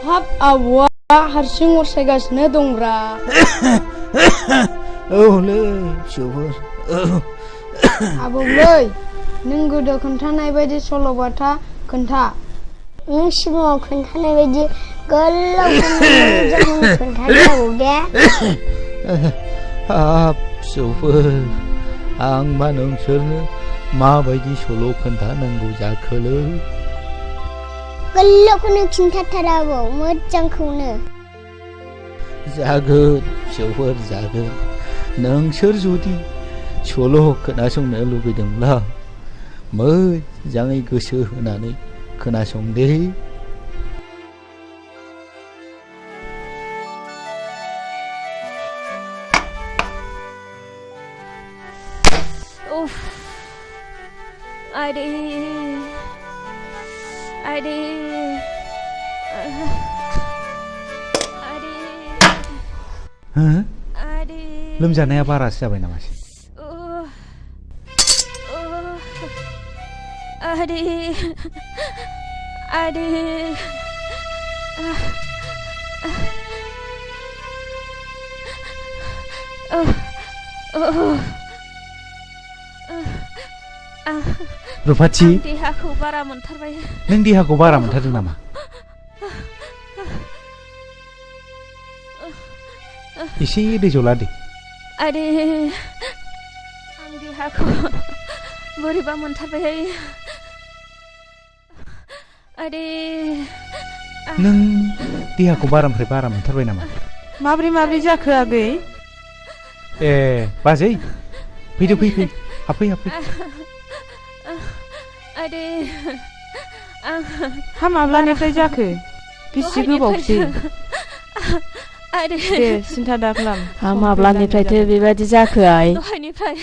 हाब आबौआ हारसिं अरसायगासिनो दंब्रा। औलै फिसौफोर औ। आबौलै नों गोदो खोन्थानाय बायदि सल'बाथा खोन्था। नों सिगाङाव खोन्थानाय बायदि गोलाव खोन्थादो आबौ दे। हाब फिसौफोर आंबा नोंसोरनो माबायदि सल' खोन्थानांगौ जाखोलै। गोलावखौनो खिन्थाथार आबौ मोजांखौनो। जागोन फिसौफोर जागोन। नोंसोर जुदि सल' खोनासंनो लुबैदोंब्ला मोजाङै गोसो होनानै खोनासंदे। उफ आइदै आइदै हो? आइदै लोमजानाया बारासो जाबाय नामासै? आइदै आइदै रुफाथि देहाखौ बारा मोनथारबाय। नों देहाखौ बारा मोनथारदों नामा? एसे दै जला दे। आइदै आं देहाखौ बोरैबा मोनथारबायहाय। आइदै नों देहाखौ बारानिफ्राय बारा मोनथारबाय नामा? माब्रै जाखो आगै? ए बाजै फैदो फै हाबफै हाबफै। आइदै हा माब्लानिफ्राय जाखो? बेसे गोबावसै? दे सिन्था दाखालाम। हा माब्लानिफ्रायथो बेबायदि जाखो आइ? दहायनिफ्राय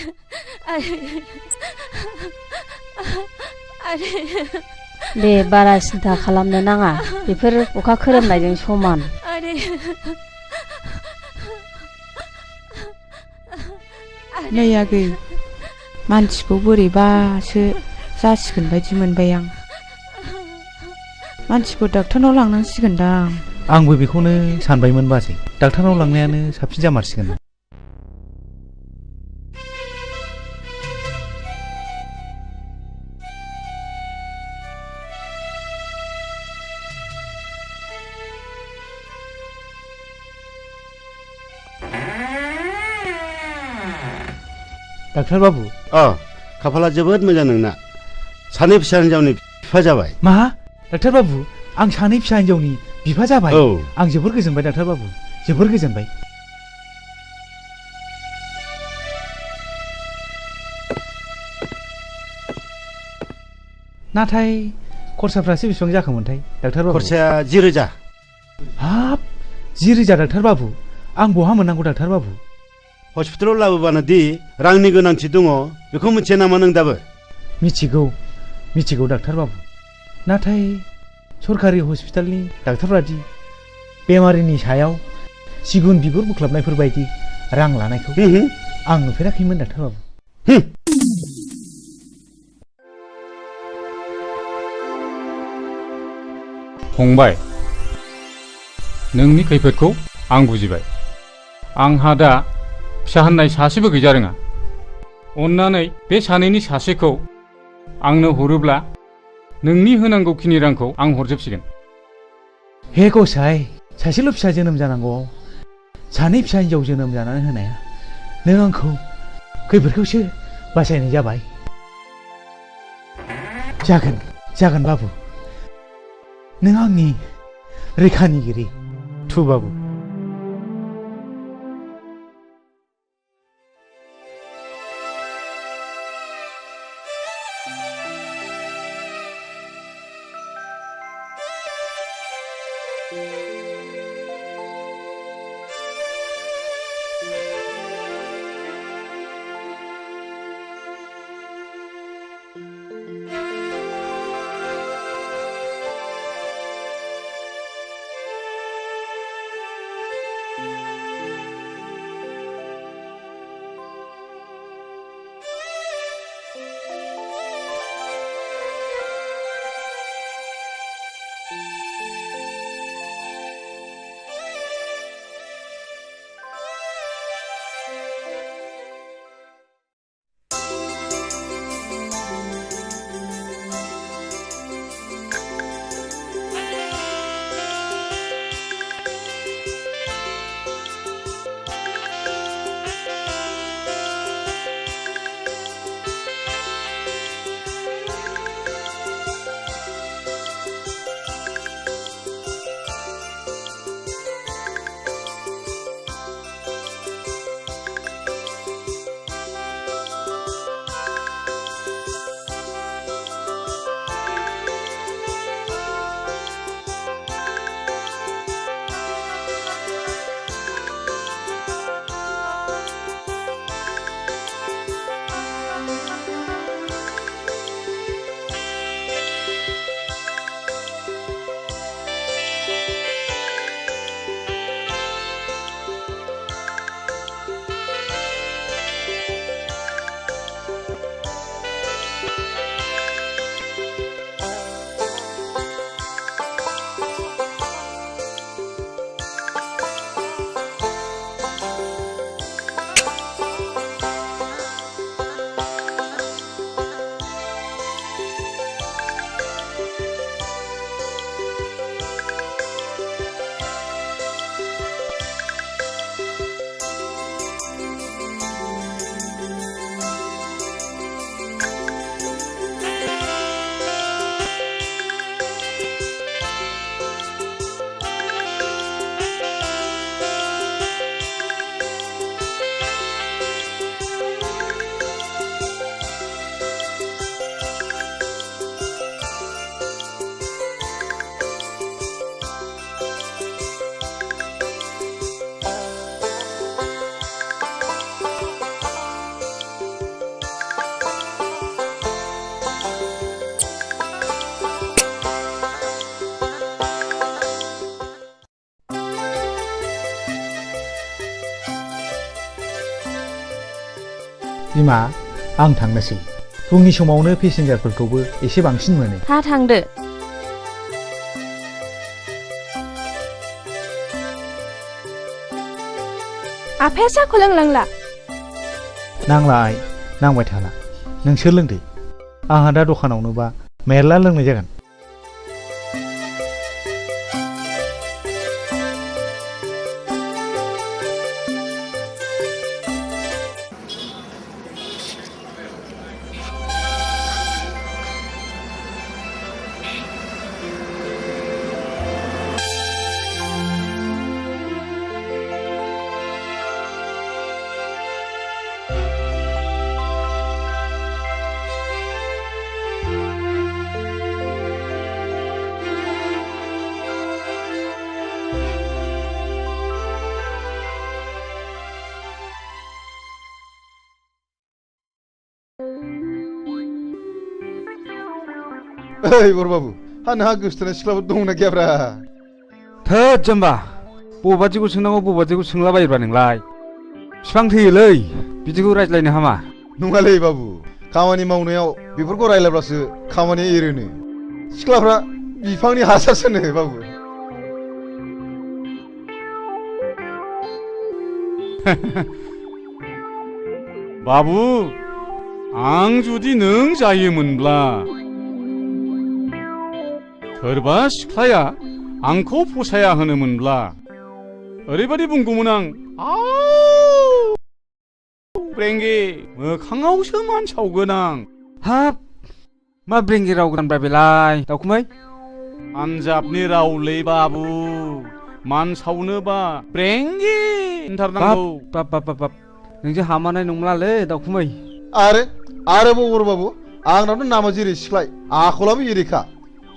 दे बारा सिन्था खालामनो नाङा, बेफोर अखा खोरोमनायजों समान। नै आगै मानसिखौ बोरैबासो जासिगोन बायदि मोनबाय आं। मानसिखौ डाक्टारनाव लांनांसिगोनदां। आंबो बेखौनो सानबायमोन बाजै, डाक्टारनाव लांनायानो साबसिन जामारसिगोन। डाक्टार बाबु। खाफाला जोबोद मोजां नोंना, सानै फिसा हिनजावनि बिफा जाबाय। मा? डाक्टार बाबु आं सानै फिसा हिनजावनि बिफा जाबाय? औ। आं जोबोर गोजोनबाय डाक्टार बाबु, जोबोर गोजोनबाय। नाथाय खरसाफ्रासो बेसेबां जाखोमोनथाय डाक्टार बाबु? खरसाया 10,000। हाब 10,000 डाक्टार बाबु, आं बहा मोननांगौ डाक्टार बाबु? हस्पिटालाव लाबोबानो दि रांनि गोनांथि दङ बेखौ मिथिया नामा नों दाबो? मिथिगौ डाक्टार बाबु, नाथाय सरकारि हस्पिटालनि डाक्टारफ्रादि बेमारिनि सायाव सिगुन बिगुर बोख्लाबनायफोर बायदि रां लानायखौ आं नुफेराखैमोन डाक्टार बाबु। फंबाय, नोंनि खैफोदखौ आं बुजिबाय। आंहा दा फिसा होननाय सासेबो गैजा रोङा। अन्नानै बे सानैनि सासेखौ आंनो हरोब्ला नोंनि होनांगौखिनि रांखौ आं हरजोबसिगोन। हे गसाइ, सासेल' फिसा जोनोम जानांगौआव सानै फिसा हिनजाव जोनोम जानानै होनाया नों आंखौ खैफोदखौसो बासायनाय जाबाय। जागोन बाबु, नों आंनि रैखानिगिरि। थु बाबु। बिमा आं थांनोसै फुंनि समावनो पेसेन्जारफोरखौबो एसे बांसिन मोनो हा थांदो आफाया साहाखौ लोंलांला नांला आइ नांबाय थाला नोंसोर लोंदो आंहा दा दखानावनोबा मेरला लोंनाय जागोन ओइ बरबाबु हा नोंहा गोसोथोनाय सिख्लाफोर दंना गैयाब्रा थोद जाम्बा बबादिखौ सोंनांगौ बबादिखौ सोंलाबायोब्रा नोंलाय बिफां थैयोलै बिदिखौ रायज्लायनो हामा नङालै बाबु खामानि मावनायाव बेफोरखौ रायलायब्लासो खामानिया एरोनो सिख्लाफ्रा बिफांनि हासारसोनो बाबु बाबु आं जुदि नों जायोमोनब्ला सोरबा सिख्लाया आंखौ फसाया होनोमोनब्ला ओरैबादि बुंगौमोन आं ब्रेंगे मोखाङावसो मान सावगोन आं हाब मा ब्रेंगे राव गानब्रा बेलाय दावखुमै पान्जाबनि रावलै बाबु मान सावनोबा ब्रेंगे होनथारनांगौ बाब बाब बाब बाब नोंजों हामानाय नंलालै दावखुमै आरोबाव बरबाबु आंनावथ' नामा जेरै सिख्लाय आखलाबो एरैखा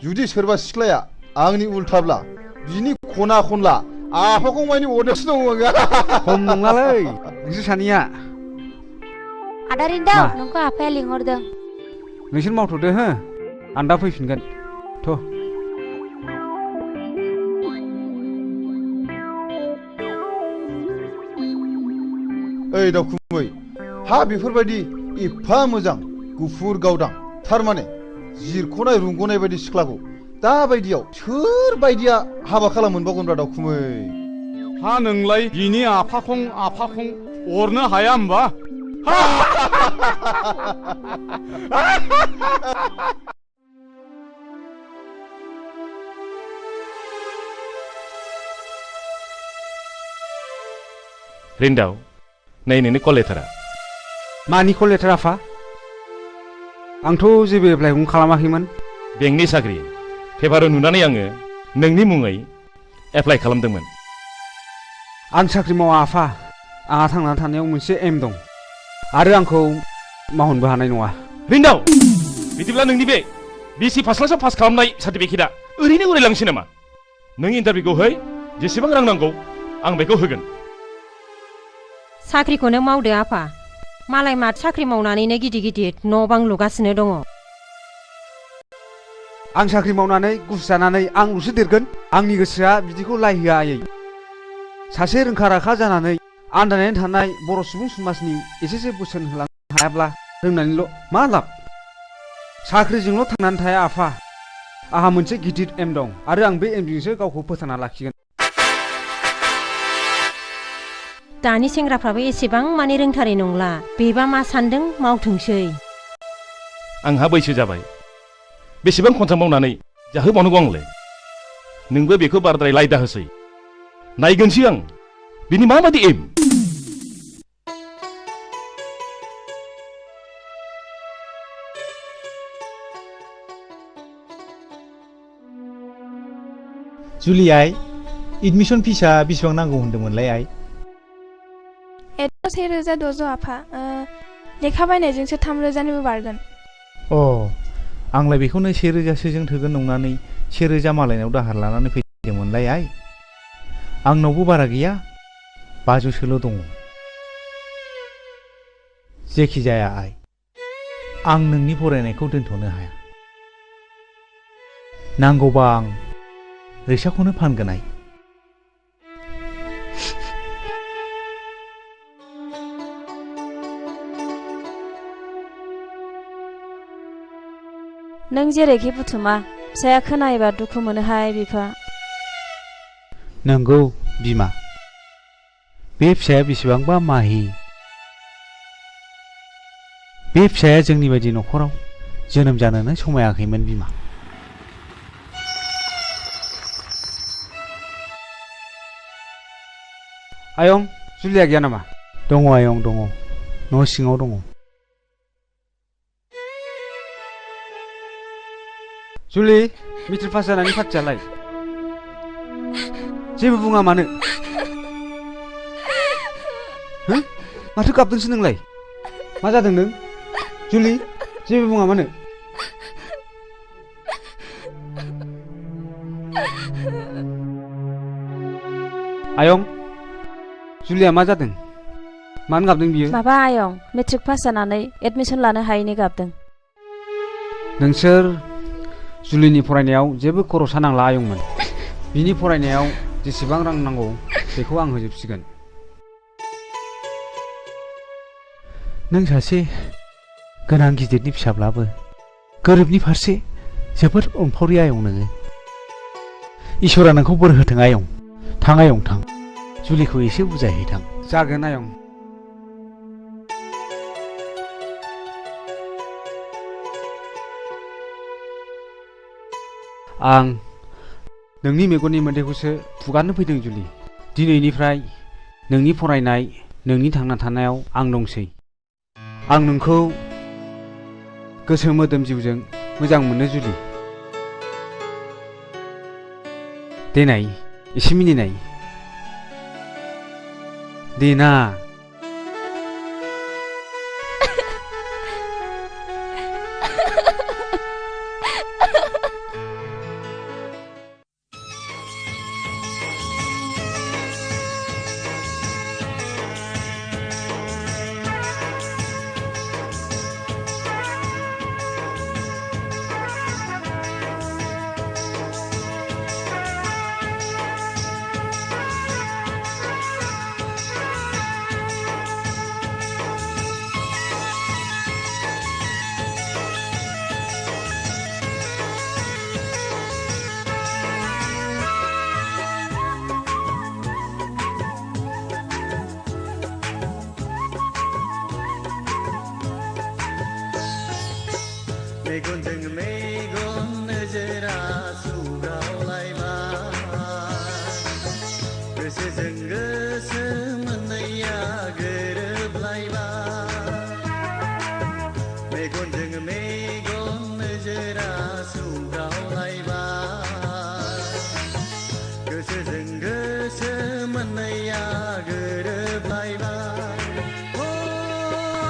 जुदि सोरबा सिख्लाया आंनि उल्थाब्ला बिनि खना खनला आफाखौ मानि अरनोसो दङ आङो खम नङालै नोंसोर सानैया आदा रिन्दाव नोंखौ आफाया लिंहरदों नोंसोर मावथ'दो हो आं दा फैफिनगोन थ' ओइ दावखुमै हा बेफोरबायदि एफा मोजां गुफुर गावदां थारमाने जिरख'नाय रुंग'नाय बायदि सिख्लाखौ दा बायदियाव सोर बायदिया हाबा खालामोनबावगोनब्रा दावखुमै हा नोंलाय बिनि आफाखं अरनो हाया होमबा रिन्दाव नै नोंनि कल लेटारा मानि कल लेटार आफा आंथ' जेबो एप्लाइखौनो खालामाखैमोन बेंकनि साख्रि पेपाराव नुनानै आङो नोंनि मुङै एप्लाइ खालामदोंमोन आं साख्रि मावा आफा आंहा थांनानै थानायाव मोनसे एम दं आरो आंखौ मावहोनबो हानाय नङा रिन्दाव बिदिब्ला नोंनि बे बिसि फार्स्ट क्लासाव पास खालामनाय सार्टिफिकेटआ ओरैनो उरायलांसै नामा नों इन्टारभिउखौ है जेसेबां रां नांगौ आं बेखौ होगोन साख्रिखौनो मावदो आफा मालाय माथो साख्रि मावनानैनो गिदिर गिदिर न' बां लुगासिनो दङ आं साख्रि मावनानै गुस जानानै आंल'सो देरगोन आंनि गोसोआ बिदिखौ लायहोआ आयै सासे रोंखा राखा जानानै आन्दायनानै थानाय बर' सुबुं समाजनि एसेसो बोसोन होलांनो हायाब्ला रोंनानैल' मा लाब साख्रिजोंल' थांनानै थाया आफा आंहा मोनसे गिदिर एम दं आरो आं बे एमजोंसो गावखौ फोथांना लाखिगोन दानि सेंग्राफ्राबो एसेबां माने रोंथारै नंला बेबा मा सान्दों मावथोंसै आंहा बैसो जाबाय बेसेबां खनथाम मावनानै जाहोबावनांगौ आंलाय नोंबो बेखौ बाराद्राय लायदा होसै नायगोनसै आं बिनि माबादि एम जुलि आइ एडमिसन फिसा बेसेबां नांगौ होन्दोंमोनलाय आइ एडभान्स 1600 आफा लेखा बायनायजोंसो 3000निबो बारगोन आंलाय बेखौनो 1000सोजों थोगोन नंनानै 1000 मालायनाव दाहार लानानै फैदोंमोनलाय आइ आंनावबो बारा गैया 500सोल' दङ जेखि जाया आइ आं नोंनि फरायनायखौ दोनथ'नो हाया नांगौबा आं रिक्साखौनो फानगोन आइ नों जेरैखि बुथुमा फिसाया खोनायोबा दुखु मोनोहाय बिफा। नंगौ बिमा, बे फिसाया बेसेबांबा माहि। बे फिसाया जोंनि बायदि न'खराव जोनोम जानोनो समायाखैमोन बिमा। आयं जुलिया गैया नामा? दङ आयं दङ, न' सिङाव दङ। जुलि, मेट्रिक पास जानायनि पार्टियालाय? जेबो बुङा मानो? हो? माथो गाबदोंसो नोंलाय? मा जादों नों? जुलि, जेबो बुङा मानो? आयं, जुलिया मा जादों? मानो गाबदों बियो? माबा आयं, मेट्रिक पास जानानै एडमिसन लानो हायैनि गाबदों। नोंसोर जुलिनि फरायनायाव जेबो खरसा नांला आयंमोन। बिनि फरायनायाव जेसेबां रां नांगौ बेखौ आं होजोबसिगोन। नों सासे गोनां गिदिरनि फिसाब्लाबो गोरिबनि फारसे जोबोद अनफावरि आयं नोङो। इसोरा नोंखौ बोर होथों आयं। थां आयं थां, जुलिखौ एसे बुजायहैथां। जागोन आयं। आं नोंनि मेगननि मोदैखौसो फुगारनो फैदों जुलि। दिनैनिफ्राय नोंनि फरायनाय, नोंनि थांना थानायाव आं दंसै। आं नोंखौ गोसो मोदोम जिउजों मोजां मोनो जुलि। देनाय एसे मिनिनाय। देना। मेगनजों मेगन नोजोरा सौग्रावलायबाय, गोसोजों गोसो मोननैया गोरोबलायबाय। मेगनजों मेगन नोजोरा सौग्रावलायबाय, गोसोजों गोसो मोननैया गोरोबलायबाय।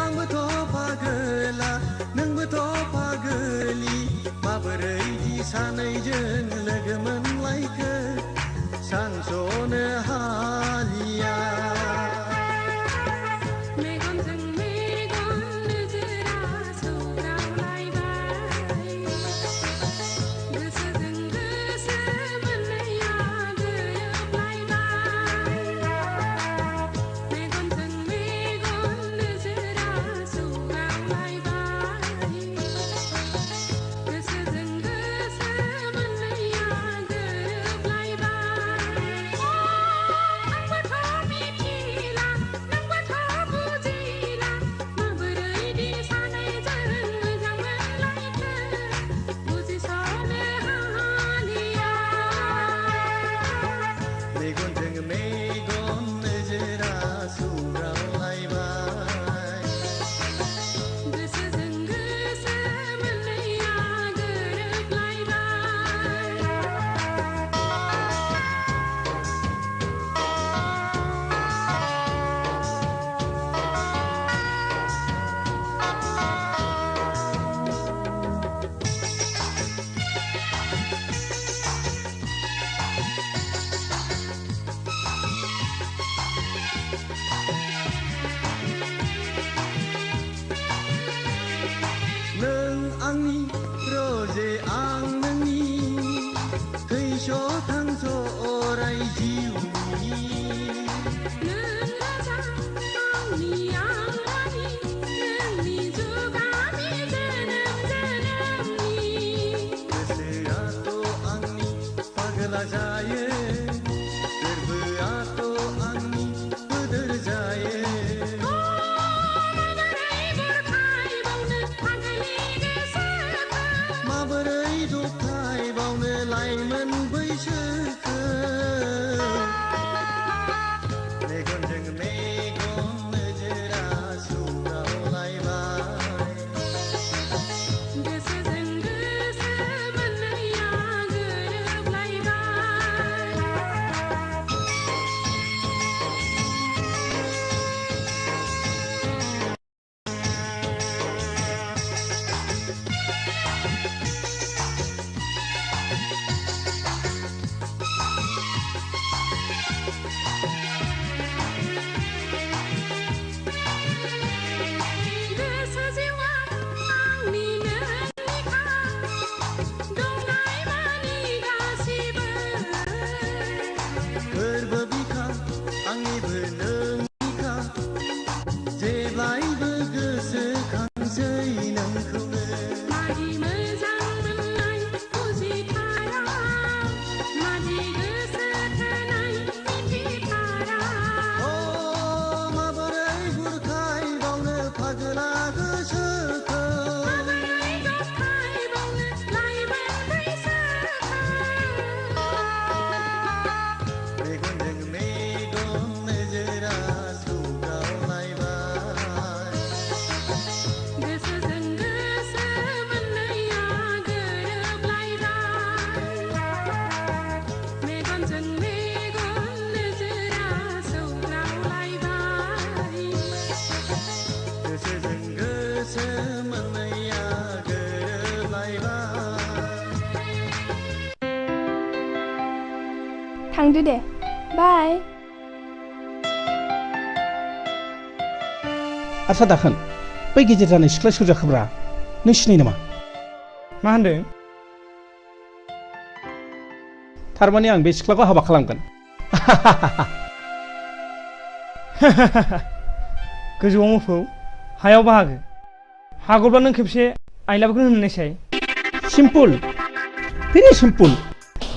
आंबोथ' पागोला नोंबोथ' पागोलि, माबोरै दि सानैजों लोगो मोनलायखो सानस'नो हालिया। मेगनजों मेगन नोजोरा सौग्रावलायबाय, गोसोजों गोसो मोननैया गोरोबलायबाय। मेगनजों मेगन नोजोरा सौग्रावलायबाय, गोसोजों गोसो मोननैया गोरोबलायबाय। आंबोथ' जायो गोरबोआथ' आंनि गोदोर जायो माबोरै दबथायबावनो लाइमोन बैसोखो मेगनजों मेगन नोजोरा सौग्रावलायबाय गोसोजों गोसो मोननैया गोसो जिउआ आंनि नोंनिखा दंनाय मानि गासिबो गोरबो बिखा आंनिबो नोंनिखा जेब्लायबो गोसोखांसै नोंखौनो मादि मोजां मोननाय बुजिथारा मादि गोसो थोनाय मिथिथारा अ माबोरै बुरखायबावनो फागोला गोसोखौ माबोरै दबथायबावनो लाइमोन बैसोखौ मेगनजों मेगन नोजोरा सौग्रावलायबाय गोसोजों गोसो मोननैया गोरोबलायबाय मेगनजों मेगन नोजोरा सौग्रावलायबाय गोसोजों गोसो मोननैया गोरोबलायबाय थांदो दे बाय आच्छा दाखोन बै गेजेर जानाय सिख्ला सोर जाखोब्रा नों सिनायो नामा मा होनदों थारमाने आं बे सिख्लाखौ हाबा खालामगोन गोजौआव मोफौ हायाव बाहागो हागौब्ला नों खेबसे आइलाबखौनो होननायसाय सिम्पुल भेरि सिम्पुल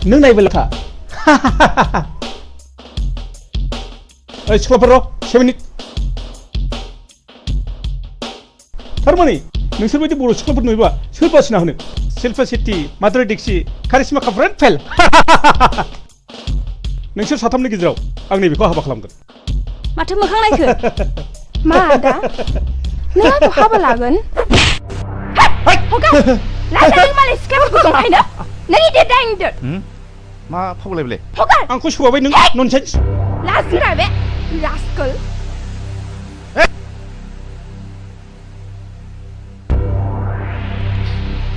नों नायबाय था ओइ सिख्लाफोर र' 7 मिनिट थारमाने नोंसोरबायदि बर' सिख्लाफोर नुयोबा सोर बासिना होनो शिल्पा शेट्टी माधुरी दीक्षित कारिश्मा कापुर फेल नोंसोर साथामनि गेजेराव आं नैबेखौ हाबा खालामगोन माथो मोखां नायखो मा आदा नों आंखौ हाबा लागोन हगा लाजा नों मालाय सिख्लाफोरखौ दंहायनो नों इदि दाइंदो मा फावलायबले हगा आंखौ सौवाबाय नों ननसेन्स लाजिरा बे रास्कल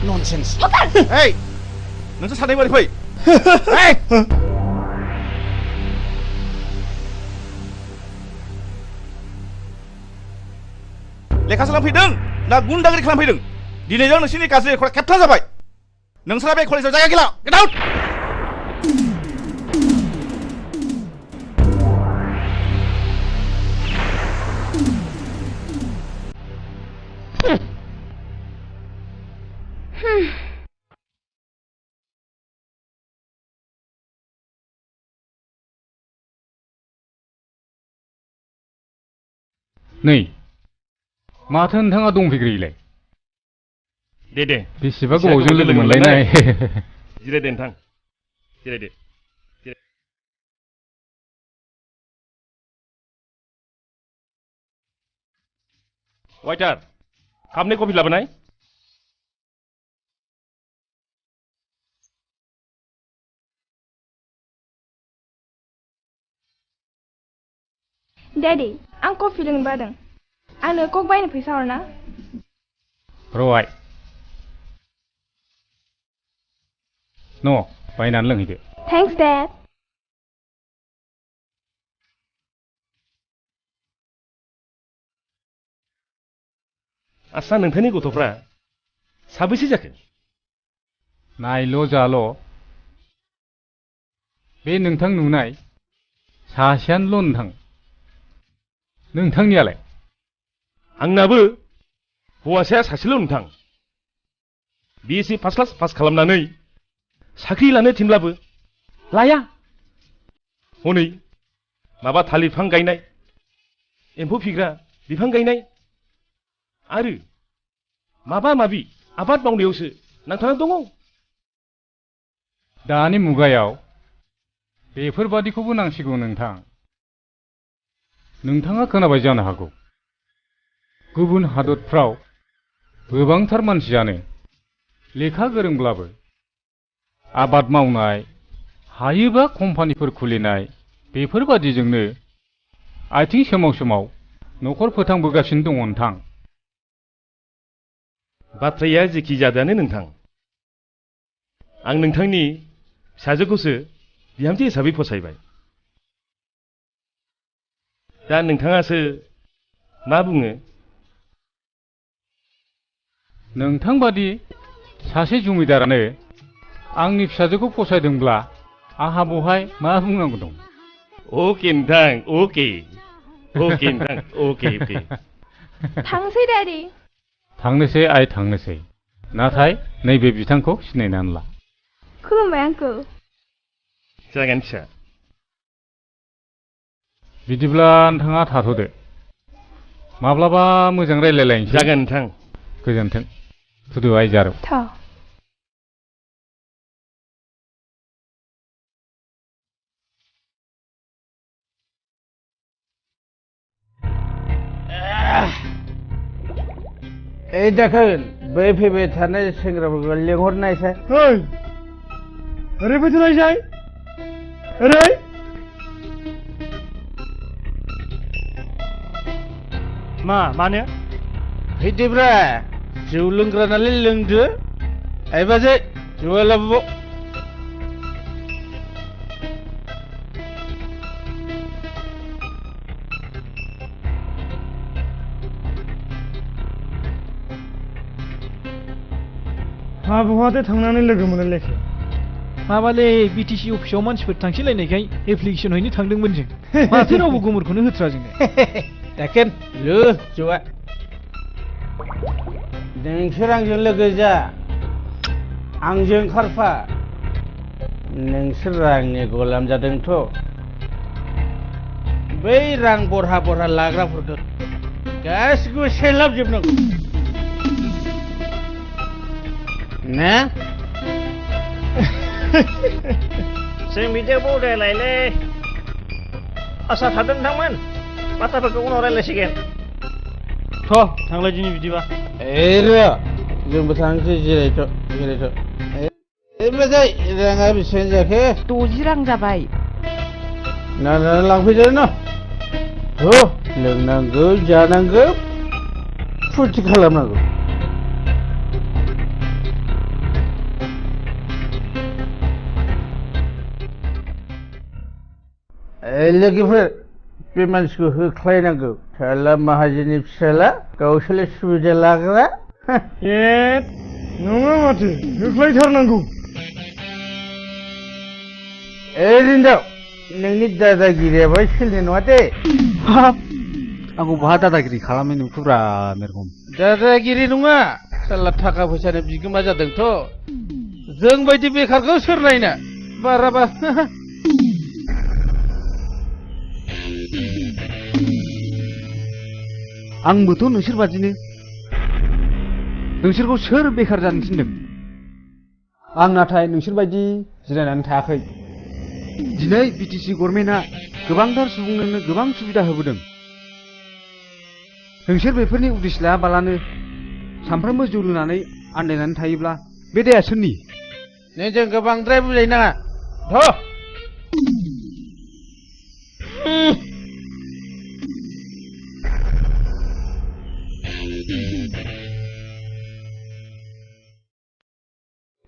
ननसेन्स हगा ओइ नोंसोर सानै बारै फै ओइ लेखा सोलोंफैदों ना गुन्दागिरि खालामफैदों दिनैजों नोंसोरनि गाज्रि रेकर्डआ खेबथा जाबाय नोंसोरा बे कलेजाव जायगा गैला गेट आउट नै माथो नोंथाङा दंफैग्रोयोलाय दे बेसेबा गोबावजों लोगो मोनलायनाय जिरायदे नोंथां जिरायदे वाइटार कापनि कफि लाबोनाय डैडी आं कफि लोंनो बादों आंनो कक बायनो फैसा हरना र'आइ न' बायनानै लोंहैदो थैंक्स डैड आस्सा नोंथांनि गथ'फ्रा साबैसे जाखो नायल' जाल' बे नोंथां नुनाय सासेयानोल' नोंथां नोंथांनियालाय आंनाबो हौवासाया सासेल' नोंथां BSc फार्स्ट क्लास पास खालामनानै साख्रि लानो थिनब्लाबो लाया हनै माबा थालिर बिफां गायनाय एम्फौ फिग्रा बिफां गायनाय आरो माबा माबि आबाद मावनायावसो नांथाना दङ। दानि मुगायाव बेफोरबादिखौबो नांसिगौ नोंथां। नोंथाङा खोनाबाय जानो हागौ गुबुन हादरफ्राव गोबांथार मानसियानो लेखा गोरोंब्लाबो आबाद मावनाय हायोबा कम्पानिफोर खुलिनाय बेफोरबादिजोंनो आथिं सोमाव सोमाव न'खर फोथांबोगासिनो दङ नोंथां। बाथ्राया जेखि जादोआनो नोंथां, आं नोंथांनि फिसाजोखौसो बिहामजो हिसाबै फसायबाय। दा नोंथाङासो मा बुङो? नोंथांबादि सासे जमिदारानो आंनि फिसाजोखौ फसायदोंब्ला आंहा बहाय मा बुंनांगौ दं? अके नोंथां, अके अके नोंथां, अके अके। थांसै दादि। थांनोसै आइ थांनोसै, नाथाय नैबे बिथांखौ सिनायनानै ला। खुलुमबाय आंखौ। जागोन फिसा। बिदिब्ला नोंथाङा थाथ'दो, माब्लाबा मोजां रायलायलायनोसै। जागोन नोंथां। गोजोन्थों। थुदो आइ जारौ। ओइ दाखोन बै फैबाय थानाय सेंग्राफोरखौ लेंहरनायसाय। ओरै फैथ'नायसाय ओरै। मानो? फैदोब्रा जौ लोंग्रा नालाय लोंदो। ओइ बाजै जौआ लाबोबाव। बहाथो थांनानै लोगो मोनलायखो? माबालै बिटिसि अफिसाव मानसिफोर थांसैलायनायखाय एप्लिकेसन हैनो थांदोंमोन जों। माथो रावबो गुमुरखौनो होथ्रा जोंनो। दाखोन लो जौआ। नोंसोर आंजों लोगो जा, आंजों खारफा। नोंसोर रांनि गलाम जादोंथ'। बै रां बरहा बरहा लाग्राफोरखौ गासिखौबो सेलाबजोबनांगौ। ना? जों बिदियाव बौदायलायलै। आसा थादों नोंथांमोन, बाथ्राफोरखौ उनाव रायलायसिगोन। थांलाय दिनै बिदिबा। र' जोंबो थांसै, जिरायथ' जिरायथ'। बाजै राङा बेसेबां जाखो? 60 रां जाबाय। नायनानै लांफैदो न'। लोंनांगौ जानांगौ फुरथि खालामनांगौ। लोगोफोर बे मानसिखौ होख्लायनांगौ। फिसाला माहाजोननि फिसाला गावसोरलाय सुबिदा लाग्रा। नङा माथो होख्लायथारनांगौ। रिन्दाव नोंनि दादागिरिया बाहाय सोलिनाय नङा दे। आंखौ बहा दादागिरि खालामनाय नुखोब्रा मेरगम। दादागिरि नङा, साला थाखा फैसानि बिगोमा जादोंथ'। जों बायदि बेखारखौ सोर नायना बाराबा। आंबोथ' नोंसोर बादिनो। नोंसोरखौ सोर बेखार जानो थिनदों? आं नाथाय नोंसोर बायदि जिरायनानै थायाखै। दिनै बिटिसि गभर्नमेन्टआ गोबांथार सुबुंनोनो गोबां सुबिदा होबोदों। नोंसोर बेफोरनि उदिस लायाबालानो सानफ्रोमबो जौ लोंनानै आन्दायनानै थायोब्ला बे दाया सोरनि? नोंजों गोबांद्राय बुजायनाङा।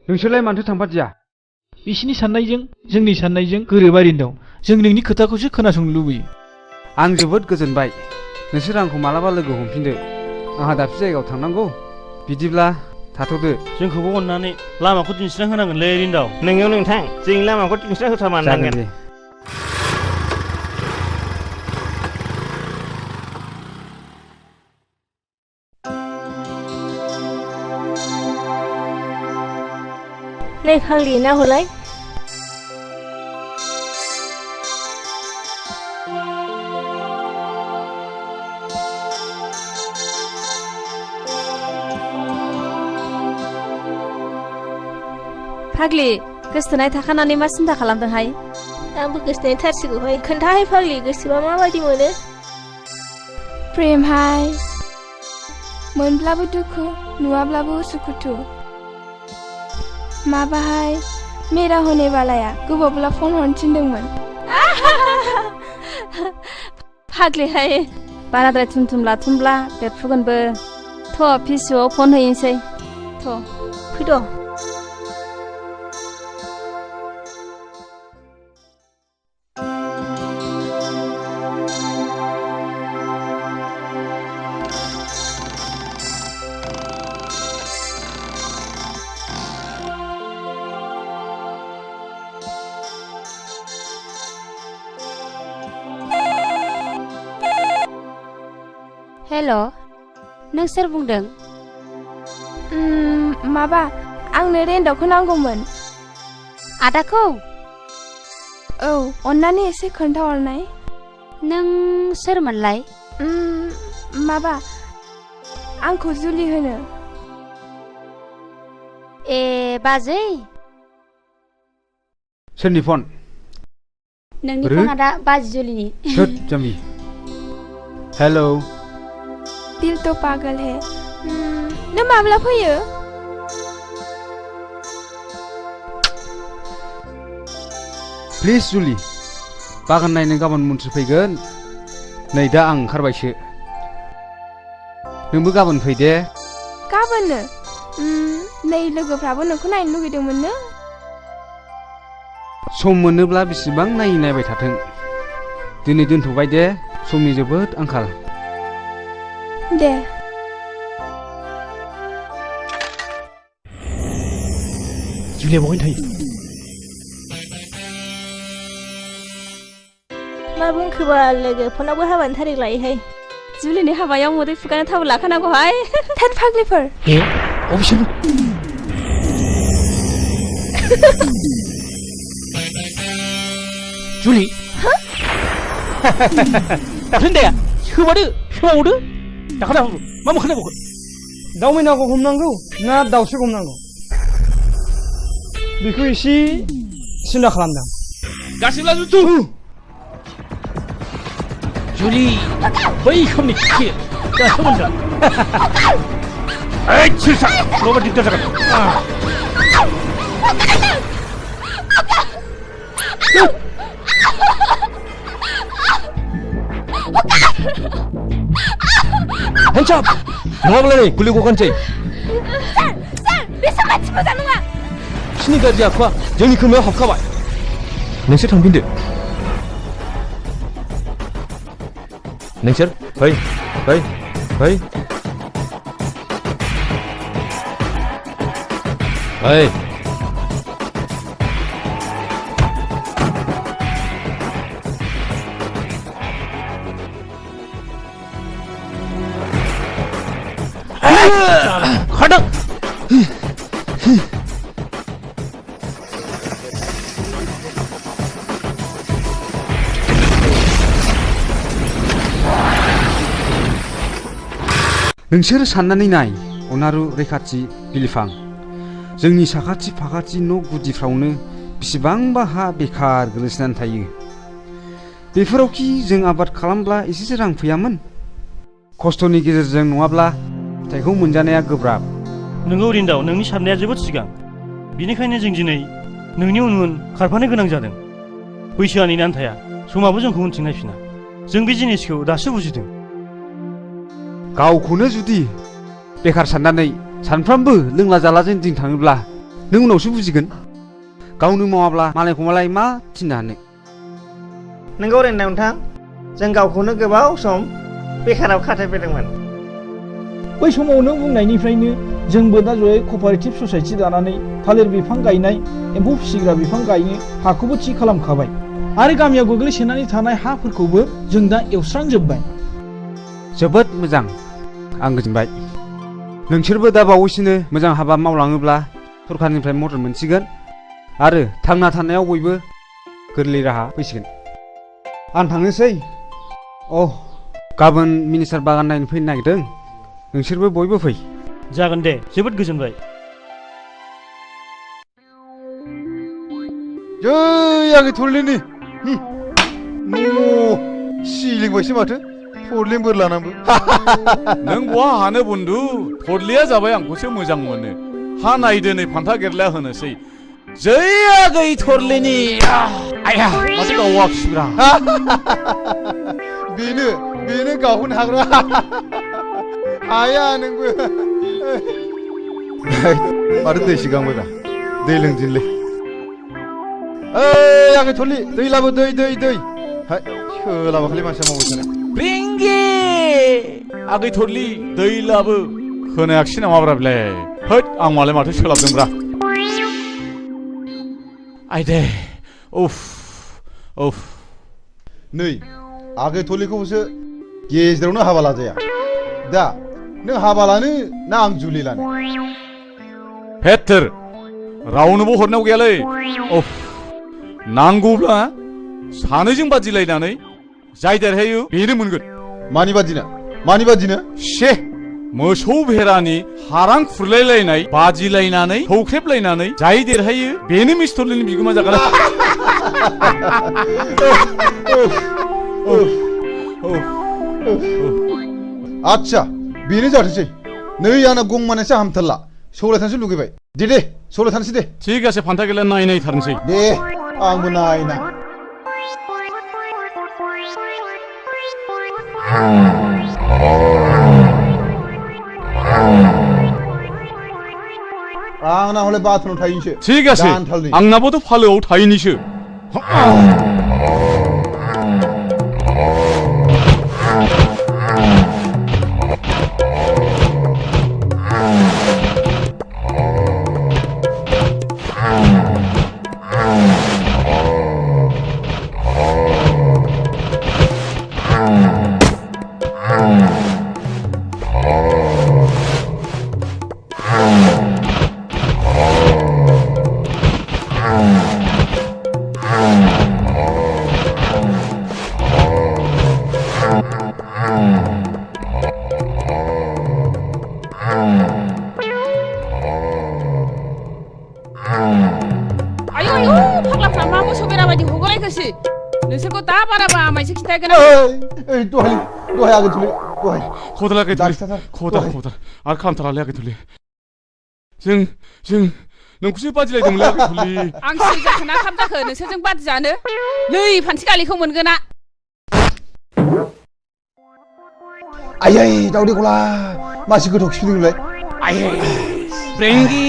नोंसोरलाय मानोथो थांफादिया? बिसिनि साननायजों जोंनि साननायजों गोरोबारिनो दं। जों नोंनि खोथाखौसो खोनासंनो लुबैयो। आं जोबोद गोजोनबाय। नोंसोर आंखौ मालाबा लोगो हमफिनदो। आंहा दाबसे जायगायाव थांनांगौ। बिदिब्ला थाथ'दो। जोंखौबो अननानै लामाखौ दिन्थिना होनांगोनलै रिन्दाव। नोंगौ नोंथां, जोंनि लामाखौ दिन्थिना होथारमारनांगोन। नै खालि ना हलाय फाग्लि गोसथोनाय थाखानानै मा सिन्था खालामदोंहाय आंबो गोसथोनाय थारसिगौहाय खोन्थाहाय फाग्लि गोसोबा माबायदि मोनो प्रेमहाय मोनब्लाबो दुखु नुवाब्लाबो उसुखुथु माबाहाय मेरा होने वालाया गोबावब्ला फन हरनो थिनदोंमोन फाग्लिहाय बाराद्राय थुमथुम लाथुमब्ला बेरफुगोनबो थ' पिसिअआव फन हैनोसै थ' फैद' हेल' नों सोर बुंदों माबा आंनो रेन्टआवखौ नांगौमोन आदाखौ औ अन्नानै एसे खोन्थाहरनाय नों सोरमोनलाय माबा आंखौ जुलि होनो ए बाजै सोरनि फन नोंनि फना दा बाजै जुलिनि सोर जाम्बि हेल' दिल तो पागल है नों माब्ला फैयो प्लिज जुलि बागान नायनो गाबोन मन्थ्रि फैगोन नै दा आं ओंखारबायसो नोंबो गाबोन फै दे गाबोननो नै लोगोफ्राबो नोंखौ नायनो लुगैदोंमोननो सम मोनोब्ला बेसेबां नायबाय थाथों दिनै दोनथ'बाय दे समनि जोबोद आंखाल दे जुलिया बहाय थायो मा बुंखोबा लोगो फनावबो हाबानि थारिख लायोहाय जुलिनि हाबायाव मोदै फुगानो थाव लाखानांगौहाय थेन फाग्लिफोर ए अबेसोर जुलि दाथोन्दाया सोमावदो दाखा मा मोखां नायबावखो दाउ मैनाखौ हमनांगौ ना दाउस्रिखौ हमनांगौ बेखौ एसे सिन्था खालामदां गासिब्ला जुथु जुलि बै समनि खि दा सोमोन्दो ओइ सिरसा नङाबा दिगदार जागोन Hands up! नङाब्ला नै गुलि गगानसै सार बेसोर मानसि मोजां नङा बिसिनि गाज्रि आखुआ जोंनि खोमायाव हाबखाबाय नोंसोर थांफिनदो नोंसोर फै खडक नोंसोर साननानै नाय अनारु रैखाथि बिलिफां जोंनि साखाथि फाखाथि न' गुदिफ्रावनो बेसेबांबा हा बेखार गोलैसोनानै थायो बेफोरावखि जों आबाद खालामब्ला एसेसो रां फैयामोन खस्थ'नि गेजेरजों नङाब्ला फिथाइखौ मोनजानाया गोब्राब नोंगौ रिन्दाव नोंनि साननाया जोबोद सिगां बिनिखायनो जों दिनै नोंनि उन उन खारफानो गोनां जादों बैसोआ नेनानै थाया समाबो जोंखौ उनथिं नायफिना जों बे जिनिसखौ दासो बुजिदों गावखौनो जुदि बेखार साननानै सानफ्रामबो लोंला जालाजों दिन थाङोब्ला नों उनावसो बुजिगोन गावनो मावाब्ला मालायखौ मालाय मा थिननो हानो नोंगौ रेन्दाव नोंथां जों गावखौनो गोबाव सम बेखाराव खाथायबोदोंमोन बै समाव नों बुंनायनिफ्रायनो जोंबो दा जयै कपारेटिभ ससाइटि दानानै थालिर बिफां गायनाय एम्फौ फिसिग्रा बिफां गायनो हाखौबो थि खालामखाबाय आरो गामियाव गोग्लैसोनानै थानाय हाफोरखौबो जों दा एवस्रांजोब्बाय जोबोद मोजां आं गोजोनबाय नोंसोरबो दा बावैसोनो मोजां हाबा मावलाङोब्ला सरखारनिफ्राय मदद मोनसिगोन आरो थांना थानायाव बयबो गोरलै राहा फैसिगोन आं थांनोसै गाबोन मिनिस्टार बागान नायनो फैनो नागिरदों नोंसोरबो बयबो फै जागोन दे जोबोद गोजोनबाय जै आंनि थरलिनि सिलिंबायसो माथो थरलिं बोर लानांबो नों बहा हानो बन्दु थरलिया जाबाय आंखौसो मोजां मोनो हा नायदो नै फान्था गेरलाया होनोसै जै आगै थरलिनि आया माथो गावाखिब्रा बेनो गावहोनो हाग्रा हाया नोंबो माथो दै सिगांबायब्रा दै लोंदिनलै ओइ आंनि थरलि दै लाबो दै हाय सोलाबाखैलै मानसिया मावबाय थानाय ब्रिंगि आगै थरलि दै लाबो खोनायाखिसै नामाब्रा बेलाय होद आं मालाय माथो सोलाबदोंब्रा आयदे उफ नै आगै थरलिखौसो गेजेरावनो हाबा लाजाया दा नों हाबा लानो ना आं जुलि लानो हेथोर रावनोबो हरनायाव गैयालै उफ नांगौब्ला सानैजों बादिलायनानै जाय देरहायो बेनो मोनगोन मानि बादिनो शे मोसौ भेरानि हारां खुरलायलायनाय बादिलायनानै सौख्रेबलायनानै जाय देरहायो बेनो मिस्थरलिनि बिगोमा जागोन आच्छा बेनो जाथोंसै नै आंना गंमानैसो हामथारला सौलायथानसो लुगैबाय दे सौलायथानसै दे थिग आसे फान्था गेला नायथारनोसै दे आंबो नायना आंना हले बाथरुमाव थाहैनोसै थिग आसे आंनाबोथ' फालोआव थाहैनोसै नोंसोरखौ दा बाराबा आमायसो खिथागोन ओइ दहाय आगै थुलि दहाय खदाल आगै थुलि खदाल आरो खालामथारालै आगै थुलि जों नोंखौसो बादिलायदोंमोनलै आगै थुलि आं सिरि जाखो ना खाम जाखो नोंसोरजों बादि जानो नै फान्थि गालिखौ मोनगोना आयै दावदै गला मासि गोथाव खिफिदोंलाय आयै ब्रेंगि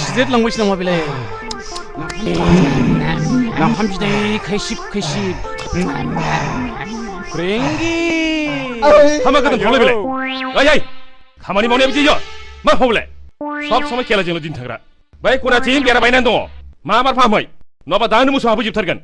सिदेर लांबायसो नामा बेलाय नाफाम बिदै खैसिब ब्रेंगि हामा गोदान थांलाय बेलाय ओइ खामानि मावनाया बिदि मा फावलाय सब समय खेलाजोंल' दिन थाग्रा बै खनाथिं बेरा बायनानै दङ मा मार फाहामै नङाबा दानो मोसौ हाबोजोबथारगोन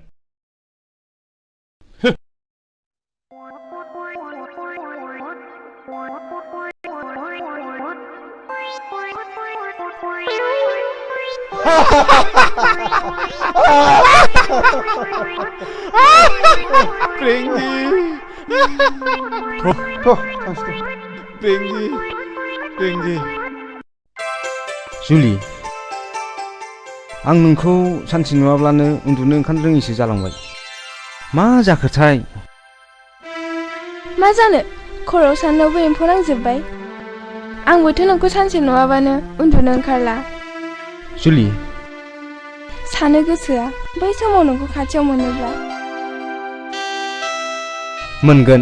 जुलि आं नोंखौ सानसे नुवाब्लानो उन्दुनो ओंखारनो रोङिसो जालांबाय मा जाखोथाय मा जानो खर'आव साननायावबो एम्फौ नांजोब्बाय आंबोथ' नोंखौ सानसे नुवाबानो उन्दुनो ओंखारला जुलि सानो गोसोआ बै समाव नोंखौ खाथियाव मोनोब्ला मोनगोन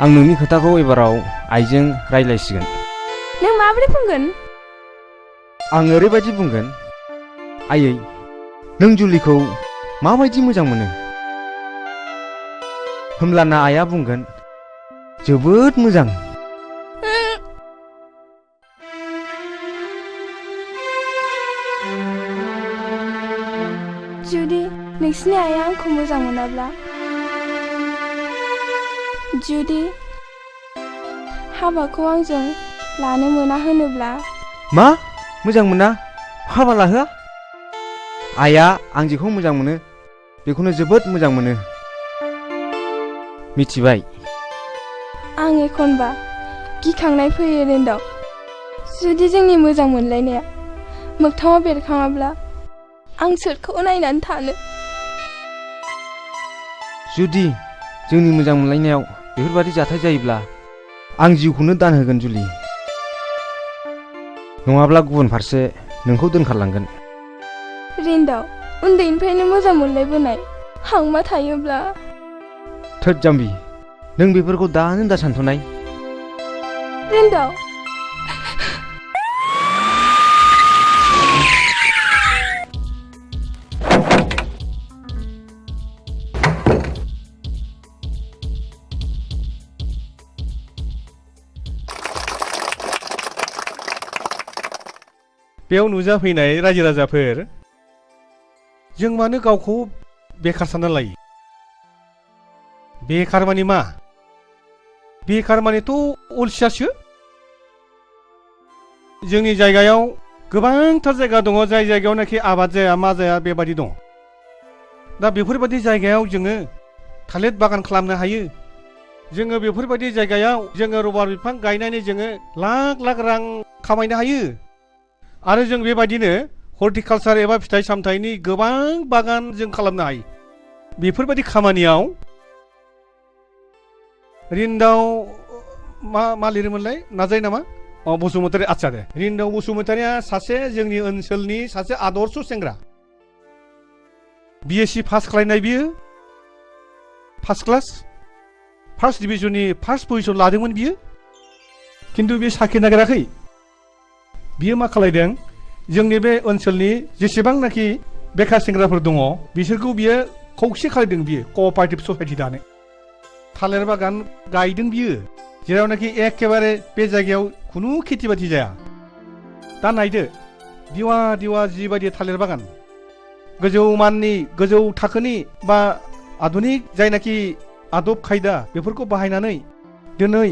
आं नोंनि खोथाखौ एबाराव आइजों रायज्लायसिगोन नों माबोरै बुंगोन आं ओरैबायदि बुंगोन आयै नों जुलिखौ माबायदि मोजां मोनो होमब्लाना आइया बुंगोन जोबोद मोजां जुदि नोंसिनि आइया आंखौ मोजां मोनाब्ला जुदि हाबाखौ आंजों लानो मोना होनोब्ला मा मोजां मोना हाबा लाहोआ आइया आं जेखौ मोजां मोनो बेखौनो जोबोद मोजां मोनो मिथिबाय आं एखनबा गिखांनाय फैयो रेन्दाव जुदि जोंनि मोजां मोनलायनाया मोगथाङाव बेरखाङाब्ला आं सोरखौ नायनानै थानो जुदि जोंनि मोजां मोनलायनायाव बेफोरबादि जाथाय जायोब्ला आं जिउखौनो दान होगोन जुलि नङाब्ला गुबुन फारसे नोंखौ दोनखारलांगोन रिन्दाव उन्दैनिफ्रायनो मोजां मोनलायबोनाय हांमा थायोब्ला थोद जाम्बि नों बेफोरखौ दानो दा सानथ'नाय रिन्दाव बेयाव नुजाफैनाय रायजो राजाफोर जों मानो गावखौ बेखार सानना लायो बेखार माने मा बेखार मानेथ' अलसियासो जोंनि जायगायाव गोबांथार जायगा दङ जाय जायगायावनाखि आबाद जाया मा जाया बेबादि दं दा बेफोरबादि जायगायाव जोङो थालिर बागान खालामनो हायो जोङो बेफोरबादि जायगायाव जोङो रबार बिफां गायनानै जोङो लाख लाख रां खामायनो हायो आरो जों बेबायदिनो हर्टिकालचार एबा फिथाइ सामथाइनि गोबां बागान जों खालामनो हायो बेफोरबायदि खामानियाव रिन्दाव मा लिरोमोनलाय नाजायो नामा बसुमतारी आच्छा दे रिन्दाव बसुमतारीया सासे जोंनि ओनसोलनि सासे आदर्श सेंग्रा बिएससि पास खालामनाय बियो फार्स्ट क्लास फार्स्ट डिभिजननि फार्स्ट पजिशन लादोंमोन बियो खिन्थु बे साख्रि नागिराखै बियो मा खालायदों जोंनि बे ओनसोलनि जेसेबांनाखि बेखार सेंग्राफोर दङ बिसोरखौ बियो खौसे खालायदों बियो कअपारेटिभ ससाइटि दानो थालिर बागान गायदों बियो जेरावनाखि एखेबारे बे जायगायाव खुनु खेथि बाथि जाया दा नायदो दिवा दिवा जिबायदि थालिर बागान गोजौ माननि गोजौ थाखोनि बा आधुनिक जायनाखि आदब खायदा बेफोरखौ बाहायनानै दिनै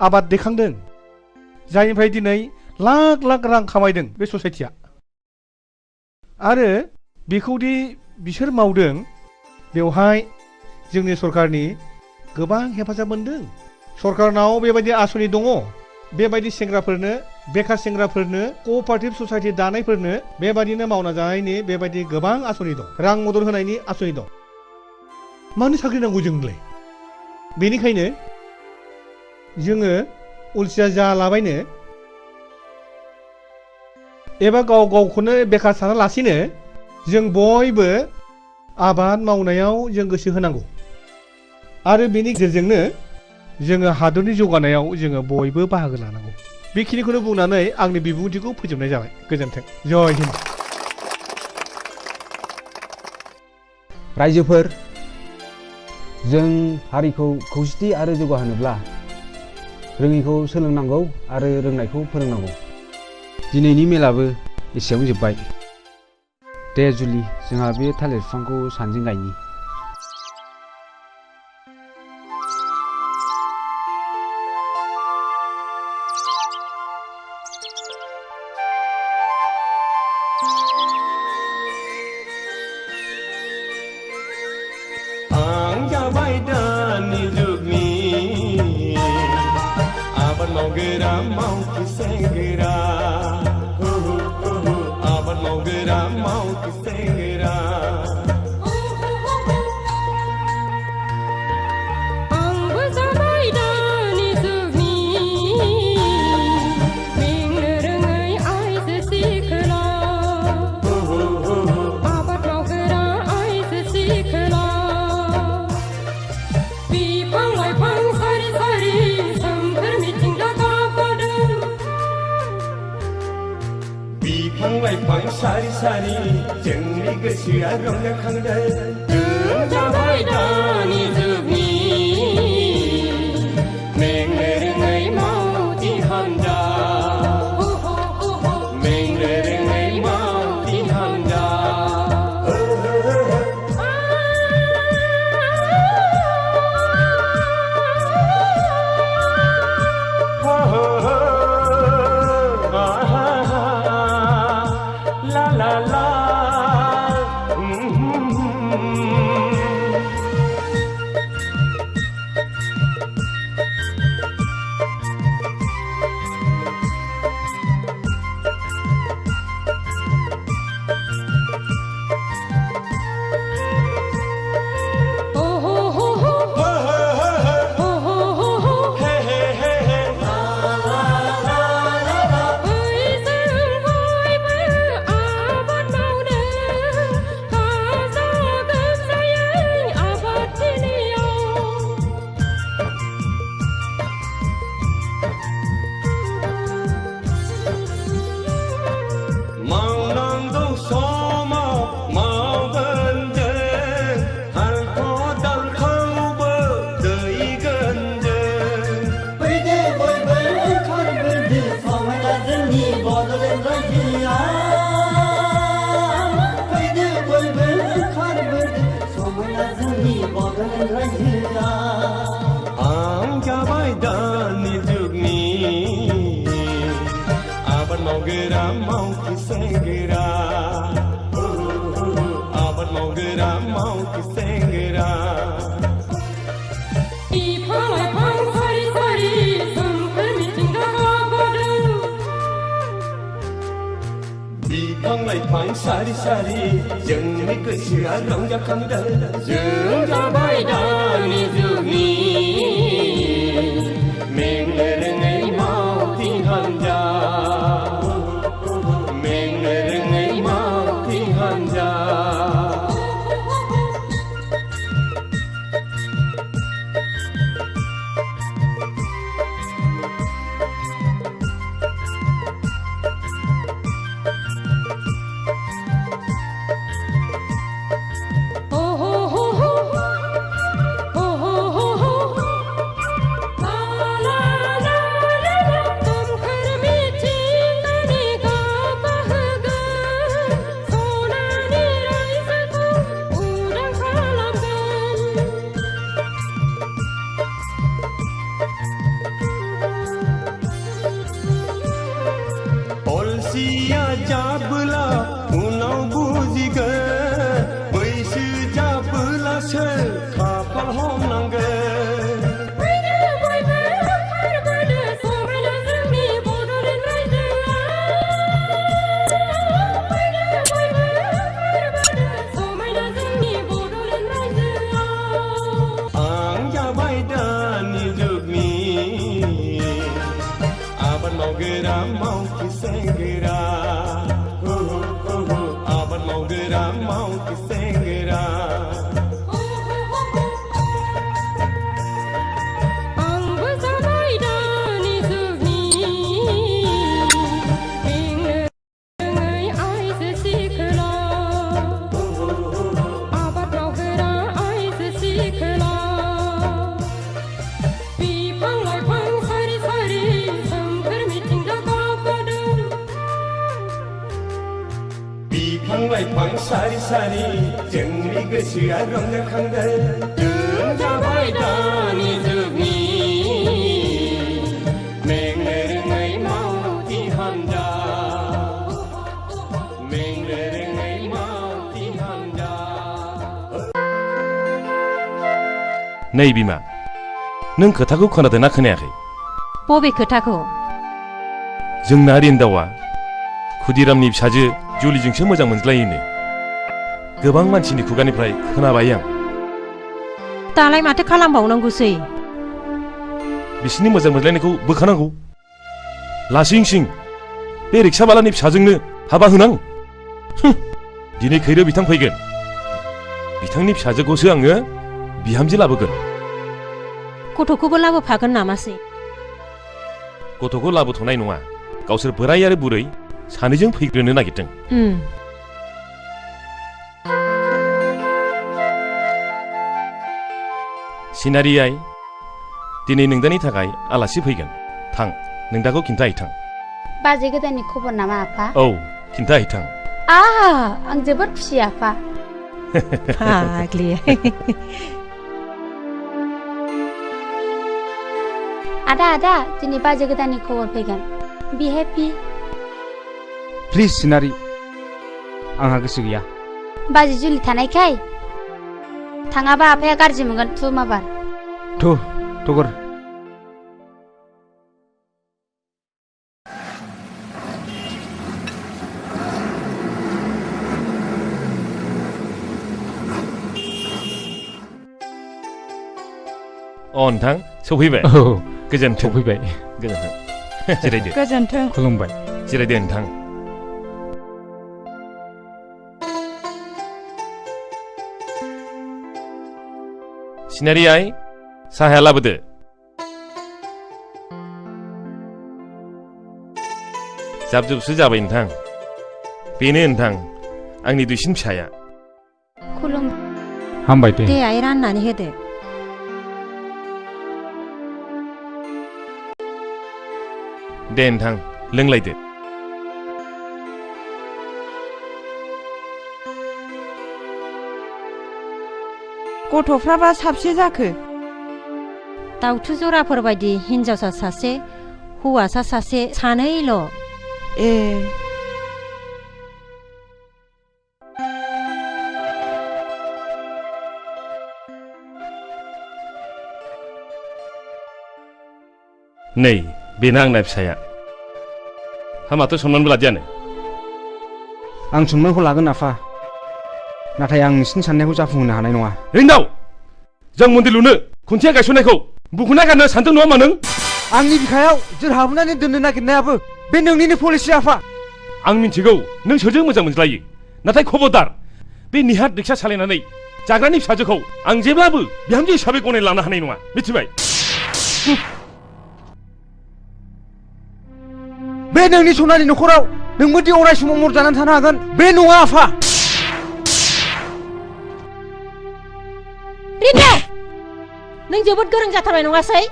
आबाद दैखांदों जायनिफ्राय दिनै लाख लाख रां खामायदों बे ससाइटिया आरो बेखौदि बिसोर मावदों बेवहाय जोंनि सरकारनि गोबां हेफाजाब मोनदों सरकारनाव बेबायदि आसनि दङ बेबायदि सेंग्राफोरनो बेखार सेंग्राफोरनो कअपारेटिभ ससाइटि दानायफोरनो बेबायदिनो मावना जानायनि बेबायदि गोबां आसनि दं रां मदद होनायनि आसनि दं मानो साख्रि नांगौ जोंलाय बेनिखायनो जोङो अलसिया जालाबायनो एबा गाव गावखौनो बेखार सानालासिनो जों बयबो आबाद मावनायाव जों गोसो होनांगौ आरो बेनि गेजेरजोंनो जोङो हादरनि जौगानायाव जोङो बयबो बाहागो लानांगौ बेखिनिखौनो बुंनानै आंनि बिबुंथिखौ फोजोबनाय जाबाय गोजोन्थों जय हिन्द रायजोफोर जों हारिखौ खौसेथि आरो जौगाहोनोब्ला रोङैखौ सोलोंनांगौ आरो रोंनायखौ फोरोंनांगौ दिनैनि मेलाबो एसेयावनो जोब्बाय दे जुलि जोंहा बे थालिर बिफांखौ सानैजों गायनि आं जाबाय दानि जुगनि आबाद मावग्रा मावथि सेंग्रा आबाद मावग्रा मावथि सेंग्रा आंबो जाबाय दानि जुगनि बेंनो रोङै आइजो सिख्ला आबाद मावग्रा आइजो सिख्ला बिफां लाइफां सारि सारि सोमखोर मिथिंगा गाबगादों बिफां लाइफां सारि सारि जोंनि गोसोआ रंजाखांदों जों जाबाय दानि जुगनि मेंनो रोङै मावथि हान्जा मेंनो रोङै मावथि हान्जा La la la मावगोरा मावथि सेंग्रा बिफां लाइफां सारि सारि सोमखोर मिथिंगा गाबगादों बिफां लाइफां सारि सारि जोंनि गोसोआ रंजाखांदों जों जाबाय दानि जुगनि मेंनो रोङै मावथि हान्जा मेंनो रोङै मावथि हान्जा अलसिया जाबोला उनाव बुजिगोन बैसो जाबोलासो खाफाल हमनांगोन आं जाबाय दानि जुगनि आबाद मावगोरा मावथि सेंग्रा आबाद मावगोरा मावथि सेंग्रा आंबो जाबाय दानि जुगनि मेंनो रोङै आइजो सिख्ला आबाद मावग्रा आइजो सिख्ला बिफां लाइफां सारि सारि सोमखोर मिथिंगा गाबगादों बिफां लाइफां सारि सारि जोंनि गोसोआ रंजाखांदों जों जाबाय दानि जुगनि मेंनो रोङै मावथि हान्जा मेंनो रोङै मावथि हान्जा नै बिमा नों खोथाखौ खोनादोंना खोनायाखै बबे खोथाखौ जोंना रिन्दावा खुदिरामनि फिसाजो जुलिजोंसो मोजां मोनज्लायोनो गोबां मानसिनि खुगानिफ्राय खोनाबाय आं दालाय माथो खालामबावनांगौसै बिसिनि मोजां मोनलायनायखौ बोखानांगौ लासिं सिं बे रिक्साबालानि फिसाजोंनो हाबा होनां दिनै खैरो बिथां फैगोन बिथांनि फिसाजोखौसो आङो बिहामजो लाबोगोन गथ'खौबो लाबोफागोन नामासै गथ'खौ लाबोथ'नाय नङा गावसोर बोराय आरो बुरै सानैजों फैग्रोनो नागिरदों सिनारि आइ दिनै नोंदानि थाखाय आलासि फैगोन थां नोंदाखौ खिन्थाहैथां बाजै गोदाननि खबर नामा आफा औ खिन्थाहैथां आं जोबोद खुसि आफा फाग्लि आदा दिनै बाजै गोदाननि खबर फैगोन बि हेपि प्लिज सिनारि आंहा गोसो गैया बाजै जुलि थानायखाय थाङाबा आफाया गाज्रि मोनगोन थु माबार थगर नोंथां सफैबाय औ गोजोन्थों सफैबाय गोजोन्थों जिरायदो गोजोन्थों खुलुमबाय जिरायदो नोंथां सिनारि आइ साहाया लाबोदो जाबजुबसो जाबाय नोंथां बेनो नोंथां आंनि दुइसिन फिसाया खुलुम हामबाय दे आइ राननानै होदो दे नोंथां लोंलायदो गथ'फ्राबा साबसे जाखो दाउथु जराफोर बायदि हिन्जावसा सासे हौवासा सासे सानैल' ए नै बेनो आंना फिसाया हा माथो सनमानबो लादियानो आं सनमानखौ लागोन आफा नाथाय आं नोंसिनि साननायखौ जाफुंहोनो हानाय नङा हिनजाव जों मन्दिर लुनो खुन्थिया गायसननायखौ बुखुना गारनो सानदों नङा मा नों आंनि बिखायाव जोर हाबनानै दोननो नागिरनायाबो बे नोंनिनो पलिसि आफा आं मिन्थिगौ नों सोरजों मोजां मोनज्लायो नाथाय खबरदार बे निहात रिक्सा सालायनानै जाग्रानि फिसाजोखौ आं जेब्लाबो बिहामजो हिसाबै गनायना लानो हानाय नङा मिथिबाय बे नोंनि सनानि न'खराव नोंबोदि अराय समाव मर जानानै थानो हागोन बे नङा आफा रिन्दाव नों जोबोद गोरों जाथारबाय नङासै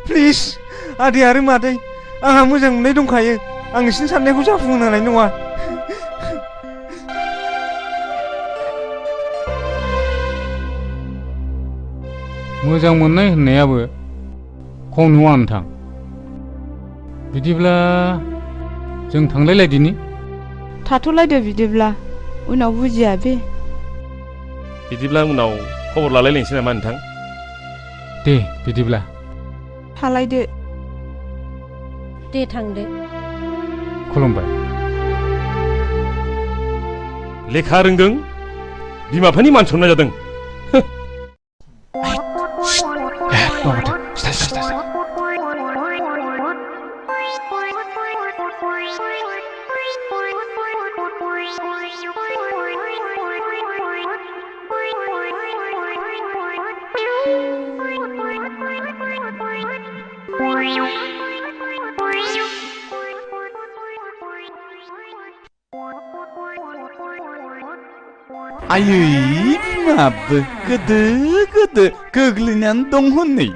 प्लिज आदै आरो मादै आंहा मोजां मोननाय दंखायो आं नोंसिनि साननायखौ जाफुंहोनो हानाय नङा मोजां मोननाय होननायाबो खम नङा नोंथां बिदिब्ला जों थांलायलायदिनि थाथ'लायदो बिदिब्ला उनाव बुजिया बे बिदिब्ला उनाव खबर लालायलायनोसै नामा नोंथां दे बिदिब्ला थालायदो दे थांदो खुलुमबाय लेखा रोंदों बिमा बिफानि मान सनमान जादों आयै बिमाबो गोदो गोदो गोग्लैनानै दं हनै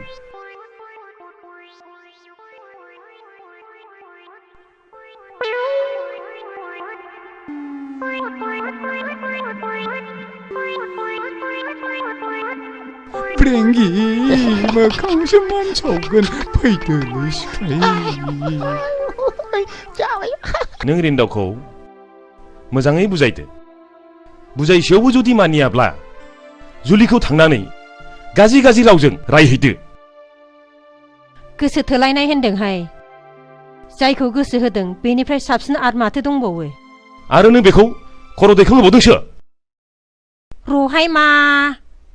프랭기 मोखांसो मानसावगोन फैदोलै सिख्लाय नों रिन्दावखौ मोजाङै बुजायदो बुजायसेयावबो जुदि मानियाब्ला जुलिखौ थांनानै गाज्रि गाज्रि रावजों रायहैदो गोसो थोलायनाय होनदोंहाय जायखौ गोसो होदों बेनिफ्राय साबसिन आरो माथो दंबावो आरो नों बेखौ खर' दैखांहोबावदोंसो रहाय मा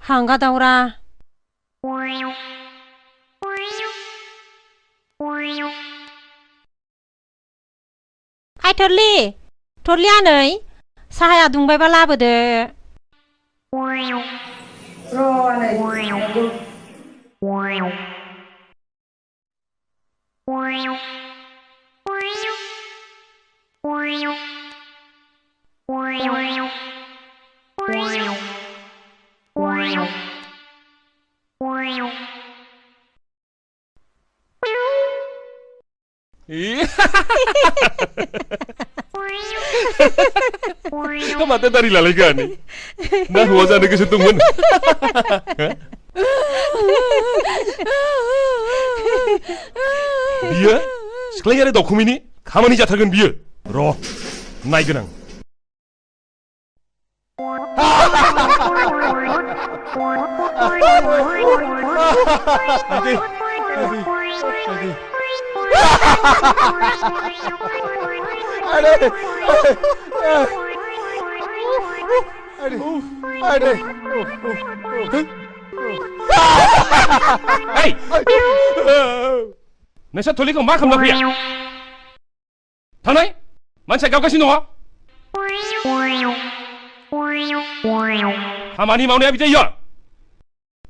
हांगा दावरा हाय थरलि थरलि आनै साहाया दुंबायबा लाबोदो माथो दारि लालायगानो ना हौवा जानो गोसो दंमोन बियो सिख्लाय आरो दावखुमैनि खामानि जाथारगोन बियो र' नायगोन आं नोंसोर थलिखौ मा खालामना फैया थानाय मानसिया गावगासिनो दङ खामानि मावनाया बिदि जायो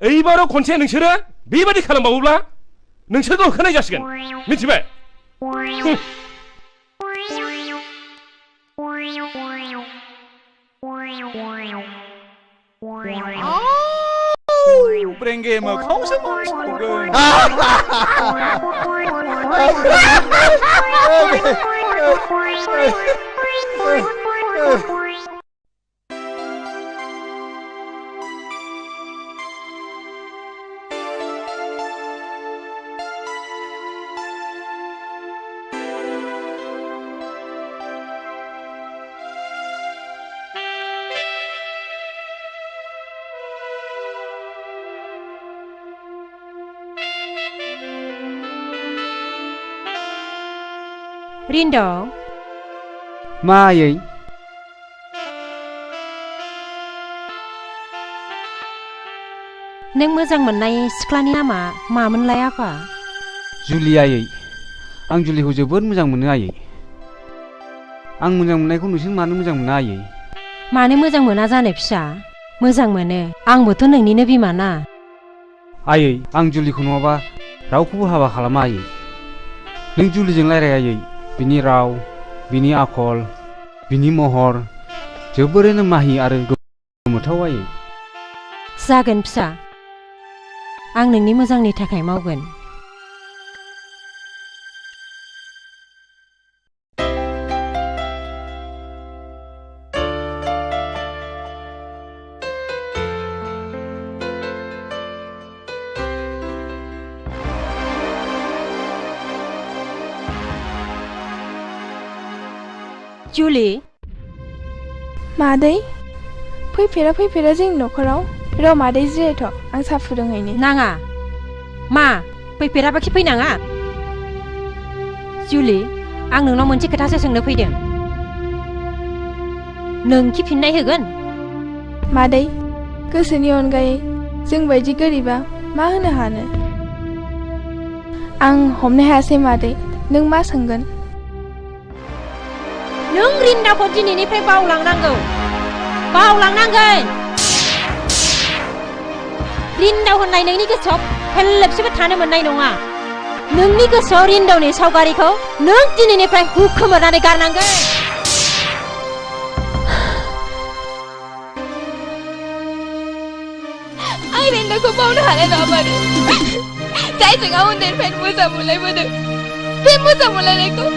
एबाराव खनसे नोंसोरो बेबादि खालामबावोब्ला नोंसोरखौ होखानाय जासिगोन मिथिबाय ब्रेंगे मोखांसो मानसावगोन रिन्दाव मा आयै नों मोजां मोननाय सिख्लानि नामा मामोनलाय आफा? जुलि आयै आं जुलिखौ जोबोद मोजां मोनो आयै आं मोजां मोननायखौ नोंसोर मानो मोजां मोना आयै मानो मोजां मोना जानो फिसा मोजां मोनो आंबोथ' नोंनिनो बिमा ना आयै आं जुलिखौ नङाबा रावखौबो हाबा खालामा आयै नों जुलिजों रायलाय आयै बिनि राव बिनि आखल बिनि महर जोबोरैनो माहि आरो गोमोथाव आयै जागोन फिसा आं नोंनि मोजांनि थाखाय मावगोन जुलि मादै फैफेरा जोंनि न'खराव र' मादै जिरायथ' आं साहा फुदुंहैनि नाङा मा फैफेराबाखि फैनाङा जुलि आं नोंनाव मोनसे खोथासो सोंनो फैदों नोंखि फिननाय होगोन मादै गोसोनि अनगायै जों बायदि गोरिबा मा होनो हानो आं हमनो हायासै मादै नों मा सोंगोन नों रिन्दावखौ दिनैनिफ्राय बावलांनांगोन रिन्दाव होननाय नोंनि गोसोआव फेरलेबसेबो थानो मोननाय नङा नोंनि गोसोआव रिन्दावनि सावगारिखौ नों दिनैनिफ्राय हुखोमोरनानै गारनांगोन आं रिन्दावखौ बावनो हानाय नङा मादै जायजों आं उन्दैनिफ्रायनो मोजां मोनलायबोदों बे मोजां मोनलायनायखौ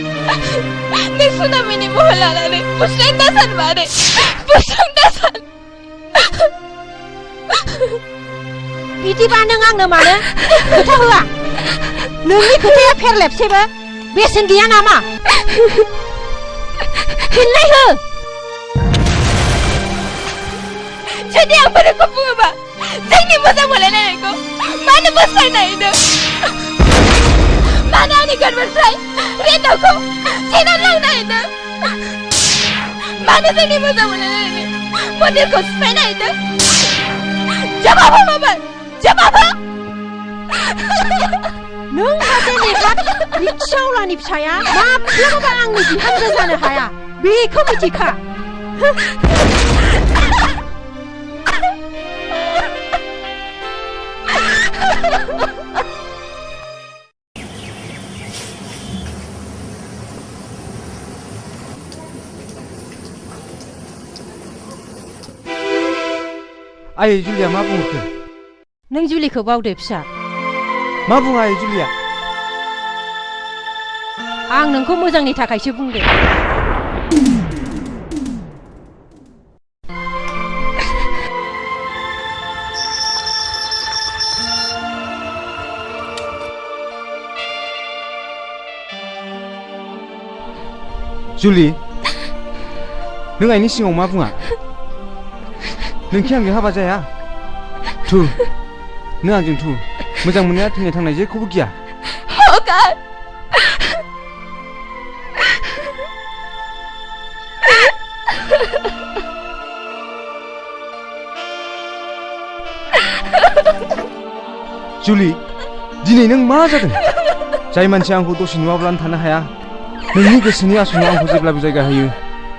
नों सुनामिनि महर लानानै बुस्रां दासान मादै बुस्रां दासान बिदिबा नों आंनो मानो खोथा होआ नोंनि खोथाया फेरलेबसेबो बेसेन गैया नामा फिननाय हो जुदि आं नोंखौ बुङोबा जोंनि मोजां मोनलायनायखौ मानो बोस्रांनायनो मानो आंनि गोरबोनिफ्राय रिन्दावखौ सेनानै लांनायनो मानो जोंनि मोजां मोनलायनायनि मन्दिरखौ सिफायनायनो जवाब हो माबार जवाब हो नों सासे नेग्रा रिक्सावलानि फिसाया माब्लाबाबो आंनि बिहामजो जानो हाया बेखौ मिथिखा आयै जुलिया मा बुंहरखो नों जुलिखौ बावदो फिसा मा बुङा आयै जुलिया आं नोंखौ मोजांनि थाखायसो बुंदों जुलि नों आइनि सिगाङाव मा बुङा नोंखि आंजों हाबा जाया थु नों आंजों थु मोजां मोननाया थैनाय थांनाय जेखौबो गिया हगार जुलि दिनै नों मा जादों जाय मानसिया आंखौ दसे नुवाब्लानो थानो हाया नोंनि गोसोनि आसनाव आंखौ जेब्लाबो जायगा होयो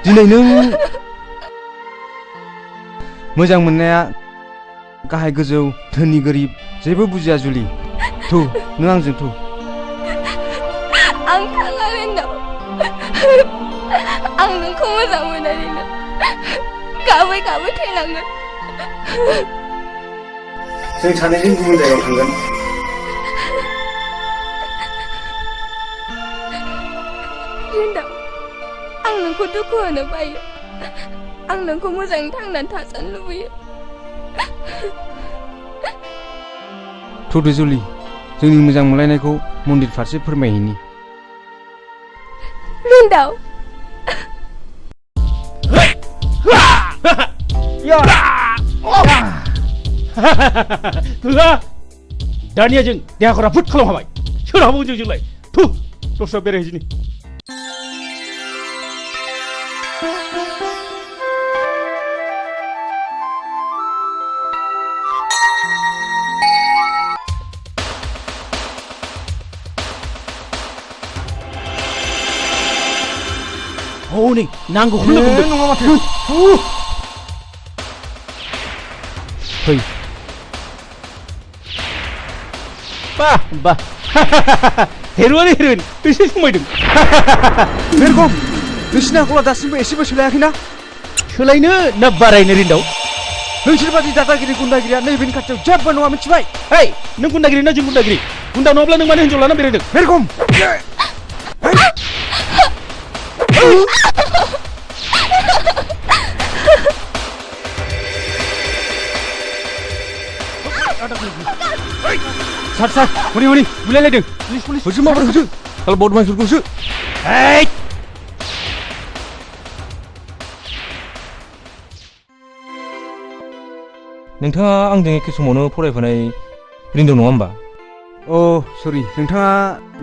दिनै नों मोजां मोननाया गाहाय गोजौ धोनि गोरिब जेबो बुजिया जुलि थु नों आंजों थु आं थाङा रिन्दाव आं नोंखौ मोजां मोननानैनो गाबै थैलांगोन जों सानैजों गुबुन जायगायाव थांगोन रिन्दाव आं नोंखौ दुखु होनो बायो आं नोंखौ मोजाङै थांनानै थाजानो लुबैयो थुदो जुलि जोंनि मोजां मोनलायनायखौ मन्दिर फारसे फोरमायहैनि रिन्दाव दानिया जों देहाखौ राफोद खालामखाबाय सोरहाबो जोंलाय थु दस्रायाव बेरायहैदिनि हनै नांगौखौनो बुंदों नङा माथो फै बा हेर'आनो हेर'इन एसे समायदों बेरगम नोंसिनि आखला दासिमबो एसेबो सोलायाखैना सोलायनो ना बारायनो रिन्दाव नोंसोर बादि दादागिरि गुन्दागिरिया नैबेनि खाथियाव जेबो नङा मिथिबाय हेय नों गुन्दागिरि ना जों गुन्दागिरि गुन्दा नङाब्ला नों मानो हिन्जाव लाना बेरायदों बेरगम सार हनै बुलायलायदों होसो माबोरै होसो kalau बदमासफोरखौ होसो हेय नोंथाङा आंजों एखे समावनो फरायफानाय रिन्दौ नङा होमबा? अ सरि नोंथाङा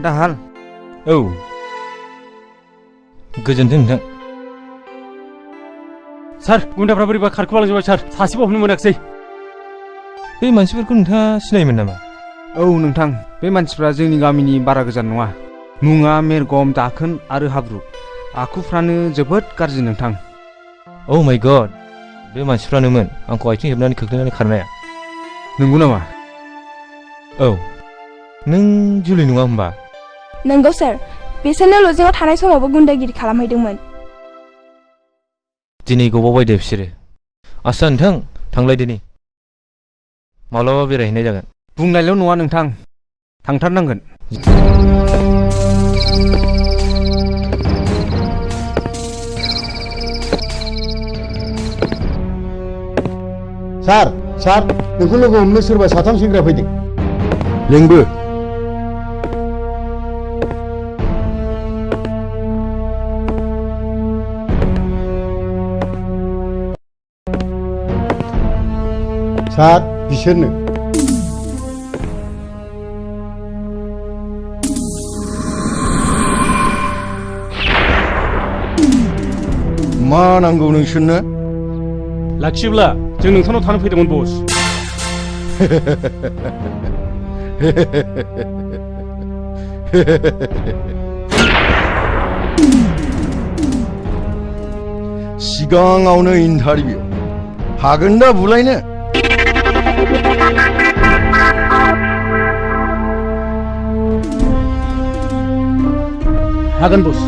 दाहाल औ गोजोन्थों नोंथां सार गुन्दाफ्रा बोरैबा खारखोमालांजोबबाय सार सासेबो हमनो मोनाखिसै बे मानसिफोरखौ नोंथाङा सिनायोमोन नामा? औ नोंथां बे मानसिफ्रा जोंनि गामिनि बारा गोजान नङा मुङा मेरगम दाखोन आरो हाब्रु आखुफ्रानो जोबोद गाज्रि नोंथां औ माय गड बे मानसिफ्रानोमोन आंखौ आथिं हेबनानै खोख्लैनानै खारनाया नंगौ नामा? औ नों जुलि नङा होमबा? नंगौ सार बिसोरनो लजिंआव थानाय समावबो गुन्दागिरि खालामहैदोंमोन दिनै गबावबाय दे बिसोरो आस्सा नोंथां थांलायदोनि माब्लाबा बेरायहैनाय जागोन बुंनायल' नङा नोंथां थांथारनांगोन सार नोंखौ लोगो हमनो सोरबा साथाम सेंग्रा फैदों लेंबो सार बिसोरनो मा नांगौ नोंसोरनो लाखियोब्ला जों नोंथांनाव थानो फैदोंमोन बस सिगाङावनो इन्टारभिउ हागोन दा बुलायनो हागोन बस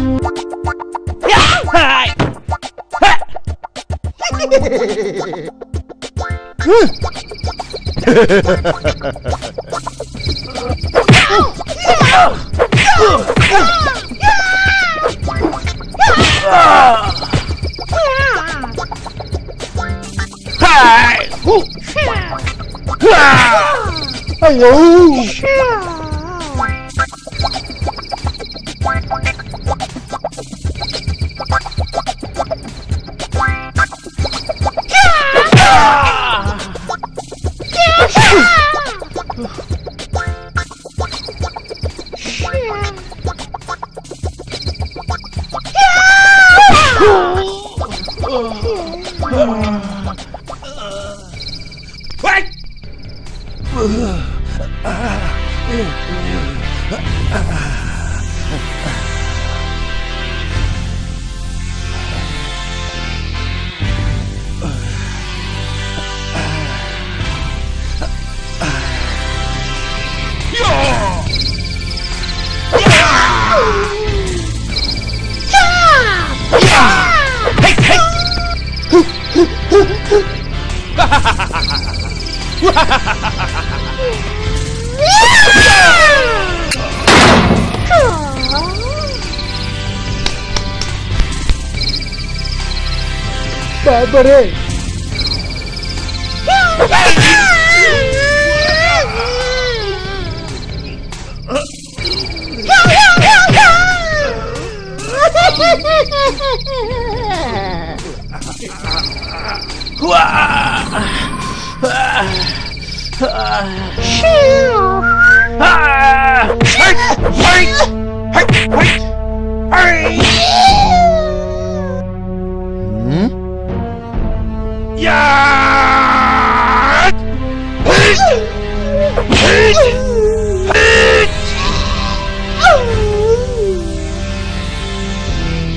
बाबरे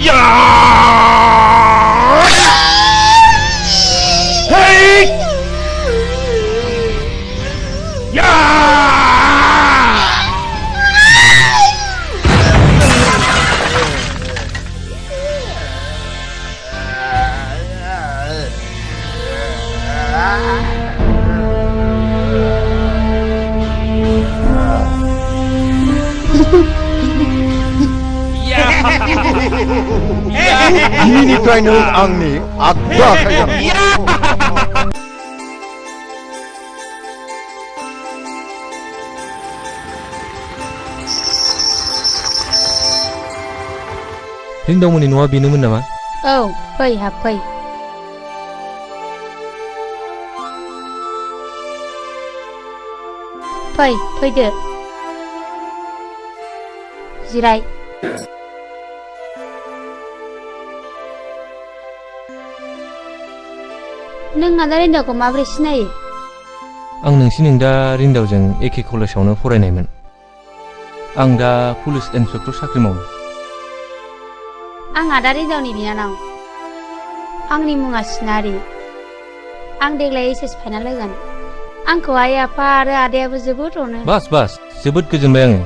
Yeah! दिनैनिफ्राय नों आंनि आगदा आखाइ जागोन रिंदावमोननि न'आ बेनोमोन नामा? औ फै हाबफै फैदो जिराय नों आदा रिन्दावखौ माबोरै सिनायो? आं नोंसिनि दा रिंदावजों एखे कलेजावनो फरायनायमोन। आं दा पुलिस इन्सपेक्टर साख्रि मावो। आं आदा रिन्दावनि बिनानाव। आंनि मुङा सिनारि। आं देग्लाय एचएस फाइनाल होगोन। आंखौ आइ आफा आरो आदायाबो जोबोद अनो। बास जोबोद गोजोनबाय आङो।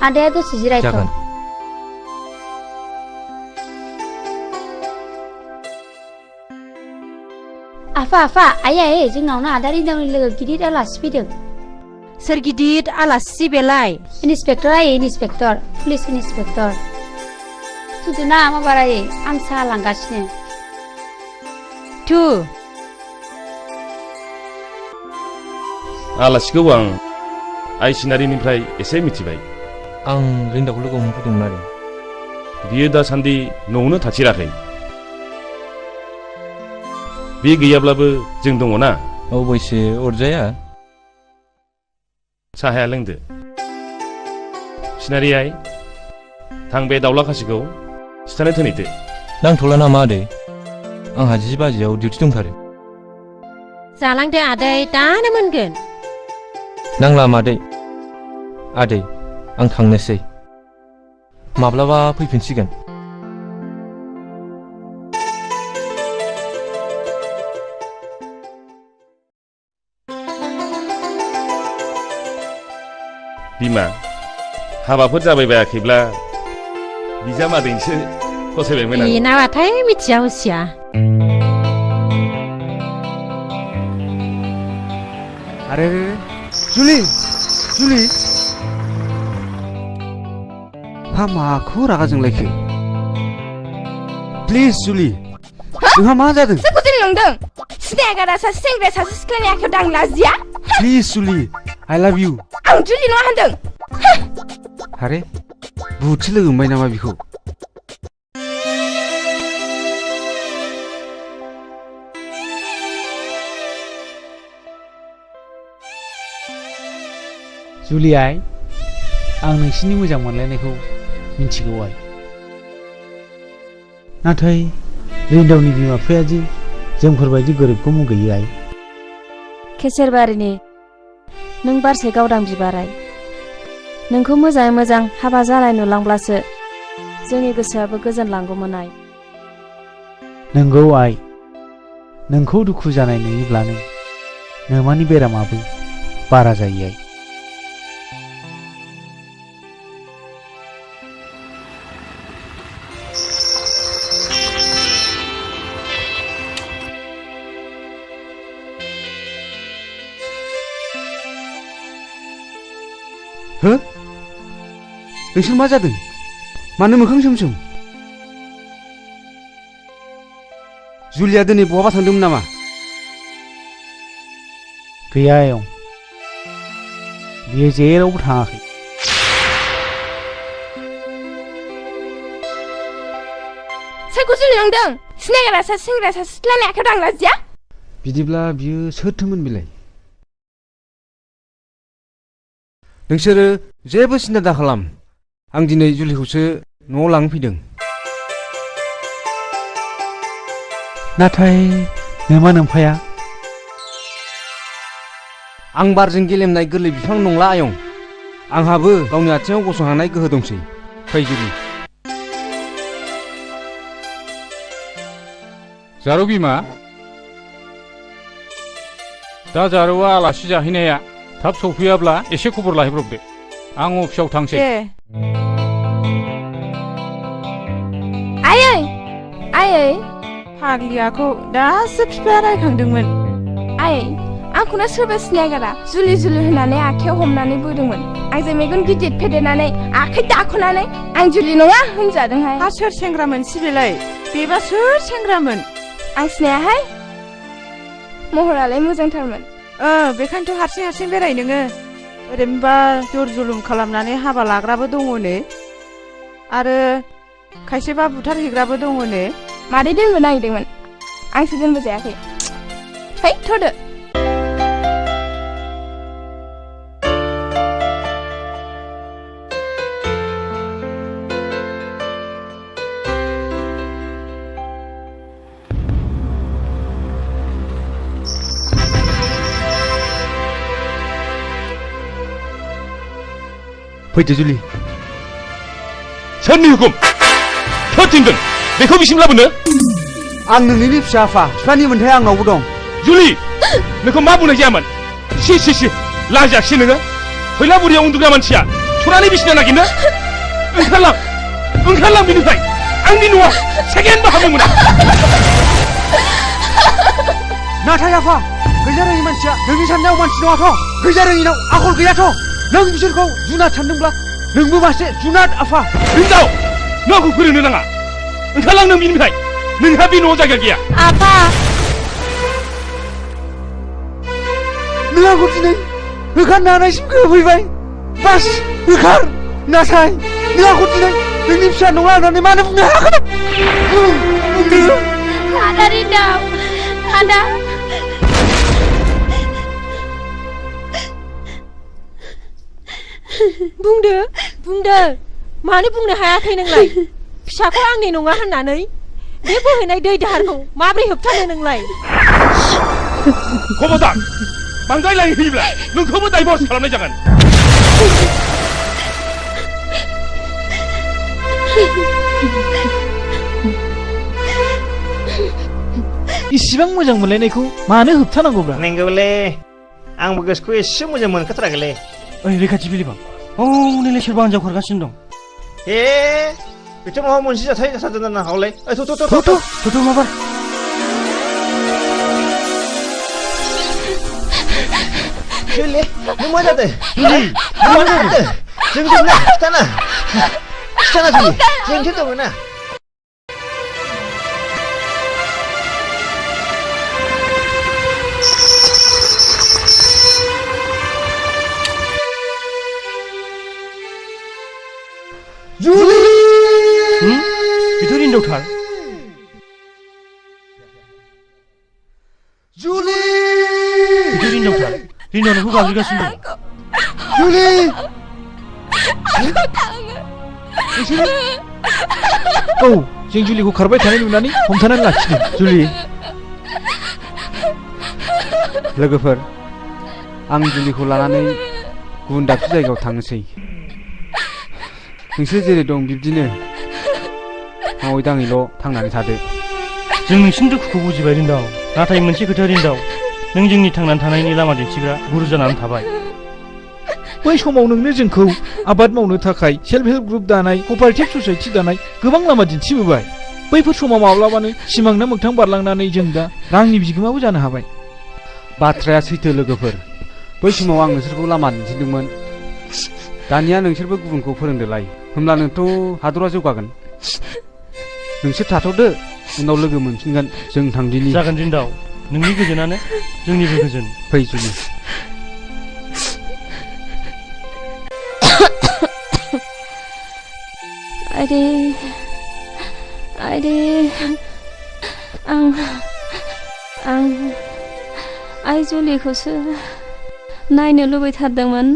आदाया दसे जिरायथ'। जागोन। आफा आइ जोंनावनो आदा रिन्दावनि लोगो गिदिर आलासि फैदों। सोर गिदिर आलासि बेलाय? इन्सपेक्टर आइ इन्सपेक्टर पुलिस इन्सपेक्टर। थुदुना माबाराय आं साहा लांगासिनो। थु आलासिखौ आं आइ सिनारिनिफ्राय एसे मिथिबाय। आं रिन्दावखौ लोगो हमनो फैदोंमोन आरो। बियो दासान्दि न'आवनो थाथिराखै। बे गैयाब्लाबो जों दङ ना। अबयसे अरजाया। साहाया लोंदो। सिनारि आइ थां बे दाउला खासिखौ सिथानो थोनैदो। नांथ'ला नामा आदै? आंहा 10 बाजियाव डिउटि दंथारो। जालांदो आदै दानो मोनगोन। नांला मादै। आदै आं थांनोसै। माब्लाबा फैफिनसिगोन। बिमा हाबाफोर जाबाय बायाखैब्ला बिजामादैसो फसायबायमोन आं। बेनाबाथाय मिथिया हसिया। अरे जुलि हा माखौ रागा जोंलायखो? प्लिज जुलि नोंहा मा जादों? सोरखौ दिनलांदों? सिनायागारा सासे सेंग्राया सासे सिख्लानि आखायाव दां लाजिया? प्लिज जुलि आइ लाभ इउ। आं जुलि नङा होनदों। अरे बुहुदसो लोगो मोनबाय नामा बिखौ? जुलि आइ आं नोंसिनि मोजां मोनलायनायखौ मिथिगौ आइ। नाथाय रिन्दावनि बिमा बिफाया दि जोंफोरबायदि गोरिबखौ मुगैयो आइ। केसेरबारिनि नों बारसे गावदां बिबाराय। नोंखौ मोजाङै मोजां हाबा जानाय नुलांब्लासो जोंनि गोसोआबो गोजोनलांगौमोन आइ। नंगौ आइ। नोंखौ दुखु जानाय नुयोब्लानो नोमानि बेरामाबो बारा जायो आइ। हो? नोंसोर मा जादों? मानो मोखां सोमसोम? जुलिया दिनै बहाबा थांदोंमोन नामा? गैया आयं। बियो जेरावबो थाङाखै। सोरखौ जुलि लांदों? सिनायगारा सासे सेंग्राया सासे सिख्लानि आखायाव दां लाजिया? बिदिब्ला बियो सोरथोमोन बेलाय? नोंसोरो जेबो सिन्था दाखालाम। आं दिनै जुलिखौसो न'आव लांनो फैदों। नाथाय नोमा नोम्फाया? आं बारजों गेलेमनाय गोरलै बिफां नंला आयं। आंहाबो गावनि आथिङाव गसंनो हानाय गोहो दंसै। फै जुलि। जारौ बिमा दा जारौआ आलासि जाहैनाया थाब सौफैयाब्ला एसे खबर लाहैब्रबदो। आं अफिसाव थांसै। आयै फाग्लियाखौ दासो बिफाया रायखांदोंमोन। आइ आंखौनो सोरबा सिनायगारा जुलि होनानै आखायाव हमनानै बोदोंमोन। आंजों मेगन गिदिर फेदेरनानै आखाइ दाख'नानै आं जुलि नङा होनजादोंहाय। हा सोर सेंग्रामोन सिबिलाय? बेबा सोर सेंग्रामोन? आं सिनायाहाय। महरालाय मोजांथारमोन। बेखायनोथ' हारसिं बेराय नोङो। ओरैनोबा जर जुलुम खालामनानै हाबा लाग्राबो दङनो आरो खायसेबा बुथारहैग्राबो दङनो। मादै दोनबो नागिरदोंमोन आंसो दोनबो जायाखै। है थ'दो। फैदो जुलि। सोरनि हुकुम? सोर थिनदों बेखौ बिसिम लाबोनो? आं नोंनिनो फिसा आफा, बिफानि मोन्थाया आंनावबो दं। जुलि नोंखौ मा बुंनाय जायामोन? सि लाजियाखिसै नोङो? फैला बुरियाव उन्दुग्रा मानसिया थुनानै बिसिना नागिरनो? ओंखारलां बिनिफ्राय। आंनि न'आ सेकेन्डबो हाबनो मोना। नाथाय आफा, गैजारोङि मानसिया नोंनि साननायाव मानसि नङाथ'। गैजारोङिनाव आखल गैयाथ'। नों बिसोरखौ जुनाद सानदोंब्ला नोंबो मासे जुनाद आफा। हिनजाव नों आंखौ फोरोंनो नाङा। ओंखारलां नों बिनिफ्राय। नोंहा बे न'आव जायगा गैया। आफा नों आंखौ दिनै होखारनो हानायसिम गोहोफैबाय। बास होखार। नाथाय नों आंखौ दिनै नोंनि फिसा नङा होननानै मानो बुंनो हायाखै? आदा रिन्दाव, आदा बुंदो मानो बुंनो हायाखै नोंलाय? फिसाखौ आंनि नङा होननानै बे बोहैनाय दै दाहारखौ माबोरै होबथानो नोंलाय? खबरदार बांद्राय लाय होयोब्ला नोंखौबो दाइभर्स खालामनाय जागोन। इसिबां मोजां मोनलायनायखौ मानो होबथानांगौब्रा? नंगौलै आंबो गोसोखौ एसे मोजां मोनखाथाराखैलै। ओइ रैखाथि बिलिफां, नैलाय सोरबा हिनजाव खारगासिनो दं। बेथ' माबा मोनसे जाथाय जाथारदों जानो हागौलै। थ' माबा जुलि नों मा जादों? जों दंना खिथाना जुलि जोंथ' दङ ना। जुलि बेथ' रिन्दावथार। जुलि बेथ' रिन्दावथार। रिन्दाव नोंखौ गाबज्रिगासिनो दं। जुलि औ जों जुलिखौ खारबाय थानाय नुनानै हमथानानै लाखिदों। जुलि लोगोफोर, आं जुलिखौ लानानै गुबुन दाबसे जायगायाव थांनोसै। नोंसोर जेरै दं बिब्दिनो मावै दाङैल' थांनानै थादो। जों नोंसिनि दुखुखौ बुजिबाय रिन्दाव। नाथाय मोनसे खोथा रिन्दाव, नों जोंनि थांनानै थानायनि लामा दिन्थिग्रा गुरु जानानै थाबाय। बै समाव नोंनो जोंखौ आबाद मावनो थाखाय सेल्फ हेल्प ग्रुप दानाय, कपारेटिभ ससाइटि दानाय गोबां लामा दिन्थिबोबाय। बैफोर समाव माब्लाबानो सिमांनो मोगथां बारलांनानै जों दा रांनि बिगोमाबो जानो हाबाय। बाथ्राया सैथो लोगोफोर। बै समाव आं नोंसोरखौ लामा दिन्थिदोंमोन। दानिया नोंसोरबो गुबुनखौ फोरोंदोलाय। होमब्लानोथ' हादरा जौगागोन। नोंसोर थाथ'दो, उनाव लोगो मोनफिनगोन। जों थांदिनि। जागोन रिन्दाव, नोंनि गोजोनानो जोंनिबो गोजोन। फै जुलि। आइदै आं आइ जुलिखौसो नायनो लुबैथारदोंमोन।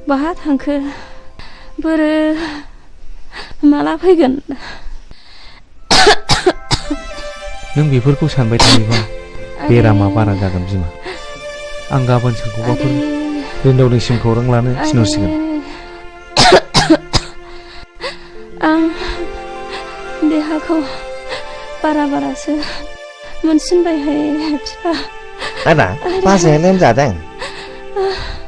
बहा थांखो? बोरो माला फैगोन? नों बेफोरखौ सानबाय थायोबा बेरामा बारा जागोन बिमा। आं गाबोन सोरखौबाफोर रिन्दावनिसिम खौरां लानो थिनहरसिगोन। आं देहाखौ बारासो मोनसिनबायहाय बिफा। आदा बाजाया लोमजादों।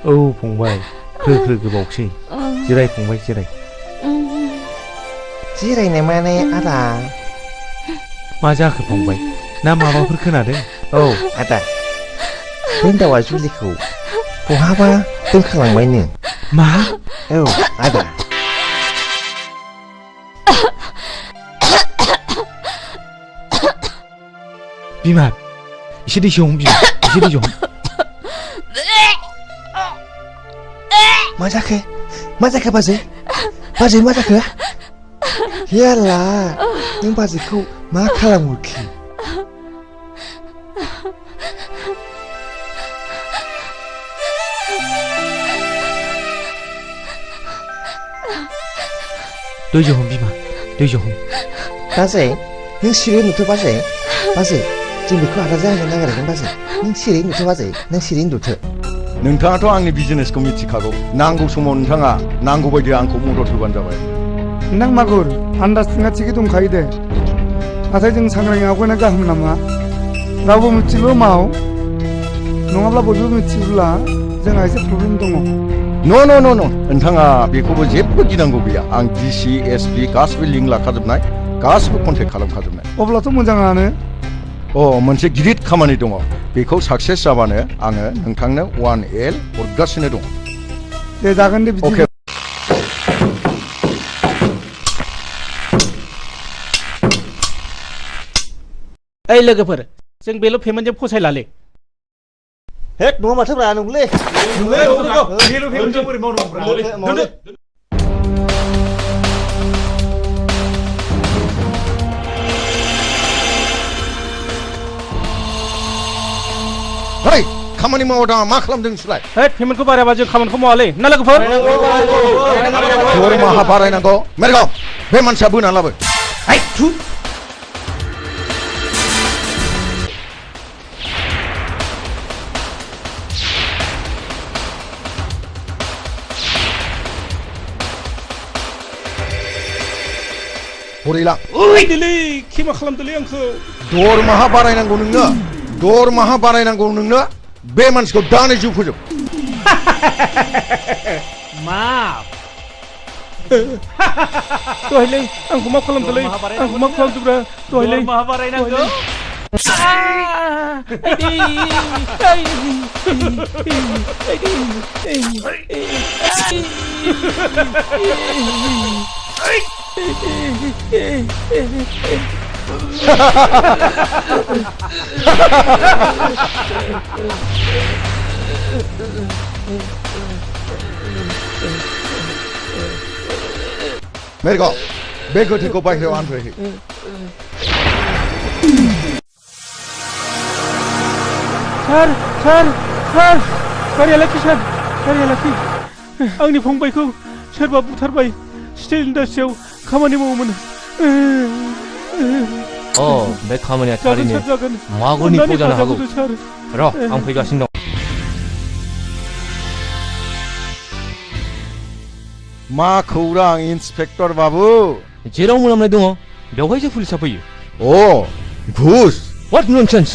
औ फंबाय, ख्रो गोबावसै। जिराय फंबाय जिराय। जिरायनो माने आदा मा जाखो फंबाय ना माबाफोर खोनादों औ आदा हिनजावा जुलिखौ बहाबा दोनखालांबायनो मा औ आदा बिमा एसे दै हम बिमा एसे दै हम मा जाखो बाजै बाजै मा जाखो हेला नों बाजैखौ मा खालामहरखो दै हम बिमा दै हम बाजै नों सिरि नुथो बाजै जों बेखौ आदा जाहोनो नागिरदों बाजै नों सिरि नुथो बाजै नों सिरि नुथो नोंथाङाथ' आंनि बिजनेसखौ मिथिखागौ नांगौ समाव नोंथाङा नांगौ बायदि आंखौ मदद होबानो जाबाय नों मागुर आन्दाजआ थिगै दंखायो दे नाथाय जों सांग्राङै आवगायनाया गाहाम नामा रावबो मिथिगौ माव नङाब्ला बयबो मिथियोब्ला जोंहा एसे प्रब्लेम दङ न' नोंथाङा बेखौबो जेबो गिनांगौ गैया आं डिसि एसपि गासिबो लिंक लाखाजोबनाय गासिबो कन्टेक्ट खालामखाजोबनाय अब्लाथ' मोजाङानो मोनसे गिदिर खामानि दङ बेखौ साक्सेस जाबानो आङो नोंथांनो 1L हरगासिनो दङ दे जागोन दे बिदि ओइ लोगोफोर जों बेल' पेमेन्टजों फसायलालै हेक नङा माथोब्रा नंगौलै बेल' पेमेन्टजों बोरै मावनांगौब्रा Hei, खामानि मावा दा मा खालामदों नोंसोरलाय? पेमेन्टखौ बारायबा जों खामानिखौ मावालै ना लोगोफोर दरमाहा बारायनांगौ मेरगाव बे मानसिया बोना लाबो हरैला ओइ दिलै खेमा खालामदोलै आंखौ दरमाहा बारायनांगौ नोंनो दरमाहा बारायनांगौ नोंनो बे मानसिखौ दानो जिउ फोजोब मा दहायलै आंखौ मा खालामदोलै आंखौ मा खालामदोब्रा दहायलै मा बारायनांगौ मेरगाव बे गोथैखौ बायहेरायाव आनफैहै सार गारिया लाखि सार गारिया लाखि आंनि फंबायखौ सोरबा बुथारबाय स्टिल इन्डास्ट्रियाव खामानि मावोमोन बे खामानिया थारैनो मागुरनि फाव जानो हागौ र' आं फैगासिनो दं मा खौरां इन्सपेक्टर बाबु जेराव मोनामनाय दङ बेवहायसो पुलिसा फैयो घुस व्हाट ननसेन्स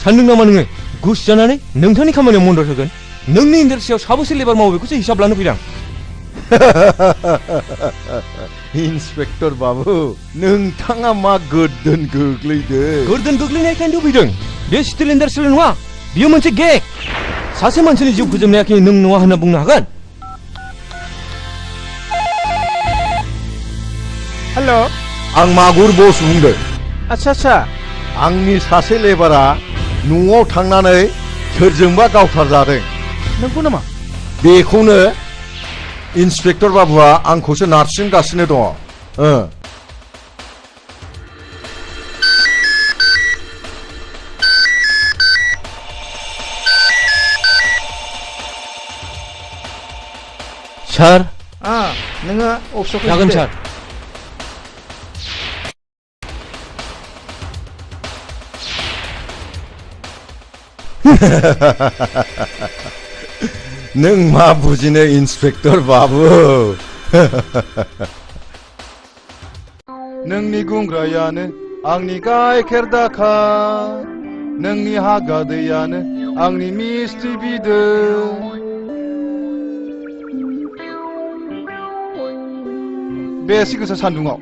सानदों नामा नोङो घुस जानानै नोंथांनि खामानियाव मदद होगोन नोंनि इन्डास्ट्रियाव साबेसे लेबार मावो बेखौसो हिसाब लानो फैदों इन्सपेक्टर बाबु नोंथाङा मा गोर्दोन गोग्लैदों गोर्दोन गोग्लैनायखायनोथ' फैदों बे स्टिल इन्डास्ट्रियल नङा बियो मोनसे गेग सासे मानसिनि जिउ फोजोबनायाखि नों नङा होनना बुंनो हागोन हेल' आं मागुर बस बुंदों आच्छा आंनि सासे लेबारा न'आव थांनानै सोरजोंबा गावथारजादों नंगौ नामा बेखौनो इन्सपेक्टर बाबुआ आंखौसो नारसिनगासिनो दङ सार नोङो अफिसाव जागोन सार नों मा बुजिनो इन्सपेक्टर बाबु नोंनि गुंग्रायानो आंनि गाइखेर दाखा नोंनि हागा दैयानो आंनि मिस्टि बिदै बेसे गोसा सान्दुङाव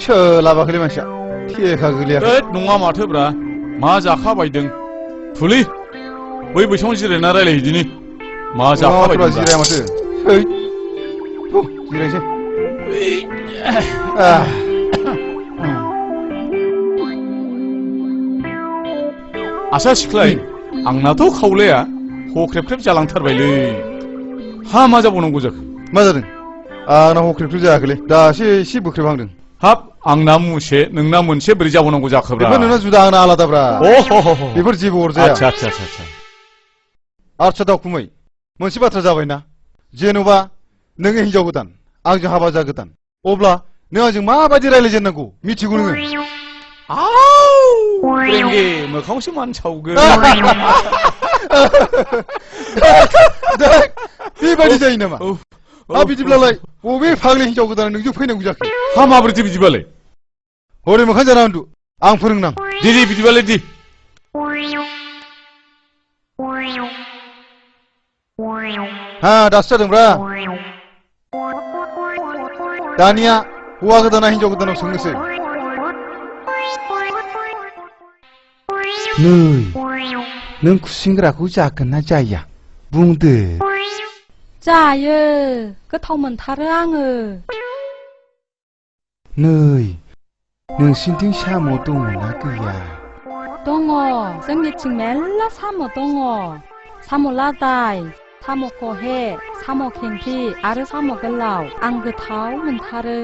सोलाबाखैलै मानसिया थेखा गोलैया नङा माथोब्रा मा जाखाबायदों फुलि बै बैसाङाव जिरायना रायलायहैदिनि मा जाखाबायदों जिराया माथो जिरायसै आसा सिख्लाय आंनाथ' खावलाया हख्रेबख्रेब जालांथारबायलै हा मा जाबावनांगौ जाखो मा जादों आंना हख्रेबख्रेब जायाखैलै दासो एसे बोख्रेबहांदों हाब आंना मुसे नोंना मोनसे बोरै जाबावनांगौ जाखोब्रा बेफोर नोंना जुदा आंना आलादाब्रा बेफोर जेबो अरजाया आच्छा दावखुमै मोनसे बाथ्रा जाबायना जेन'बा नोङो हिनजाव गोदान आंजों हाबा जागोदान अब्ला नों आंजों माबायदि रायज्लायजेननांगौ मिथिगौ नोङो रेंगे मोखांसो मान सावगोन बेबायदि जायो नामा बिदिब्लालाय बबे फाग्लि हिनजाव गोदाना नोंजों फैनांगौ जाखो हा माबोरैथो बिदिबालाय हरै मोखां जाना उन्दु आं फोरोंनां दे बिदिबालाय दे हा दासो जादोंब्रा दानिया हौवा गोदाना हिनजाव गोदानाव सोंनोसै नै नों खुसेंग्राखौ जागोन ना जाया बुंदो जायो गोथाव मोनथारो आङो नै नोंसिनिथिं साम' दङना गैया दङ जोंनिथिं मेरला साम' दङ साम' लादाय साम' खहे साम' खेंखि आरो साम' गोलाव आं गोथाव मोनथारो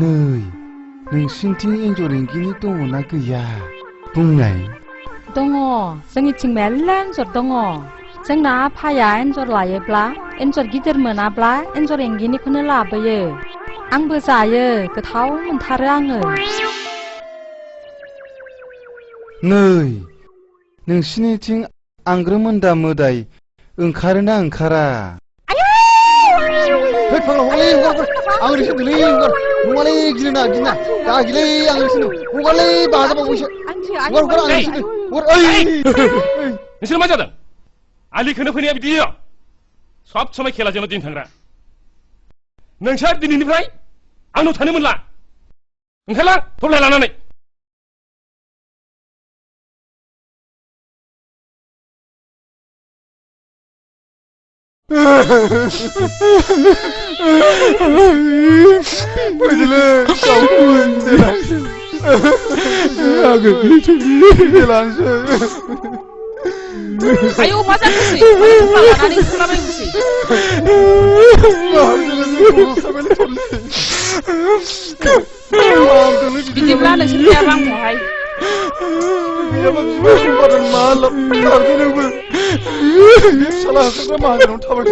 नै नोंसिनिथिं एन्जर एंगिनि दङना गैया बुंनाय दङ जोंनिथिं मेरला एन्जर दङ जोंना आफाया एन्जर लायोब्ला एन्जर गिदिर मोनाब्ला एन्जर एंगिनिखौनो लाबोयो आंबो जायो गोथाव मोनथारो आङो नै नोंसिनिथिं आंग्रोमोन्दा मोदाय ओंखारोना ओंखारा आं रिसोनदोंलै नङालै गिना दागिलै आं रिसोनदों हगारलै बाजाबावैसो हगार आं रिसोनदों नोंसोर मा जादों आलि खोनो फैनाया बिदि सब समय खेलाजोंल' दिन थांग्रा नोंसोर दिनैनिफ्राय आंनाव थानो मोनला ओंखारलां थब्ला लानानै 아유 맞았지. 나는 사람이지. 비디오를 신뢰 방법이. 비디오가 신발은 말라 다르는 거. 살아서 마음으로 타버려.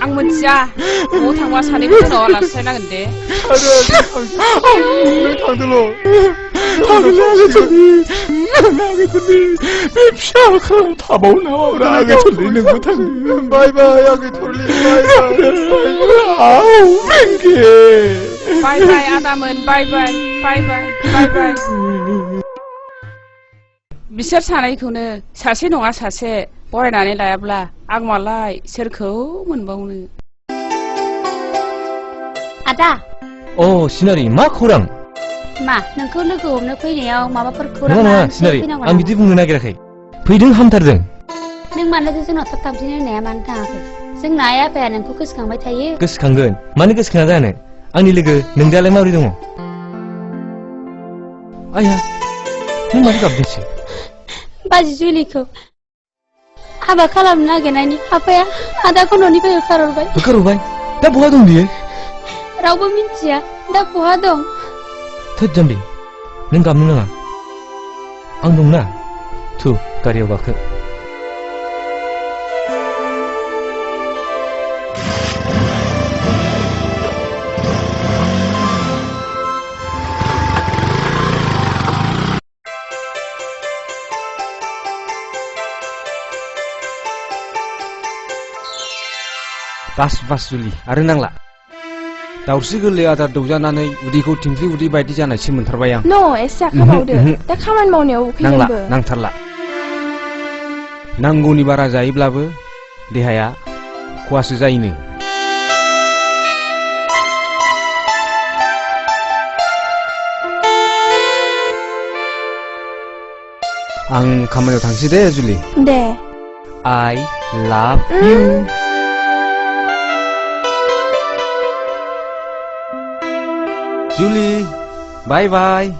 악문자 못하고 사내부터 넣어라 세나근데. 당들로. 바이바이 아담은 바이바이 बिसोर सानैखौनो सासे नङा सासे बरायनानै लायाब्ला आं मालाय सोरखौ मोनबावनो आदा सिनारि मा खौरां मा नोंखौ लोगो हमनो फैनायाव माबाफोर खौरां नङा सिनारि आं बिदि बुंनो नागिराखै फैदों हामथारदों नों मानो जोंनाव थाब थाबसिन होनाया मानो थाङाखै जोंना आइ आफाया नोंखौ गोसोखांबाय थायो गोसोखांगोन मानो गोसोखाङा जानो आंनि लोगो नों दालाय माबोरै दङ आया नों मानो गाबदोंसै बाजि जुलिखौ हाबा खालामनो नागिरनायनि आफाया आदाखौ न'निफ्राय होखारहरबाय दा बहा दं बियो रावबो मिन्थिया दा बहा दं थोद जाम्बि नों गाबनो नाङा आं दंना थु गारियाव गाखो बास जुलि आरो नांला दाउस्रि गोरलै आदार दौजानानै उदैखौ थिंख्लि उदै बायदि जानायसो मोनथारबाय आं एसे जाखाबावदो दा खामानि मावनायाव उखैदोंबो नांथारला नांगौनि बारा जायोब्लाबो देहाया खहासो जायोनो आं खामानियाव थांसै दे जुलि दे I love you जुलि बाय बाय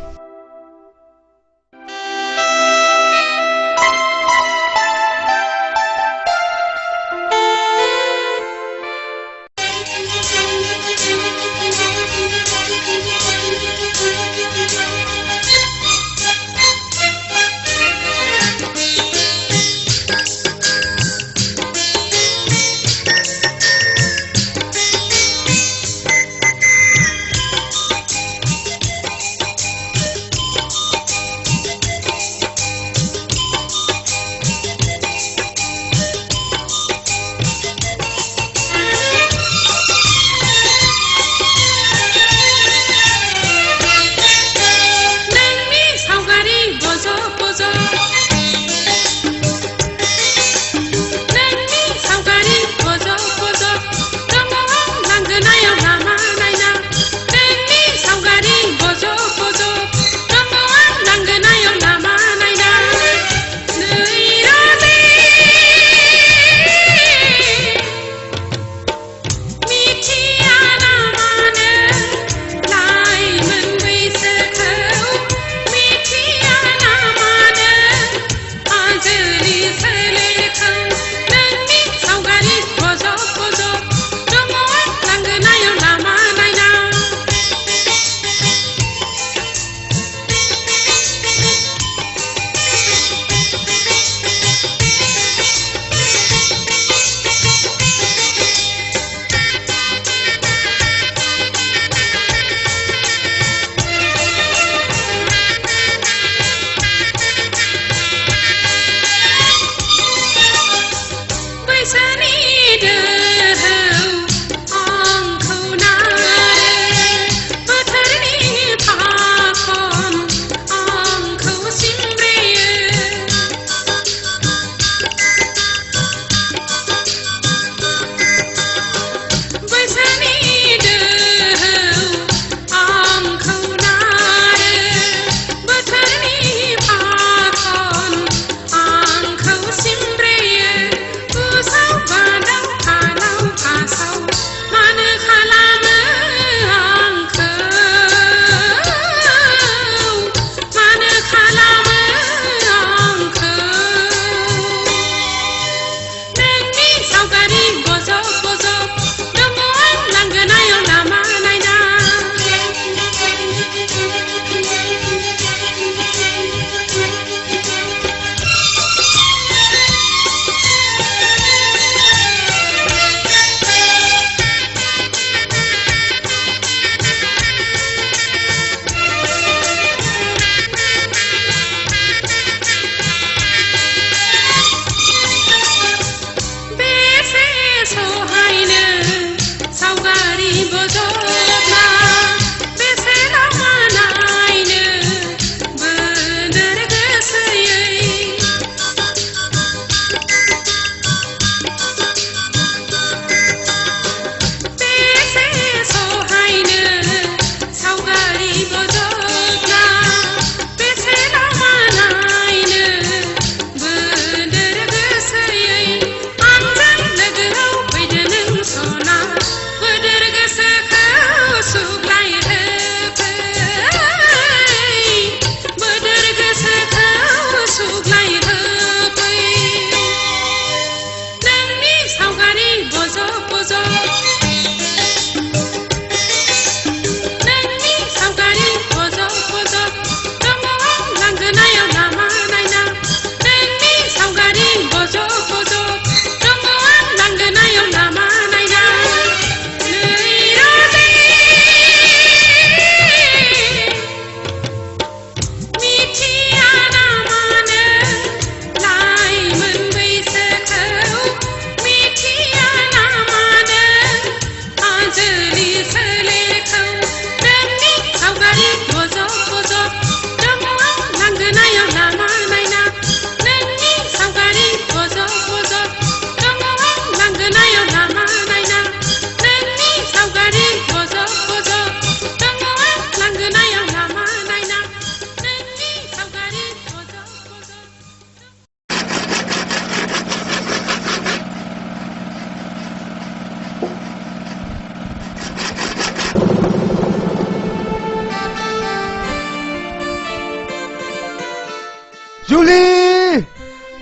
जुलि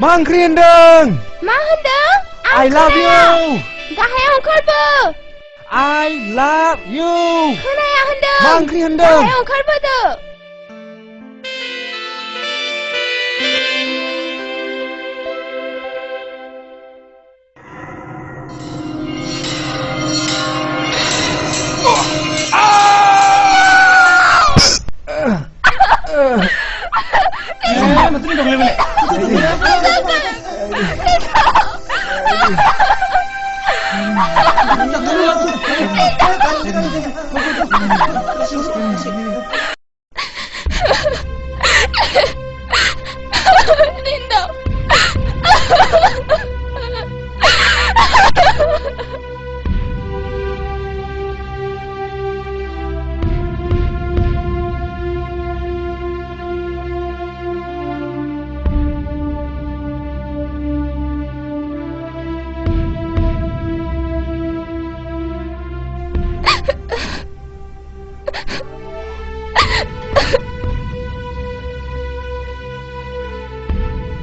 मा ओंख्रि होनदों मा होनदों I love you गाहायाव ओंखारबो I love you खोनाया होनदों मा ओंख्रि होनदों गाहायाव ओंखारबोदो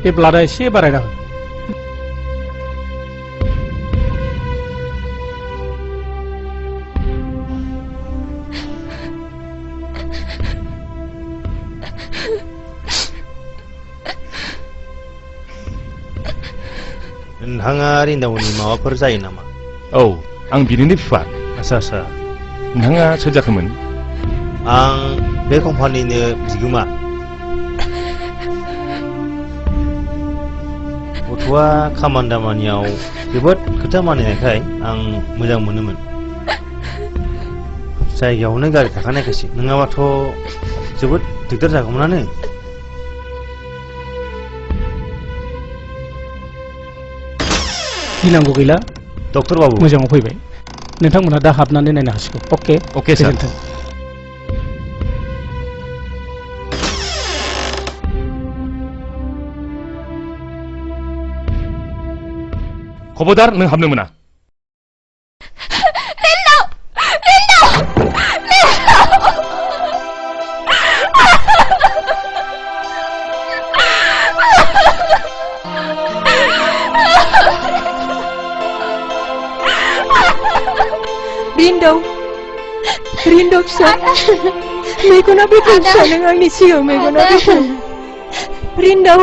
बे ब्लाडा एसे बारायना हो नोंथाङा रिन्दावनि माबाफोर जायो नामा? औ आं बिनिनो बिफा। आच्छा नोंथाङा सोर जाखोमोन? आं बे कम्पानिनो बिगोमा। गथ'आ खामानि दामानियाव जोबोद खोथा मानिनायखाय आं मोजां मोनोमोन। जायगायावनो गारि थाखानायखायसो नङाबाथ' जोबोद दिगदार जागौमोनानो। गिनांगौ गैला डक्टर बाबु मोजाङाव फैबाय नोंथांमोनहा दा हाबनानै नायनो हासिगौ अके अके सार खबरदार नों हाबनो मोना रिन्दाव फिसा मेगना बेखौ फिसा नों आंनि सिगाङाव मेगना बेखौ रिन्दाव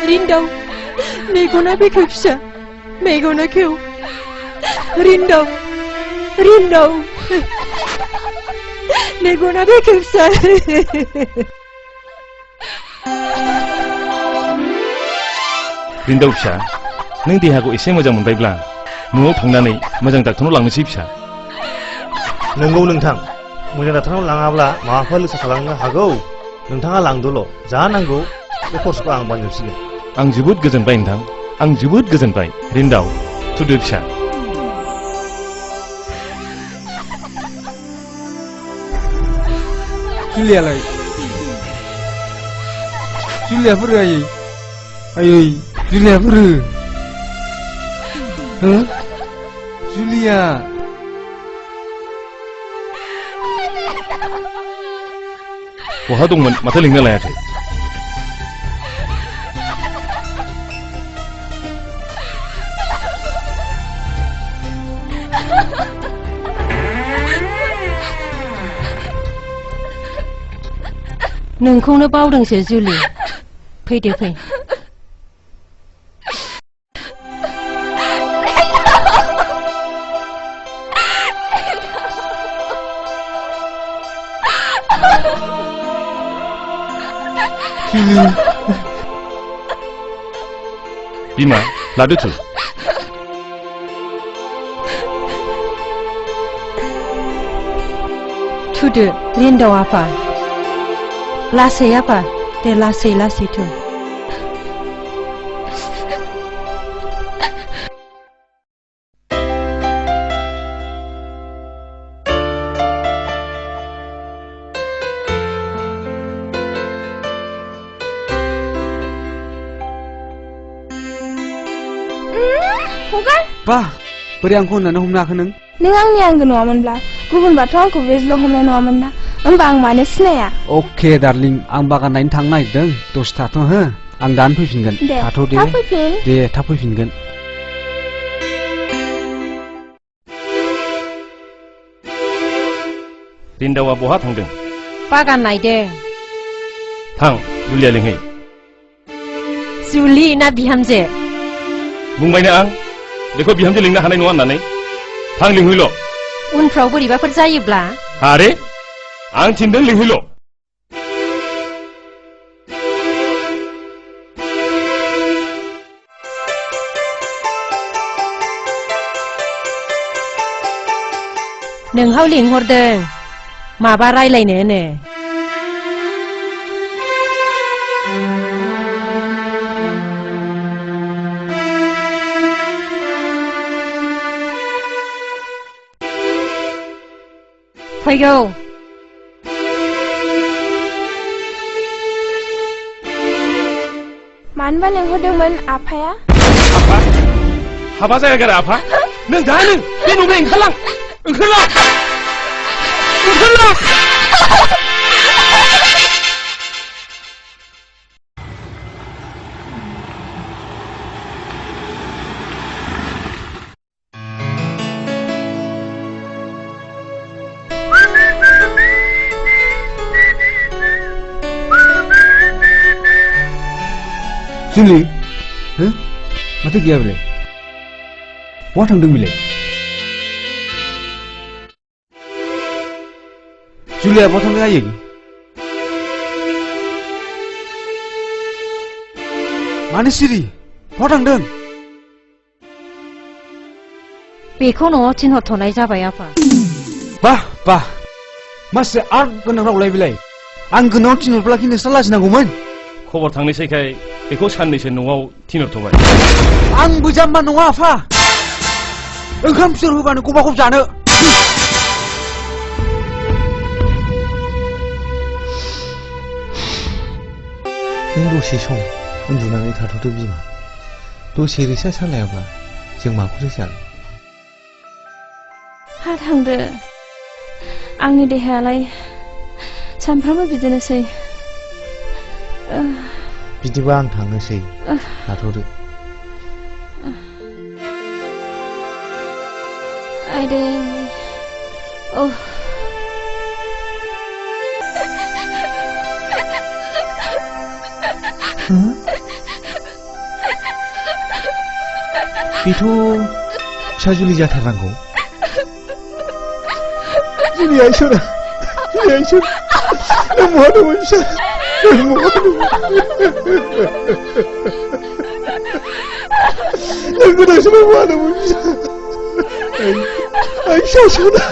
रिन्दाव मेगना बेखौ फिसा मेगना खेव रिन्दाव मेगना बेखौ फिसा रिन्दाव फिसा नों देहाखौ एसे मोजां मोनबायब्ला न'आव थांनानै मोजां डाक्टरनाव लांनोसै फिसा। नंगौ नोंथां मोजां डाक्टरनाव लाङाब्ला माबाफोर लोगो खालामनो हागौ। नोंथाङा लांदोल' जा नांगौ बे खरसखौ आं बानजोबसिगोन। आं जोबोद गोजोनबाय नोंथां आं जोबोद गोजोनबाय रिन्दाव थुदो फिसा। जुलियालाय जुलियाफोर आयै जुलियाफोर जुलिया बहा दंमोन माथो लिंनो लायाखै? नोंखौनो बावदोंसो जुलि फैदो फै बिमा लादो थु थुदो रिन्दाव आफा लासै आफा दे लासै थु हगार बा बोरै आंखौ होननानै हमनो हाखो नों नों आंनि आंगो नङामोनब्ला गुबुनबाथ' आंखौ बेजल' हमनाय नङामोन ना होमबा आं मानो सिनाया अके डार्लिं आं बागान नायनो थांनो नागिरदों दसे थाथ' हो आं दानो फैफिनगोन दे थाथ' थाब फैफिन दे थाब फैफिनगोन रिन्दावा बहा थांदों बागान नायदों थां जुलिया लिंहै जुलि ना बिहामजो बुंबायना आं बेखौ बिहामजो लिंनो हानाय नङा होननानै थां लिंहैल' उनफ्राव बोरैबाफोर जायोब्ला आरे आं थिनदों लिंहैल' नोंहाव लिंहरदों माबा रायलायनोनो फैगौ मानोबा लिंहरदोंमोन आफाया आफा हाबा जायागारा आफा नों दा नों बे न'निफ्राय ओंखारलां जुलि हो माथो गैया बेलाय बहा थांदों बेलाय जुलिया बहा थांदों आयै मानो सिरि बहा थांदों बेखौ न'आव थिनहरथ'नाय जाबाय आफा बाह बाह मासे आर गोनां रावलाय बेलाय आं गोनाङाव थिनहरब्ला कि नोंस्रा लाजिनांगौमोन खबर थांनोसैखाय बेखौ साननैसो न'आव थिनहरथ'बाय आंबो जाम्बा नङा आफा ओंखाम फिथर होबानो गबा गब जानो नों दसे सम उन्दुनानै थाथ'दो बिमा दसे रिसा सालायाब्ला जों माखौथो जानो हा थांदो आंनि देहायालाय सानफ्रामबो बिदिनोसै बिदिबा आं थांनोसै थाथ'दो आइदै बेथ' फिसा जुलि जाथारनांगौ जुलिया इसोरा जुलिया इसोर नों बहा दंमोन फिसा नों बहा दंमोन नों गोदाव सोराव बहा दंमोन फिसा आं फिसा सना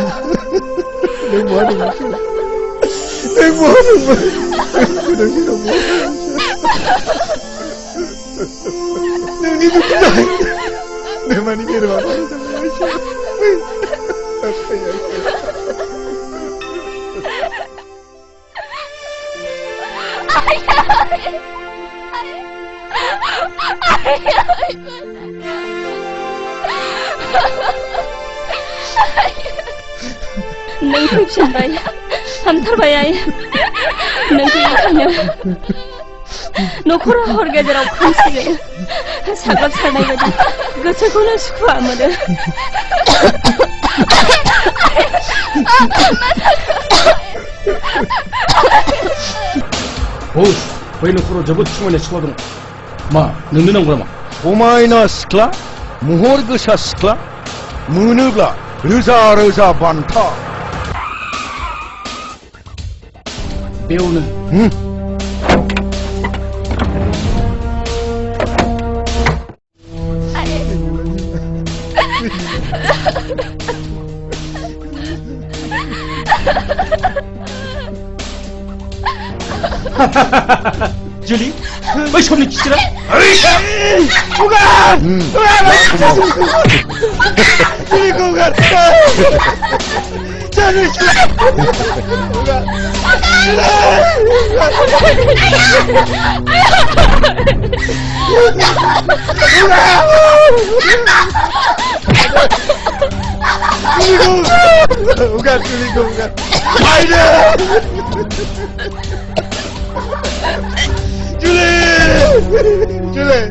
नों बहा दंमोन फिसा नों बहा दंमोन गोदाव सोराव बहा नोंनि दुखु जानाय नोमानि गेरेबा नों फैफिनबाय हामथारबाय आइ नों फैखायनो न'खराव हर गेजेराव खोमसि साग्लोबसारनाय बायदि गोसोखौनो सुखुवा मोनो बै न'खराव जोबोद समायना सिख्ला दं मा नोंनो नांगौ नामा समायना सिख्ला महर गोसा सिख्ला मोनोब्ला रोजा रोजा बान्था बेयावनो जुलि बै समनि खिथिरा जुलिखौ गार Bukan, selingkuh, bukan. Aida! Julie! Julie!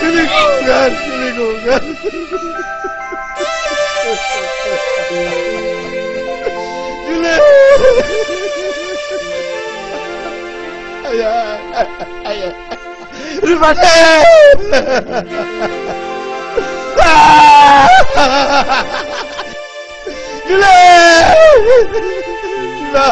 Selingkuh, bukan, selingkuh, bukan. Julie! Ayah, ayah. Rupane! Gila! Gila!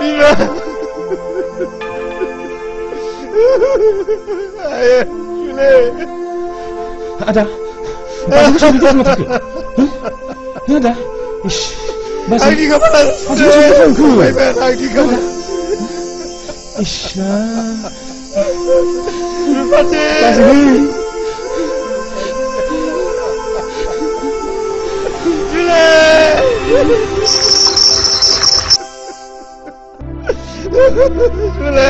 Gila! Ayah, Julie. Ada. Bagus sudah kita mati. Ya ada. Ish. Bas. Lagi kemana? Lagi kemana? Ish. Rupane. Julie.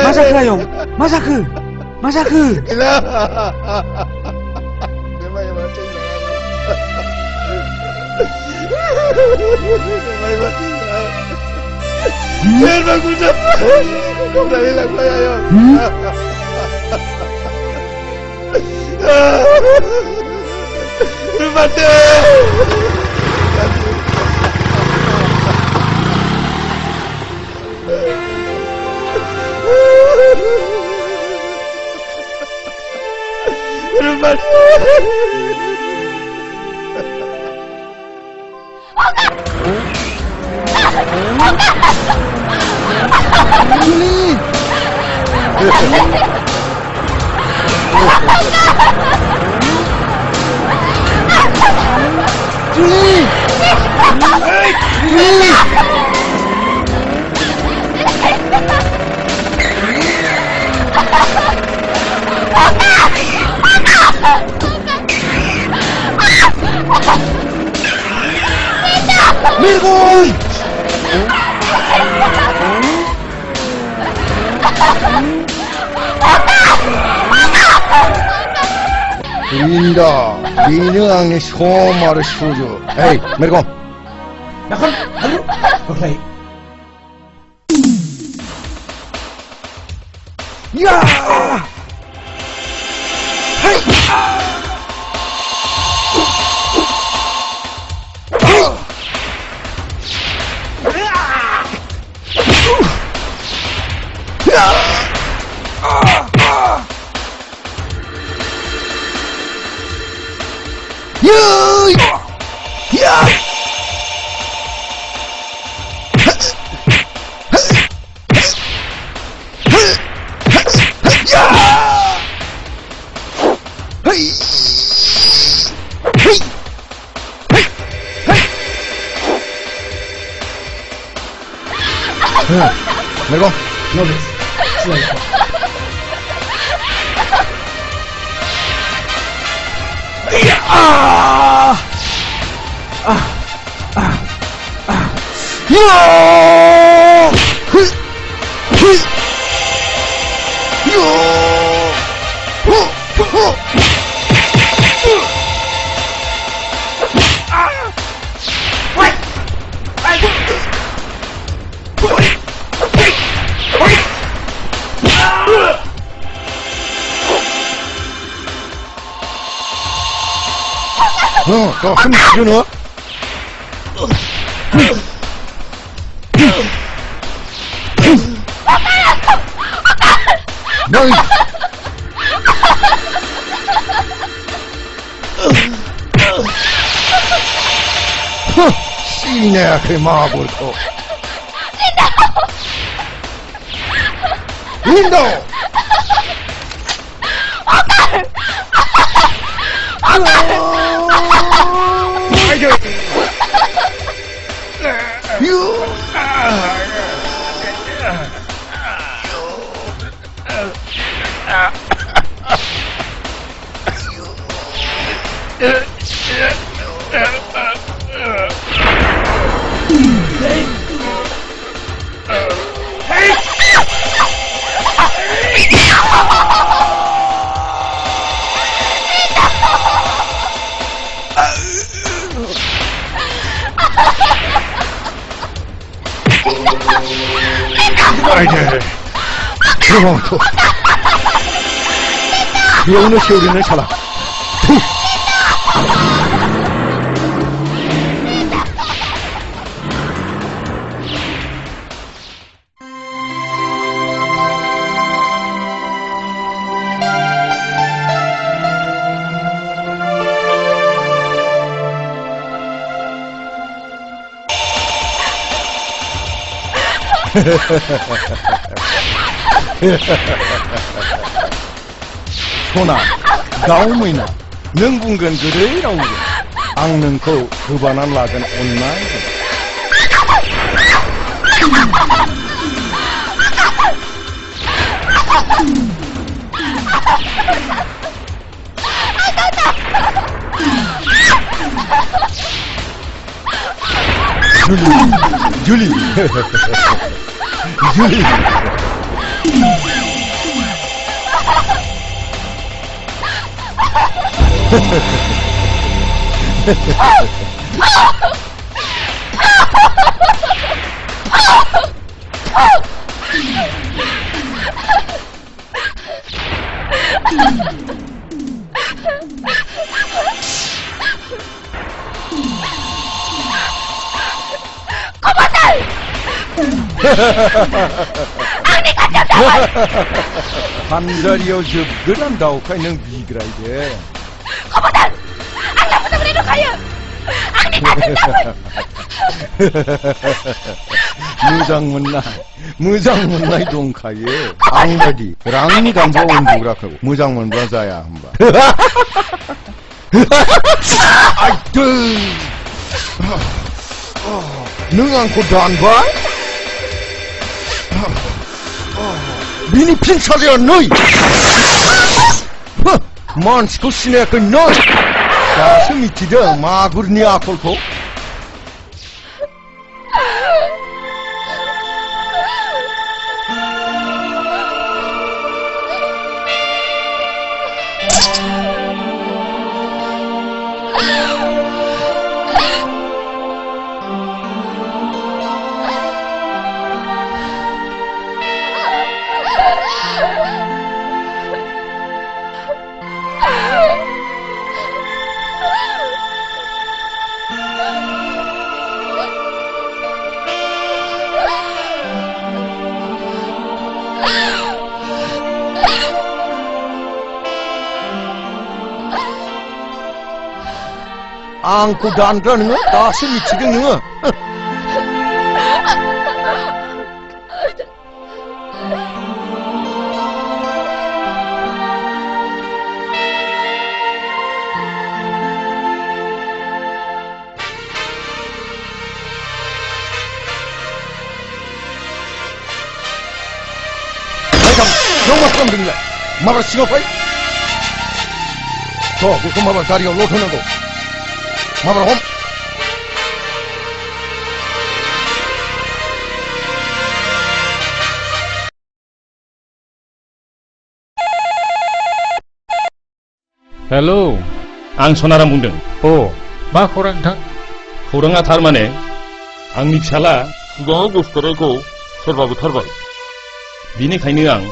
Masaku ayo, masaku, masaku. Gila. Biar bagus dah. Kau dah hilang saya ayo. Rupane. Julie! Julie! Julie! Mirgun! Linda, benim anne şomarı şucu. Hey, Mirgun. Nakon, halo. Okay. Ya! Hey! Mirgun. No ves. Silakan. 더 힘 주너? 너희 씨네 그 마블코 린도 아이들 그만둬 배우는 세우리는 사람 소나 गावमैना नों बुंगोन गोदै रावजों आं नोंखौ गोबानानै लागोन अननाय जुली जुली 한자리याव जोबगोदान दावखाय नों बिग्रायदो खबरदार आं लाबोजोबनाय दंखायो आंनि मोजां मोननाय दंखायो आं बायदि रांनि गामबाव उन्दुग्राखौ मोजां मोनब्ला जाया होमबा आइदै नों आंखौ दानबाय बिनि फिनसालिया नै मानसिखौ सिनायाखै नै दासो मिथिदों मागुरनि आखलखौ आंखौ दानग्रा नोङो दासो मिथिदों नोङो नों मा खालामदों नोंलाय माब्ला सिगाङाव फै थ' बेखौ माब्ला गारियाव लड होनांगौ माब्ला हम हेलौ आं सनाराम बुंदों मा खौरां नोंथां खौराङा थारमाने आंनि फिसाला सिगाङाव गोसोथोनायखौ सोरबा बुथारबाय बिनिखायनो आं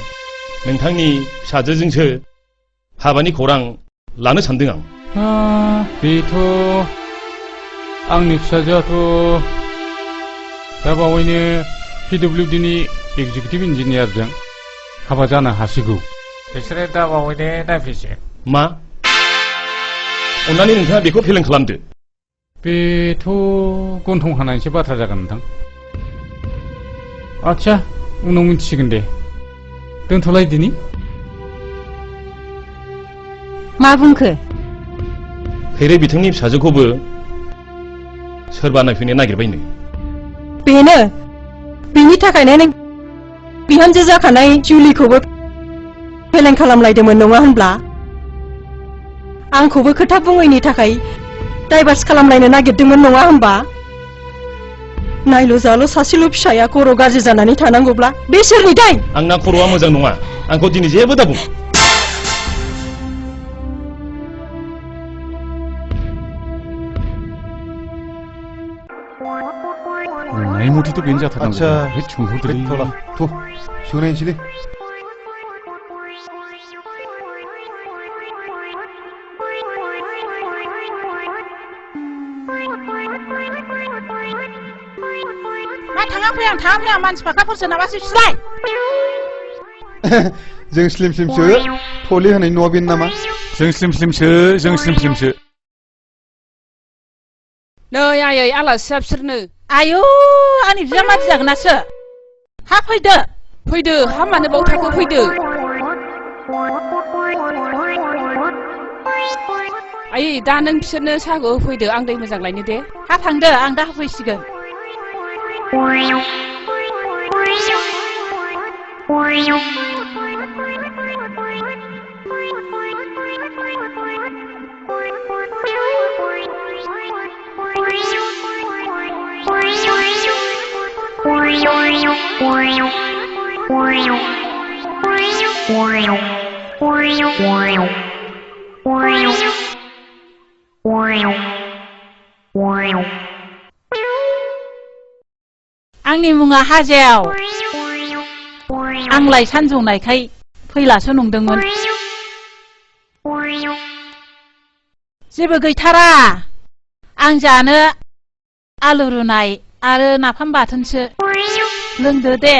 नोंथांनि फिसाजोजोंसो हाबानि खौरां लानो सानदों आं बेथ' आंनि फिसाजोआथ' दा बावैनो PWD नि एक्जिकिउटिभ इन्जिनियारजों हाबा जानो हासिगौ बिसोरो दा बावैनो नायफैसै मा अन्नानै नोंथाङा बेखौ फेलें खालामदो बेथ' गन्थं हानायनिसो बाथ्रा जागोन नोंथां आच्छा उनाव मिथिसिगोन दे दोनथ'लायदिनि मा बुंखो? खैरे बिथांनि फिसाजोखौबो सोरबा नायफैनो नागिरबायनो। बेनो बेनि थाखायनो नों बिहामजो जाखानाय जुलिखौबो फेलें खालामलायदोंमोन नङा होनब्ला? आंखौबो खोथा बुङैनि थाखाय डाइभार्स खालामलायनो नागिरदोंमोन नङा होनबा? नायल' जाल' सासेल' फिसाया खर' गाज्रि जानानै थानांगौब्ला बे सोरनि दाय? आंना खर'आ मोजां नङा, आंखौ दिनै जेबो दाबुं। नुनाय मथेथ' बेनो जाथारनांगौ। आच्छा बे सोंहरदोलै। थ'ला थ' सोंनायनोसैलै। मा थाङा फैया मानसि फाखाफोरसो नामासो सिलाय? जों स्लिम स्लिमसो थले होनाय न'आ बेनो नामा? जों स्लिम स्लिमसो। नै आयै आलासिया बिसोरनो। आयौ आंनि बिजामादै जागोनासो। हा फैदो हा मानो बाव थाखो फैदो। आयै दा नों बिसोरनो साहाखौ होफैदो, आं दै मोजां लायनो दे। हा थांदो, आं दा होफैसिगोन। आंनि मुङा हाजेव। आंलाय सानजौनायखाय फैलासो नंदोंमोन। जेबो गैथारा, आं जानो आलु रुनाय आरो नाफाम बाथोनसो। लोंदो दे।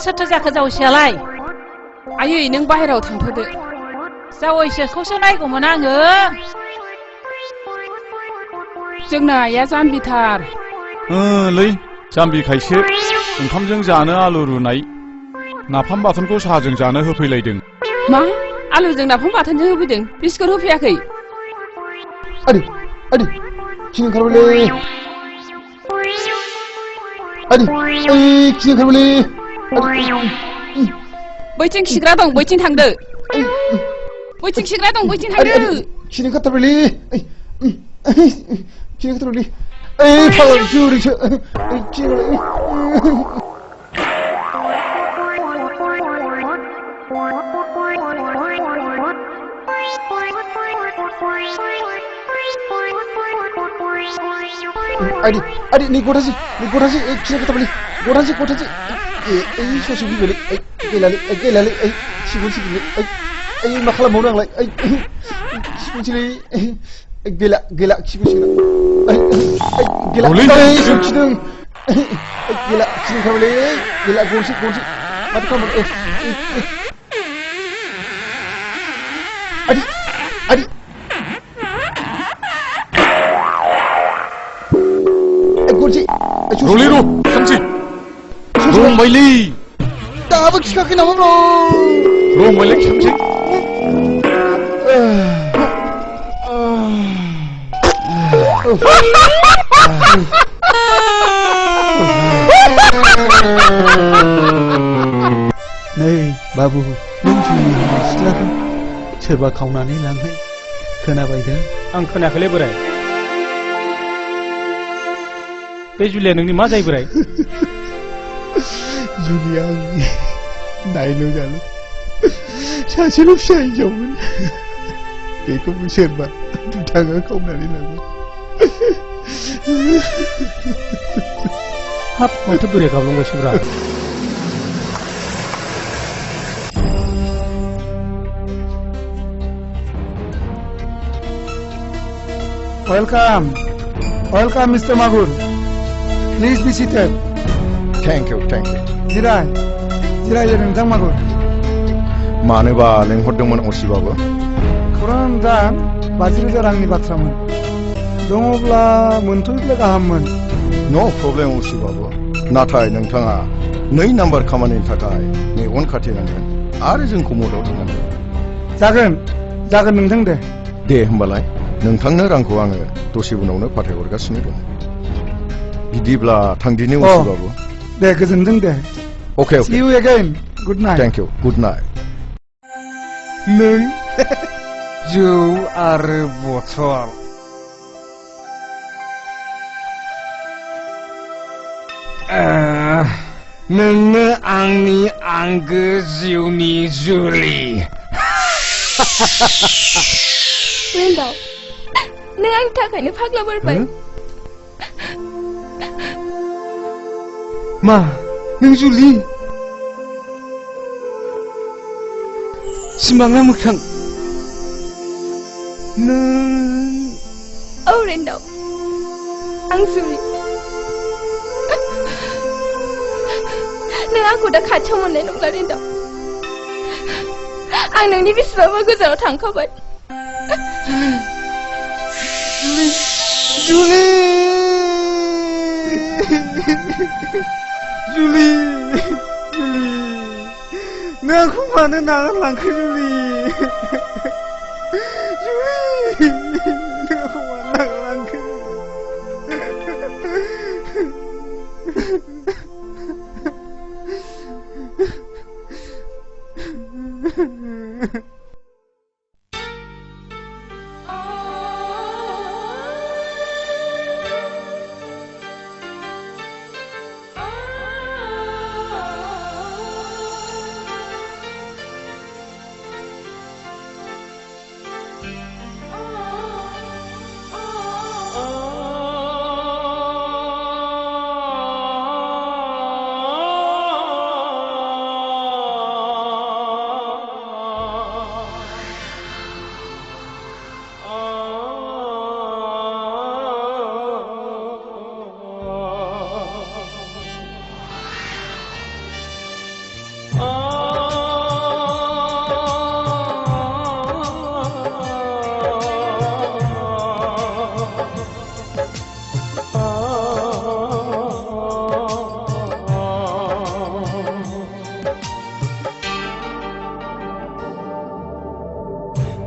सोरथो जाखो जावैसोआलाय? आयै नों बाहेरायाव थांथ'दो। जावैसोखौसो नायगौमोन आङो। जोंना आइया जाम्बिथार। लै जाम्बिखायसो ओंखामजों जानो आलु रुनाय, नाफाम बाथोनखौ साहाजों जानो होफैलायदों। मा? आलुजों नाफाम बाथोनजों होफैदों? बिस्कुट होफैयाखै? आदै खिनो ओंखारबायलै। आदै खिनो ओंखारबायलै। बैथिं खिग्रा दं, बैथिं थांदो। बैथिं खिग्रा दं, बैथिं थांदो। खिनो ओंखारथारबायलै। खिनो ओंखारथारबायलै। फाग्ला जोरैसो खिनो आदै नै गथासै खिनो ओंखारथारबायलै। गथासै ससे फैबायलै। गैलालै खिगोनलै। मा खालामबावनो आंलाय? खिगोनसैलै। गैला खिगोनसै। गैला खिदों। गैला खिनो ओंखारबायलै। गैला गनसै माथो खालामबावनो? आदै गनसै रलै थांसै। रंबायलै। दाबो खिखाखै नामा ब्र? रंबायलै थांसै। सोरबा खावनानै लांनो खोनाबायदों आं खोनायाखैलै बोराय बे जुलिया नोंनि मा जायो बोराय जुलिया आंनि नायल' जाल' सासेल' फिसा हिनजावमोन बेखौबो सोरबा दुथाङा खावनानै लांबाय हाब माथो बोराय गाबलांगासिनोब्रा Welcome, Mr. Magur. Please be seated. Thank you. जिराय नोंथां मागुर मानोबा लेंहरदोंमोन असिबाबो खौरां नोंथां 50,000 रांनि बाथ्रामोन दङब्ला मोनथ'योब्ला गाहाममोन नो प्रब्लेम असिबाबो नाथाय नोंथाङा 2 नाम्बार खामानिनि थाखाय मेगन खाथेनांगोन आरो जोंखौ मदद होनांगोन जागोन नोंथां दे होमबालाय नोंथांनो रांखौ आङो दसे उनावनो फाथायहरगासिनो दं बिदिब्ला थांदिनि असिबाबो दे गोजोनथों दे Okay. See you again. Good night. Thank you. Good night. नों जौ आरो बथल नोंनो आंनि आंगो जिउनि जुलि रेन्दाव नों आंनि थाखायनो फाग्ला बोरबाय मा नों जुलि सिमाङा मोखां नों औ रेन्दाव आं जुलि नों आंखौ दा खाथियाव मोननाय नंला रेन्दाव आं नोंनि बेसेबांबा गोजानाव थांखाबाय जुलि नों आंखौ मानो नागारलांखो जुलि नों आंखौ मानो नागारलांखो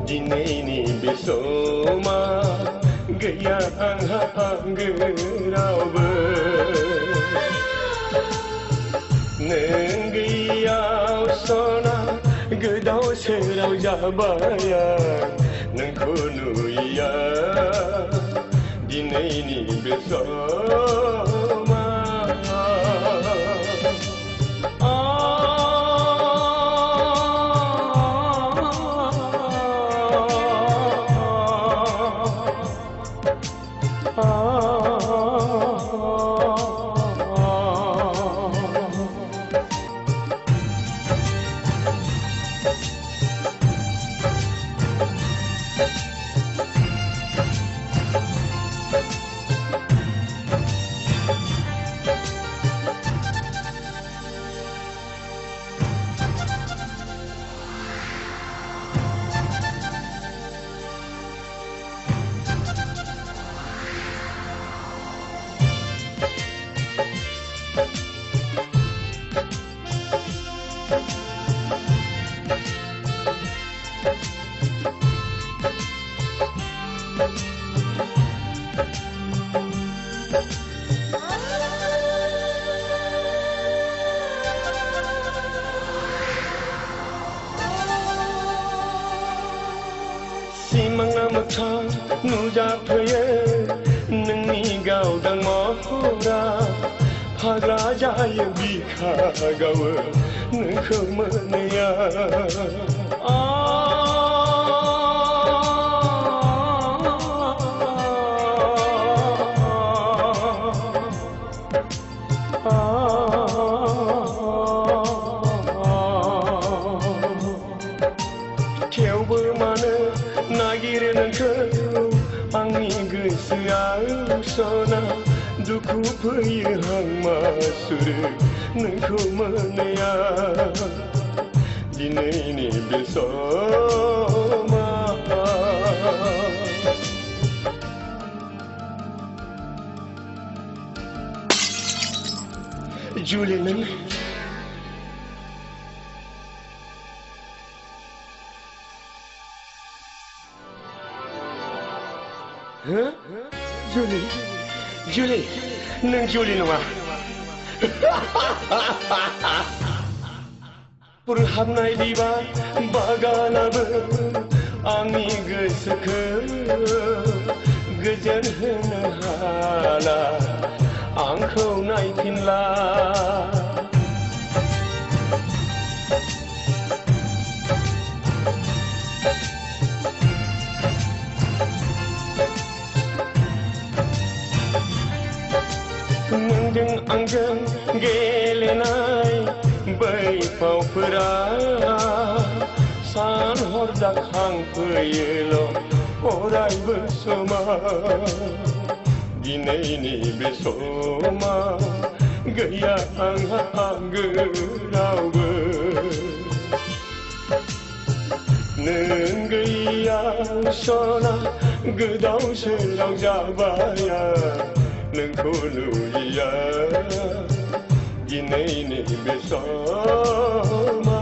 दिनैनि बे समा गैया आंहा आंगो रावबो नों गैयाव सना गोदाव सोराव जाबाय आं नोंखौ नुयैया दिनैनि बे समा आंना मोगथा नुजाफैयो नोंनि गावदां महरा फाग्ला जायो बिखा गावो नोंखौ मोनैया थेवबो मानो नागिरो नोंखौ आंनि गोसोआव सना दुखु फैयो हांमा सुरो नोंखौ मोनैया दिनैनि बे समा जुलि नों जुलि जुलि नों जुलि नङा बुरहाबनाय बिबार बागानाबो आंनि गोसोखौ गोजोन होनो हाला आंखौ नायफिनला नोंजों आंजों गेलेनाय बै फावफोरा सान हर जाखांफैयोल' अरायबो समा दिनैनि बे समा गैया आंहा आंगो रावबो नों गैया सना गोदाव सोराव जाबाय नोंखौ नुयिया दिनैनि बे समा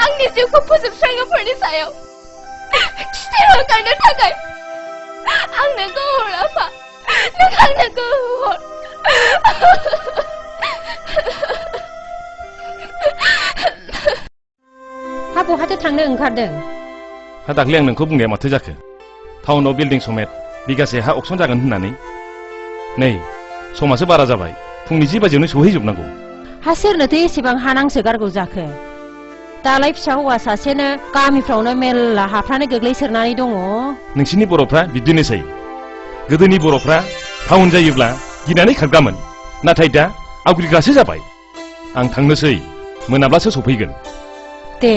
आंनि जिउखौ फोजोबस्राङोफोरनि सायाव खिथेर होखारनो थाखाय आंनो गोहो हर आफा नों आंनो गोहो हर हा बहाथो थांनो ओंखारदों हा दाख्लै आं नोंखौ बुंनाया माथो जाखो टाउनाव बिल्डिं समेत बिगासे हा अक्सन जागोन होननानै नै समासो बारा जाबाय फुंनि 10 बाजियावनो सहैजोबनांगौ हा सोरनोथो एसेबां हा नांसोगारगौ जाखो दालाय फिसा हौवा सासेनो गामिफ्रावनो मेल्ला हाफ्रानो गोग्लैसोरनानै दङ नोंसिनि बर'फ्रा बिदिनोसै गोदोनि बर'फ्रा टाउन जायोब्ला गिनानै खारगामोन नाथाय दा आवग्रिग्रासो जाबाय आं थांनोसै मोनाब्लासो सफैगोन दे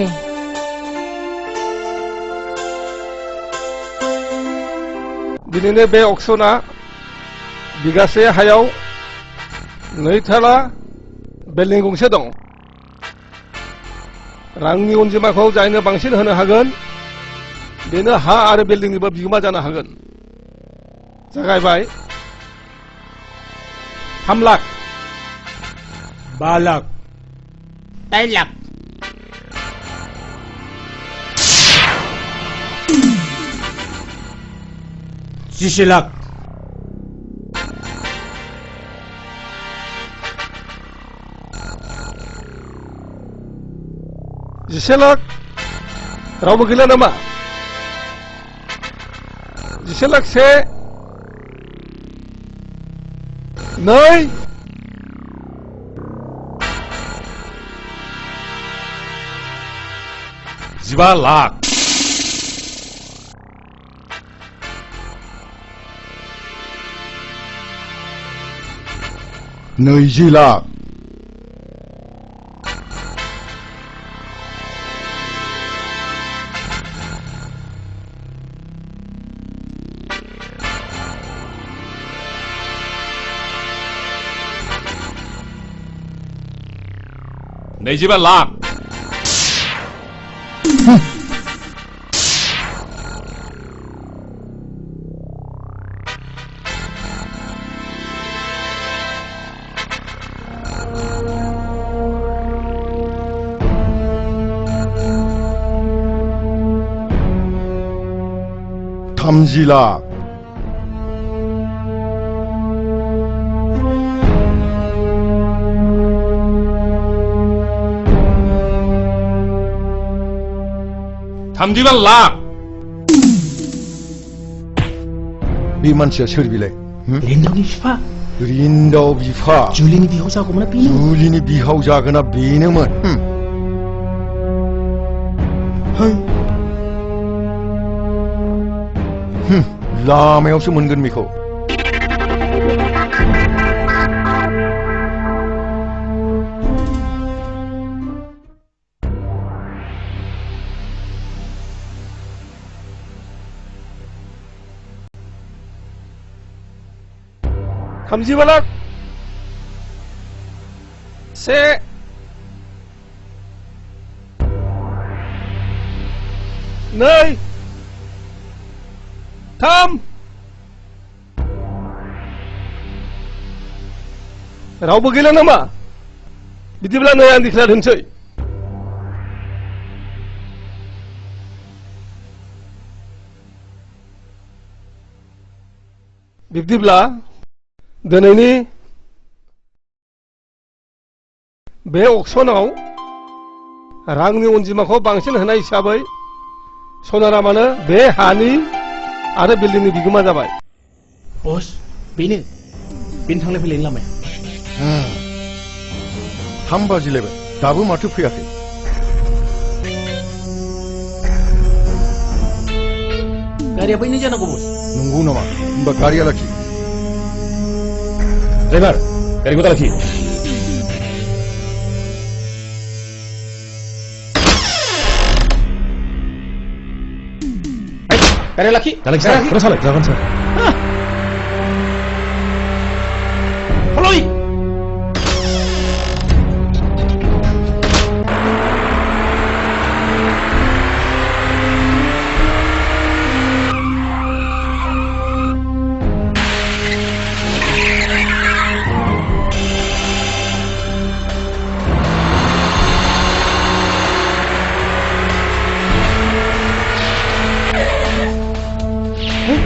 दिनैनो बे अक्सना बिगासे हायाव 2 थाला बिल्डिं गंसे दं रांनि अनजिमाखौ जायनो बांसिन होनो हागोन बेनो हा आरो बिल्डिंनिबो बिगोमा जानो हागोन जागायबाय 3 लाख 5 लाख 3 लाख 10 लाख 10 लाख रावबो गैला नामा 10 लाख से 2 15 लाख 20 लाख 25 लाख थामजि लाख थामजिबा लाख बे मानसिया सोर बिलाय रिन्दावनि बिफा रिन्दाव बिफा जुलिनि बिहाव जागौमोन बेनो जुलिनि बिहाव जागोना बेनोमोन लामायावसो मोनगोन बेखौ थामजिबा लाख से नै थाम रावबो गैला नामा बिदिब्ला नै आं डिक्लेयार होनोसै बिब्दिब्ला दिनैनि बे अक्सनाव रांनि अनजिमाखौ बांसिन होनाय हिसाबै सनारामानो बे हानि आरो बिल्डिंनि बिगोमा जाबाय बस बेनो थांलाय फैलायनि लामाया 3 बाजिलायबाय दाबो माथो फैयाखै गारिया बैनो जानांगौ बस नंगौ नामा होमबा गारिया लाखि ड्राइभार गारिखौ दा लाखि गारिया लाखि terus salah jangan salah follow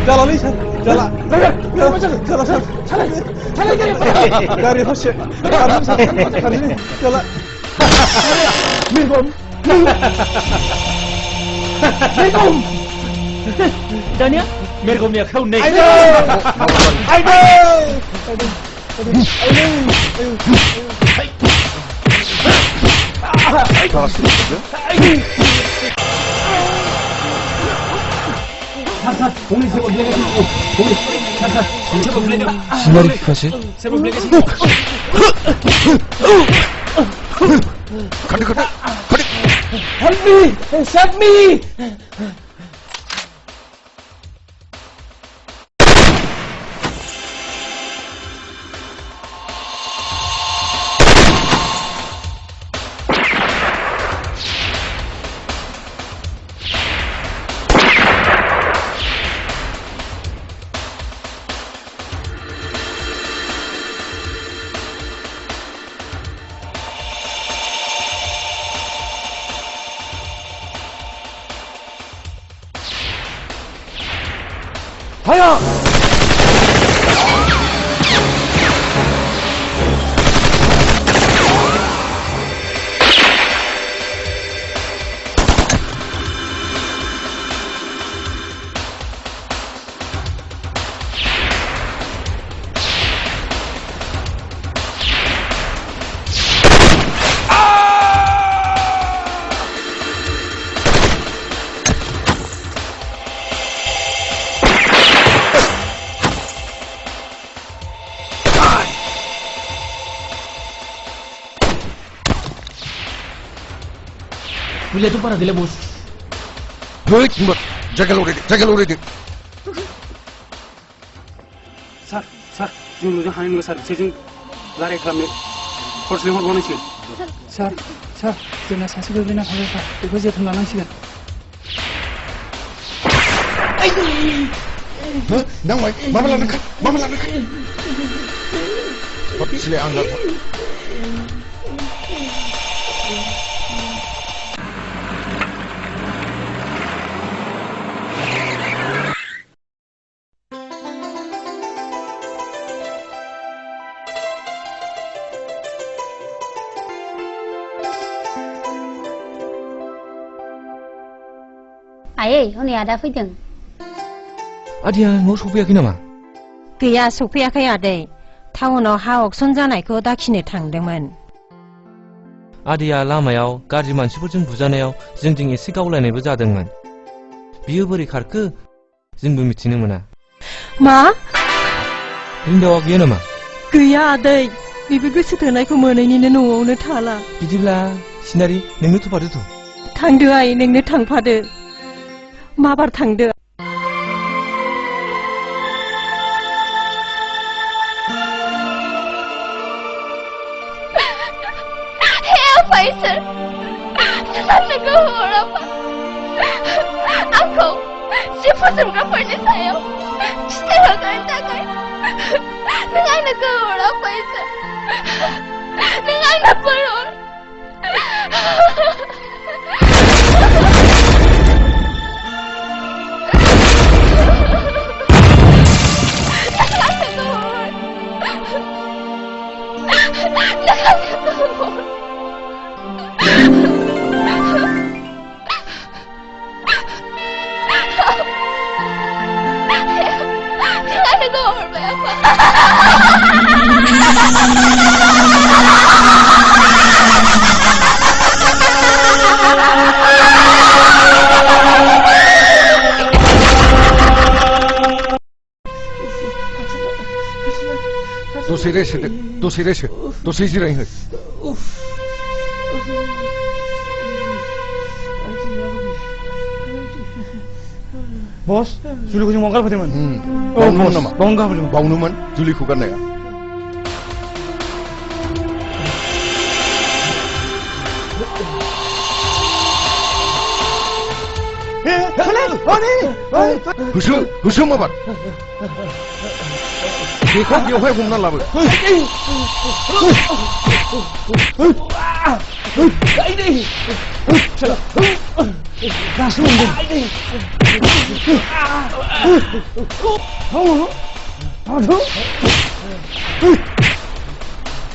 Jalan nih, jalan. Jalan Gari hoş. Jalan. Minum. Dania, मेरे को मियाँ खाऊं नहीं. 시나리 피카시? Help me! Save me! Fire! Bila itu para dile bos. Baik, mbak. Jaga lori deh. Sar, जों नुनो हानाय नङा सार बिसोरजों रायज्लाय खालामनो हरसे हरबावनांसिगोन सार जोंना सासे गोग्लैना थाबायबा बेखौ जोथोन लानांसिगोन नांबाय माबा लादों हरसिले आं आयै हनै आदा फैदों आदिया न' सफैयाखै नामा गैया सफैयाखै आदै टाउनाव हा अक्सन जानायखौ दाखिनो थांदोंमोन आदिया लामायाव गाज्रि मानसिफोरजों बुजानायाव जोंजों एसे गावलायनायबो जादोंमोन बियो बोरै खारखो जोंबो मिथिनो मोना मा रिन्दावा गैया नामा गैया आदै बेबो गोसो थोनायखौ मोनैनिनो न'आवनो थाला बिदिब्ला सिनारि नोंनो थुफादोथ' थांदो आइ नोंनो थांफादो माबार थांदो Faisal, sasaranku apa? Aku siapa sebenarnya pernah saya? Setelakan takai. Dengan nak orang Faisal, dengan nak perlu. Jangan dengar apa. दसे जिरायहो बस जुलिखौ जों बावनो गारबोदोंमोन बावनोमोन नामा बावनो गारबोदोंमोन बावनोमोन जुलिखौ गारनाया होसो माबार बेखौ बेवहाय हमना लाबो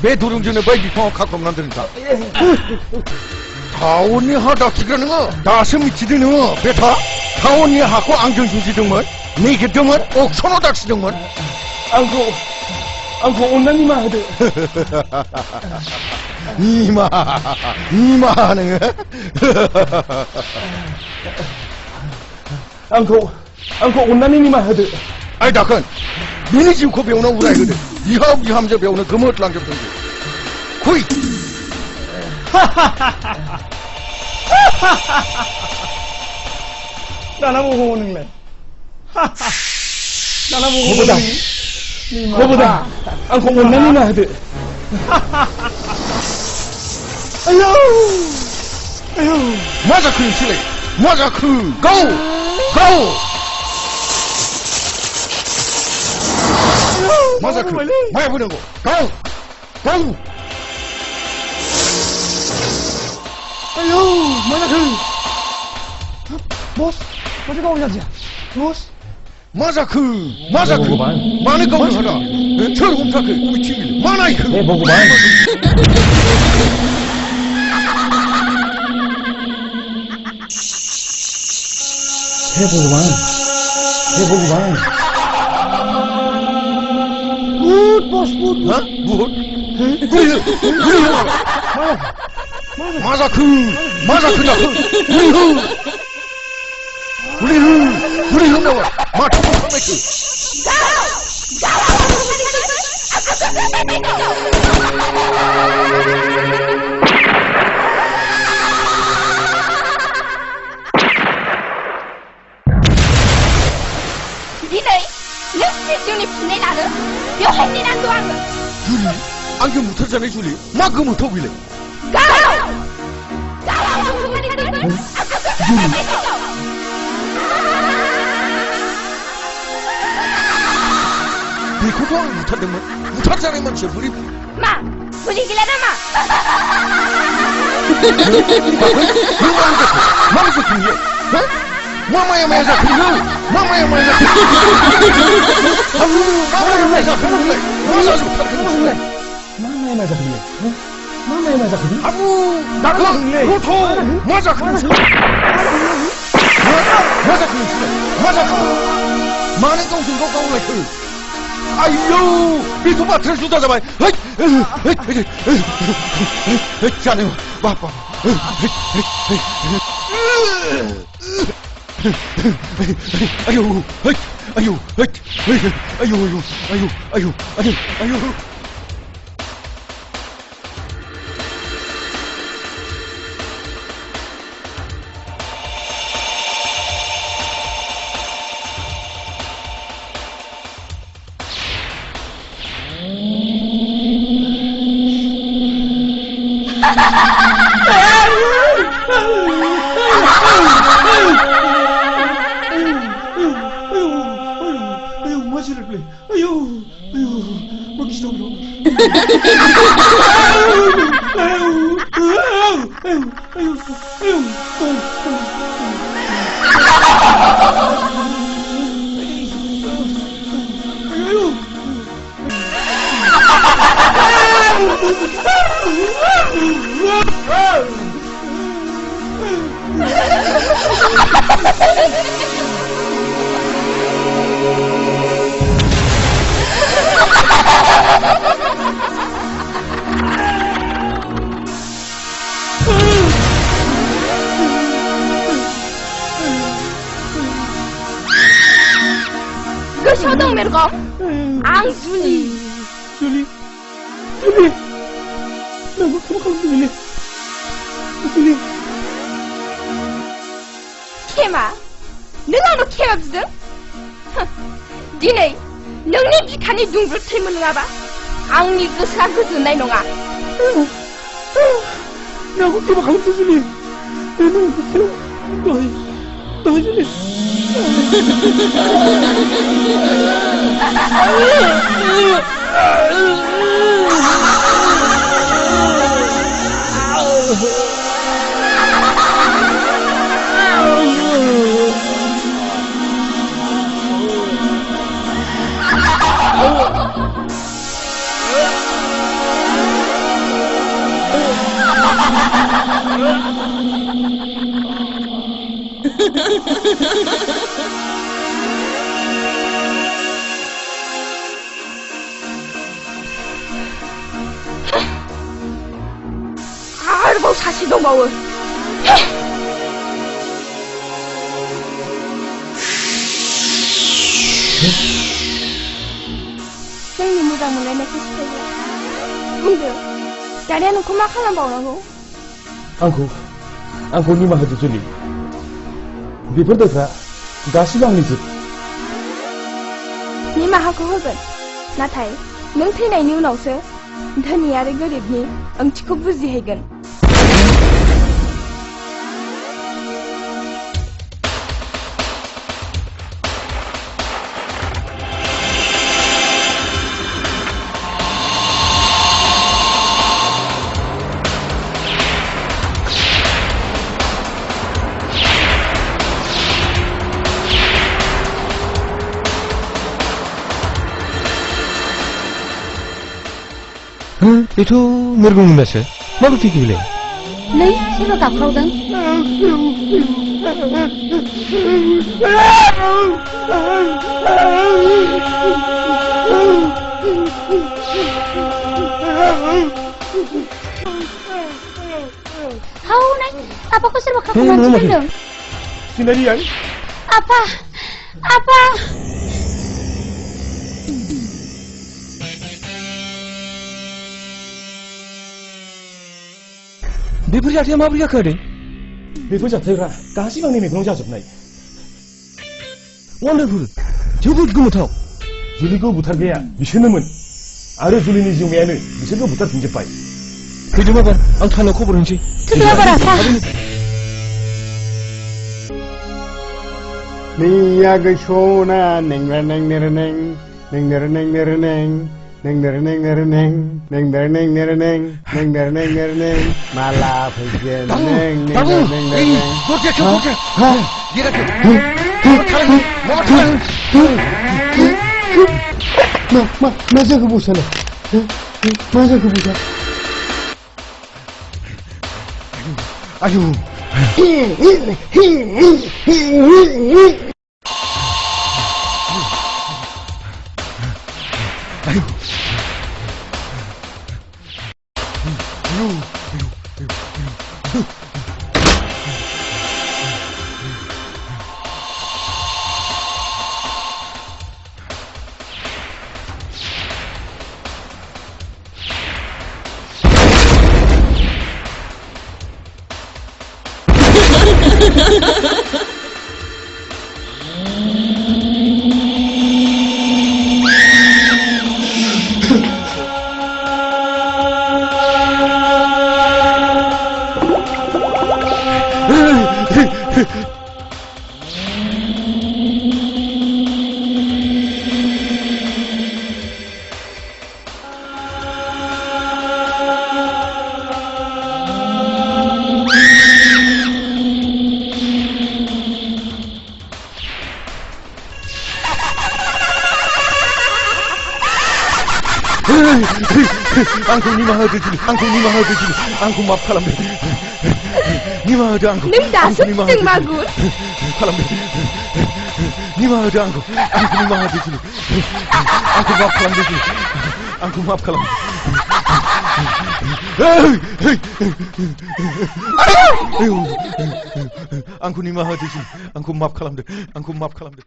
बे दुरुंजोंनो बै बिफाङाव खाख्रबनानै दोनखा टाउननि हा दाखिग्रा नोङो दासो मिथिदों नोङो बेथा टाउननि हाखौ आंजों जुजिदोंमोन नेगिरदोंमोन अक्सनाव दाखिदोंमोन आंखौ अननानै निमाहा होदो निमाहा नोङो आंखौ अननानै निमाहा होदो आइ दाखोन बिनि जिउखौ बेयावनो उरायहोदो बिहाव बिहामजो बेयावनो गोमोरलांजोबदों खुइ दाना बबाव नोंलाय दाना बबाव आंखौ अननानै निमाहा होदो आयौ मा जाखो नोंसोरलाय मा जाखो गाव मा जाखो माया बोनांगौ गाव आयौ मा जाखो बस माथो गावनो जादिया बस मा जाखो मानो गावनो हाला सोर हमथाखो बबेथिं मा नायखो हे भगवान भूत बस भूत हाँ भूत मा जाखो जाखो बुरि हो नामा माथो थांनायखो दिनै नों जिउनि फिननाय लानो बेवहाय नेनानै दं आङो जुलि आंजों बुथारजानाय जुलि मा गोमोथाव बेलाय बेखौथ' आं बुथारदोंमोन बुथारजानाय मानसिया बोरै मा बुलि गैला नामा मा जाखो बियो मा माया जाखो बियो मा माया जाखो मा माया जाखो नोंलाय मा जाजोबथारखो नोंलाय मा माया जाखो बियो मा माया जाखो बियो आबु दाखो गथ' मा जाखो मा जाखो नोंसोरलाय मा जाखो मानो गावजों गाव गावलायखो आयौ बेथ' बाथ्राया जुदा जाबाय जानो बाबा आयौ आयौ आयौ आयौ आयौ गोसोआव दं मेरगौ आं जुलि नोंखौ खम खालामदों जुलि खेमा नों आंनाव खेमा बिदों दिनै नोंनि बिखानि दुंब्रुद थै मोनलोङाबा आंनि गोसोआ गोजोननाय नङा नोंखौ खेमा खालामदों जुलि दहाय जुलि आरोबाव सासे दंबावो जोंनि मोजां मोनलायनायखौ सिफायबाय बुंदो दानिया नोंखौ मा खालामबावनांगौ आंखौ निमाहा होदो जुलि बेफोर दायफ्रा गासिबो आंनि जित निमाहाखौ होगोन नाथाय नों थैनायनि उनावसो धोनि आरो गोरिबनि ओंथिखौ बुजिहैगोन बेथ' मेरगंमोनसो माबोरै फैखो बेलाय नै सोरबा गाबख्रावदों Haunay, apa ko serba kakuman sila? Sinarian? Apa? Apa? बेफोर जाथाया माबोरै जाखो आदै बेफोर जाथायफ्रा गासिबो आंनि मेगनाव जाजोबनाय वान्डारफुल जोबोद गोमोथाव जुलिखौ बुथारग्राया बिसोरनोमोन आरो जुलिनि जिउमायानो बिसोरखौ बुथारफिनजोब्बाय फैदो माबार आं थानायाव खबर होनोसै नैया गोसोना नेंगरा नेंगनेर नें नेंगनेर नेंगनेर नें नेंगनेर नेंगनेर नें नेंगनेर नेंगनेर नें नेंगनेर नेंगनेर नें माला फैगोन नें नेंगनेर नेंगनेर नें मा जाखो बसालाय मा जाखो बसा आयु आंखौ निमाहा होदो जुलि आंखौ निमाहा होदो जुलि आंखौ माफ खालामदो निमाहा होदो आंखौ नों दासो फैदों मागुर खालामदो निमाहा होदो आंखौ निमाहा होदो जुलि आंखौ माफ खालामदो जुलि आंखौ माफ खालामदो आंखौ निमाहा होदो जुलि आंखौ माफ खालामदो आंखौ माफ खालामदो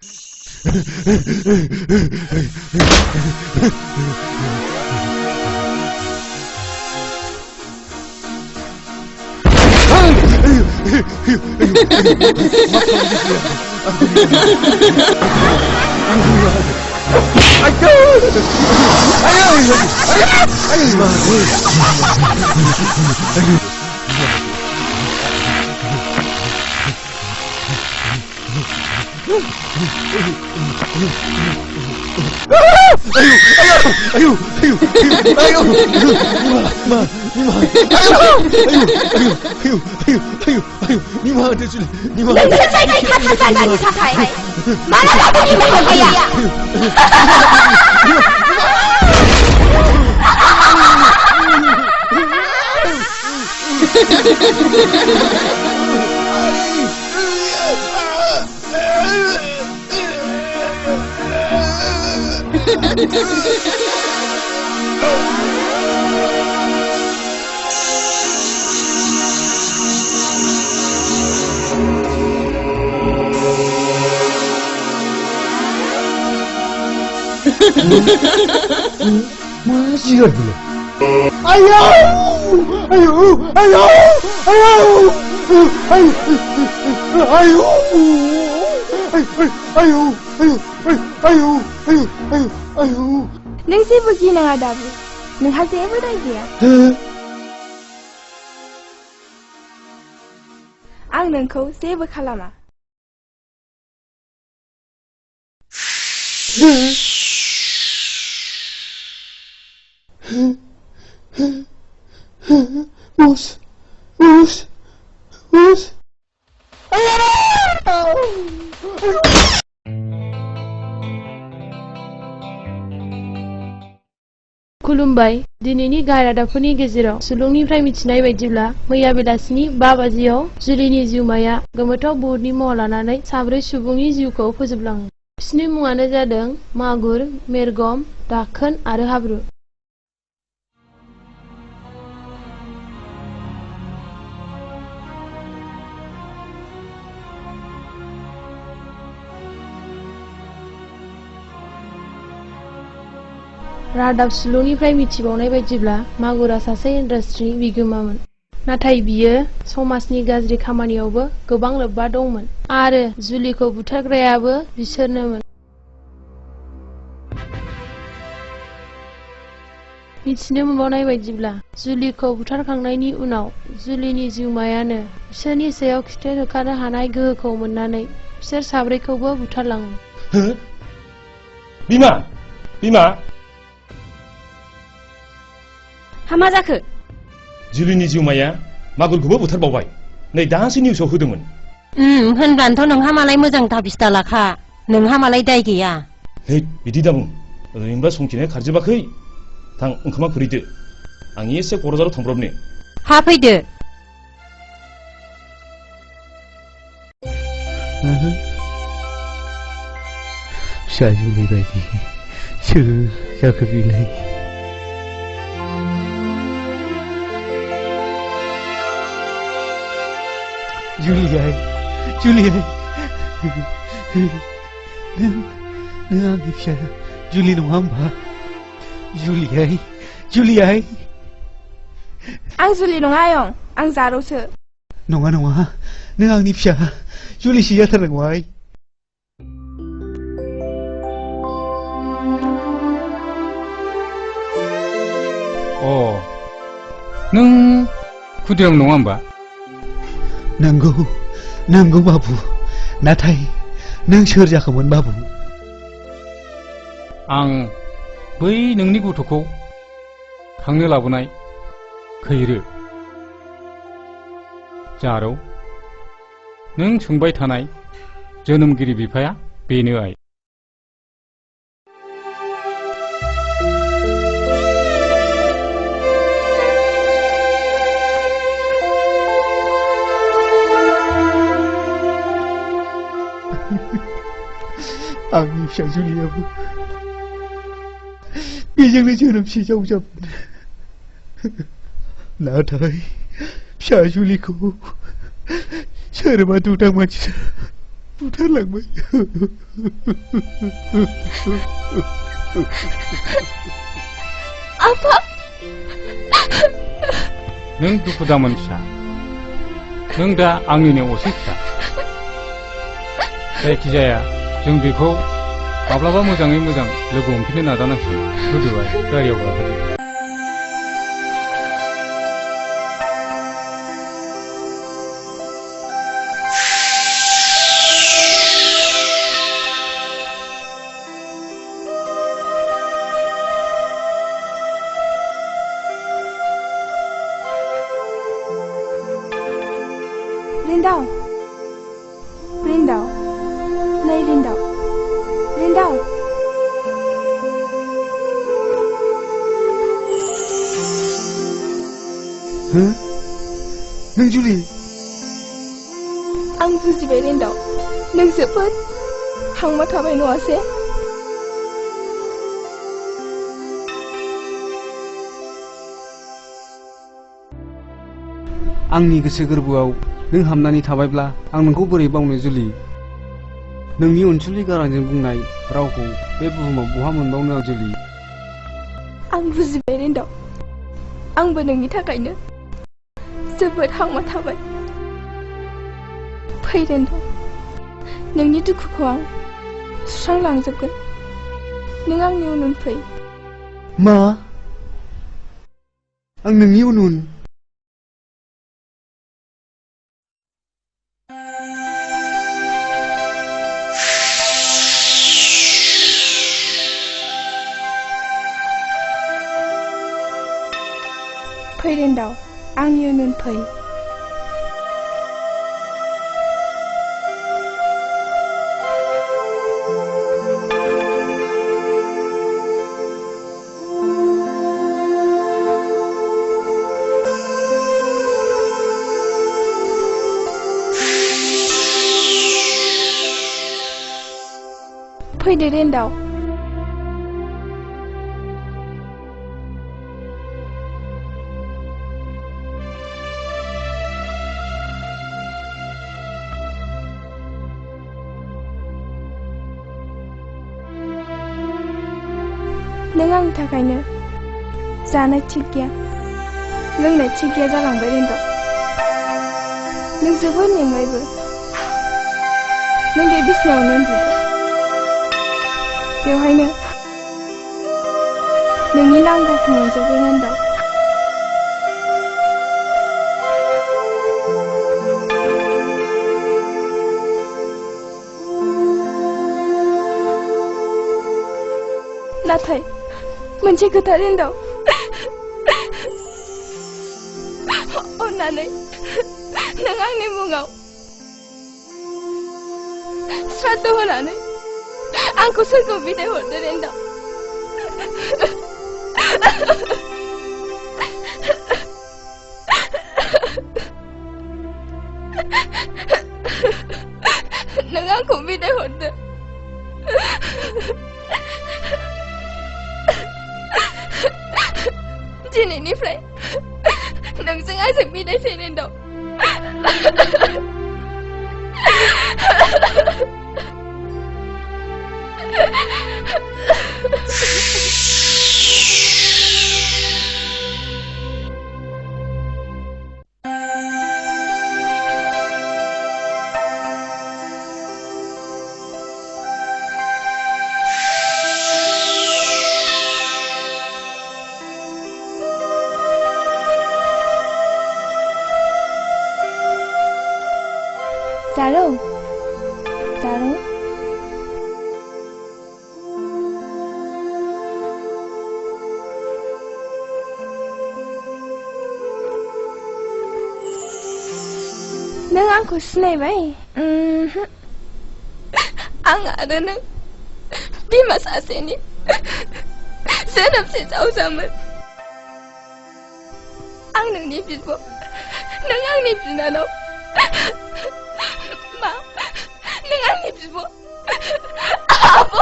मा जिराद बिलाय आयौ आयौ आयौ आयौ आयौ आयौ आयौ आयौ नों जेबो गिनाङा दाबो नोंहा जेबो दाय गैया आं नोंखौ जेबो खालामा खुलुमबाय दिनैनि गाहाय रादाबफोरनि गेजेराव सुलुंनिफ्राय मिथिनाय बायदिब्ला मैया बेलासिनि 5 बाजियाव जुलिनि जिउमाया गोमोथाव बुहुतनि महर लानानै 3 सुबुंनि जिउखौ फोजोबलाङो बिसोरनि मुङानो जादों मागुर मेरगम दाखोन आरो हाब्रु रादाब सुलुंनिफ्राय मिथिबावनाय बायदिब्ला मागुरा सासे इन्डास्ट्रिनि बिगोमामोन नाथाय बियो समाजनि गाज्रि खामानियावबो गोबां लोब्बा दंमोन आरो जुलिखौ बुथारग्रायाबो बिसोरनोमोन मिथिनो मोनबावनाय बायदिब्ला जुलिखौ बुथारखांनायनि उनाव जुलिनि जिउमायानो बिसोरनि सायाव खिथेर होखारनो हानाय गोहोखौ मोननानै बिसोर साब्रैखौबो बुथारलाङो हो बिमा बिमा हामा जाखो जुलिनि जिउमाया मागुरखौबो बुथारबावबाय नै दासो निउसाव होदोंमोन होनब्लानोथ' नोंहा मालाय मोजां दाबिस दालाखा नोंहा मालाय दाय गैया है बिदि दाबुं ओरैनोबा संखिनाया खारजोबाखै थां ओंखामा खुरैदो आं एसे क'क्राझाराव थांब्रबनो हा फैदो फिसा जुलि बायदि सोर जाखो बेलाय जुलियाय जुलियाय नों आंनि फिसा जुलि नङा होमबा जुलियाय जुलियाय आं जुलि नङा आयं आं जारौसो नङा नङा नों आंनि फिसा जुलिसो जाथारनांगौ आइ अ नों खुदिराम नङा होमबा नंगौ नंगौ बाबु नाथाय नों सोर जाखोमोन बाबु आं बै नोंनि गथ'खौ खांनो लाबोनाय खैरो जारौ नों सोंबाय थानाय जोनोमगिरि बिफाया बेनो आइ आंनि फिसा जुलियाबो बेजोंनो जोनोमसे जावजाबोन नाथाय फिसा जुलिखौ सोरबा दुदां मानसिया बुथारलांबाय आफा नों दुखु दामोन फिसा नों दा आंनिनो असे फिसा जायखिजाया जों बेखौ माब्लाबा मोजाङै मोजां लोगो हमफिननो नाजानांसिगोन गोदोबाय गारियाव गाखोदो Rindau Rindau Này Rindau Rindau हो नों जुलि आं बुजिबाय रेन्दाव नों जोबोद हांमा थाबाय नङासे आंनि गोसो गोरबोआव नों हाबनानै थाबायब्ला आं नोंखौ बोरै बावनो जुलि नोंनि अनसुलि गारांजों बुंनाय रावखौ बे बुहुमाव बहा मोनबावनो आं जुलि आं बुजिबाय रेन्दाव आंबो नोंनि थाखायनो जोबोद हांमा थाबाय फै रेन्दाव नोंनि दुखुखौ आं सुस्रांलांजोबगोन नों आंनि उन उन फै मा आं नोंनि उन उन फै रेन्दाव आंनि उन उन फै फैदो रेन्दाव नों आंनि थाखायनो जानाय थिग गैया लोंनाय थिग गैया जालांबाय रेन्दाव नों जोबोद मेंबायबो नों बे बिसिनायावनो उन्दुदो बेवहायनो नोंनि नांगौखौ मोनजोबगोन रेन्दाव नाथाय मोनसे खोथा रिन्दाव अन्नानै नों आंनि मुङाव श्राद्ध होनानै आंखौ सोरगोआव बिदाय हरदो रिन्दाव नों आंखौ बिदाय हरदो दिनैनिफ्राय नोंजों आंजों बिदायसै रिन्दाव जारौ जारौ नों आंखौ सिनायबाय आं आरो नों बिमा सासेनि जोनोमसे जावजामोन आं नोंनि बिब' नों आंनि बिनानाव मा नों आंनि बिब' आब'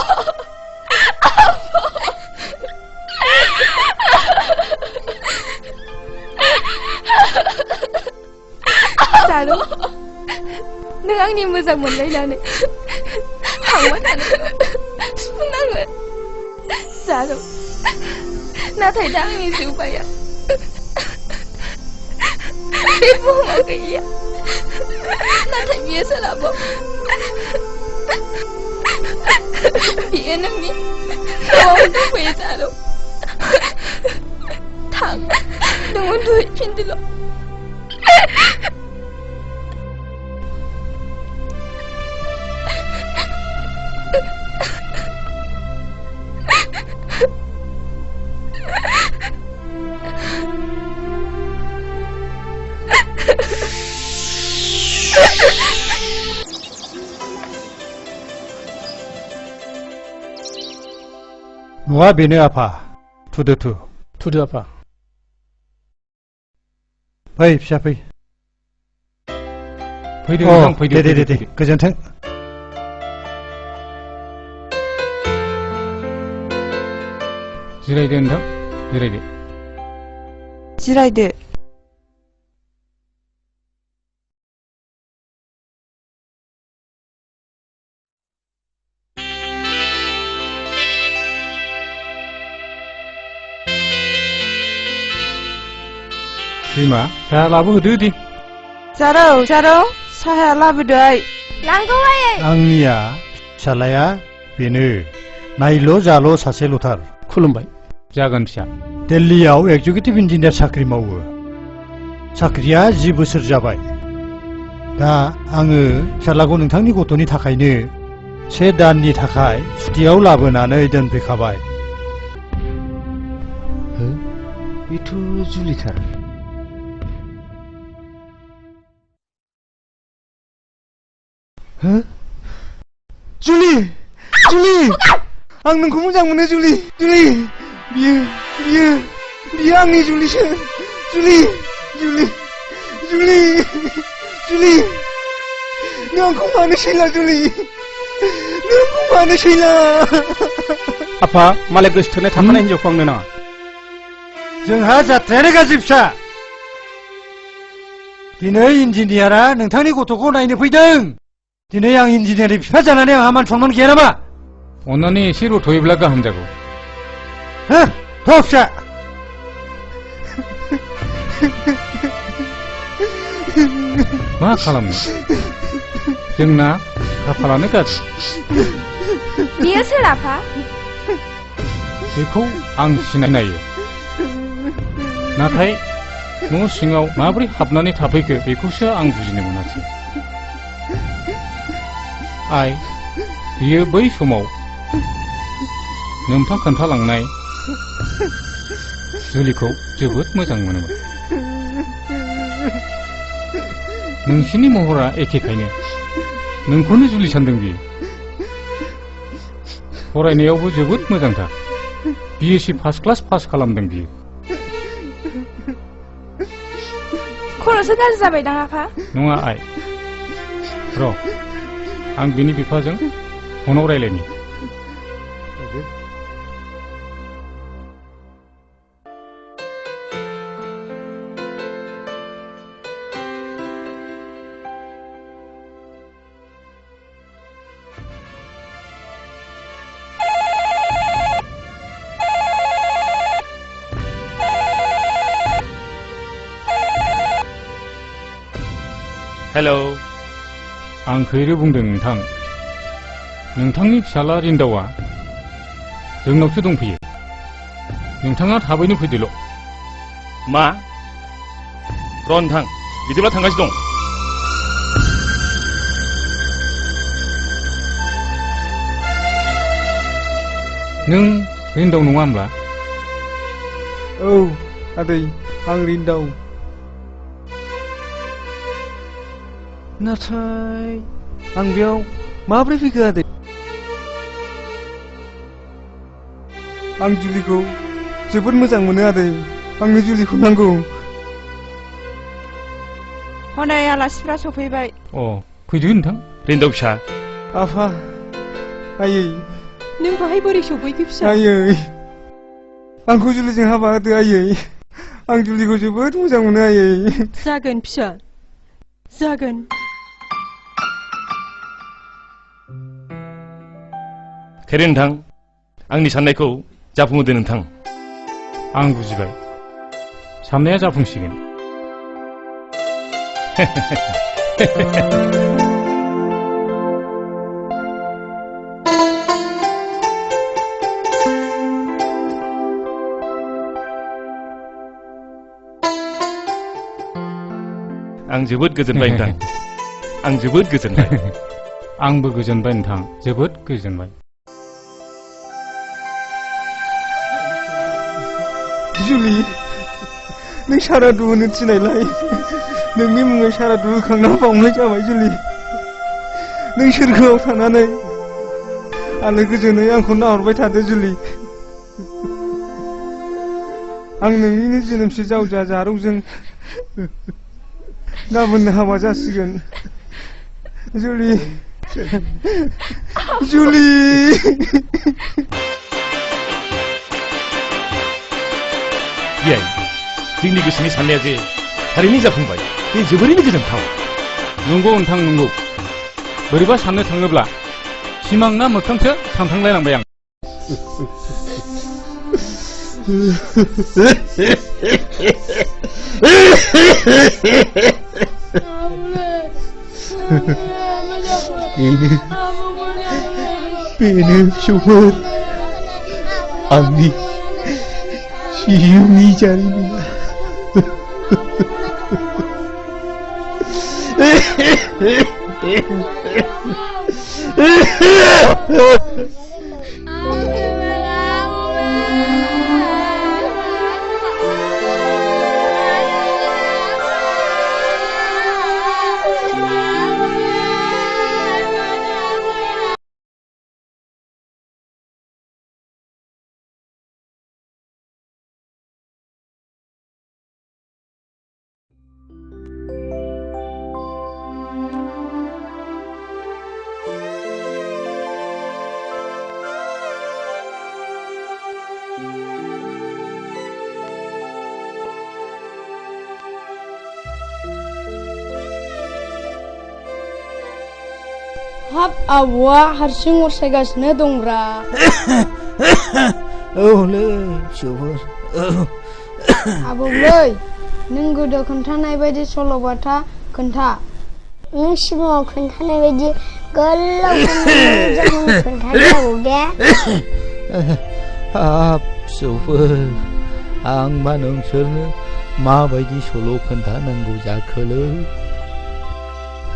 जारौ नों आंनि मोजां मोनलायनानै थांबाय थानो सुफुंनांगोन जारौ नाथाय दा आंनि जिउबाया बे बुहुमाव गैया नाथाय बियो सोरहाबा बियो नोंनि न'आव दंफैयो जारौ थां नों उन्दुहैफिनदोल' न'आ बेनो आफा थुदो थुदो आफा फै फिसा फै फैदो नोंथां फैदो दे गोजोन्थों जिरायदो नोंथां जिरायदो जिरायदो बिमा साहा लाबोहोदो दे जारौ साहाया लाबोदों लांगौ आयै आंनिया फिसालाया बेनो नायल' जाल' सासेल'थार खुलुमबाय जागोन फिसा दिल्लीयाव एक्जिकिउटिभ इन्जिनियार साख्रि मावो साख्रिया 10 बोसोर जाबाय दा आङो फिसालाखौ नोंथांनि गथ'नि थाखायनो 1 दाननि थाखाय सुटियाव लाबोनानै दोनफैखाबाय बेथ' जुलिथार जुलि आं नोंखौ मोजां मोनो जुलि बियो आंनि जुलिसो जुलि नों आंखौ मानो सैला जुलि नों आंखौ मानो सैला आफा मालाय गोसोथोनाय थाखानाय हिनजावखौ आंनो नाङा जोंहा जाथ्रायानो गाज्रि फिसा दिनै इन्जिनियारा नोंथांनि गथ'खौ नायनो फैदों दिनै आं इन्जिनियारनि बिफा जानानै आंहा मान सनमान गैया नामा अन्नानै एसे रथ'योब्ला गाहाम जागौ थ' फिसा मा खालामनो जोंना खाफालानो गाज्रि बियो सोर आफा बेखौ आं सिनायो नाथाय न' सिङाव माबोरै हाबनानै थाफैखो बेखौसो आं बुजिनो मोनासै आइ बियो बै समाव नोंथां खोन्थालांनाय जुलिखौ जोबोद मोजां मोनोमोन। नोंसिनि महरा एखेखायनो नोंखौनो जुलि सानदों बियो। फरायनायावबो जोबोद मोजांथार। BSc फार्स्ट क्लास पास खालामदों बियो। खर'सो गाज्रि जाबायदां आफा। नङा आइ, र' आं बिनि बिफाजों फनाव रायलायनि। हेलौ, आं खैरो बुंदों नोंथां। नोंथांनि फिसाला रिन्दावा जोंनावसो दंफैयो। नोंथाङा थाबैनो फैदोल'। मा? र' नोंथां, बिदिब्ला थांगासिनो दं। नों रिन्दाव नङा होमब्ला? औ आदै, आं रिन्दाव। नाथाय आं बेयाव माब्रै फैखो आदै? आं जुलिखौ जोबोद मोजां मोनो आदै। आंनो जुलिखौ नांगौ। हनै आलासिफ्रा सफैबाय। अ, फैदो नोंथां। रिन्दाव फिसा। आफा, आयै। नों बाहाय बोरै सफैखो फिसा? आयै, आंखौ जुलिजों हाबा होदो आयै। आं जुलिखौ जोबोद मोजां मोनो आयै। जागोन फिसा, जागोन। खैरो नोंथां, आंनि साननायखौ जाफुंहोदो नोंथां। आं बुजिबाय। साननाया जाफुंसिगोन। आं जोबोद गोजोनबाय नोंथां। आं जोबोद गोजोनबाय। आंबो गोजोनबाय नोंथां, जोबोद गोजोनबाय। जुलि, नों सारादु होनो थिनायलाय नोंनि मुङै सारादु होखांना बावनाय जाबाय जुलि। नों सोरगोआव थानानै आलो गोजोनै आंखौ नाहरबाय थादो जुलि। आं नोंनिनो जोनोमसे जावजा जारौजों गाबोननो हाबा जासिगोन। जुलि, जुलि। बियाय, जोंनि गोसोनि साननाया जे थारैनो जाफुंबाय, बे जोबोरैनो गोजोनथाव। नंगौ नोंथां, नंगौ। बोरैबा साननो थाङोब्ला सिमां ना मोगथांसो सानफ्लांलायलांबाय आं। बेनो फिसौफोर, आंनि जिउनि जारिमिना। हाब, आबौआ हारसिं अरसायगासिनो दंब्रा। औलै फिसौफोर, औ। आबौलै, नों गोदो खोन्थानाय बायदि सल'बाथा खोन्था। नों सिगाङाव खोन्थानाय बायदि गोलाव खोन्थादो आबौ दे। हाब फिसौफोर, आंबा नोंसोरनो माबायदि सल' खोन्थानांगौ जाखोलै?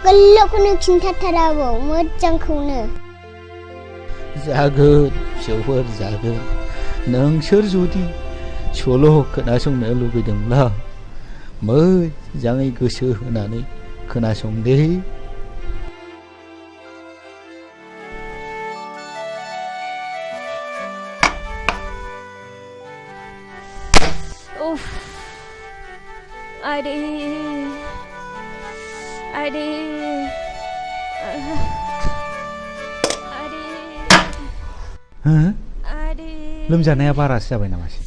गोलावखौनो खिन्थाथार आबौ, मोजांखौनो। जागोन फिसौफोर जागोन नोंसोर जुदि सल' खोनासंनो लुबैदोंब्ला मोजाङै गोसो होनानै खोनासंदे उफ आइदै आइदै हो लोमजानाया बारासो जाबाय नामासै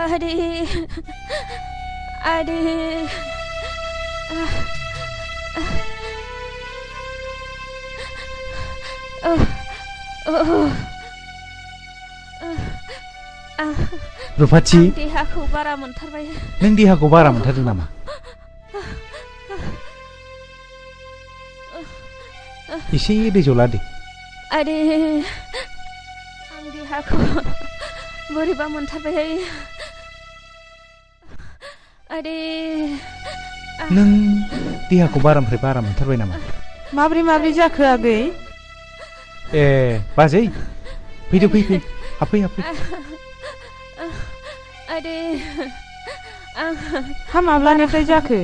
आइदै आइदै रुफाथि देहाखौ बारा मोनथारबाय नों देहाखौ बारा मोनथारदों नामा एसे दै जला दे आइदै आं देहाखौ बोरैबा मोनथारबाय आइदै नों देहाखौ बारानिफ्राय बारा मोनथारबाय नामा माब्रै जाखो आगै ए बाजै फैदो फै हाबफै आइदै हा माब्लानिफ्राय जाखो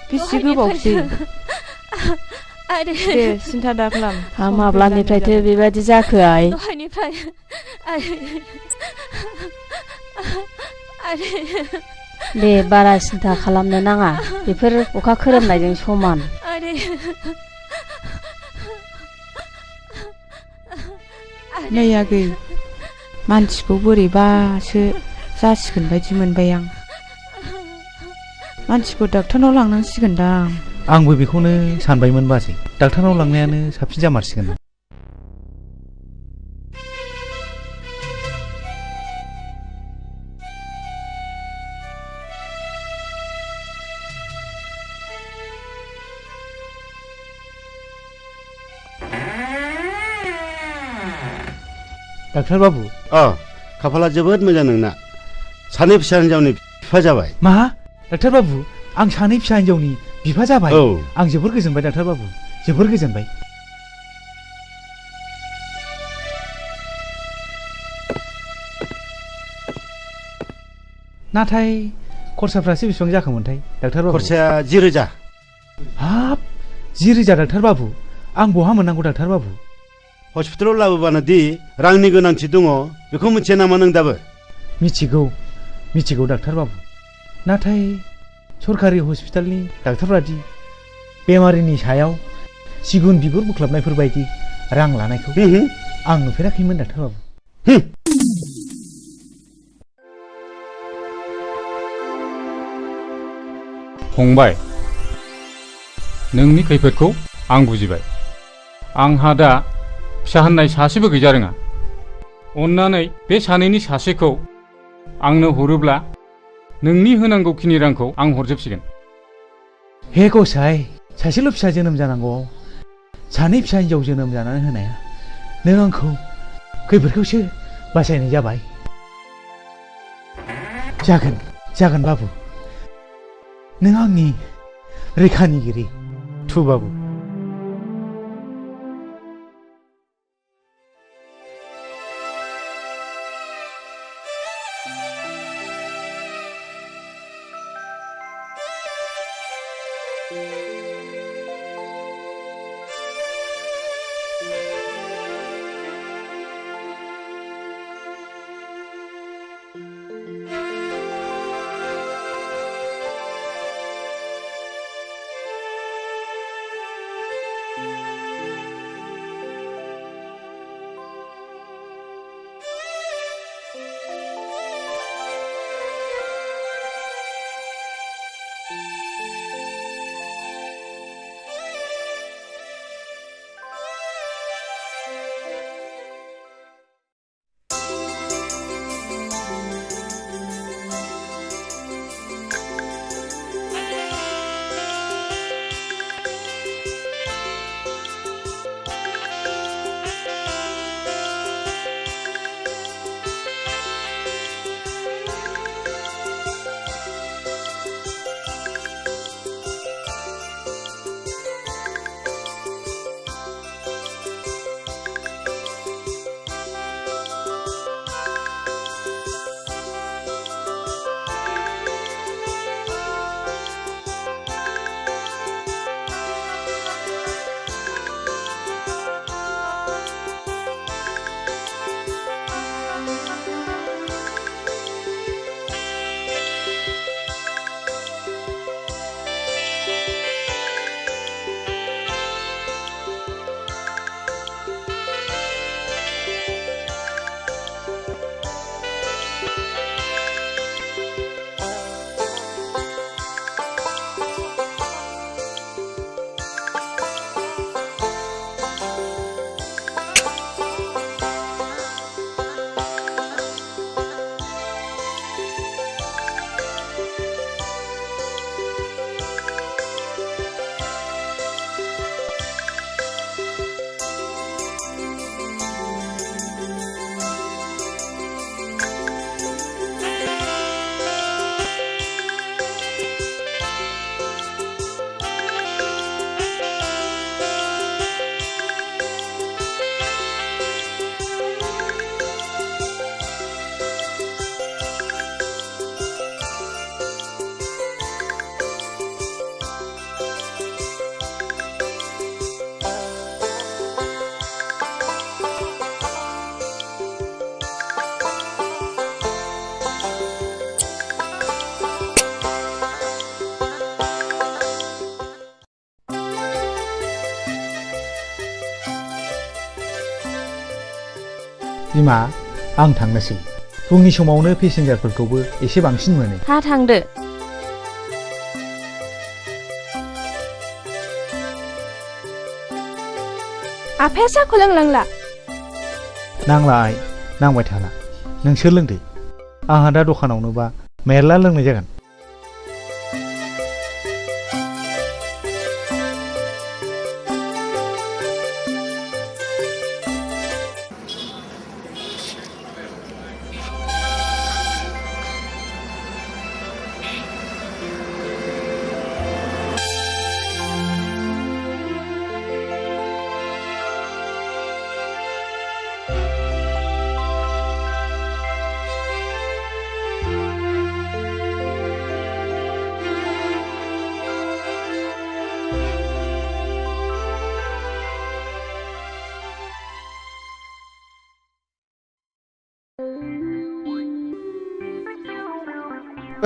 बेसे गोबावसै दे सिन्था दा खालाम हा माब्लानिफ्रायथो बेबायदि जाखो आइ दहायनिफ्राय दे बारा सिन्था खालामनो नाङा बेफोर अखा खोरोमनायजों समान नै आगै मानसिखौ बोरैबासो जासिगोन बायदि मोनबाय आं मानसिखौ डाक्टारनाव लांनांसिगोनदां आंबो बेखौनो सानबायमोन बाजै डाक्टारनाव लांनायानो साबसिन जामारसिगोन डाक्टार बाबु खाफाला जोबोद मोजां नोंना सानै फिसा हिनजावनि बिफा जाबाय मा डाक्टार बाबु आं सानै फिसा हिनजावनि बिफा जाबाय आं जोबोर गोजोनबाय डाक्टार बाबु जोबोर गोजोनबाय नाथाय खरसाफ्रासो बेसेबां जाखोमोनथाय डाक्टार बाबु खरसाया 10,000 हाब 10,000 डाक्टार बाबु आं बहा मोननांगौ डाक्टार बाबु हस्पिटालाव लाबोबानो दि रांनि गोनांथि दङ बेखौ मिथिया नामा नों दाबो मिथिगौ डाक्टार बाबु नाथाय सरकारि हस्पिटालनि डाक्टारफ्रादि बेमारिनि सायाव सिगुन बिगुर बोख्लाबनायफोर बायदि रां लानायखौ आं नुफेराखैमोन डाक्टार बाबु फंबाय नोंनि खैफोदखौ आं बुजिबाय आंहा दा फिसा होननाय सासेबो गैजा रोङा अन्नानै बे सानैनि सासेखौ आंनो हरोब्ला नोंनि होनांगौखिनि रांखौ आं हरजोबसिगोन हे गसाइ सासेल' फिसा जोनोम जानांगौआव सानै फिसा हिनजाव जोनोम जानानै होनाया नों आंखौ खैफोदखौसो बासायनाय जाबाय जागोन बाबु नों आंनि रैखानिगिरि थु बाबु बिमा आं थांनोसै फुंनि समावनो पेसेन्जारफोरखौबो एसे बांसिन मोनो हा थांदो आफाया साहाखौ लोंलांला नांला आइ नांबाय थाला नोंसोर लोंदो आंहा दा दखानावनोबा मेरला लोंनाय जागोन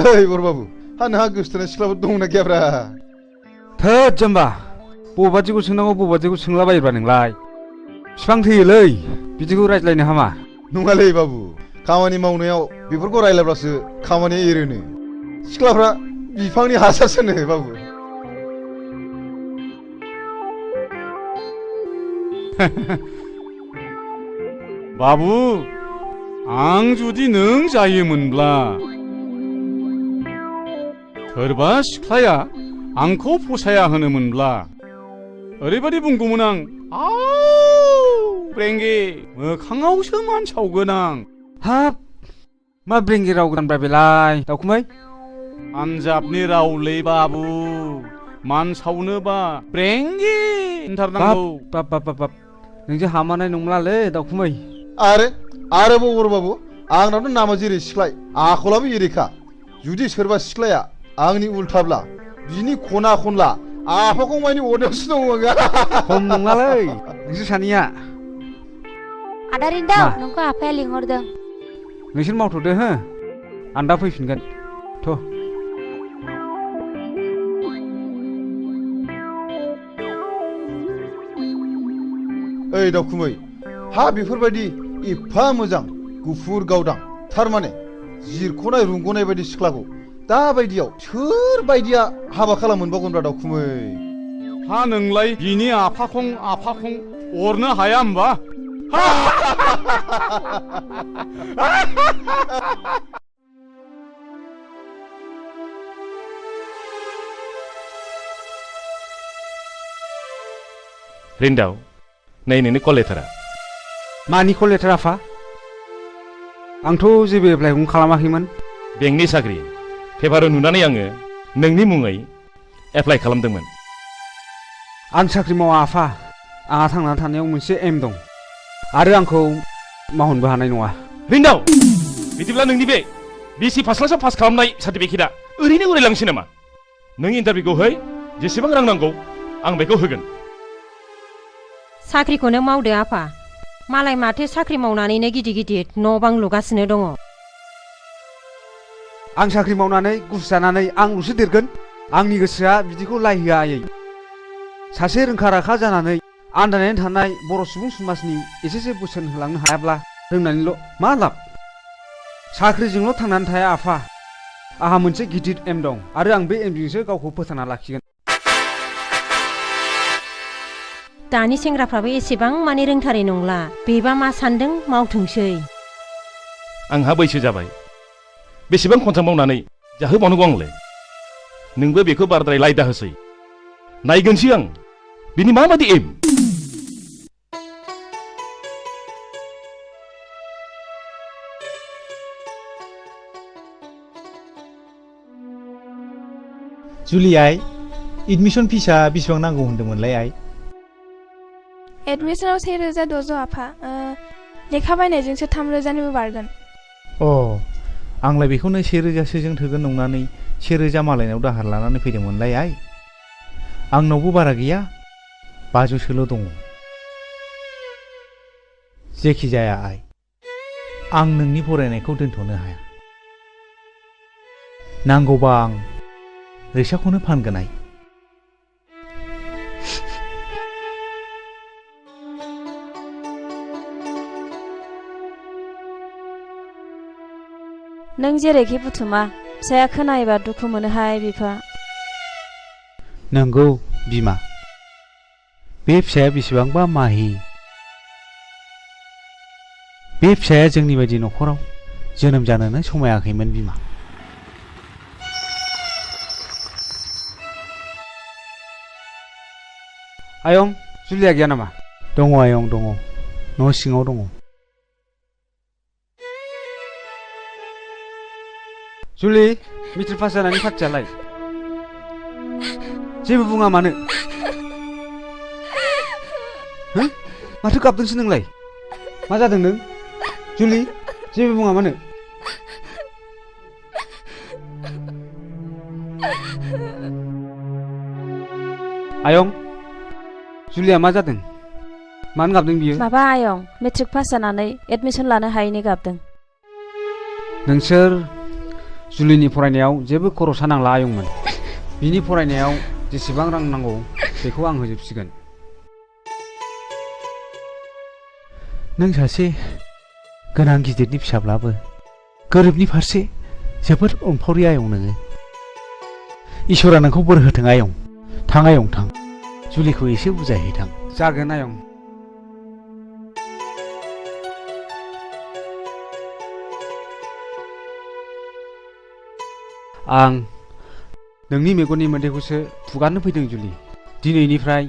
ओइ बरबाबु हा नोंहा गोसोथोनाय सिख्लाफोर दंना गैयाब्रा थोद जाम्बा बबादिखौ सोंनांगौ बबादिखौ सोंलाबायोब्रा नोंलाय बिफां थैयोलै बिदिखौ रायज्लायनो हामा नङालै बाबु खामानि मावनायाव बेफोरखौ रायलायब्लासो खामानिया एरोनो सिख्लाफ्रा बिफांनि हासारसोनो बाबु बाबु आं जुदि नों जायोमोनब्ला सोरबा सिख्लाया आंखौ फसाया होनोमोनब्ला ओरैबायदि बुंगौमोन आं ब्रेंगे मोखाङावसो मान सावगोन आं हाब मा ब्रेंगे राव गोदानब्रा बेलाय दाउखुमै पान्जाबनि रावलै बाबु मान सावनोबा ब्रेंगे होनथारनांगौ बाब बाब बाब बाब नोंजों हामानाय नंलालै दाउखुमै आरोबाव बरबाबु आंनावथ' नामा जेरै सिख्लाय आखलाबो एरैखा जुदि सोरबा सिख्लाया आंनि उल्थाब्ला बिनि खना खनला आफाखौ मानि अरनायावसो दङ आङो खम नङालै नोंसोर सानैया आदा रिन्दाव नोंखौ आफाया लिंहरदों नोंसोर मावथ'दो हो आं दा फैफिनगोन थ' ओइ दाउखुमै हा बेफोरबायदि एफा मोजां गुफुर गावदां थारमाने जिरख'नाय रुंग'नाय बायदि सिख्लाखौ दा बायदियाव सोर बायदिया हाबा खालामोनबावगोनब्रा दाउखुमै हा नोंलाय बिनि आफाखं अरनो हाया होमबा रिन्दाव नै नोंनि कल लेटारा मानि कल लेटार आफा आंथ' जेबो एप्लाइखौनो खालामाखैमोन बेंकनि साख्रि पेपाराव नुनानै आङो नोंनि मुङै एप्लाइ खालामदोंमोन आं साख्रि मावा आफा आंहा थांनानै थानायाव मोनसे एम दं आरो आंखौ मावहोनबो हानाय नङा रिन्दाव बिदिब्ला नोंनि बे बिएससि फार्स्ट क्लासाव पास खालामनाय सार्टिफिकेटआ ओरैनो उरायलांसै नामा नों इन्टारभिउखौ है जेसेबां रां नांगौ आं बेखौ होगोन साख्रिखौनो मावदो आफा मालाय माथो साख्रि मावनानैनो गिदिर गिदिर न' बां लुगासिनो दङ आं साख्रि मावनानै गुस जानानै आंल'सो देरगोन आंनि गोसोआ बिदिखौ लायहोआ आयै सासे रोंखा राखा जानानै आन्दायनानै थानाय बर' सुबुं समाजनि एसेसो बोसोन होलांनो हायाब्ला रोंनानैल' मा लाब साख्रिजोंल' थांनानै थाया आफा आंहा मोनसे गिदिर एम दं आरो आं बे एमजोंसो गावखौ फोथांना लाखिगोन दानि सेंग्राफ्राबो एसेबां माने रोंथारै नंला बेबा मा सान्दों मावथोंसै आंहा बैसो जाबाय बेसेबां खनथाम मावनानै जाहोबावनांगौ आंलाय नोंबो बेखौ बाराद्राय लायदा होसै नायगोनसै आं बिनि माबादि एम जुलि आइ एडमिसन फिसा बेसेबां नांगौ होन्दोंमोनलाय आइ एडमिसनाव 1600 आफा लेखा बायनायजोंसो 3000निबो बारगोन आंलाय बेखौनो 1000सोजों थोगोन नंनानै 1000 मालायनाव दाहार लानानै फैदोंमोनलाय आइ आंनावबो बारा गैया 500सोल' दङ जेखि जाया आइ आं नोंनि फरायनायखौ दोनथ'नो हाया नांगौबा आं रिक्साखौनो फानगोन आइ नों जेरैखि बुथुमा फिसाया खोनायोबा दुखु मोनोहाय बिफा। नंगौ बिमा, बे फिसाया बेसेबांबा माहि। बे फिसाया जोंनि बायदि न'खराव जोनोम जानोनो समायाखैमोन बिमा। आयं, जुलिया गैया नामा? दङ आयं दङ, न' सिङाव दङ। जुलि, मेट्रिक पास जानायनि पार्टियालाय? जेबो बुङा मानो? हो? माथो गाबदोंसो नोंलाय? मा जादों नों? जुलि, जेबो बुङा मानो? आयं, जुलिया मा जादों? मानो गाबदों बियो? माबा आयं, मेट्रिक पास जानानै एडमिसन लानो हायैनि गाबदों। नोंसोर जुलिनि फरायनायाव जेबो खरसा नांला आयंमोन। बिनि फरायनायाव जेसेबां रां नांगौ बेखौ आं होजोबसिगोन। नों सासे गोनां गिदिरनि फिसाब्लाबो गोरिबनि फारसे जोबोद अनफावरि आयं नोङो। इसोरा नोंखौ बोर होथों आयं। थां आयं थां, जुलिखौ एसे बुजायहैथां। जागोन आयं। आं नोंनि मेगननि मोदैखौसो फुगारनो फैदों जुलि। दिनैनिफ्राय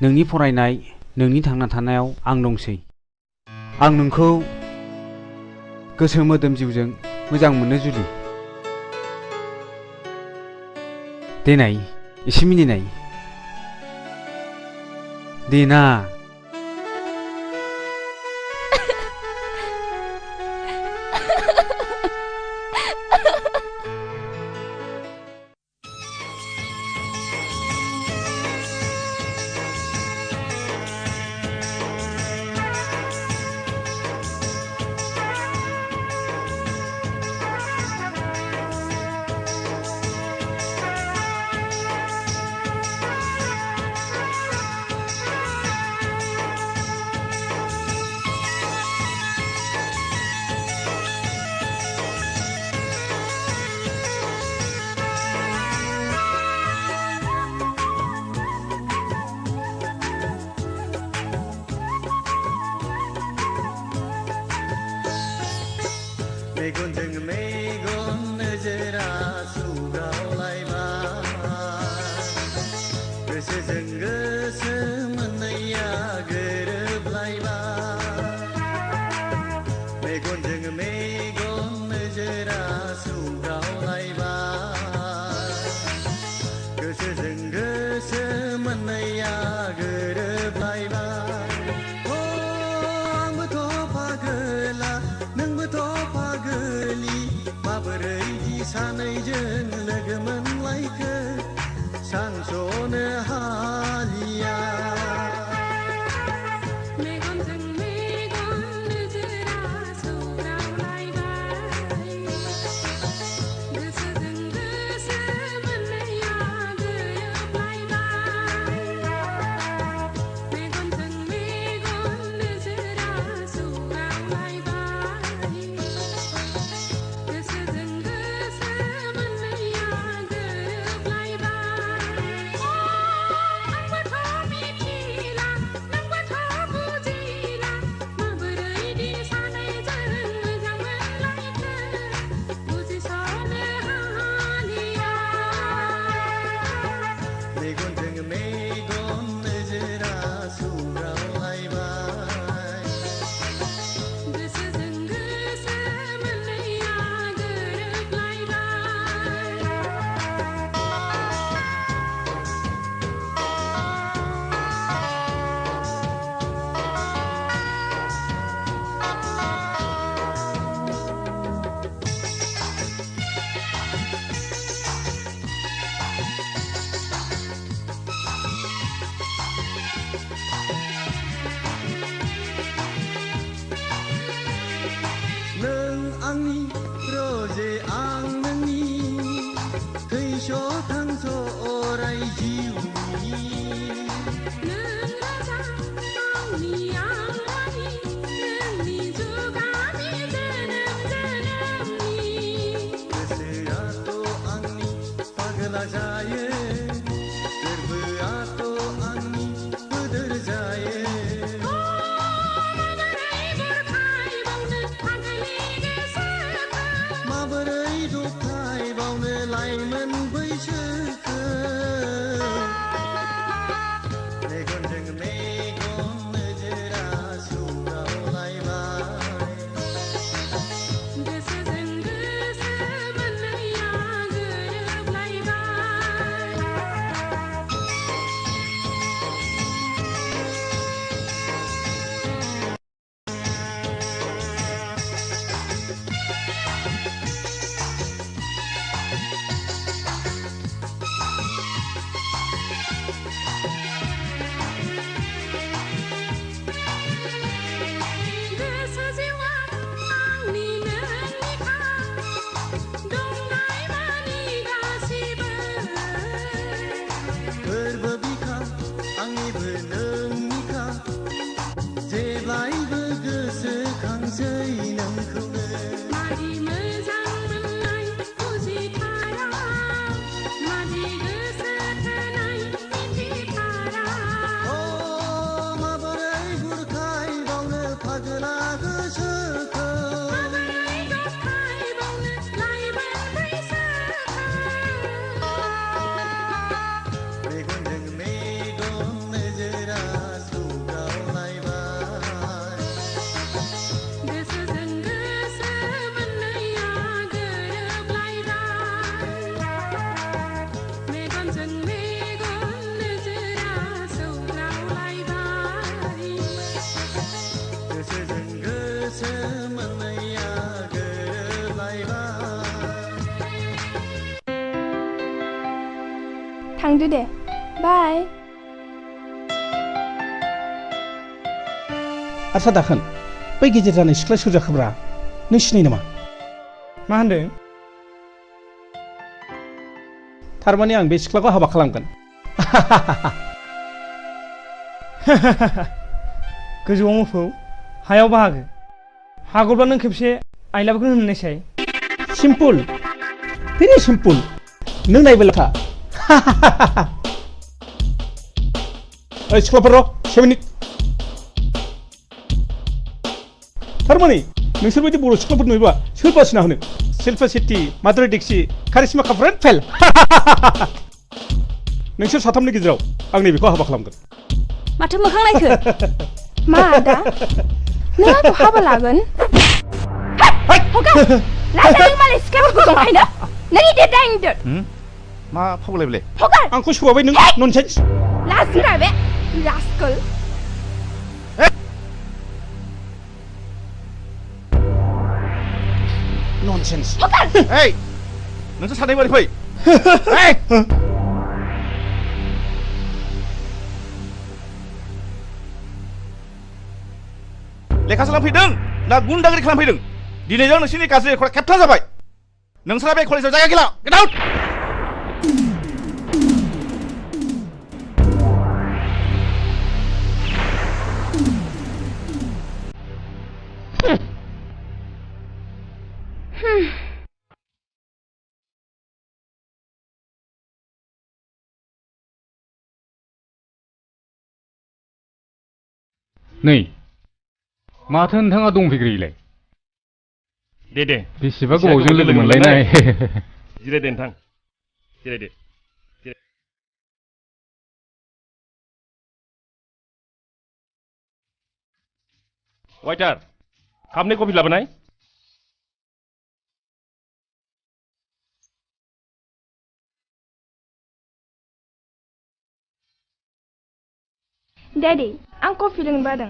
नोंनि फरायनाय, नोंनि थांना थानायाव आं दंसै। आं नोंखौ गोसो मोदोम जिउजों मोजां मोनो जुलि। देनाय एसे मिनिनाय। देना। मेगनजों मेगन नोजोरा सौग्रावलायबाय, गोसोजों गोसो मोननैया गोरोबलायबाय। मेगनजों मेगन नोजोरा सौग्रावलायबाय, गोसोजों गोसो मोननैया गोरोबलायबाय। आंबोथ' पागोला नोंबोथ' पागोलि, माबोरै दि सानैजों लोगो मोनलायखो सानस'नो हालिया। मेगनजों मेगन नोजोरा सौग्रावलायबाय, गोसोजों गोसो मोननैया गोरोबलायबाय। मेगनजों मेगन नोजोरा सौग्रावलायबाय, गोसोजों गोसो मोननैया गोरोबलायबाय। आंबोथ' मिथिला नोंबोथ' बुजिला, माबोरै दि सानैजों मोजां मोनलायखो बुजिस'नो हालिया। मेगनजों मेगन नोजोरा सौग्रावलायबाय, गोसोजों गोसो मोननैया नों आंनि रजे आं नोंनि, थैस' थांस' अराय जिउनि। नों राजा आंनि आं रानि, नोंनि जुगानि जोनोम जोनोमनि। फाग्ला जायो गोरबोआथ' आंनि बोदोर जायो माबोरै दबथायबावनो लाइमोन बैसोखौ मेगनजों मेगन नोजोरा सौदावलायबाय गोसोजों गोसो मोननैया गोसो जिउआ आंनि नोंनिखा दंनाय मानि गासिबो फोरबो बिखा आंनिबो नोंनिखा जेब्लायबो गोसोखांसै नोंखौनो मादि मोजां मोननाय बुजिथारा मादि गोसो थोनाय मिथिथारा माबोरै बुरखायबावनो फाग्ला गोसोखौ माबोरै दबथायबावनो लाइमोन बैसोखौ मेगनजों मेगन नोजोरा सौदावलायबाय गोसोजों गोसो मोननैया गोरोबलायबाय मेगनजों मेगन नोजोरा सौदावलायबाय गोसोजों गोसो मोननैया गोरोबलायबाय थांदो दे बाय आच्छा दाखोन बै गेजेर जानाय सिख्ला सोर जाखोब्रा नों सिनायो नामा मा होनदों थारमाने आं बे सिख्लाखौ हाबा खालामगोन गोजौआव मोफौ हायाव बाहागो हागौब्ला नों खेबसे आइलाबखौनो होननायसाय सिम्पल भेरि सिम्पल नों नायबाय था ओइ सिख्लाफोर र' 7 मिनिट थारमाने नोंसोरबायदि बर' सिख्लाफोर नुयोबा सोर बासिना होनो शिल्पा शेट्टी माधुरी दीक्षित कारिश्मा कापुर फेल नोंसोर साथामनि गेजेराव आं नैबेखौ हाबा खालामगोन माथो मोखां नायखो मा आदा नों आंखौ हाबा लागोन हगा लाजायो मालाय सिख्लाफोरखौ दंखायनो नों इदिot दा इदिot मा फावलाय बेलाय हगार आंखौ सोबाबाय नों ननसेन्स लाजिरा बे रास्कल ननसेन्स हगार ओइ नोंसोर सानै बारै फै लेखा सोलोंफैदों ना गुन्दागिरि खालामफैदों दिनैजों नोंसोरनि गाज्रि रेकर्डआ खेबथाम जाबाय नोंसोरा बे कलेजाव जायगा गैला गेट आउट नै माथो नोंथाङा दंफैग्रोयोलाय दे बेसेबा गोबावजों लोगो मोनलायनाय जिरायदे नोंथां जिरायदे वाइटार कापनै कफि लाबोनाय डैडी आं कफि लोंनो बादों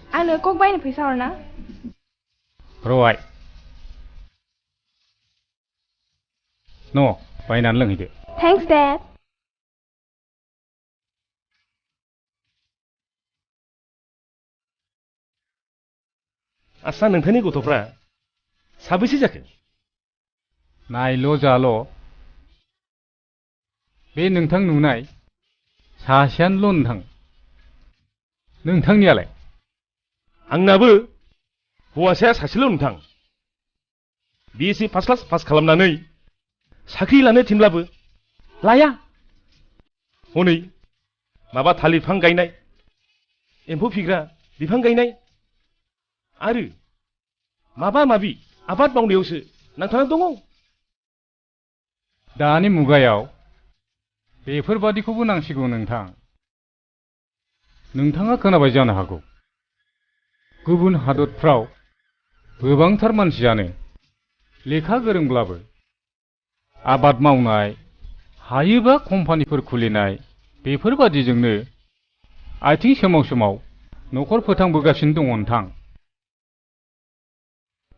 आंनो कक बायनो फैसा हरना र'आइ न' बायनानै लोंहैदो थेंक्स डैड आस्सा नोंथांनि गथ'फ्रा साबैसे जाखो नायल' जाल' बे नोंथां नुनाय सासेयानोल' नोंथांनियालाय आंनाबो हौवासाया सासेल' नोंथां BSc फार्स्ट क्लास पास खालामनानै साख्रि लानो थिनब्लाबो लाया हनै माबा थालिर बिफां गायनाय एम्फौ फिग्रा बिफां गायनाय आरो माबा माबि आबाद मावनायावसो नांथाना दङ। दानि मुगायाव बेफोरबादिखौबो नांसिगौ नोंथां। नोंथाङा खोनाबाय जानो हागौ गुबुन हादरफ्राव गोबांथार मानसियानो लेखा गोरोंब्लाबो आबाद मावनाय हायोबा कम्पानिफोर खुलिनाय बेफोरबादिजोंनो आथिं सोमाव सोमाव न'खर फोथांबोगासिनो दङ नोंथां।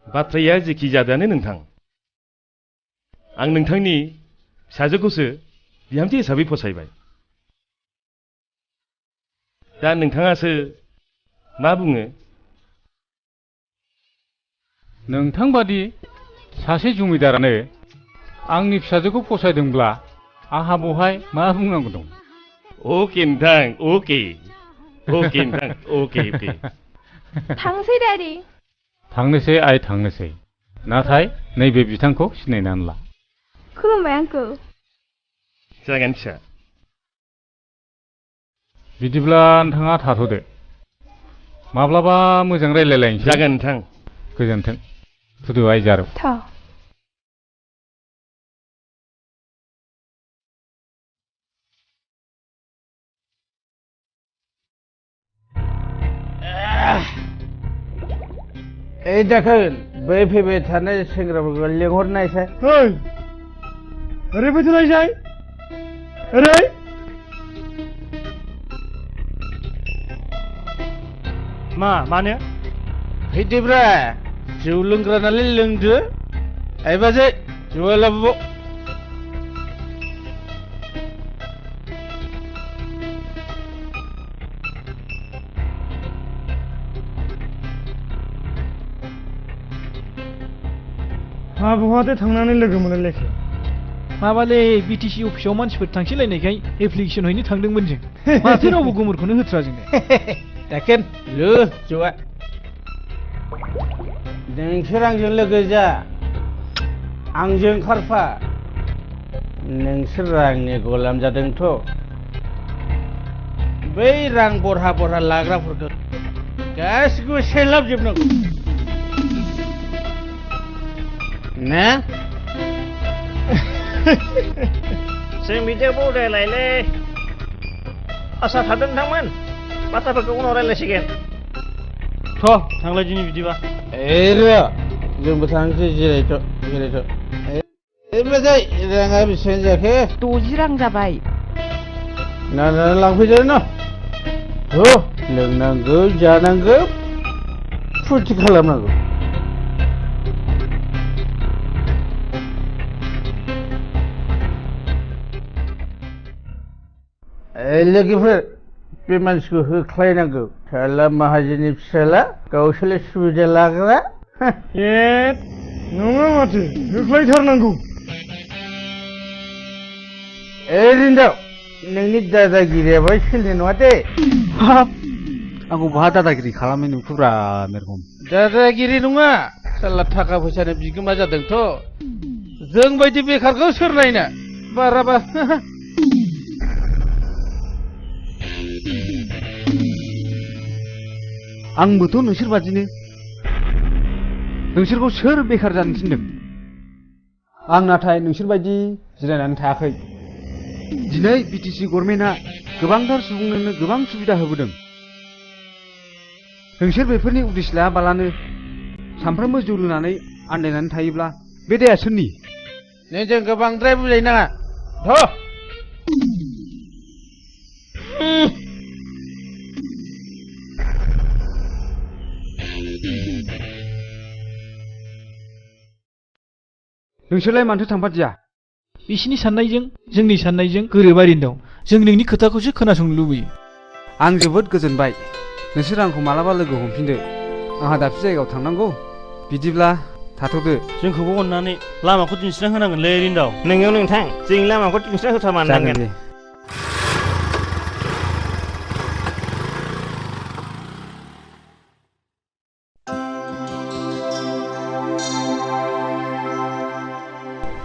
बाथ्राया जेखि जादोआनो नोंथां, आं नोंथांनि फिसाजोखौसो बिहामजो हिसाबै फसायबाय। दा नोंथाङासो मा बुङो? नोंथां बादि सासे जमिदारानो आंनि फिसाजोखौ फसायदोंब्ला आंहा बहाय मा बुंनांगौ दं? अके नोंथां, अके अके नोंथां, अके अके। थांसै दादि। थांनोसै आइ थांनोसै, नाथाय नैबे बिथांखौ सिनायनानै ला। खुलुमबाय आंखौ। जागोन फिसा। बिदिब्ला नोंथाङा थाथ'दो, माब्लाबा मोजां रायलायलायनोसै। जागोन नोंथां। गोजोन्थों। थुदो आइ जारौ। ओइ दाखोन बै फैबाय थानाय सेंग्राफोरखौ लिंहरनायसाय। ओरै फैथ'नायसाय ओरै। मानो? फैदोब्रा जौ लोंग्रा नालाय लोंदो। ओइ बाजै जौआ लाबोबाव। मा बहाथो थांनानै लोगो मोनलायखो? माबालै बिटिसि अफिसाव मानसिफोर थांसैलायनायखाय एप्लिकेसन हैनो थांदोंमोन जों। माथो रावबो गुमुरखौनो होथ्रा जोंनो। दाखोन लो जौआ। नोंसोर आंजों लोगो जा, आंजों खारफा। नोंसोर रांनि गलाम जादोंथ'। बै रां बरहा बरहा लाग्राफोरखौ गासिखौबो सेलाबजोबनांगौ। ना? जों बिदियाव बावलायलायलै। आसा थादों नोंथांमोन, बाथ्राफोरखौ उनाव रायलायसिगोन। थांलाय दिनै बिदिबा। जोंबो थांसै, जिरायथ' जिरायथ'। बाजै राङा बेसेबां जाखो? 60 रां जाबाय। नायनानै लांफैदो न'। लोंनांगौ जानांगौ फुरथि खालामनांगौ। लोगोफोर बे मानसिखौ होख्लायनांगौ। फिसाला माहाजोननि फिसाला गावसोरलाय सुबिदा लाग्रा। नङा माथो होख्लायथारनांगौ। रिन्दाव नोंनि दादागिरियाबा सोलिनाय नङा दे। आंखौ बहा दादागिरि खालामनाय नुखोब्रा मेरगम। दादागिरि नङा, साला थाखा फैसानि बिगोमा जादोंथ'। जों बायदि बेखारखौ सोर नायना बाराबा। आंबोथ' नोंसोर बादिनो। नोंसोरखौ सोर बेखार जानो थिनदों? आं नाथाय नोंसोर बायदि जिरायनानै थायाखै। दिनै बिटिसि गभर्नमेन्टआ गोबांथार सुबुंनोनो गोबां सुबिदा होबोदों। नोंसोर बेफोरनि उदिस लायाबालानो सानफ्रोमबो जौ लोंनानै आन्दायनानै थायोब्ला बे दाया सोरनि? नोंजों गोबांद्राय बुजायनाङा। नोंसोरलाय मानोथो थांफादिया? बिसिनि साननायजों जोंनि साननायजों गोरोबारिनो दं। जों नोंनि खोथाखौसो खोनासंनो लुबैयो। आं जोबोद गोजोनबाय। नोंसोर आंखौ मालाबा लोगो हमफिनदो। आंहा दाबसे जायगायाव थांनांगौ। बिदिब्ला थाथ'दो। जोंखौबो अननानै लामाखौ दिन्थिना होनांगोनलै रिन्दाव। नोंगौ नोंथां, जों लामाखौ दिन्थिना होथारमारनांगोन।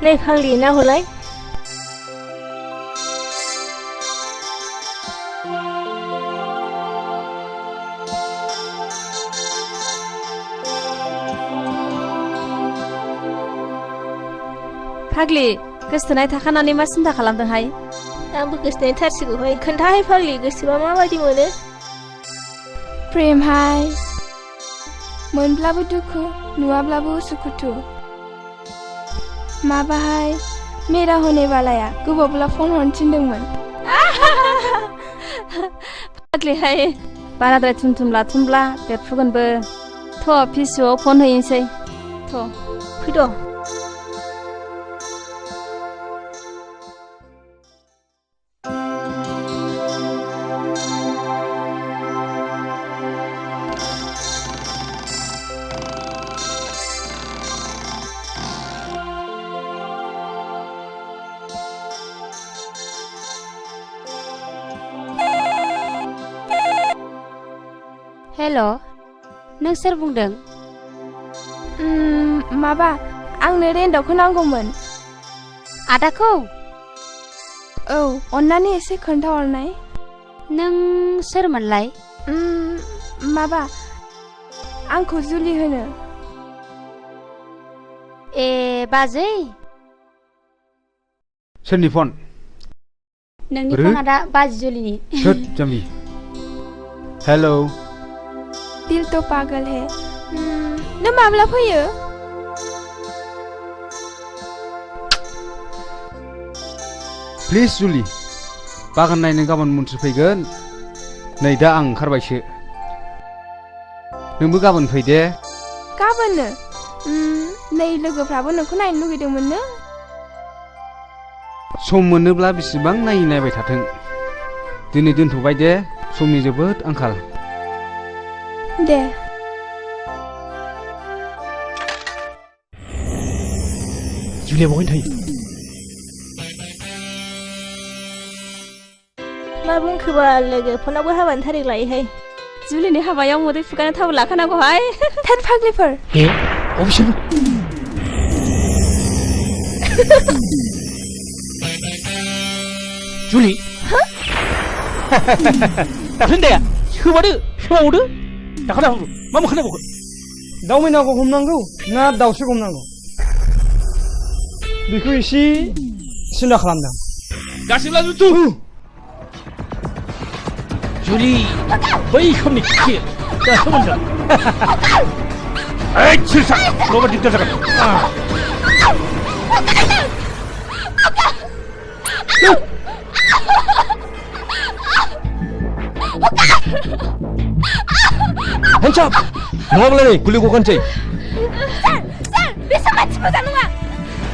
नै खालि ना हलाय फाग्लि गोसथोनाय थाखानानै मा सिन्था खालामदोंहाय आंबो गोसथोनाय थारसिगौहाय खोन्थाहाय फाग्लि गोसोबा माबायदि मोनो प्रेमहाय मोनब्लाबो दुखु नुवाब्लाबो उसुखुथु माबाहाय मेरा होने वालाया गोबावब्ला फन हरनो थिनदोंमोन फाग्लिहाय बाराद्राय थुमथुम लाथुमब्ला बेरफुगोनबो थ' फिसौआव फन हैनोसै थ' फैद' हेल' नों सोर बुंदों माबा आंनो रेन्टआवखौ नांगौमोन आदाखौ औ अन्नानै एसे खोन्थाहरनाय नों सोरमोनलाय माबा आंखौ जुलि होनो ए बाजै सोरनि फन नोंनि फना दा बाजै जुलिनि सोर जाम्बि हेल' दिल तो पागल है नों माब्ला फैयो प्लिज जुलि बागान नायनो गाबोन मन्थ्रि फैगोन नै दा आं ओंखारबायसो नोंबो गाबोन फै दे गाबोननो नै लोगोफ्राबो नोंखौ नायनो लुगैदोंमोननो सम मोनोब्ला बेसेबां नायबाय थाथों दिनै दोनथ'बाय दे समनि जोबोद आंखाल दे जुलिया बहाय थायो मा बुंखोबा लोगो फनावबो हाबानि थारिख लायोहाय जुलिनि हाबायाव मोदै फुगानो थाव लाखानांगौहाय थेन फाग्लिफोर ए अबेसोर जुलि दाफिनदाया सोबादो सोबावदो दाखाना हरु मा मोखां नायबावखो दाउ मैनाखौ हमनांगौ ना दाउस्रि हमनांगौ बेखौ एसे सिन्था खालामदों गासिब्ला जुथु जुलि बै समनि खि दा सोमोन्दो ओइ सिरसा नङाबा दिगदार जागोन Hands up! नङाब्ला नै गुलि गगानसै सार बेसोर मानसि मोजां नङा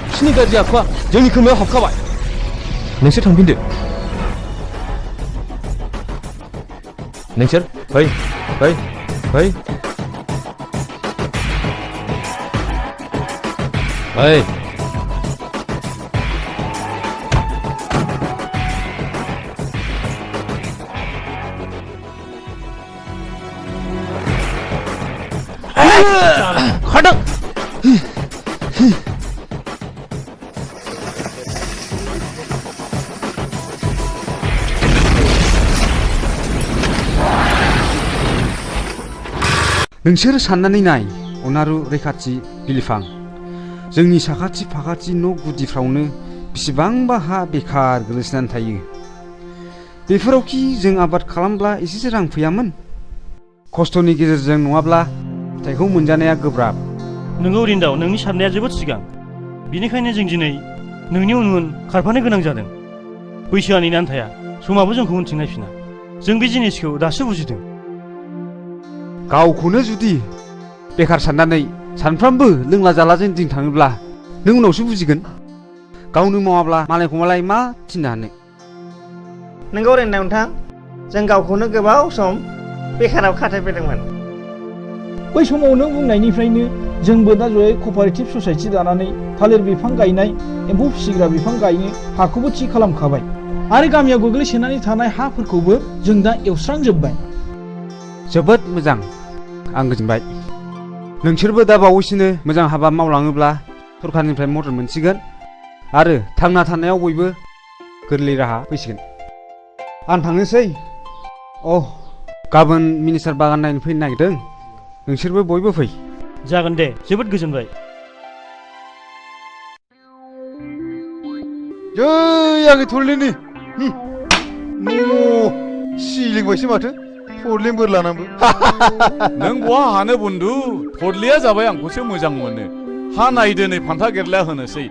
बिसिनि गाज्रि आखुआ जोंनि खोमायाव हाबखाबाय नोंसोर थांफिनदो नोंसोर फै फै फै फै खादों नोंसोर साननानै नाय अनारु रैखाथि बिलिफां जोंनि साखाथि फाखाथि न' गुदिफ्रावनो बेसेबांबा हा बेखार गोलैसोनानै थायो बेफोरावखि जों आबाद खालामब्ला एसेसो रां फैयामोन खस्थ'नि गेजेरजों नङाब्ला फिथाइखौ मोनजानाया गोब्राब नोंगौ रिन्दाव नोंनि साननाया जोबोद सिगां बिनिखायनो जों दिनै नोंनि उन उन खारफानो गोनां जादों बैसोआ नेनानै थाया समाबो जोंखौ उनथिं नायफिना जों बे जिनिसखौ दासो बुजिदों गावखौनो जुदि बेखार साननानै सानफ्रामबो लोंला जालाजों दिन थाङोब्ला नों उनावसो बुजिगोन गावनो मावाब्ला मालायखौ मालाय मा थिननो हानो नोंगौ रेन्दाव नोंथां जों गावखौनो गोबाव सम बेखाराव खाथायफैदोंमोन बै समाव नों बुंनायनिफ्रायनो जोंबो दा जयै कपारेटिभ ससाइटि दानानै थालिर बिफां गायनाय एम्फौ फिसिग्रा बिफां गायनो हाखौबो थि खालामखाबाय आरो गामियाव गोग्लैसोनानै थानाय हाफोरखौबो जों दा एवस्रांजोब्बाय जोबोद मोजां आं गोजोनबाय नोंसोरबो दा बावैसोनो मोजां हाबा मावलाङोब्ला सरखारनिफ्राय मदद मोनसिगोन आरो थांना थानायाव बयबो गोरलै राहा फैसिगोन आं थांनोसै गाबोन मिनिस्टार बागान नायनो फैनो नागिरदों नोंसोरबो बयबो फै जागोन दे जोबोद गोजोनबाय जै आंनि थरलिनि सिलिंबायसो माथो थरलिं बोर लानांबो नों बहा हानो बुन्दु थरलिया जाबाय आंखौसो मोजां मोनो हा नायदो नै फान्था गेरलाया होनोसै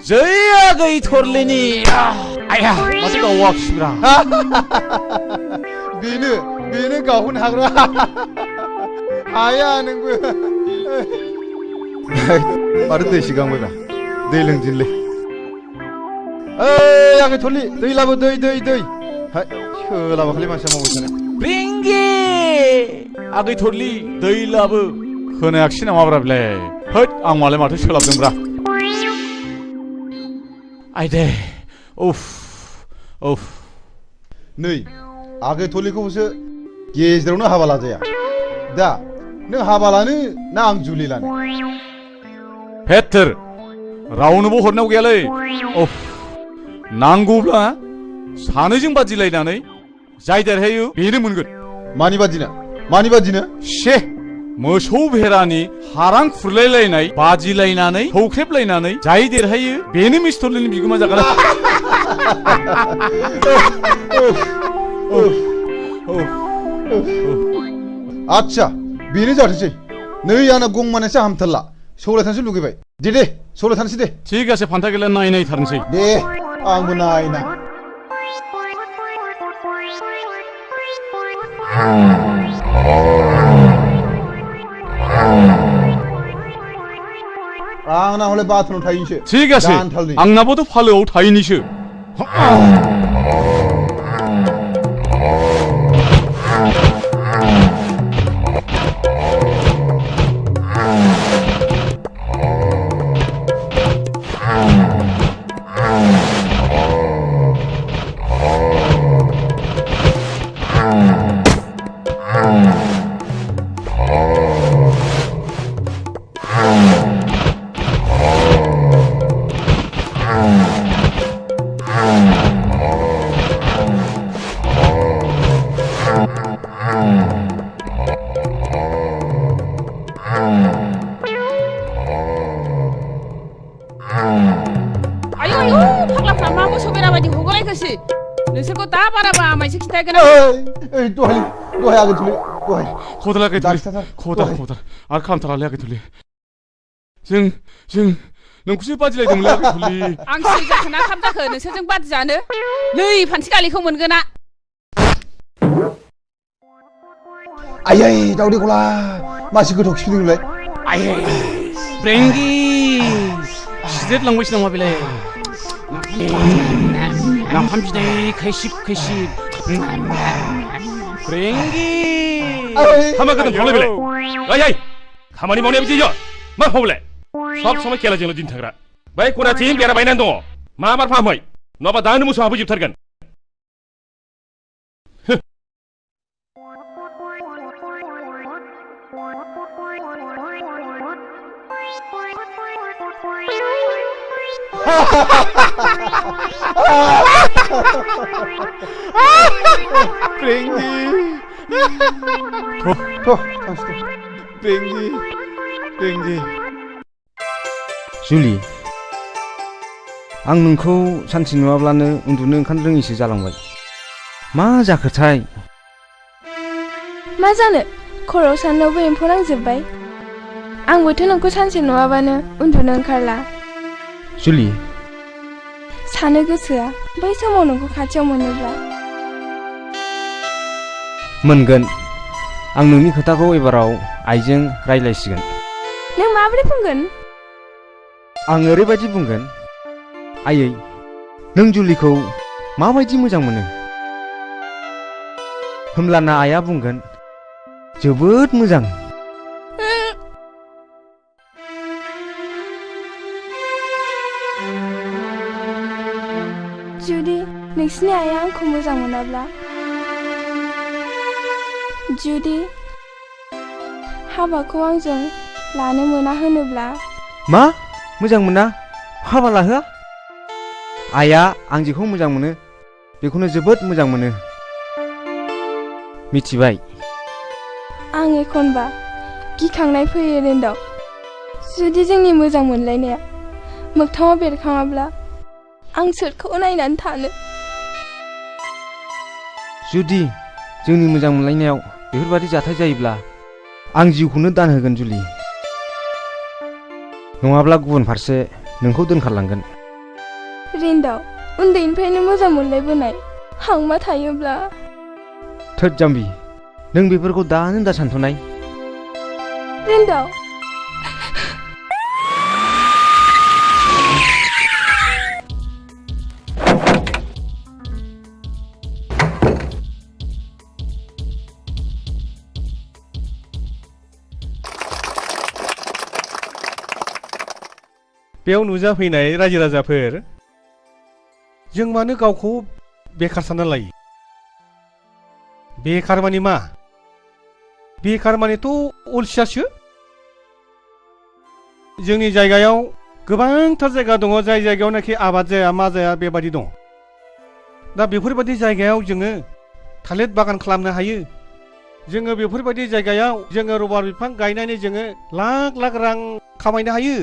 जै आगै थरलिनि आया माथो गावाखिब्रा बेनो गावहोनो हाग्रा हाया नोंबो माथो दै सिगांबायब्रा दै लोंदिनलै ओइ आगै थरलि दै लाबो दै हाय सोलाबाखैलै मानसिया मावबाय थानो ब्रिंगि आगै थरलि दै लाबो खोनायाखिसै नामाब्रा बेलाय होद आं मालाय माथो सोलाबदोंब्रा आयदे उफ नै आगै थरलिखौसो गेजेरावनो हाबा लाजाया दा नों हाबा लानो ना आं जुलि लानो हेथोर रावनोबो हरनांगौ गैयालै उफ नांगौब्ला सानैजों बादिलायनानै जाय देरहायो बेनो मोनगोन मानि बादिनो शे मोसौ भेरानि हारां खुरलायलायनाय बादिलायनानै सौख्रेबलायनानै जाय देरहायो बेनो मिस्थरलिनि बिगोमा जागोन आच्छा बेनो जाथोंसै नै आंना गंमानैसो हामथारला सौलायथानोसो लुगैबाय दे सौलायथानोसै दे थिग आसे फान्था गेला नायथारनोसै दे आंबो नायना आंना हले बाथरुमाव थाहैनोसै थिग आसे आंनाबोथ' फालोआव थाहैनोसै नोंसोरखौ दा बाराबा आमायसो खिन्थागोन दहाय आगै थुलि दहाय खदाल आगै थुलि खदाल आरो खालामथारालै आगै थुलि जों नोंखौसो बादिलायदोंमोनलै आगै थुलि आं सिरि जाखो ना खाम जाखो नोंसोरजों बादि जानो नै फान्थि गालिखौ मोनगोना आयै दावदै गला मासे गोथाव खिफिदोंलाय आयै ब्रेंगि सिदेर लांबायसो नामा बेलाय नाफाम बिदै खैसिब ब्रेंगि हामा गोदान थांलाय बेलाय खामानि मावनाया बिदि मा फावलाय सब समय खेलाजोंल' दिन थाग्रा बै खनाथिं बेरा बायनानै दङ मा फाहामै नङाबा दानो मोसौ हाबोजोबथारगोन जुलि आं नोंखौ सानसे नुवाब्लानो उन्दुनो ओंखारनो रोङिसो जालांबाय मा जाखोथाय मा जानो खर'आव साननायावबो एम्फौ नांजोब्बाय आंबोथ' नोंखौ सानसे नुवाबानो उन्दुनो ओंखारला जुलि सानो गोसोआ बै समाव नोंखौ खाथियाव मोनोब्ला मोनगोन आं नोंनि खोथाखौ एबाराव आइजों रायज्लायसिगोन नों माबोरै बुंगोन आं ओरैबायदि बुंगोन आयै नों जुलिखौ माबायदि मोजां मोनो होमब्लाना आइया बुंगोन जोबोद मोजां जुदि नोंसिनि आइया आंखौ मोजां मोनाब्ला जुदि हाबाखौ आंजों लानो मोना होनोब्ला मा मोजां मोना हाबा लाहोआ आइया आं जेखौ मोजां मोनो बेखौनो जोबोद मोजां मोनो मिथिबाय आं एखनबा गिखांनाय फैयो रेन्दाव जुदि जोंनि मोजां मोनलायनाया मोगथाङाव बेरखाङाब्ला आं सोरखौ नायनानै थानो जुदि जोंनि मोजां मोनलायनायाव बेफोरबादि जाथाय जायोब्ला आं जिउखौनो दान होगोन जुलि नङाब्ला गुबुन फारसे नोंखौ दोनखारलांगोन रिन्दाव उन्दैनिफ्रायनो मोजां मोनलायबोनाय हांमा थायोब्ला थोद जाम्बि नों बेफोरखौ दानो दा सानथ'नाय रिन्दाव बेयाव नुजाफैनाय रायजो राजाफोर जों मानो गावखौ बेखार सानना लायो बेखार माने मा बेखार मानेथ' अलसियासो जोंनि जायगायाव गोबांथार जायगा दङ जाय जायगायावनाखि आबाद जाया मा जाया बेबादि दं दा बेफोरबादि जायगायाव जोङो थालिर बागान खालामनो हायो जोङो बेफोरबादि जायगायाव जोङो रबार बिफां गायनानै जोङो लाख लाख रां खामायनो हायो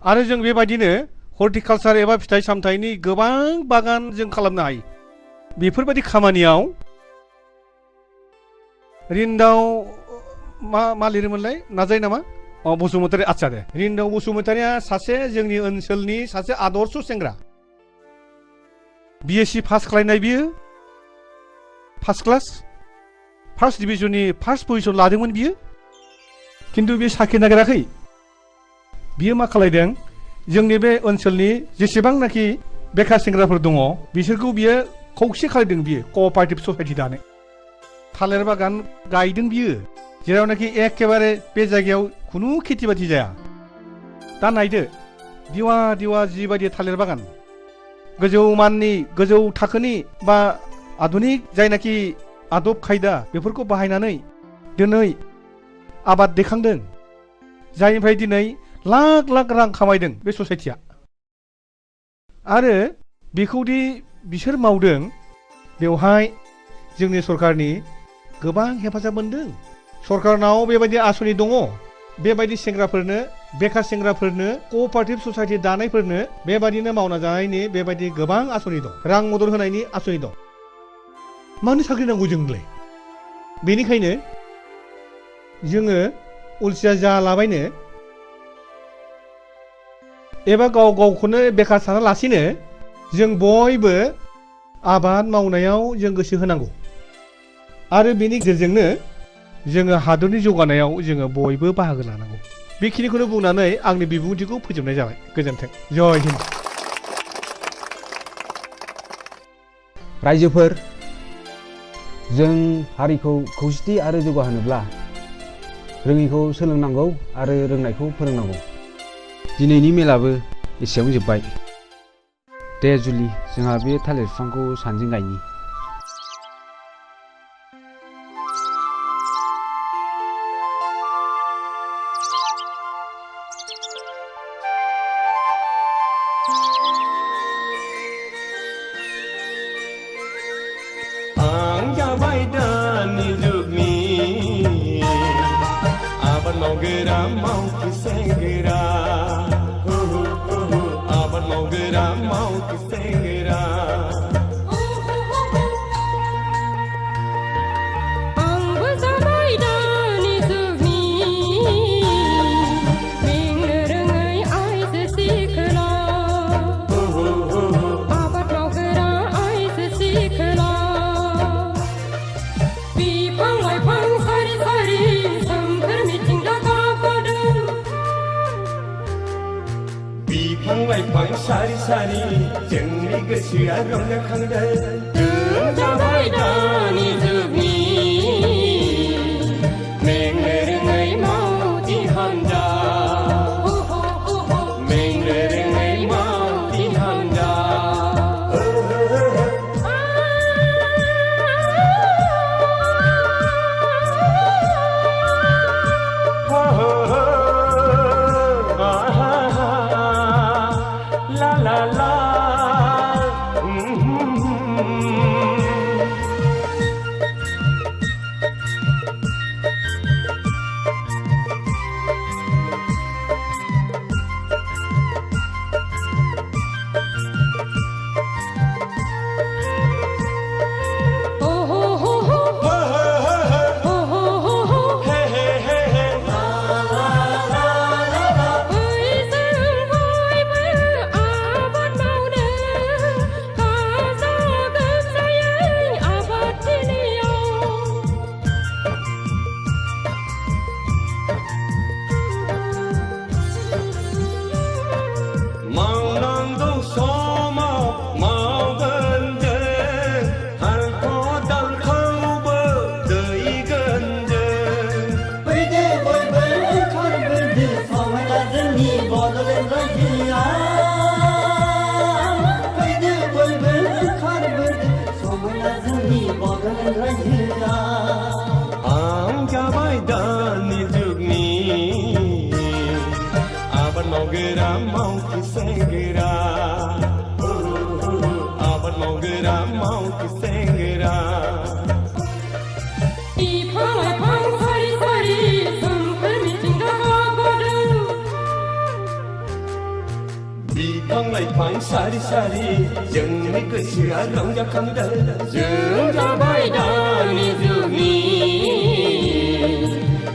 आरो जों बेबायदिनो हर्टिकालचार एबा फिथाइ सामथाइनि गोबां बागान जों खालामनो हायो बेफोरबायदि खामानियाव रिन्दाव मा लिरोमोनलाय नाजायो नामा बसुमतारी आच्छा दे रिन्दाव बसुमतारीया सासे जोंनि ओनसोलनि सासे आदर्श सेंग्रा BSc पास खालामनाय बियो फार्स्ट क्लास फार्स्ट डिभिजननि फार्स्ट पजिशन लादोंमोन बियो खिन्थु बे साख्रि नागिराखै बियो मा खालायदों जोंनि बे ओनसोलनि जेसेबांनाखि बेखार सेंग्राफोर दङ बिसोरखौ बियो खौसे खालायदों बियो कअपारेटिभ ससाइटि दानो थालिर बागान गायदों बियो जेरावनाखि एखेबारे बे जायगायाव खुनु खेथि बाथि जाया दा नायदो दिवा दिवा जिबायदि थालिर बागान गोजौ माननि गोजौ थाखोनि बा आधुनिक जायनाखि आदब खायदा बेफोरखौ बाहायनानै दिनै आबाद दैखांदों जायनिफ्राय दिनै लाख लाख रां खामायदों बे ससाइटिया आरो बेखौदि बिसोर मावदों बेवहाय जोंनि सरकारनि गोबां हेफाजाब मोनदों सरकारनाव बेबायदि आसनि दङ बेबायदि सेंग्राफोरनो बेखार सेंग्राफोरनो कअपारेटिभ ससाइटि दानायफोरनो बेबायदिनो मावना जानायनि बेबायदि गोबां आसनि दं रां मदद होनायनि आसनि दं मानो साख्रि नांगौ जोंलाय बेनिखायनो जोङो अलसिया जालाबायनो एबा गाव गावखौनो बेखार सानालासिनो जों बयबो आबाद मावनायाव जों गोसो होनांगौ आरो बेनि गेजेरजोंनो जोङो हादरनि जौगानायाव जोङो बयबो बाहागो लानांगौ बेखिनिखौनो बुंनानै आंनि बिबुंथिखौ फोजोबनाय जाबाय गोजोन्थों जय हिन्द रायजोफोर जों हारिखौ खौसेथि आरो जौगाहोनोब्ला रोङैखौ सोलोंनांगौ आरो रोंनायखौ फोरोंनांगौ दिनैनि मेलाबो एसेयावनो जोब्बाय दे जुलि जोंहा बे थालिर बिफांखौ सानैजों गायनि आं जाबाय दानि जुगनि आबाद मावग्रा मावथि सेंग्रा आबाद मावग्रा मावथि सेंग्रा आंबो जाबाय दानि जुगनि बेंनो रोङै आइजो सिख्ला आबाद मावग्रा आइजो सिख्ला बिफां लाइफां सारि सारि सोमखोर मिथिंगा गाबगादों बिफां लाइफां सारि सारि जोंनि गोसोआ रंजाखांदों जों जाबाय दानि जुगनि मेंनो रोङै मावथि हान्जा मेंनो रोङै मावथि हान्जा la la la मावगोरा मावथि सेंग्रा बिफां लाइफां सारि सारि सोमखोर मिथिंगा गाबोदों बिफां लाइफां सारि सारि जोंनि गोसोआ रंजाखांदों जों जाबाय दानि जुगनि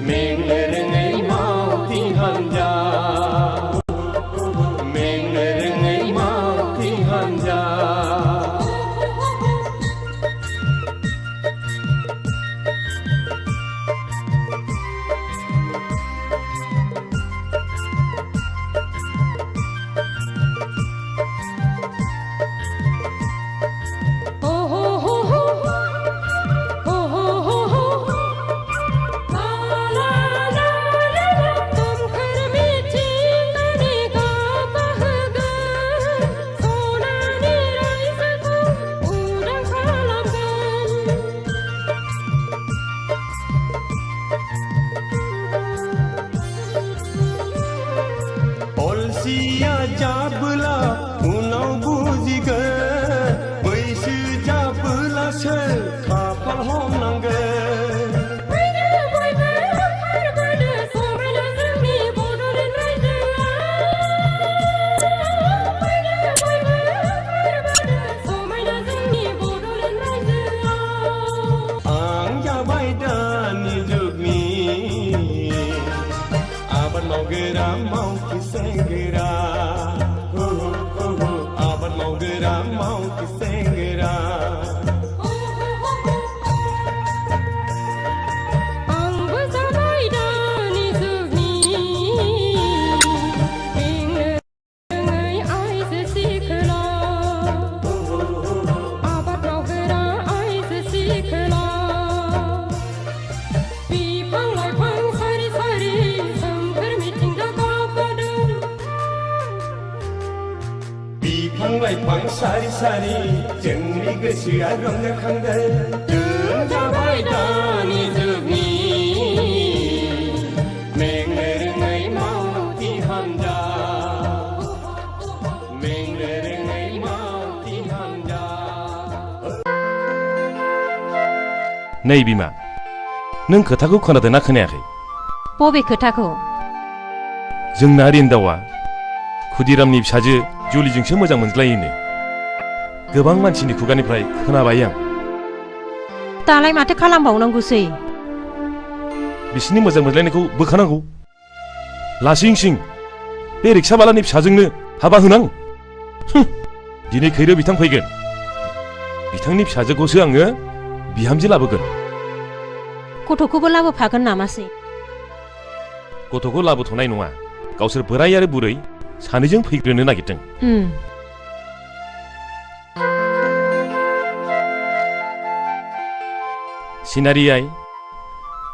मेंनो रोङै मावथि हान्जा मेंनो रोङै मावथि हान्जा अलसिया जाबोला उनाव बुजिगोन बैसो जाबोलासो खाफाल हमनांगोन आं जाबाय दानि जुगनि आबाद मावगोरा मावथि सेंग्रा आबाद मावगोरा मावथि सेंग्रा आंबो जाबाय दानि जुगनि मेंनो रोङै आइजो सिख्ला आबाद मावग्रा आइजो सिख्ला बिफां लाइफां सारि सारि सोमखोर मिथिंगा गाबोदों बिफां लाइफां सारि सारि जोंनि गोसोआ रंजाखांदों जों जाबाय दानि जुगनि मेंनो रोङै मावथि हान्जा मेंनो रोङै मावथि हान्जा नै बिमा नों खोथाखौ खोनादोंना खोनायाखै बबे खोथाखौ जोंना रिन्दावा खुदिरामनि फिसाजो जुलिजोंसो मोजां मोनज्लायोनो गोबां मानसिनि खुगानिफ्राय खोनाबाय आं दालाय माथो खालामबावनांगौसै बिसिनि मोजां मोनलायनायखौ बोखानांगौ लासिं सिं बे रिक्साबालानि फिसाजोंनो हाबा होनां दिनै खैरो बिथां फैगोन बिथांनि फिसाजोखौसो आङो बिहामजो लाबोगोन गथ'खौबो लाबोफागोन नामासै गथ'खौ लाबोथ'नाय नङा गावसोर बोराय आरो बुरै सानैजों फैग्रोनो नागिरदों सिनारि आइ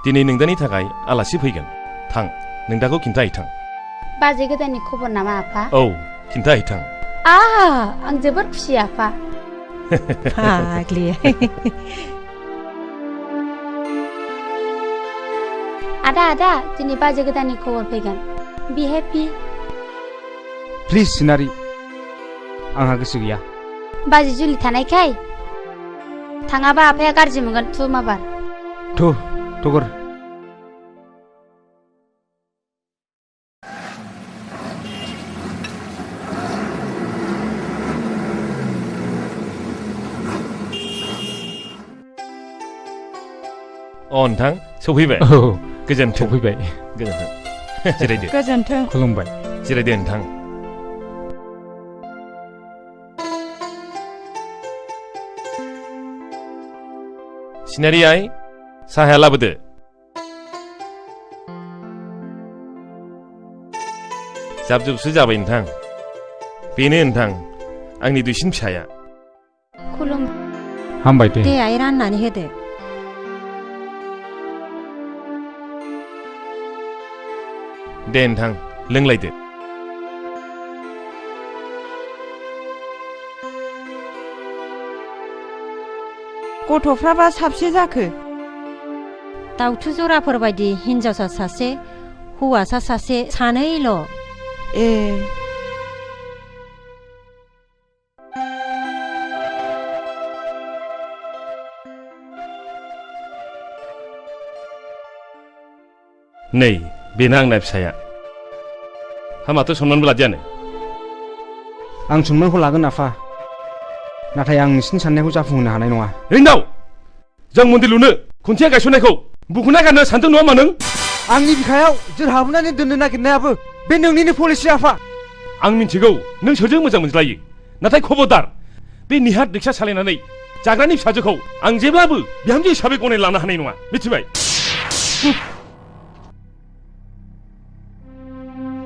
दिनै नोंदानि थाखाय आलासि फैगोन थां नोंदाखौ खिन्थाहैथां बाजै गोदाननि खबर नामा आफा औ खिन्थाहैथां आं जोबोद खुसि आफा फाग्लि आदा दिनै बाजै गोदाननि खबर फैगोन बि हेपि प्लिज सिनारि आंहा गोसो गैया बाजै जुलि थानायखाय थाङाबा आफाया गाज्रि मोनगोन थु माबार थगर नोंथां सफैबाय औ गोजोन्थों सफैबाय गोजोन्थों जिरायदो गोजोन्थों खुलुमबाय जिरायदो नोंथां सिनारि आइ साहाया लाबोदो जाबजुबसो जाबाय नोंथां बेनो नोंथां आंनि दुइसिन फिसाया खुलुम हामबाय दे दे आइ राननानै होदो दे नोंथां लोंलायदो गथ'फ्राबा साबसे जाखो दाउथु जराफोर बायदि हिन्जावसा सासे हौवासा सासे सानैल' ए नै बेनो आंना फिसाया हामाथ' सनमानबो लादियानो आं सनमानखौ लागोन आफा नाथाय आं नोंसिनि साननायखौ जाफुंहोनो हानाय नङा हिनजाव जों मन्दिर लुनो खुन्थिया गायसननायखौ बुखुना गारनो सानदों नङा होमबा नों आंनि बिखायाव जोर हाबनानै दोननो नागिरनायाबो बे नोंनिनो पलिसि आफा आं मिन्थिगौ नों सोरजों मोजां मोनज्लायो नाथाय खबरदार बे निहाद रिक्सा सालायनानै जाग्रानि फिसाजोखौ आं जेब्लाबो बिहामजो हिसाबै गनायना लानो हानाय नङा मिथिबाय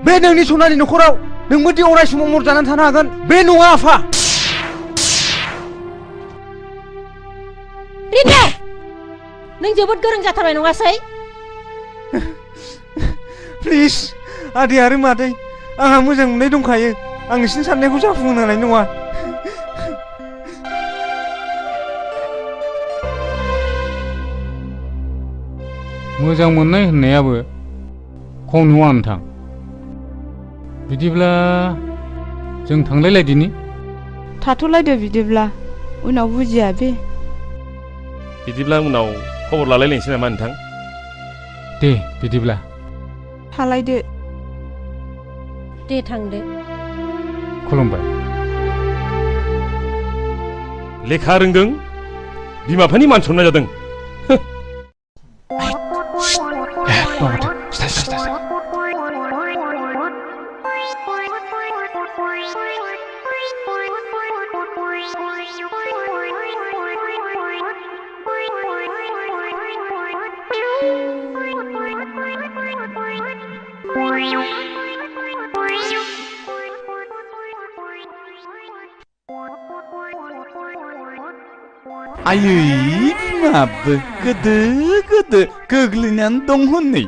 बे नोंनि सनानि न'खराव नोंबोदि अराय समाव मर जानानै थानो हागोन बे नङा आफा रिन्दाव नों जोबोद गोरों जाथारबाय नङासै प्लिज आदै आरो मादै आंहा मोजां मोननाय दंखायो आं नोंसिनि साननायखौ जाफुंहोनो हानाय नङा मोजां मोननाय होननायाबो खम नङा नोंथां बिदिब्ला जों थांलायलायदिनि थाथ'लायदो बिदिब्ला उनाव बुजिया बे बिदिब्ला उनाव खबर लालायलायनोसै नामा नोंथां दे बिदिब्ला थालायदो दे थांदो खुलुमबाय लेखा रोंदों बिमा बिफानि मान सनमान जादों आयै बिमाबो गोदो गोदो गोग्लैनानै दं हनै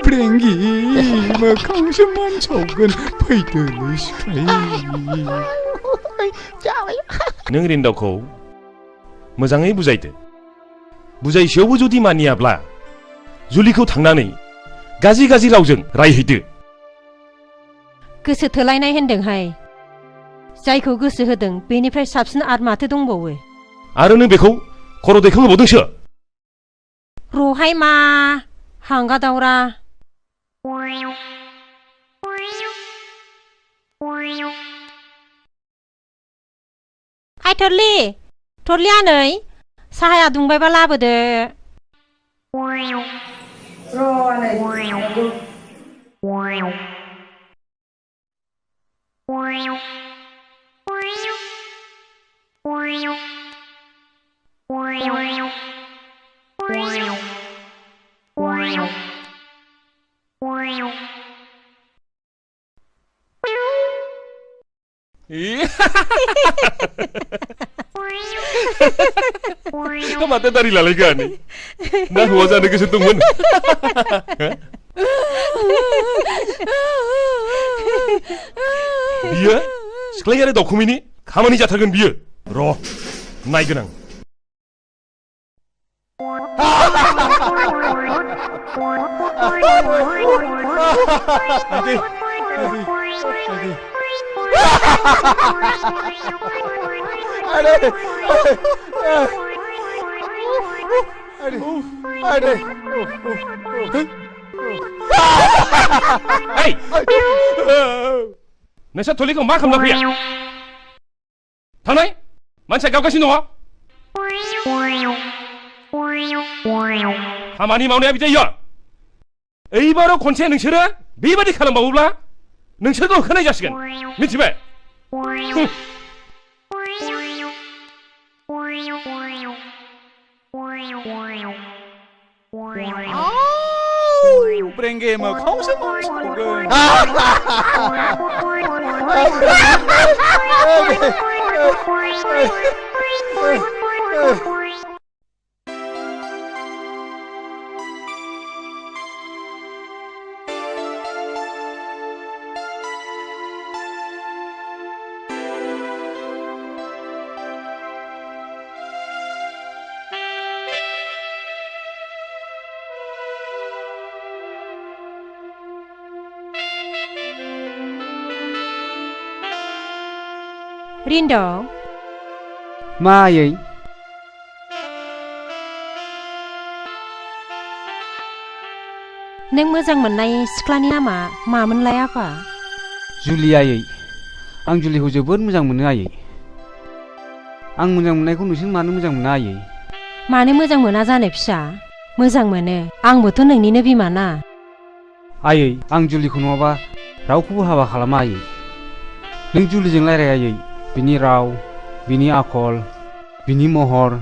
प्रेंगि मोखांसो मानसावगोन फैदोलै सिख्लाय नों रिन्दावखौ मोजाङै बुजायदो बुजायसेयावबो जुदि मानियाब्ला जुलिखौ थांनानै गाज्रि गाज्रि रावजों रायहैदो गोसो थोलायनाय होनदोंहाय जायखौ गोसो होदों बेनिफ्राय साबसिन आरो माथो दंबावो आरो नों बेखौ खर' दैखांहोबावदोंसो रहाय मा हांगा दावरा हाय थरलि आनै साहाया दुंबायबा लाबोदो माथो दारि लालायगोन ना हौवा जानो गोसो दंमोन बियो सिख्लायारि दावखुमैनि खामानि जाथारगोन बियो र' नायगोन आं नोंसोर थलिखौ मा खालामना फैया थांनाय मानसिया गावगासिनो दङ खामानि मावनाया बिदि जायो एबाराव खनसे नोंसोरो बेबादि खालामबावोब्ला नोंसोरखौ होखानाय जासिगोन मिथिबाय ब्रेंगे मोखांसो मानसावगोन रिन्दाव मा आयै नों मोजां मोननाय सिख्लानि नामा मामोनलाय आफा? जुलि आयै आं जुलिखौ जोबोद मोजां मोनो आयै आं मोजां मोननायखौ नोंसोर मानो मोजां मोना आयै मानो मोजां मोना जानो फिसा मोजां मोनो आंबोथ' नोंनिनो बिमा ना आयै आं जुलिखौ नङाबा रावखौबो हाबा खालामा आयै नों जुलिजों रायलाय आयै बिनि राव बिनि आखल बिनि महर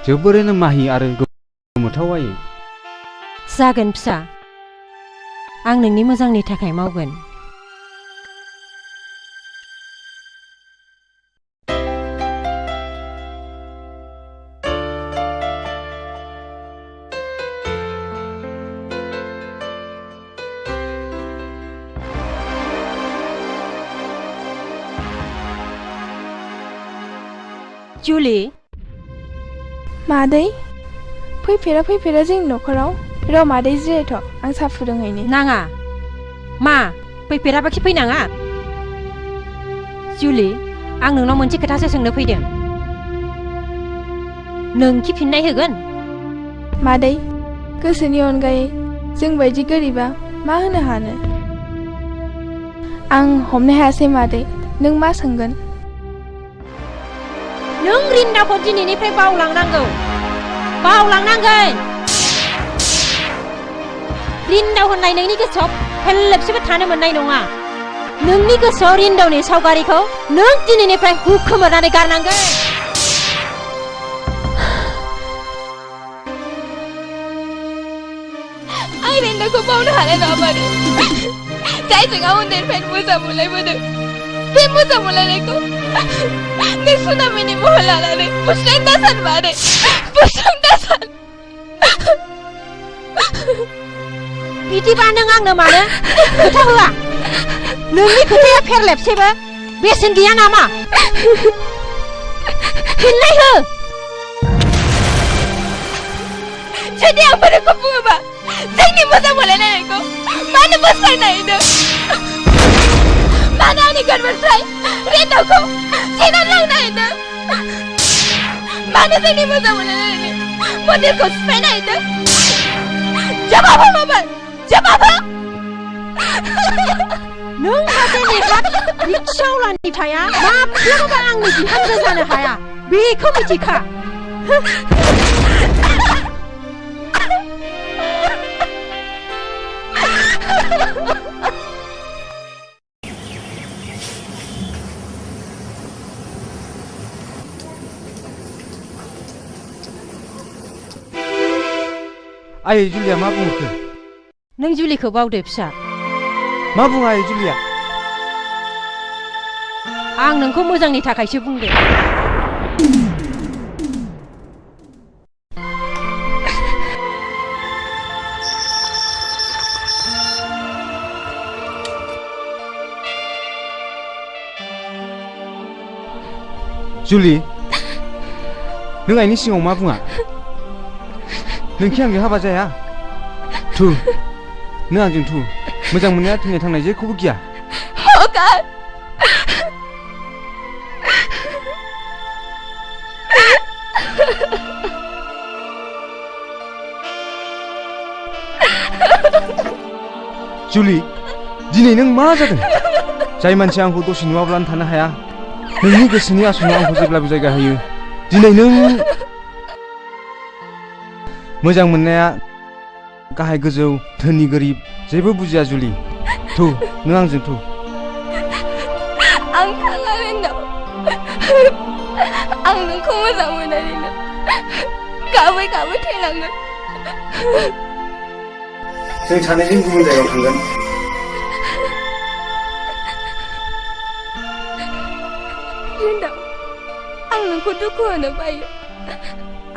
जोबोरैनो माहि आरो गोमोथाव आयै जागोन फिसा आं नोंनि मोजांनि थाखाय मावगोन जुलि मादै फैफेरा जोंनि न'खराव र' मादै जिरायथ' आं साहा फुदुंहैनि नाङा मा फैफेराबाखि फैनाङा जुलि आं नोंनाव मोनसे खोथासो सोंनो फैदों नों कि फिननाय होगोन मादै गोसोनि अनगायै जों बायदि गोरिबा मा होनो हानो आं हमनो हायासै मादै नों मा सोंगोन नों रिन्दावखौ दिनैनिफ्राय बावलांनांगोन रिन्दाव होननाय नोंनि गोसोआव फेरलेबसेबो थानो मोननाय नङा नोंनि गोसोआव रिन्दावनि सावगारिखौ नों दिनैनिफ्राय हुखोमोरनानै गारनांगोन आं रिन्दावखौ बावनो हानाय नङा मादै जायजों आं उन्दैनिफ्रायनो मोजां मोनलायबोदों बे मोजां मोनलायनायखौ नों सुनामिनि महर लानानै बुस्रां दासान मादै बुस्रां दासान बिदिबा नों आंनो मानो खोथा होआ नोंनि खोथाया फेरलेबसेबो बेसेन गैया नामा फिननाय हो जुदि आं नोंखौ बुङोबा जोंनि मोजां मोनलायनायखौ मानो बोस्रांनो हैदों मानो आंनि गोरबोनिफ्राय रिन्दावखौ सेनानै लांनो हैदों मानो जोंनि मोजां मोनलायनायनि मन्दिरखौ सिफायनो हैदों जवाब हो माबार जवाब हो नों सासे नेग्रा रिक्सावलानि फिसाया माब्लाबाबो आंनि बिहामजो जानो हाया बेखौ मिथिखा आयै जुलिया मा बुंहरखो नों जुलिखौ बावदो फिसा मा बुङा आयै जुलिया आं नोंखौ मोजांनि थाखायसो बुंदों जुलि नों आइनि सिगाङाव मा बुङा नोंखि आंजों हाबा जाया थु नों आंजों थु मोजां मोननाया थैनाय थांनाय जेखौबो गिया हगार जुलि दिनै नों मा जादों जाय मानसिया आंखौ दसे नुवाब्लानो थानो हाया नोंनि गोसोनि आसनाव आंखौ जेब्लाबो जायगा होयो दिनै नों मोजां मोननाया गाहाय गोजौ धोनि गोरिब जेबो बुजिया जुलि थु नों आंजों थु आं थाङा रिन्दाव आं नोंखौ मोजां मोननानैनो गाबै गाबै थैलांगोन जों सानैजों गुबुन जायगायाव थांगोन रिन्दाव आं नोंखौ दुखु होनो बायो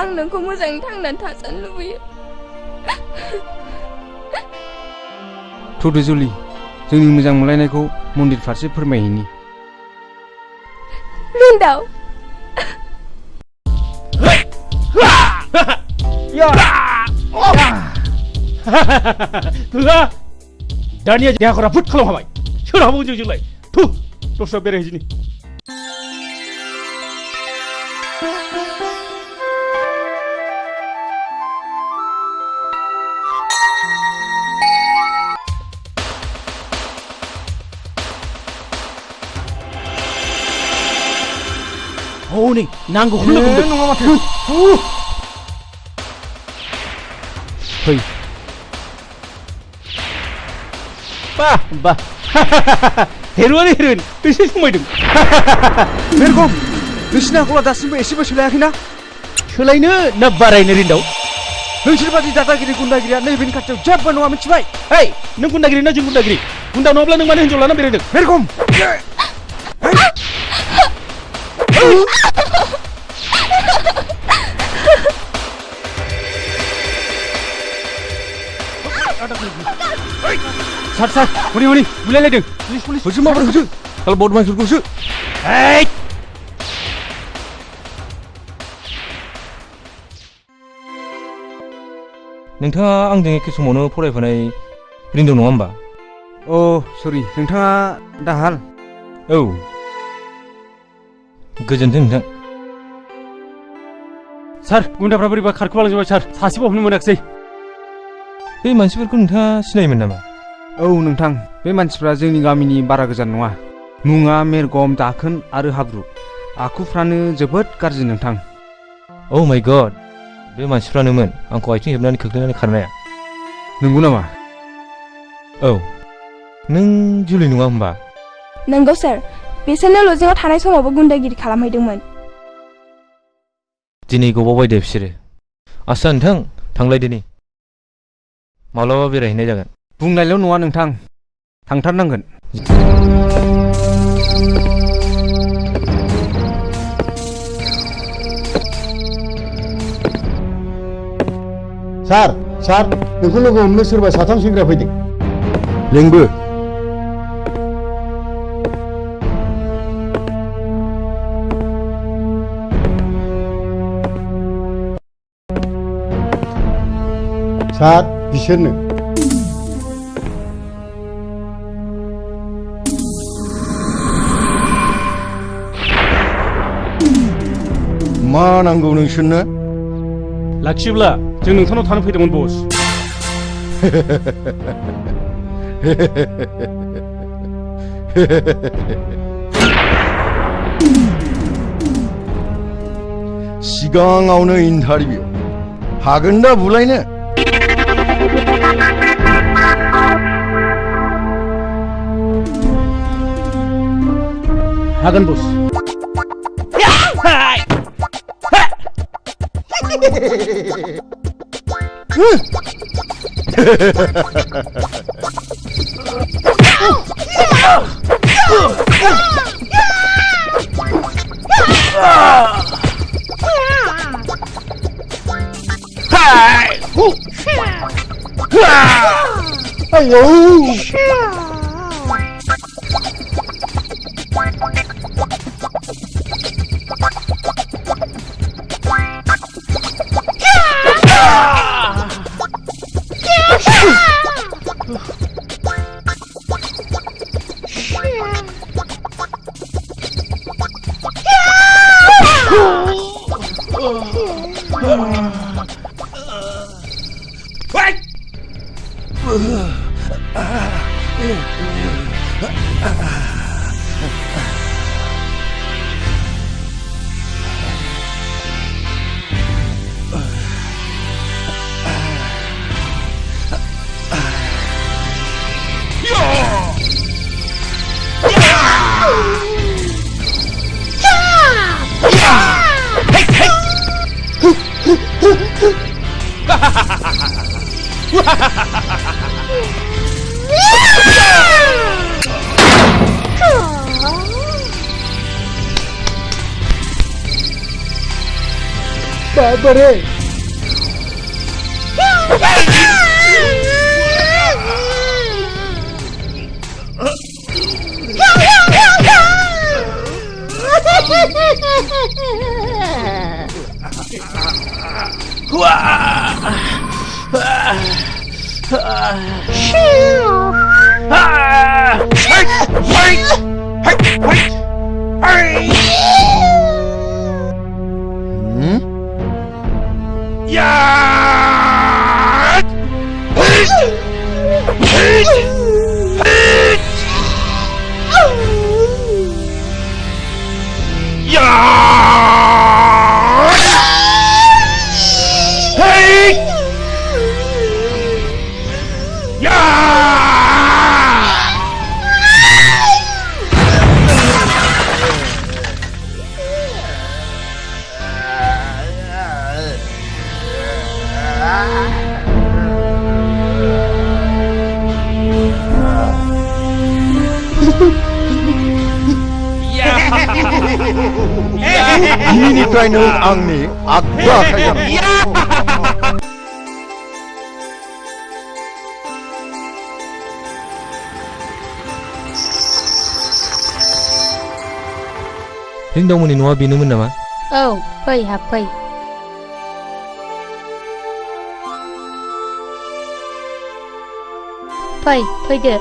आं नोंखौ मोजाङै थांनानै थाजानो लुबैयो थुदो जुलि जोंनि मोजां मोनलायनायखौ मन्दिर फारसे फोरमायहैनि रिन्दाव दानिया देहाखौ राफोद खालामहाबाय सोरहाबो जोंजोंलाय थु दस्रा बेरायहैदिनि हनै नांगौखौ लोगो हमदों नङा माथो फै बा हेरुआनो हेरुइन बेसे समायदों मेरगम नोंसिनि आखला दासिमबो एसेबो सोलायाखैना सोलायनो ना बारायनो रिन्दाव नोंसोर बादि दादागिरि गुन्दागिरिया नैबेनि खाथियाव जेबो नङा मिथिबाय ओइ नों गुन्दागिरि ना जों गुन्दागिरि गुन्दा नङाब्ला नों मानो हिन्जाव लाना बेरायदों मेरगम सार हनै हनै बुलायलायदों होसो माबोरै होसो kalau बदमासफोरखौसो नोंथाङा आंजों एखे समावनो फरायफानाय रिन्दौ नङा होमबा? अ सरि नोंथाङा दाहाल औ गोजोन्थों नोंथां सार गुन्दाफ्रा बोरैबा खारखोमालांजोबबाय सार सासेबो हमनो मोनाखिसै बे मानसिफोरखौ नोंथाङा सिनायोमोन नामा? औ नोंथां बे मानसिफ्रा जोंनि गामिनि बारा गोजान नङा मुङा मेरगम दाखोन आरो हाब्रु आखुफ्रानो जोबोद गाज्रि नोंथां औ माय गड बे मानसिफ्रानोमोन आंखौ आथिं हेबनानै खोख्लैनानै खारनाया नंगौ नामा? औ नों जुलि नङा होमबा? नंगौ सार बिसोरनो लजिंआव थानाय समावबो गुन्दागिरि खालामहैदोंमोन दिनै गबावबाय दे बिसोरो आस्सा नोंथां थांलायदो नै माब्लाबा बेरायहैनाय जागोन बुंनायल' नङा नोंथां थांथारनांगोन सार नोंखौ लोगो हमनो सोरबा साथाम सेंग्रा फैदों लेंबो सार बिसोरनो मा नांगौ नोंसोरनो लाखियोब्ला जों नोंथांनाव थानो फैदोंमोन बस सिगाङावनो इन्टारभिउ हागोन दा बुलायनो हागोन बस ayo बाबरे Yeah! दिनैनिफ्राय नों आंनि आगदा आखाइ जानांगौ रिन्दावमोननि न'आ बेनोमोन नामा? औ फै हाबफै फैदो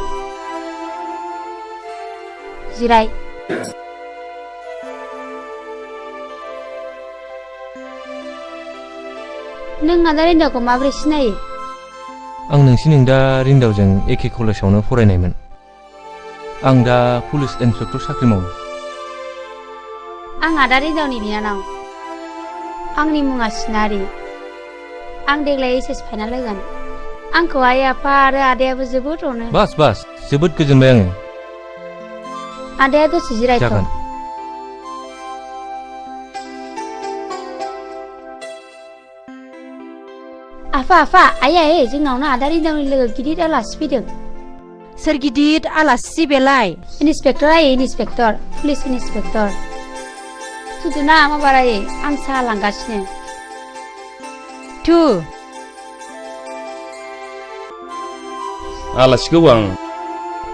जिराय नों आदा रिन्दावखौ माबोरै सिनायो? आं नोंसिनि दा रिन्दावजों एखे कलेजावनो फरायनायमोन। आं दा पुलिस इन्सपेक्टर साख्रि मावो। आं आदा रिन्दावनि बिनानाव। आंनि मुङा सिनारि। आं देग्लाय एचएस फाइनाल होगोन। आंखौ आइ आफा आरो आदायाबो जोबोद अनो। बास जोबोद गोजोनबाय आङो। आदाया दसे जिरायथ'। जागोन। आफा आइ जोंनावनो आदा रिन्दावनि लोगो गिदिर आलासि फैदों। सोर गिदिर आलासि बेलाय? इन्सपेक्टर आइ इन्सपेक्टर पुलिस इन्सपेक्टर। थुदुना माबाराय आं साहा लांगासिनो। थु आलासिखौ आं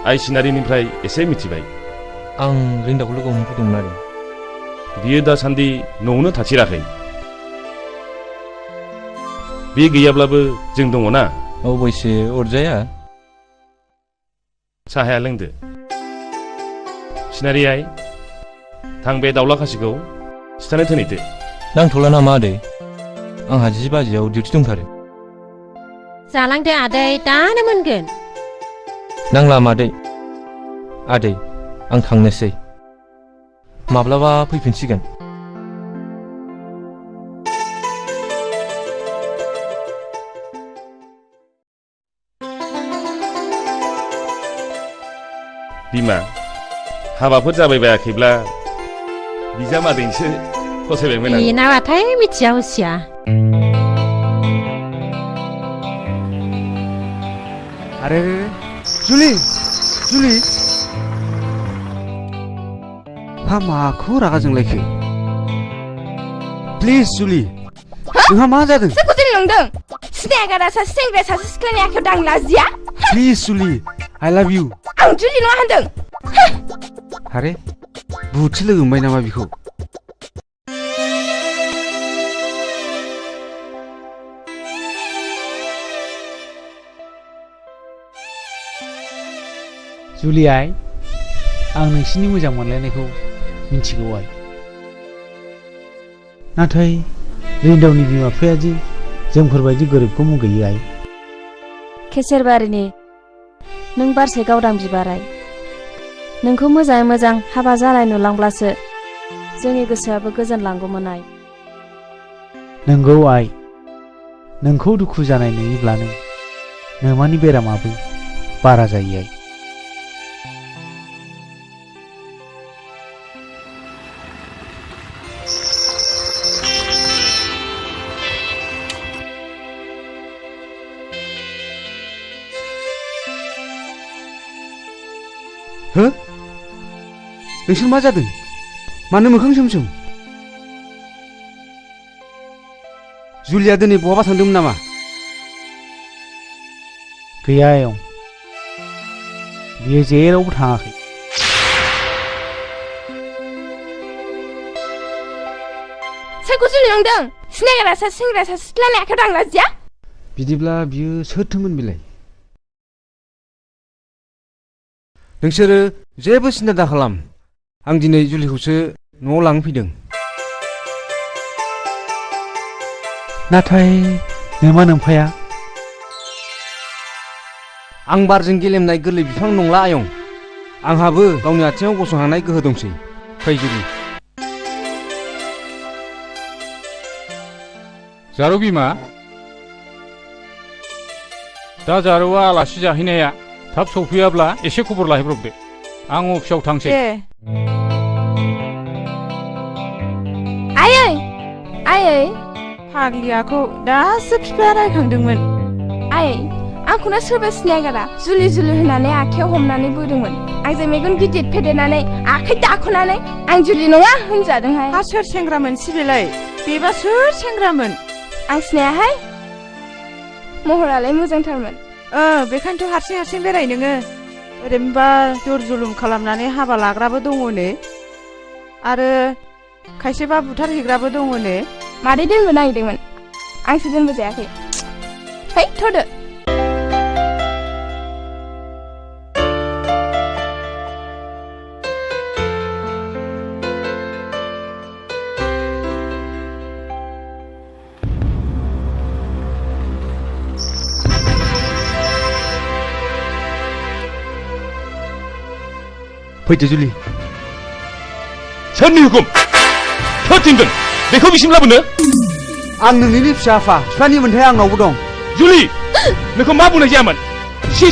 आइ सिनारिनिफ्राय एसे मिथिबाय। आं रिन्दावखौ लोगो हमनो फैदोंमोन आरो। बियो दासान्दि न'आवनो थाथिराखै। बे गैयाब्लाबो जों दङ ना। अबयसे अरजाया। साहाया लोंदो। सिनारि आइ थां बे दाउला खासिखौ सिथानो थोनैदो। नांथ'ला नामा आदै? आंहा 10 बाजियाव डिउटि दंथारो। जालांदो आदै दानो मोनगोन। नांला मादै। आदै आं थांनोसै। माब्लाबा फैफिनसिगोन। बिमा हाबाफोर जाबाय बायाखैब्ला बिजामादैसो फसायबायमोन आं। बेनाबाथाय मिथिया हसिया। अरे जुलि हा माखौ रागा जोंलायखो? प्लिज जुलि नोंहा मा जादों? सोरखौ जोंलांदों? सिनायागारा सासे सेंग्राया सासे सिख्लानि आखायाव दांलाजिया? प्लिज जुलि आइ लाभ इउ। आं जुलि नङा होनदों। अरे बुहुदसो लोगो मोनबाय नामा बिखौ? जुलि आइ आं नोंसिनि मोजां मोनलायनायखौ मिथिगौ आइ। नाथाय रिन्दावनि बिमा बिफाया दि जोंफोरबायदि गोरिबखौ मुगैयो आइ। केसेरबारिनि नों बारसे गावदां बिबाराय। नोंखौ मोजाङै मोजां हाबा जानाय नुलांब्लासो जोंनि गोसोआबो गोजोनलांगौमोन आइ। नंगौ आइ। नोंखौ दुखु जानाय नुयोब्लानो नोमानि बेरामाबो बारा जायो आइ। हो नोंसोर मा जादों? मानो मोखां सोमसोम? जुलिया दिनै बहाबा थांदोंमोन नामा? गैया आयं बियो जेरावबो थाङाखै। सोरखौ जुलि लांदों? सिनायगारा सासे सेंग्राया सासे सिख्लानि आखायाव दांलाजिया? बिदिब्ला बियो सोरथोमोन बिलाय? नोंसोरो जेबो सिन्था दाखालाम। आं दिनै जुलिखौसो न'आव लांनो फैदों। नाथाय नोमा नोम्फाया? आं बारजों गेलेमनाय गोरलै बिफां नंला आयं। आंहाबो गावनि आथिङाव गसंहानाय गोहो दंसै। फै जुलि। जारौ बिमा दा जारौआ आलासि जाहैनाया थाब सौफैयाब्ला एसे खबर लाहैब्रबदो। आं अफिसाव थांसै। आयै फाग्लियाखौ दासो बिफाया रायखांदोंमोन। आइ आंखौनो सोरबा सिनायगारा जुलि होनानै आखायाव हमनानै बोदोंमोन। आंजों मेगन गिदिर फेदेरनानै आखाइ दाख'नानै आं जुलि नङा होनजादोंहाय। हा सोर सेंग्रामोन सिबिलाय? बेबा सोर सेंग्रामोन? आं सिनायाहाय। महरालाय मोजांथारमोन। बेखायनोथ' हारसिं बेराय नोङो। ओरैनोबा जर जुलुम खालामनानै हाबा लाग्राबो दङनो आरो खायसेबा बुथारहैग्राबो दङनो। मादै दोनबो नागिरदोंमोन, आंसो दोनबो जायाखै। है थ'दो। फैदो जुलि। सोरनि हुकुम? सोर थिनदों बेखौ बिसिम लाबोनो? आं नोंनि फिसा आफा, बिफानि मोन्थाय आंनावबो दं। जुलि नोंखौ मा बुंनाय जायामोन? सि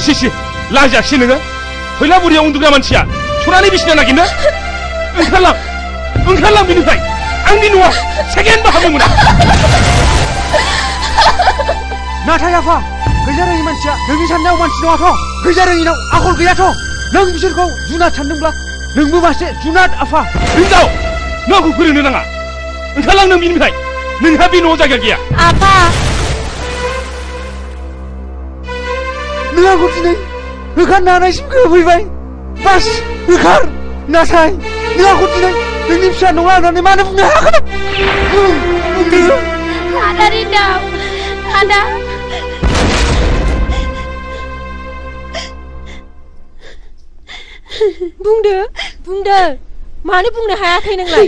लाजायाखिसै नोङो। फैला बुरियाव उन्दुग्रा मानसिया सनानि बिसिना नागिरनो? ओंखारलां बिनिफ्राय। आंनि न'आव सेकेन्डबो हाबनो मोना। नाथाय आफा, गैजारोङि मानसिया नोंनि साननायाव मानसि नङाथ'। गैजारोङिनाव आखल गैयाथ'। नों बिसोरखौ जुनाद सानदोंब्ला नोंबो मासे जुनाद आफा। हिनजाव नों आंखौ फोरोंनो नाङा। ओंखारलां नों बिनिफ्राय। नोंहा बे न'आव जायगा गैया। आफा नों आंखौ दिनै होखारनो हानायसिम गोहोफैबाय। बास होखार। नाथाय नों आंखौ दिनै नोंनि फिसा नङा होननानै मानो बुंनो हायाखै? बुंदो। आदा रिन्दाव, आदा। बुंदो मानो बुंनो हायाखै नोंलाय?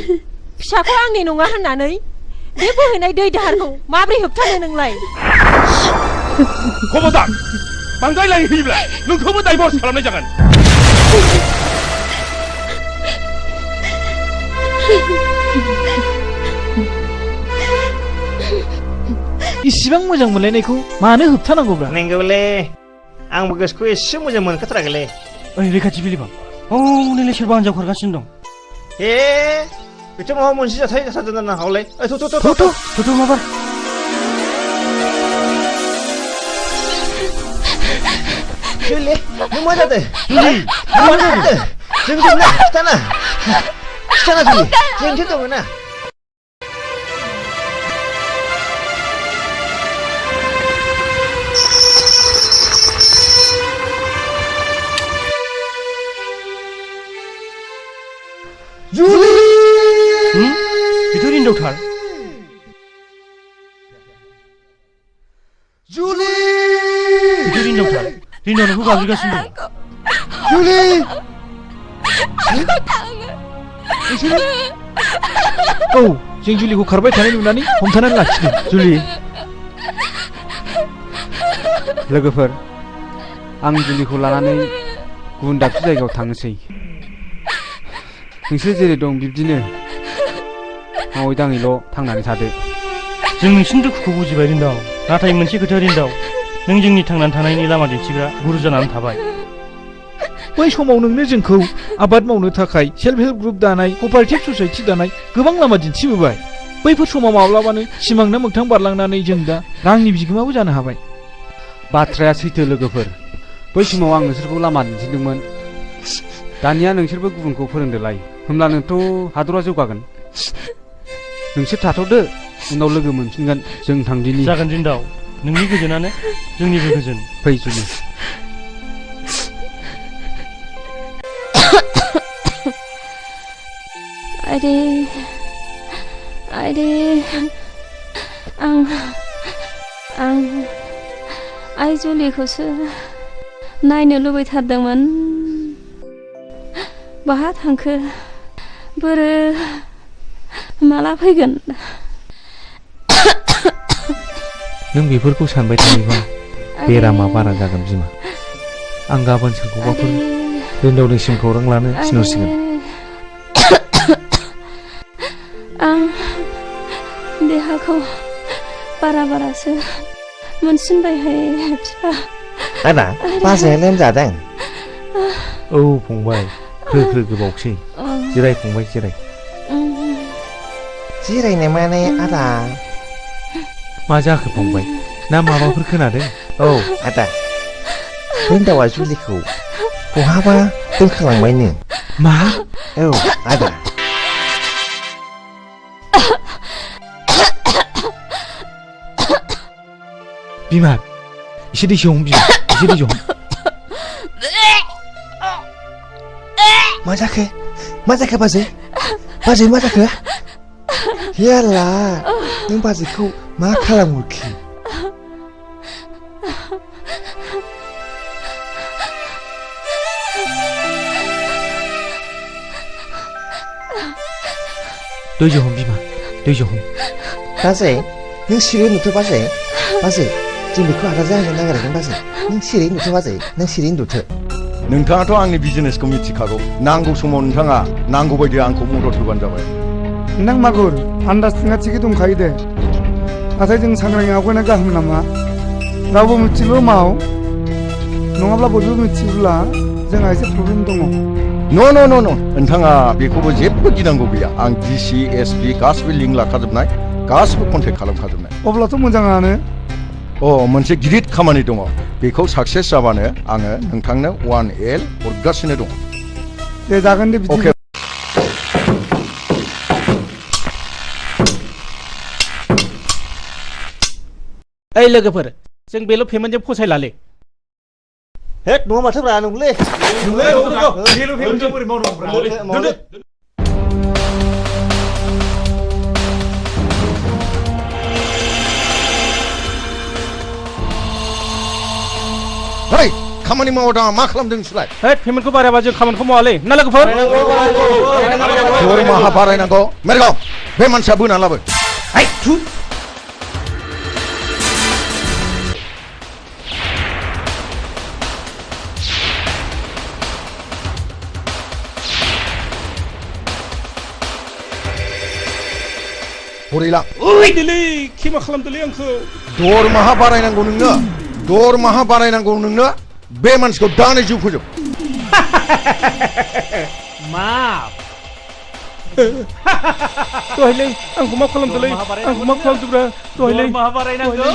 फिसाखौ आंनि नङा होननानै बे बोहैनाय दै दाहारखौ माबोरै होबथानो नोंलाय? खबरदार, बांद्राय लाइन होयोब्ला नोंखौबो डाइभर्स खालामनाय जागोन। इसिबां मोजां मोनलायनायखौ मानो होबथानांगौब्रा? नंगौलै, आंबो गोसोखौ एसे मोजां मोनखाथाराखैलै। ओइ रैखाथि बिलिफां, नोंलाय सोरबा हिनजाव खारगासिनो दं? बेथ' माबा मोनसे जाथाय जाथारदों जानो हागौलै। थ' माबार। जुलि नों मा जादों? जोंजों ना खिथाना जुलि जोंसो दङ ना। जुलि बेथ' रिन्दावथार। जुलि बेथ' रिन्दावथार। रिन्दाव नोंखौ गाबज्रिगासिनो दं। जुलि औ, जों जुलिखौ खारबाय थानाय नुनानै हमथानानै लाखिदों। जुलि लोगोफोर, आं जुलिखौ लानानै गुबुन दाबसे जायगायाव थांनोसै। नोंसोर जेरै दं बिब्दिनो मावै दाङैल' थांनानै थादो। जों नोंसिनि दुखुखौ बुजिबाय रिन्दाव, नाथाय मोनसे खोथा रिन्दाव, नों जोंनि थांनानै थानायनि लामा दिन्थिग्रा गुरु जानानै थाबाय। बै समाव नोंनो जोंखौ आबाद मावनो थाखाय सेल्फ हेल्प ग्रुप दानाय, कपारेटिभ ससाइटि दानाय गोबां लामा दिन्थिबोबाय। बैफोर समाव माब्लाबानो सिमांना मोगथां बारलांनानै जों दा रांनि बिगोमाबो जानो हाबाय। बाथ्राया सैथो लोगोफोर। बै समाव आं नोंसोरखौ लामा दिन्थिदोंमोन। दानिया नोंसोरबो गुबुनखौ फोरोंदोलाय। होमब्लानोथ' हादरा जौगागोन। नोंसोर थाथ'दो, उनाव लोगो मोनफिनगोन। जों थांदिनि। जागोन रिन्दाव, नोंनि गोजोनानो जोंनिबो गोजोन। फै जुलि। आइदे आं आइ जुलिखौसो नायनो लुबैथारदोंमोन। बहा थांखो? बोरो माला फैगोन? नों बेफोरखौ सानबाय थायोबा बेरामा बारा जागोन बिमा। आं गाबोन सोरखौबाफोर रिन्दावनिसिम खौरां लानो थिनहरसिगोन। आं देहाखौ बारासो मोनसिनबायहाय बिफा। आदा, बाजैया लोमजादों? औ फंबाय, ख्रो गोबावसै। जिराय फंबाय, जिराय। जिरायनो माने आदा? मा जाखो फंबाय ना माबाफोर खोनादों औ आदा रिन्दावा जुलिखौ बहाबा दोनखालांबायनो मा औ आदा बिमा एसे दै हम बिमा एसे दै हम मा जाखो बाजै मा जाखो याला नों बाजैखौ मा खालामहरखो दैजों हम बिमा दैजों हम बाजै नों सिरि नुथो बाजै जों बेखौ आदा जाहोनो नागिरदों बाजै नों सिरि नुथो बाजै नों सिरि नुथो नोंथाङाथ' आंनि बिजनेसखौ मिथिखागौ नांगौ समाव नोंथाङा नांगौ बायदि आंखौ मदद होबानो जाबाय नों मागुर आन्दाजथिङा थिगै दंखायो दे नाथाय जों सांग्राङै आवगायनाया गाहाम नामा रावबो मिथिगौ माव नङाब्ला बयबो मिथियोब्ला जोंहा एसे प्रब्लेम दङ न' नोंथाङा बेखौबो जेबो गिनांगौ गैया आं डिसि एसपि गासिबो लिंक लाखाजोबनाय गासिबो कन्टेक्ट खालामखाजोबनाय अब्लाथ' मोजाङानो मोनसे गिदिर खामानि दङ बेखौ साक्सेस जाबानो आङो नोंथांनो 1L हरगासिनो दङ दे जागोन दे बिदि ओइ लोगोफोर जों बेल' पेमेन्टजों फसायलालै हेक नङा माथो ब्रा नंलै बेल' पेमेन्टजों बोरै मावनांगौ Hei, खामानि मावा दा मा खालामदों नोंसोरलाय? पेमेन्टखौ बारायबा जों खामानिखौ मावालै ना लोगोफोर दरमाहा बारायनांगौ मेरगाव बे मानसिया बोना लाबो हरैला ओइ दिलै खेमा खालामदोलै आंखौ दरमाहा बारायनांगौ नोंनो दरमाहा बारायनांगौ नोंनो बे मानसिखौ दानो जिउ फोजोब मा दहायलै आंखौ मा खालामदोलै आंखौ मा खालामदोब्रा दहायलै दरमाहा बारायनांगौ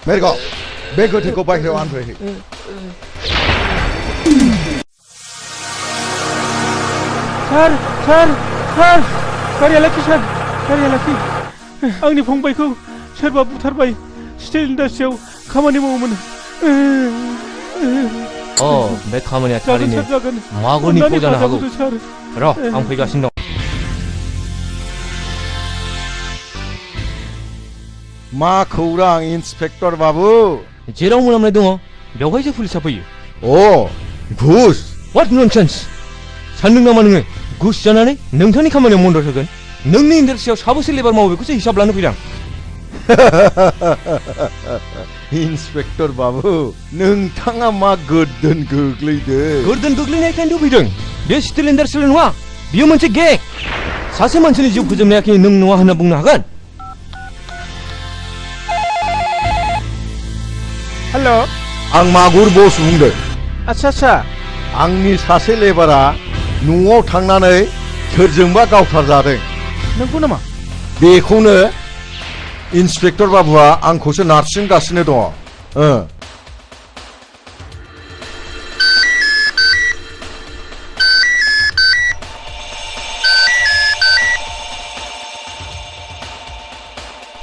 मेरगाव बे गोथैखौ बायहेरायाव आनफैहै सार गारिया लाखि सार गारिया लाखि आंनि फंबायखौ सोरबा बुथारबाय स्टिल इन्डास्ट्रियाव खामानि मावोमोन बे खामानिया थारैनो मागुरनि फाव जानो हागौ र' आं फैगासिनो दं मा खौरां इन्सपेक्टर बाबु जेराव मोनामनाय दङ बेवहायसो पुलिसा फैयो घुस व्हाट ननसेन्स सानदों नामा नोङो घुस जानानै नोंथांनि खामानियाव मदद होगोन नोंनि इन्डास्ट्रियाव साबेसे लेबार मावो बेखौसो हिसाब लानो फैदों इन्सपेक्टर बाबु नोंथाङा मा गोर्दोन गोग्लैदों गोर्दोन गोग्लैनायखायनोथ' फैदों बे स्टिल इन्डास्ट्रियल नङा बेयो मोनसे गेग सासे मानसिनि जिउ फोजोबनायाखि नों नङा होनना बुंनो हागोन हेल' आं मागुर बस बुंदों आच्छा आंनि सासे लेबारा न'आव थांनानै सोरजोंबा गावथारजादों नंगौ नामा बेखौनो इन्सपेक्टर बाबुआ आंखौसो नारसिनगासिनो दङ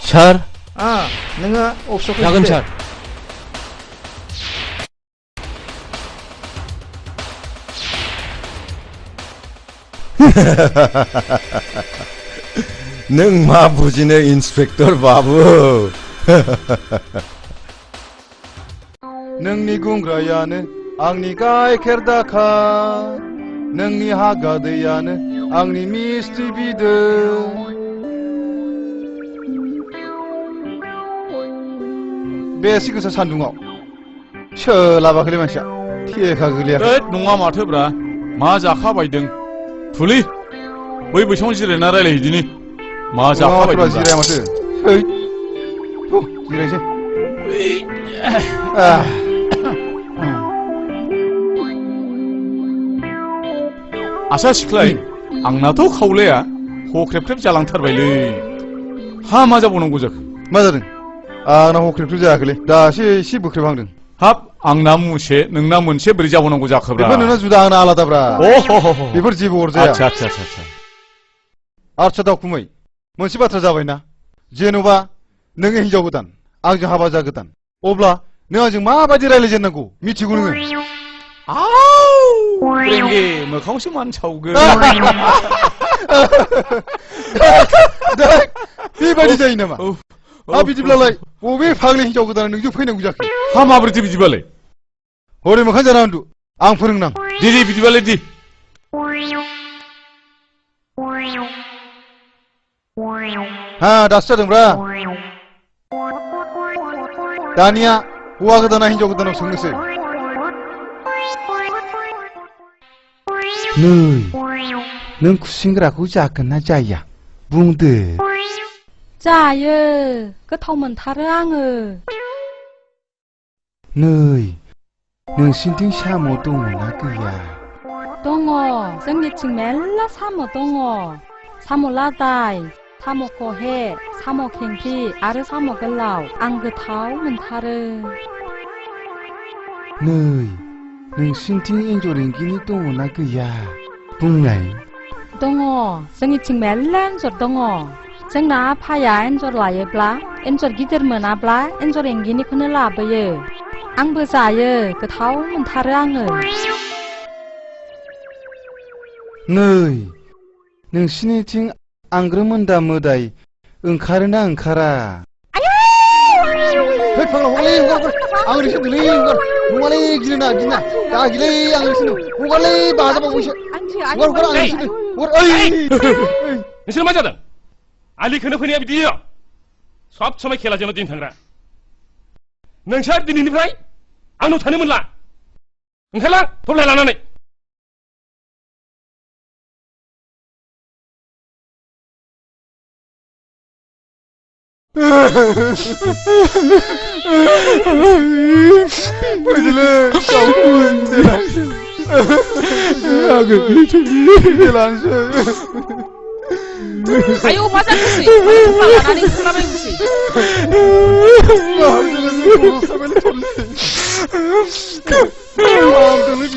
सार नोङो अफिसाव जागोन सार नों मा बुजिनो इन्सपेक्टर बाबु नोंनि गुंग्रायानो आंनि गाइखेर दाखा नोंनि हागा दैयानो आंनि मिस्टि बिदै बेसे गोसा सान्दुङाव सोलाबाखैलै मानसिया थेखा गोलैयाखै ओइ नङा माथोब्रा मा जाखाबायदों थुलि बै बैसाङाव जिरायना रायलायहैदिनि मा जाखाबायदों जिराया माथो ओइ जिरायसै आसा सिख्लाय आंनाथ' खावलाया हख्रेबख्रेब जालांथारबायलै हा मा जाबावनांगौ जाखो मा जादों आंना हख्रेबख्रेब जायाखैलै दासो एसे बोख्रेबहांदों हाब आंना मोनसे नोंना मोनसे बोरै जाबावनांगौ जाखोब्रा बेफोर नोंना जुदा आंना आलादाब्रा बेफोर जेबो अरजाया आच्छा दावखुमै मोनसे बाथ्रा जाबायना जेन'बा नोङो हिनजाव गोदान आंजों हाबा जागोदान अब्ला नों आंजों माबायदि रायज्लायजेननांगौ मिथिगौ नोङो रेंगे मोखांसो मान सावगोन बेबायदि जायो नामा बिदिब्लालाय बबे फाग्लि हिनजाव गोदाना नोंजों फैनांगौ जाखो हा माबोरैथो बिदिबालाय हरै मोखां जाना उन्दु आं फोरोंनां दे बिदिबालाय दे हा दासो जादोंब्रा दानिया हौवा गोदाना हिनजाव गोदानाव सोंनोसै नै नों खुसेंग्राखौ जागोन ना जाया बुंदो जायो गोथाव मोनथारो आङो नै नोंसिनिथिं साम' दङना गैया दङ जोंनिथिं मेरला साम' दङ साम' लादाय साम' खहे साम' खेंख्रि आरो साम' गोलाव आं गोथाव मोनथारो नै नोंसिनिथिं एन्जर एंगिनि दङना गैया बुंनाय दङ जोंनिथिं मेरला एन्जर दङ जोंना आफाया एन्जर लायोब्ला एन्जर गिदिर मोनाब्ला एन्जर एंगिनिखौनो लाबोयो आंबो जायो गोथाव मोनथारो आङो नै नोंसिनिथिं आंग्रोमोन्दा मोदाय ओंखारोना ओंखारा आं ओरैसो होनदोंलै नङालै गिनो दा गिलै आं ओरैसो होनदों हगारलै बाजाबावैसो नोंसोर मा जादों आलि खोनो फैनाया बिदि सब समय खेलाजोंल' दिन थांग्रा नोंसोर दिनैनिफ्राय आंनाव थानो मोनला ओंखारलां थब्लाय लानानै 아유 화장실이 나가니 클라베이지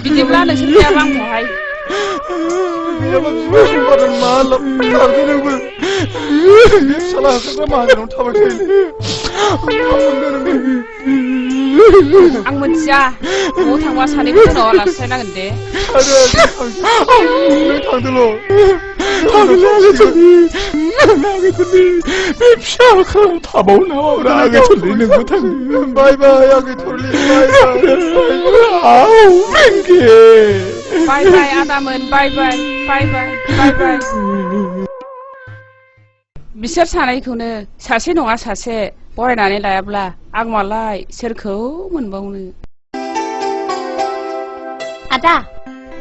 बिदिब्ला नोंसोरनिया रां बहाय आं मोनथिया न'आव थांबा सानैबो जोंनाव आलासि जानांगोन दे बे फिसा खालाम थाबावो नामाब्रा आगैथरलि नोंबो थांदो बाय बाय आगैथरलि बाय बाय आदामोन बाय बाय बाय बाय बाय बाय बिसोर सानैखौनो सासे नङा सासे बरायनानै लायाब्ला आं मालाय सोरखौ मोनबावनो आदा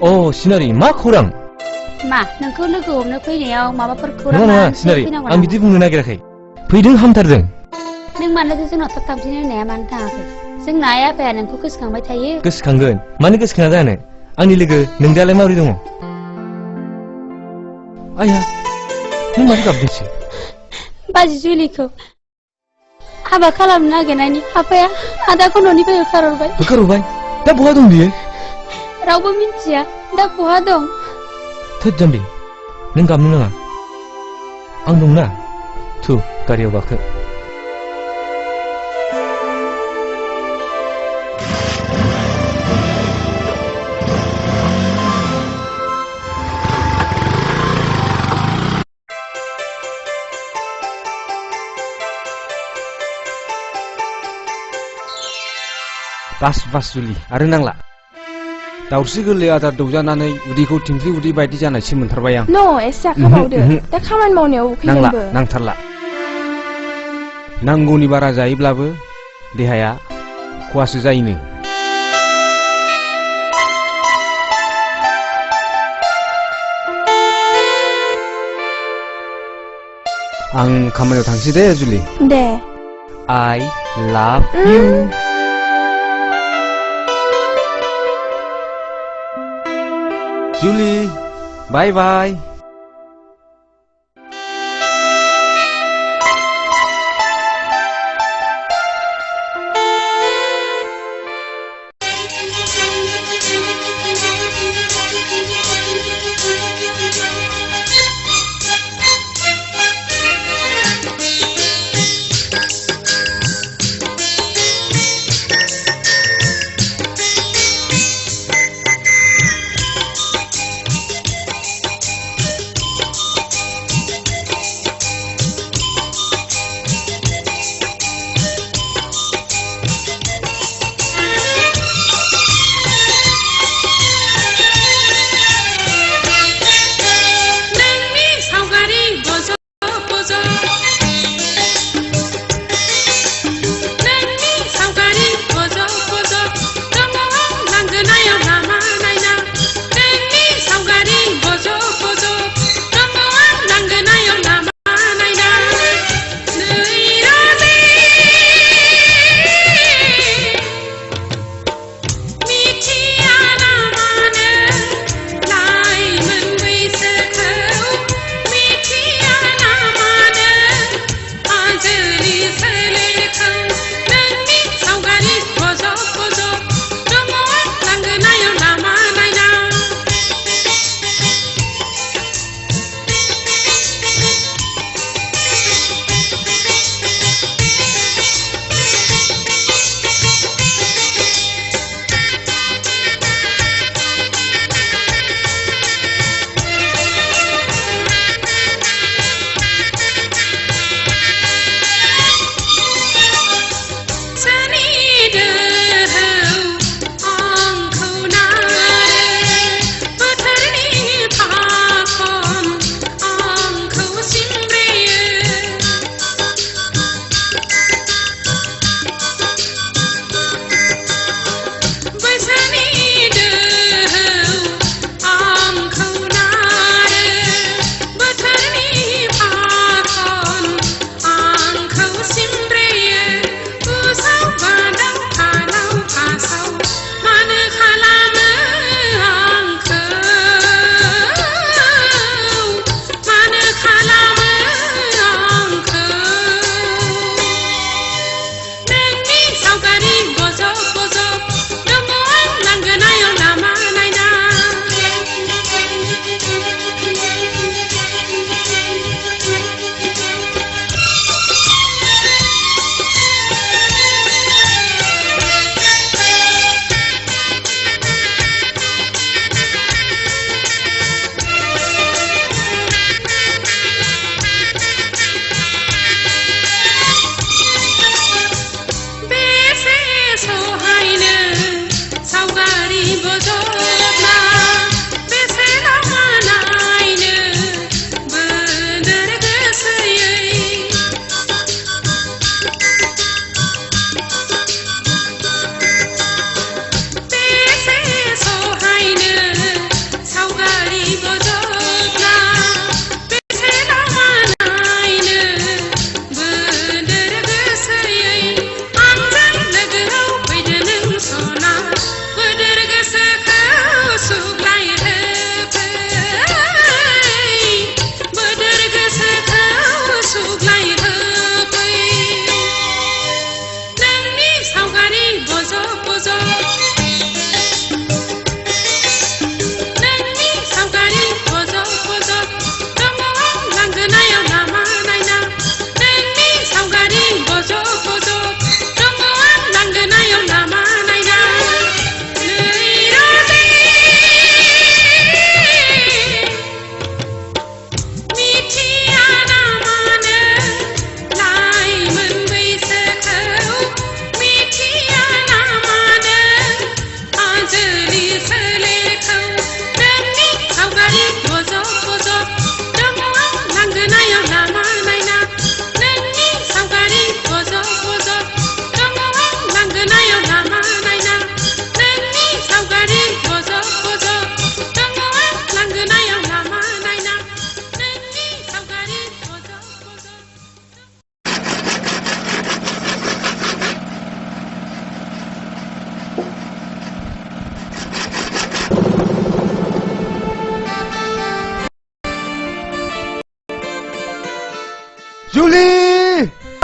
अ सिनारि मा खौरां मा नोंखौ लोगो हमनो फैनायाव माबाफोर खौरां नङा सिनारि आं बिदि बुंनो नागिराखै फैदों हामथारदों नों मानोथो जोंनाव थाब थांफिनो होननाया मानो थाङाखै जोंना आइ आफाया नोंखौ गोसोखांबाय थायो गोसोखांगोन मानो गोसोखाङा जानो आंनि लोगो नों दालाय माबोरै दङ आया नों माथो गाबदोंसो बाजि जुलिखौ हाबा खालामनो नागिरनायनि आफाया आदाखौ न'निफ्राय होखारहरबाय दा बहा दं बियो रावबो मिन्थिया दा बहा दं थोद जाम्बि नों गाबनो नाङा आं दंना थु गारियाव गाखो बास जुलि आरो नांला दाउस्रि गोरलै आदार दौजानानै उदैखौ थिंख्लि उदै बायदि जानायसो मोनथारबाय आं एसे जाखाबावदो दा खामानि मावनायाव उखैदोंबो नांथारला नांगौनि बारा जायोब्लाबो देहाया खहासो जायोनो आं खामानियाव थांसै दे जुलि दे I love you जुलि बाय बाय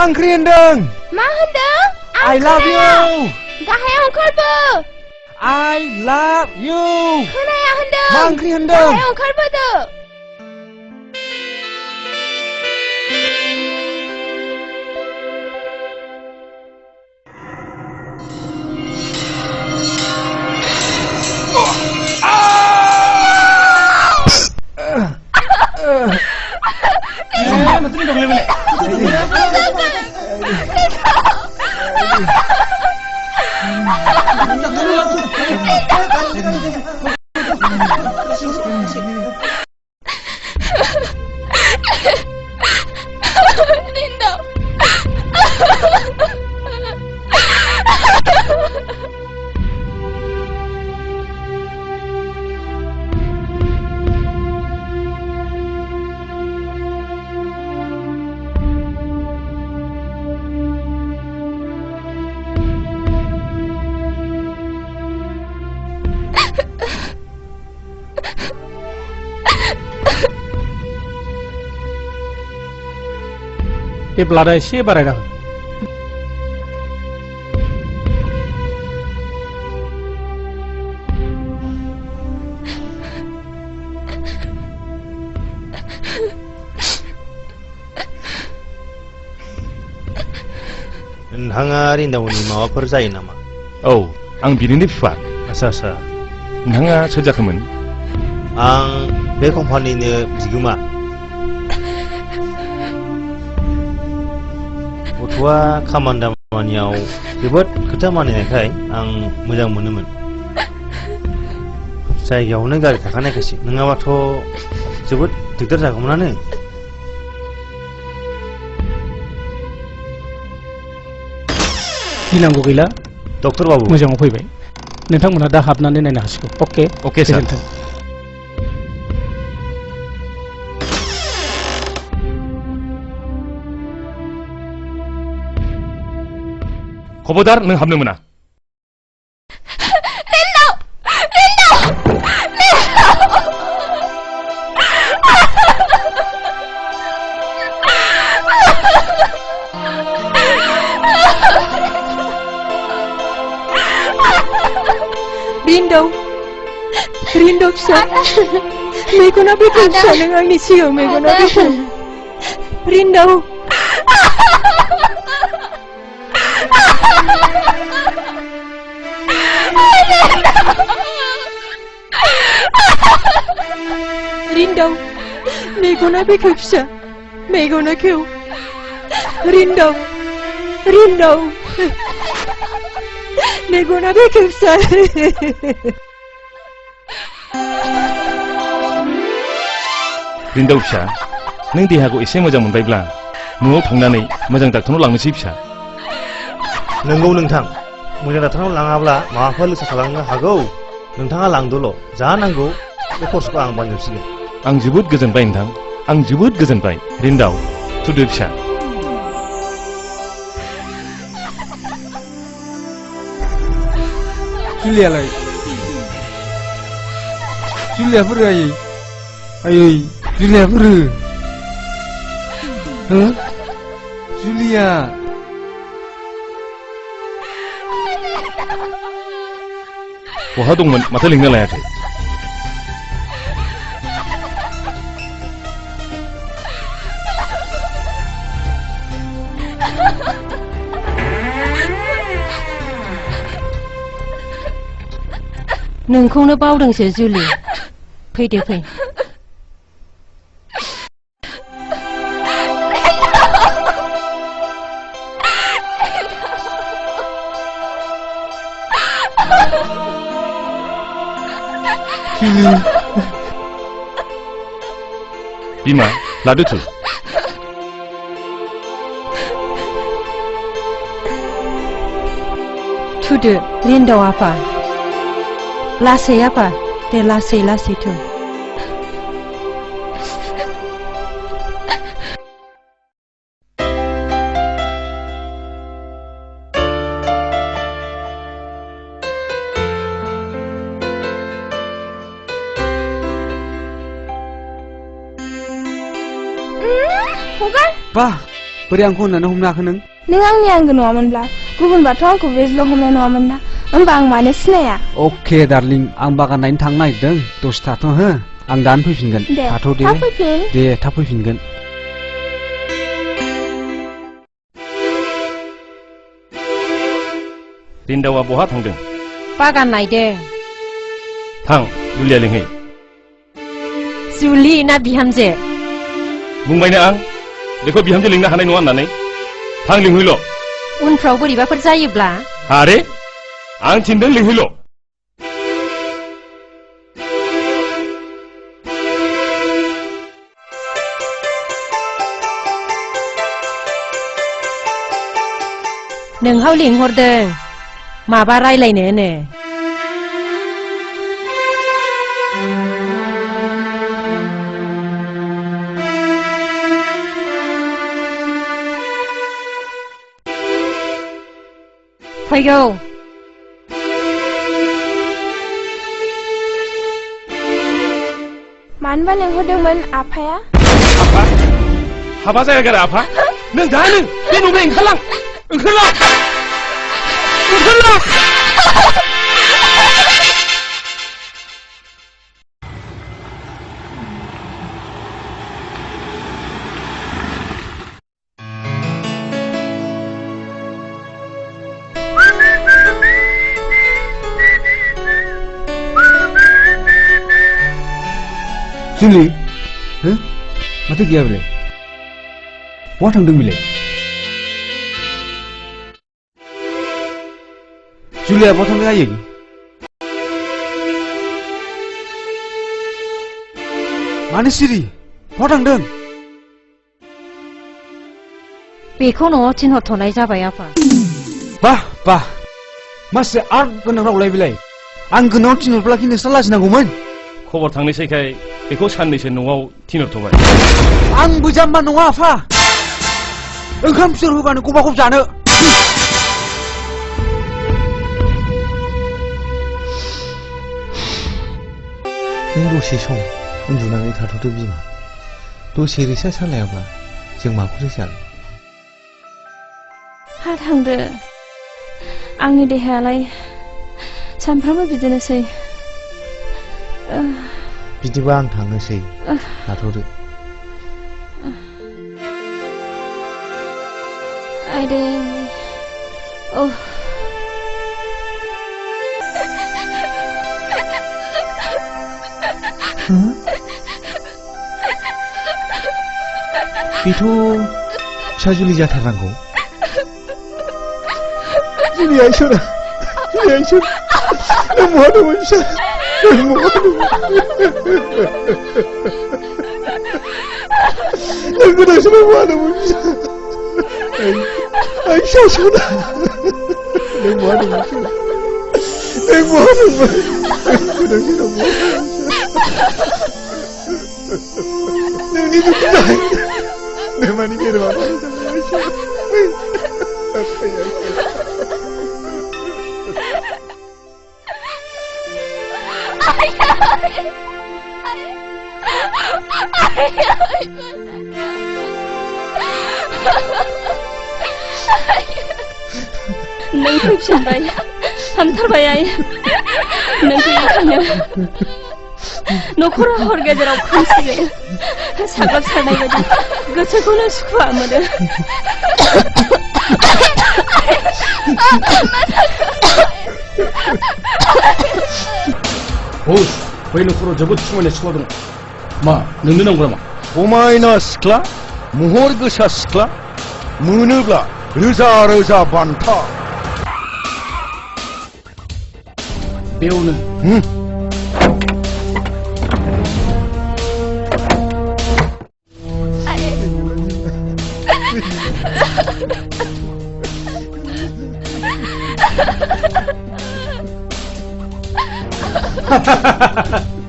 ओंख्रि होनदों मा होनदों I love you गाहायाव ओंखारबो I love you खोनाया होनदों मा ओंख्रि होनदों गाहायाव ओंखारबोदो बे ब्लाडा एसे बारायना हो नोंथाङा रिन्दावनि माबाफोर जायो नामा? औ आं बिनिनो बिफा आच्छा नोंथाङा सोर जाखोमोन? आं बे कम्पानिनो बिगोमा गथ'आ खामानि दामानियाव जोबोद खोथा मानिनायखाय आं मोजां मोनोमोन जायगायावनो गारि थाखानायखायसो नङाबाथ' जोबोद दिगदार जागौमोनानो गिनांगौ गैला डक्टर बाबु मोजाङाव फैबाय नोंथांमोनहा दा हाबनानै नायनो हासिगौ अके सार खबरदार नों हाबनो मोना रिन्दाव फिसा मेगना बेखौ फिसा नों आंनि सिगाङाव मेगना बेखौ रिन्दाव रिन्दाव मेगना बेखौ फिसा मेगना खेव रिन्दाव मेगना बेखौ फिसा रिन्दाव फिसा नों देहाखौ एसे मोजां मोनबायब्ला न'आव थांनानै मोजां डाक्टरनाव लांनोसै फिसा नंगौ नोंथां मोजां डाक्टरनाव लाङाब्ला माबाफोर लोगो खालामनो हागौ नोंथाङा लांदोल' जा नांगौ बे खरसखौ आं बानजोबसिगोन आं जोबोद गोजोनबाय नोंथां आं जोबोद गोजोनबाय रिन्दाव थुदो फिसा जुलियालाय जुलियाफोर आयै जुलियाफोर हो जुलिया बहा दंमोन माथो लिंनो लायाखै नोंखौनो बावदोंसो जुलि फैदो फै बिमा लादो थु थुदो रिन्दाव आफा लासै आफा दे लासै लासै थु हगार बा बोरै आंखौ होननानै हमनो हाखो नों? नों आंनि आंगो नङामोनब्ला गुबुनबाथ' आंखौ बेजल' हमनाय नङामोन ना होमबा आं मानो सिनाया? अके डार्लिं आं बागान नायनो थांनो नागिरदों दसे थाथ' हो आं दानो फैफिनगोन थाथ' दे थाब फैफिन दे थाब फैफिनगोन रिन्दावा बहा थांदों? बागान नायदों। थां जुलिया लिंहै। जुलि ना बिहामजो? बुंबायना आं बेखौ बिहामजो लिंनो हानाय नङा होननानै। थां लिंहैल'। उनफ्राव बोरैबाफोर जायोब्ला? आरे आं थिनदों लिंहैल'। नोंहाव लिंहरदों माबा रायलायनोनो। फैगौ। मानोबा लिंहरदोंमोन आफाया? आफा? हाबा जायागारा आफा? नों दानो बे न'निफ्राय ओंखारलां! ओंखारलां! ओंखारलां! जुलि हो माथो गैया बेलाय बहा थांदों बेलाय जुलिया बहा थांदों आयै मानो सिरि बहा थांदों बेखौ न'आव थिनहरथ'नाय जाबाय आफा बाह बाह मासे आर्ट गोनां रावलाय बेलाय आं गोनाङाव थिनहरब्ला कि नोंस्रा लाजिनांगौमोन खबर थांनोसैखाय बेखौ साननैसो न'आव थिनहरथ'बाय आंबो जाम्बा नङा आफा ओंखाम फिसर होबानो गबागब जानो नों दसे सम उन्दुनानै थाथ'दो बिमा दसे रेसा सालायाब्ला जों माखौथो जानो हा थांदो आंनि देहायालाय सानफ्रामबो बिदिनोसै बिदिबा आं थांनोसै थाथ'दो आइदै औ बेथ' फिसा जुलि जाथारनांगौ जुलिया इसोरा जुलिया इसोर नों बहा दंमोन फिसा नों बहा दंमोन नों गोदावसोनाव बहा दंमोन फिसा आं फिसा सना नों बहा दंमोन फिसा नों बहा दंमोन गोदावसोनाव बहा नोंनि दुखु जाहाय नोमानि गेरेबा नों फैफिनबाय हामथारबाय आइ नों गैयिखायनो न'खरा हर गेजेराव खोमसि जायो साग्लोबसारनाय बायदि गोसोखौनो सुखुवा मोनो बस बै न'खराव जोबोद समायना सिख्ला दं मा नोंनो नांगौ नामा समायना सिख्ला महर गोसा सिख्ला मोनोब्ला रोजा रोजा बान्था बेयावनो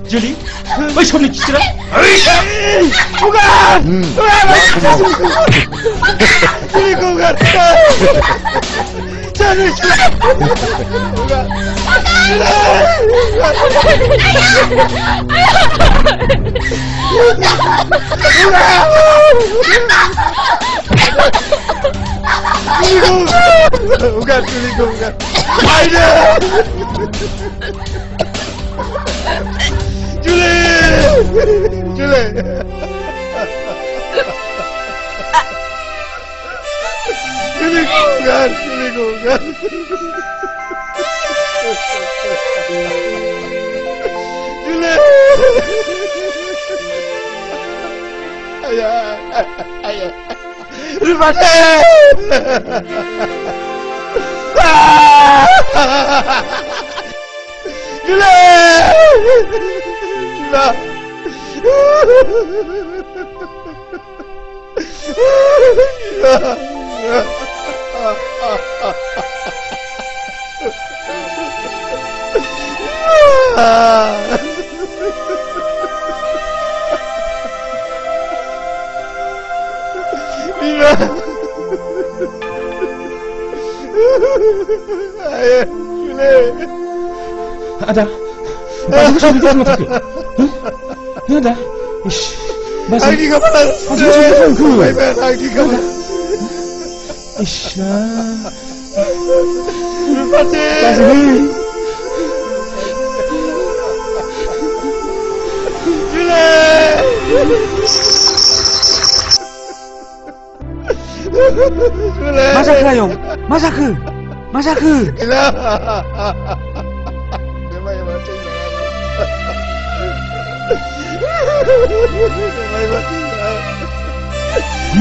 जुलि बै समनि खिथिरा जुलि गंगार Bukan, Juliku, bukan. Aida! Julie! Julie! Juliku, bukan. Juliku, bukan. Julie! Ayah, ayah. Rupane! Julie! Ada, bagus sudah sama tapi. Ada, ish, bas. Lagi kemana? Lagi kemana? Ish, Rupane. Masaku Ayong, masaku, masaku.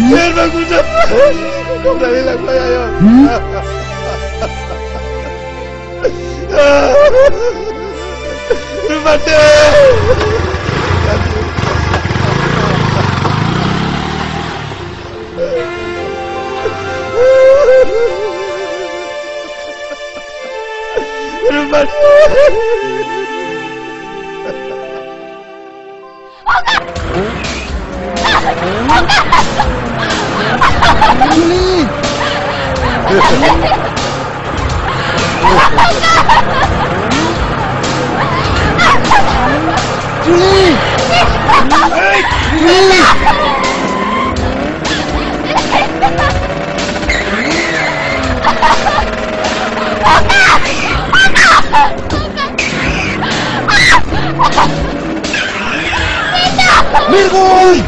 Biar aku cepat. Kembali lah saya Ayong. Rupane. Mirgun!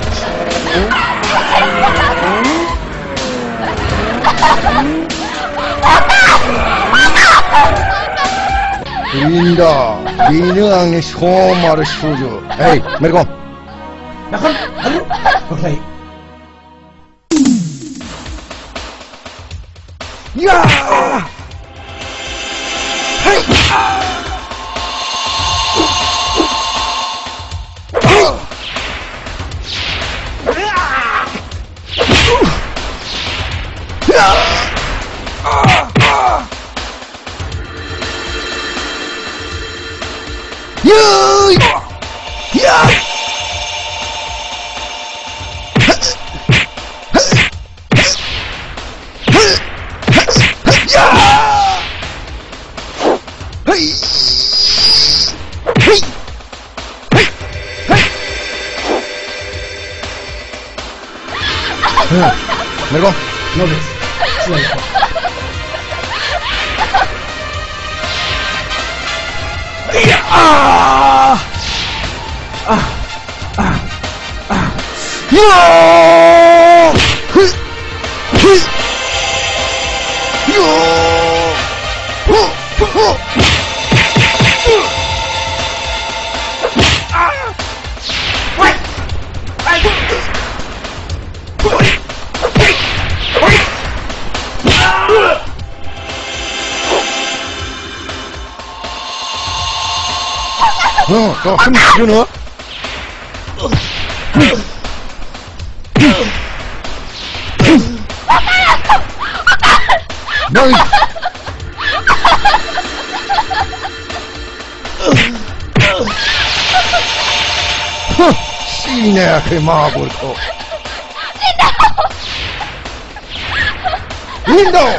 Linda, bini angin somar suju. Hey, Mirgun. Nakon, halo, okay. Ya! Hey! Mirgun, no ves. Có không chưa nữa. Đây. Xí nè cái ma bồ cô. Lindo.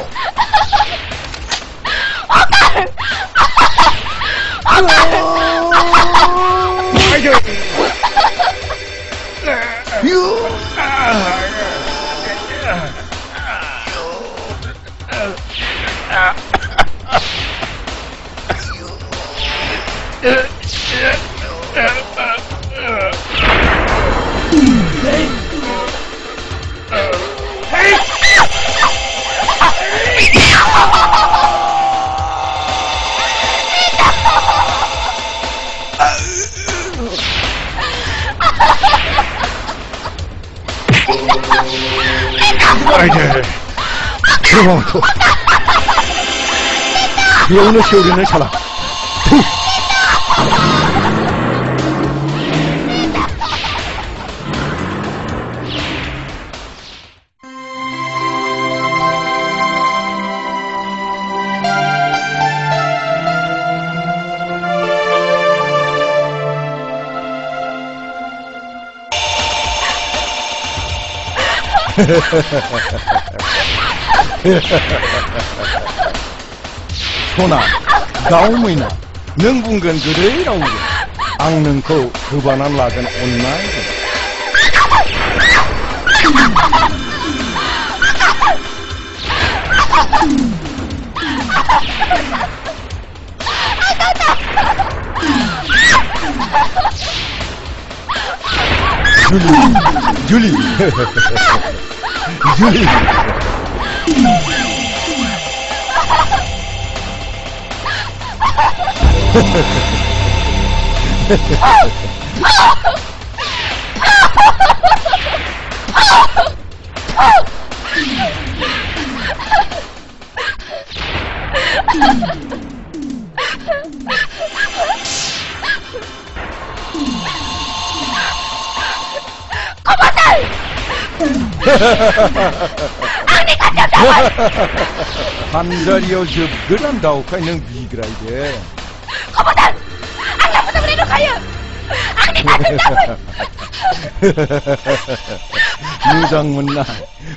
아이들 그만둬. 배우는 세우리는 사람. 소나 가오머이나 नों बुंगोन गोदै रावजों आं नोंखौ गोबानानै लागोन अननायजों जुली जुली 한자리여 접근한 다오카이 능 비그라이데 거보단 안나보다 우리로 가요 악리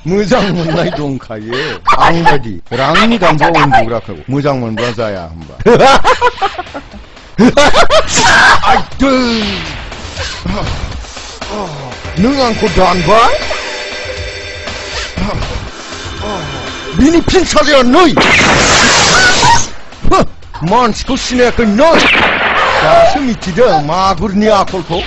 무장문나이 동카예 앙바디 랑니 간보 온두라카고 무장문 브라자야 한바 아이들 능 안고 단바 미니 핀차리야 너희 만시고 시내그 너희 가슴이 지려 마구르니 아콜코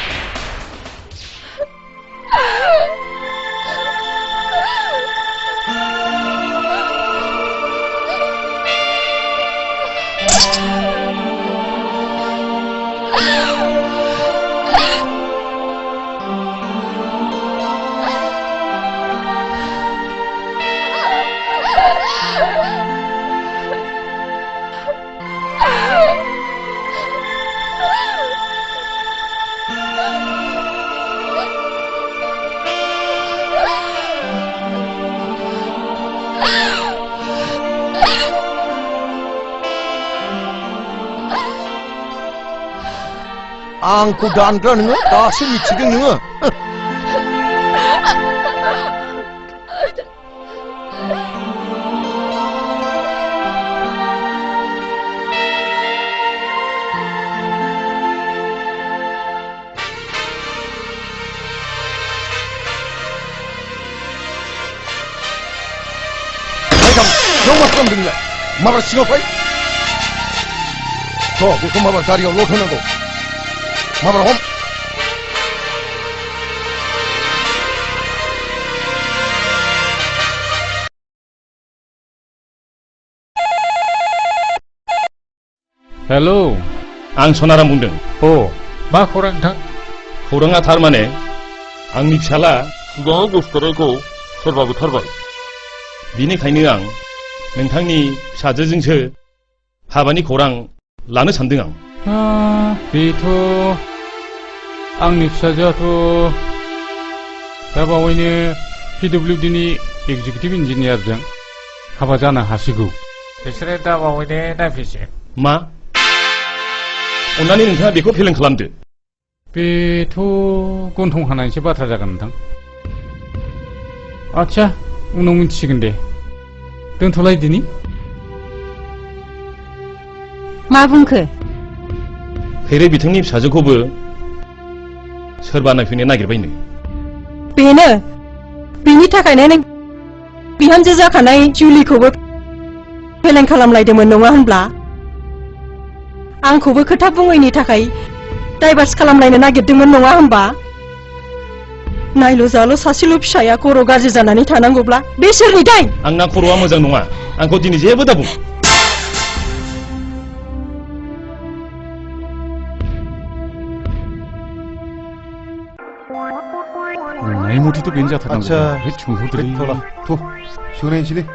안고 단가 능어 다시 미치게 능어 정말 깜짝이야 마라 싱어파이 그 마라 다리가 로터나고 마라 홈 헬로 आं सनाराम बुंदों मा खौरां नोंथां खौराङा थारमाने आंनि फिसाला खुगायाव गोसोथोनायखौ सोरबा बुथारबाय बिनिखायनो आं नोंथांनि फिसाजोजोंसो हाबानि खौरां लानो सानदों आं बेथ' आंनि फिसाजोआथ' दा बावैनो PWDनि एक्जिकिउटिभ इन्जिनियारजों हाबा जानो हासिगौ बिसोरो दा बावैनो नायफैसै मा अन्नानै नोंथाङा बेखौ फेलें खालामदो बेथ' गन्थं हानायनिसो बाथ्रा जागोन नोंथां आच्छा उनाव मिन्थिसिगोन दे दोनथ'लायदिनि मा बुंखो खैरे बिथांनि फिसाजोखौबो सोरबा नायफैनो नागिरबायनो बेनो बेनि थाखायनो नों बिहामजो जाखानाय जुलिखौबो फेलें खालामलायदोंमोन नङा होनब्ला आंखौबो खोथा बुङैनि थाखाय डाइभार्स खालामलायनो नागिरदोंमोन नङा होनबा नायल' जाल' सासेल' फिसाया खर' गाज्रि जानानै थानांगौब्ला बे सोरनि दाय आंना खर'आ मोजां नङा आंखौ दिनै जेबो दाबुं 나이 못해도 괜찮다는 아차, 왜 중후들이 더라. 도, 시원해지네.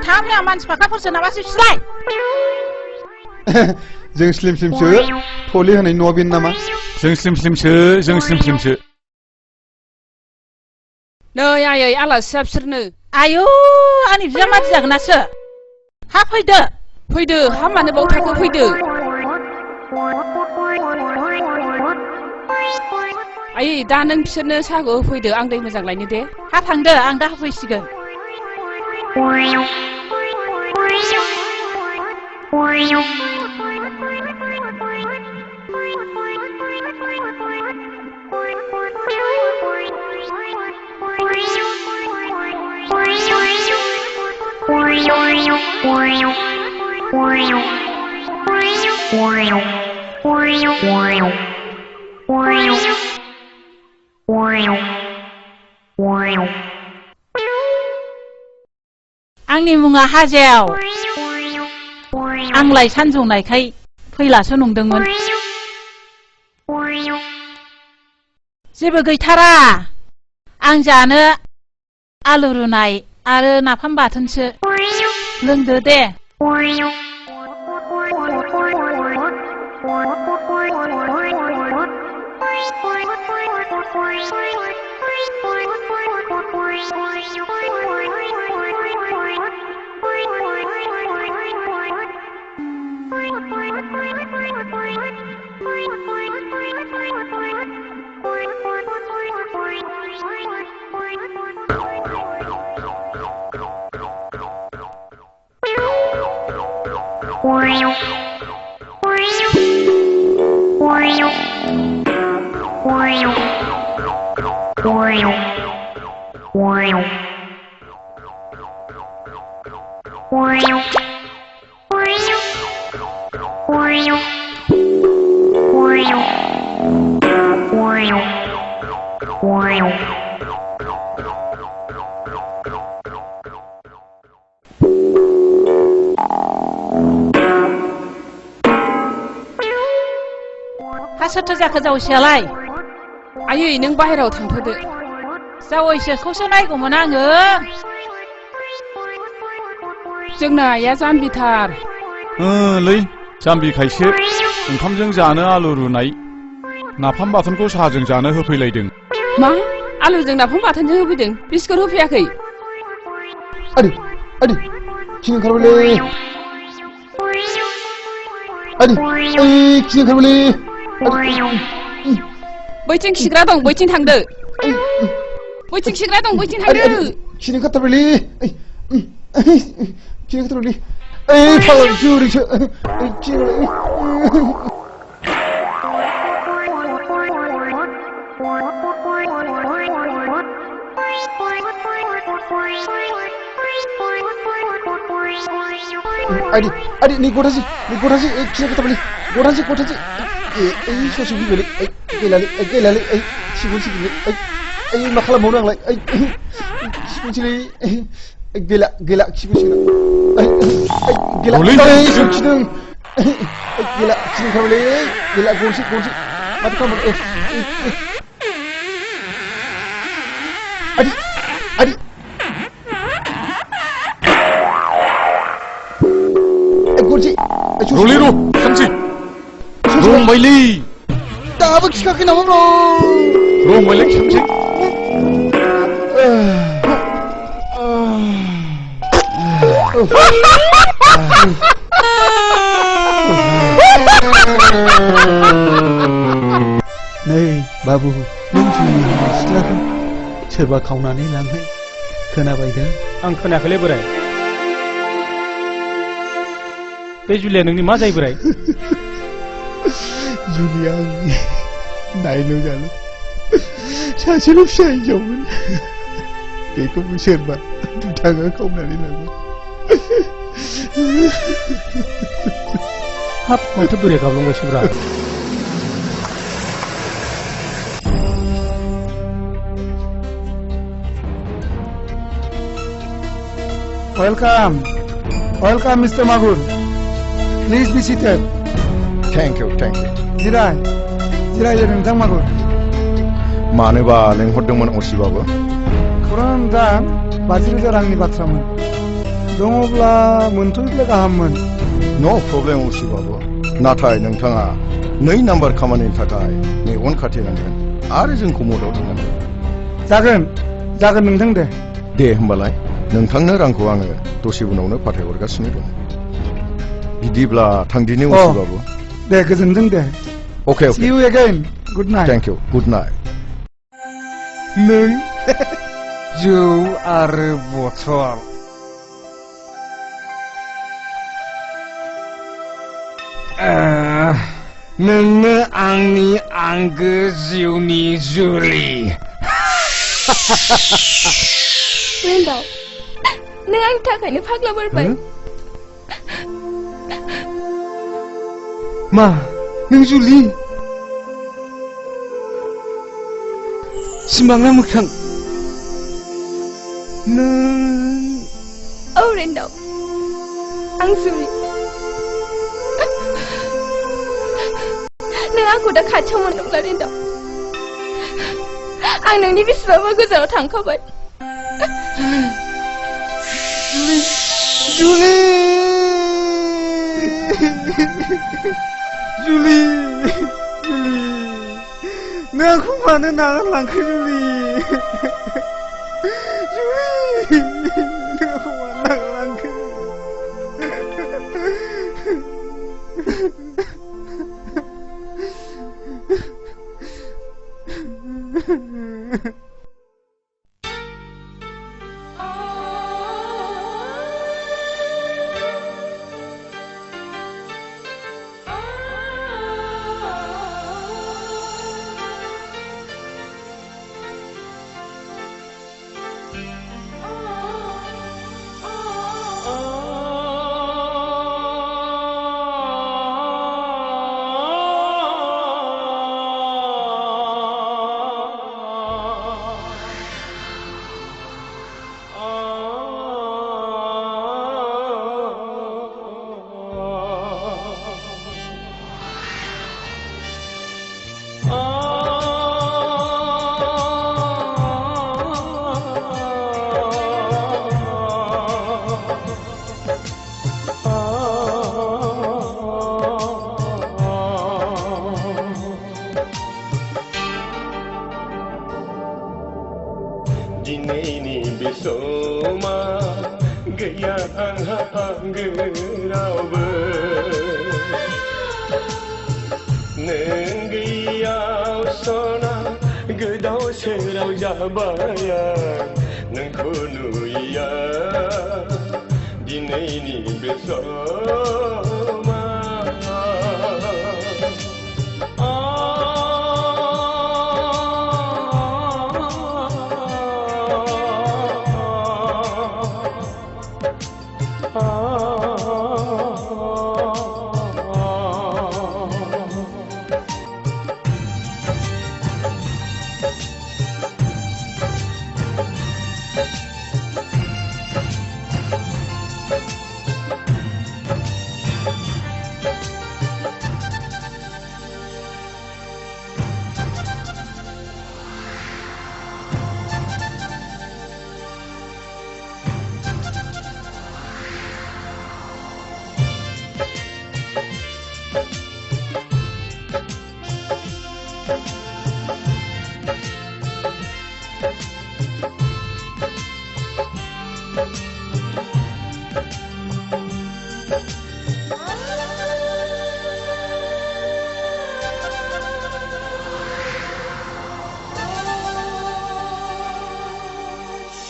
당황 만지 바깥으로 나와십시다. जों स्लिम स्लिमसो थले होनाय न'आ बेनो नामा? जों स्लिम-स्लिमसो नै आयै आलासिया बिसोरनो आयौ आंनि बिजामादै जागोनासो हा फैदो हा मानो बाव थाखो फैदो आयै दा नों बिसोरनो साहाखौ होफैदो आं दै मोजां लायनो दे हा थांदो आं दा होफैसिगोन आंनि मुङा हाजेव आंलाय सानजौनायखाय फैलासो नंदोंमोन जेबो गैथारा आं जानो आलु रुनाय आरो नाफाम बाथोनसो लोंदो दे सोरथो जाखो जावैसोआलाय आयै नों बाहेरायाव थांथ'दो जावैसोखौसो नायगौमोन आङो जोंना आइया जाम्बिथार लै जाम्बिखायसो ओंखामजों जानो आलु रुनाय नाफाम बाथोनखौ साहाजों जानो होफैलायदों मा आलुजों नाफाम बाथोनजों होफैदों बिस्कुट होफैयाखै आदै खिनो ओंखारबायलै आदै खिनो ओंखारबायलै बैथिं खिग्रा दं बैथिं थांदो बैथिं खिग्रा दं बैथिं थांदो खिनो ओंखारथारबायलै खिनो ओंखारथारबायलै फाग्ला जुरिसो आदै नै गथासै खिनो ओंखारथारबायलै गथासै ससे फैबायलै गैलालै खिबोनसैलै मा खालामबावनो आंलाय खिबोनसैलै गैला खिबोनसैलै गैला खिदों गैला खिनो ओंखारबायलै गैला गनसै माथो खालामबावनो आदै गनसै र'लै थांसै रंबायलै दाबो खिखाखै नामा रंबायलै थांसै नै बाबु नों जुलि होनाय सिख्लाखौ सोरबा खावनानै लांनाय खोनाबायदों आं खोनायाखैलै बोराय बे जुलिया नोंनि मा जायो बोराय जुलिया आंनि नायल' जाल' सासेल' फिसा हिनजावमोन बेखौबो सोरबा दुथाङा खावनानै लांबाय हाब माथो बोराय गाबलांबायसोब्रा Welcome. Welcome, Mr. Magur. Please be seated. Thank you, thank you. जिरायो नोंथां मागुर. मानोबा नों हरदोंमोन असिबाबो? खौरां दा 50,000 रांनि बाथ्रामोन. दङब्ला मोनथ'योब्ला गाहाममोन. No problem असिबाबो. नाथाय नोंथाङा 2 नाम्बार खामानिनि थाखाय मेगन खाथेनांगोन आरो जोंखौ मदद होनांगोन. जागोन नोंथां दे. दे होमबालाय नोंथांनो रांखौ आङो दसे उनावनो फाथायहरगासिनो दं. बिदिब्ला थांदिनि असिबाबो. दे गोजोनथों दे. Okay. See you again. Good night. Thank you. Good night. नों जौ आरो बथल. नोंनो आंनि आंगो जिउनि जुलि. रेन्दाव नों आंनि थाखायनो फाग्ला बारबाय. मा नों जुलि? सिमांना मोखां नों? औ रेन्दाव आं जुलि. नों आंखौ दा खाथियाव मोनोब्ला रेन्दाव आं नोंनि बेसेबांबा गोजानाव थांखाबाय. जुलि नों आंखौ मानो नागारलांखो जुलि? नों आंखौ मानो नागारलांखो? दिनैनि बे समा गैया आंहा आंगो रावबो नों गैयाव सना गोदाव सोराव जाबाय नोंखौ नुयैया दिनैनि बे समा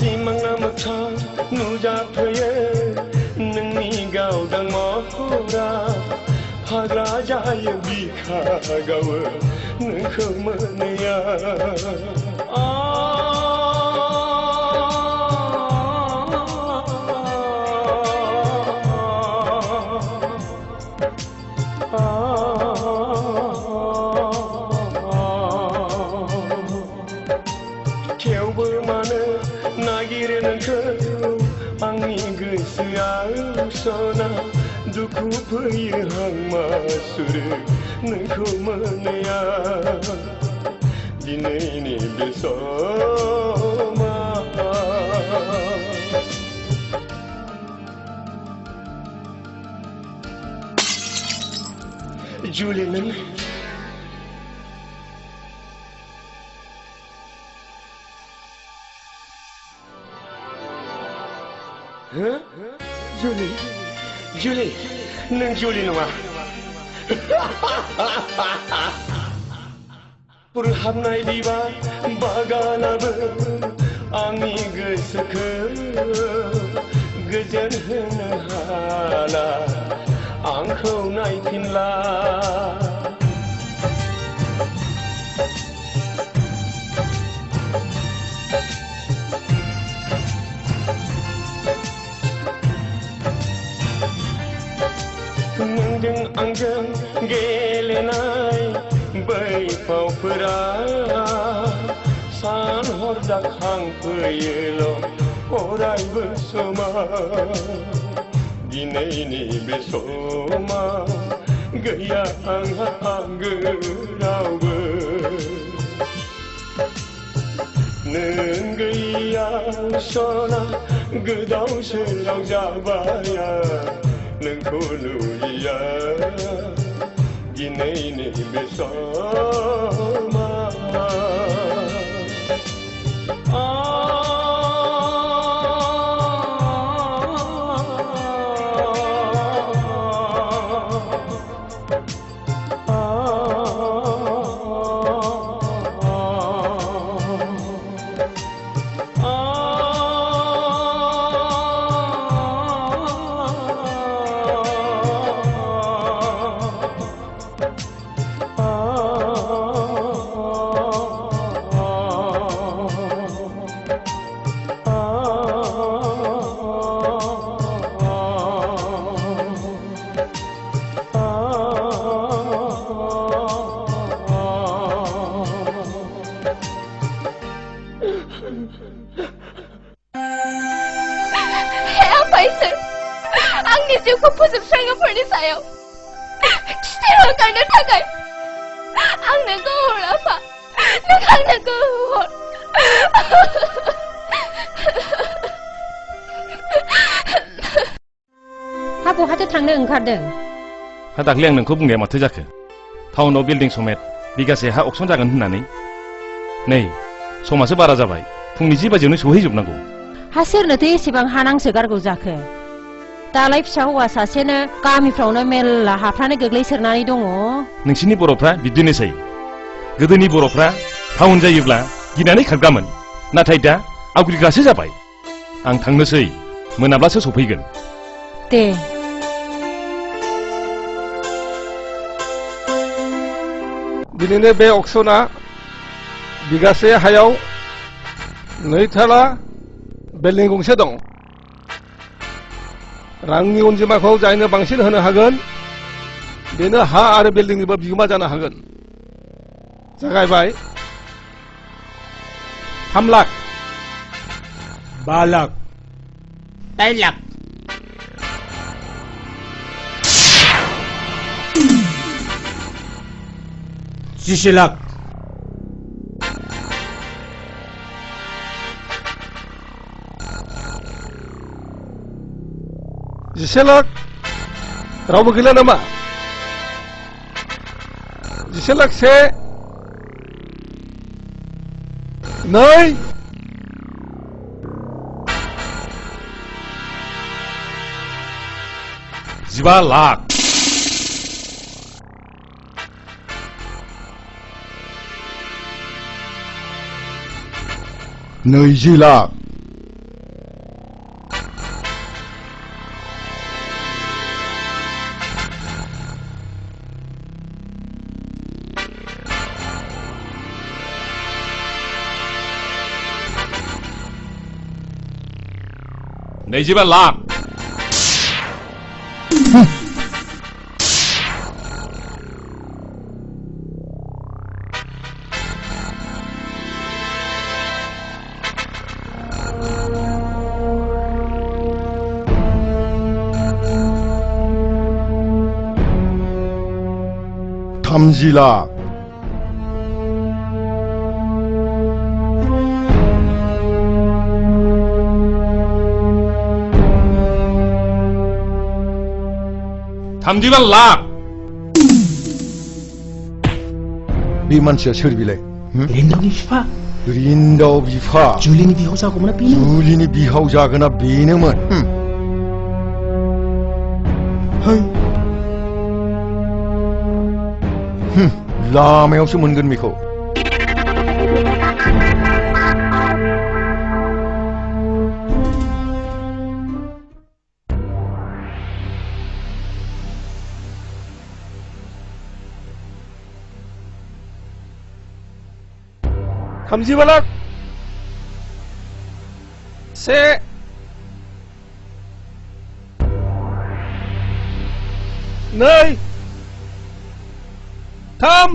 सिमांना मोगथां नुजाफैयो नोंनि गावदां महरा हाग्रा जायो बिखा गावो नोंखौ मोनैया थेवबो मानो नागिरो नोंखौ आंनि गोसो गोसोआव सना दुखु फैयो हांमा सुरो नोंखौ मोननाया दिनैनि बे समा जुलि नों जुलि जुलि नों जुलि नङा बुरहाबनाय बिबार बागानाबो आंनि गोसोखौ गोजोन होनो हाला आंखौ नायफिनला नोंजों आंजों गेलेनाय बै फावफोरा सान हर जाखांफैयोल' अरायबो समा दिनैनि बे समा गैया आंहा आंगो रावबो नों गैया सना गोदाव सोराव जाबाय नोंखौ नुयिया दिनैनि बे समा फोजोबस्राङोफोरनि सायाव खिथेर होखारनो थाखाय आंनो गोहो आफा नों आंनो गोहो हा बहाथो थांनो ओंखारदों हा दाख्लै आं नोंखौ बुंनाया माथो जाखो टाउनाव बिल्डिं समेत बिगासे हा अक्सन जागोन होननानै नै समासो बारा जाबाय फुंनि 10 बाजियावनो सहैजोबनांगौ हा सोरनोथो एसेबां हा नांसोगारगौ जाखो दालाय फिसा हौवा सासेनो गामिफ्रावनो मेल्ला हाफ्रानो गोग्लैसोरनानै दङ नोंसिनि बर'फ्रा बिदिनोसै गोदोनि बर'फ्रा टाउन जायोब्ला गिनानै खारगामोन नाथाय दा आवग्रिग्रासो जाबाय आं थांनोसै मोनाब्लासो सफैगोन दे दिनैनो बे अक्सना बिगासे हायाव 2 थाला बिल्डिं गंसे दं रांनि अनजिमाखौ जायनो बांसिन होनो हागोन बेनो हा आरो बिल्डिंनिबो बिगोमा जानो हागोन जागायबाय 3 लाख 5 लाख 3 लाख 10 लाख 10 लाख रावबो गैला नामा 10 लाख 1 2 15 लाख 20 लाख 25 लाख 30 लाख थामजिबा लाख बे मानसिया सोर बिलाय रिन्दावनि बिफा रिन्दाव बिफा जुलिनि बिहाव जागौमोन बेनो जुलिनि बिहाव जागोना बेनोमोन लामायावसो मोनगोन बेखौ थामजिबा लाख से नै थाम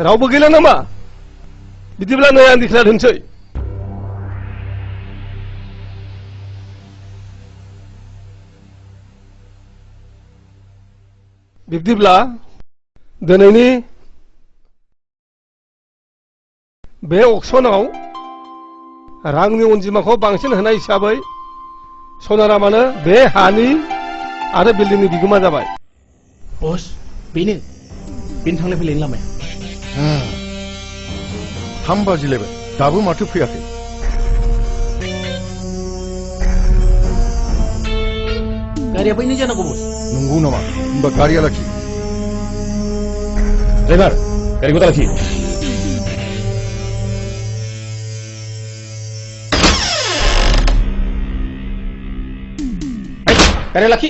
रावबो गैला नामा बिदिब्ला नै आं दिखिला दोनसै बिब्दिब्ला दिनैनि बे अक्सनाव रांनि अनजिमाखौ बांसिन होनाय हिसाबै सनारामानो बे हानि आरो बिल्डिंनि बिगोमा जाबाय बस बेनो थांलाय फैलायनि लामाया 3 बाजिलायबाय दाबो माथो फैयाखै गारिया बैनो जानांगौ बस नंगौ नामा होमबा गारिया लाखि ड्राइभार गारिखौ लाखि गारिया लाखि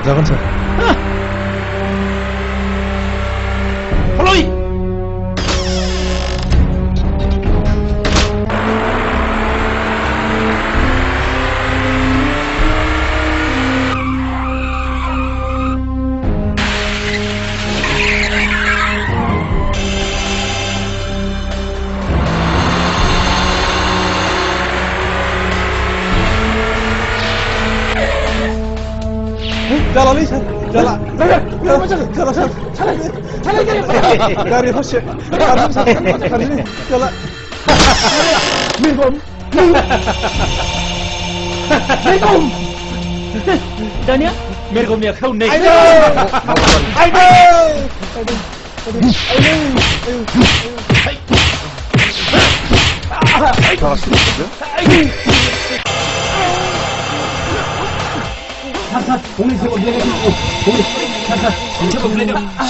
जागोन सार फल'इ जालालै सार जाला जाला सार गारि हरसे जाला दानिया मेरगमनि आखायाव नै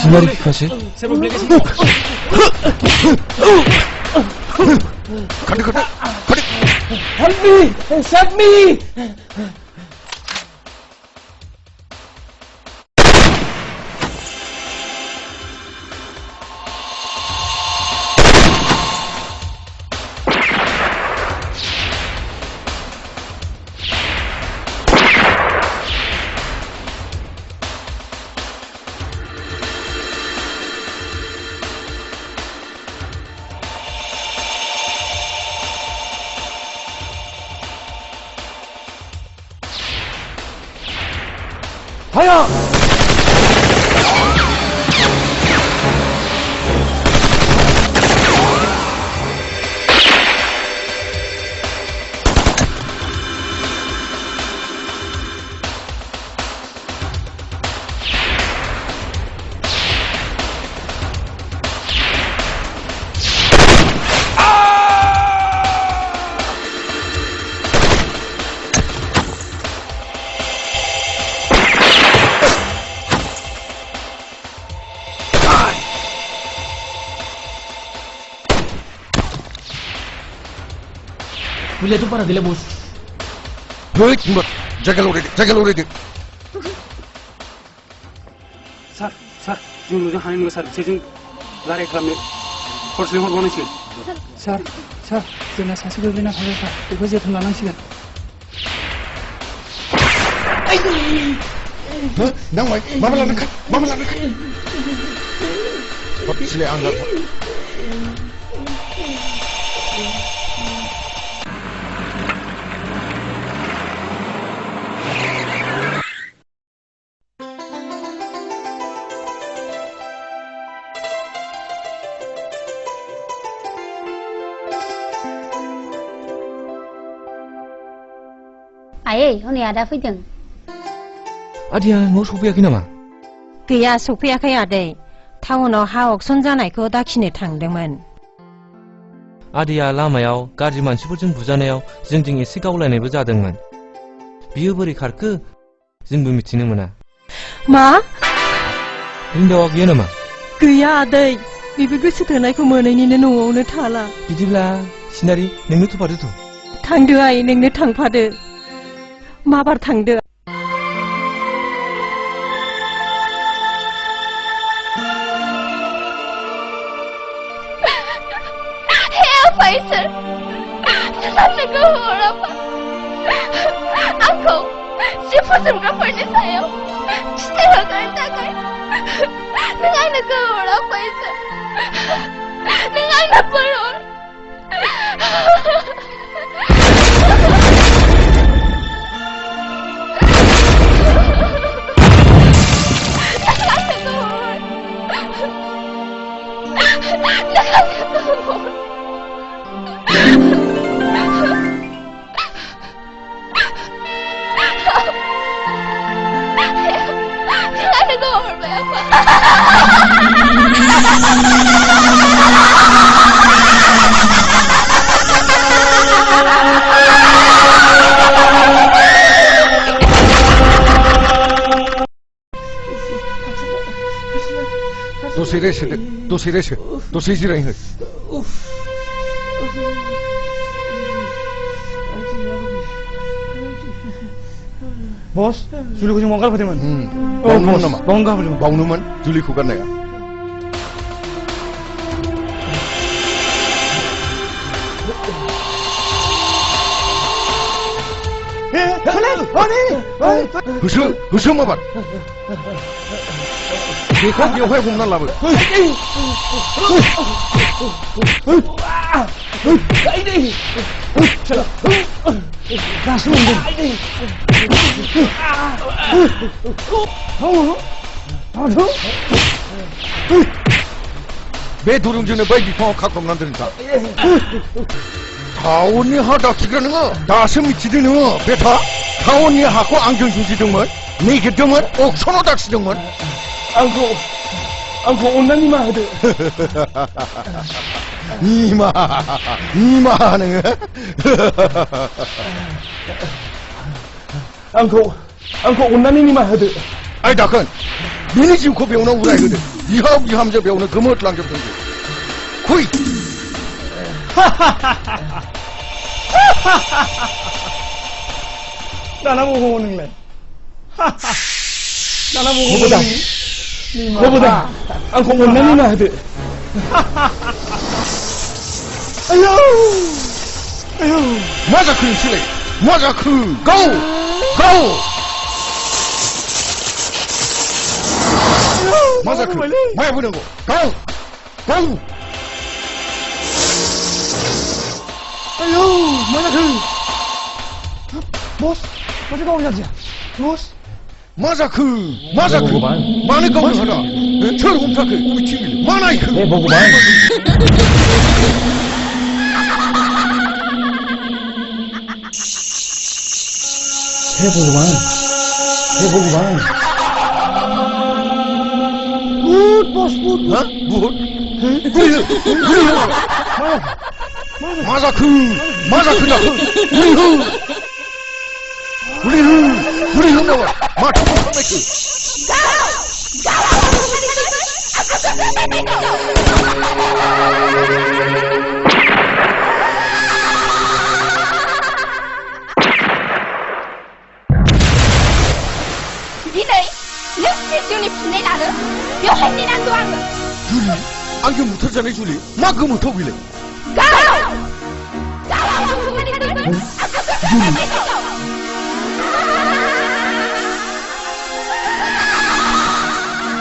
시나리 피카시? Help me! Save me! Fire! Boleh tu para gila bos. Hei, mbak, jaga lori deh. Sar, जों नुनो हानाय नङा सार बिसोरजों रायलाय खालामनो कर्स लिंहरबावनांसिगोन सार जोंना सासे गोग्लैना थाबाय सार बेखौ जोथोन लानांसिगोन नांबाय माबा लादों सिलाय आं आयै हनै आदा फैदों आदैया न'आव सफैयाखै नामा गैया सफैयाखै आदै टाउनाव हा अक्सन जानायखौ दाखिनो थांदोंमोन आदैया लामायाव गाज्रि मानसिफोरजों बुजानायाव जोंजों एसे गावलायनायबो जादोंमोन बियो बोरै खारखो जोंबो मिथिनो मोना मा रिन्दावा गैया नामा गैया आदै बेबो गोसो थोनायखौ मोनैनिनो न'आवनो थाला बिदिब्ला सिनारि नोंनो थुफादोथ' थांदो आइ नोंनो थांफादो माबार थांदो Faisal, sana kau orang apa? Aku siapa sebenarnya saya? Saya akan takai. Dengan kau orang Faisal, dengan apa orang? दसे रेस्ट दसे जिरायहो बस जुलिखौ जों बावनो गारबोदोंमोन बावनोमोन नामा बावनो गारबोदोंमोन बावनोमोन जुलिखौ गारनाया होसो माबार बेखौ बेवहाय हमना लाबो बे दुरुंजोंनो बै बिफाङाव खाख्रबनानै दोनखा टाउननि हा दाखिग्रा नोङो दासो मिथिदों नोङो बेथा टाउननि हाखौ आंजों जुजिदोंमोन नेगिरदोंमोन अक्सनाव दाखिदोंमोन आंखौ अननानै निमाहा होदो निमाहा नोङो आंखौ अननानै निमाहा होदो आइ दाखोन बिनि जिउखौ बेयावनो उरायहोदो बिहाव बिहामजो बेयावनो गोमोरलांजोबदों खुइ दाना बबाव नोंलाय दाना बबाव आंखौ अननानै निमाहा होदो आयौ मा जाखो नोंसोरलाय मा जाखो गाव मा जाखो माया बोनांगौ गाव आयौ मा जाखो बस माथो गावनो जादिया बस मा जाखो मानो गावनो हादा सोर हमथाखो बबेथिं मा नायखो हे भगवान Good boss, good. Huh? Good? मा जाखो जाखो गुलिहो नामा माथो खालामनायखो दिनै नों जिउनि फिननाय लानो बेवहाय नेनांगौ आङो जुलि आंजों बुथारजानाय जुलि मा गोमोथाव बेलाय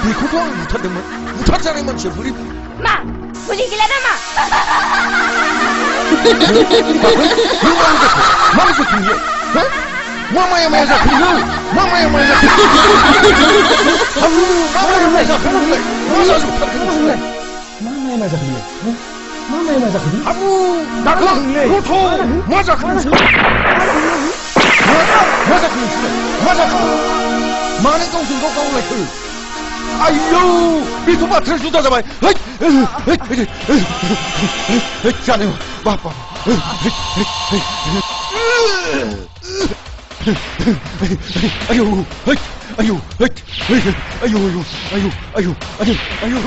बेखौथ' आं बुथारदोंमोन बुथारजानाय मानसिया बोरै मा बुजि गैला नामा मा जाखो बियो मा माया जाखो बियो मा माया जाखो मा जाखो नोंलाय मा जाजोबथारखो नोंलाय मा माया जाखो बियो मा माया जाखो बियो आबु दाखो गथ' मा जाखो नोंसोर मा जाखो नोंसोरलाय मा जाखो मानो गावजों गाव गावलायखो आयौ बेथ' बाथ्राया जुदा जाबाय जानो बाप आयौ आयौ आयौ आयौ आयौ आयौ आयौ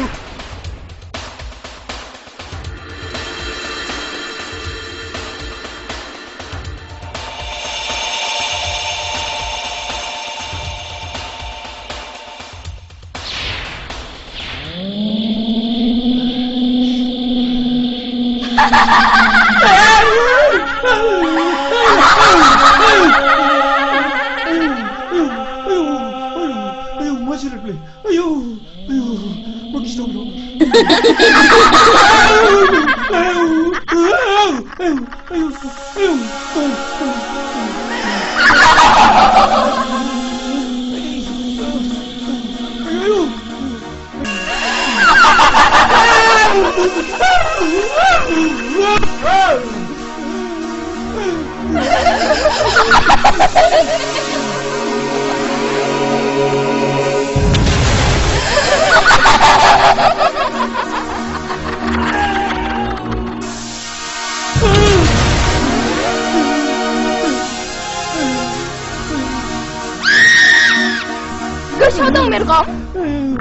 गोसोआव दं मेरगम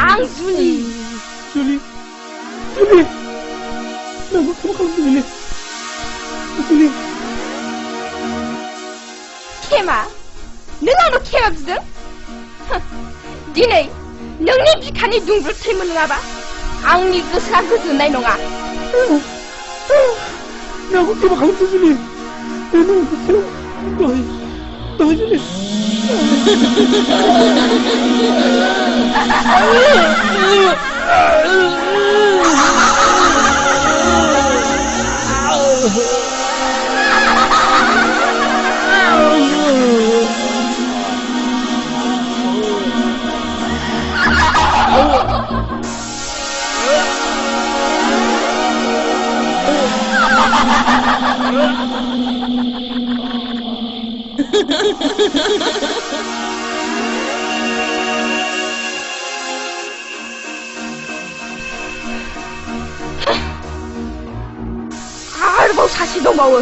आं जुलि जुलि जुलि नोंबो खम खालामदोंलै जुलि खेमा नों आंनाव खेमा बिदों दिनै नोंनि बिखानि दुंब्रुद थै मोनलोङाबा आंनि गोसोआ गोजोननाय नङा नोंबो खेमा खालामदों जुलि नों दहाय दहाय जुलि आरोबाव सासे दंबावो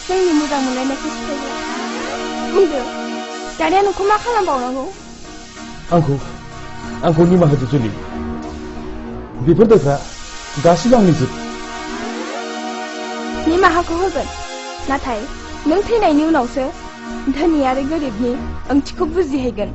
जोंनि मोजां मोनलायनायखौ सिफायबाय बुंदो दानिया नोंखौ मा खालामबावनांगौ आंखौ निमाहा होदो जुलि बेफोर दायफ्रा गासिबो आंनि जोब निमाहाखौ होगोन नाथाय नों थैनायनि उनावसो धोनि आरो गोरिबनि ओंथिखौ बुजिहैगोन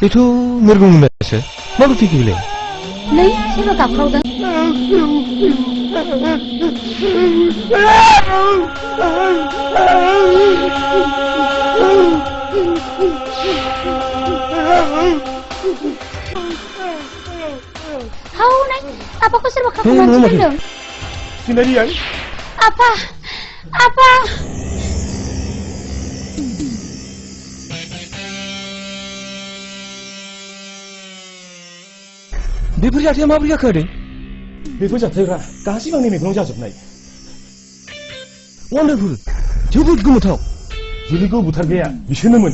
बेथ' मिरगुमोनसो माबोरै फैखो बेलाय नै सोरबा गाबख्रावदों हौनै आपाखौ सोरबा खाखुमानो दोनदों सिनारिया आपा आपा बेफोर जाथाया माबोरै जाखो आदै बेफोर जाथायफ्रा गासिबो आंनि मेगनाव जाजोबनाय वान्डारफुल जोबोद गोमोथाव जुलिखौ बुथारग्राया बिसोरनोमोन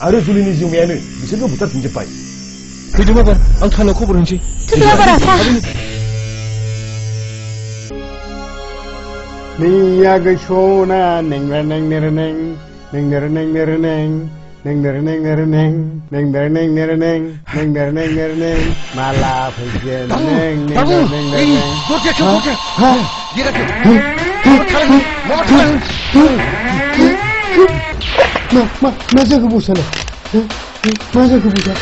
आरो जुलिनि जिउमायानो बिसोरखौ बुथारफिनजोब्बाय फैदो बाबा आं थानायाव खबर होनोसै नैया गोसोना नेंनेरनें नेरनें नेंनेरनें नेरनें नेंनेरनें नेरनें नेंनेरनें नेरनें नेंनेरनें नेरनें माला फैगोन नेंनेरनें नेरनें मा जाखो बसालाय मा जाखो बसा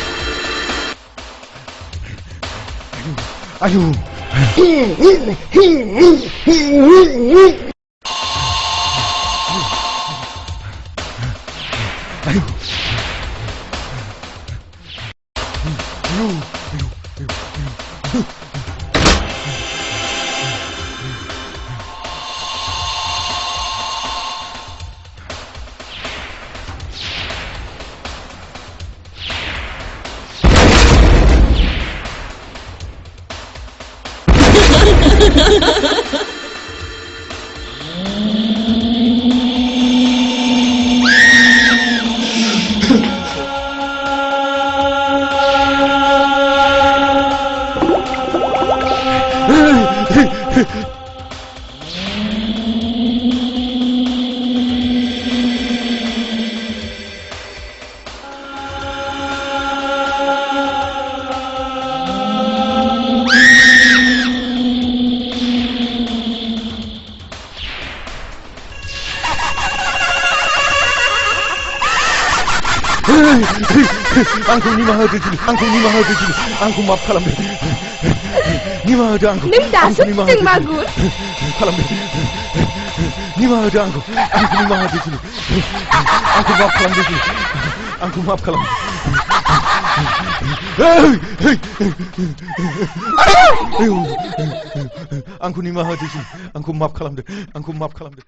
아유. आंखौ निमाहा होदो जुलि आंखौ निमाहा होदो जुलि आंखौ माफ खालामदो निमाहा होदो आंखौ नों दासो बुंदों मागुर खालामदो निमाहा होदो आंखौ निमाहा होदो जुलि आंखौ माफ खालामदो जुलि आंखौ माफ खालामदो आंखौ निमाहा होदो जुलि आंखौ माफ खालामदो आंखौ माफ खालामदो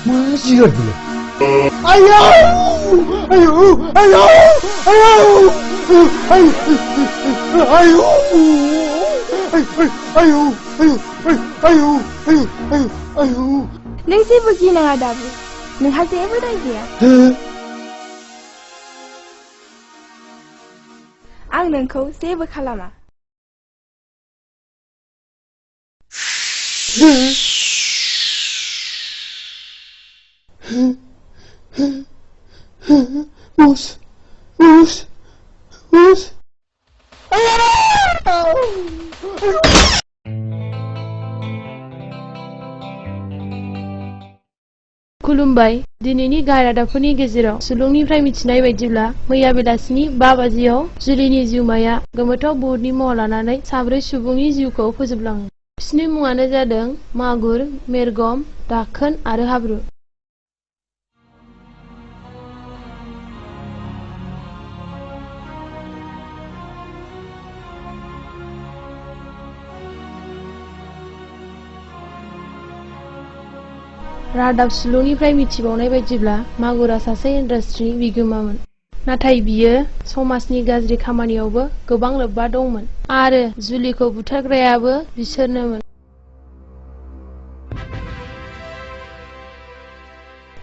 Masih ada. Ayo, ayo, ayo, ayo, ayo, ayo, ayo, ayo, ayo, ayo. नों जेबो गिनाङा दाबो नोंहा जेबो दाय गैया आं नोंखौ जेबो खालामा खुलुमबाय दिनैनि गाहाय रादाबफोरनि गेजेराव सुलुंनिफ्राय मिथिनाय बायदिब्ला मैया बेलासिनि 5 बाजियाव जुलिनि जिउमाया गोमोथाव बुहुतनि महर लानानै साब्रै सुबुंनि जिउखौ फोजोबलाङो बिसोरनि मुङानो जादों मागुर मेरगम दाखोन आरो हाब्रु रादाब सुलुंनिफ्राय मिथिबावनाय बायदिब्ला मागुरा सासे इन्डास्ट्रिनि बिगोमामोन नाथाय बियो समाजनि गाज्रि खामानियावबो गोबां लोब्बा दंमोन आरो जुलिखौ बुथारग्रायाबो बिसोरनोमोन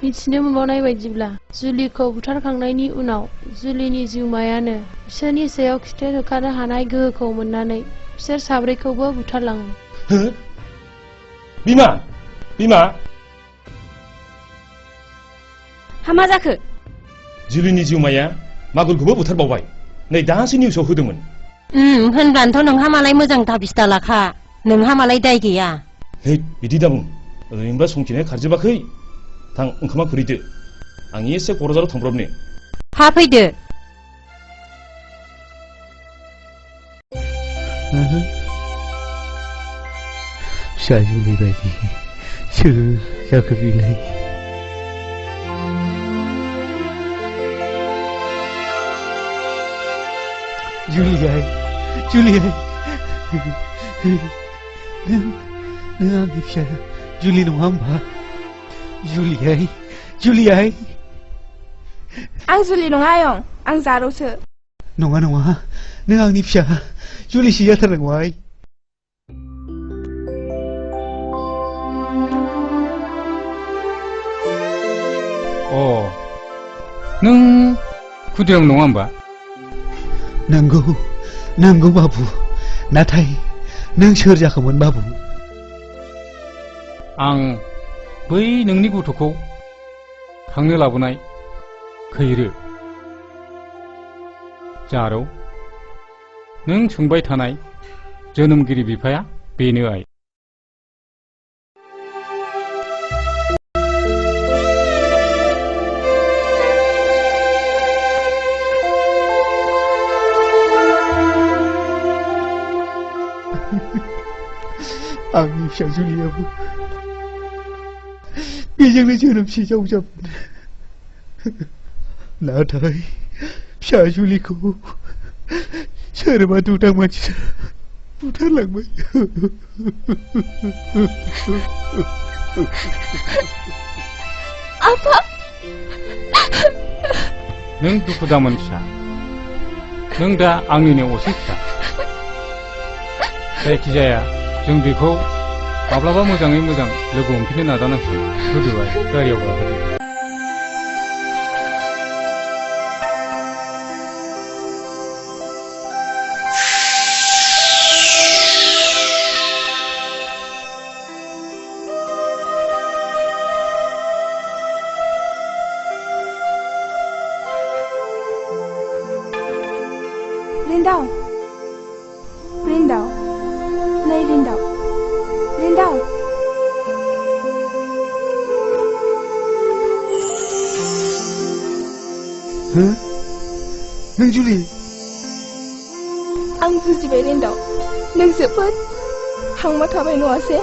मिथिनो मोनबावनाय बायदिब्ला जुलिखौ बुथारखांनायनि उनाव जुलिनि जिउमायानो बिसोरनि सायाव खिथेर होखारनो हानाय गोहोखौ मोननानै बिसोर साब्रैखौबो बुथारलाङो बिमा बिमा मा जाखो जुलिनि जिउमाया मागुरखौबो बुथारबावबाय नै दासो निउसाव होदोंमोन होनब्लानोथ' नोंहा मालाय मोजां दाबिस्ता लाखा नोंहा मालाय दाय गैया हे बिदि दाबुं ओरैनोबा संखिनाया खारजोबाखै थां ओंखामा खुरैदो आं एसे क'क्राझाराव थांब्रबनि हा फैदो फिसा जुलि बायदि सोर जाखो बेलाय? जुलियाय जुलियाय नों आंनि फिसा जुलि नङा होमबा? जुलियाय जुलियाय आं जुलि नङा आयं आं जारौसो नङा नङा नों आंनि फिसा जुलिसो जाथारनांगौ आइ नों खुदिराम नङा होमबा? नंगौ नंगौ बाबु नाथाय नों सोर जाखोमोन बाबु? आं बै नोंनि गथ'खौ खांनो लाबोनाय खैरो जारौ नों सोंबाय थानाय जोनोमगिरि बिफाया बेनो आइ आंनि फिसा जुलियाबो बेजोंनो जोनोमसे जावजाबोन नाथाय फिसा जुलिखौ सोरबा दुदां मानसिया बुथारलांबाय आफा नों दुखु दामोन फिसा नों दा आंनिनो असे फिसा जायखिजाया जों बेखौ माब्लाबा मोजाङै मोजां लोगो हमफिननो नाजानांसिगोन होदोबाय गारियाव गाखोदो Rindau Rindau Này Rindau Rindau नों जुलि आं बुजिबाय Rindau नों जोबोद हांमा थाबाय नङासे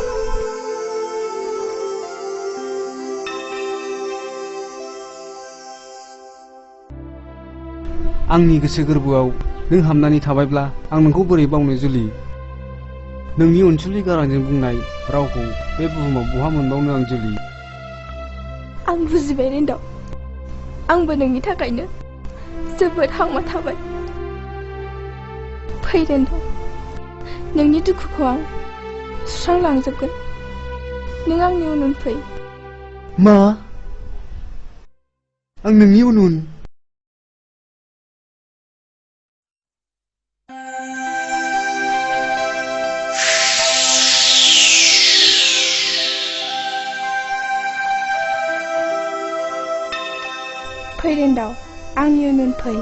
आंनि गोसो गोरबोआव नों हाबनानै थाबायब्ला आं नोंखौ बोरै बावनो जुलि नोंनि अनसुलि गारांजों बुंनाय रावखौ बे बुहुमाव बहा मोनबावनो आं जुलि आं बुजिबाय Rindau आंबो नोंनि थाखायनो जोबोद हांमा थाबाय फै Rindau नोंनि दुखुखौ आं सुस्रांलांजोबगोन नों आंनि उन उन फै मा आं नोंनि उन उन फै Rindau आंनि उन उन फै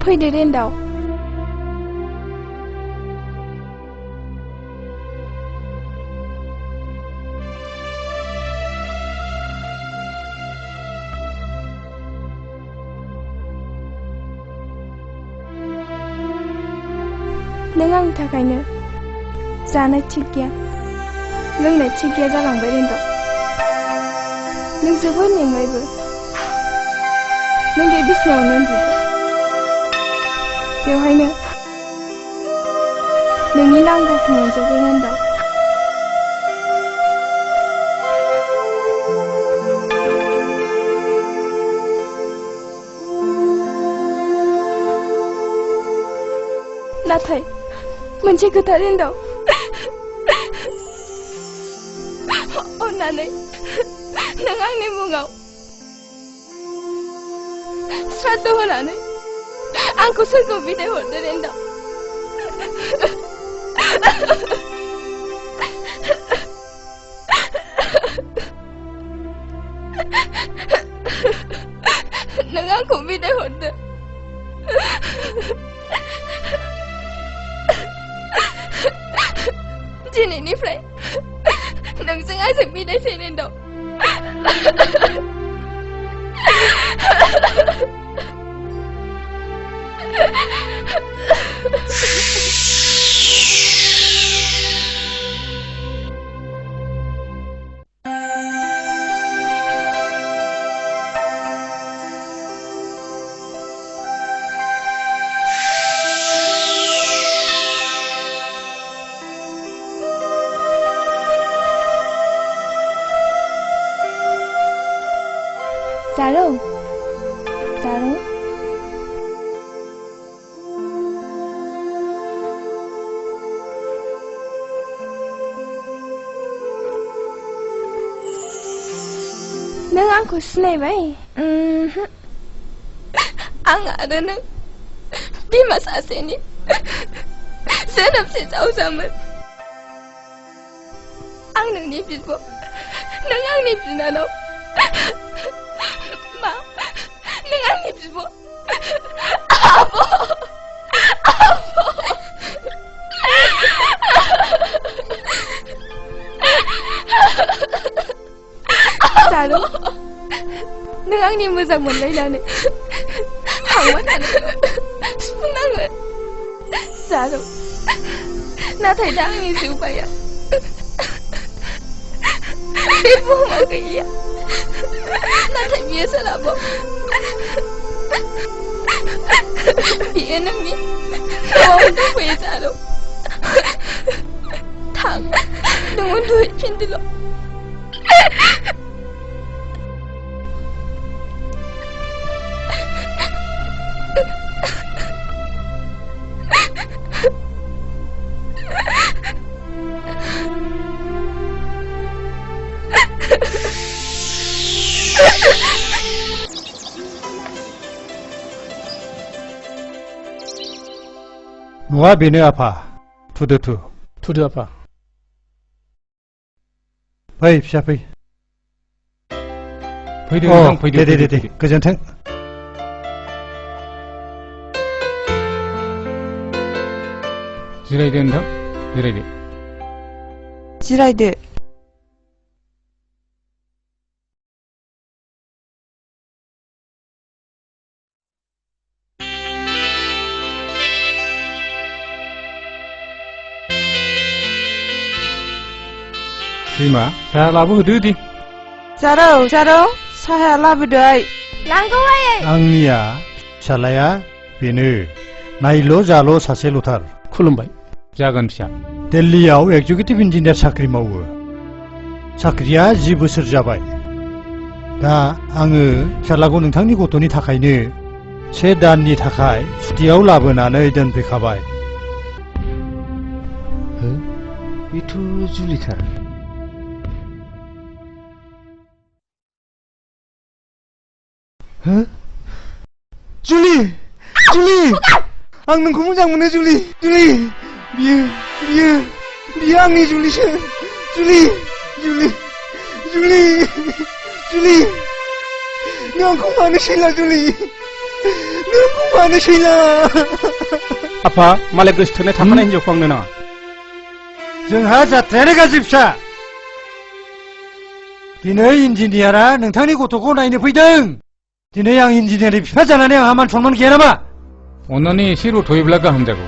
फैदो Rindau नों आंनि थाखायनो जानाय थिग गैया लोंनाय थिग गैया जालांबाय Rindau नों जोबोद मेंबायबो नों बे बिसिनायावनो उन्दुदो बेवहायनो नोंनि नांगौखौ मोनजोबगोन Rindau नाथाय मोनसे खोथा Rindau अन्नानै नों आंनि मुङाव श्राद्ध होनानै आंखौ सोरगोआव बिदाय हरदो Rindau नों आंखौ बिदाय हरदो दिनैनिफ्राय नोंजों आंजों बिदाय सैनाय दं जारौ जारौ नों आंखौ सिनायबाय आं आरो नों बिमा सासेनि जोनोमसे जावजामोन आं नोंनि बिब' नों आंनि बिनानाव मा नों आंनि बिब' आब' जारौ नों आंनि मोजां मोनलायनानै थांबाय थानो सुफुंनांगोन जारौ नाथाय दा आंनि जिउबाया बे बुहुमाव गैया नाथाय बियो सोरहाबा बियो नोंनि न'आव दंफैयो जारौ थां नों उन्दुहैफिनदोल' न'आ बेनो आफा थुदो थुदो आफा फै फिसा फै फैदो नोंथां फैदो दे गोजोन्थों जिरायदो नोंथां जिरायदो जिरायदो बिमा साहा लाबोहोदो दे जारौ साहाया लाबोदो लांगौ आयै आंनिया फिसालाया बेनो नायल' जाल' सासेल'थार खुलुमबाय जागोन फिसा दिल्लीयाव एक्जिकिउटिभ इन्जिनियार साख्रि मावो साख्रिया 10 बोसोर जाबाय दा आङो फिसालाखौ नोंथांनि गथ'नि थाखायनो 1 दाननि थाखाय सुटियाव लाबोनानै दोनफैखाबाय बेथ' जुलिथार जुलि आं नोंखौ मोजां मोनो जुलि बियो आंनि जुलिसो जुलि नों आंखौ मानो सैला जुलि नों आंखौ मानो सैला आफा मालाय गोसोथोनाय थाखानाय हिनजावखौ आंनो नाङा जोंहा जाथ्रायानो गाज्रि फिसा दिनै इन्जिनियारा नोंथांनि गथ'खौ नायनो फैदों दिनै आं इन्जिनियारनि बिफा जानानै आंहा मान सनमान गैया नामा अन्नानै एसे रथ'योब्ला गाहाम जागौ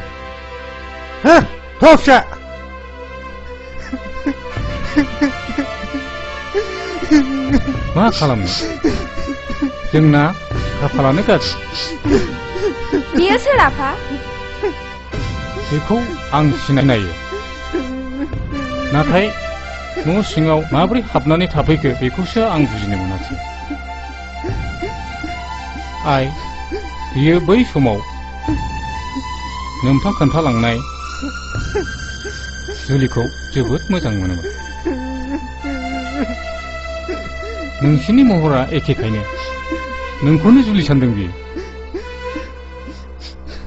थ' फिसा मा खालामनो जोंना खाफालानो गाज्रि बियो सोर आफा बेखौ आं सिनायो नाथाय न' सिङाव माबोरै हाबनानै थाफैखो बेखौसो आं बुजिनो मोनासै आइ बियो बै समाव नोंथां खोन्थालांनाय जुलिखौ जोबोद मोजां मोनोमोन नोंसिनि महरा एखेखायनो नोंखौनो जुलि सानदों बियो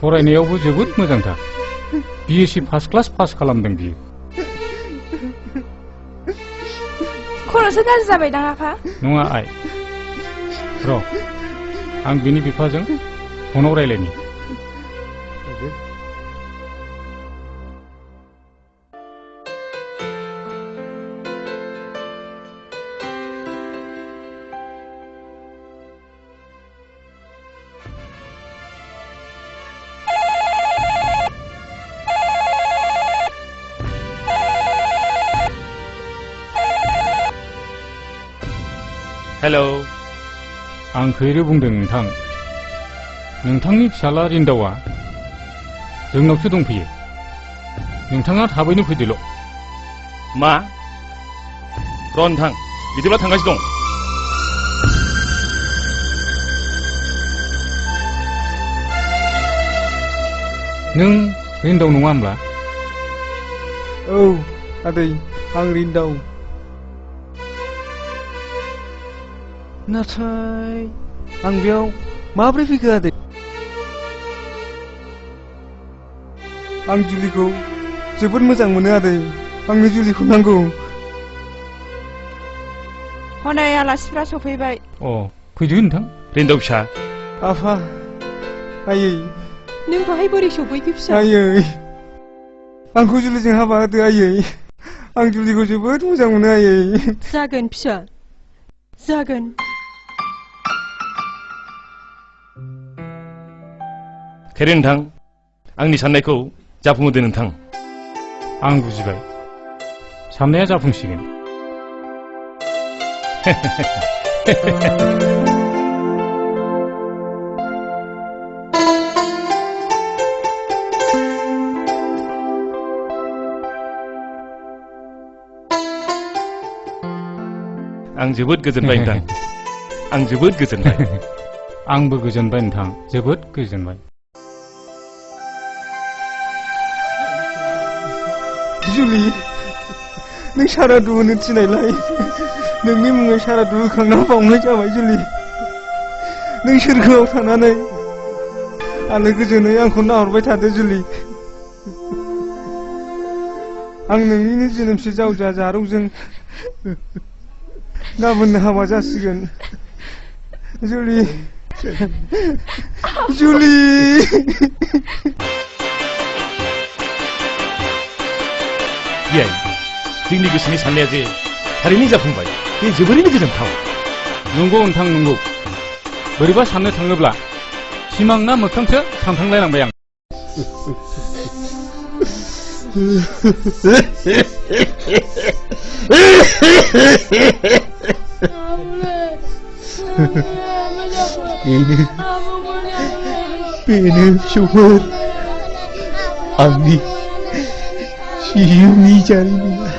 फरायनायावबो जोबोद मोजांथार BSc फार्स्ट क्लास पास खालामदों बियो खर'सो गाज्रि जाबायदां आफा नङा आइ र' आं बिनि बिफाजों फनाव रायलायनि हेलौ आं खैरो बुंदों नोंथां नोंथांनि फिसाला रिन्दावा जोंनावसो दंफैयो नोंथाङा थाबैनो फैदोल' मा र' नोंथां बिदिब्ला थांगासिनो दं नों रिन्दाव नङा होमब्ला औ आदै आं रिन्दाव नाथाय आं बेयाव माब्रै फैखो आदै आं जुलिखौ जोबोद मोजां मोनो आदै आंनो जुलिखौ नांगौ हनै आलासिफ्रा सफैबाय अ फैदो नोंथां रिन्दाव फिसा आफा आयै नों बाहाय बोरै सफैखो फिसा आयै आंखौ जुलिजों हाबा होदो आयै आं जुलिखौ जोबोद मोजां मोनो आयै जागोन फिसा जागोन खैरो नोंथां आंनि साननायखौ जाफुंहोदो नोंथां आं बुजिबाय साननाया जाफुंसिगोन आं जोबोद गोजोनबाय नोंथां आं जोबोद गोजोनबाय आंबो गोजोनबाय नोंथां जोबोद गोजोनबाय जुलि नों सारादु होनो थिनायलाय नोंनि मुङै सारादु होखांना बावनाय जाबाय जुलि नों सोरगोआव थानानै आलो गोजोनै आंखौ नाहरबाय थादो जुलि आं नोंनिनो जोनोमसे जावजा जारौजों गाबोननो हाबा जासिगोन जुलि जुलि बियाय जोंनि गोसोनि साननाया जे थारैनो जाफुंबाय बे जोबोरैनो गोजोनथाव नंगौ नोंथां नंगौ बोरैबा साननो थाङोब्ला सिमां ना मोगथांसो सानफ्लांलायलांबाय आं बेनो फिसौफोर आंनि जिउनि जारिमिना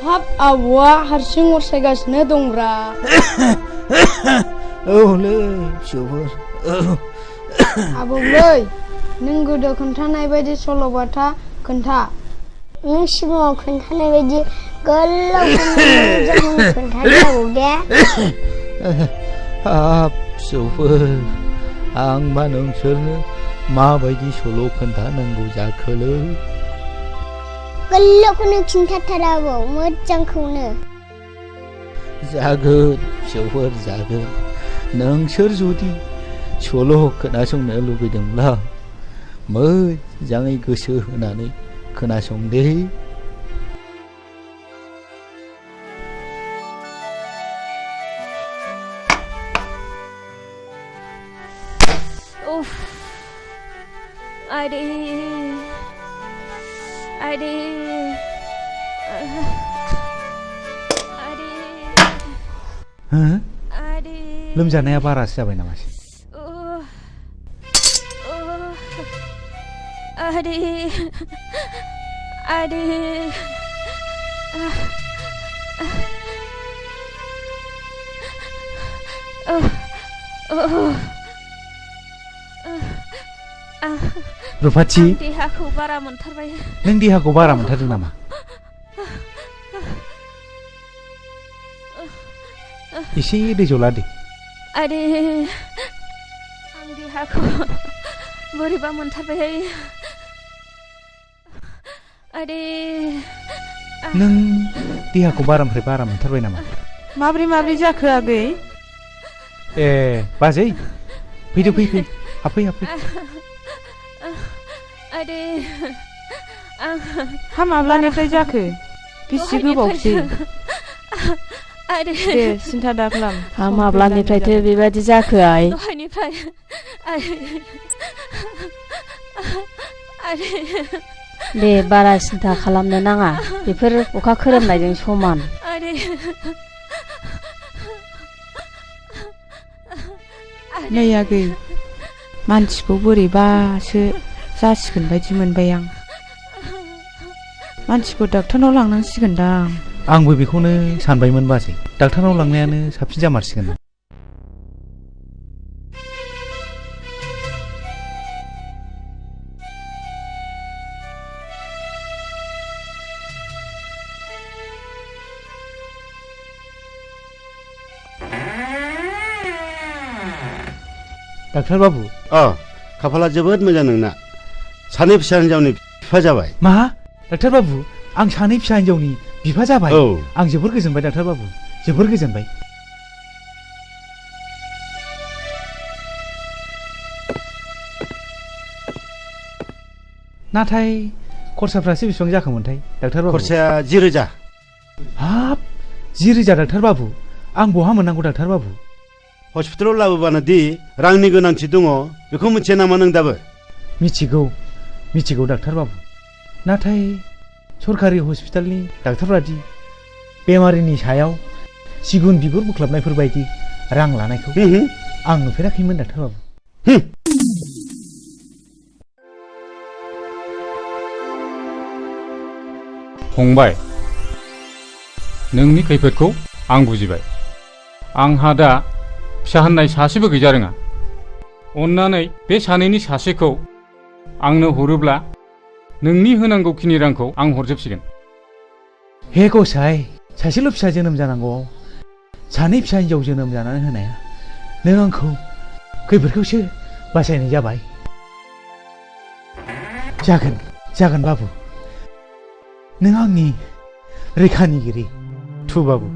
हाब आबौआ हारसिं अरसायगासिनो दंब्रा औलै फिसौफोर आबौलै नों गोदो खोन्थानाय बायदि सल'बाथा खोन्था नों सिगाङाव खोन्थानाय बायदि गोलाव खोन्थादो आबौ दे हाब फिसौफोर आंबा नोंसोरनो माबायदि सल' खोन्थानांगौ जाखोलै गोलावखौनो खिन्थाथार आबौ मोजांखौनो जागोन फिसौफोर जागोन नोंसोर जुदि सल' खोनासंनो लुबैदोंब्ला मोजाङै गोसो होनानै खोनासंदे हो लोमजानाया बारासो जाबाय नामासै आदि आदि रुफाथि देहाखौ बारा मोनथारबाय नों देहाखौ बारा मोनथारदों नामा एसे दै जला दे आदि आं देहाखौ बोरैबा मोनथारबाय आदि नों देहाखौ बारानिफ्राय बारा मोनथारबाय नामा माब्रै जाखो आगै ए बाजै फैदो फै हाबफै आदि हा माब्लानिफ्राय जाखो बेसे गोबावसै दे सिन्था दा खालाम हा माब्लानिफ्रायथो बेबायदि जाखो आइ दहायनिफ्राय दे बारा सिन्था खालामनो नाङा बेफोर अखा खोरोमनायजों समान नै आगै मानसिखौ बोरैबासो जासिगोन बायदि मोनबाय आं मानसिखौ डाक्टारनाव लांनांसिगोनदां आंबो बेखौनो सानबायमोन बाजै डाक्टारनाव लांनायानो साबसिन जामारसिगोन डाक्टार बाबु खाफाला जोबोद मोजां नोंना सानै फिसा हिनजावनि बिफा जाबाय मा डाक्टार बाबु आं सानै फिसा हिनजावनि बिफा जाबाय आं जोबोर गोजोनबाय डाक्टार बाबु जोबोर गोजोनबाय नाथाय खरसाफ्रासो बेसेबां जाखोमोनथाय डाक्टार बाबु खरसाया 10,000 हाब 10,000 डाक्टार बाबु आं बहा मोननांगौ डाक्टार बाबु हस्पिटालाव लाबोबानो दि रांनि गोनांथि दङ बेखौ मिथिया नामा नों दाबो मिथिगौ डाक्टार बाबु नाथाय सरकारि हस्पिटालनि डाक्टारफ्रादि बेमारिनि सायाव सिगुन बिगुर बोख्लाबनायफोर बायदि रां लानायखौ आं नुफेराखैमोन डाक्टार बाबु फंबाय नोंनि खैफोदखौ आं बुजिबाय आंहा दा फिसा होननाय सासेबो गैजा रोङा अन्नानै बे सानैनि सासेखौ आंनो हरोब्ला नोंनि होनांगौखिनि रांखौ आं हरजोबसिगोन हे गसाइ सासेल' फिसा जोनोम जानांगौआव सानै फिसा हिनजाव जोनोम जानानै होनाया नों आंखौ खैफोदखौसो बासायनाय जाबाय जागोन बाबु नों आंनि रैखानिगिरि थु बाबु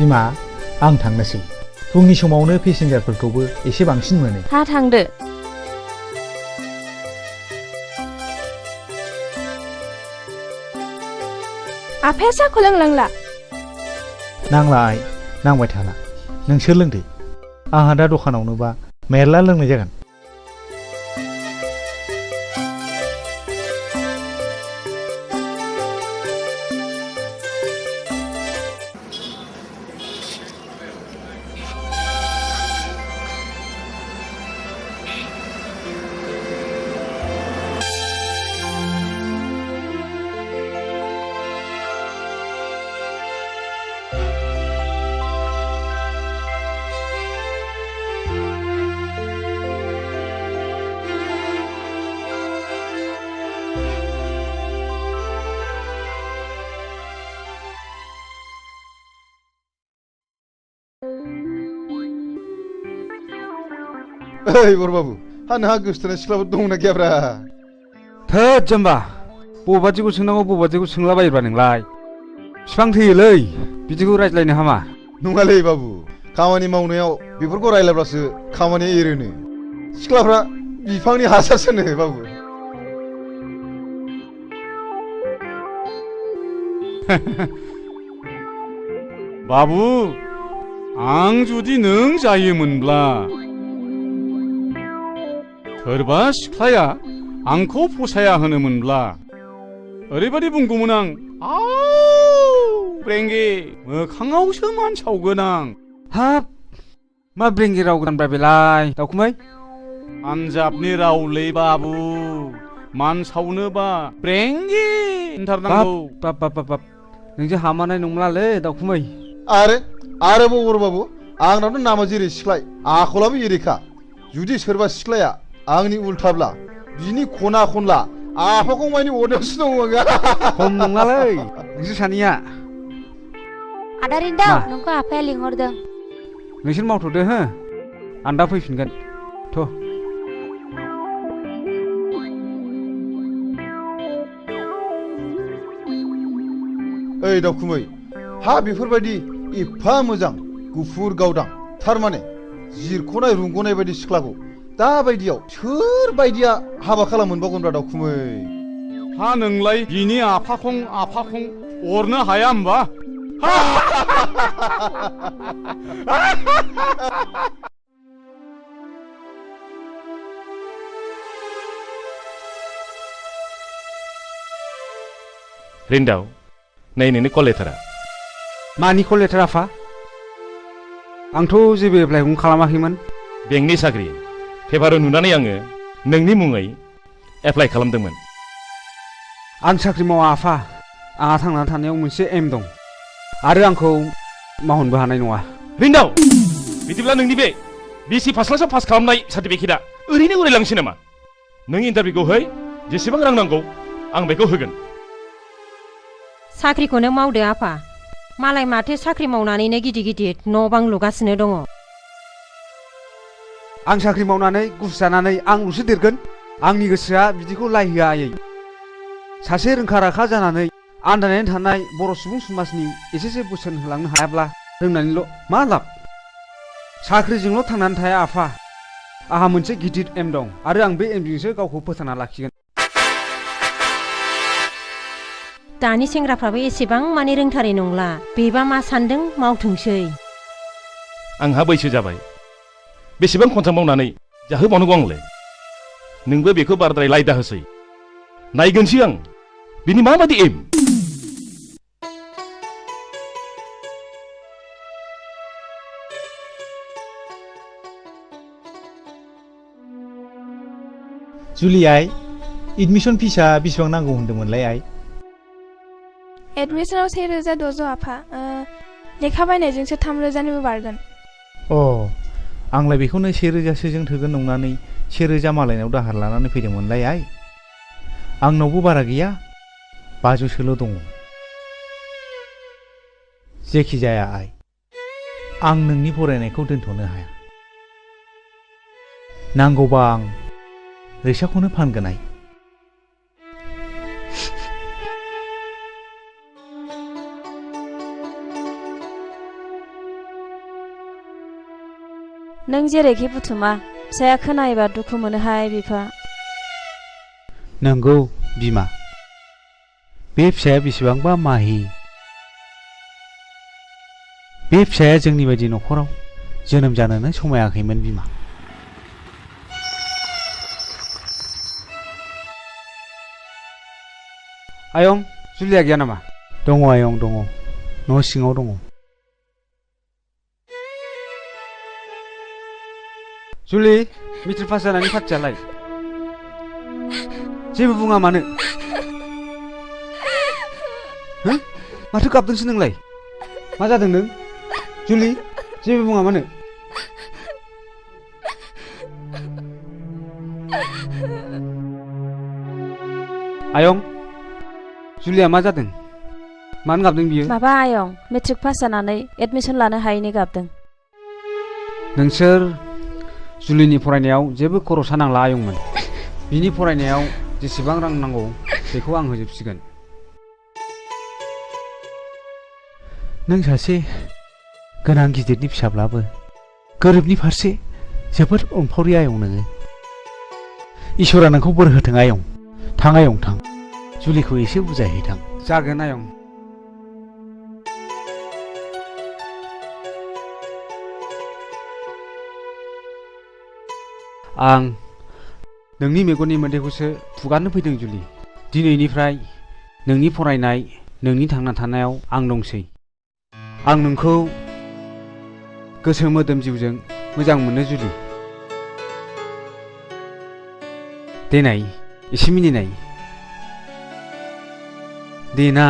बिमा आं थांनोसै फुंनि समावनो पेसेन्जारफोरखौबो एसे बांसिन मोनो हा थांदो आफाया साखौ लोंलांला नांला आइ नांबाय थाला नोंसोर लोंदो आंहा दा दखानावनोबा मेरला लोंनाय जागोन ओइ बरबाबु हा नोंहा गोसोथोनाय सिख्लाफोर दंना गैयाब्रा थोद जाम्बा बबादिखौ सोंनांगौ बबादिखौ सोंलाबायोब्रा नोंलाय बिफां थैयोलै बिदिखौ रायज्लायनो हामा नङालै बाबु खामानि मावनायाव बेफोरखौ रायलायब्लासो खामानिया एरोनो सिख्लाफ्रा बिफांनि हासारसोनो बाबु बाबु आं जुदि नों जायोमोनब्ला सोरबा सिख्लाया आंखौ फसाया होनोमोनब्ला ओरैबायदि बुंगौमोन आं ब्रेंगे मोखाङावसो मान सावगोन आं हाब मा ब्रेंगे राव गोदानब्रा बेलाय दाउखुमै पान्जाबनि रावलै बाबु मान सावनोबा ब्रेंगे होनथारनांगौ बाब बाब बाब बाब नोंजों हामानाय नंलालै दाउखुमै आरोबाव बरबाबु आंनावथ' नामा जेरै सिख्लाय आखलाबो एरैखा जुदि सोरबा सिख्लाया आंनि उल्थाब्ला बिनि खना खनला आफाखौ मानि अरनायावसो दङ आङो खम नङालै नोंसोर सानैया आदा रिन्दाव नोंखौ आफाया लिंहरदों नोंसोर मावथ'दो हो आं दा फैफिनगोन थ' ओइ दाउखुमै हा बेफोरबायदि एफा मोजां गुफुर गावदां थारमाने जिरख'नाय रुंग'नाय बायदि सिख्लाखौ दा बायदियाव सोर बायदिया हाबा खालाम मोनबावगोनब्रा दाउखुमै हा नोंलाय बिनि आफाखं अरनो हाया होमबा रिन्दाव नै नोंनि कल लेटारा मानि कल लेटार आफा आंथ' जेबो एप्लाइखौनो खालामाखैमोन बेंकनि साख्रि पेपाराव नुनानै आङो नोंनि मुङै एप्लाइ खालामदोंमोन आं साख्रि मावा आफा आंहा थांनानै थानायाव मोनसे एम दं आरो आंखौ मावहोनबो हानाय नङा रिन्दाव बिदिब्ला नोंनि बे बिएससि फार्स्ट क्लासाव पास खालामनाय सार्टिफिकेटआ ओरैनो उरायलांसै नामा नों इन्टारभिउखौ है जेसेबां रां नांगौ आं बेखौ होगोन साख्रिखौनो मावदो आफा मालाय माथो साख्रि मावनानैनो गिदिर गिदिर न' बां लुगासिनो दङ आं साख्रि मावनानै गुस जानानै आंल'सो देरगोन आंनि गोसोआ बिदिखौ लायहोआ आयै सासे रोंखा राखा जानानै आन्दायनानै थानाय बर' सुबुं समाजनि एसेसो बोसोन होलांनो हायाब्ला रोंनानैल' मा लाब साख्रिजोंल' थांनानै थाया आफा आंहा मोनसे गिदिर एम दं आरो आं बे एमजोंसो गावखौ फोथांना लाखिगोन दानि सेंग्राफ्राबो एसेबां माने रोंथारै नंला बेबा मा सान्दों मावथोंसै आंहा बैसो जाबाय बेसेबां खनथाम मावनानै जाहोबावनांगौ आंलाय नोंबो बेखौ बाराद्राय लायदा होसै नायगोनसै आं बिनि माबादि एम जुलि आइ एडमिसन फिसा बेसेबां नांगौ होन्दोंमोनलाय आइ एडमिसनाव 1600 आफा लेखा बायनायजोंसो 3000निबो बारगोन अ आंलाय बेखौनो 1000सोजों थोगोन नंनानै 1000 मालायनाव दाहार लानानै फैदोंमोनलाय आइ आंनावबो बारा गैया 500सोल' दङ जेखि जाया आइ आं नोंनि फरायनायखौ दोनथ'नो हाया नांगौबा आं रिक्साखौनो फानगोन आइ नों जेरैखि बुथुमा फिसाया खोनायोबा दुखु मोनोहाय बिफा। नंगौ बिमा, बे फिसाया बेसेबांबा माहि। बे फिसाया जोंनि बायदि न'खराव जोनोम जानोनो समायाखैमोन बिमा। आयं, जुलिया गैया नामा? दङ आयं दङ, न' सिङाव दङ। जुलि, मेट्रिक पास जानायनि पार्टियालाय? जेबो बुङा मानो? हो? माथो गाबदोंसो नोंलाय? मा जादों नों? जुलि, जेबो बुङा मानो? आयं, जुलिया मा जादों? मानो गाबदों बियो? माबा आयं, मेट्रिक पास जानानै एडमिसन लानो हायैनि गाबदों। नोंसोर जुलिनि फरायनायाव जेबो खरसा नांला आयंमोन। बिनि फरायनायाव जेसेबां रां नांगौ बेखौ आं होजोबसिगोन। नों सासे गोनां गिदिरनि फिसाब्लाबो गोरिबनि फारसे जोबोद अनफावरि आयं नोङो। इसोरा नोंखौ बोर होथों आयं। थां आयं थां, जुलिखौ एसे बुजायहैथां। जागोन आयं। आं नोंनि मेगननि मोदैखौसो फुगारनो फैदों जुलि। दिनैनिफ्राय नोंनि फरायनाय, नोंनि थांना थानायाव आं दंसै। आं नोंखौ गोसो मोदोम जिउजों मोजां मोनो जुलि। देनाय एसे मिनिनाय। देना।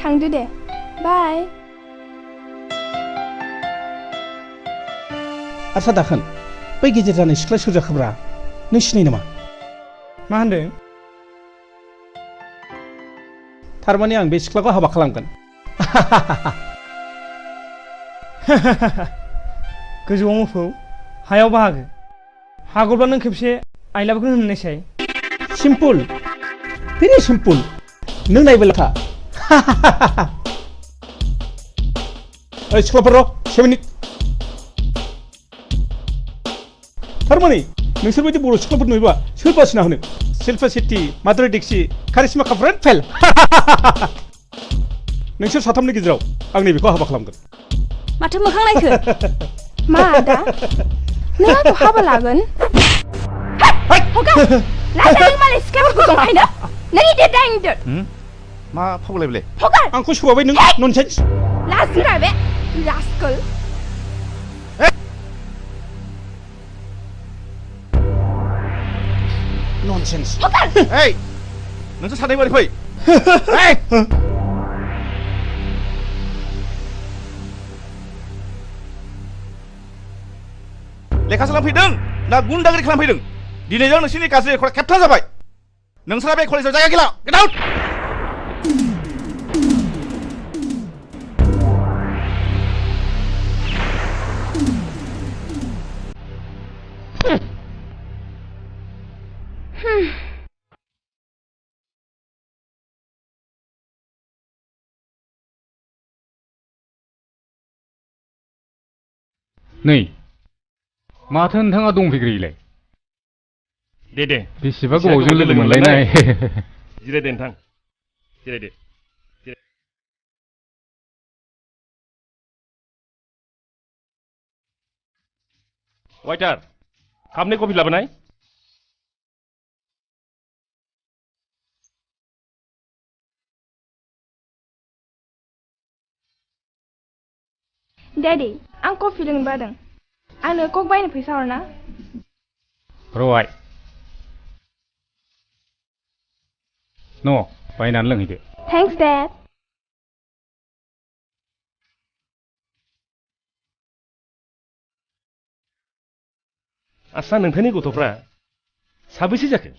थांदो दे बाय आच्छा दाखोन बै गेजेर जानाय सिख्ला सोर जाखोब्रा नों सिनायो नामा मा होनदों थारमाने आं बे सिख्लाखौ हाबा खालामगोन गोजौआव मोफौ हायाव बाहागो हागौब्ला नों खेबसे आइलाबखौनो होननायसाय सिम्पोल भेरि सिम्पोल नों नायबाय था ओइ सिख्लाफोर र' 7 मिनिट थारमाने नोंसोरबायदि बर' सिख्लाफोर नुयोबा सोर बासिना होनो शिल्पा शेट्टी माधुरी दीक्षित कारिश्मा कापुर फेल नोंसोर साथामनि गेजेराव आं नैबेखौ हाबा खालामगोन माथो मोखां नायखो मा आदा नों आंखौ हाबा लागोन लाजा नों मालाय सिख्लाफोरखौ दंहायनो नों इदिट दा इदिट मा फावलाय बेलाय हगार आंखौ सोबाबाय नों ननसेन्स लाजिरा बे रास्कल ननसेन्स हगार ओइ नोंसोर सानै बारै फै ओइ लेखा सोलोंफैदों ना गुन्दागिरि खालामफैदों दिनैजों नोंसिनि गाज्रि रेकर्डआ खेबथा जाबाय नोंसोरा बे कलेजाव जायगा गैला गेट आउट नै माथो नोंथाङा दंफैग्रोयोलाय दे बेसेबा गोबावजों लोगो मोनलायनाय जिरायदे नोंथां जिरायदे वाइटार कापनै कफि लाबोनाय डैडी आं कफि लोंनो बादों आंनो कक बायनो फैसा हरना र'आइ न' बायनानै लोंहैदो थेंक्स डैड आस्सा नोंथांनि गथ'फ्रा साबैसे जाखो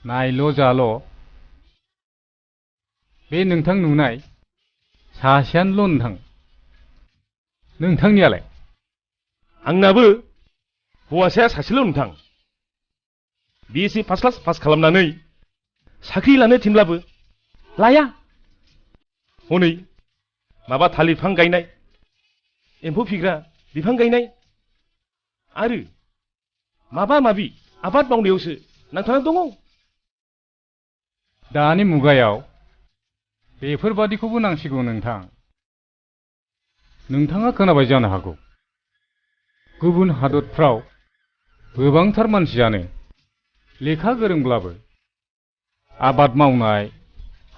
नायल' जाल' बे नोंथां नुनाय सासेयानोल' नोंथांनियालाय आंनाबो हौवासाया सासेल' नोंथां BSc फार्स्ट क्लास पास खालामनानै साख्रि लानो थिनब्लाबो लाया हनै माबा थालिर बिफां गायनाय एम्फौ फिग्रा बिफां गायनाय आरो माबा माबि आबाद मावनायावसो नांथाना दङ दानि मुगायाव बेफोरबादिखौबो नांसिगौ नोंथां नोंथाङा खोनाबाय जानो हागौ गुबुन हादरफ्राव गोबांथार मानसियानो लेखा गोरोंब्लाबो आबाद मावनाय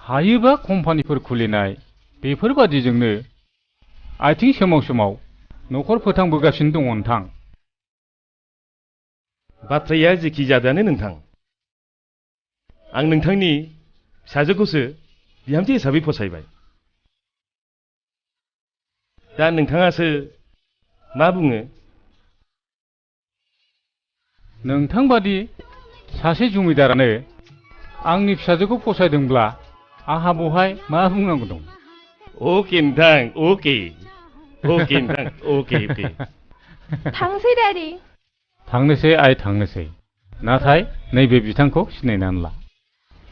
हायोबा कम्पानिफोर खुलिनाय बेफोरबादिजोंनो आथिं सोमाव सोमाव न'खर फोथांबोगासिनो दङ नोंथां बाथ्राया जेखि जादोआनो नोंथां आं नोंथांनि फिसाजोखौसो बिहामजो हिसाबै फसायबाय दा नोंथाङासो मा बुङो नोंथां बादि सासे जमिदारानो आंनि फिसाजोखौ फसायदोंब्ला आंहा बहाय मा बुंनांगौ दं अके नोंथां अके नोंथां अके थांसै डैडी थांनोसै आइ थांनोसै नाथाय नैबे बिथांखौ सिनायनानै ला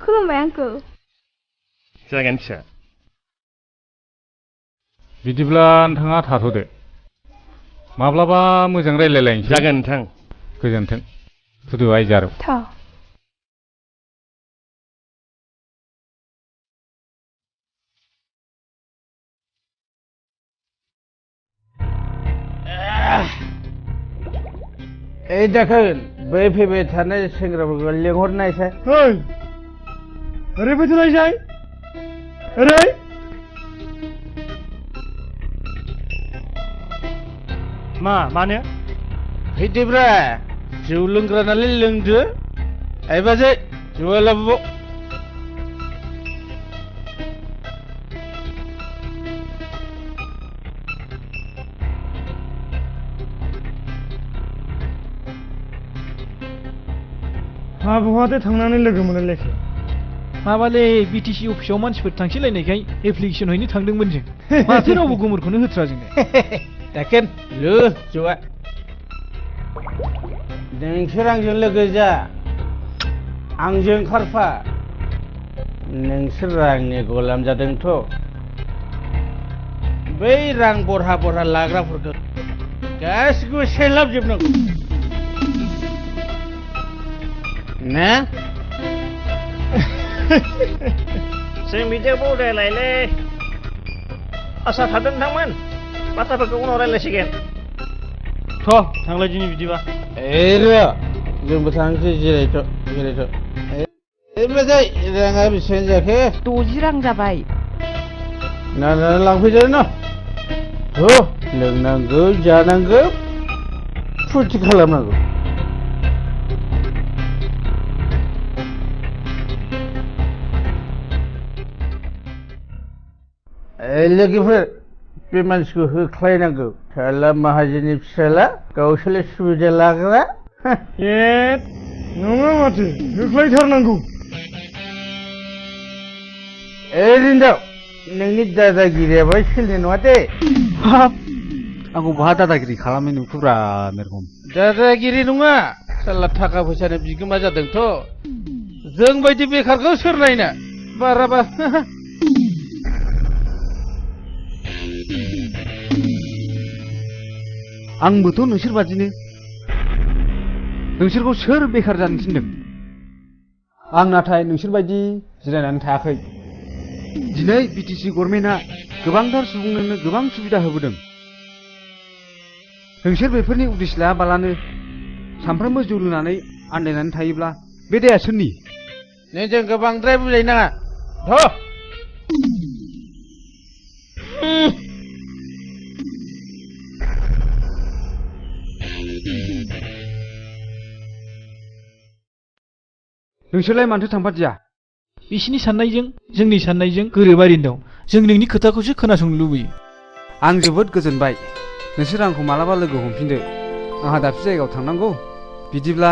खुलुमबाय आंखौ जागोन फिसा बिदिब्ला नोंथाङा थाथ'दो माब्लाबा मोजां रायलायलायनोसै जागोन नोंथां गोजोन्थों थुदु आइ जारौ ओइ दाखोन बै फैबाय थानाय सेंग्राफोरखौ लेंहरनायसाय ओरै फैथ'नायसाय ओरै मानो फैदोब्रा जौ लोंग्रा नालाय लोंदो आइ बाजै जौआ लाबोबाव बहाथो थांनानै लोगो मोनलायखो माबालै बिटिसि अफिसाव मानसिफोर थांसैलायनायखाय एप्लिकेसन हैनो थांदोंमोन जों माथो रावबो गुमुरखौनो होथ्रा जोंनो दाकेन लो जौआ नोंसोर आंजों लोगो जा आंजों खारफा नोंसोर रांनि गलाम जादोंथ' बै रां बरहा बरहा लाग्राफोरखौ गासिखौबो सेलाबजोबनांगौ ना जों बिदियाव बावलायलायलै आसा थादों नोंथांमोन बाथ्राफोरखौ उनाव रायज्लायसिगोन थ' थांलाय दिनै बिदिबा र' जोंबो थांसै जिरायथ' मोजां राङा बेसेबां जाखो 60 रां जाबाय नायनानै लांफैदो न' थ' लोंनांगौ जानांगौ फुरथि खालामनांगौ लोगोफोर बे मानसिखौ होख्लायनांगौ फिसाला माहाजोननि फिसाला गावसोरलाय सुबिदा लाग्रा नङा माथो होख्लायथारनांगौ रिन्दाव नोंनि दादागिरियाबा सोलिनाय नङा दे आंखौ बहा दादागिरि खालामनाय नुखोब्रा मेरगम दादागिरि नङा साला थाखा फैसानि बिगोमा जादोंथ' जों बायदि बेखारखौ सोर नायना बाराबा आंबोथ' नोंसोर बादिनो नोंसोरखौ सोर बेखार जानो थिनदों आं नाथाय नोंसोर बायदि जिरायनानै थायाखै दिनै बिटिसि गभर्नमेन्टआ गोबांथार सुबुंनोनो गोबां सुबिदा होबोदों नोंसोर बेफोरनि उदिस लायाबालानो सानफ्रोमबो जौ लोंनानै आन्दायनानै थायोब्ला बे दाया सोरनि नोंजों गोबांद्राय बुजायनाङा थ' नोंसोरलाय मानोथो थांफादिया बिसिनि साननायजों जोंनि साननायजों गोरोबारिनो दं जों नोंनि खोथाखौसो खोनासंनो लुबैयो आं जोबोद गोजोनबाय नोंसोर आंखौ मालाबा लोगो हमफिनदो आंहा दाबसे जायगायाव थांनांगौ बिदिब्ला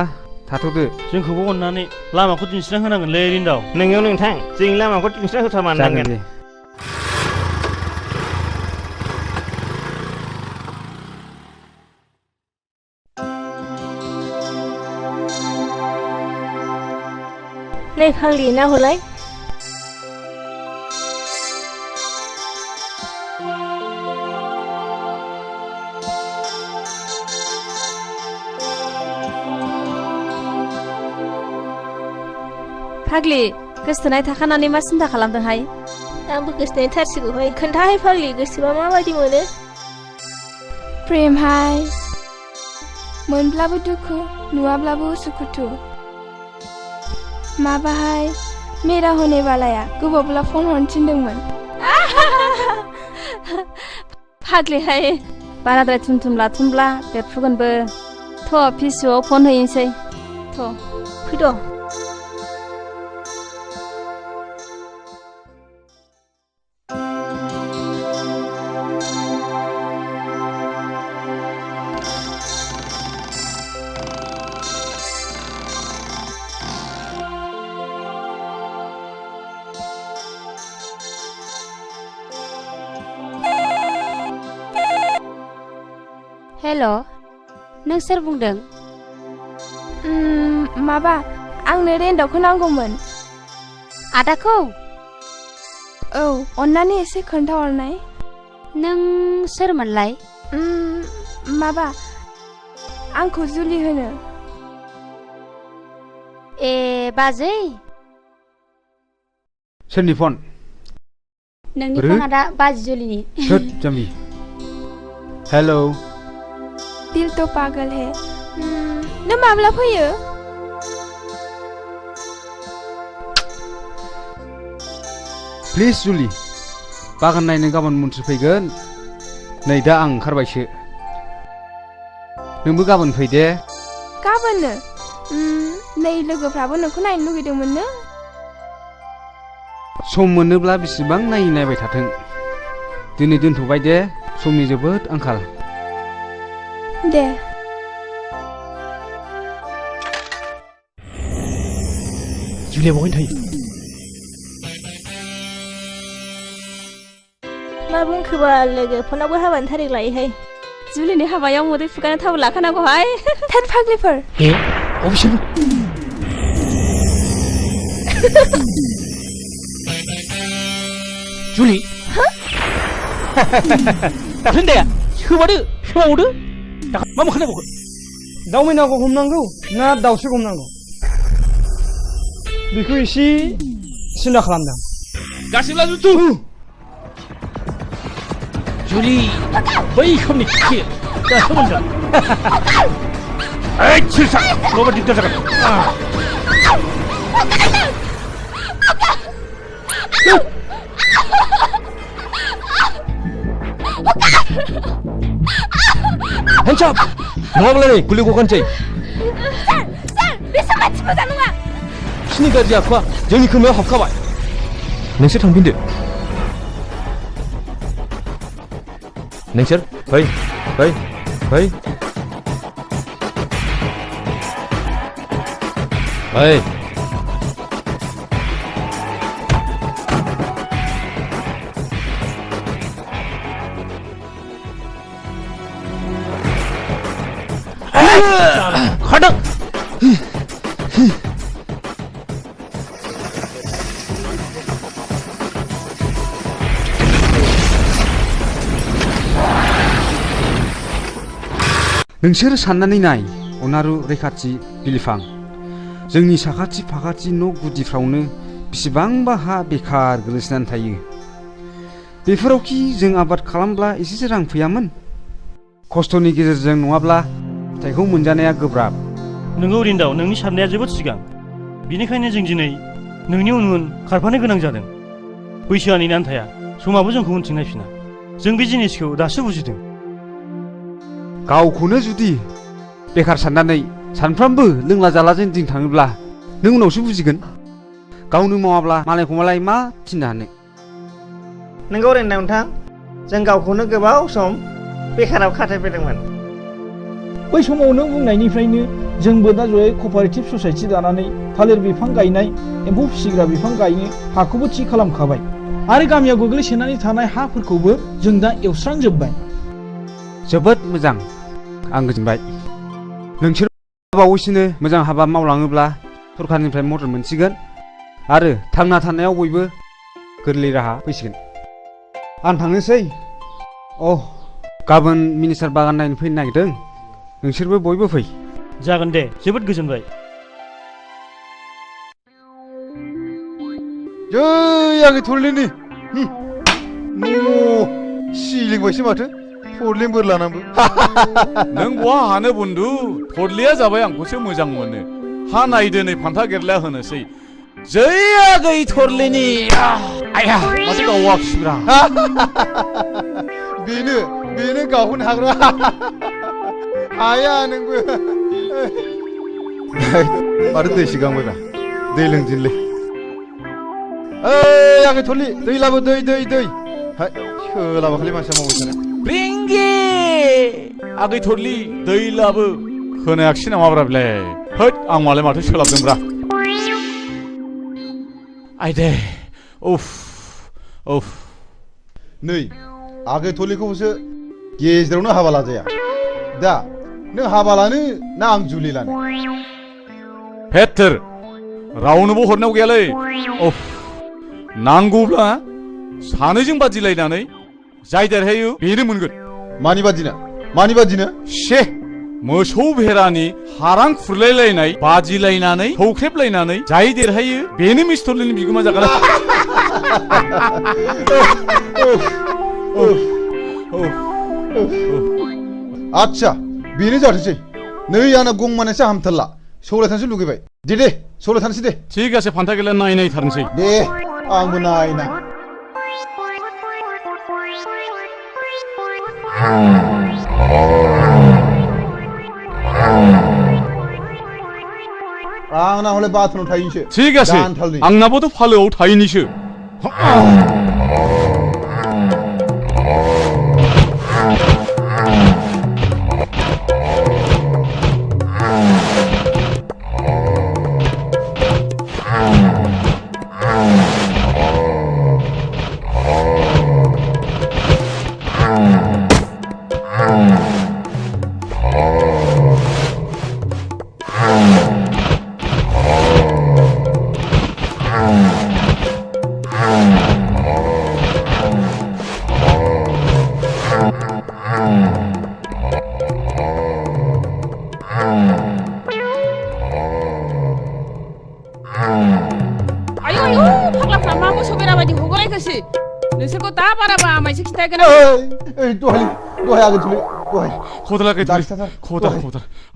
थाथ'दो जोंखौबो अननानै लामाखौ दिन्थिना होनांगोनलै रिन्दाव नोंगौ नोंथां जों लामाखौ दिन्थिना होथारमारनांगोन नै फाग्लि ना हलाय फाग्लि गोसथोनाय थाखानानै मा सिन्था खालामदोंहाय आंबो गोसथोनाय थारसिगौहाय खोन्थाहाय फाग्लि गोसोबा माबायदि मोनो प्रेमहाय मोनब्लाबो दुखु नुवाब्लाबो उसुखुथु माबाहाय मेरा होने वालाया गोबावब्ला फन हरनो थिनदोंमोन फाग्लिहाय बाराद्राय थुमथुम लाथुमब्ला बेरफुगोनबो थ' फिसौआव फन हैनोसै थ' फैद' हेल' नों सोर बुंदों माबा आंनो रेन्टआवखौ नांगौमोन आदाखौ औ अन्नानै एसे खोन्थाहरनाय नों सोरमोनलाय माबा आंखौ जुलि होनो ए बाजै सोरनि फन नोंनि फना दा बाजै जुलिनि सोद जाम्बि हेलौ दिल तो पागल है नों माब्ला फैयो प्लिज जुलि बागान नायनो गाबोन मन्थ्रि फैगोन नै दा आं ओंखारबायसो नोंबो गाबोन फै दे गाबोननो नै लोगोफ्राबो नोंखौ नायनो लुगैदोंमोननो सम मोनोब्ला बेसेबां नायबाय थाथों दिनै दोनथ'बाय दे समनि जोबोद आंखाल दे जुलिया बहायनो थायो मा बुंखोबा लोगो फनावबो हाबानि थारिख लायोहाय जुलिनि हाबायाव मोदै फुगानो थाव लाखानांगौहाय थेर फाग्लिफोर ए अबेसिम जुलि दाख्लिन्दाया सोबावदो मा मोखांनांगौ दाउ मैनाखौ हमनांगौ ना दाउसो हमनांगौ बेखौ एसे सिन्था खालामदों गासिबो जुथु जुलि बै खोमनि खि दासो मोनदों ओइ सिरसा नङाबा दिगदार जागोन Hands up! नङाब्लालाय गुलि गखानोसै बेसोर मानसि मोजां नङा बिसिनि गाज्रि आखुआ जोंनि खोमायाव हाबखाबाय नोंसोर थांफिनदो नोंसोर फै फै फै फै खडक नोंसोर साननानै नाय अनारु रैखाथि बिलिफां जोंनि साखाथि फाखाथि न' गुदिफ्रावनो बेसेबांबा हा बेखार गोलैसोनानै थायो बेफोरावखि जों आबाद खालामब्ला एसेसो रां फैयामोन खस्थ'नि गेजेरजों नङाब्ला फिथाइखौ मोनजानाया गोब्राब नोंगौ रिन्दाव नोंनि साननाया जोबोद सिगां बेनिखायनो जों दिनै नोंनि उन उन खारफानो गोनां जादों बैसोआ नेनानै थाया समाबो जोंखौ उनथिं नायफिना जों बे जिनिसखौ दासो बुजिदों गावखौनो जुदि बेखार साननानै सानफ्रामबो लोंला जालाजों दिन थाङोब्ला नों उनावसो बुजिगोन गावनो मावाब्ला मालायखौमालाय मा थिननो हानो नोंगौ रेन्दाव नोंथां जों गावखौनो गोबाव सम बेखाराव खाथायफैदोंमोन बै समाव नों बुंनायनिफ्रायनो जोंबो दा जयै कपारेटिभ ससाइटि दानानै थालिर बिफां गायनाय एम्फौ फिसिग्रा बिफां गायनो हाखौबो थि खालामखाबाय आरो गामियाव गोग्लैसोनानै थानाय हाफोरखौबो जों दा एवस्रांजोब्बाय जोबोद मोजां आं गोजोनबाय नोंसोर बावैसोनो मोजां हाबा मावलाङोब्ला सरकारनिफ्राय मदद मोनसिगोन आरो थांना थानायाव बयबो गोरलै राहा फैसिगोन आं थांनोसै गाबोन मिनिस्टार बागान नायनो फैनो नागिरदों नोंसोरबो बयबो फै जागोन दे जोबोद गोजोनबाय जै आंनि थरलिनि सिलिंबायसो माथो थरलिं बोर लानांबो नों बहा हानो बन्दु थरलिया जाबाय आंखौसो मोजां मोनो हा नायदो नै फान्था गेरला होनोसै जै आगै थरलिनि आया माथो गावाखिब्रा बेनो गावखौनो हाग्रा हाया नोंबो माथो दै सिगांबायब्रा दै लोंदिनलै ओइ आगै थरलि दै लाबो दै सोलाबाखैलै मानसिया मावबाय थानो रिंगि आगै थरलि दै लाबो खोनायाखिसै नामाब्रा बेलाय होद आं मालाय माथो सोलाबदोंब्रा आइदे उफ नै आगै थरलिखौसो गेजेरावनो हाबा लाजाया दा नों हाबा लानो ना आं जुलि लानो फेथर रावनोबो हरनायाव गैयालै नांगौब्ला सानैजों बादिलायनानै जाय देरहायो बेनो मोनगोन मानि बादिनो शे मोसौ भेरानि हारां खुरलायलायनाय बादिलायनानै सौख्रेबलायनानै जाय देरहायो बेनो मिस्टरलिनि बिगोमा जागोन आच्छा बेनो जाथोंसै नै आंना गंमानैसो हामथारला सौलायथानसो लुगैबाय दे सौलायथानसै दे थिग আছে फान्था गेला नायथारनोसै दे आंबो नायना आंना हले बाथरुनाव थाहैनोसो थिग আছে आंनाबोथ' फालोआव थाहैनोसो नोंसोरखौ दा बाराबा आमायसो खिन्थागोन दहाय आगै थुलि दहाय खदाल आगै थुलि खदाल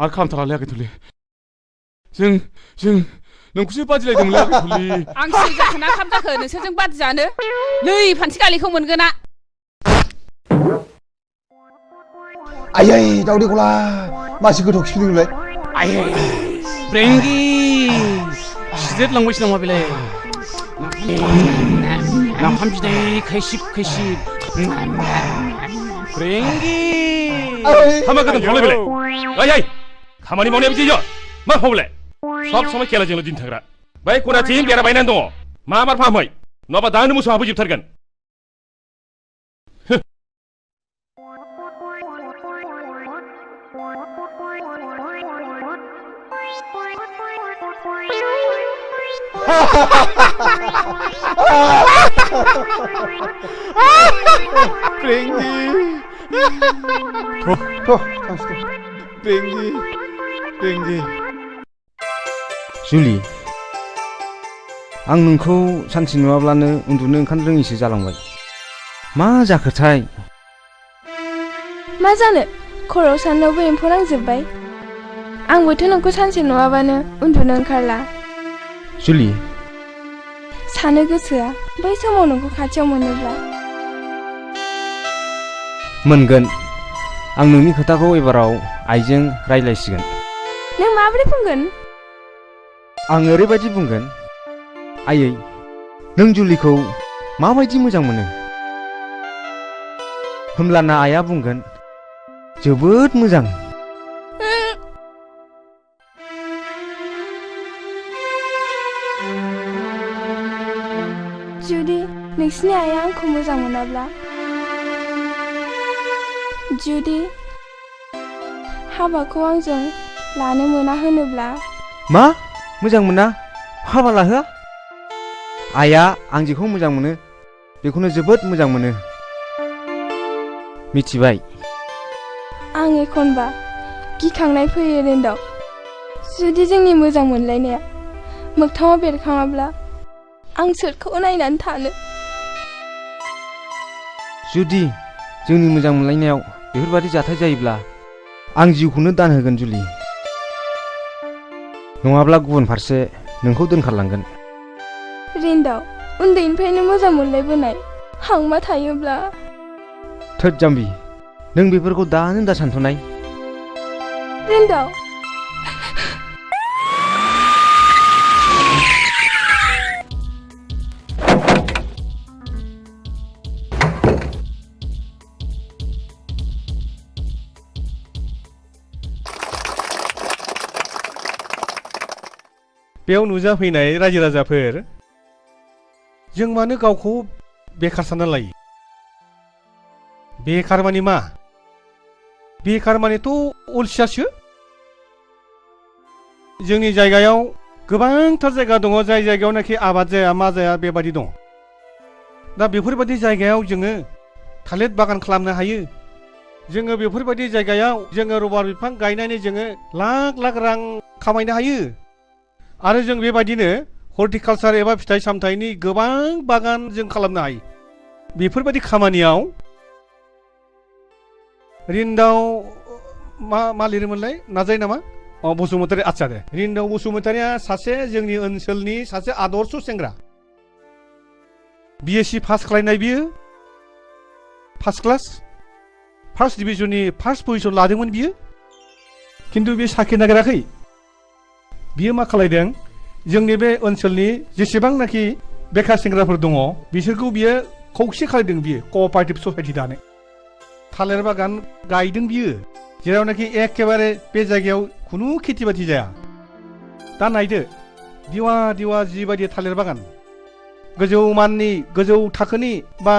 आरो खालामथारालै आगै थुलि जों नोंखौसो बादिलायदोंमोनलै आगै थुलि आं सिरि जाखो ना थाब जाखो नोंसोरजों बादि जानो नै फानसि गालिखौ मोनगोना आयै दावदै गला मासे गोथाव खिफिदों नोंलाय आयै ब्रेंगि सिदेर लांबायसो नामा बेलाय नाफाम बिदै खैसिब ब्रेंगि हामा गोदान थावलाय बेलाय ओइ खामानि मावनाया बिदि मा फावलाय सब समय खेलाजोंल' दिन थाग्रा बै खनाथिं बेरा बायनानै दङ मा मार फाहामै नङाबा दानो मोसौ हाबोजोबथारगोन जुलि आं नोंखौ सानसे नुवाब्लानो उन्दुनो ओंखारनो रोङिसो जालांबाय मा जाखोथाय मा जानो खर'आव साननायावबो एम्फौ नांजोब्बाय आंबोथ' नोंखौ सानसे नुवाबानो उन्दुनो ओंखारला जुलि सानो गोसोआ बै समाव नोंखौ खाथियाव मोनोब्ला मोनगोन आं नोंनि खोथाखौ एबाराव आइजों रायज्लायसिगोन नों माबोरै बुंगोन आं ओरैबायदि बुंगोन आयै नों जुलिखौ माबायदि मोजां मोनो होमब्लाना आइया बुंगोन जोबोद मोजां जुदि नोंसिनि आइया आंखौ मोजां मोनाब्ला जुदि हाबाखौ आंजों लानो मोना होनोब्ला मा मोजां मोना हाबा लाहोआ आइया आं जेखौ मोजां मोनो बेखौनो जोबोद मोजां मोनो मिथिबाय आं एखनबा गिखांनाय फैयो रेन्दाव जुदि जोंनि मोजां मोनलायनाया मोगथाङाव बेरखाङाब्ला आं सोरखौ नायनानै थानो जुदि जोंनि मोजां मोनलायनायाव बेफोरबादि जाथाय जायोब्ला आं जिउखौनो दान होगोन जुलि नङाब्ला गुबुन फारसे नोंखौ दोनखारलांगोन रेन्दाव उन्दैनिफ्रायनो मोजां मोनलायबोनाय हांमा थायोब्ला थोद जाम्बि नों बेफोरखौ दानो दा सानथ'नाय रेन्दाव बेयाव नुजाफैनाय रायजो राजाफोर जों मानो गावखौ बेखार सानना लायो बेखार माने मा बेखार मानेथ' अलसियासो जोंनि जायगायाव गोबांथार जायगा दङ जाय जायगायावनाखि आबाद जाया मा जाया बेबादि दं दा बेफोरबायदि जायगायाव जोङो थालिर बागान खालामनो हायो जोङो बेफोरबायदि जायगायाव जोङो रबार बिफां गायनानै जोङो लाख लाख रां खामायनो हायो आरो जों बेबायदिनो हर्टिकालचार एबा फिथाइ सामथाइनि गोबां बागान जों खालामनो हायो बेफोरबायदि खामानियाव रिन्दाव मा लिरोमोनलाय नाजायो नामा बसुमतारी आच्छा दे रिन्दाव बसुमतारीया सासे जोंनि ओनसोलनि सासे आदर्श सेंग्रा BSc पास खालामनाय बियो फार्स्ट क्लास फार्स्ट डिभिजननि फार्स्ट पजिशन लादोंमोन बियो खिन्थु बे साख्रि नागिराखै बियो मा खालायदों जोंनि बे ओनसोलनि जेसेबांनाखि बेखार सेंग्राफोर दङ बिसोरखौ बियो खौसे खालायदों बियो कअपारेटिभ ससाइटि दानो थालिर बागान गायदों बियो जेरावनाखि एखेबारे बे जायगायाव खुनु खेथि बाथि जाया दा नायदो दिवा दिवा जिबायदि थालिर बागान गोजौ माननि गोजौ थाखोनि बा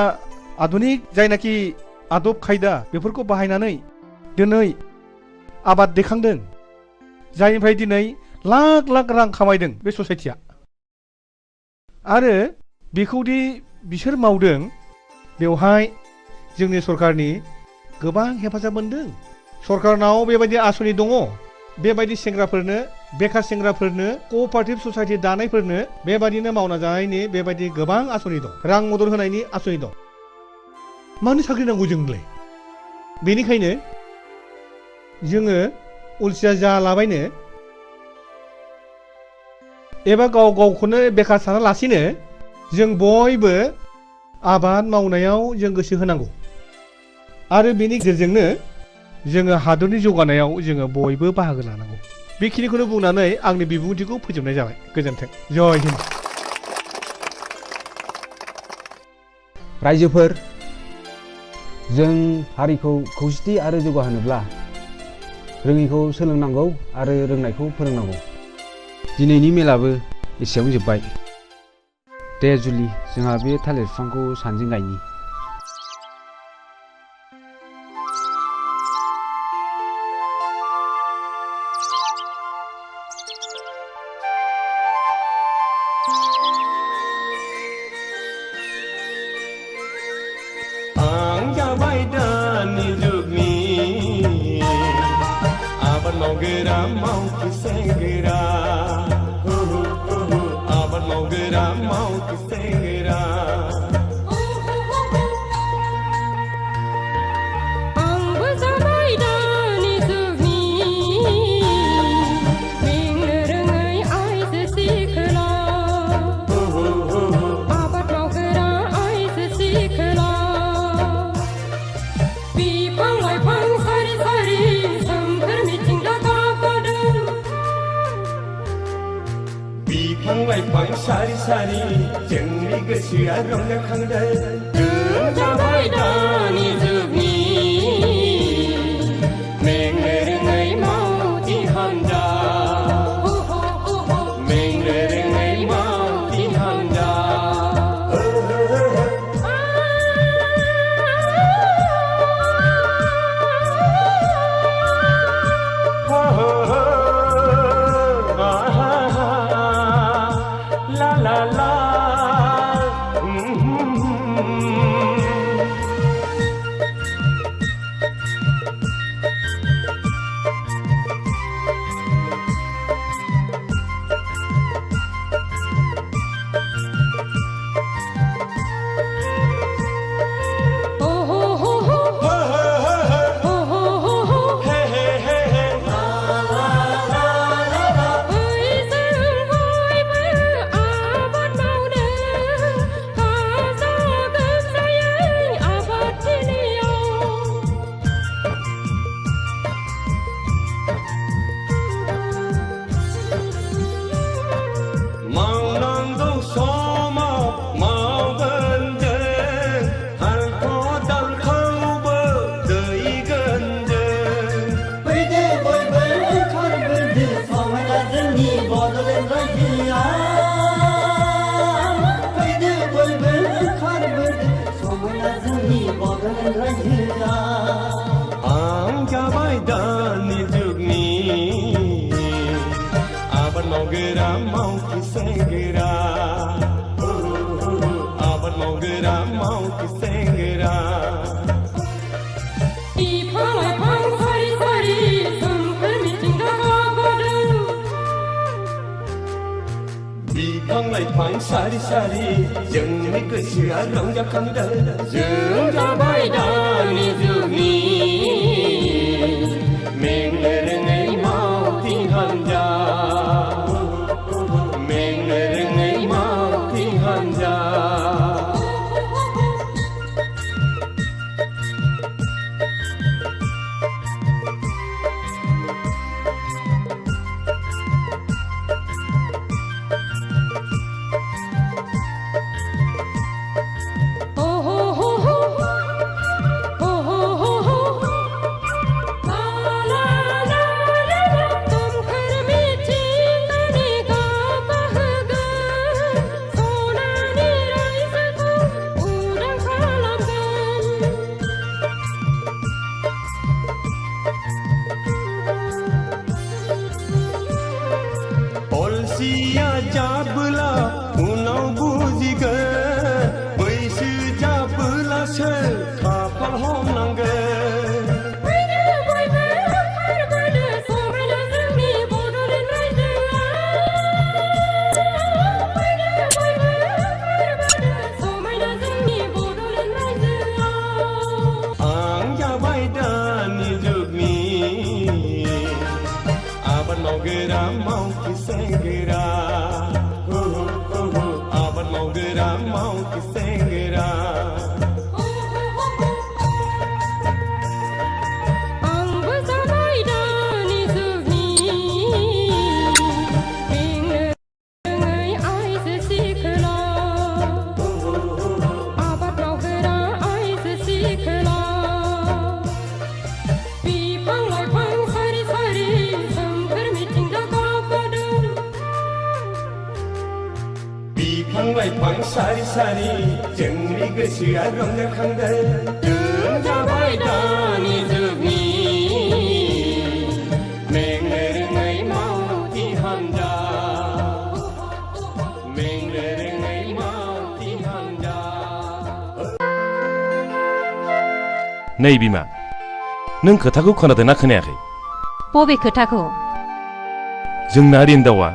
आधुनिक जायनाखि आदब खायदा बेफोरखौ बाहायनानै दिनै आबाद दैखांदों जायनिफ्राय दिनै लाख लाख रां खामायदों बे ससाइटिया आरो बेखौदि बिसोर मावदों बेवहाय जोंनि सरकारनि गोबां हेफाजाब मोनदों सरकारनाव बेबायदि आसनि दङ बेबायदि सेंग्राफोरनो बेखार सेंग्राफोरनो कअपारेटिभ ससाइटि दानायफोरनो बेबायदिनो मावना जानायनि बेबायदि गोबां आसनि दं रां मदद होनायनि आसनि दं मानो साख्रि नांगौ जोंनोलाय बेनिखायनो जोङो अलसिया जालाबायनो एबा गाव गावखौनो बेकार सानालासिनो जों बयबो आबाद मावनायाव जों गोसो होनांगौ आरो बेनि गेजेरजोंनो जोङो हादरनि जौगानायाव जोङो बयबो बाहागो लानांगौ बेखिनिखौनो बुंनानै आंनि बिबुंथिखौ फोजोबनाय जाबाय गोजोन्थों जय हिन्द रायजोफोर जों हारिखौ खौसेथि आरो जौगाहोनोब्ला रोङैखौ सोलोंनांगौ आरो रोंनायखौ फोरोंनांगौ दिनैनि मेलाबो एसेयावनो जोब्बाय दे जुलि जोंहा बे थालिर बिफांखौ सानैजों गायनि सारि सारि जोंनि गोसोआ रंजाखांदों जों जाबाय दानि जुगनि मेंनो रोङै मावथि हानजा मेंनो रोङै मावथि हानजा आं जाबाय दानि जुगनि आबाद मावग्रा मावथि सेंग्रा आबाद मावग्रा मावथि सेंग्रा बिफां लाइफां सारि सारि सोमखोर मिथिंगा गाबगादों बिफां लाइफां सारि सारि जोंनि गोसोआ रंजाखांदों जों जाबाय दानि जुगनि मेंनो रोङै मावथि हानजा मेंनो रोङै मावथि हानजा अलसिया जाबोला उनाव बुजिगोन बैसो जाबोलासो खाफाल हमनांगोन थासारि जोंनि गोसोआ रंजाखांदों जाबाय दानि जुगनि मेंनो रोङै मावथि हान्जा मेंनो रोङै मावथि हान्जा नै बिमा नों खोथाखौ खोनादोंना खोनायाखै बबे खोथाखौ जोंना रिन्दावा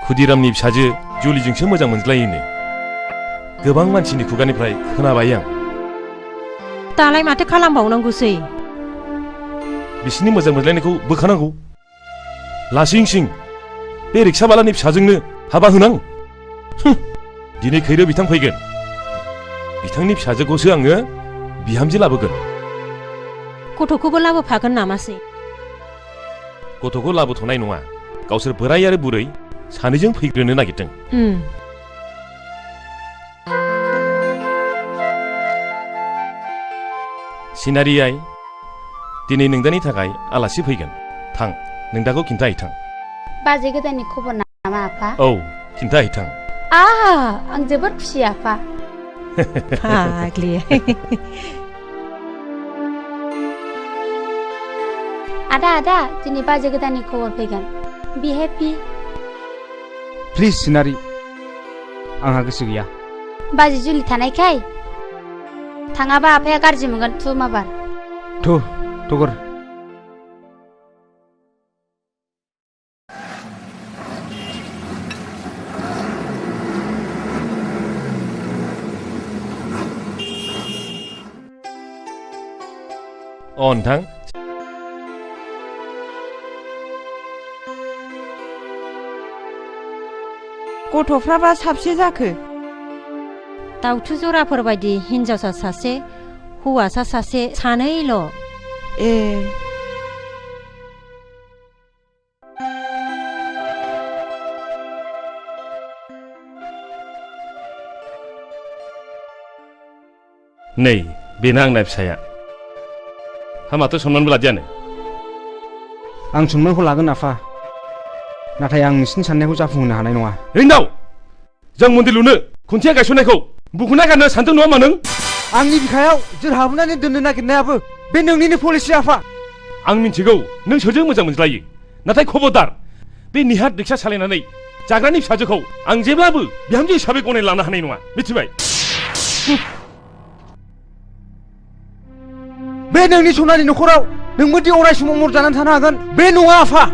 खुदिरामनि फिसाजो जुलिजोंसो मोजां मोनज्लायोनो गोबां मानसिनि खुगानिफ्राय खोनाबाय आं दालाय माथो खालामबावनांगौसै बिसिनि मोजां मोनलायनायखौ बोखानांगौ लासिं सिं बे रिक्साबालानि फिसाजोंनो हाबा होनां दिनै खैरो बिथां फैगोन बिथांनि फिसाजोखौसो आङो बिहामजो लाबोगोन गथ'खौबो लाबोफागोन नामासै गथ'खौ लाबोथ'नाय नङा गावसोर बोराय आरो बुरै सानैजों फैग्रोनो नागिरदों सिनारि आइ दिनै नोंदानि थाखाय आलासि फैगोन थां नोंदाखौ खिन्थाहैथां बाजै गोदाननि खबर नामा आफा औ खिन्थाहैथां आं जोबोद खुसि आफा फाग्लि आदा दिनै बाजै गोदाननि खबर फैगोन बि हेपि प्लिज सिनारि आंहा गोसो गैया बाजै जुलि थानायखाय थाङाबा आफाया गाज्रि मोनगोन थु माबार थगर नोंथां गथ'फ्राबा साबसे जाखो दाउथु जराफोर बायदि हिनजावसा सासे हौवासा सासे सानैल' ए नै बेनो आंना फिसाया हामाथ' सनमानबो लादियानो आं सनमानखौ लागोन आफा नाथाय आं नोंसिनि साननायखौ जाफुंहोनो हानाय नङा रिन्दाव जों मन्दिर लुनो खुन्थिया गायसननायखौ बुखुना गारनो सानदों नङा मा नों आंनि बिखायाव जोर हाबनानै दोननो नागिरनायाबो बे नोंनिनो पलिसि आफा आं मिन्थिगौ नों सोरजों मोजां मोनज्लायो नाथाय खबरदार बे निहाद रिक्सा सालायनानै जाग्रानि फिसाजोखौ आं जेब्लाबो बिहामजो हिसाबै गनायना लानो हानाय नङा मिथिबाय बे नोंनि सनानि न'खराव नोंबोदि अराय समाव मर जानानै थानो हागोन बे नङा आफा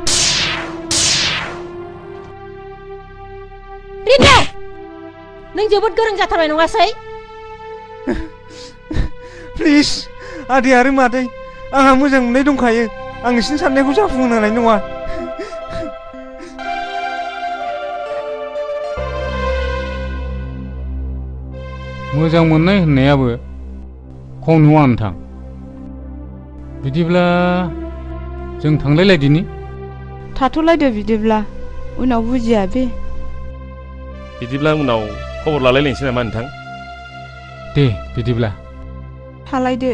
रिन्दाव नों जोबोद गोरों जाथारबाय नङासै प्लिज आदै आरो मादै आंहा मोजां मोननाय दंखायो आं नोंसिनि साननायखौ जाफुंहोनो हानाय नङा मोजां मोननाय होननायाबो खम नङा नोंथां बिदिब्ला जों थांलायलायदिनि थाथ'लायदो बिदिब्ला उनाव बुजिया बे बिदिब्ला उनाव खबर लालायलायनोसै नामा नोंथां दे बिदिब्ला थालायदो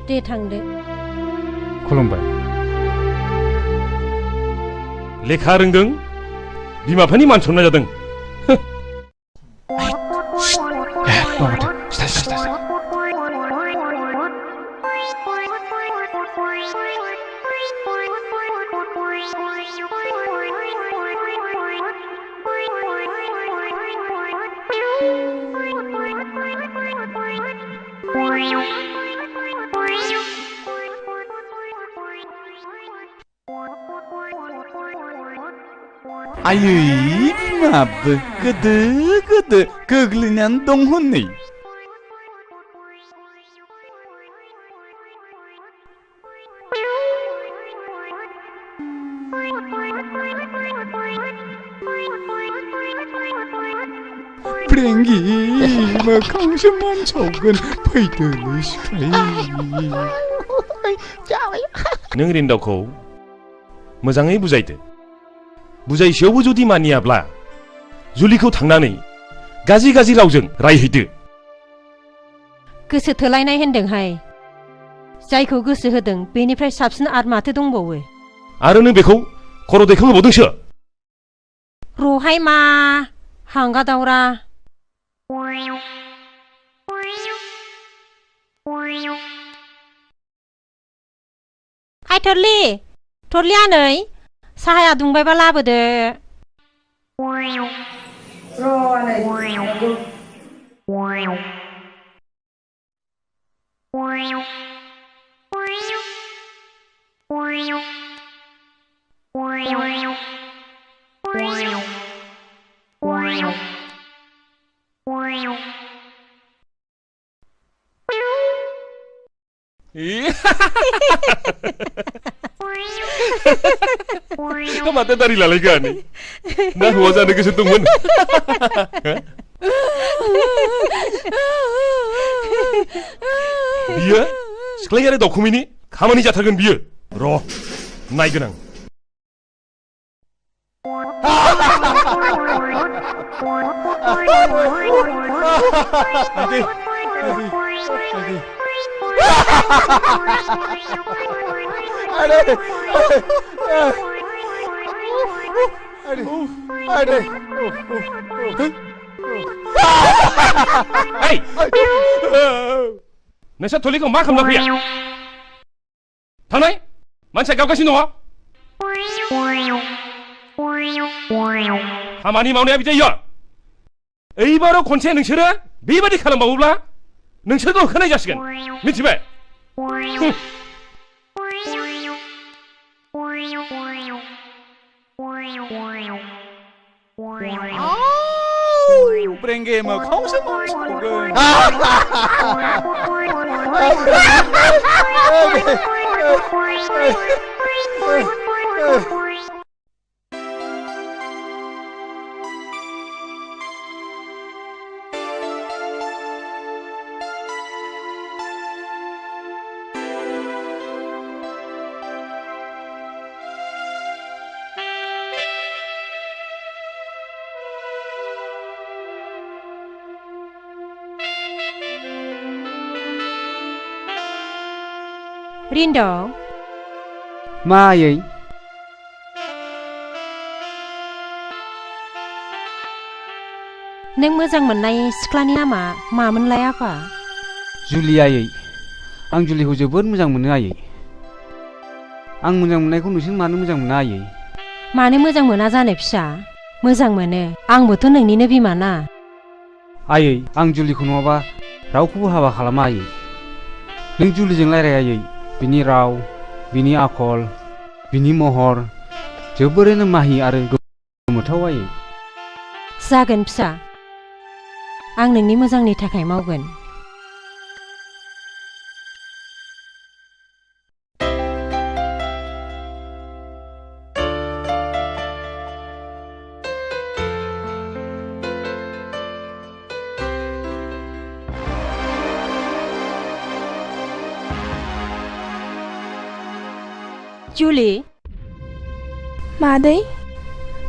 दे थांदो खुलुमबाय लेखा रोंदों बिमा बिफानि मान सनमान जादों आयै बिमाबो गोदो गोग्लैनानै दं हनै प्रेंगि मोखांसो मानसावगोन फैदोलै सिख्लाय नों रिन्दावखौ मोजाङै बुजायदो बुजायसेयावबो जुदि मानियाब्ला जुलिखौ थांनानै गाज्रि रावजों रायहैदो गोसो थोलायनाय होनदोंहाय जायखौ गोसो होदों बेनिफ्राय साबसिन आरो माथो दंबावो आरो नों बेखौ खर' दैखांहोबावदोंसो रहाय मा हांगा दावरा हाय थरलि आनै साहाया दुंबायबा लाबोदो Kok mata dari lalaga nih? Nah, wajah ke situ mun. Dia, sekali ada dokumen ini, kamu nih jatakan dia. Roh, naik genang. Hei, nasa tulik kau makam lagi ya? Tanai, mana kau kasih noa? Hamani mau nih abis ya? Baru konsen nengshira, biar di kalam bau lah. Nengshira tuh kena jaskan, mesti be. Brengge mau kau semua bukan? Rindo मा आयै नों मोजां मोननाय सिख्लानि नामा मामोनलाय आफा? जुलि आयै आं जुलिखौ जोबोद मोजां मोनो आयै आं मोजां मोननायखौ नोंसोर मानो मोजां मोना आयै मानो मोजां मोना जानो फिसा मोजां मोनो आंबोथ' नोंनिनो बिमा ना आयै आं जुलिखौ नङाबा रावखौबो हाबा खालामा आयै नों जुलिजों रायलाय आयै बिनि राव बिनि आखल बिनि महर जोबोरैनो माहि आरो गोमोथाव आयै जागोन फिसा आं नोंनि मोजांनि थाखाय मावगोन जुलि मादै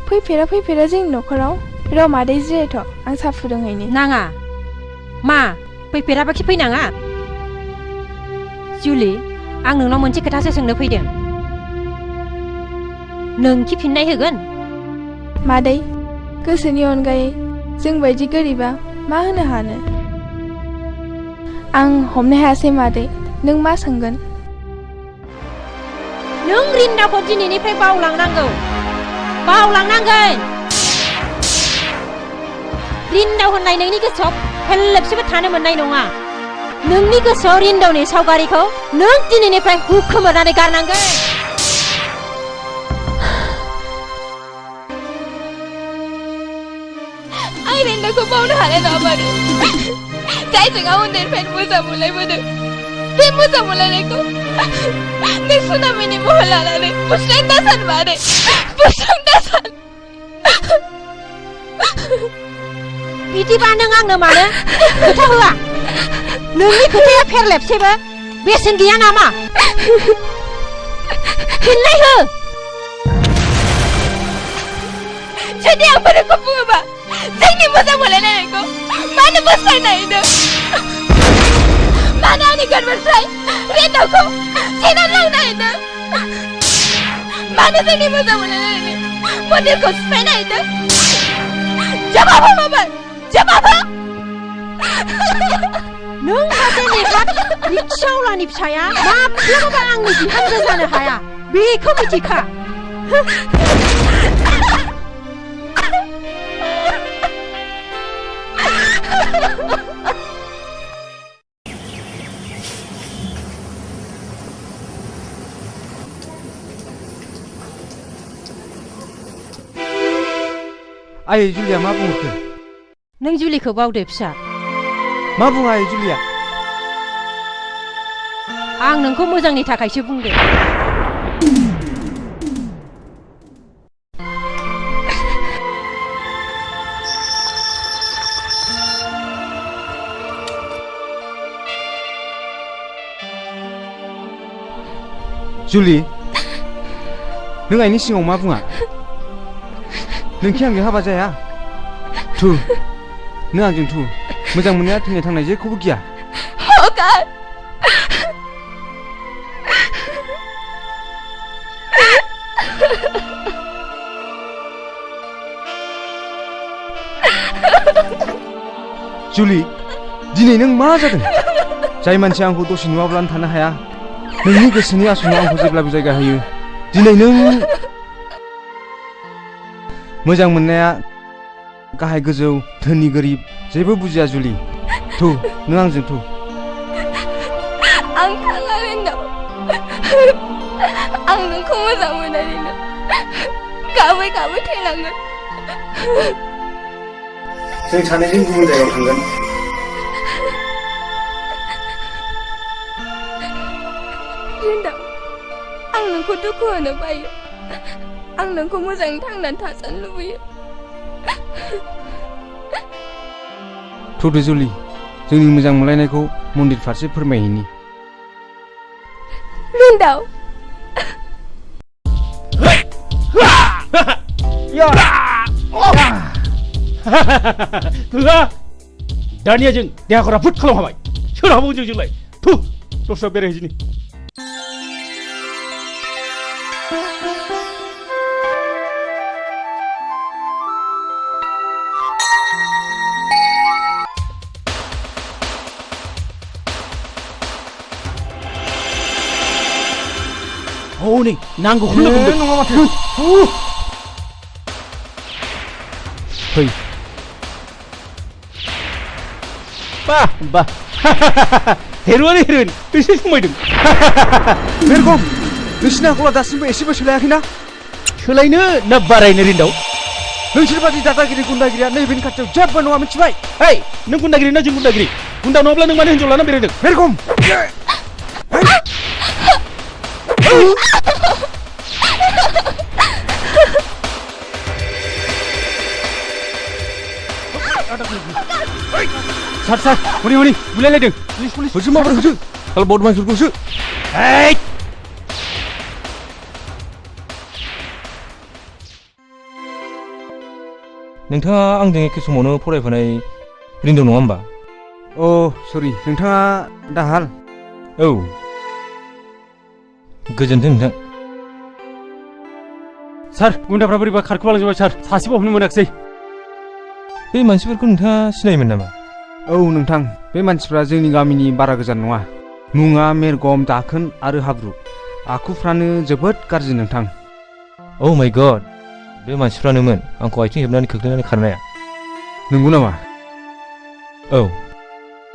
फैफेरा जोंनि न'खराव र' मादै जिरायथ' आं साहा फुदुंहैनि नाङा मा फैफेराबाखि फैनाङा जुलि आं नोंनाव मोनसे खोथासो सोंनो फैदों नोंखि फिननाय होगोन मादै गोसोनि अनगायै जों बायदि गोरिबा मा होनो हानो आं हमनो हायासै मादै नों मा सोंगोन नों रिन्दाखौ दिनैनिफ्राय बावलांनांगोन रिन्दाव होननाय नोंनि गोसोआव फेरलेबसेबो थानो मोननाय नङा नोंनि गोसोआव रिन्दावनि सावगारिखौ नों दिनैनिफ्राय हुखोमोरनानै गारनांगोन आं रिन्दावखौ बावनो हानाय नङा मादै जायजों आं उन्दैनिफ्रायनो मोजां मोनलायबोदों बे मोजां मोनलायनायखौ नों सुनामिनि महर लानानै बुस्रां दासान मादै बुस्रां दासान बिदिबा नों आंनो मानो खोथा होआ नोंनि खोथाया फेरलेबसेबो बेसेन गैया नामा फिननाय हो जुदि आं फोरखौ बुङोबा जोंनि मोजां मोनलायनायखौ मानो बोस्रांनो नायदों मानो आंनि गोरबोनिफ्राय रिन्दावखौ सेनानै लांनो नायदों मानो जोंनि मोजां मोनलायनायनि मन्दिरखौ सिफायनो नायदों जवाब हो माबार जवाब हो नों सासे नेहाद रिक्सावलानि फिसाया माब्लाबाबो आंनि बिहामजो जानो हाया बेखौ मिथिखा आयै जुलिया मा बुंहरखो नों जुलिखौ बावदो फिसा मा बुङा आयै जुलिया आं नोंखौ मोजांनि थाखायसो बुंदों जुलि नों आइनि सिगाङाव मा बुङा नोंखि आंजों हाबा जाया थु नों आंजों थु मोजां मोननाया थैनाय थांनाय जेखौबो गिया हगार जुलि दिनै नों मा जादों जाय मानसिया आंखौ दसे नुवाब्लानो थानो हाया नोंनि गोसोनि आसनाव आंखौ जेब्लाबो जायगा होयो दिनै नों मोजां मोननाया गाहाय गोजौ धोनि गोरिब जेबो बुजिया जुलि थु नों आंजों थु आं थाङा रिन्दाव आं नोंखौ मोजां मोननानैनो गाबै गाबै थैनांगोन जों सानैजों गुबुन जायगायाव थांगोन रिन्दाव आं नोंखौ दुखु होनो बायो आं नोंखौ मोजाङै थांनानै थाजानो लुबैयो थुदो जुलि जोंनि मोजां मोनलायनायखौ मन्दिर फारसे फोरमायहैनि रिन्दाव दानिया जों देहाखौ राफोद खालाम हाबाय सोर हाबाव जोंलाय थु दस्रा बेरायहैदिनि हनै नांगौखौनो बुंदों नङा माथो फै बा बा हेर'आनो हेर'इन बेसे समायदों बेरगम नोंसिनि आखला दासिमबो एसेबो सोलायाखैना सोलायनो ना बारायनो रिन्दाव नोंसोर बादि दादागिरि गुन्दागिरिया नैबेनि खाथियाव जेबो नङा मिथिबाय है नों गुन्दागिरि ना जों गुन्दागिरि गुन्दा नङाब्ला नों मानो हिन्जाव लाना बेरायदों बेरगम सार सार हनै हनै बुलायलायदों होसो माबोरै होसो साल बदमाइफोरखौसो नोंथाङा आंजों एखे समावनो फरायफानाय रिन्दौ नङा होमबा अ सरि नोंथाङा दाहाल औ गोजोन्थों नोंथां सार गुन्दाफ्रा बोरैबा खारखोलांजोबबाय सार सासेबो हमनो मोनाखिसै बे मानसिफोरखौ नोंथाङा सिनायोमोन नामा औ नोंथां बे मानसिफ्रा जोंनि गामिनि बारा गोजान नङा मुङा मेरगम दाखोन आरो हाब्रु आखुफ्रानो जोबोद गाज्रि नोंथां औ माय गड बे मानसिफ्रानोमोन आंखौ आथिं हेबनानै खोख्लैनानै खारनाया नंगौ नामा औ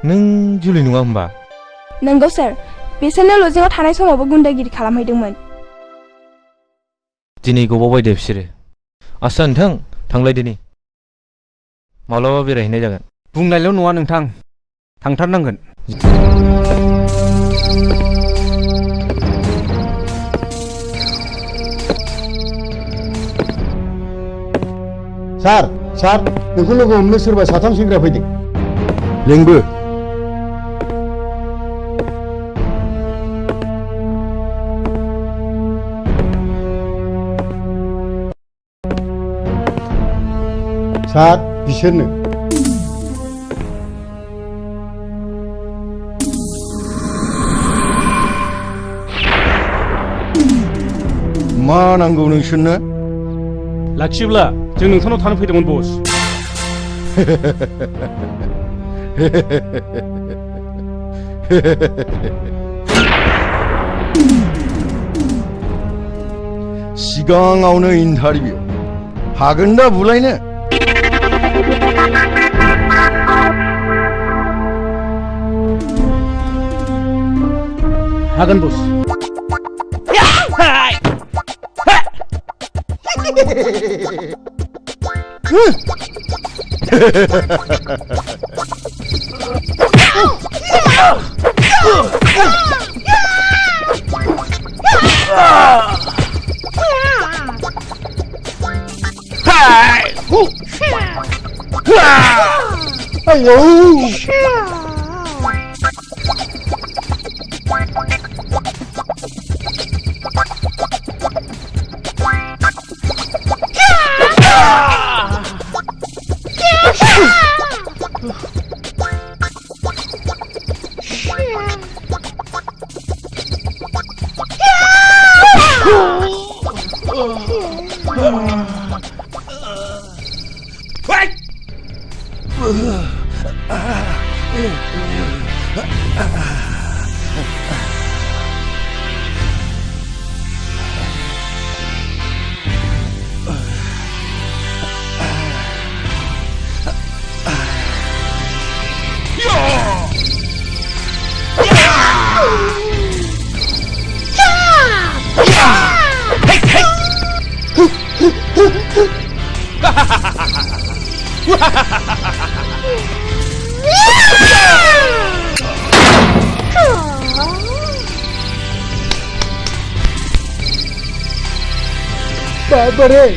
नों जुलि नङा होमबा नंगौ सार बिसोरनो लजिङाव थानाय समावबो गुन्दागिरि खालामहैदोंमोन दिनै गबावबाय दे बिसोरो आस्सा नोंथां थांलायदिनि माब्लाबा बेरायहैनाय जागोन बुंनायल' नङा नोंथां थांथारनांगोन सार सार नोंखौ लोगो हमनो सोरबा साथाम सेंग्रा फैदों लेंबो सार बिसोरनो मा नांगौ नोंसोरनो लाखियोब्ला जों नोंथांनाव थानो फैदोंमोन बस 시강아우는 인타리비오 하근다 불라이네 하근 보스 바바레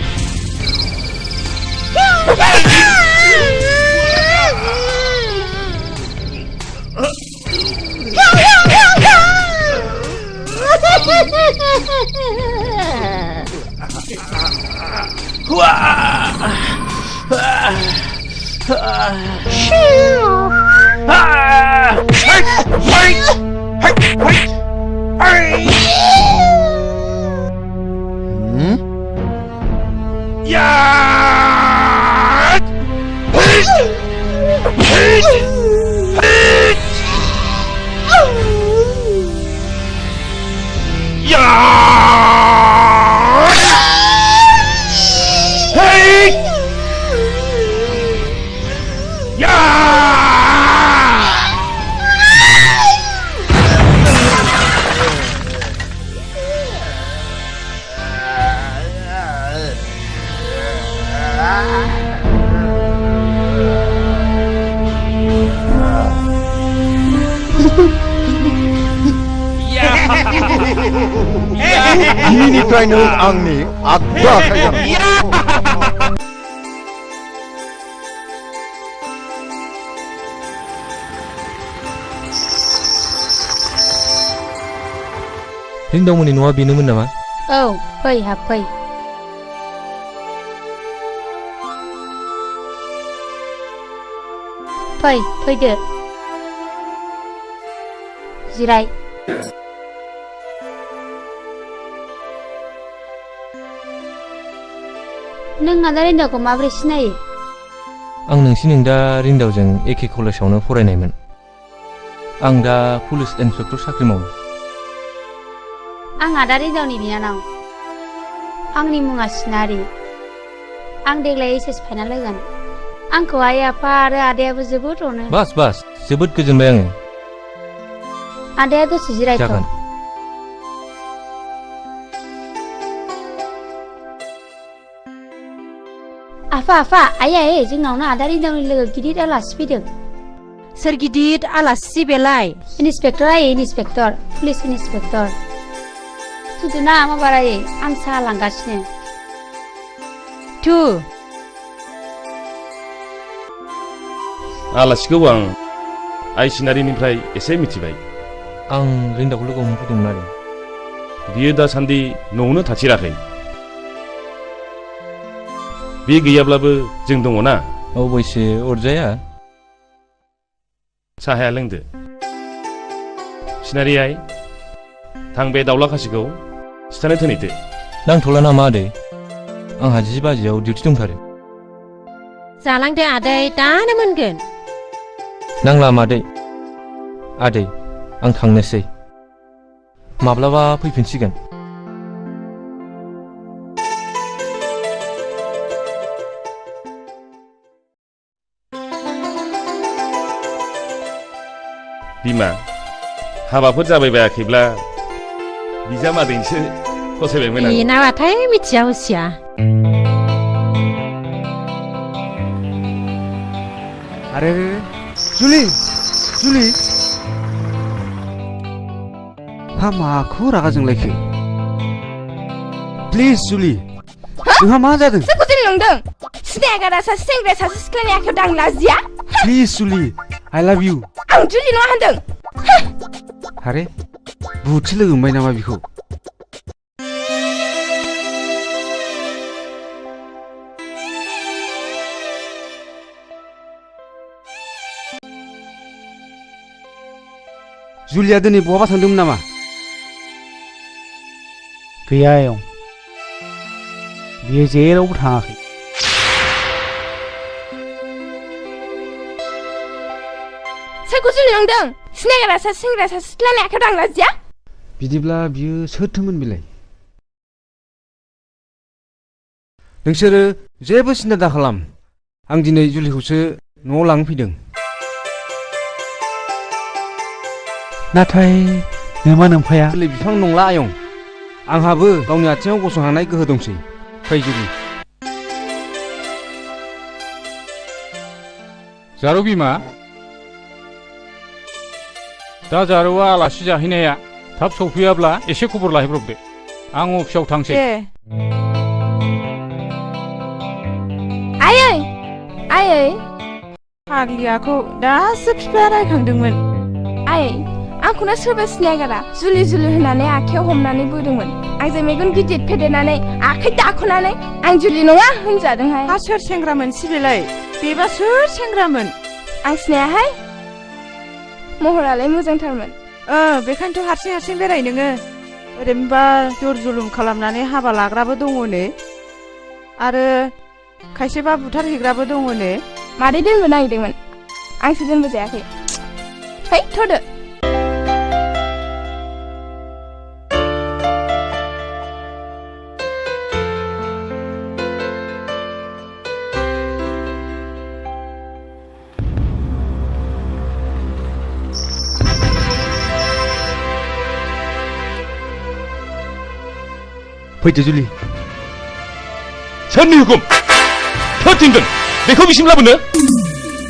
이니까이는 악리 악박하잖아 린다वमोननि न'आ बेनोमोन नामा? औ फै हाबफै फै फैदो जिराय नों आदा रिन्दावखौ माबोरै सिनायो? आं नोंसिनि दा रिन्दावजों एखे कलेजावनो फरायनायमोन आं दा पुलिस इन्सपेक्टर साख्रि मावो आं आदा रिन्दावनि बिनानाव आंनि मुङा सिनारि आं देग्लाय एचएस फाइनाल होगोन आंखौ आइ आफा आरो आदायाबो जोबोद अनो बास जोबोद गोजोनबाय आङो आदाया दसे जिरायथ' जागोन आफा आइ जोंनावनो आदा रिन्दावनि लोगो गिदिर आलासि फैदों सोर गिदिर आलासि बेलाय इन्सपेक्टर आइ इन्सपेक्टर पुलिस इन्सपेक्टर थुदोना माबारायै आं साहा लांगासिनो थु आलासिखौ आं आइ सिनारिनिफ्राय एसे मिथिबाय आं रिन्दावखौ लोगो हमनो फैदोंमोन आरो बियो दासान्दि न'आवनो थाथिराखै बे गैयाब्लाबो जों दङ ना अबयसे अरजाया साहाया लोंदो सिनारि आइ थां बे दाउला खासिखौ सिथानो थोनैदो नांथ'ला नामा आदै आंहा 10 बाजियाव डिउटि दंथारो जालांदो आदै दानो मोनगोन नांला मादै आदै आं थांनोसै माब्लाबा फैफिनसिगोन बिमा हाबाफोर जाबाय बायाखैब्ला बिजामादैसो फसायबायमोन आं बेनाबाथाय मिथिया हसिया अरे जुलि जुलि हा माखौ रागा जोंलायखो प्लिज जुलि नोंहा मा जादों सोरखौ जुलि नंदों सिनायगारा सासे सेंग्राया सासे सिख्लानि आखायाव दां लाजिया प्लिज जुलि आइ लाभ इउ आं जुलि नङा होनदों अरे बुहुदसो लोगो मोनबाय नामा बिखौ जुलिया दिनै बहाबा थांदोंमोन नामा गैया आयं बियो जेरावबो थाङाखै सोरखौ जुलि नंदों सिनायगारा सासे सेंग्राया सासे सिख्लानि आखायाव दां लाजिया बिदिब्ला बियो सोरथोमोन बिलाय नोंसोरो जेबो सिन्था दाखालाम आं दिनै जुलिखौसो न'आव लांनो फैदों नाथाय नोमा नोमफाया गोरलै बिफां नंला आयं आंहाबो गावनि आथिङाव गसंहानाय गोहो दंसै फै जुलि जारौ बिमा दा जारौआ आलासि जाहैनाया थाब सौफैयाब्ला एसे खबर लाहैब्रबदो आं अफिसाव थांसै आयै आयै फाग्लियाखौ दासो बिफाया रायखांदोंमोन आयै आंखौनो सोरबा सिनायगारा जुलि जुलि होनानै आखायाव हमनानै बोदोंमोन आंजों मेगन गिदिर फेदेरनानै आखाइ दाख'नानै आं जुलि नङा होनजादोंहाय हा सोर सेंग्रामोन सिबिलाय बेबा सोर सेंग्रामोन आं सिनायाहाय महरालाय मोजांथारमोन बेखायनोथ' हारसिं हारसिं बेराय नोङो ओरैनोबा जर जुलुम खालामनानै हाबा लाग्राबो दङनो आरो खायसेबा बुथारहैग्राबो दङनो मादै दोनबो नागिरदोंमोन आंसो दोनबो जायाखै है थ'दो फैदो जुलि सोरनि हुकुम सोर थिनदों बेखौ बिसिम लाबोनो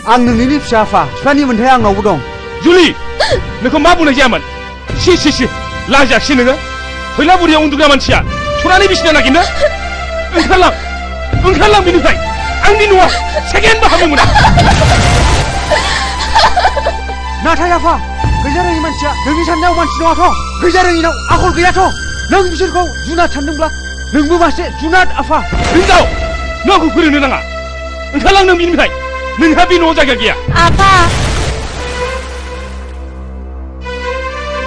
आं नोंनि फिसा आफा बिफानि मोन्थाय आंनावबो दं जुलि नोंखौ मा बुंनाय जायामोन सि लाजाखिसै नोङो फैला बुरियाव उन्दुग्रा मानसिया सरानि बिसिना नागिरनो ओंखारलां बिनिफ्राय आंनि न'आव सेकेन्डबो हाबनो मोना नाथाय आफा गैजारोङि मानसिया नोंनि साननायाव मानसि नङाथ' गैजारोङिनाव आखल गैयाथ' नों बिसोरखौ जुनाद सानदोंब्ला नोंबो मासे जुनाद आफा हिनजाव नों आंखौ फोरोंनो नाङा ओंखारलां नों बिनिफ्राय नोंहा बे न'आव जायगा गैया आफा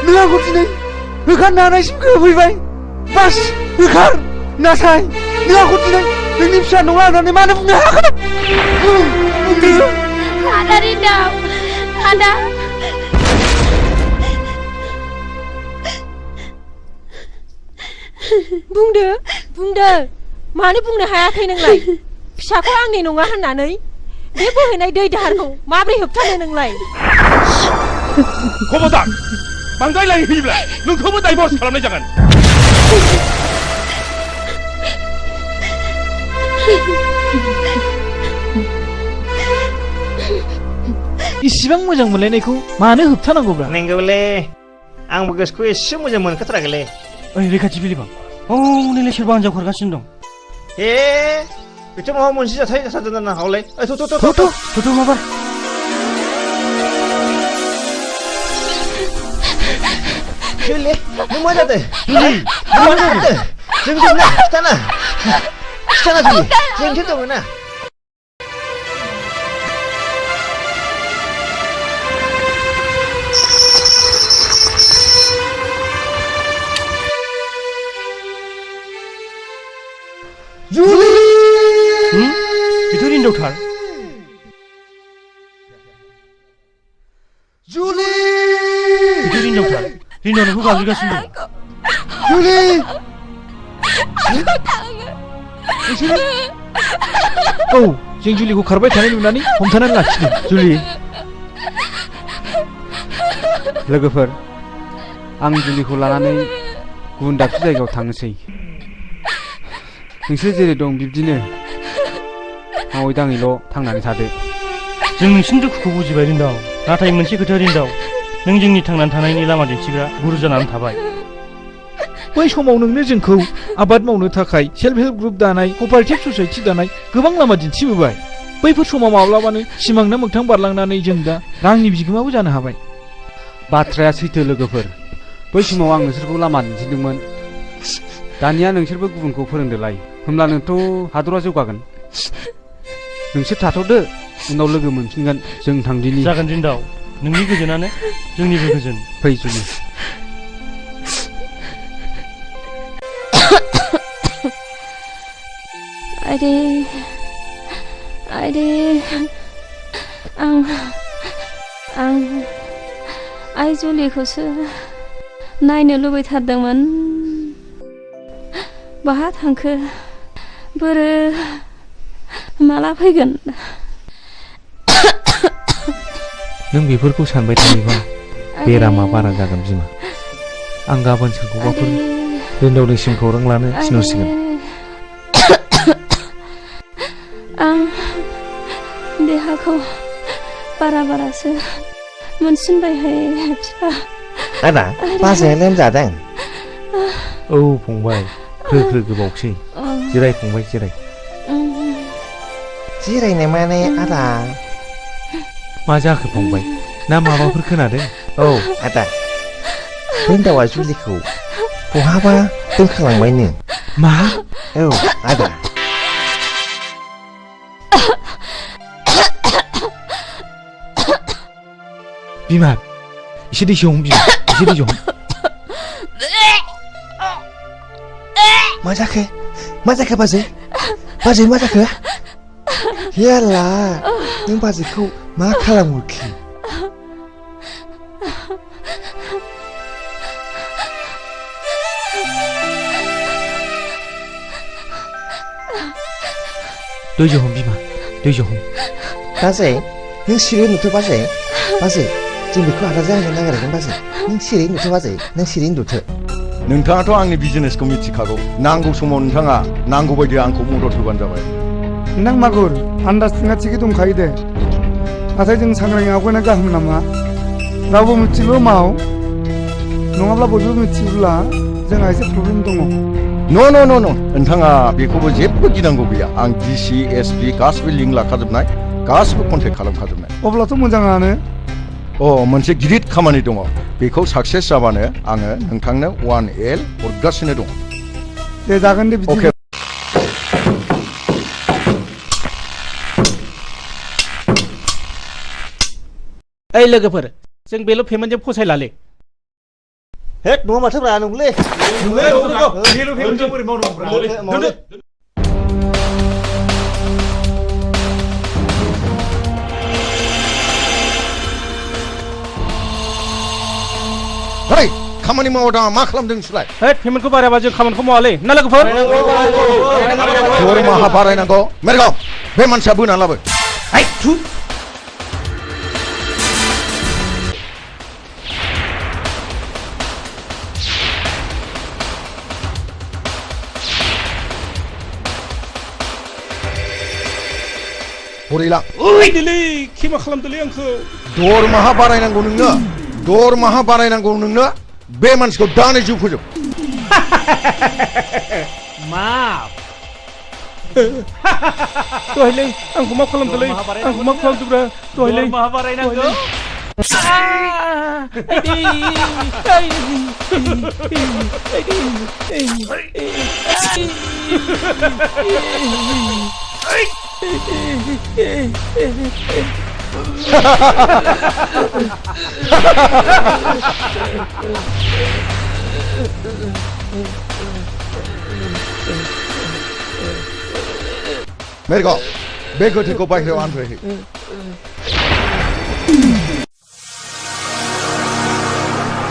नों आंखौ दिनै होखारनो हानायसिम गोहोफैबाय बास होखार नाथाय नों आंखौ दिनै नोंनि फिसा नङा होननानै मानो बुंनो हागोन बुंदो आदा रिन्दाव आदा बुंदो मानो बुंनो हायाखै नोंलाय फिसाखौ आंनि नङा होननानै बे बोहैनाय दै दाहारखौ माबोरै होबथानो नोंलाय खबरदार बांद्राय लायहैयोब्ला नोंखौबो दाइभर्स खालामनाय जागोन इसिबां मोजां मोनलायनायखौ मानो होबथानांगौब्रा नंगौलै आंबो गोसोखौ एसे मोजां मोनखाथाराखैलै ओइ रैखाथि बिलिबां नोंलाय सोरबा हिनजाव खारगासिनो दं बेथ' माबा मोनसे जाथाय जाथारदों जानो हागौलै थ' माबा जुलि नों मा जादों मा जादों जोंना खिथाना जुलि जोंथ' दङ ना जुलि बेथ' रिन्दावथार रिन्दावनो बेखौ गाबज्रिगासिनो दं जुलि औ जों जुलिखौ खारबाय थानाय नुनानै हमथानानै लाखिदों जुलि लोगोफोर आं जुलिखौ लानानै गुबुन दाबसे जायगायाव थांनोसै नोंसोर जेरै दं बिब्दिनो मावै दाङैल' थांनानै थादो जों नोंसिनि दुखुखौ बुजिबाय रिन्दाव नाथाय मोनसे खोथा रिन्दाव नों जोंनि थांनानै थानायनि लामा दिन्थिग्रा गुरु जानानै थाबाय बै समाव नोंनो जोंखौ आबाद मावनो थाखाय सेल्फ हेल्प ग्रुप दानाय कपारेटिभ ससाइटि दानाय गोबां लामा दिन्थिबोबाय बैफोर समाव माब्लाबानो सिमांना मोगथां बारलांनानै जों दा रांनि बिगोमाबो जानो हाबाय बाथ्राया सैथो लोगोफोर बै समाव आं नोंसोरखौ लामा दिन्थिदोंमोन दानिया नोंसोरबो गुबुनखौ फोरोंदोलाय होमब्ला नोंथ' हादरा जौगागोन नोंसोर थाथ'दो उनाव लोगो मोनफिनगोन जों थांदिनि जागोन रिन्दाव नोंनि गोजोनानो जोंनिबो गोजोन फै जुलि आइदे आं आइ जुलिखौसो नायनो लुबैथारदोंमोन बहा थांखो बोरो माला फैगोन नों बेफोरखौ सानबाय थायोबा बेरामा बारा जागोन बिमा आं गाबोन सोरखौबाफोर रिन्दावनिसिम खौरां लानो थिनहरसिगोन आं देहाखौ बारासो मोनसिनबायहाय बिफा आदा बाजैया लोमजादों औ फंबाय ख्रो गोबावसै जिराय फंबाय जिराय जिरायनो माने आदा मा जाखो फंबाय ना माबाफोर खोनादों औ आदा रिन्दावा जुलिखौ बहाबा दोनखालांबायनो मा औ आदा बिमा एसे दै हम बिमा एसे दै हम मा जाखो बाजै मा जाखो याला नों बाजैखौ मा खालामहरखो दै हम बिमा दै हम बाजै नों सिरि नुथो बाजै जों बेखौ आदा जाहोनो नागिरगोन बाजै नों सिरि नुथो बाजै नों सिरि नुथो नोंथाङाथ' आंनि बिजनेसखौ मिथिखागौ नांगौ समाव नोंथाङा नांगौ बायदि आंखौ मदद होबानो जाबाय नों मागुर आन्दाजथिङा थिगै दंखायो दे नाथाय जों सांग्राङै आवगायनाया गाहाम नामा रावबो मिथिल' माव नङाब्ला बयबो मिथियोब्ला जोंहा एसे प्रब्लेम दङ न' नोंथाङा बेखौबो जेबो गिनांगौ गैया आं डिसि एसपि गासिबो लिंक लाखाजोबनाय गासिबो कन्टेक्ट खालामखाजोबनाय अब्लाथ' मोजाङानो मोनसे गिदिर खामानि दङ बेखौ साक्सेस जाबानो आङो नोंथांनो 1L हरगासिनो दङ दे जागोन दे बिदि ओइ लोगोफोर जों बेल' पेमेन्टजों फसायलालै हेट नङा माथो ब्रा नंलै बेल' पेमेन्टजों बोरै मावनांगौ Hei, खामानि मावो दा मा खालामदों नोंसोरलाय पेमेन्टखौ बारायबा जों खामानिखौ मावालै ना लोगोफोर दरमाहा बारायनांगौ मेरगाव बे मानसिया बोनानै लाबो हरैला ओइ दिलै खेमा खालामदोलै आंखौ दरमाहा बारायनांगौ नोंनो दरमाहा बारायनांगौ नोंनो बे मानसिखौ दानो जिउ फोजोब मा दहायलै आंखौ मा खालामदोलै आंखौ मा खालामदोब्रा दहायलै दरमाहा बारायनांगौ मेरगाव बे गोथैखौ बाहेरायाव आनफैहै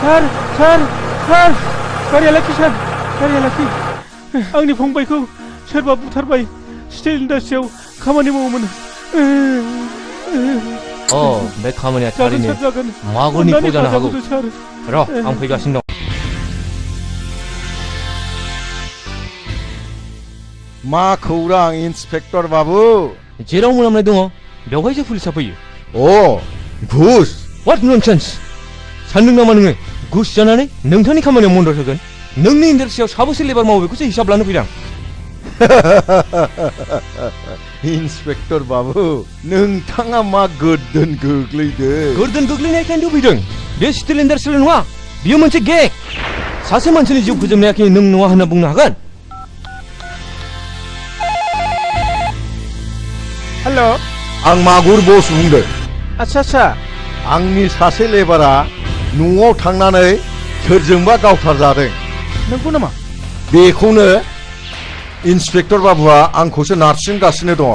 सार गारिया लाखि सार गारिया लाखि आंनि फंबायखौ सोरबा बुथारबाय स्टिल इन्डास्ट्रियाव खामानि मावोमोन बे खामानिया थारैनो मागुरनिखौ जानो हागौ र' आं फैगासिनो दं मा खौरां इन्सपेक्टर बाबु जेराव मोनामनाय दङ बेवहायसो पुलिसा फैयो घुस व्हाट ननसेन्स सानदों नामा नोङो घुस जानानै नोंथांनि खामानियाव मदद होगोन नोंनि इन्डास्ट्रियाव साबेसे लेबार मावो बेखौसो हिसाब लानो फैदों इन्सपेक्टर बाबु नोंथाङा मा गोर्दोन गोग्लैनायखायनोथ' फैदों बे स्टिल इन्डास्ट्रियल नङा बियो मोनसे गें सासे मानसिनि जिउ फोजोबनायाखि नों नङा होनना बुंनो हागोन हेल' आं मागुर बस बुंदों आच्छा आंनि सासे लेबारा न'आव थांनानै सोरजोंबा गावथारजादों नंगौ नामा बेखौनो इन्सपेक्टर बाबुआ आंखौसो नारसिनगासिनो दङ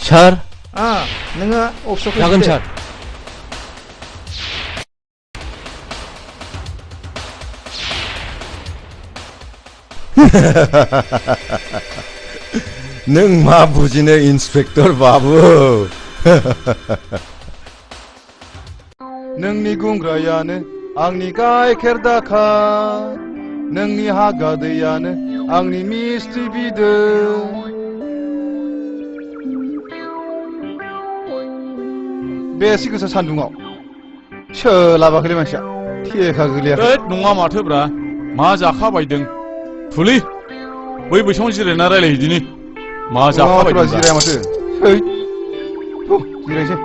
सार नोङो अफिसाव जागोन सार नों मा बुजिनो इन्सपेक्टर बाबु नोंनि गुंग्रायानो आंनि गाइखेर दाखा नोंनि हागा दैयानो आंनि मिस्टि बिदै बेसे गोसा सान्दुङाव सोलाबाखैलै मानसिया थेखा गोलैयाखै नङा माथोब्रा मा जाखाबायदों फुलि बै बैसाङाव जिरायना रायलायहैदिनि मा जाखाबायदों जिराया माथो जिरायसै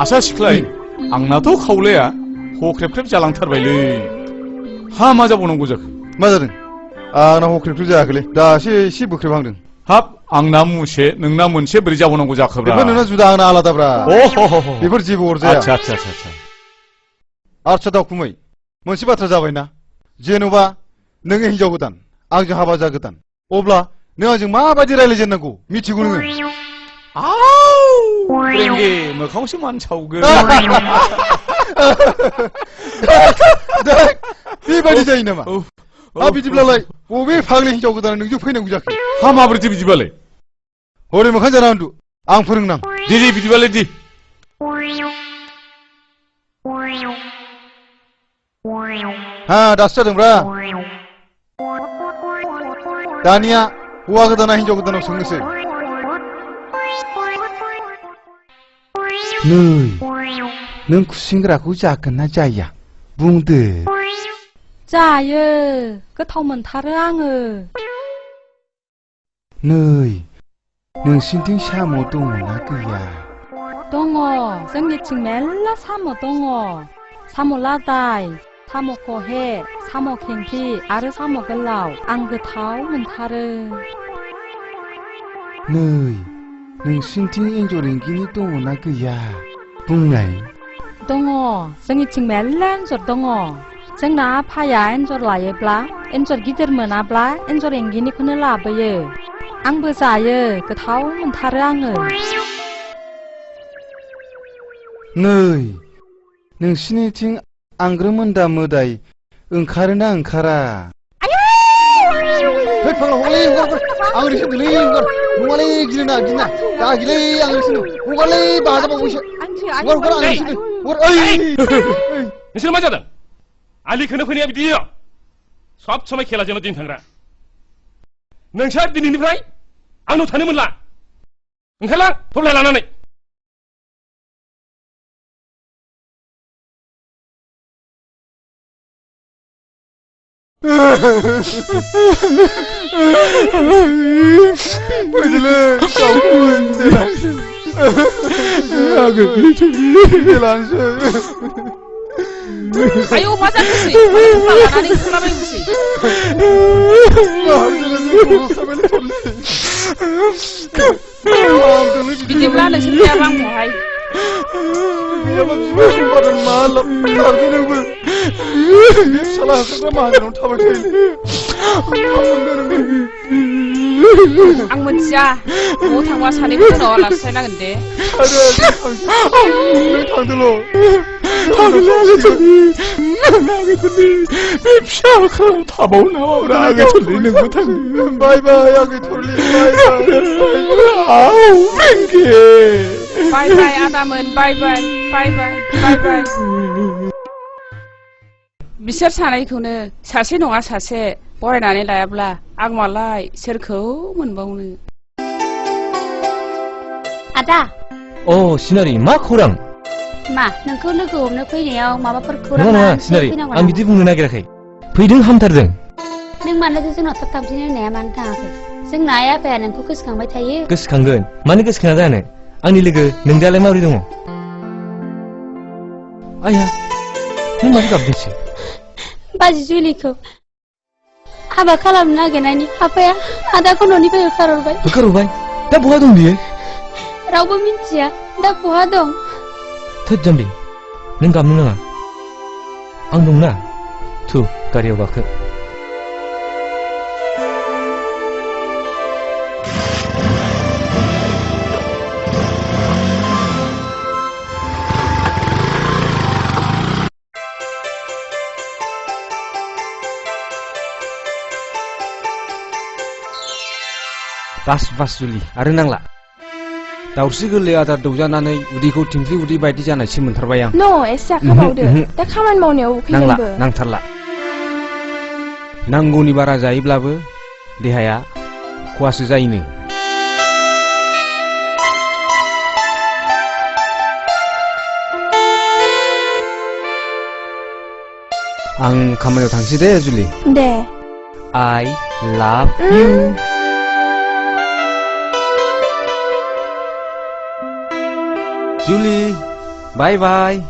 आसा सिख्लाय आंनाथ' खावलाया हख्रेबख्रेब जालांथारबायलै हा मा जाबावनांगौ जाखो मा जादों आंना हख्रेबख्रेब जायाखैलै दासो एसे बोख्रेबहांदों हाब आंना मुसे नोंना मोनसे बोरै जाबावनांगौ जाखोब्रा बेफोर नोंना जुदा आंना आलादाब्रा बेफोर जेबो अरजाया आच्छा दावखुमै मोनसे बाथ्रा जाबायना जेन'बा नोङो हिनजाव गोदान आंजों हाबा जागोदान अब्ला नों आंजों माबायदि रायज्लायजेननांगौ मिथिगौ नोङो मोखांसो मान सावगोन बेबायदि जायो नामा बिदिब्लालाय बबे फाग्लि हिनजाव गोदाना नोंजों फैनांगौ जाखो हा माबोरैथो बिदिबालाय हरै मोखां जाना उन्दु आं फोरोंनां दे बिदिबालाय दे दासो जादोंब्रा दानिया हौवा गोदाना हिनजाव गोदानाव सोंनोसै नै नों खुसेंग्राखौ जागोन ना जाया बुंदो जायो गोथाव मोनथारो आङो नै नोंसिनिथिं साम' दङना गैया दङ जोंनिथिं मेल्ला साम' दङ साम' लादाय साम' खहे साम' खेंख्रि आरो साम' गोलाव आं गोथाव मोनथारो नै नोंसिनिथिं एन्जर एंगिनि दङना गैया बुंनाय दङ जोंनिथिं मेल्ला एन्जर दङ जोंना आफाया एन्जर लायोब्ला एन्जर गिदिर मोनाब्ला एन्जर एंगिनिखौनो लाबोयो आंबो जायो गोथाव मोनथारो आङो नै नोंसिनिथिं आंग्रोमोन्दा मोदाय ओंखारोना ओंखारा आं रिसोदोंलै नङालै गिना दा गिलै आं रिसोदों हगारलै बाजाबावैसो नोंसोर मा जादों आलिखौनो फैनाया बिदि सब समय खेलाजोंनो दिन थांग्रा नोंसोर दिनैनिफ्राय आंनाव थानो मोनला ओंखारलां थब्लाय लानानै Ayo masa sih, malah nih kenapa sih? Bikin mana sih orang mau hai? गैयाबा बिबारखौ बारनो मा लाबोथारदो नोंबो बे साला ओंखारग्रा माहाजोनाव थाबाय थायोलै आं मोनथिया न'आव थांबा सानैबो जोंनाव आलासि जानांगोन दे नों थांदोल' बे फिसा खालाम थाबाव नामाब्रा आगै थरलि नोंबो थांदो बाय बाय आगै थरलि बाय बाय बाय आदामोन बाय बाय बाय बाय बाय बाय बिसोर सानैखौनो सासे नङा सासे बरायनानै लायाब्ला आं मालाय सोरखौ मोनबावनो आदा अ सिनारि मा खौरां मा नोंखौ लोगो हमनो फैनायाव माबाफोर खौरां नङा नङा सिनारि आं बिदि बुंनो नागिराखै फैदों हामथारदों नों मानो जोंनाव थाब थांफिनो होननाया मानो थाङाखै जोंना आइ आफाया नोंखौ गोसोखांबाय थायो गोसोखांगोन मानो गोसोखाङा जानो आंनि लोगो नोंदालाय माबोरै दङ आया नों माथो गाबदोंसो बाजि जुलिखौ हाबा खालामनो नागिरनायनि आफाया आदाखौ न'निफ्राय होखारहरबाय दा बहा दं बियो रावबो मिन्थिया दा बहा दं थोद जाम्बि नों गाबनो नाङा आं दंना थु गारियाव गाखो बास जुलि आरो नांला दाउस्रि गोरलै आदार दौजानानै उदैखौ थिंख्लि उदै बायदि जानायसो मोनथारबाय आं एसे जाखाबावदो दा खामानि मावनायाव नांला नांथारला नांगौनि बारा जायोब्लाबो देहाया खहासो जायोनो आं खामानियाव थांसै दे जुलि दे I love you जुलि बाय बाय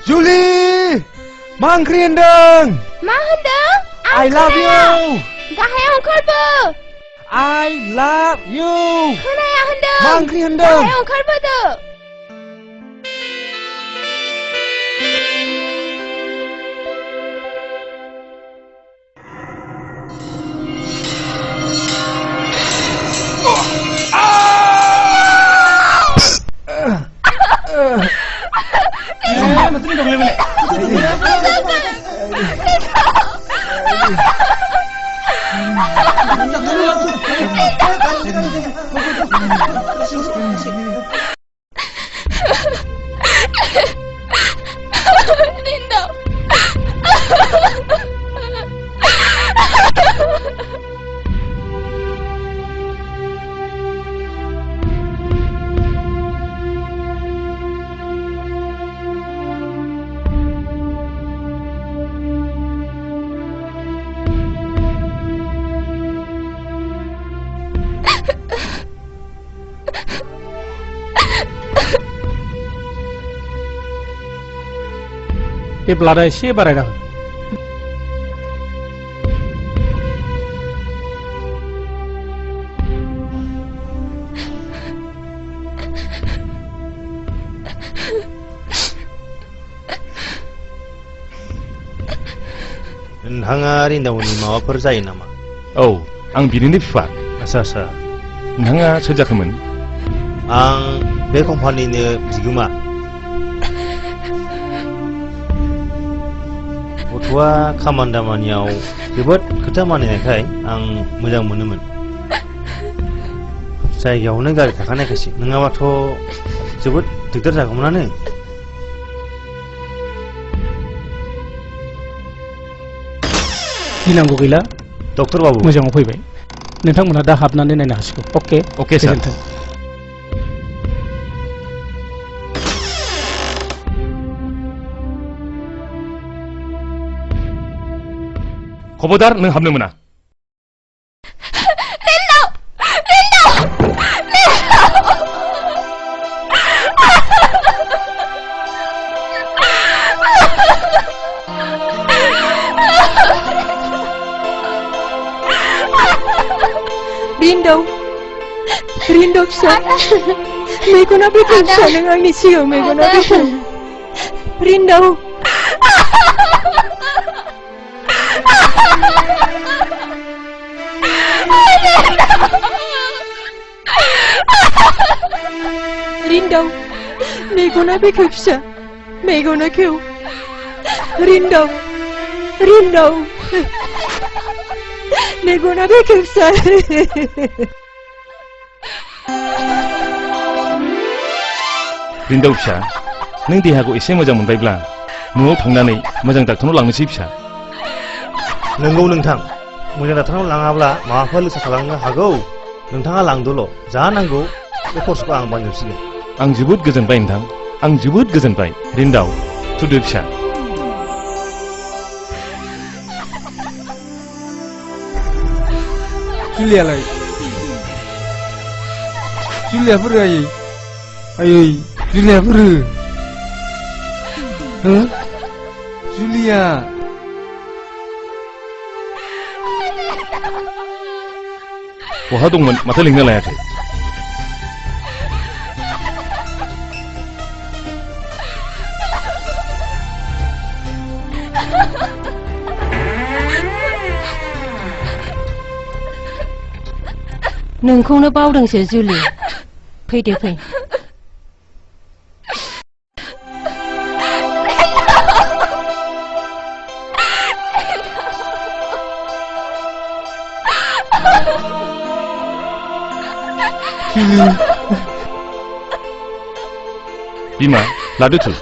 जुलि मा ओंख्रि होनदों मा होनदों I love you गाहायाव ओंखारबो I love you खोनाया होनदों मा ओंख्रि होनदों गाहायाव ओंखारबोदो Lindo. बे ब्लाडा एसे बारायना हो नोंथाङा रिन्दावनि माबाफोर जायो नामा औ आं बिनिनो बिफा आच्छा आच्छा नोंथाङा सोर जाखोमोन आं बे कम्पानिनो बिगोमा गथ'आ खामानि दामानियाव जोबोद खोथा मानिनायखाय आं मोजां मोनोमोन जायगायावनो गारि थाखानायखायसो नङाबाथ' जोबोद दिगदार जागौमोनानो गिनांगौ गैला डक्टर बाबु मोजाङाव फैबाय नोंथांमोनहा दा हाबनानै नायनो हासिगौ अके अके सार गोजोन्थों खबरदार नों हाबनो मोना Lindo. Lindo. Rindo, Rindo फिसा मेगना बेखौ फिसा नों आंनि सिगाङाव मेगना बेखौ Rindo Rindo मेगना बेखौ फिसा मेगना खेव Rindo Rindo मेगना बेखौ फिसा रिन्दाव फिसा नों देहाखौ एसे मोजां मोनबायब्ला न'आव थांनानै मोजां डाक्टरनाव लांनोसै फिसा नंगौ नोंथां मोजां डाक्टरनाव लाङाब्ला माबाफोर लोगो खालामनो हागौ नोंथाङा लांदोल' जा नांगौ बे खरसखौ आं बानजोबसिगोन आं जोबोद गोजोनबाय नोंथां आं जोबोद गोजोनबाय रिन्दाव थुदो फिसा जुलियालाय जुलियाफोर आयै आयै जुलियाफोर हो जुलिया बहा दंमोन माथो लिंनो लायाखै नोंखौनो बावदोंसो जुलि फैदो फै बिमा लादो थु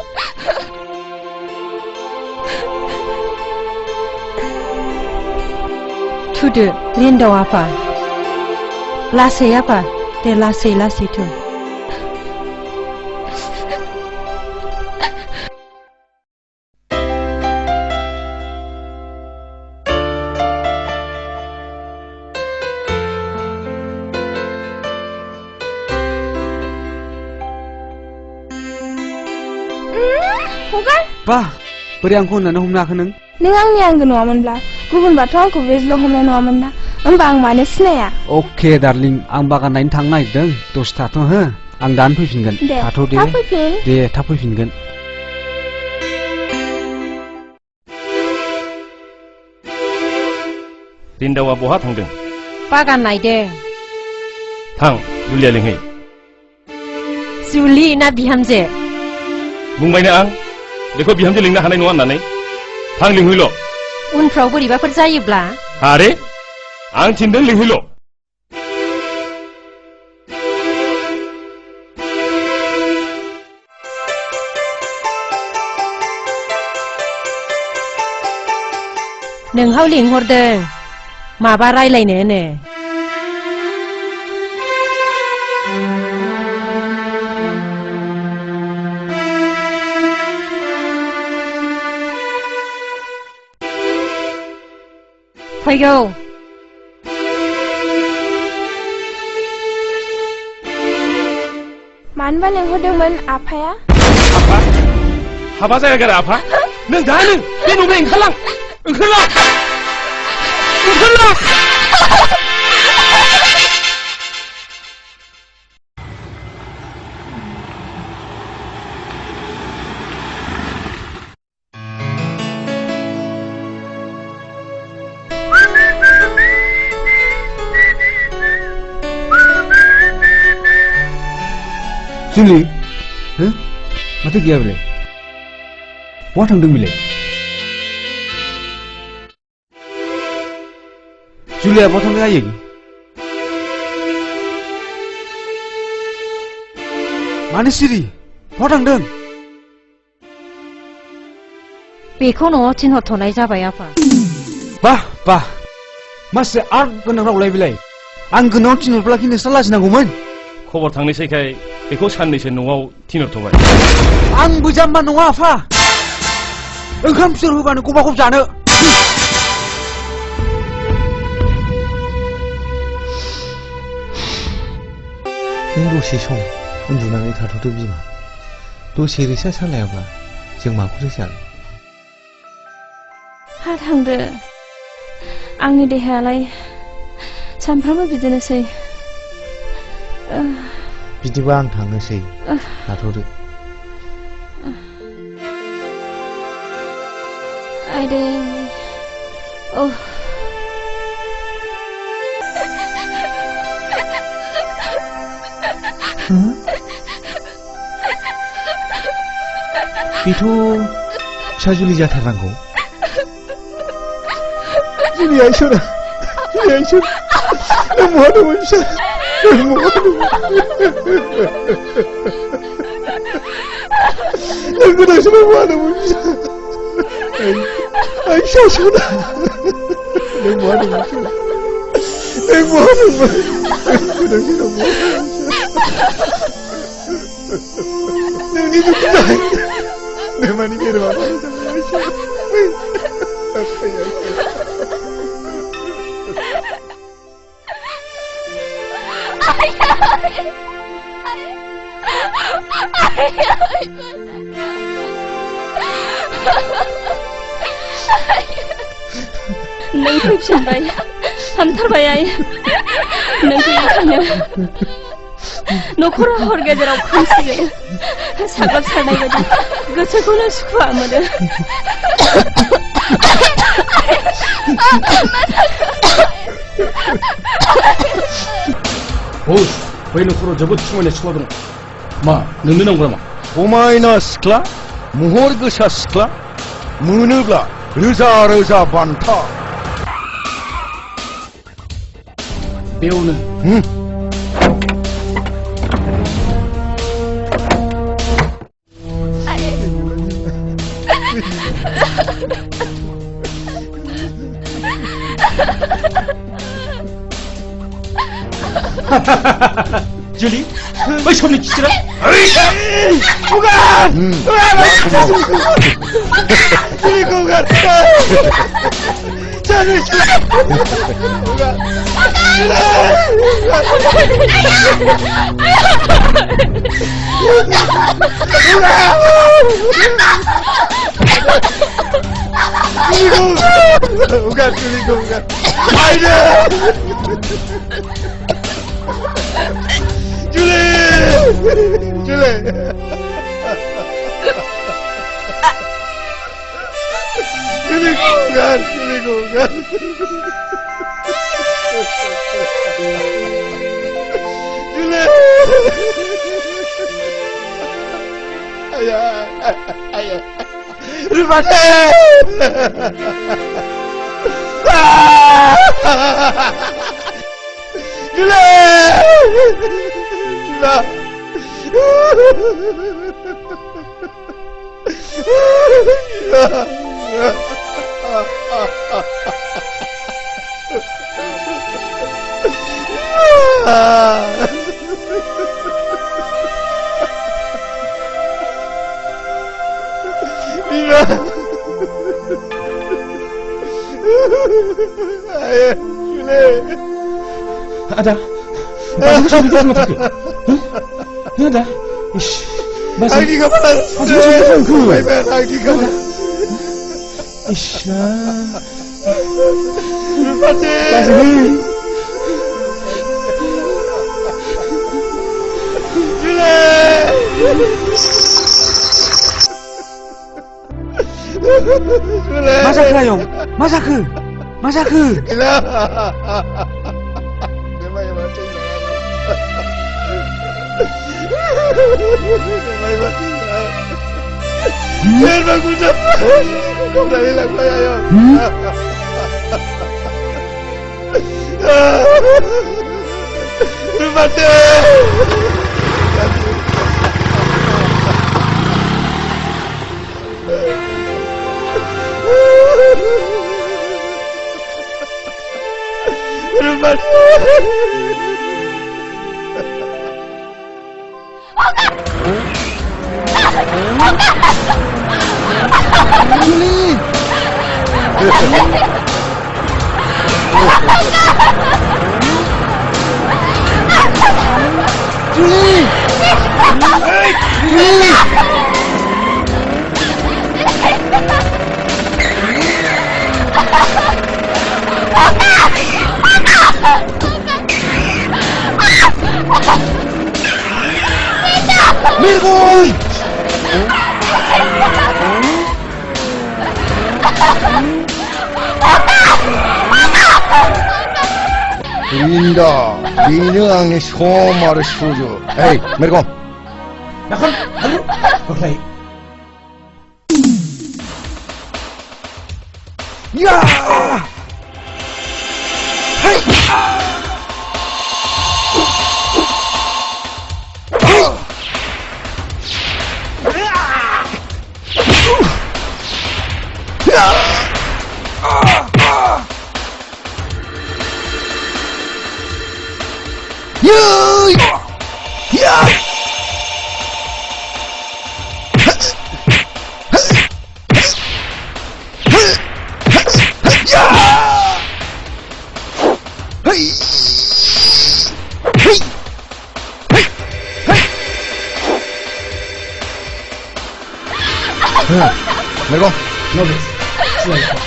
थुदो रिन्दाव आफा लासै आफा दे लासै लासै थु हगार बा बोरै आंखौ होननानै हमनो हाखो नों नों आंनि आंगो नङामोनब्ला गुबुनबाथ' आंखौ बेजल' हमनाय नङामोन ना होमबा आं मानो सिनाया अके डार्लिं आं बागान नायनो थांनो नागिरदों दसे थाथ' हो आं दानो फैफिनगोन दे थाथ' थाब फैफिन दे थाब फैफिनगोन रिन्दावा बहा थांदों बागान नायदों थां जुलिया लिंहै जुलि ना बिहामजो बुंबायनो आं बेखौ बिहामजो लिंनो हानाय नङा होननानै थां लिंहैल' उनफ्राव बोरैबाफोर जायोब्ला आरे आं थिनदों लिंहैल' नोंहाव लिंहरदों माबा रायलायनोनो फैगौ मानोबा लिंहरदोंमोन आफाया हाबा जाया गारा आफा नों दानो बे न'निफ्राय ओंखारलां जुलि हो माथो गैया बेलाय बहा थांदों बेलाय जुलिया बहा थांदों आयै मानो सिरि बहा थांदों बेखौ न'आव थिनहरथ'नाय जाबाय आफा बाह बाह मासे आर्ट गोनां रावलाय बेलाय आं गोनाङाव थिनहरब्ला कि नोंस्रा लाजिनांगौमोन खबर थांनोसैखाय बेखौ साननैसो न'आव थिनहरथ'बाय आंबो जाम्बा नङा आफा ओंखाम फिसर होबानो गबागब जानो नों दसे सम उन्दुनानै थाथ'दो बिमा दसे रेसा सालायाब्ला जों माखौथो जानो हा थांदो आंनि देहायालाय सानफ्रामबो बिदिनोसै बिदिबा आं थांनोसै थाथ'दो आइदे औ बेथ' फिसा जुलि जाथारनांगौ जुलिया इसोरा जुलिया इसोर नों बहा दंमोन फिसा नों बहा दंमोन नों गोदाव सोराव बहा दंमोन फिसा आं फिसा सना नों बहा दंमोन फिसा नों बहा दंमोन गोदाव सोराव बहा नोंनि दुखु जाहाय नोमानि गेरेबा नों फैफिनबाय हामथारबाय आइ नों फैखानो न'खरा हर गेजेराव खोमसियै साग्लोबसारनाय बायदि गोसोखौनो सुखुवा मोनो बस बै न'खराव जोबोद समायना सिख्ला दं मा नोंनो नांगौ नामा समायना सिख्ला महर गोसा सिख्ला मोनोब्ला रोजा रोजा बान्था बेयावनो जुलि बै समनि खिथिरा Bukan, selingkuh, bukan. Aida! Julie! Selingkuh, bukan. Julie! Ayah. Rifate! Ada. Bagus sudah sama tak? Ini ada. Ish. Lagi kemana? Lagi kemana? Ish. Masak layong, masak ke? Biar aku dapat. Kau dah hilang saya. Mati. Linda, ini angin somar suju. Hey, mereka. Nakon, halo. Okey. Ya! Hey! Mereka, nobles, silakan.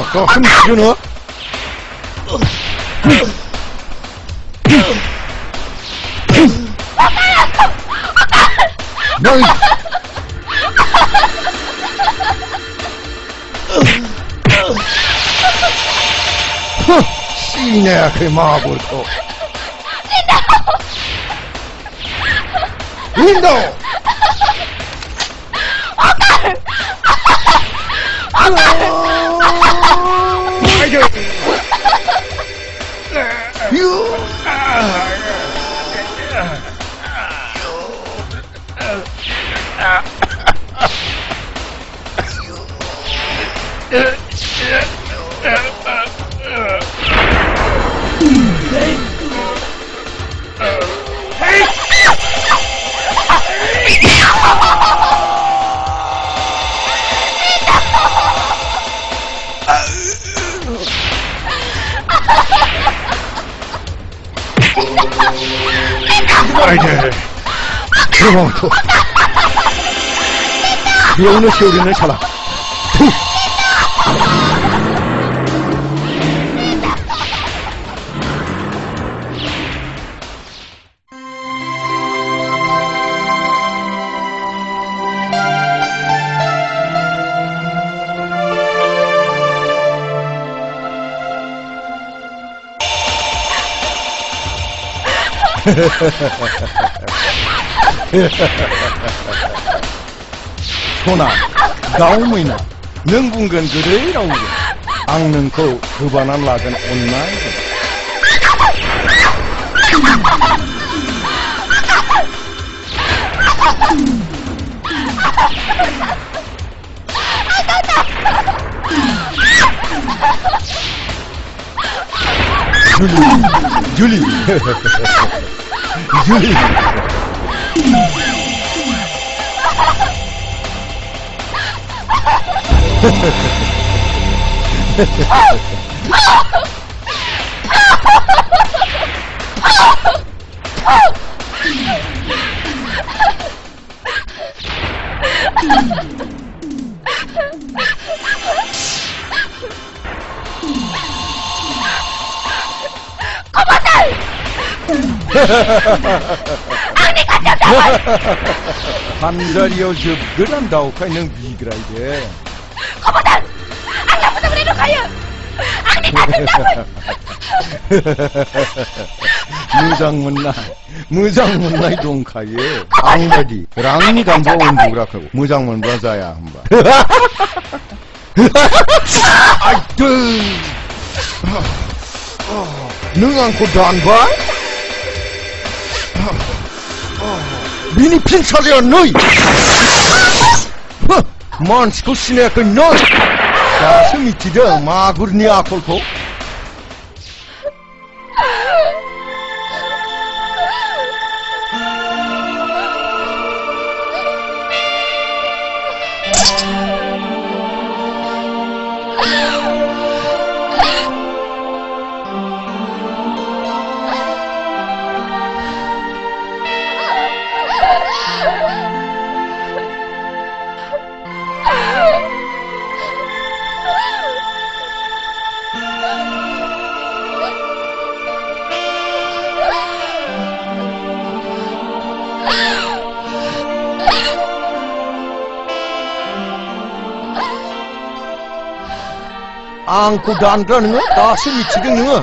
Kau akan bunuh. Baik. Sini aku mabur kau. Lindo. 아이들 그만둬 배우는 쇼리는 사람 소나 다음이나 능분건 그래라고 악능코 그반한 라전 온나이고 줄리 줄리 한자리여 접근한 다오카이 능 비그라이데 거보단 악나부터 그래도 가요 악니 같은 무장문나이 동카예 앙다디 랑니 간보 온부라카고 무장문 브라자야 한바 아이들 능안코 단바 미니 핀살이야 너희 만스코 시내그 너희 가슴이 지다 마구르니 아콜코 angku dandra nunga dasu michiga nunga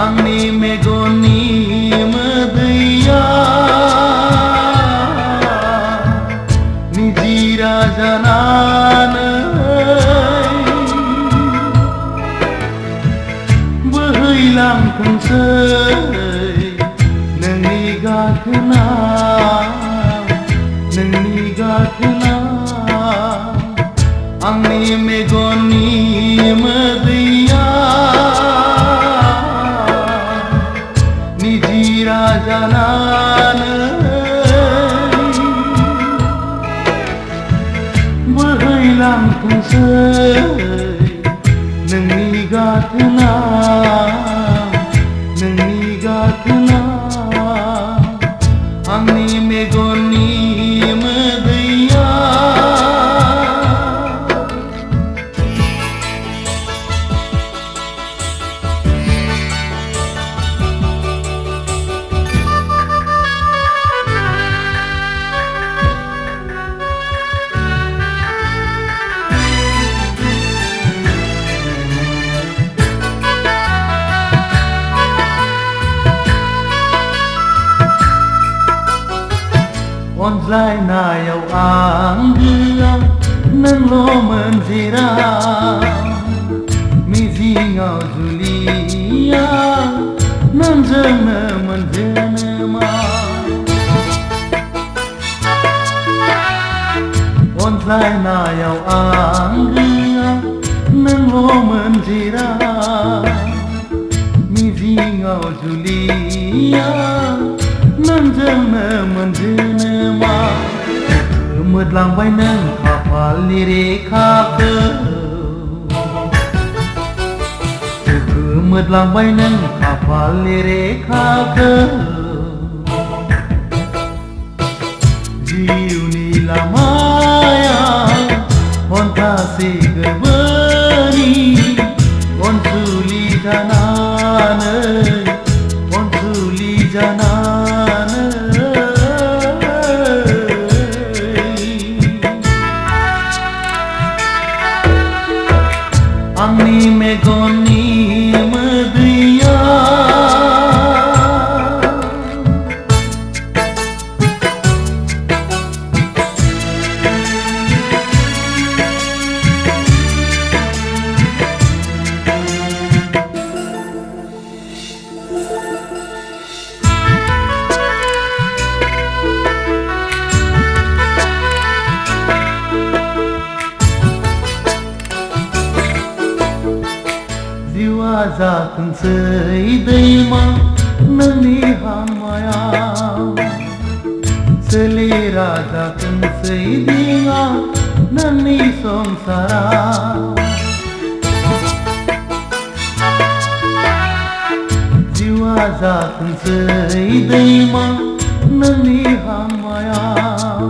Angni megoni madaya nijira jananai bahailang kansai nangni gathna angni megoni madaya jananai अनज्लायनायाव आं गैया नोंल' मोनजेराव मिजिङाव जुलिया नोंजोंनो मोनजेनोमा अनज्लायनायाव आं गैया नोंल' मोनजेराव मिजिङाव जुलिया नोंजोंनो मोनजेनोमा मोदलांबाय नों खाफालनि रेखाखौ मोदलांबाय नों खाफालनि रेखाखौ जिउनि लामाया हन्थासे गोरबोनि अनसुलि जानानै अनसुलि जानानै आंनि मेगननि मोदैया जिउआ जाथोंसै दैमा नोंनि हामायाव सोलेरा जाथोंसै दिङा नोंनि संसाराव जिउआ जाथोंसै दैमा नोंनि हामायाव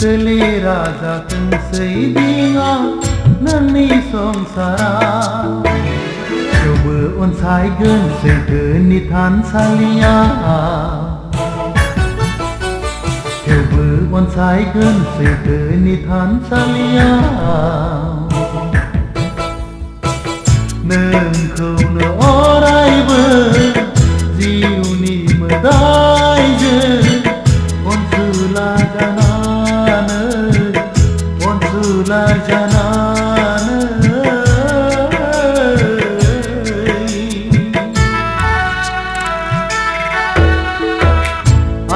सोलेरा जाथोंसै दिङा नोंनि संसाराव थेवबो अनसायगोन सैथोनि थानसालिया थेवबो अनसायगोन सैथोनि थानसालिया नोंखौनो अरायबो जिउनि मोदायजों अनसुला जानानै अनसुला जानानै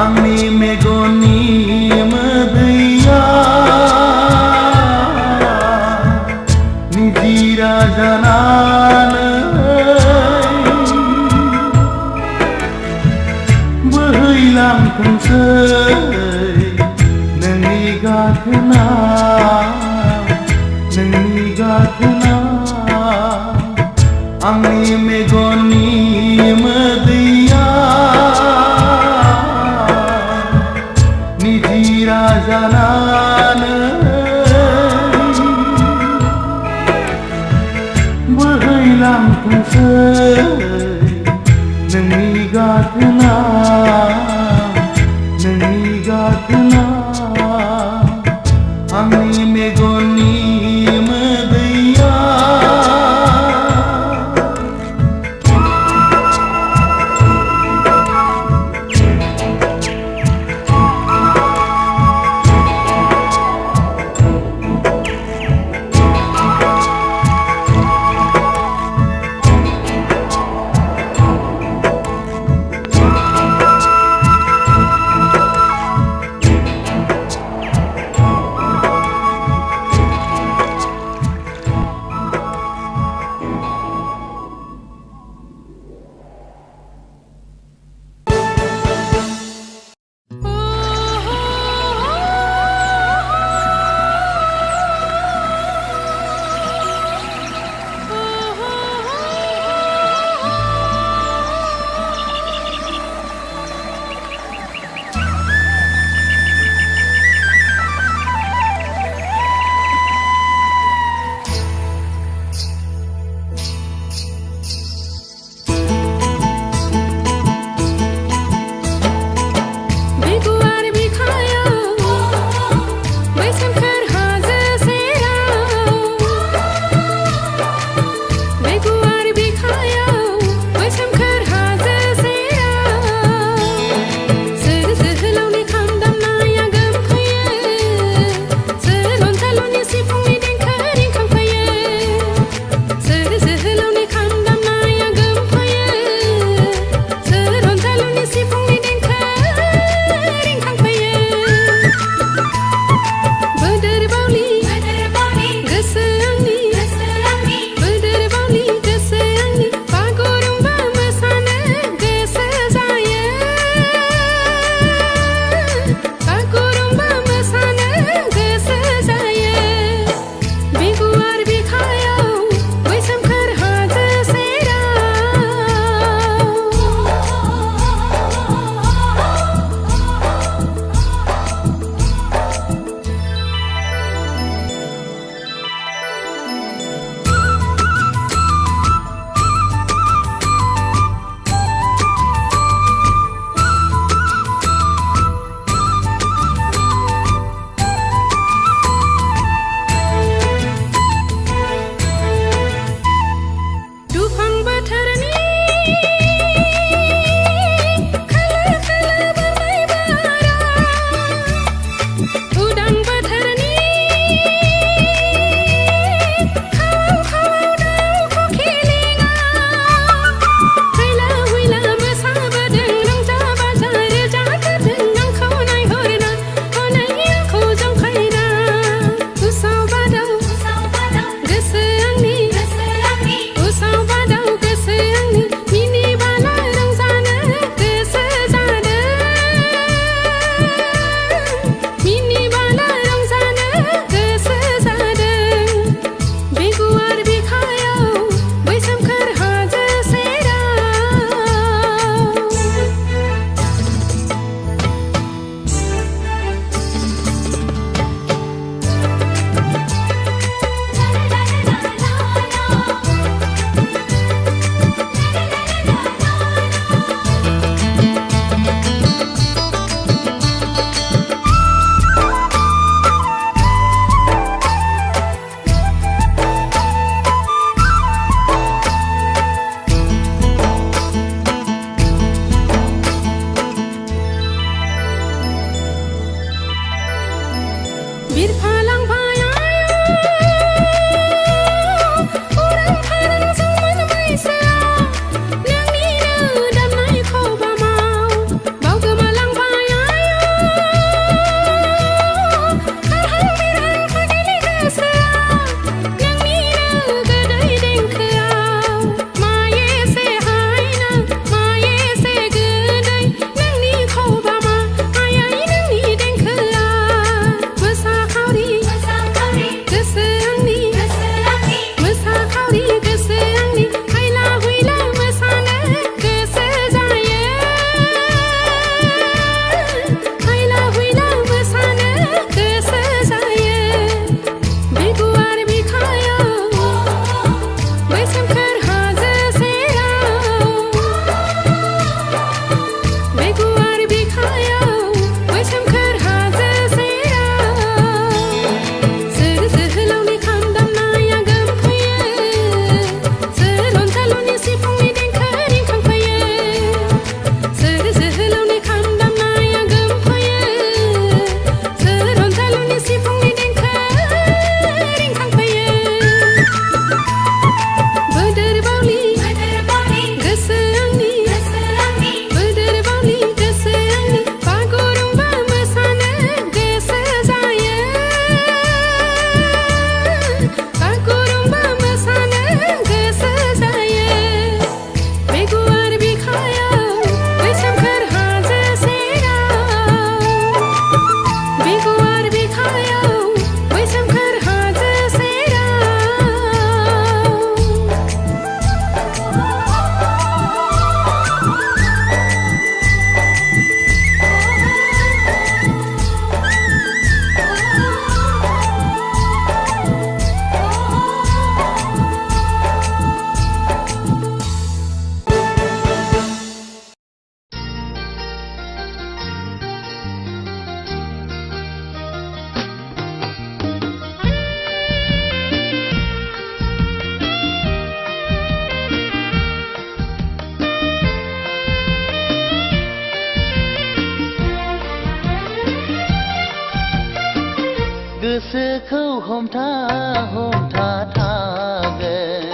आंनि मेगननि मोदैया निजिरा जानानै बोहैलांथोंसै नोंनि गाथोना नोंनि गाथोना आंनि मेगननि मोदैया निजिरा जानानै बोहैलांथोंसै नोंनि गाथोना नोंनि गाथोना आंनि मेगननि मोदैया गोसोखौ हमथा हमथा थागोन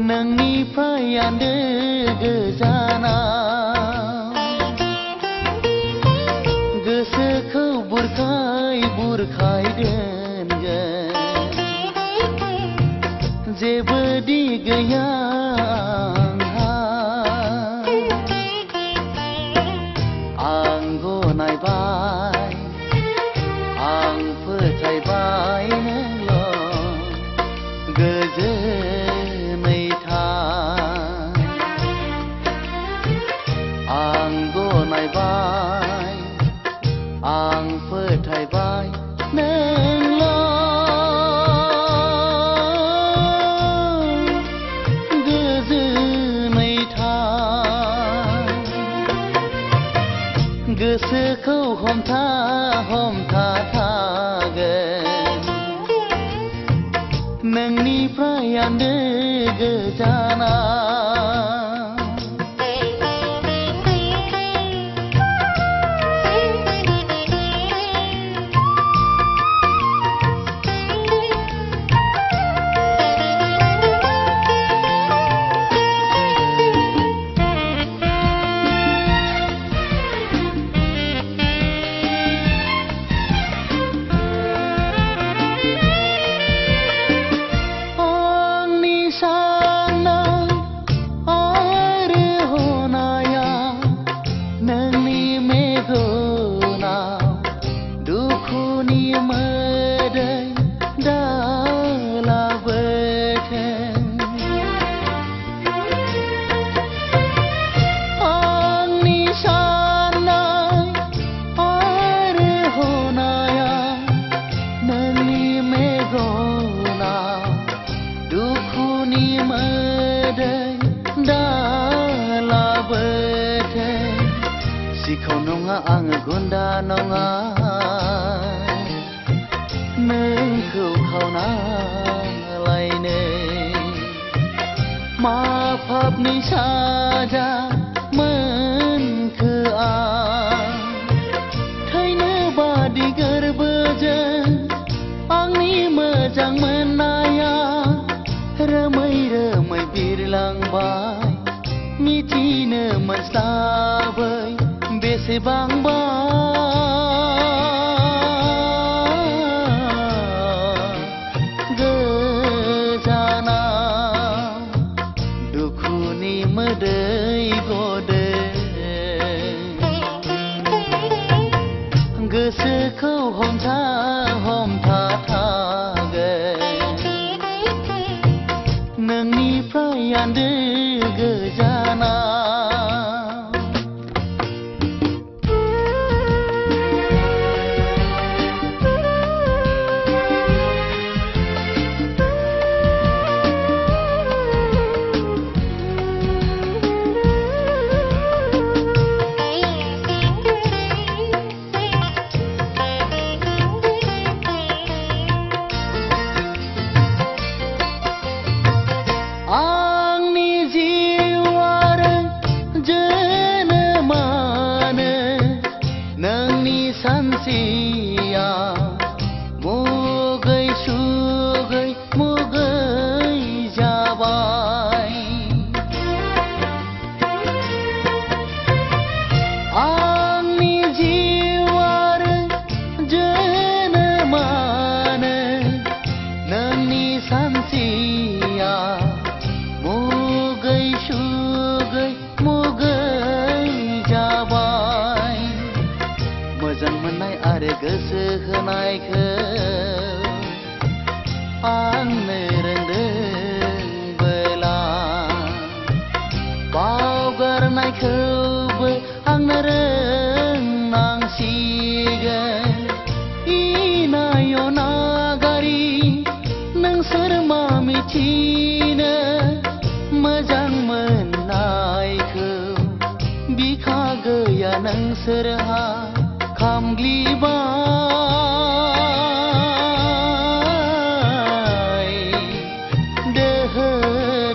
नोंनिफ्राय आन्दो गोजानाव गोसोखौ बुरखाय बुरखाय दोनगोन जेबो दि गैया आं गनायबाय आं फोथायबाय नोंल' गोजोनै था आं गनायबाय आं फोथायबाय नोंल' गोजोनै था गोसोखौ हमथा हमथा थागोन नोंनिफ्राय आन्दो गोजानाव सिखाव नङा आङो गुन्दा नङा नोंखौ खावना लायनो मा पापनि साजा मोनखो आं थैनो बादि गोरबोजों आंनि मोजां मोननाया रोमै रोमै बिरलांबाय मिथिनो मोनस्लाबै बेसेबांबा गोजानाव दुखुनि मोदै गदों गोसोखौ हमथा हमथा थागोन नोंनिफ्राय आन्दो गोजानाव सानसेया मुगै सुगै मुगै जाबाय आंनि जिउ आरो जोनोमानो नोंनि सानसेया मुगै सुगै मुगै जाबाय मोजां मोननाय आरो गोसो होनायखौ आंनो रोंदोंबोला बावगारनायखौबो आंनो रोंनांसिगोन इनाय नागारि नोंसोर मा मिथिनो मोजां मोननायखौ बिखा गैया नोंसोरहा खामग्लिबाय दोहो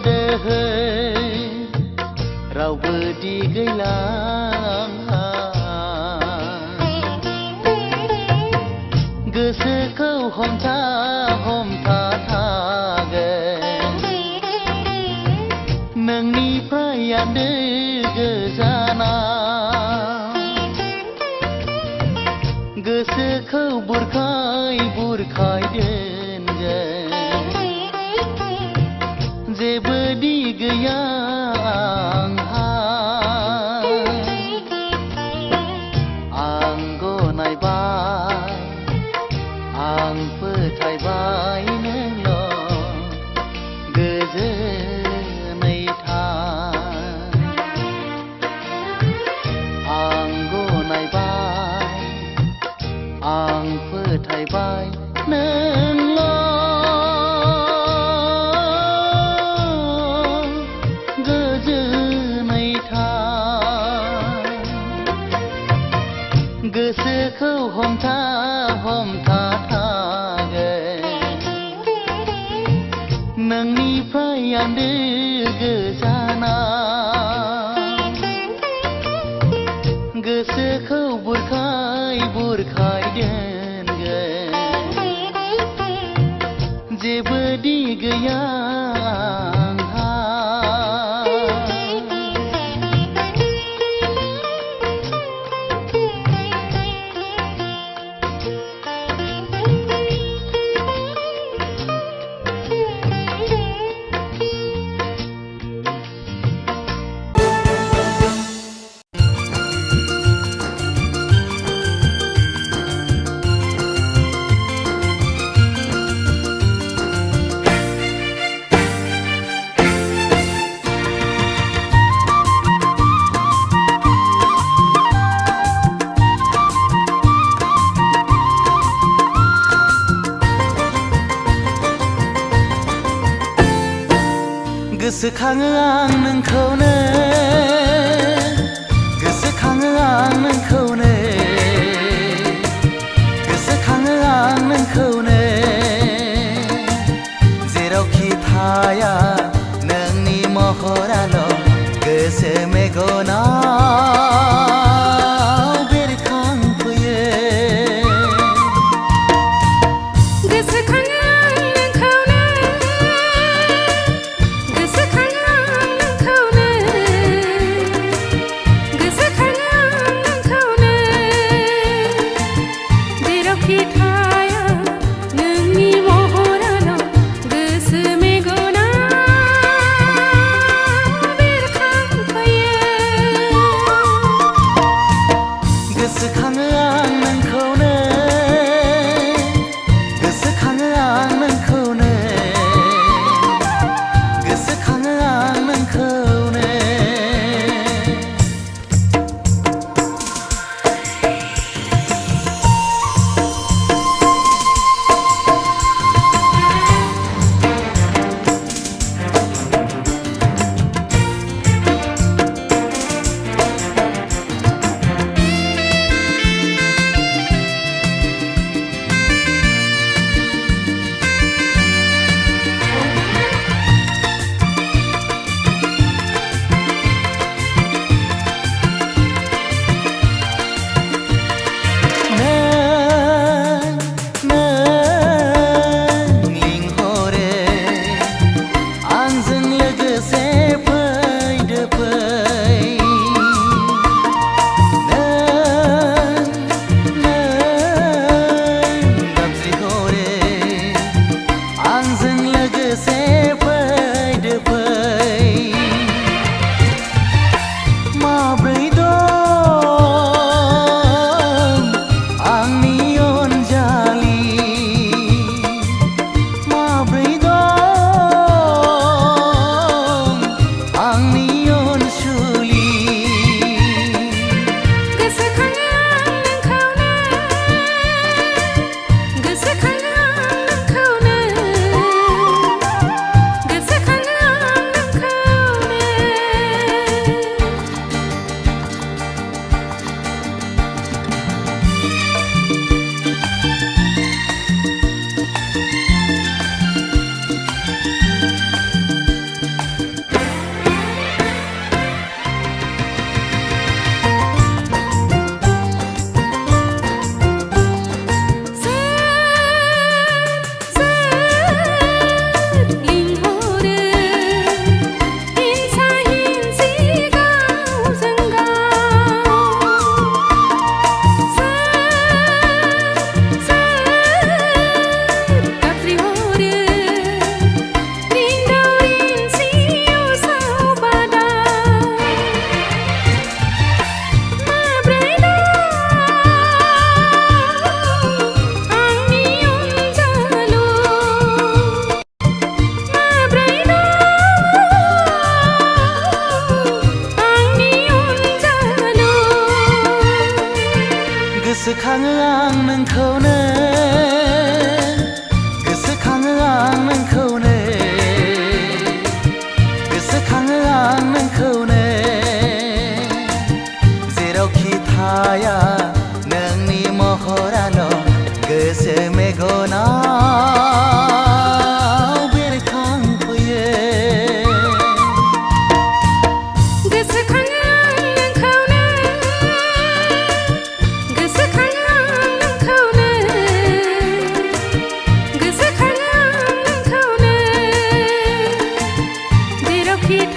दोहो रावबो दि गैला नोंनिफ्रायानो गोजाना गोसोखौ बुरखाय बुरखाय दोनगोन जेबो दि गैया आंहा आं गनायबाय आं फोथायबाय नोंल' गोजोनै था आं गनायबाय आं फोथायबाय नोंल' गोजोनै था गोसोखौ हमथा हमथा थागोन नोंनिफ्रायानो गोजाना गोसोखौ बुरखाय बुरखाय दोनगोन जेबो दि गैया आंहा गोसोखाङो आं नोंखौनो गोसोखाङो आं नोंखौनो गोसोखाङो आं नोंखौनो जेरावखि थाया नोंनि महराल' गोसो मेगनाव बेरखांफैयो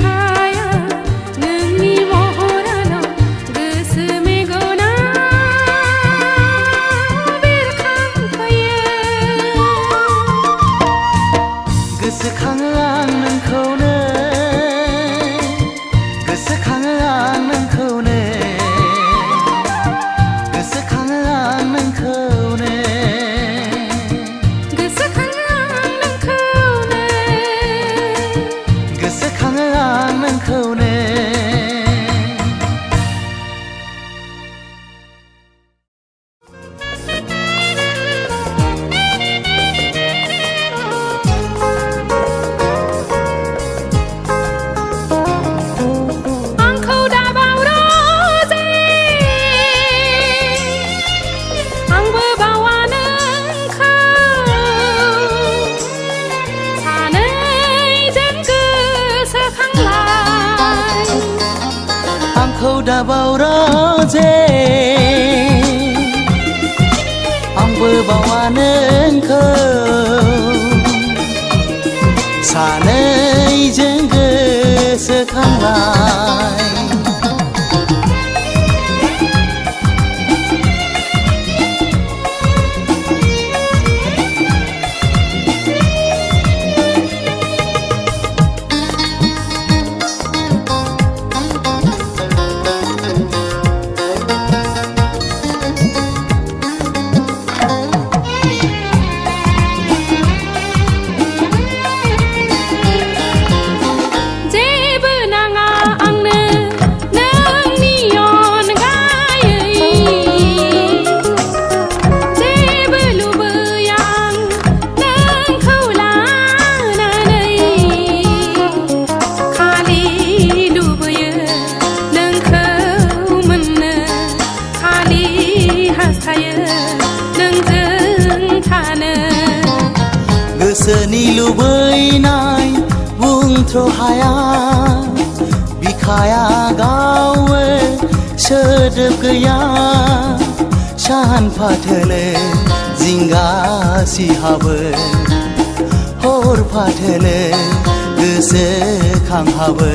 बेरखाया नोंनि महराल' गोसो मेगनाव बेरखांफैयो गोसोखाङो आं नोंखौनो गोसोखाङो आं नोंखौनो गोसोखाङो आं नोंखौनो गोसोखाङो आं नोंखौनो गोसोखाङो आं नोंखौनो आंखौ दाबाव रोजे आंबो बावा नोंखौ सानैजों गोसोखांलाय आंखौ दाबाव रोजे आंबो बावा नोंखौ सानैजों गोसोखांलाय जेबो नाङा आंनो नोंनि अनगायै जेबो लुबैया आं नोंखौ लानानै खालि लुबैयो नोंखौ मोननो खालि हास्थायो नोंजों थानो गोसोनि लुबैनाय बुंथ्र' हाया बिखाया गावो सोदोब गैया सान फाथोले जिंगा सिहाबो हर फाथोले गोसोखांहाबो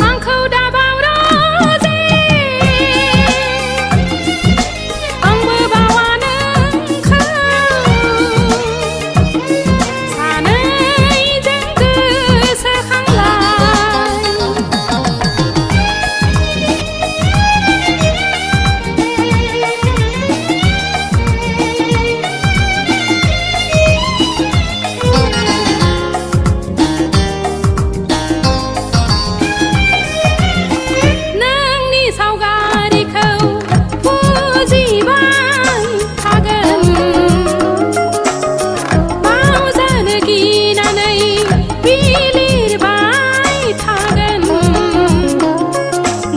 आंखौ दाबाव रोजे आंबो बावा नोंखौ सानैजों गोसोखांलाय नोंनि सावगारिखौ फुजिबाय थागोन बावजानो गिनानै बिलिरबाय थागोन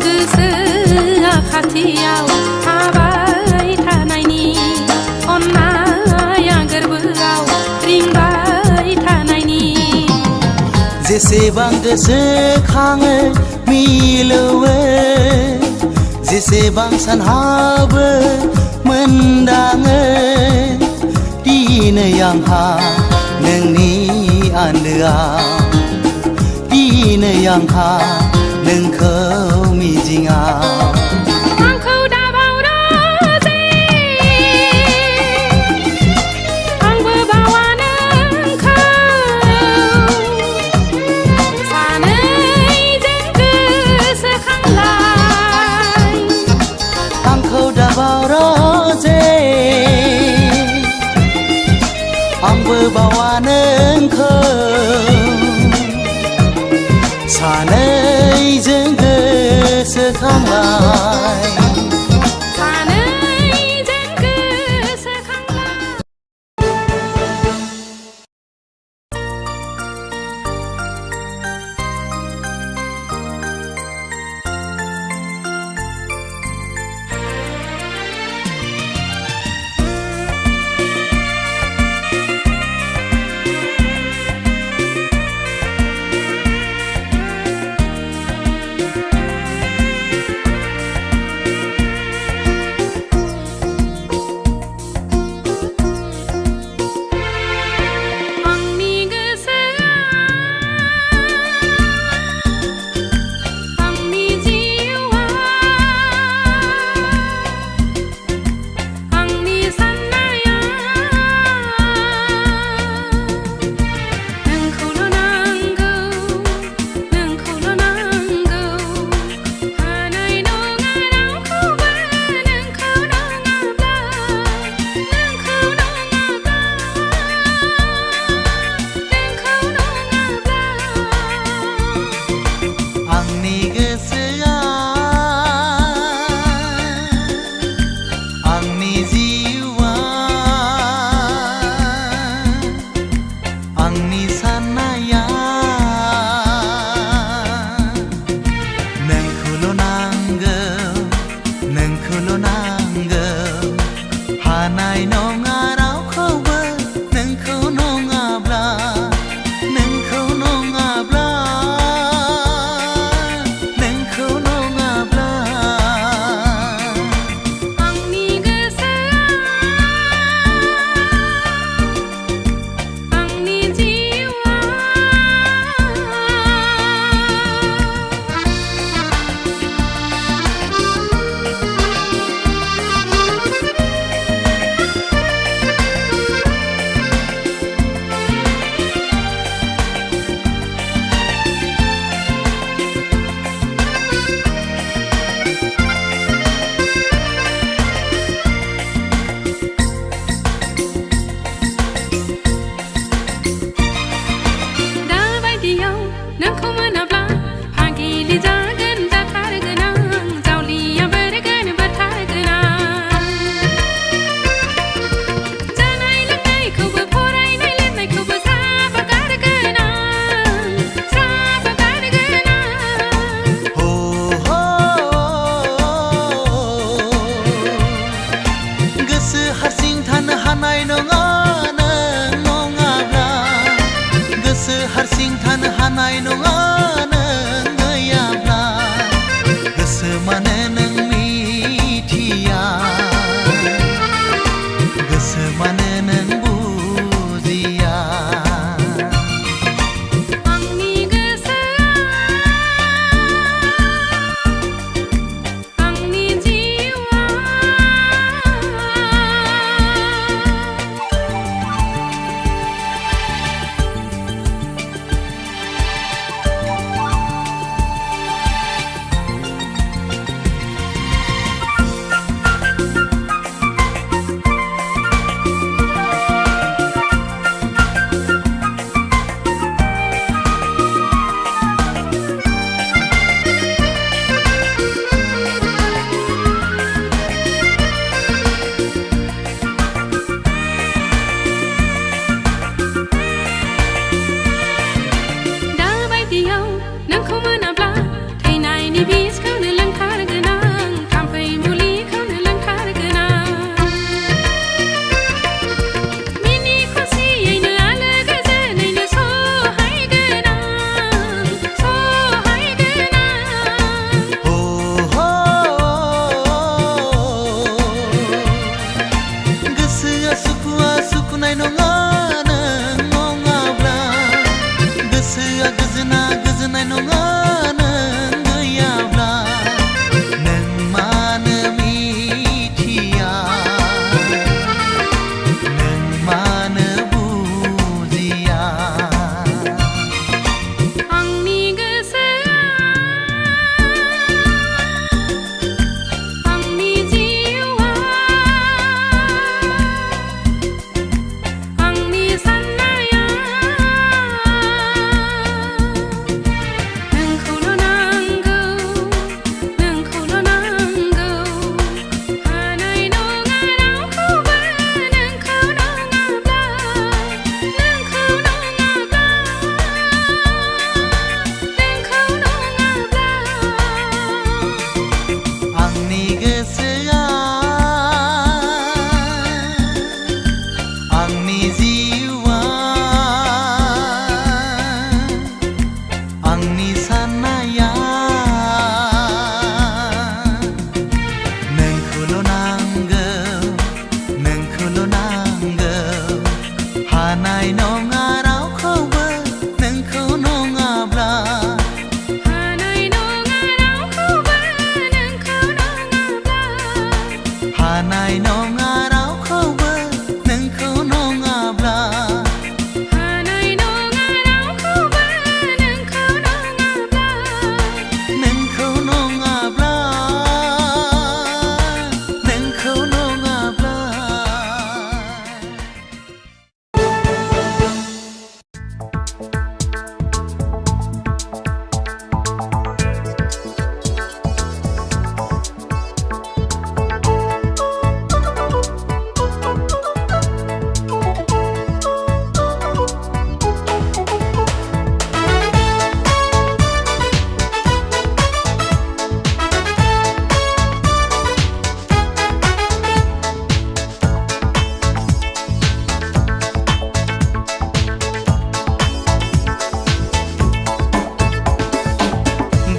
गोसोआ खाथियाव थाबाय थानायनि अननाया गोरबोआव रिंबाय थानायनि जेसेबां गोसोखाङो मिलौवो जेसेबां सानहाबो मोनदाङो दिनै आंहा नोंनि आन्दोआव दिनै आंहा नोंखौ मिजिङाव आंखौ दाबाव रोजे आंबो बावा नोंखौ सानैजों गोसोखांलाय आंखौ दाबाव रोजे आंबो बावा नोंखौ सानैजों गोसोखांलाय सानैजों गोसोखांलाय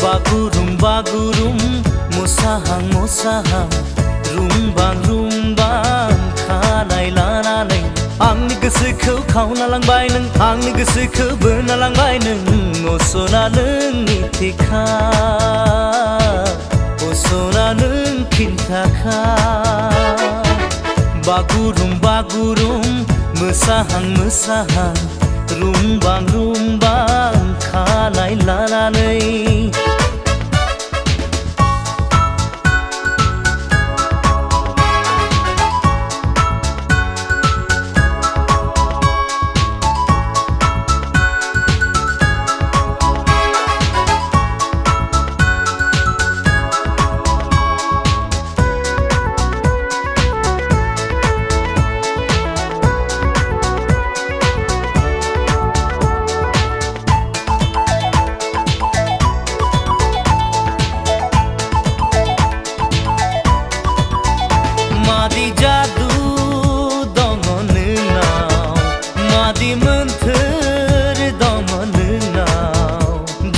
बागुरुम बागुरुम मोसाहां मोसाहां रुमबां रुमबां खानाय लानानै आंनि गोसोखौ खावना लांबाय नों आंनि गोसोखौ बोना लांबाय नों असना नोंनि थेखा असना नों खिन्थाखा बागुरुम बागुरुम मोसाहां मोसाहां रुमबां रुमबां खानाय लानानै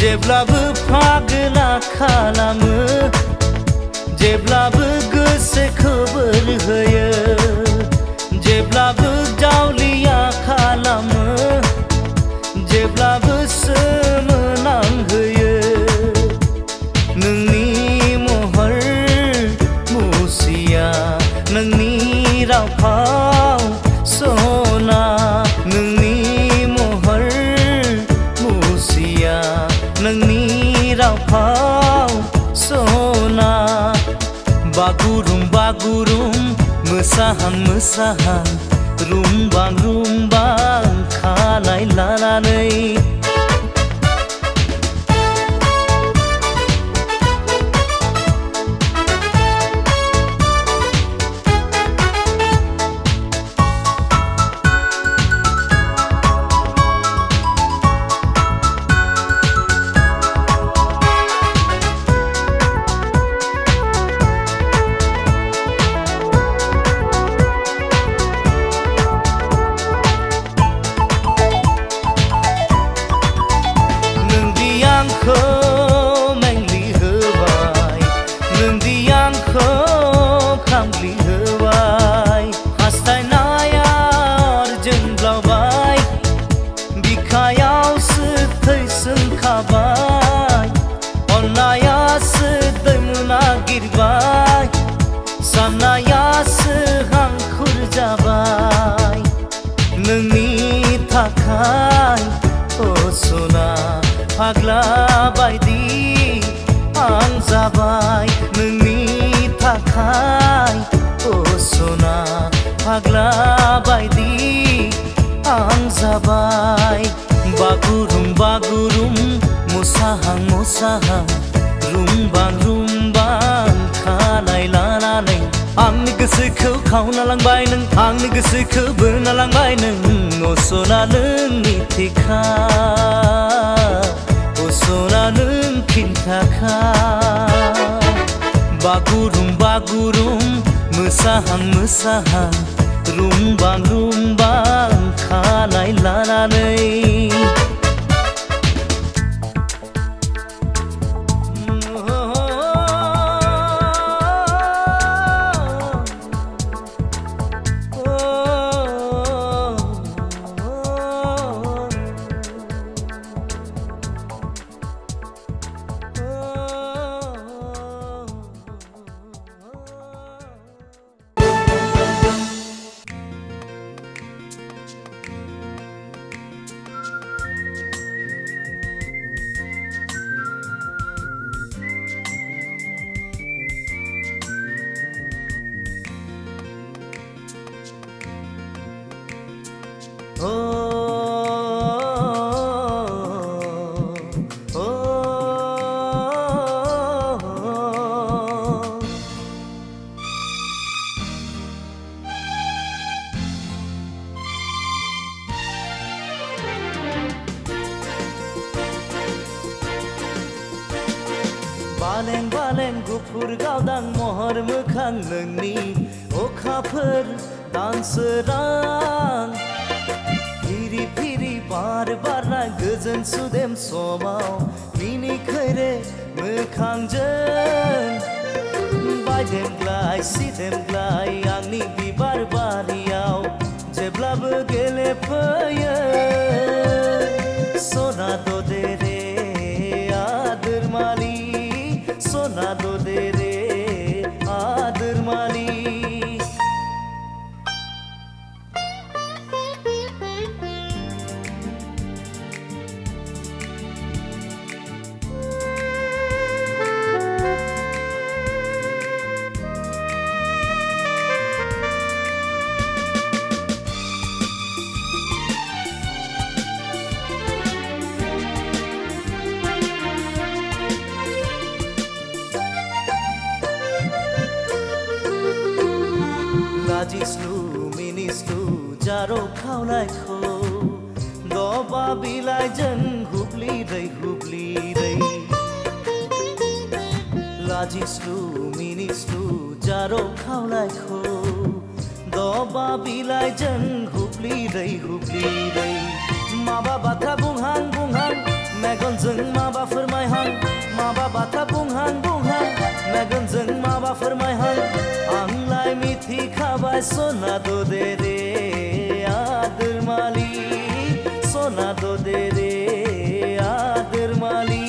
जेब्लाबो फागोला खालामो जेब्लाबो गोसोखौ बोर होयो जेब्लाबो जावलिया खालामो जेब्लाबो सोमोनांहोयो नोंनि महर मुसिया नोंनि राव फाव सना नोंनि महर मुसिया नोंनि राव फाव सना बागुरुम बागुरुम मोसाहां मोसाहां रुमबां रुमबां खानाय लानानै साननायासो हांखुर जाबाय नोंनि थाखाय असना फाग्ला बायदि आं जाबाय नोंनि थाखाय असना फाग्ला बायदि आं जाबाय बागुरुम बागुरुम मोसाहां मोसाहां रुमबां रुमबां खानाय लानानै आंनि गोसोखौ खावना लांबाय नों आंनि गोसोखौ बोना लांबाय नों असना नोंनि थेखा असना नों खिन्थाखा बागुरुम बागुरुम मोसाहां मोसाहां रुमबां रुमबां खानाय लानानै बालें बालें गुफुर गावदां महर मोखां नोंनि अखाफोर दानसोरां फिरि फिरि बार बारना गोजोन सुदेम समाव मिनिखैरे मोखांजों बायदेमग्लाय सिदेमग्लाय आंनि बिबार बारियाव जेब्लाबो गेलेफैयो सना दे रे आदोर मालि सना दे रे आदोर मालि लाजिस्लु मिनिस्लु जारो खावलायखौ दबा बिलाइजों हुब्लिरै हुब्लिरै लाजिस्लु मिनिस्लु जारो खावलायखौ दबा बिलाइजों हुब्लिरै हुब्लिरै माबा बाथ्रा बुंहां बुंहां मेगनजों माबा फोरमायहां माबा बाथ्रा बुंहां बुंहां मेगनजों माबा फोरमायहां आंलाय मिथिखाबाय सना दे रे आदोर मालि सना दे रे आदोर मालि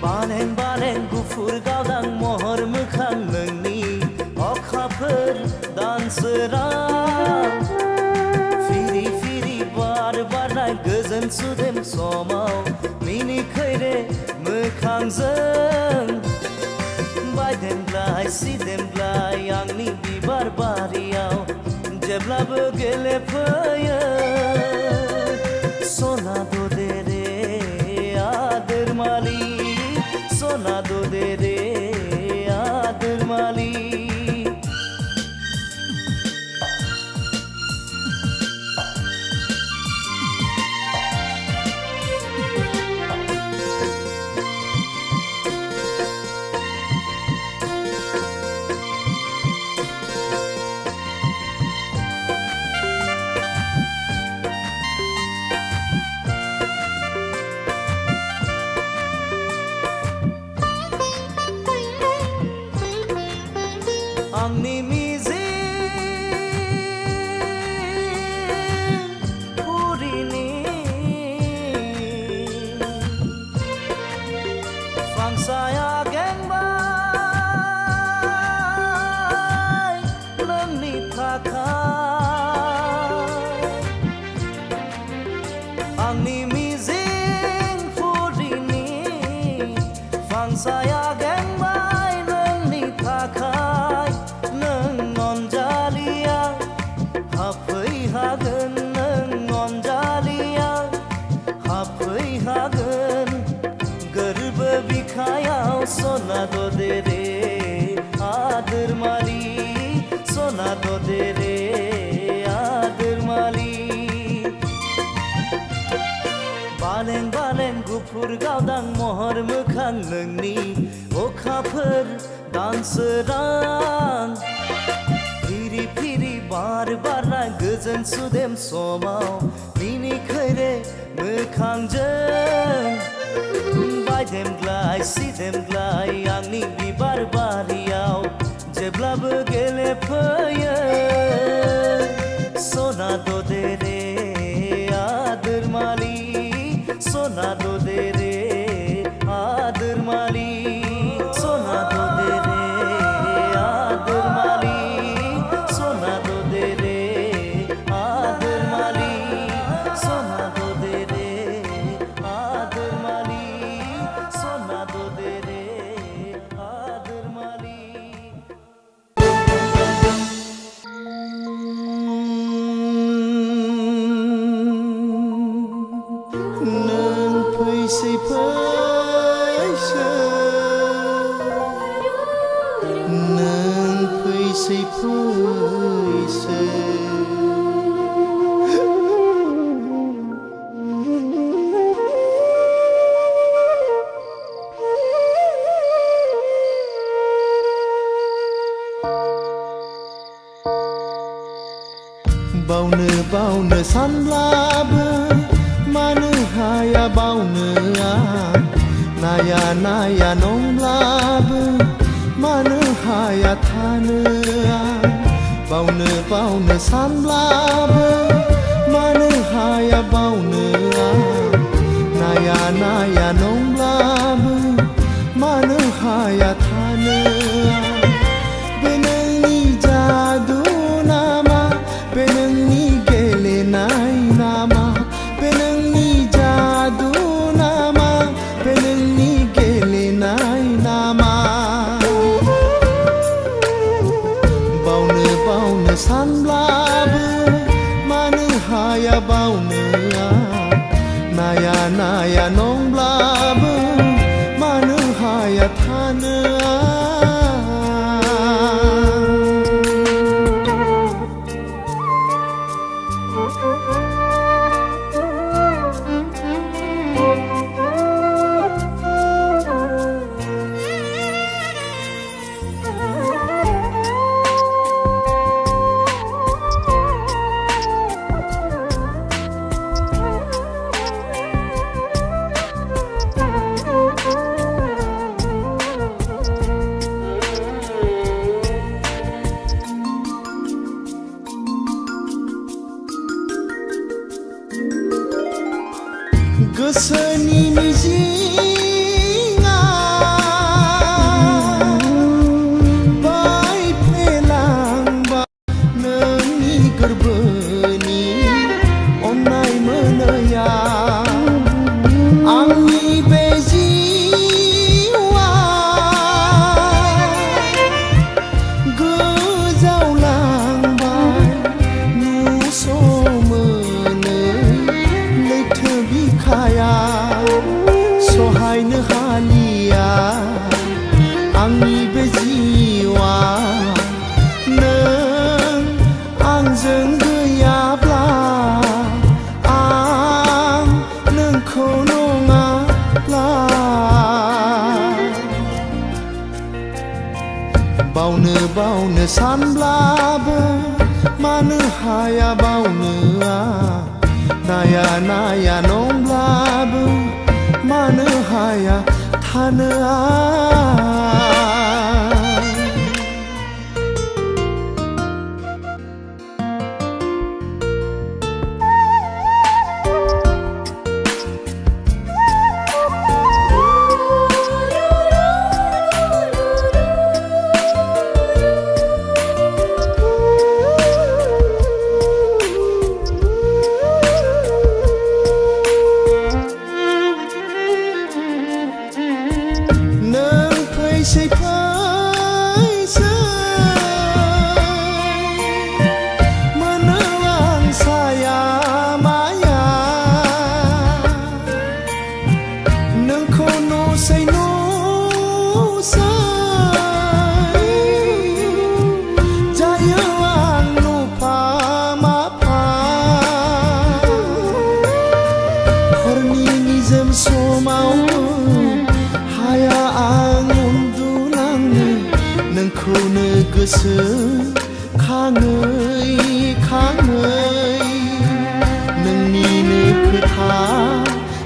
बालें बालें गुफुर गावदां महर मोखां नोंनि अखाफोर दानसोरां फिरि फिरि बार बारनाय गोजोन सुदेम समाव मिनिखैरे मोखांजों बायदेमग्लाय सिदेमग्लाय आंनि बिबार बारियाव जेब्लाबो गेलेफैयो सना दे रे आदोर मालि सना दे रे आदोर मालि आंनि मिजिं पुरिनि फांसाया गेंबाय नोंनि थाखाय आंनि मिजिं पुरिनि फांसाया गेंबाय नोंनि थाखाय हाफैहागोन नों अनजालिया हाफैहागोन गोरबो बिखायाव सना दे रे आदोर मालि सना दे रे आदोर मालि बालें बालें गुफुर गावदां महर मोखां नोंनि अखाफोर दानसोरां फिरि फिरि बार बारनाय गोजोन सुदेम समाव मिनिखैरे मोखांजों बायदेमग्लाय सिदेमग्लाय आंनि बिबार बारियाव जेब्लाबो गेलेफैयो सना दे रे आदोर मालि सना दे रे आदोर मालि सना दे रे आदोर मालि सना दे रे आदोर मालि सना दे रे आदोर मालि सना दे रे आदोर मालि नों फैसै फैसै नों फैसै फैसै बावनो सानब्लाबो मानो हाया बावनो आं नाय नाया नाया नंब्लाबो मानो हाया थानो आं बावनो बावनो सानब्लाबो मानो हाया बावनो आं नाया नाया नंब्लाबो मानो हाया थानो आं बे नोंनि जादु नामा बे नोंनि गेलेनाय नामा बे नोंनि जादु नामा बे नोंनि गेलेनाय नामा बावनो बावनो सानब्लाबो मानो हाया बावनो आं नाया नाया नंब्लाबो मानो हाया थानो गोसोनि मिजिंआ बायफ्लेलांबा नोंनि गोरबोनि अननाय मोनैया आंनि बे जिउआ गोजावलांबाय नुस'मोनै लैथो बिखाया सहायनो हालिया आंनि बे जिउआ नों आंजों गैयाब्ला आं नोंखौ नङाब्ला बावनो बावनो सानब्लाबो मानो हाया बावनो आं नाया नाया नंब्लाबो मानो हाया थानो गोसो खाङै खाङै नोंनिनो खोथा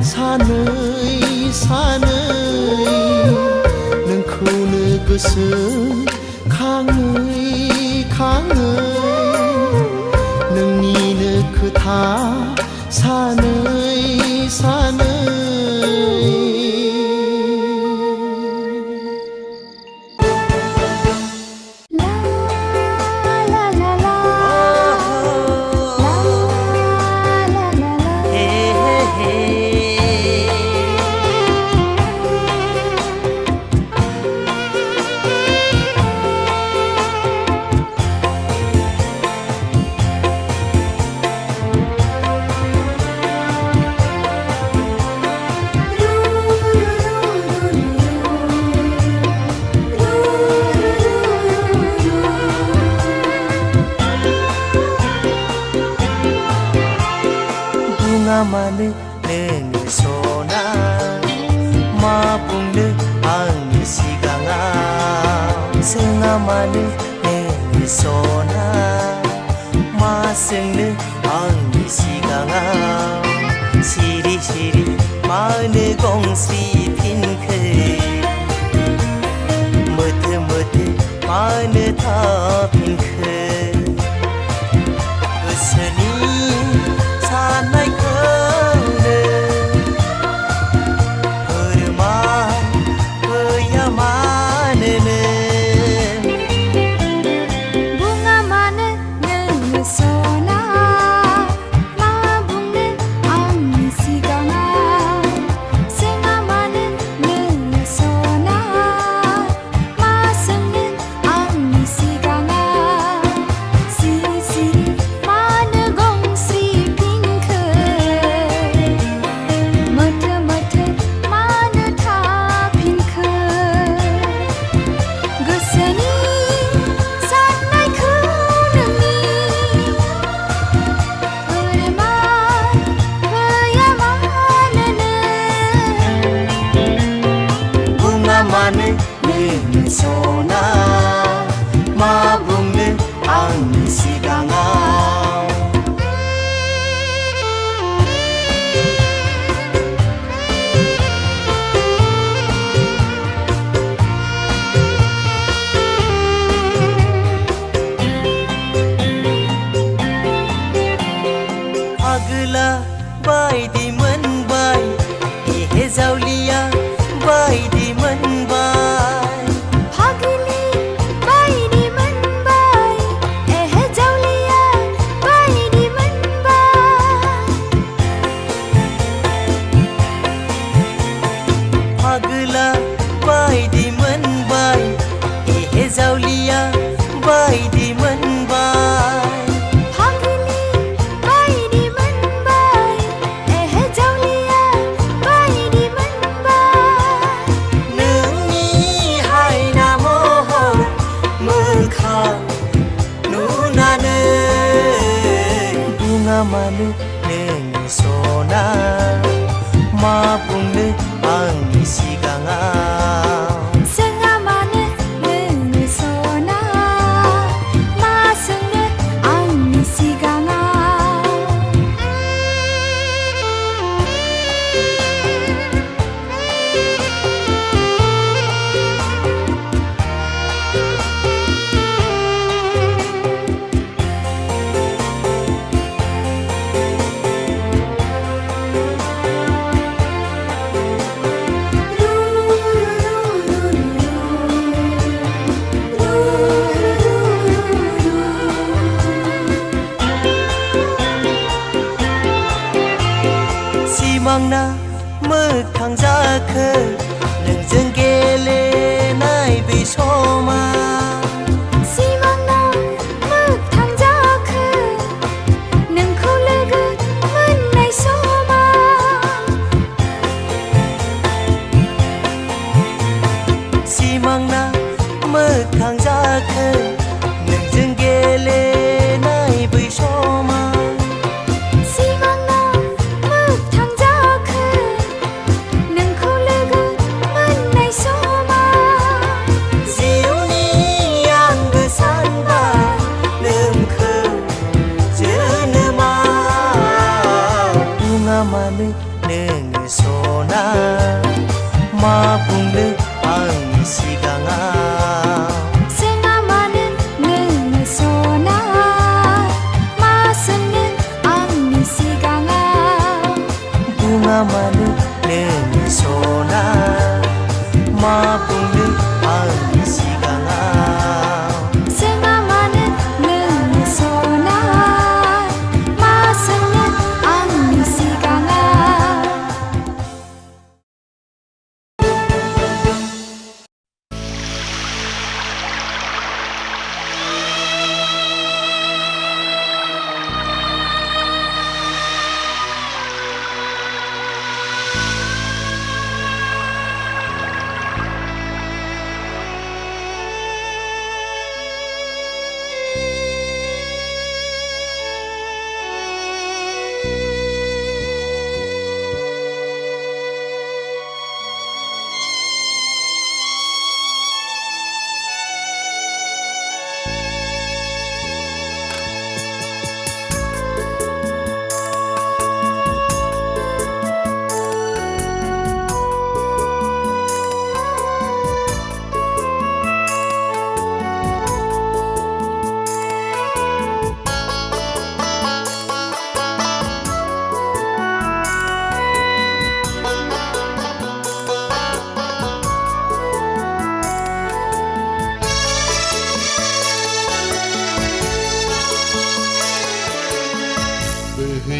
सानै सानै नोंखौनो गोसो खाङै खाङै नोंनिनो खोथा सानै सानै मानो नोंनि सना मा बुंनो आंनि सिगाङाव जोंहा मानो नोंनि सना मा सोंनो आंनि सिगाङाव सिरि सिरि मानो गंसि फिनखो मोनबाय फागुनी बायदि मोनबाय एहे जावलिया बायदि मोनबाय फागुला बायदि मोनबाय एहे जावलिया बायदि मोनबाय फागुनी बायदि मोनबाय एहे जावलिया बायदि मोनबाय नोंनि हायना महर मोखां नुनानै बुङा मानो नोंनि सना मा बुंनो आंनि सिगाङाव जोंहा मानो नोंनि सना मा सोंनो आंनि सिगाङाव सिमांना मोखां जाखो नोंजों गेलेनाय बै समा सिमांना मोगथां जाखो नोंखौ लोगो मोननाय समा सिमांना मोखां जाखो नोंजों गेलेनाय बै समा सिमांना मोगथां जाखो नोंखौ लोगो मोननाय समा जिउनि आंबो सानबाय नोंखौ जोनोमाव बुङा मानो नोङो सना मा बुंनो आंनि सिगाङाव जोंहा मानो नोंनि सना मा सोंनो आंनि सिगाङाव बुङा मानो नोङो सना मा बुंनो आंनि सिगाङाव जोंहा मानो नोंनि सना मा सोंनो आंनि सिगाङाव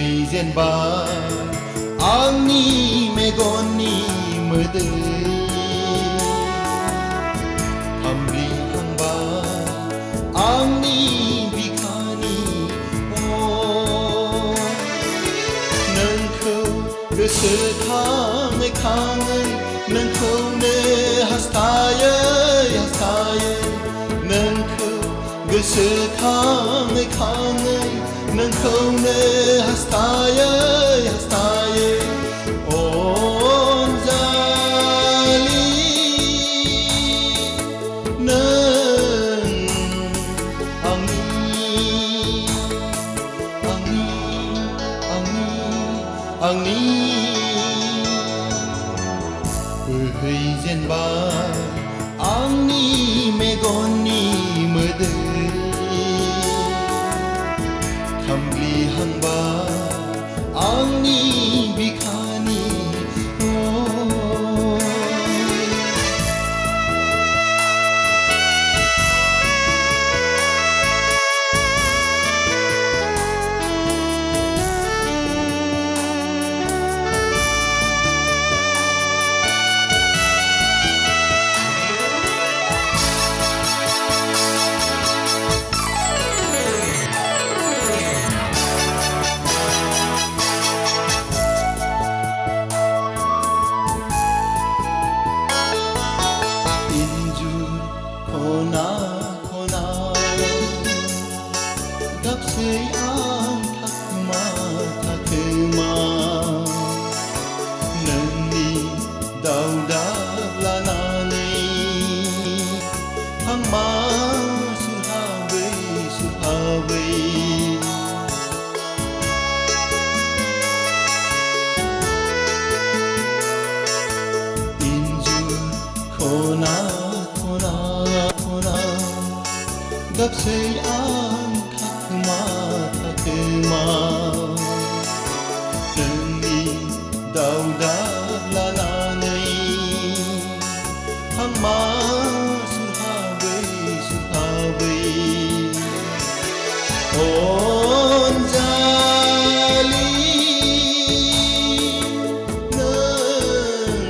बोहैजेनबाय आंनि मेगननि मोदै खामग्लिहांबाय आंनि बिखानि नोंखौ गोसोखाङै खाङै नोंखौनो हास्थायै हास्थायै नोंखौ गोसोखाङै खाङै नोंखौनो हास्थायै हास्थायै अनजालि नों आंनि बोहैजेनबाय आंनि मेगननि मोदै खामग्लिहांबाय hangma suhawe injur khona khona khona gapsei ang thakma thakma nangni dauda lalanai hangma suhawe suhawe on jali nang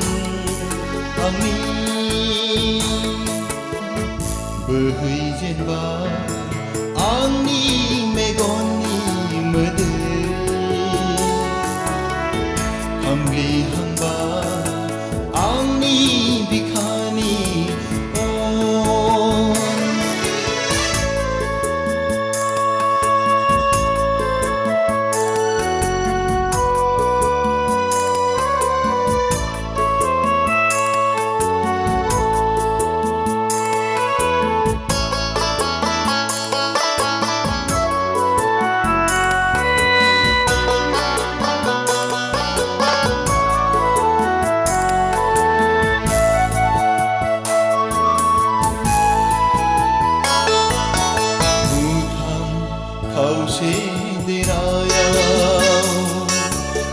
ami bohaijenba angni megonni mode hamli hangba angni bikhani on khause diraya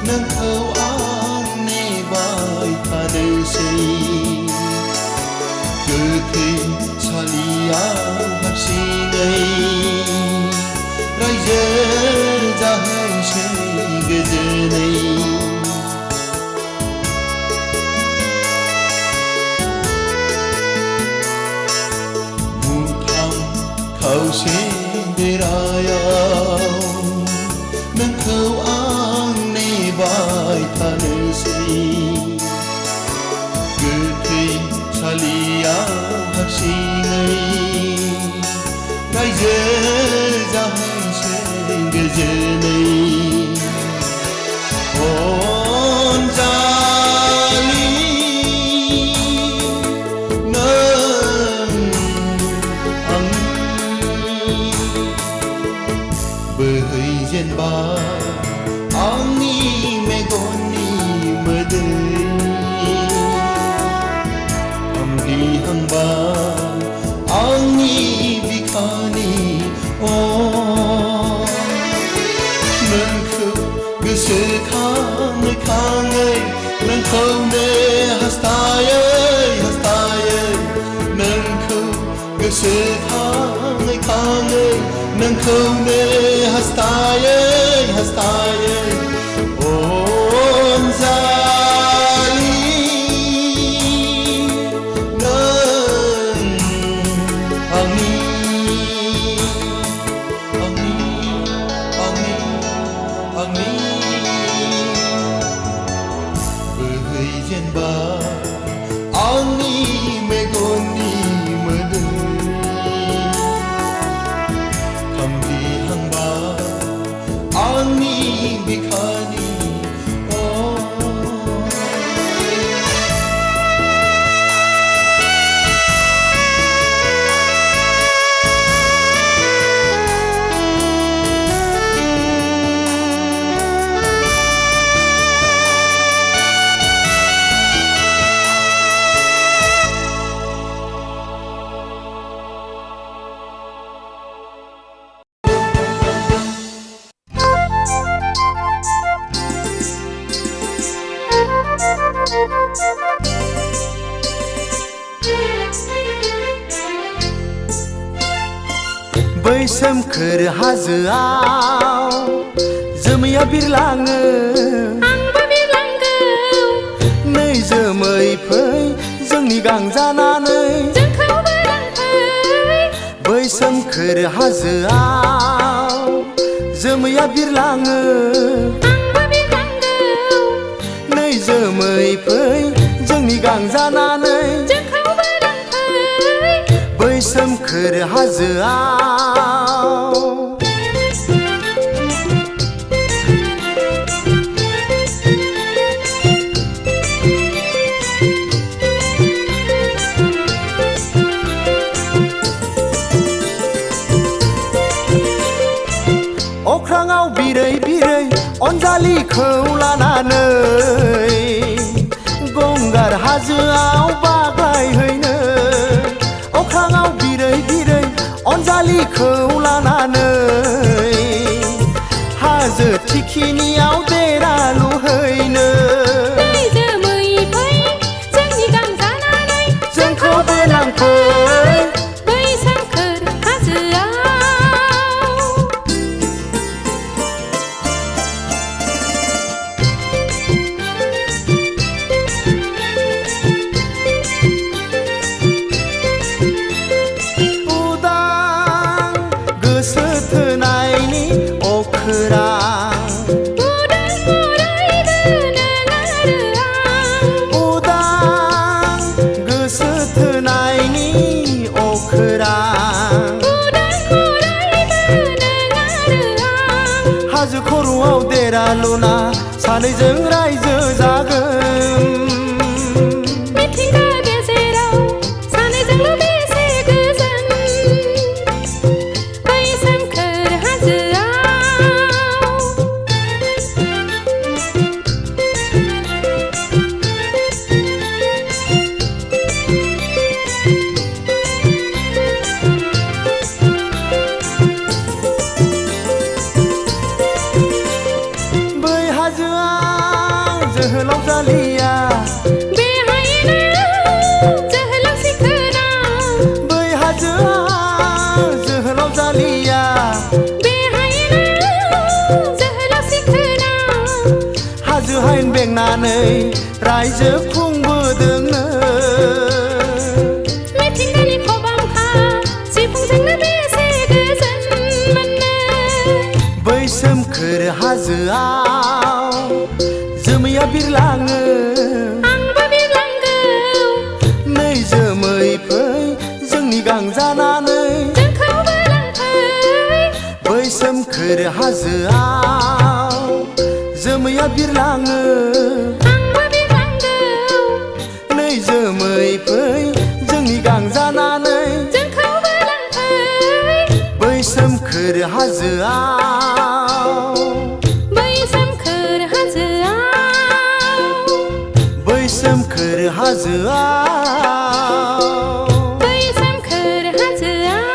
nang khau ang ne bai thanesi gothei chaliya hapsinai raije jahai sei gejenai mutham khause diraya nang khau ang ne bai thanesi gothei chaliya hapsinai raije jahai sei gejenai on jali nang bohaijenba angni megonni mode amli hangba angni bikhani on nangkhu goso khangai khangai nangkhau ne hastayai hastayai nangkhu goso khangai khangai nangkhau ne hastayai hastayai on jali nang ami ami ami ami bohaijenba angni megonni mode hamli hangba angni bikhani बै सोमखोर हाजोआव जोमैया बिरलाङो आंबो बिरलांगौ नै जोमै फै जोंनि गां जानानै जोंखौबो लांफै बै सोमखोर हाजोआव जोमैया बिरलाङो आंबो बिरलांगौ नै जोमै फै जोंनि गां जानानै जोंखौबो लांफै बै सोमखोर हाजोआव अनजालिखौ लानानै गंगार हाजोआव बाग्लायहैनो अख्राङाव बिरै बिरै अनजालिखौ लानानै हाजो थिखिनियाव देरा लुहैनो जोंखौबो लांफै बै सोमखोर हाजोआव उदां गोसो थोनायनि अखोरां उदां गोसो थोनायनि अखोरां हाजो खर'आव देरा लुना सानैजों रायजो जागोन मिथिंगा गेजेराव सानैजोंल' बेसे गोजोन बै सोमखोर हाजोआव बै हाजोआव जोहोलाव जालिया जोहोलाव सिखोना बै हाजोआव जोहोलाव जालिया जोहोलाव सिखोना हाजो हायेन बेंनानै रायजो खुंबोदोंनो मिथिंगानि खबामखा सिफुंजोंनो बेसे गोजोन मोनो बै सोमखोर हाजोआव जोमैया बिरलाङो आंबो बिरलांगौ नै जोमै फै जोंनि गां जानानै जोंखौबो लांफै बै सोमखोर हाजोआव जोमैया बिरलाङो आंबो बिरलांगौ नै जोमै फै जोंनि गां जानानै जोंखौबो लांफै बै सोमखोर हाजोआव बै सोमखोर हाजोआव बै सोमखोर हाजोआव बै सोमखोर हाजोआव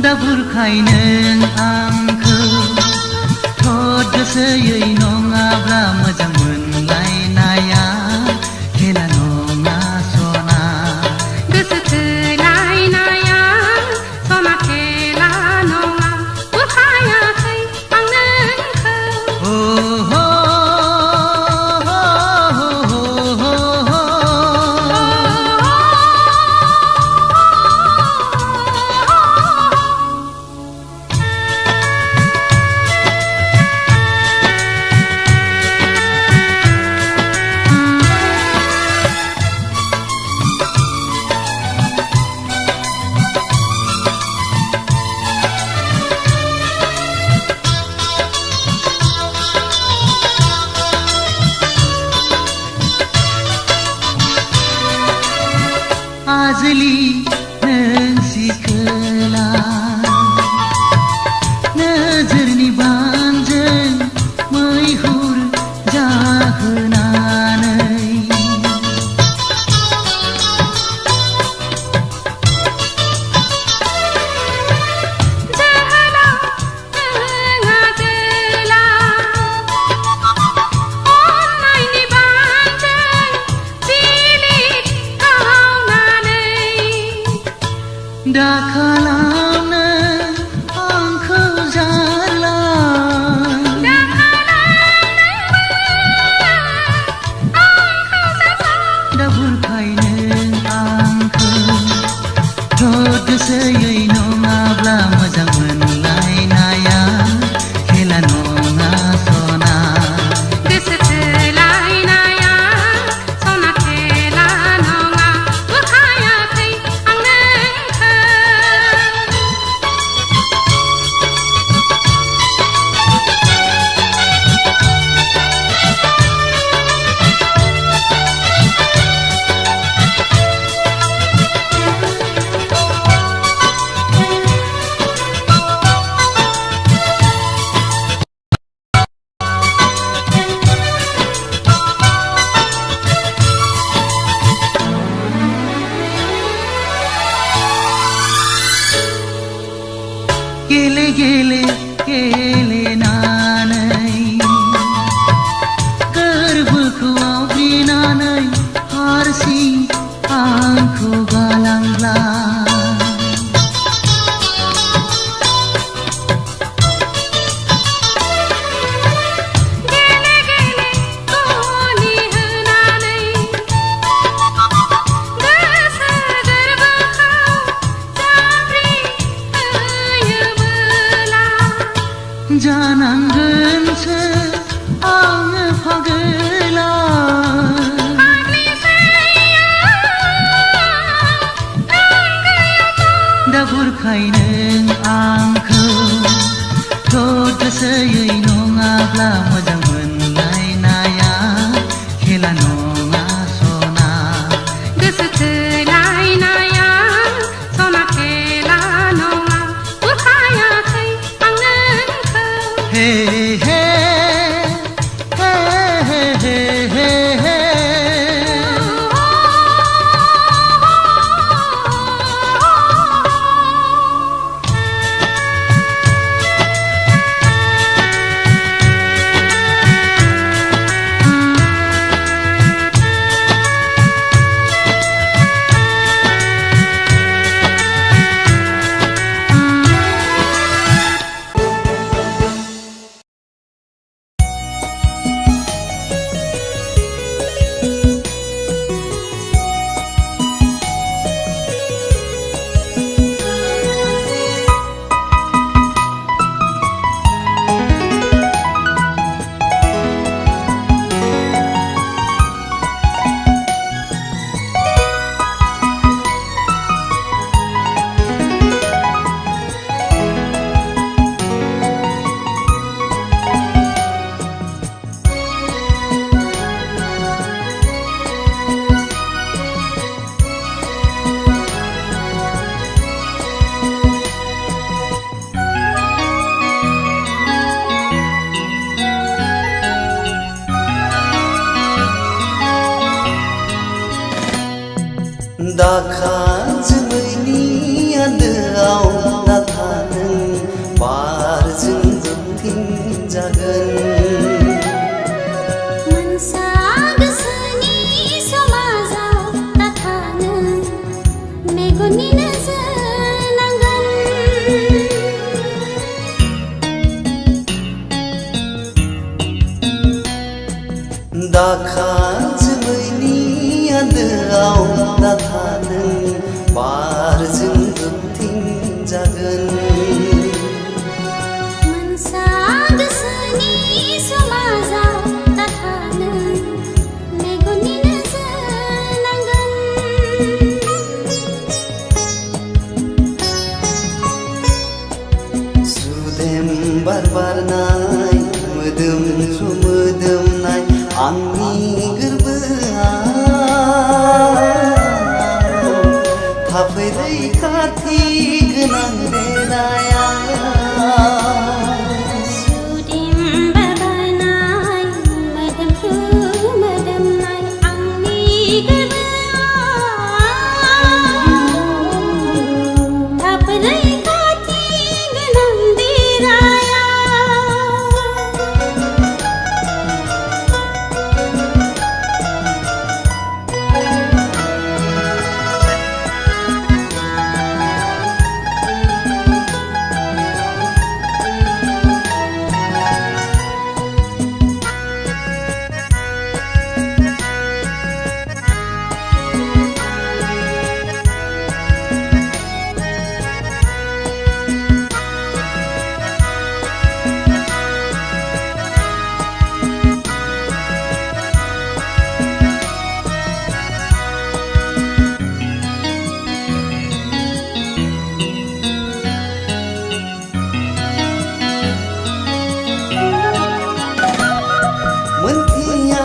दा बुरखाय नों आंखौ थद गोसोयै नङाब्ला मोजां मोनलायनाया खेला नङा सना गोसो थोलायनाया सना खेला नङा बुरखायाखै आं नोंखौ आजलि नों सिखोला नोजोरनि बानजों मैहुर जाहोनानै जोहोलाव नोंहा जोला अननायनि बानजों बिलिर गावनानै दा खालामनो आंखौ जारला दा बुरखाय नों आंखौ थद गोसोयै नङाब्ला मोजां मोनलायनाया खेला नङा सना गोसो थोलायनाया सना खेला नङा बुरखायाखै आं नोंखौ गेले गेले गेलेनानै गोरबोखौ आवग्रिनानै हारसिं आंखौ गालांब्ला गेले गेले गलि होनानै गोसो गोरबोखौ जाब्रि होयोबोला जानांगोनसो आङो फागोला दा बुरखाय नों आंखौ थद गोसोयै नङाब्ला मोजां मोनलायनाया खेला नङा सना गोसो थोलायनाया सना खेला नङा बुरखायाखै आं नोंखौ हे हे हे हे हे हे हे दाखा जोमैनि आन्दोआव नाथाय जोमैनि आन्दोआव दाथा नों बारजों गोमथिं जागोन मनसा गोसोनि समाजाव दाथा नों मेगननि नोजोर नांगोन सुदेम बार बारनाय मोदोमफ्रु मोदोमनाय आंनि गोरबोआव थाफै रैखाथि गोनां देनाया सुदेम बारबारनाय मोदोमफ्रु मोदोमनाय आंनि गोरबोआव थाफै रैखाथि गोनां देनाया मोनथिया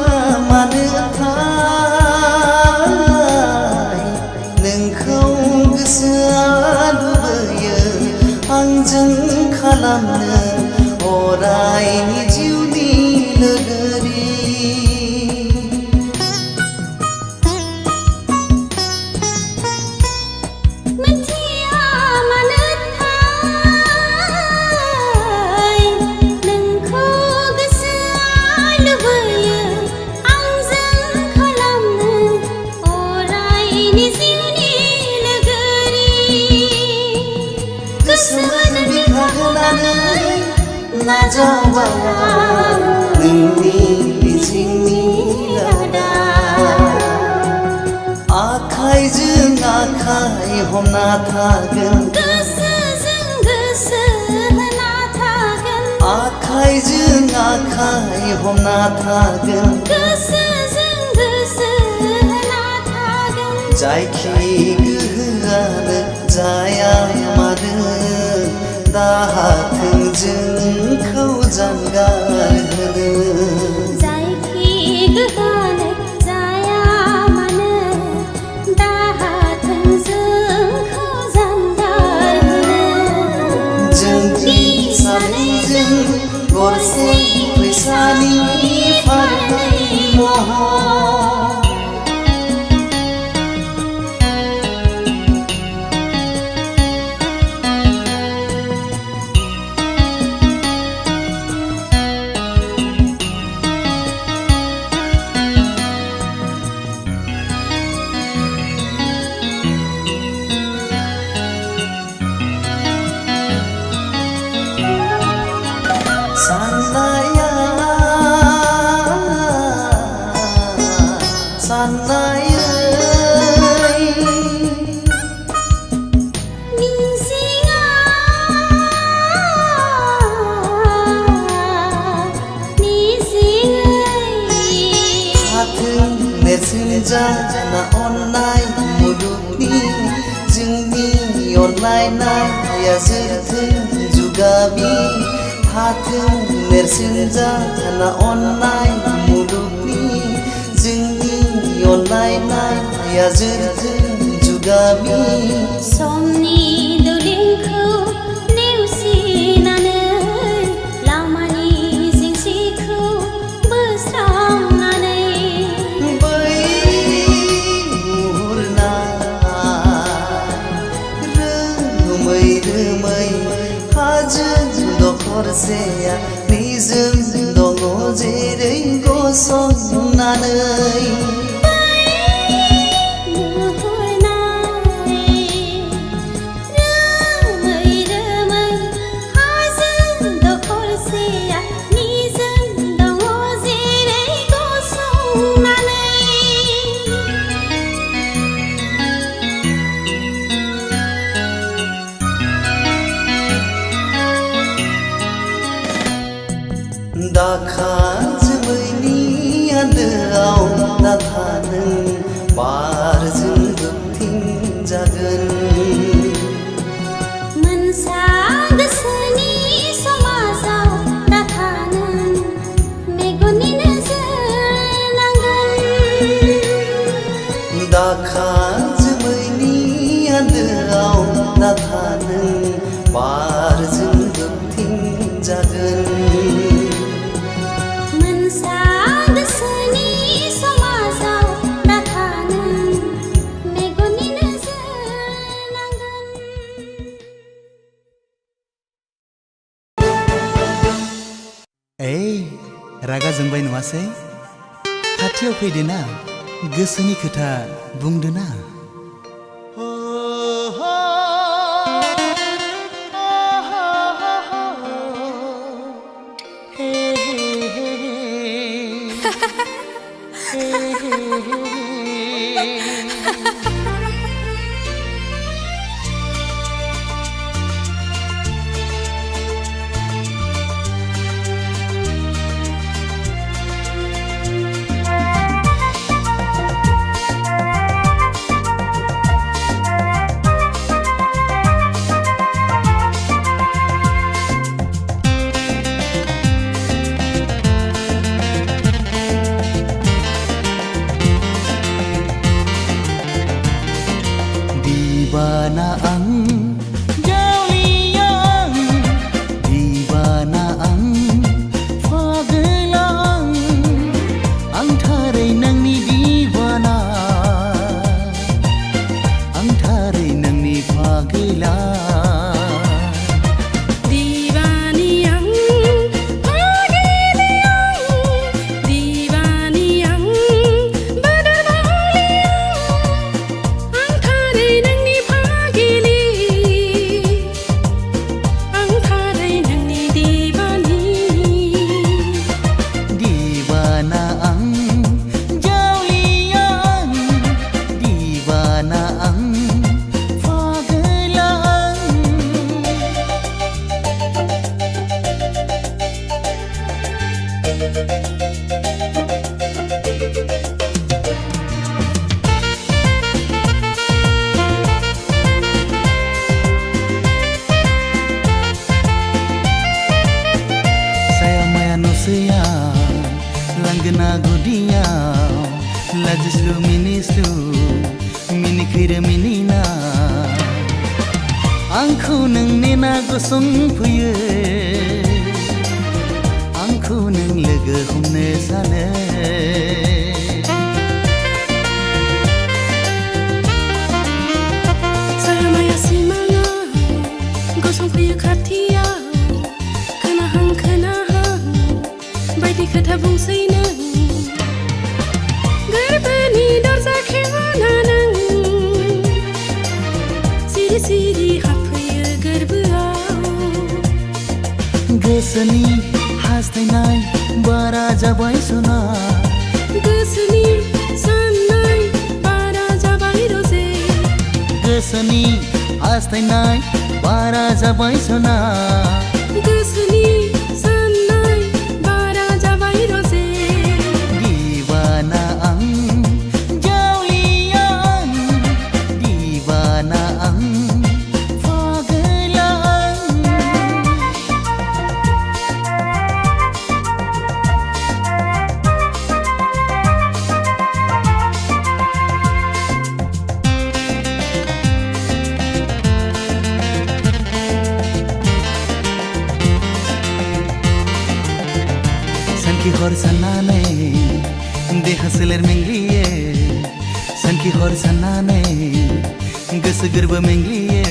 मानो थाय नोंखौ गोसोआ लुबैयो आंजों खालामनो अरायनि जिउनि लोगोरि मोनथिया मानो थाय नोंखौ गोसोआ लुबैयो आंजों खालामनो अरायनि जिउनि लोगोरि गोसोआनो बिखा होनानै नाजावबाय नोंनि बिथिंनि रादा आखाइजों आखाइ हमना थागोन गोसोजों गोसो होना थागोन आखाइजों आखाइ हमना थागोन गोसोजों गोसो होना थागोन जायखि गोहोआनो जाया मानो दाहाथों जोंखौ जानगार होनो जायखि गोहोआनो जाया मानो दाहाथों जोंखौ जानगार होनो जोंनि सानैजों गरसे फैसानि फारनै महर साननाया साननायै मिजिंआ मिजिङै हाथों नेरसोन जाना अननाय मुलुगनि जोंनि अनलायनाया जोरथों जुगामि हाथों नेरसोन जाना अननाय मुलुगनि जोंनि अनलायनाया जोरथों जुगामि समनि दुलिंखौ नेवसिनानै लामानि जेंसिखौ बोस्रांनानै बै मुहुरनाय रोमै रोमै हाजो दखरसेया निजोम दङ जेरै गसंनानै दखरसेया निजोम दङ जेरै गसंनानै आखां जोमैनि आन्दोआव नाथा नों बारजों बोबथिं जागोन मोनसा गोसोनि समाजाव नाथा नों मेगननि नोजोर नांगोन रागा जोंबाय नङासै खाथियाव फैदो ना गोसोनि खोथा बुंदो ना Dibana ang jauliang Dibana ang fagelang Ang taray nang ni dibana Ang taray nang ni fagelang Langgana gudiau Lajislu minislu Mini kira minina Angku neng nena gosong puye Angku neng lega humne sana Saya maya simana Gosong puye katia Kenahang Baiti kata bungsai nang Gerbani darza kewana nang Siri hapaya gerbuau Gesani hastainai bara jabai sona Gesani sanai bara jabai rose Gesani hastainai bara jabai sona Gesani Sanki hor sanane deha seler mengliye Sanki hor sanane goso gorbo mengliye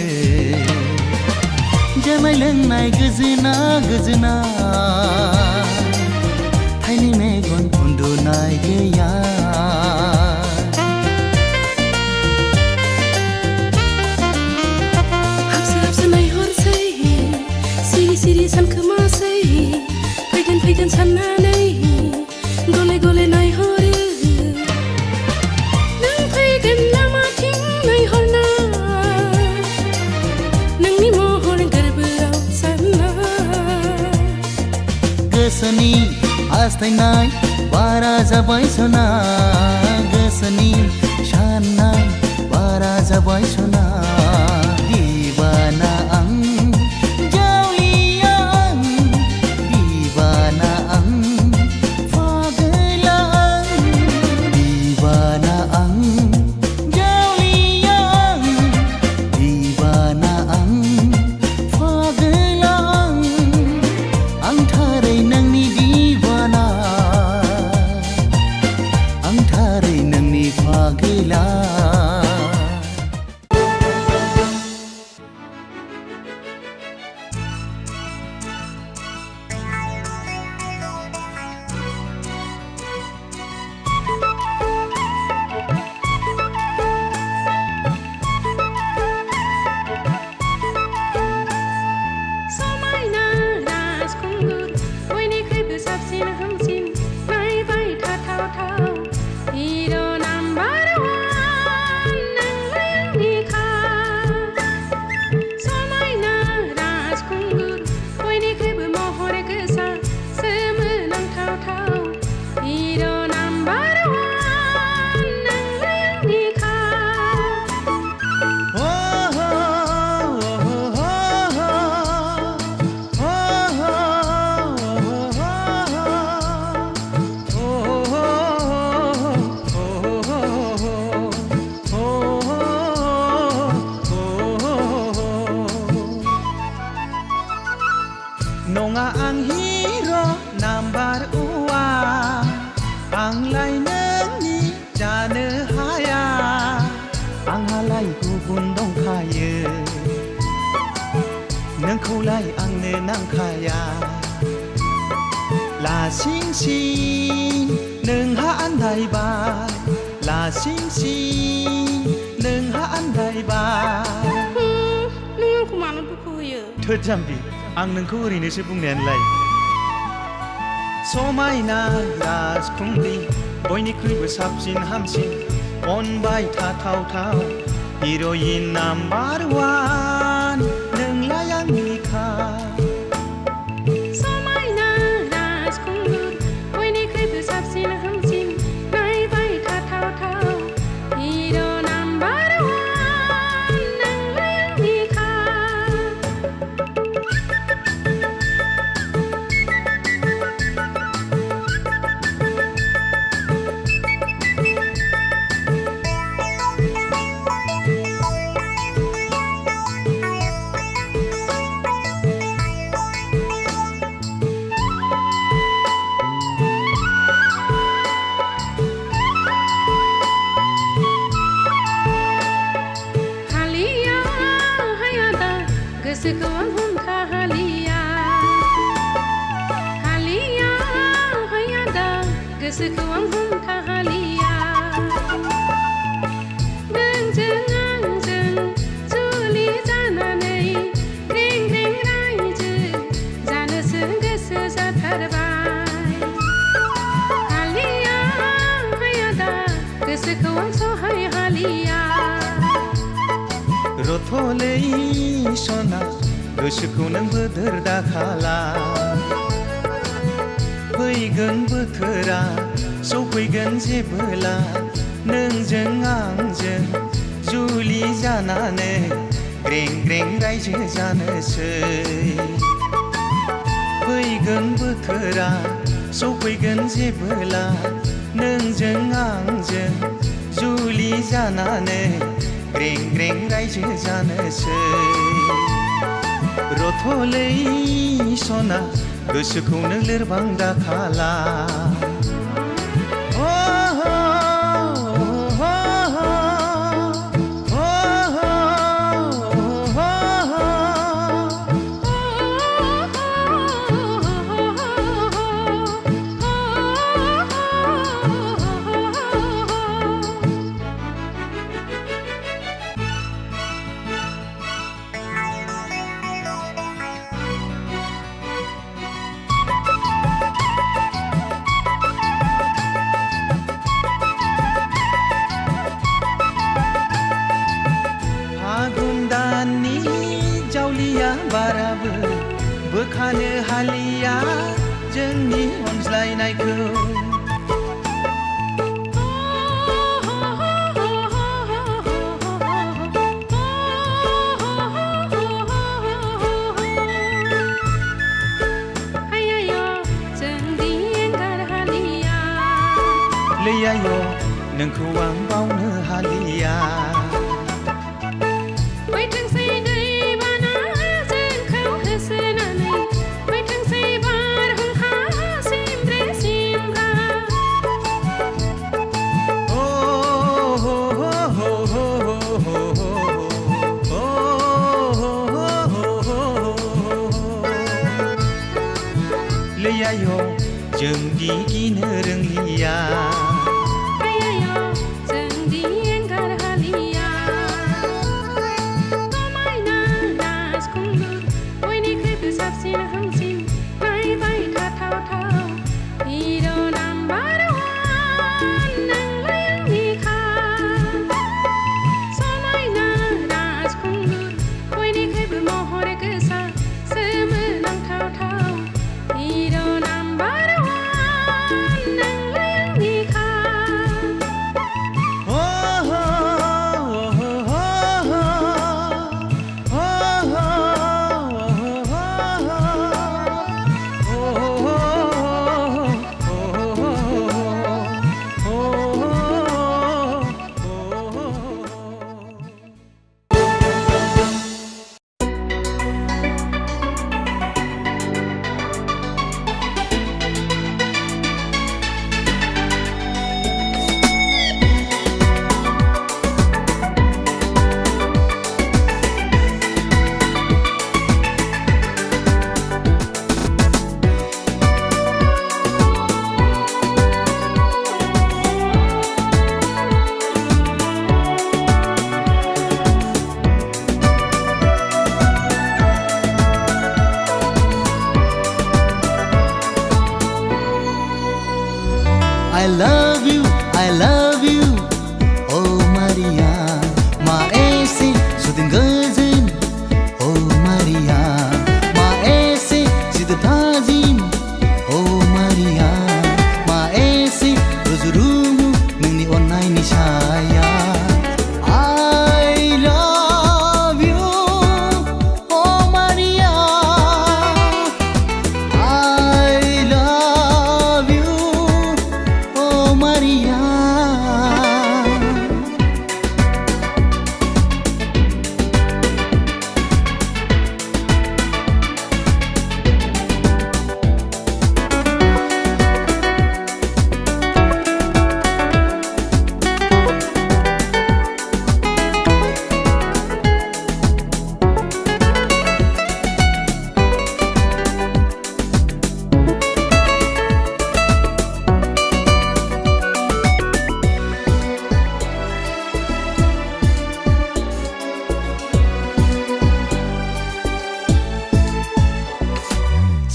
Jamai lengnai gojona gojona Thaini megon undunai gaya Hapsa nai horsai Siri sankhamasai Faigan sananai Gole gole nai hore Nang faigan lama ting nai horna Nang ni mohor gerbuau sana Gesani hastainai bara jabai sona Gesani shanai bara jabai sona Dibana ang गैला समायना राजखुंगुर बयनिख्रुइबो साबसिन हामसिन नायबाय थाथावथाव हिर' number one नोंलाय आंनिखा समायना राजखुंगुर बयनिख्रुइबो महर गोसा सोमोनांथावथाव हिर' नाम्बार वान नोंलाय आंनिखा नङा आं हिर' नाम्बार वान आंलाय नोंनि जानो हाया आंहालाय गुबुन दंखायो नोंखौलाय आंनो नांखाया लासिंसिं नोंहा आन्दायबाय लासिंसिं नोंहा आन्दायबाय नों आंखौ मानो दुखु होयो थोद जाम्बि आं नोंखौ ओरैनोसो बुंनायानोलाय समायना राजखुंग्रि बयनिख्रुइबो साबसिन हामसिन अनबाय थाथावथाव हिर'इन नाम्बार वान नोंलाय आंनिखा समायना राजखुंगुर बयनिख्रुइबो साबसिन हामसिन नायबाय थाथावथाव हिर' नाम्बार वान नोंलाय आंनिखा हालिया हायादा गोसोखौ आं हमथाहालिया हालिया हायादा गोसोखौ आं हमथाहालिया नोंजों आंजों जुलि जानानै ग्रें ग्रें रायजो जानोसो गोसो जाथारबाय हालिया हायादा गोसोखौ आं सहाय हालिया रथ'लै सना गोसोखौ नों बोदोर दाखाला फैगोन बोथोरा सफैगोन जेबोला नोंजों आंजों जुलि जानानै ग्रें ग्रें रायजो जानोसै फैगोन बोथोरा सफैगोन जेबोला नोंजों आंजों जुलि जानानै ग्रें ग्रें रायजो जानोसै रथ'लै सना गोसोखौ नों लोरबां दाखाला बाराबो बोखानो हालिया जोंनि अनज्लायनायखौ लैयायो नोंखौ आं बावनो हालिया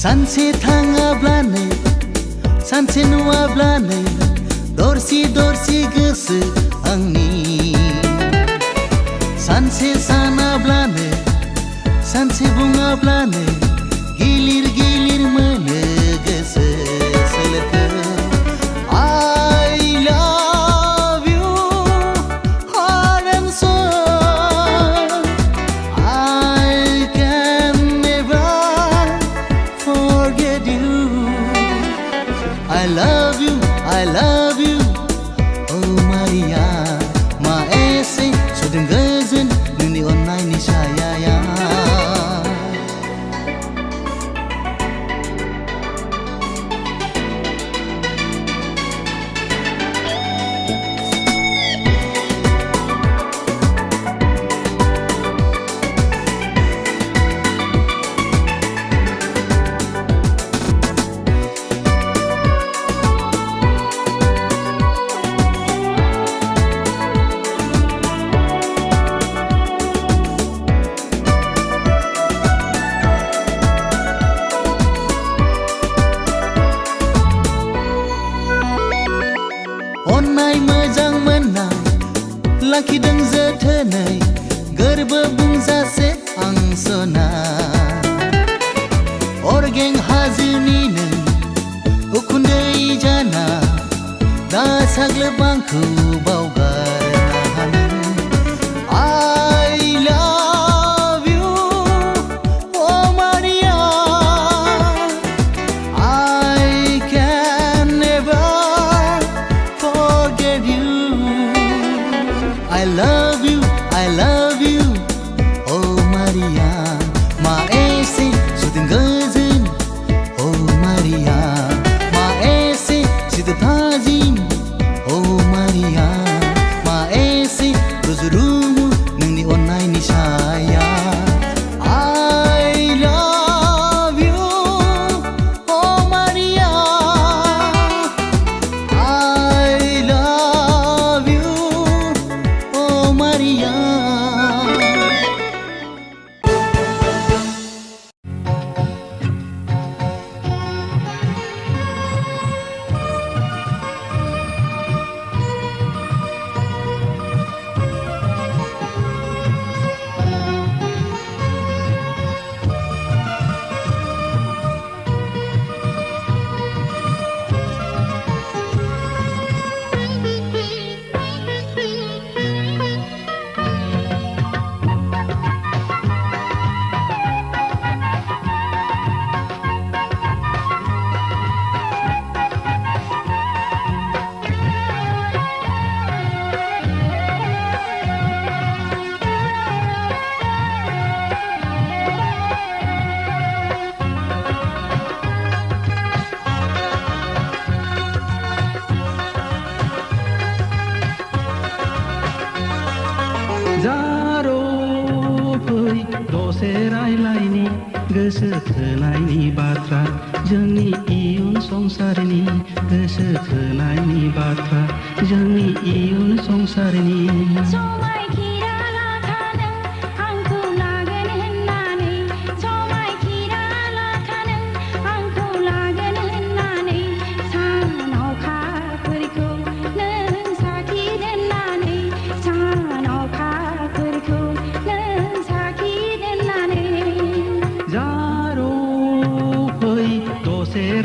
सानसे थाङाब्लानो सानसे नुवाब्लानो दरसि दरसि गोसो आंनि सानसे सानाब्लानो सानसे बुङाब्लानो गिलिर गिलिर मोनो गोसो सोलेरखौ I love you heart and soul I can never forget you I love you oh Maria ma ese sudeng goजोन नोंनि अननायनि सायाया अननाय मोजां मोननाय लाखिदों जोथोनै गोरबो बुंजासे आं सना अरगें हाजोनि नों उखुन्दै जाना दा साग्लोब आंखौ बावगारनो हानो I love you oh Maria I can never forget you I love you oh Maria ma ese sudeng goजोन oh Maria ma ese sudeng थाजिम oh Maria ma ese रुजुरुमु नोंनि अननायनि साया I love you oh Maria I love you oh Maria जारो फै दसे रायलायनि गोसो थोनायनि बाथ्रा जोंनि इयुन संसारनि गोसो थोनायनि बाथ्रा जोंनि इयुन संसारनि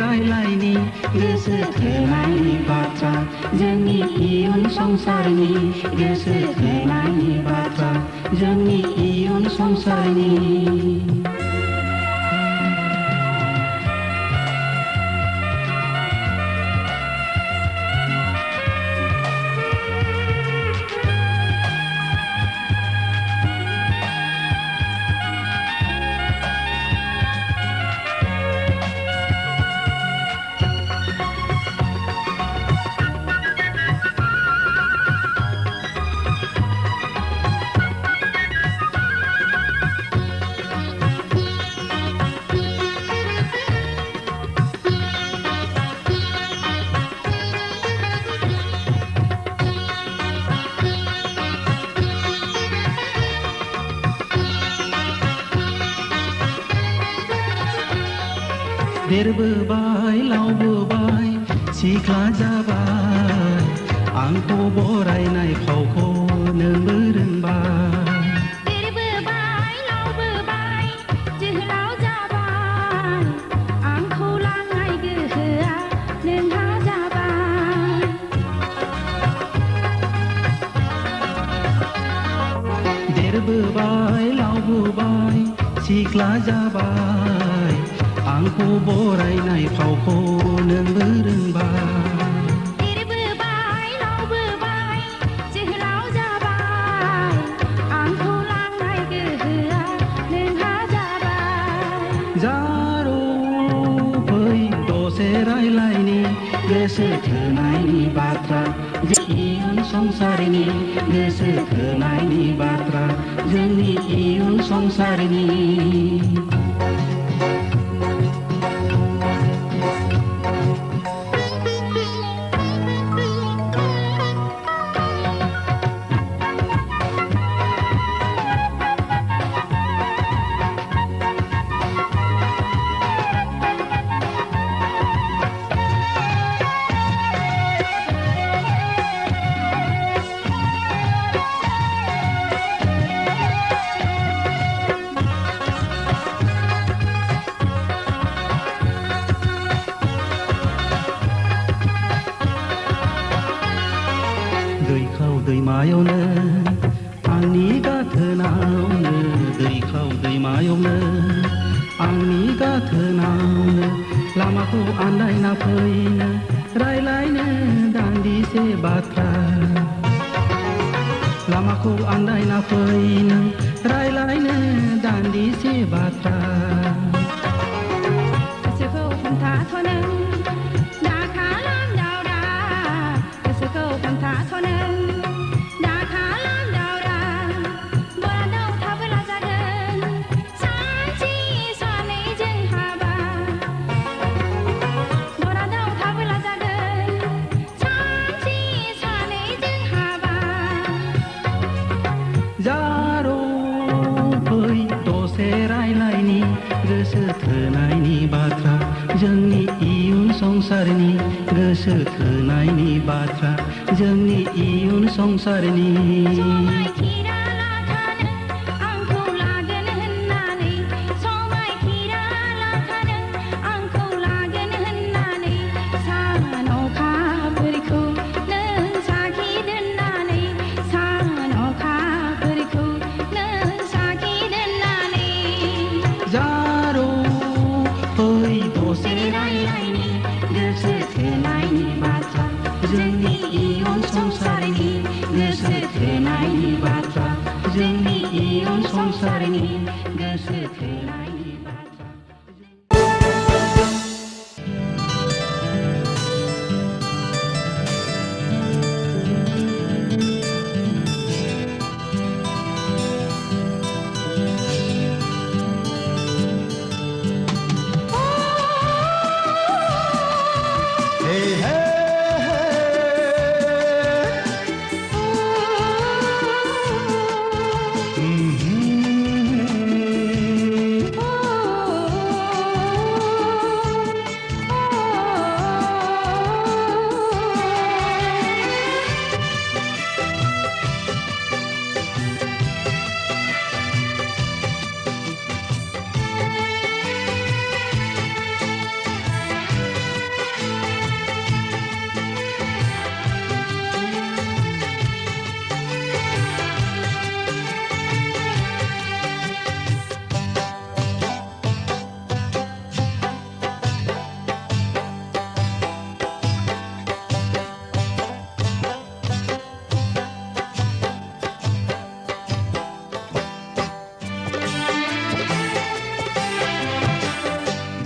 रायलायनि गोसो थोनायनि बाथ्रा जोंनि इयुन संसारनि गोसो थोनायनि बाथ्रा जोंनि इयुन संसारनि देरबोबाय लावबोबाय सिख्ला जाबाय आंखौ बरायनाय फावखौ नोंबो रोंबाय देरबोबाय लावबोबाय जोहोलाव जाबाय आंखौ लांनाय गोहोआ नोंहा जाबाय देरबोबाय लावबोबाय सिख्ला जाबाय आंखौ बरायनाय फावखौ नोंबो रोंबाय देरबोबाय लावबोबाय जोहोलाव जाबाय आंखौ लांनाय गोहोआ नोंहा जाबाय जारौ फै दसे रायलायनि गोसो थोनायनि बाथ्रा इयुन संसारनि गोसो थोनायनि बाथ्रा जोंनि इयुन संसारनि दैखाव दैमायावनो आंनि गाथोनावनो दैखाव दैमायावनो आंनि गाथोनावनो लामाखौ आन्दायना फैनो रायलायनो दान्दिसे बाथ्रा लामाखौ आन्दायना फैनो रायलायनो दान्दिसे बाथ्रा गोसोखौ खोन्थाथ'नो दा खालाम दावरा गोसोखौ खोन्थाथ'नो दा खालाम दावरा बरादाव थाबोला जागोन सानसे सानैजों हाबा बरादाव थाबोला जागोन सानसे सानैजों हाबा जारौ फै दसे रायलायनि गोसो थोनायनि बाथ्रा जोंनि इयुन संसारनि गोसो थोनायनि बाथ्रा जोंनि इयुन संसारनि समायखिरा लाखानो आंखौ लागोन होननानै समायखिरा लाखानो आंखौ लागोन होननानै सान अखाफोरखौ नों साखि दोननानै सान अखाफोरखौ नों साखि दोननानै जारौ फै दसे रायलायनि गोसो थोनायनि बाथ्रा जोंनि इयुन संसारनि गोसो थोनायनि बाथ्रा जोंनि इयुन संसारनि गोसो थोनायनि बाथ्रा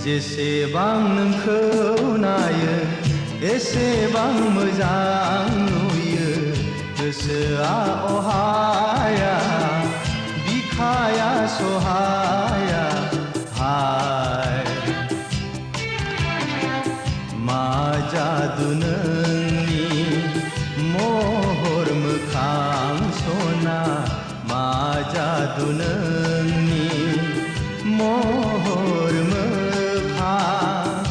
जेसेबां नोंखौ नायो एसेबां मोजां नुयो गोसोआ अहाया बिखाया सहाया हाय मा जादु नोंनि महर मोखां सना मा जादु नोंनि महर मोखां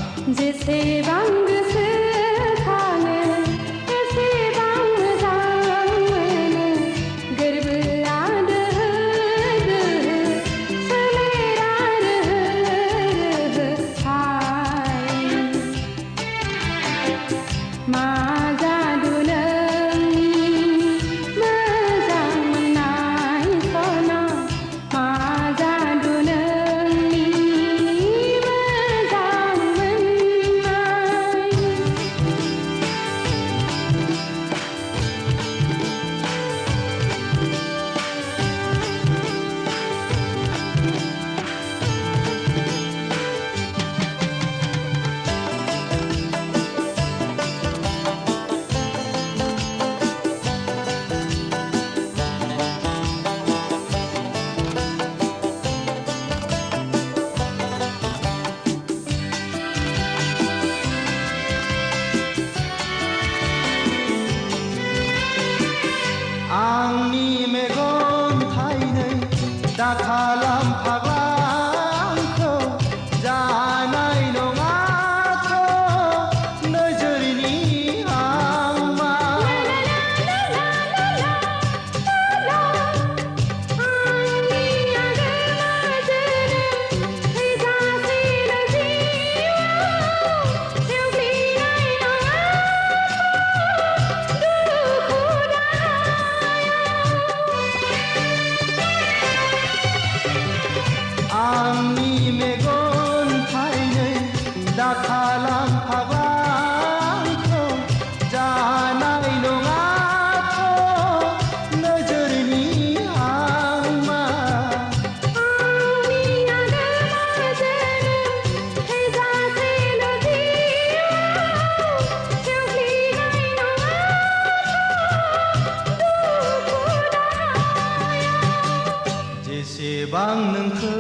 जेसेबां नोंखौ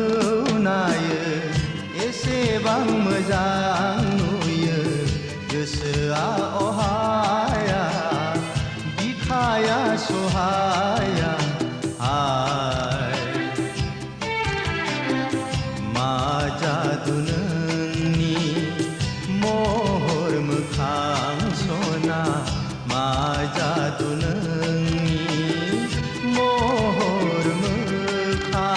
नायो एसेबां मोजां नुयो गोसोआ अहाया बिखाया सहाया हाय मा जादु नोंनि महर मोखां सना मा जादु नोंनि महर मोखां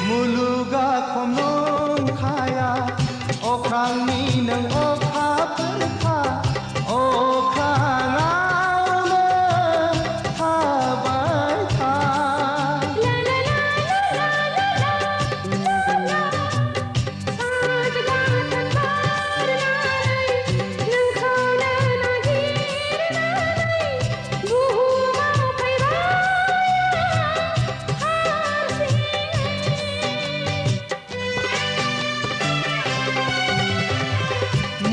मुलुगा खम नंखाया अख्रांनि नों अखाफोरखा अख्राङावनो थाबाय था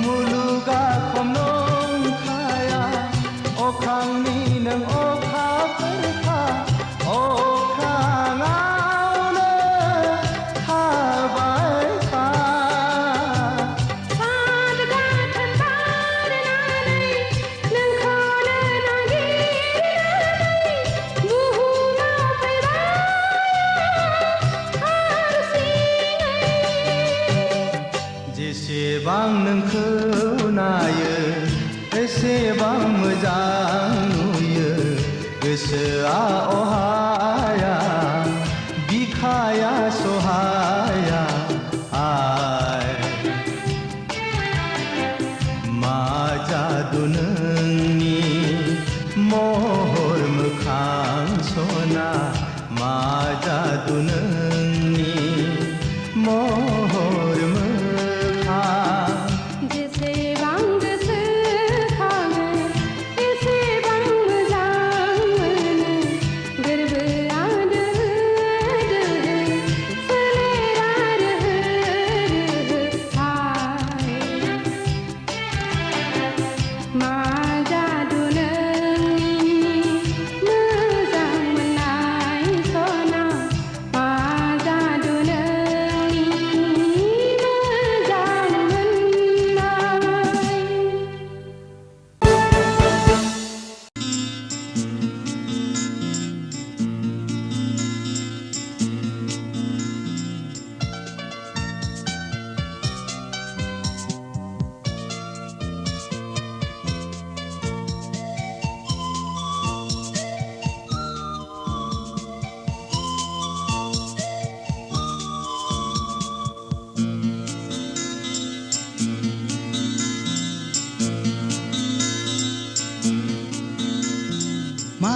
मुलुगा खम नंखाया अख्रांनि नों अखाफोरखा अख्राङावनो थाबाय था जेसेबां नोंखौ नायो एसेबां मोजां नुयो गोसोआ अहाया बिखाया सहाया हाय मा जादु नोंनि महर मोखां सना मा जादु नोंनि महर मोखां जेसेबां गोसोखाङो एसेबां मोजां मोनो गोरबोआ दोहो दोहो सोलेरा रोहो रोहो हाय मा जादु नोंनि मोजां मोननाय सना मा जादु नोंनि मोजां मोननाय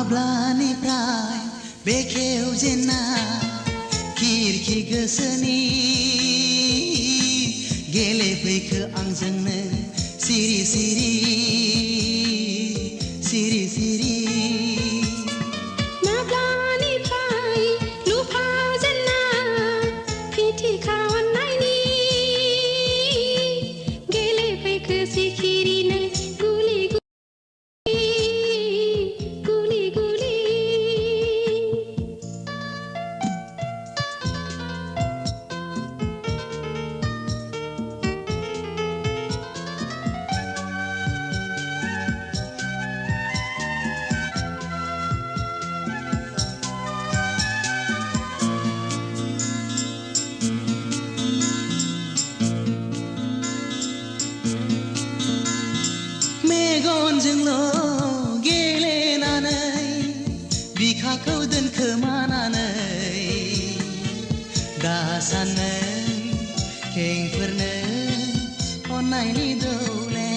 माब्लानिफ्राय बेखेवजेना खिरखि गोसोनि गेलेफैखो आंजोंनो सिरि सिरि सिरि सिरि माब्लानिफ्राय लुफावजेनना फिथिखा अननायनि गेलेफैखो सिखिरिनो गुलि गुलि गुलि मेगनजोंल' गेलेनानै बिखाखौ दोनखोमानानै दा सानो खेंफोरनो अननायनि दौले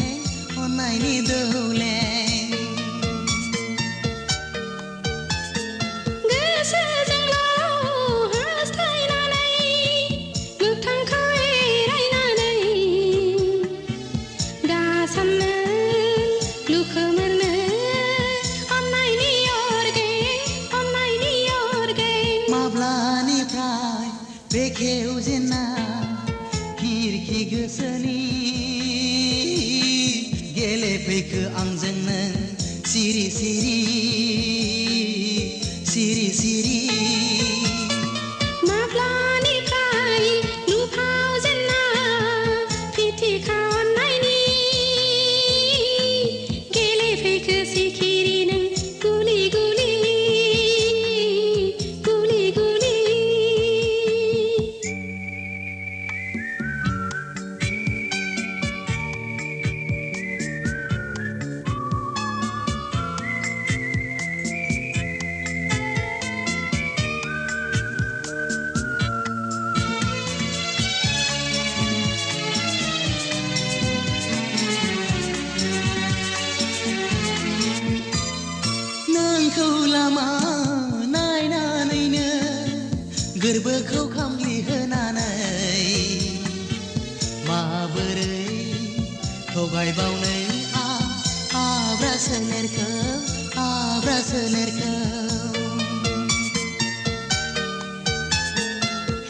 सामनो लुखोमोरनो अन्नायनि अरगे माब्लानिफ्राय बेखेवजेना खिरखि गोसोनि गेलेफैखो आंजों नों सिरि सिरि सिरि सिरि माब्लानिफ्राय लुफावजेना फिथिखा अन्नायनि गेलेफैखो सिखिरि नों गुलि गुलि गुलि गुलि नोंखौ लामा नायनानैनो गोरबोखौ खामग्लि होनानै माबोरै थगायबावनो आब्रा सोलेरखौ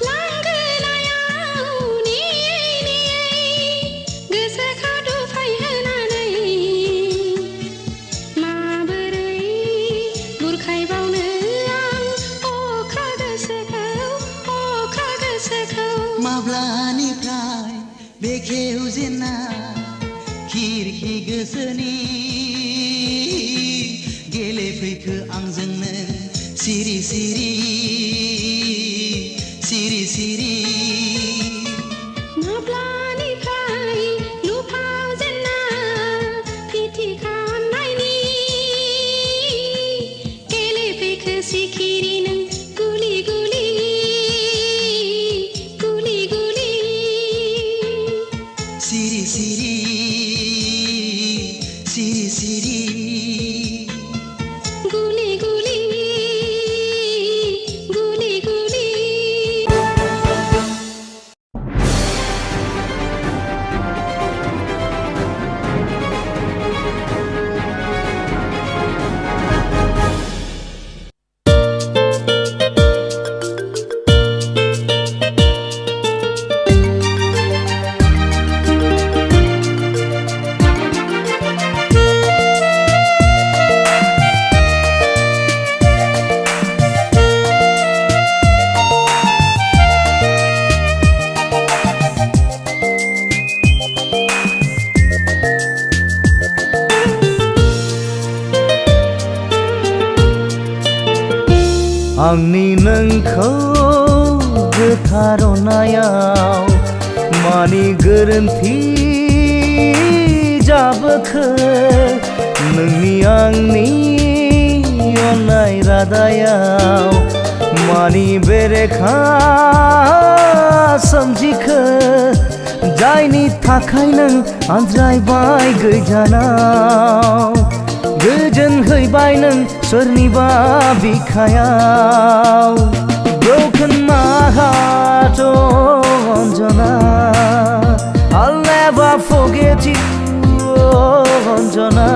लांगोनायाव नेयै नेयै गोसोखौ दुफायहोनानै माबोरै बुरखायबावनो आं अख्रा गोसोखौ माब्लानिफ्राय बेखेवजेना खिरखि गोसोनि गेलेफैखो आंजों नों सिरि सिरि सिरि सिरि माब्लानिफ्राय लुफावजेना फिथिखा अन्नायनि गेलेफैखो सिखिरि नों गुलि गुलि गुलि गुलि सिरि सिरि सिरि सिरि गुलि गुलि गुलि गुलि आंनि नोंखौ गोथार अननायाव मानि गोरोन्थि जाबोखो नोंनि आंनि अननाय रादायाव मानि बेरेखा सोमजिखो जायनि थाखाय नों आनज्रायबाय गोजानाव गोजोन हैबाय नों सोरनिबा बिखायाव Broken my heart, oh Anjana, I'll never forget you, oh Anjana.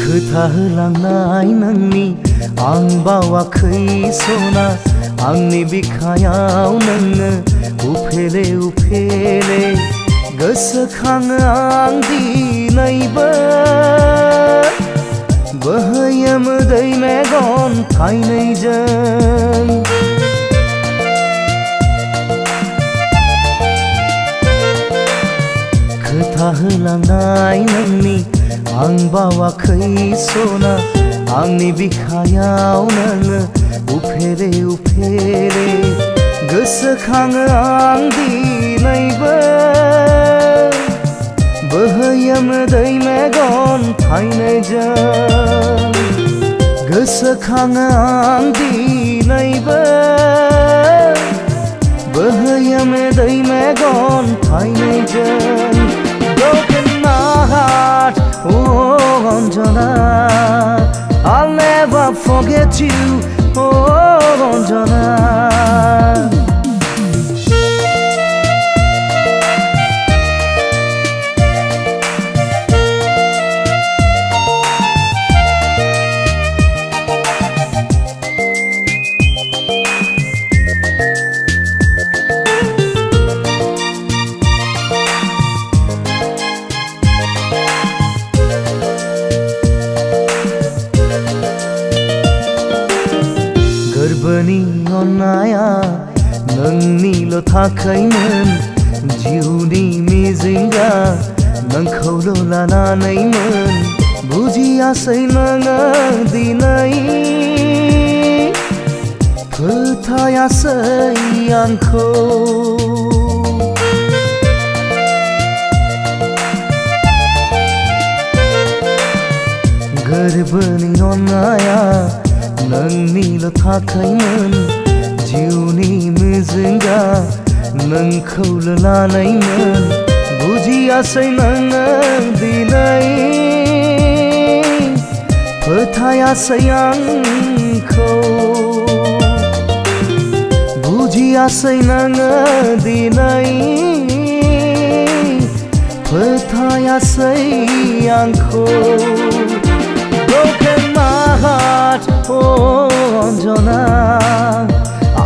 खोथा होलांनाय नोंनि आं बावाखै सना आंनि बिखायाव नोङो उफेले उफेले गोसोखाङो आं दिनैबो बोहैयो मोदै मेगन थाइनैजों खोथा होलांनाय नोंनि आं बावाखै सना आंनि बिखायाव नोङो उफेरे उफेरे गोसोखाङो आं दिनैबो बोहैयोम दै मेगन थाइनैजों गोसोखाङो आं दिनैबो बोहैयोम दै मेगन थाइनैजों broken my heart oh Anjana I'll never forget you oh Anjana गोरबोनि अननाया नोंनिल' थाखायमोन जिउनि मिजिंगा नोंखौल' लानानैमोन बुजियासै नोङो दिनै फोथायासै आंखौ गोरबोनि अननाया नोंनिल' थाखायमोन जिउनि मिजिंगा नोंखौल' लानायमोन बुजियासै नोङो दिनै फोथायासै आंखौ बुजियासै नोङो दिनै फोथायासै आंखौ broken my heart oh Anjana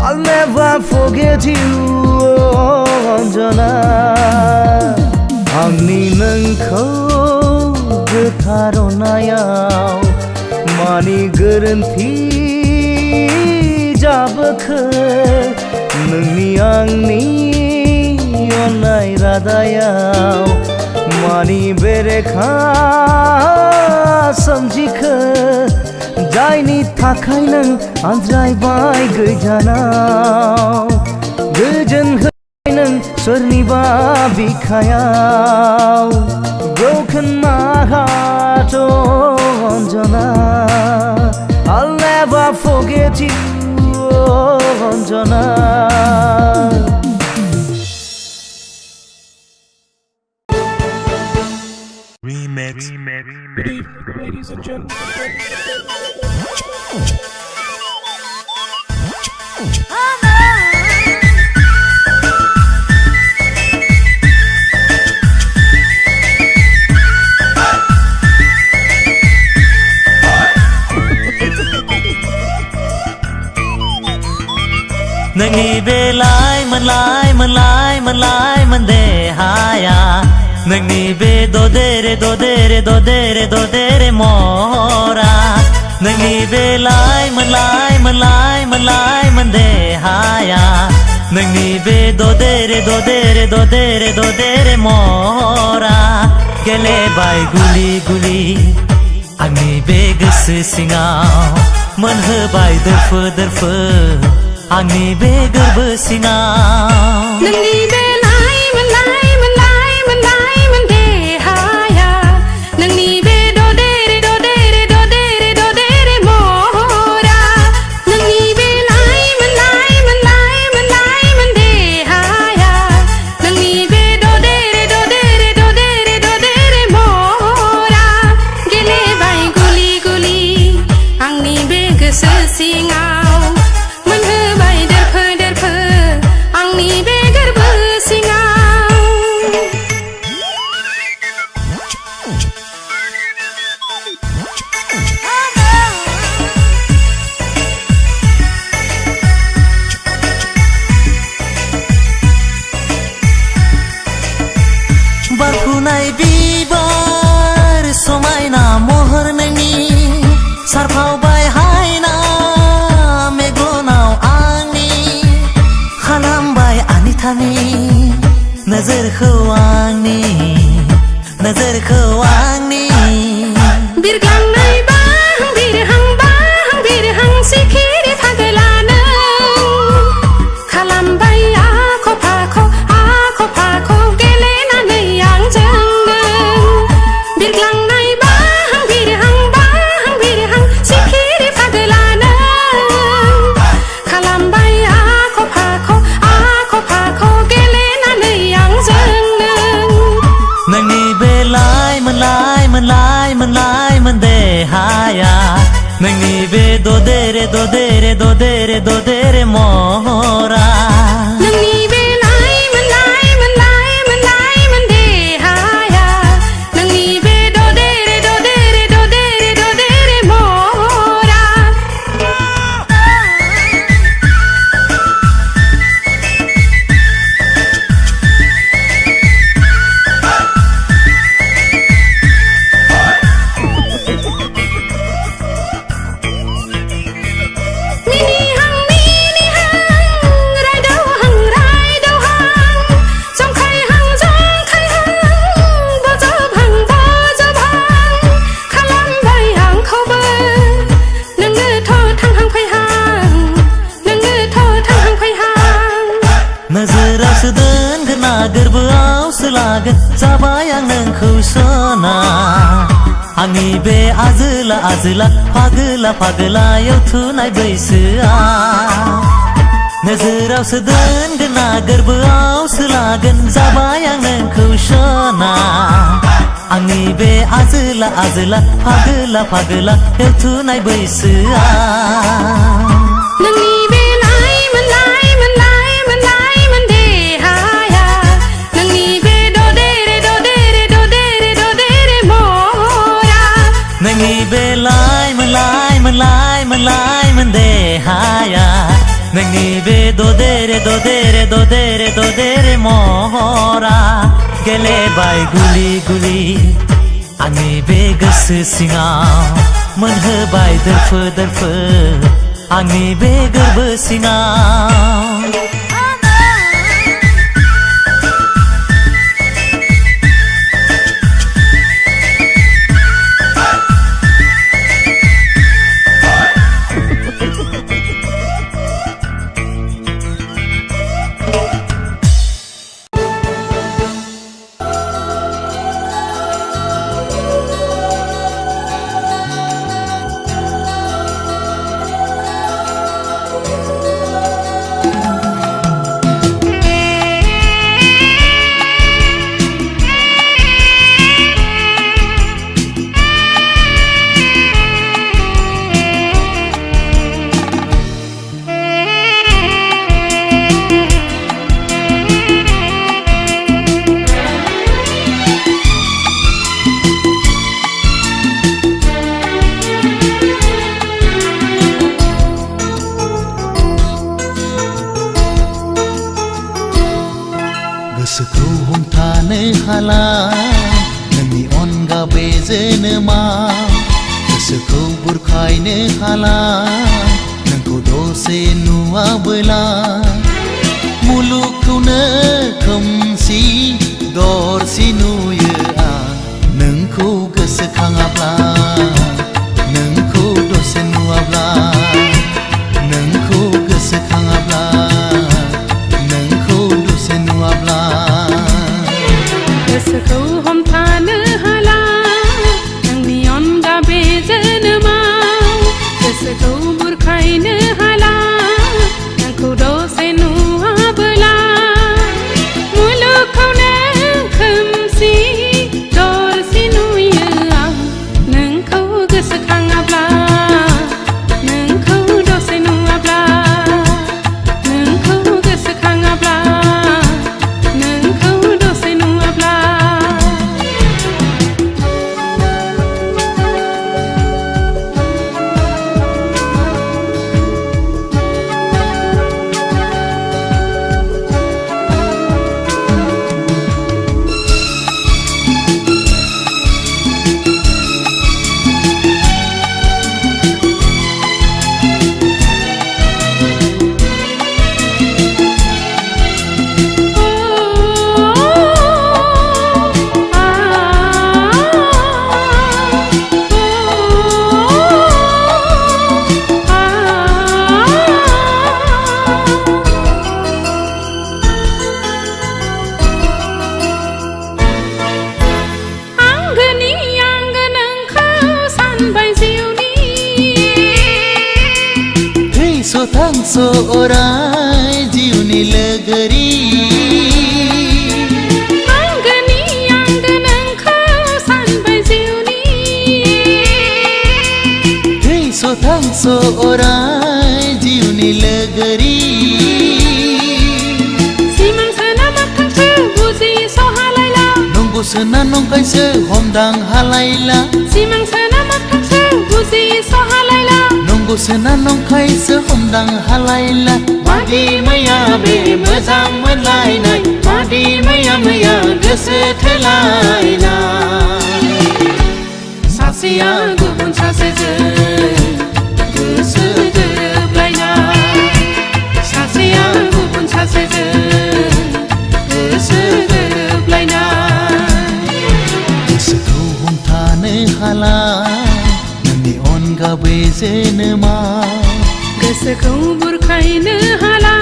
I'll never forget you oh Anjana आंनि नोंखौ गोथार अननायाव मानि गोरोन्थि जाबोखो नोंनि आंनि अननाय रादायाव मानि बेरेखा सोमजिखो जायनि थाखाय नों आनज्रायबाय गोजानाव गोजोन होबाय नों सोरनिबा बिखायाव broken my heart oh Anjana I'll never forget you oh Anjana Remix. Ladies and gentlemen. नोंनि बेलाय मोनलाय मोनदेहाया नोंनि बे ददेरे ददेरे ददेरे ददेरे महरा नोंनि बेलाय मोनलाय मोनदेहाया नोंनि बे ददेरे ददेरे ददेरे ददेरे महरा गेलेबाय गुलि गुलि आंनि बे गोसो सिङाव मोनहोबाय दोरफो दोरफो आंनि बे गोरबो सिङाव नोंनि बेलाय मोनलाय मोनदेहाया नोंनि बे ददेरे ददेरे ददेरे ददेरे महरा नोंनि बेलाय मोनलाय मोनदेहाया नोंनि बे ददेरे ददेरे ददेरे ददेरे महरा गेलेबाय गुलि गुलि आंनि बे गोसो सिङाव मोनहोबाय दोरफो दोरफो आंनि बे गोरबो सिङाव बारफुनाय बिबार समायना महर नोंनि सारफावबाय हायना हाया नोंनि बे ददेरे ददेरे ददेरे ददेरे महरा नोंनि बे लाइमोन लाइमोन लाइमोन लाइमोन देहाया नोंनि बे ददेरे ददेरे ददेरे ददेरे महरा नोजोराव सोदोनगोन ना गोरबोआव सोलागोन जाबाय आं नोंखौ सना आंनि बे आजोला आजोला फागोला फागोलायाव थुनाय बैसोआ नोजोराव सोदोनगोन ना गोरबोआव सोलागोन जाबाय आं नोंखौ सना आंनि बे आजोला आजोला फागोला फागोलायाव थुनाय बैसोआ नोंनि बे लाइमोन लाइमोन लाइमोन लाइमोन देहाया नोंनि बे ददेरे ददेरे ददेरे ददेरे महरा नोंनि बे लाइमोन लाइमोन लाइमोन लाइमोन देहाया नोंनि बे ददेरे ददेरे ददेरे ददेरे महरा गेलेबाय गुलि गुलि आंनि बे गोसो सिङाव मोनहोबाय दोरफो दोरफो आंनि बे गोरबो सिङाव गोसोखौ हमथानो हाला नोंनि अनगा बे जोनोमाव गोसोखौ बुरखायनो हाला नोंखौ दसे नुवाबोला मुलुगखौनो खोमसि दरसि नुयो आं नोंखौ गोसोखाङाब्ला नोंखौ दसे नुवाब्ला नोंखौ गोसोखाङाब्ला गोसोखौ हमथानो हाला नोंनि अनगा बे जोनोमाव गोसोखौ बुरखायनो हाला नोंखौ दसे नुवाबोला मुलुगखौनो खोमसि दरसि नुयो आं नोंखौ गोसोखाङाब्ला नोंखौ दसे नुवाब्ला नोंखौ गोसोखाङाब्ला थांसो अराय जिउनि लोगोरि आंगो नोंखौ सानबाय जिउनि थैस' थांस' अराय जिउनि लोगोरि सिमांसोना मोगथांसो बुजिस' हालायला नंगौसोना नंखायसो हमदां हालायला सिमांसोना मोगथांसो बुजिस' हालायला नंगौसोना नंखायसो हमदां हालायला मादि मैया बे मोजां मोनलायनाय मादि मैया गोसो थोलायनाय सासेया गुबुन सासेजों गोसो गोरोबलायनाय सासेया गुबुन सासेजों गोसो गोरोबलायनाय गोसोखौ हमथानो हाला नोंनि अनगा बै जोनोमा गोसोखौ बुरखायनो हाला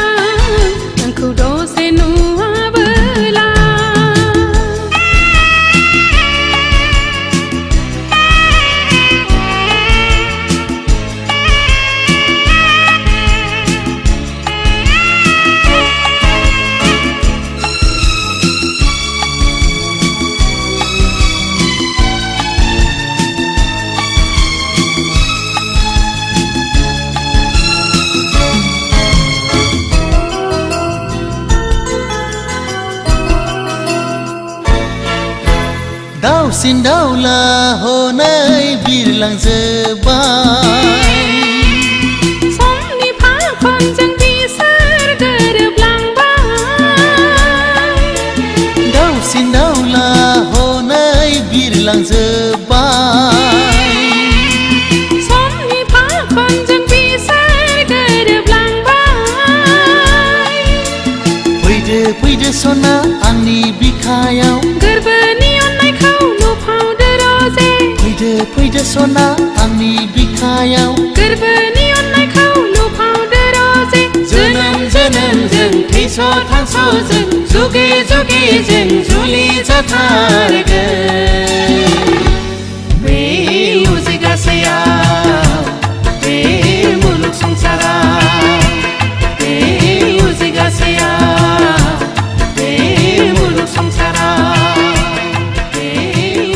नोंखौ दसे नुवाबोला दाउसिन दाउला हनै बिरलांजोब्बाय समनि फाखनजों बिसोर गोरोबलांबाय दाउसिन दाउला हनै बिरलांजोब्बाय समनि फाखनजों बिसोर गोरोबलांबाय फैदो फैदो सना आंनि बिखायाव गोरबोनि अननायखौ नुफावदो रजे फैदो फैदो सना आंनि बिखायाव गोरबोनि अननायखौ नुफावदो रजे जोनोम जोनोमजों थैस' थांस'जों जुगे जुगे जों जुलि जाथारगोन बे उजिगासेयाव बे मुलुग संसाराव बे उजिगासेयाव बे मुलुग संसाराव बे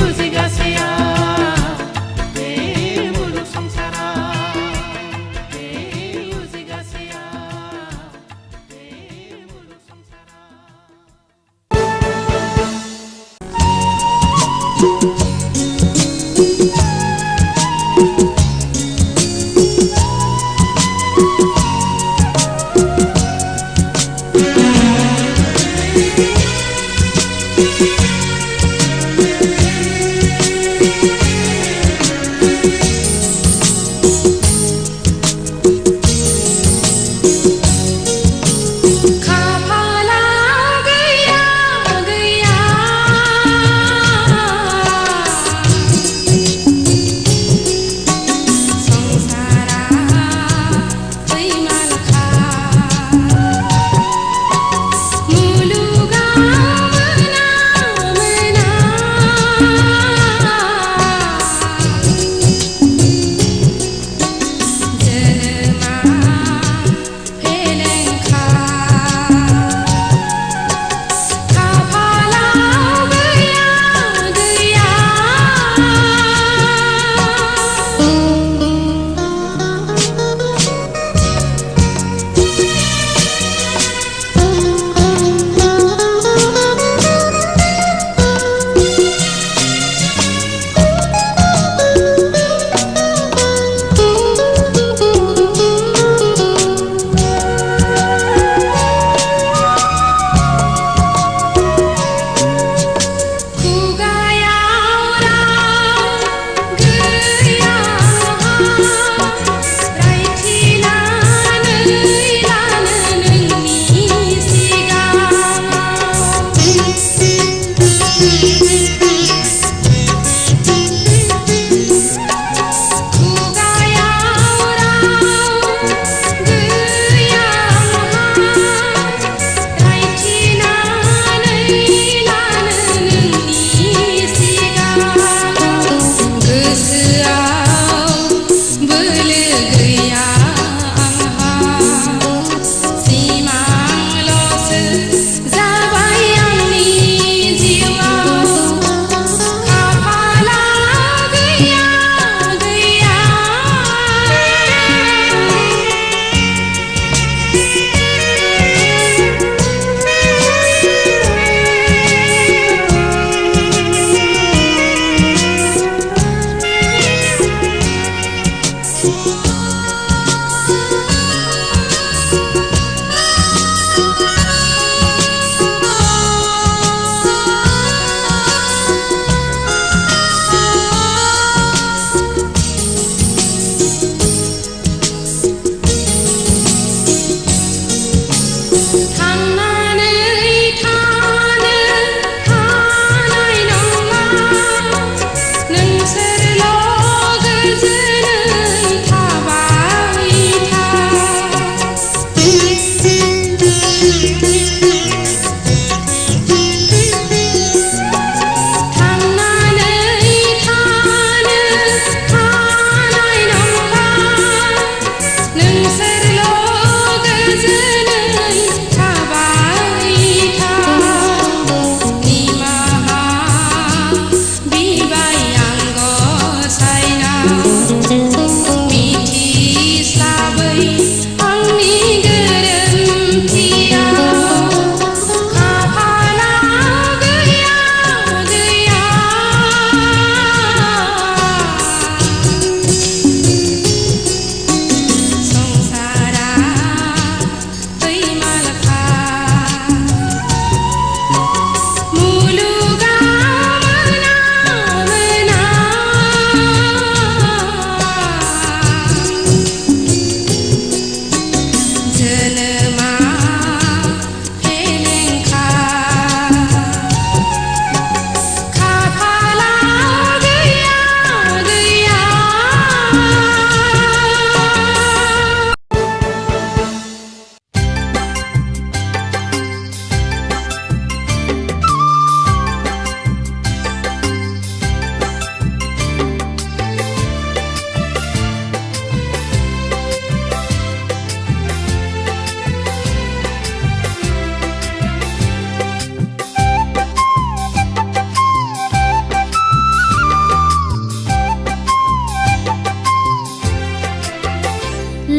उजिगासेयाव बे मुलुग संसाराव बे उजिगासेयाव बे मुलुग खाफाला गैया गैया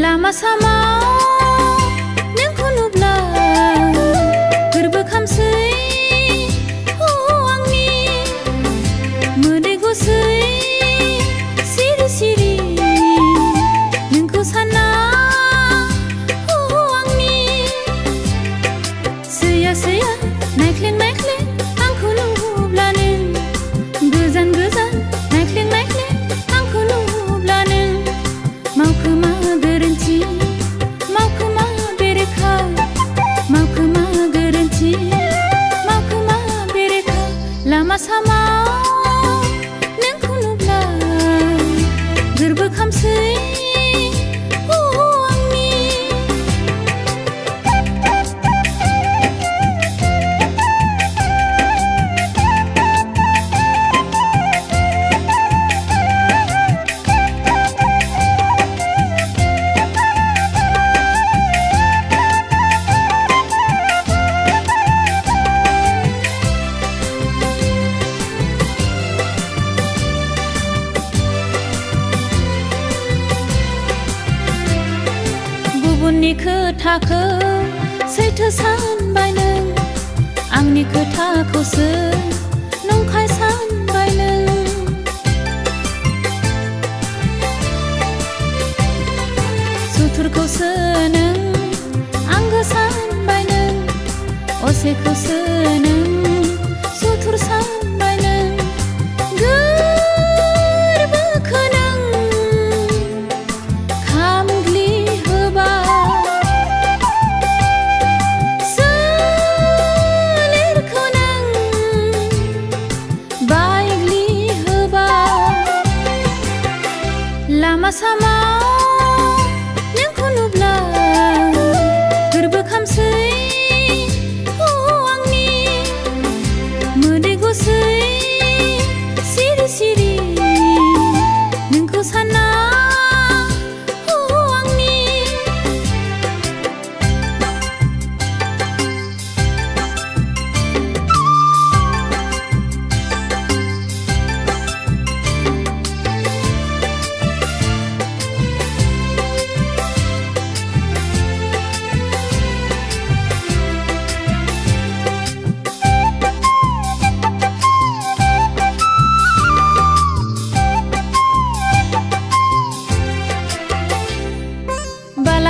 लामा सामा नोंखौ नुब्ला गोरबो खामसै आंनि मोदै गसै सिरि सिरि नोंखौ सानना आंनि सैया सैया नायख्लें नायख्लें आंखौ नुब्लानो गोजान गोजान नायख्लें नायख्लें आंखौ नुब्लानो मावखोमा गोरोन्थि मावखोमा बेरेखा मावखोमा गोरोन्थि मावखोमा बेरेखा लामा सामा नोंखौ नुब्ला गोरबो खामसै आंनि गुबुननि खोथाखौ सैथो सानबाय नों आंनि खोथाखौसो नंखाय सानबाय नों सुथुरखौसो नों आंगो सानबाय नों असेखौसो नों सुथुर सानबाय नों गोरबोखौ नों खामग्लि होबा सोलेरखौ नों बायग्लि होबा लामा सामा नोंखौ नुब्ला गोरबो खामसै आंनि मोदै गसै सिरि सिरि नोंखौ सानना आंनि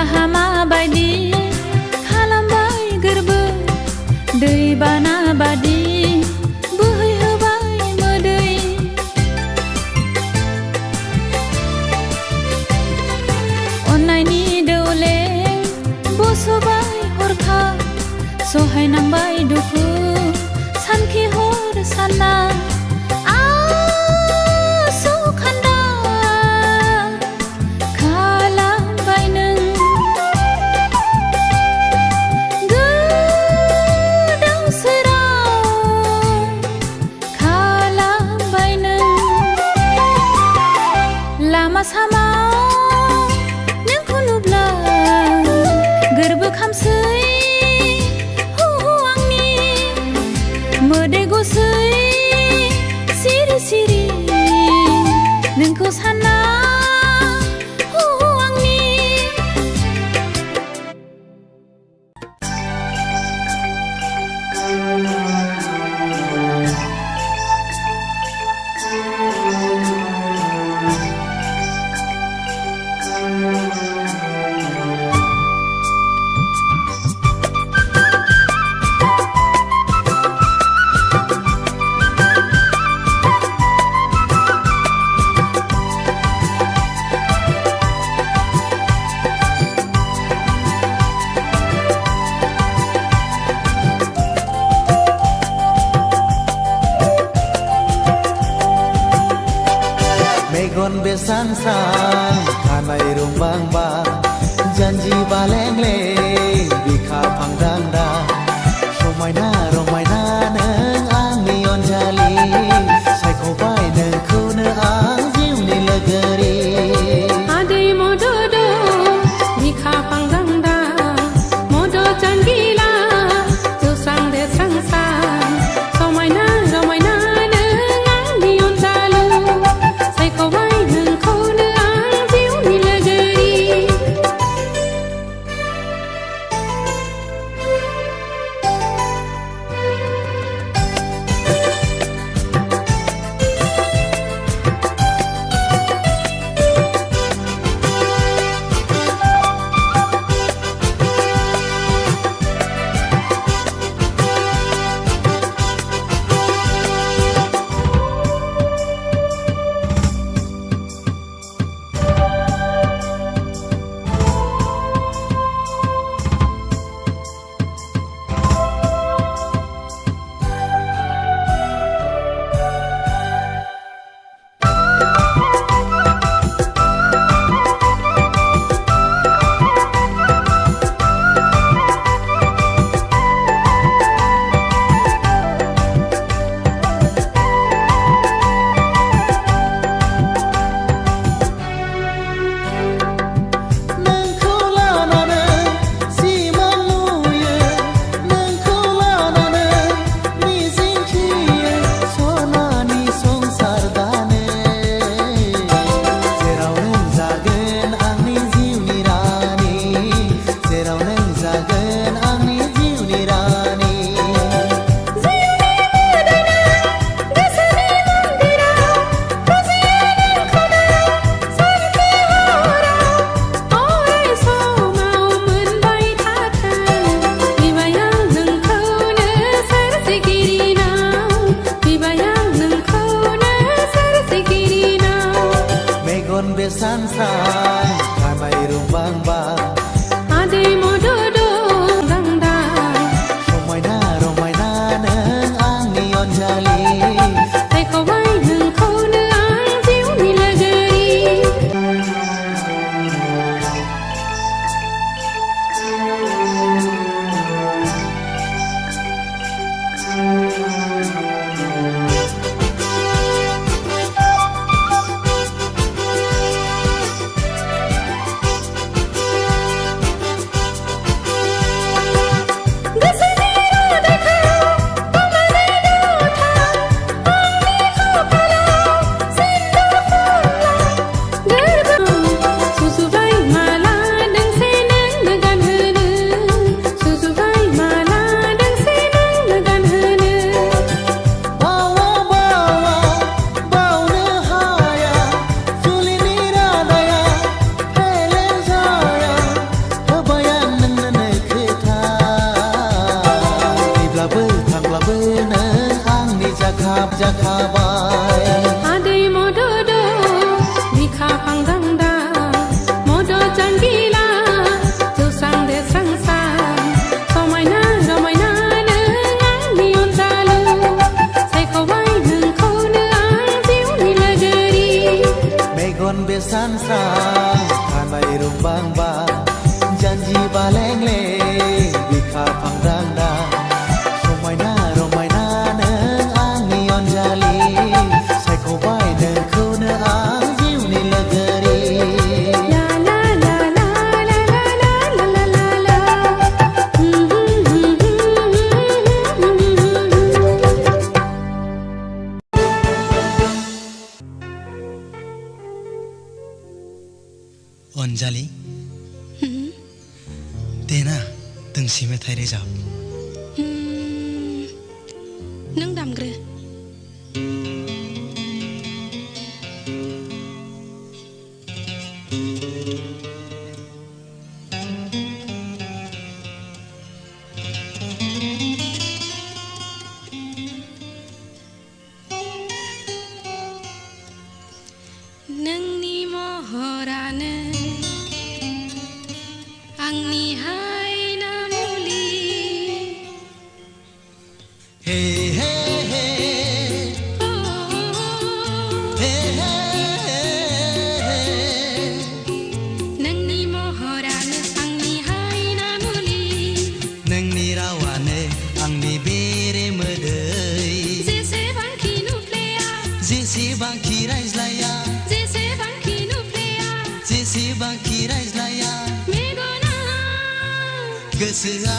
राहा माबायदि खालामबाय गोरबो दैबाना बादि बोहैहोबाय मोदै अननायनि दौले बसबाय हरखा सहायनांबाय दुखु सानखि हर साना नोंखौ साना आंनि मेगन बेसान सान खानाय रुंबां बा जानजि बालेंलें बिखा फांदांदा समायना रमायना नों आंनि अनजालि सायख'बाय नोंखौनो आं जिउनि लोगोरि आदै मदद बिखा फांदांदा मदद जानगिला जौस्रां देस्रांसां समायना रमायना स्रां स्रां खानाय रुंबांबा जानजि बालेंले बिखा फांदांदा समायना रमायना नों आंनि अनजालि सायख'बाय नोंखौनो आं जिउनि लोगोरि अनजालि देना दोंसे मेथाइ रोजाब नों दामग्रो नोंनि महरानो आंनि हायना मुलि हे हे हे हे हे नोंनि महरानो आंनि हायना मुलि नोंनि रावानो आंनि बेरे मोदै जेसेबांखि नुफ्लेया जेसेबांखि रायज्लाया जेसेबांखि नुफ्लेया जेसेबांखि रायज्लाया मेगना गोसोआ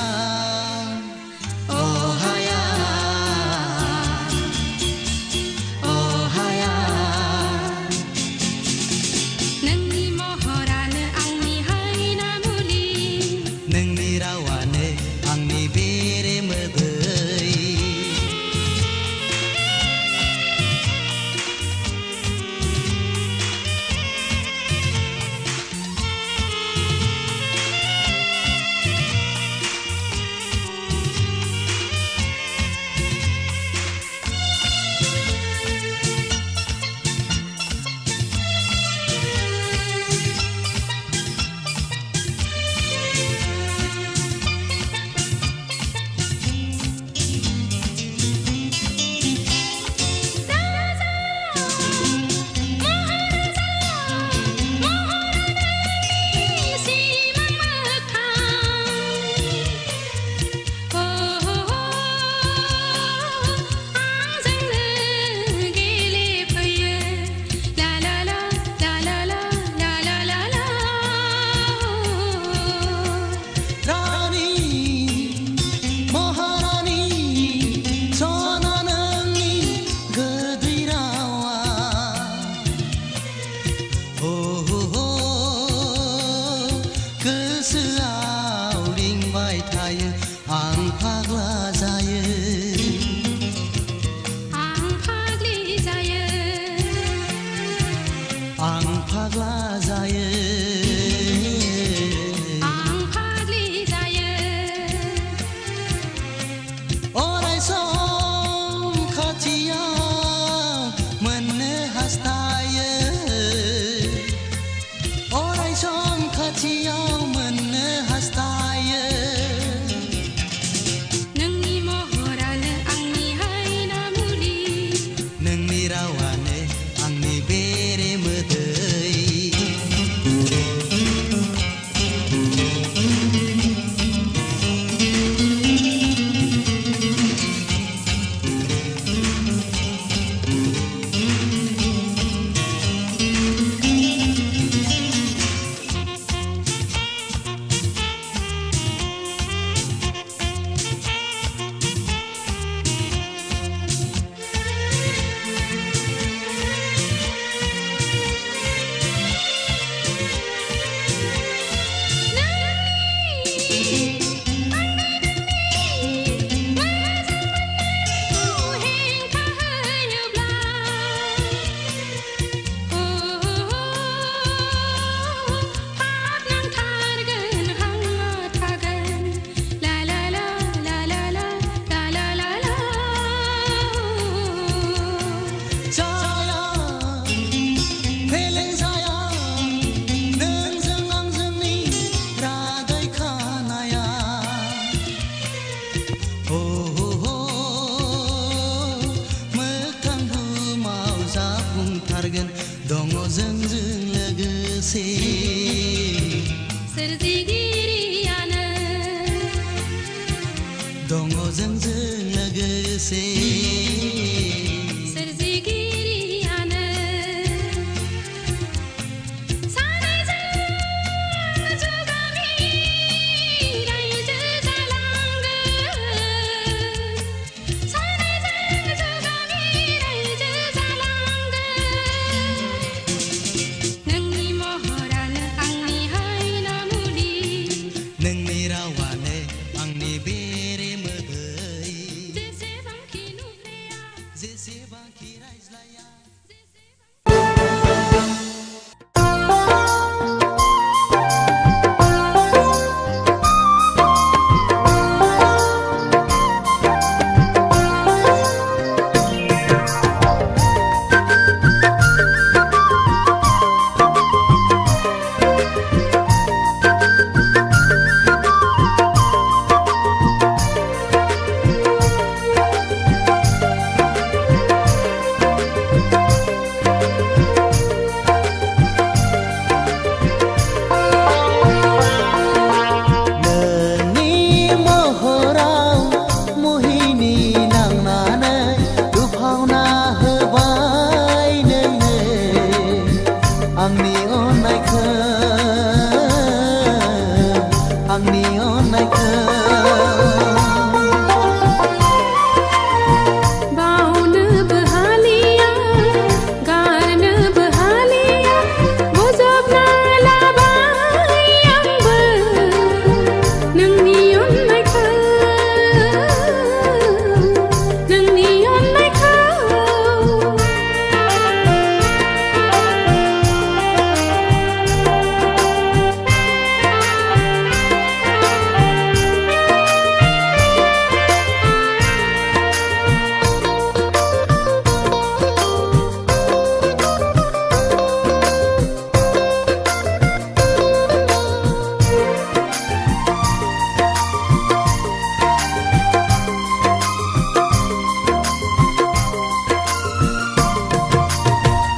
अहाया अहाया नोंनि महरानो आंनि हायना मुलि नोंनि रावानो आंनि बेरे मोदै लोगोसे सोरजिगिरियानो दङ जोंजों लोगोसे सोरजिगिरियानो सानैजों जुगामि रायजो जालांगोन सानैजों जुगामि रायजो जालांगोन नोंनि महरानो आंनि हायना मुलि नोंनि रावानो आंनि बेरे मोदै जेसेबांखि नुफ्लेया जेसेबांखि रायज्लाया नोंनि महराव मोहिनी नांनानै दुफावना होबाय नोंनो आंनि अननायखौ आंनि अननायखौ बावनोबो हालिया गारनोबो हालिया बजबना लाबाय आंबो नोंनि अननायखौ नोंनि अननायखौ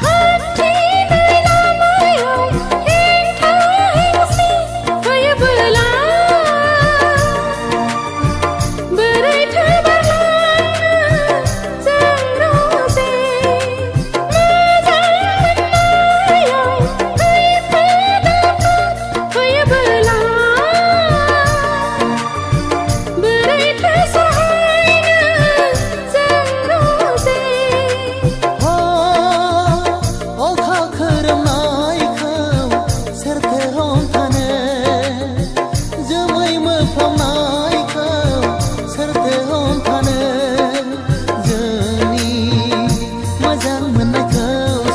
हान्थिनाय लामायाव हेंथा हेंसि फैयोबोला बोरैथो बारलाङो जों रजे मोजां मोननायाव खैफोद आफोद फैयोबोला बोरैथो सहायनो जों रजे अखा खोरोमनायखौ सोरथो हमथानो जोमै मोफ्लामनायखौ सोरथो हमथानो जोंनि मोजां मोननायखौ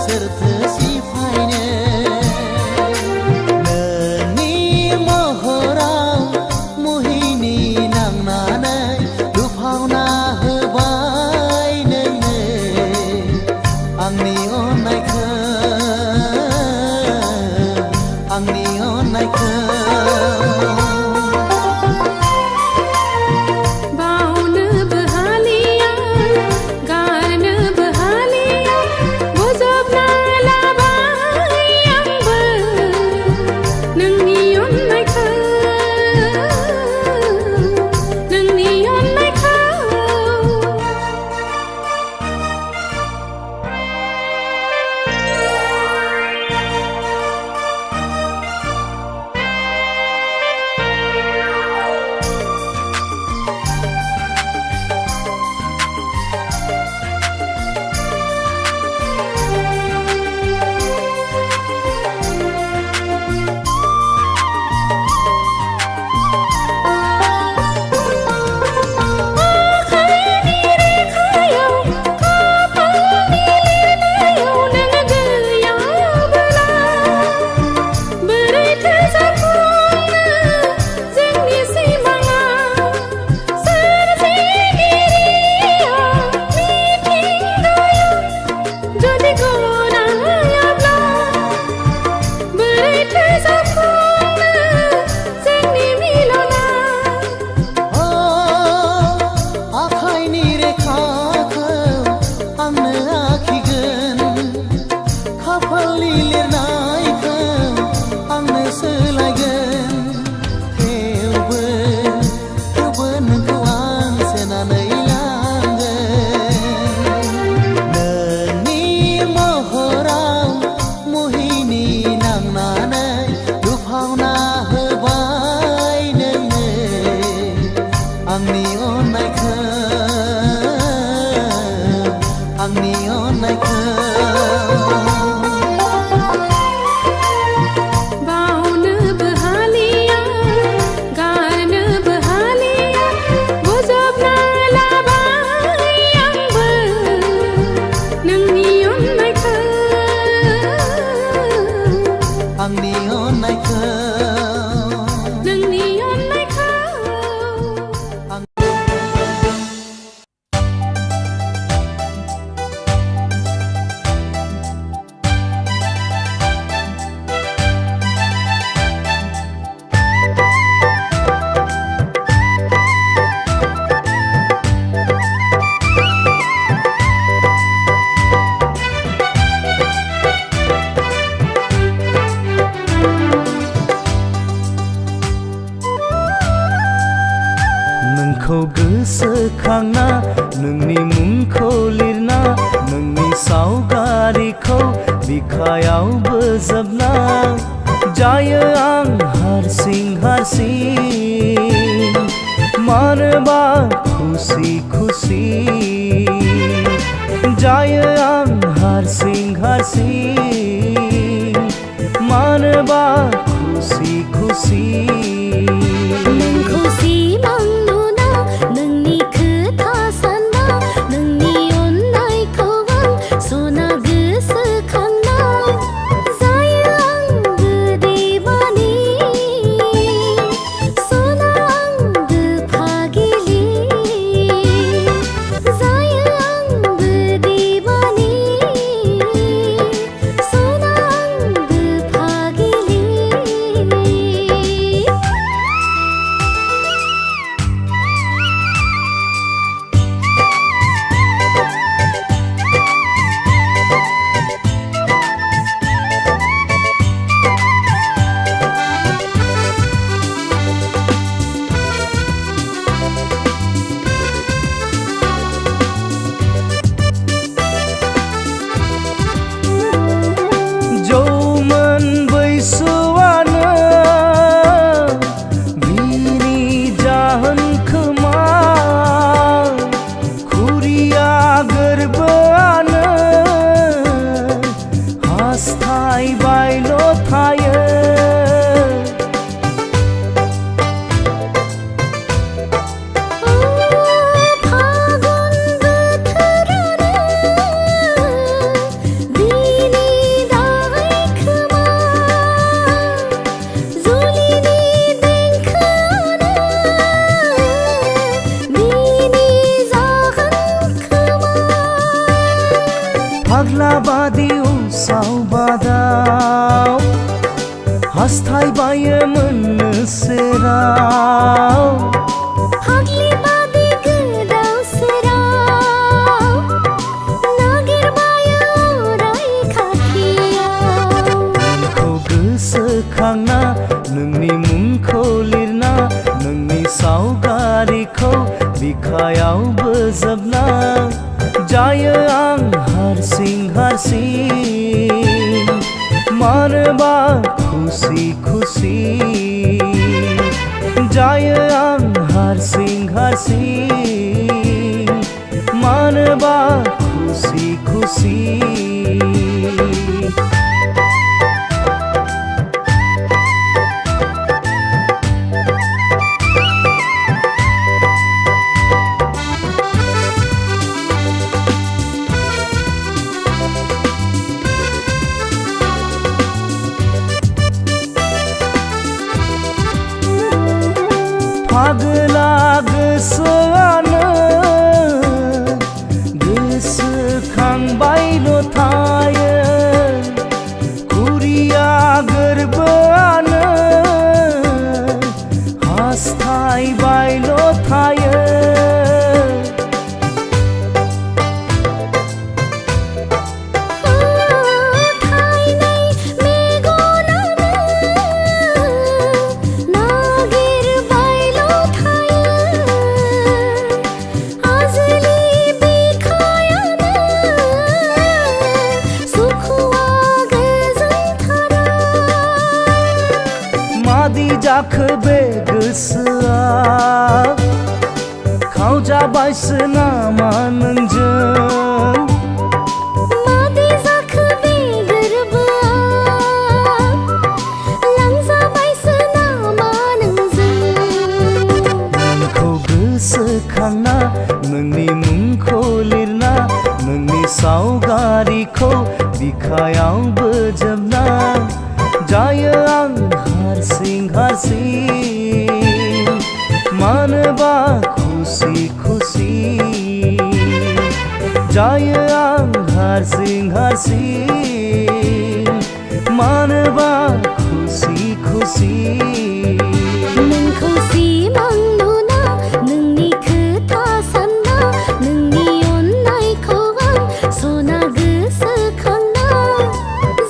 सोरथो सिफायनो नोंनि महराव मोहिनी नांनानै दुफावना होबाय नोंनो आंनि अननायखौ आंनि अननायखौ बावनोबो हालिया गारनोबो हालिया बजबना लाबाय आंबो नोंनि अननायखौ नोंनि अननायखौ गोसोखांना नोंनि मुंखौ लिरना नोंनि सावगारिखौ बिखायाव बोजबना जायो आं हारसिं हारसिं मानोबा खुसि खुसि जायो आं हारसिं हारसिं मानोबा खुसि खुसि नोंखौ सिमां नुना नोंनि खोथा सानना नोंनि अननायखौ आं सना गोसोखांना जायो आंबो दैमानि सना आंबो फागिलि जायो आंबो दैमानि सना आंबो फागिलि जौमोन बैसोआनो बिनि जाहोन खोमा खुरिया गोरबोआनो हास्थायबायल' थायो फागुन बोथोरानो बिनि दाहाय खोमा जुलिनि देंखोआनो बिनि जाहोन खोमा फाग्ला बादि उसाव बादाव हास्थायबायो मोननो सेराव फाग्लि बादि गोदाव सोराव नागिरबायो अराय खाथियाव नोंखौ गोसोखांना नोंनि मुंखौ लिरना नोंनि सावगारिखौ बिखायाव बोजबना जायो आं हारसिं हारसिं मानोबा खुसि खुसि जायो आं हारसिं हारसिं मानोबा खुसि खुसि फागला गोसोआनो गोसोखांबायल' थायो खुरिया गोरबोआनो हास्थायबायल' थायो थायनाय मेगनानो नागिरबायल' थायो आजोलि बिखायानो सुखुआ गोजोनथारा मादि जाखो बे गोसोआ खावजाबायसो नामा नोंजों मादि जाखो बे गोरबोआ लांजाबायसो नामा नोंजों नोंखौ गोसोखांना नोंनि मुंखौ लिरना नोंनि सावगारिखौ बिखायाव बोजबना जायो आं हारसिं हारसिं मानोबा खुसि खुसि जायो आं हारसिं हारसिं मानोबा खुसि खुसि नोंखौ सिमां नुना नोंनि खोथा सानना नोंनि अननायखौ आं सना गोसोखांना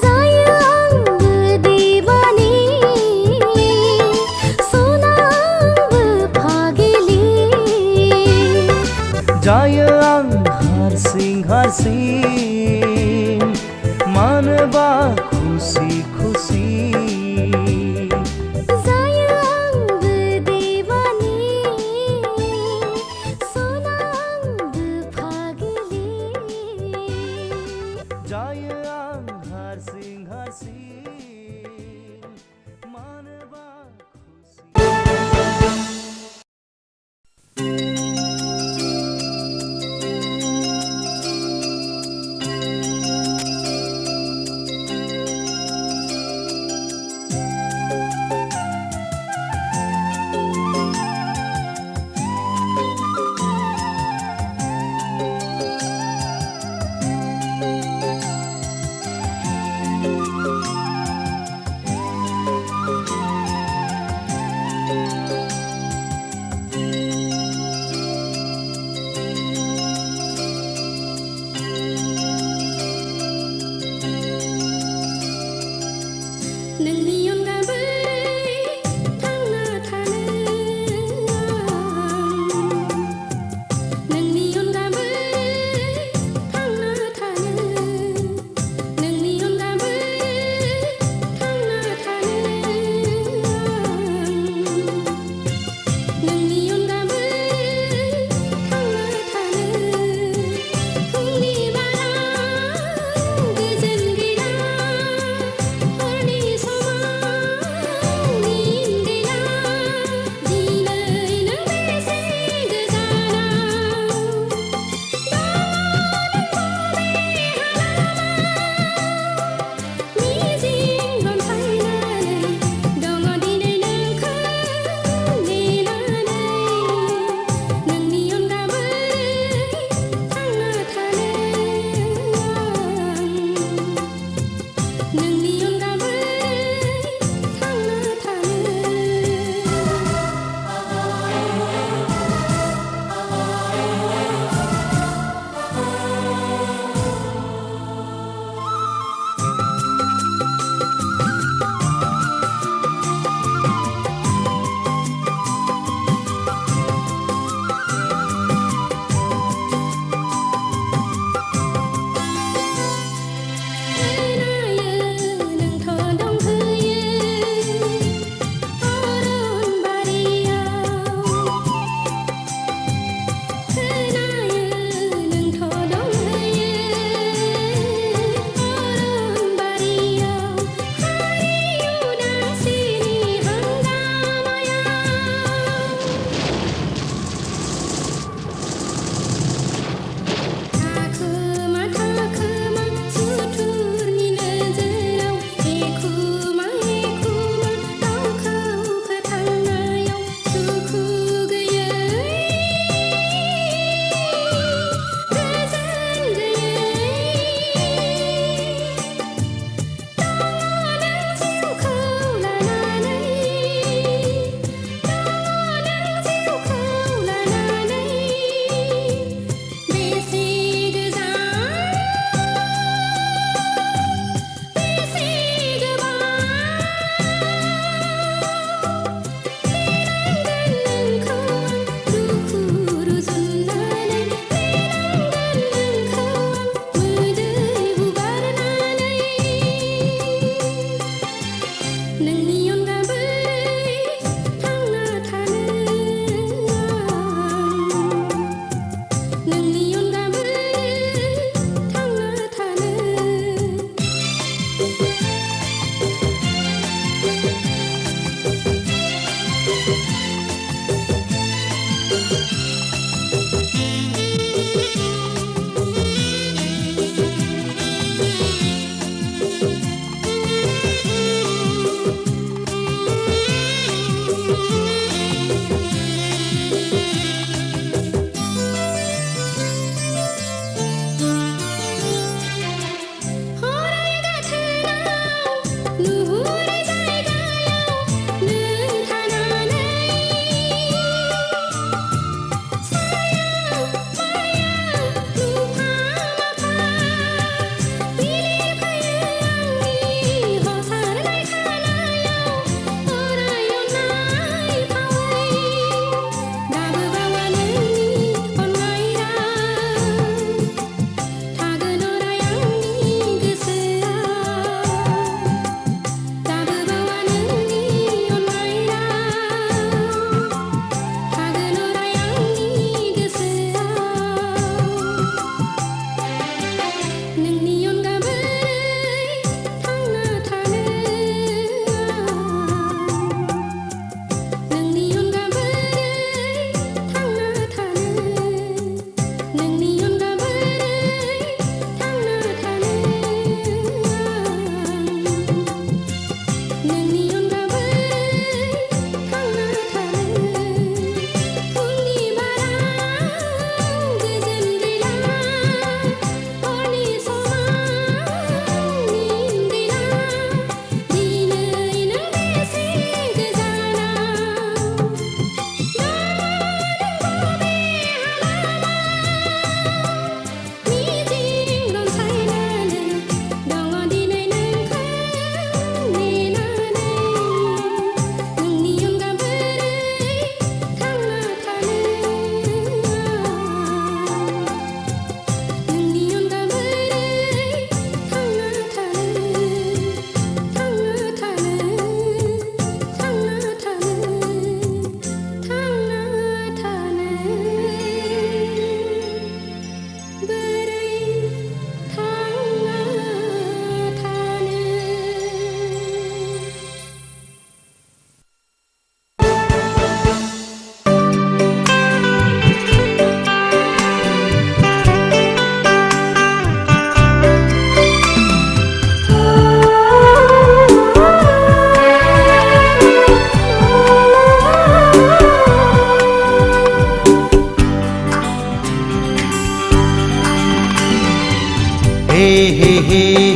जायो आंबो दैमानि सना आंबो फागिलि हारसिं मानोबा खुसि खुसि जायो आंबो देवानि सना आंबो फागिलि जायो आं हारसिं हारसिं मानोबा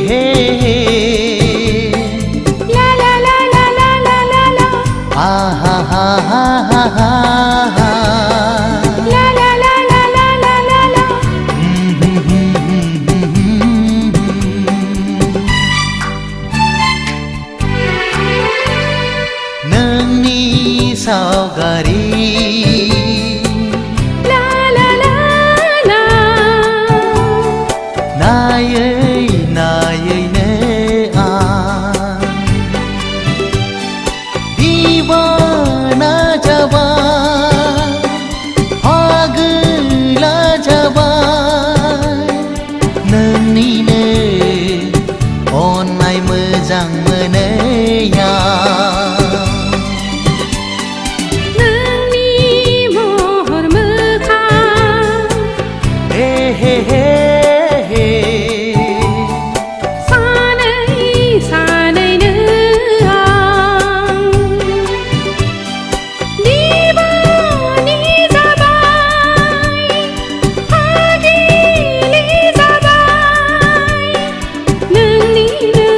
हे La la la la la la la la. आहा हा हा हा हा La la la la la la la la. नोंनि सावगारि La la la la. नायै नायैनो आं दीवाना जाबाय पागला जाबाय नोंनिनो अननाय मोजां मोनैया नोंनि महर मोखां हे हे हे हे सानै सानैनो आं दिवानि जाबाय फागिलि जाबाय नोंनिनो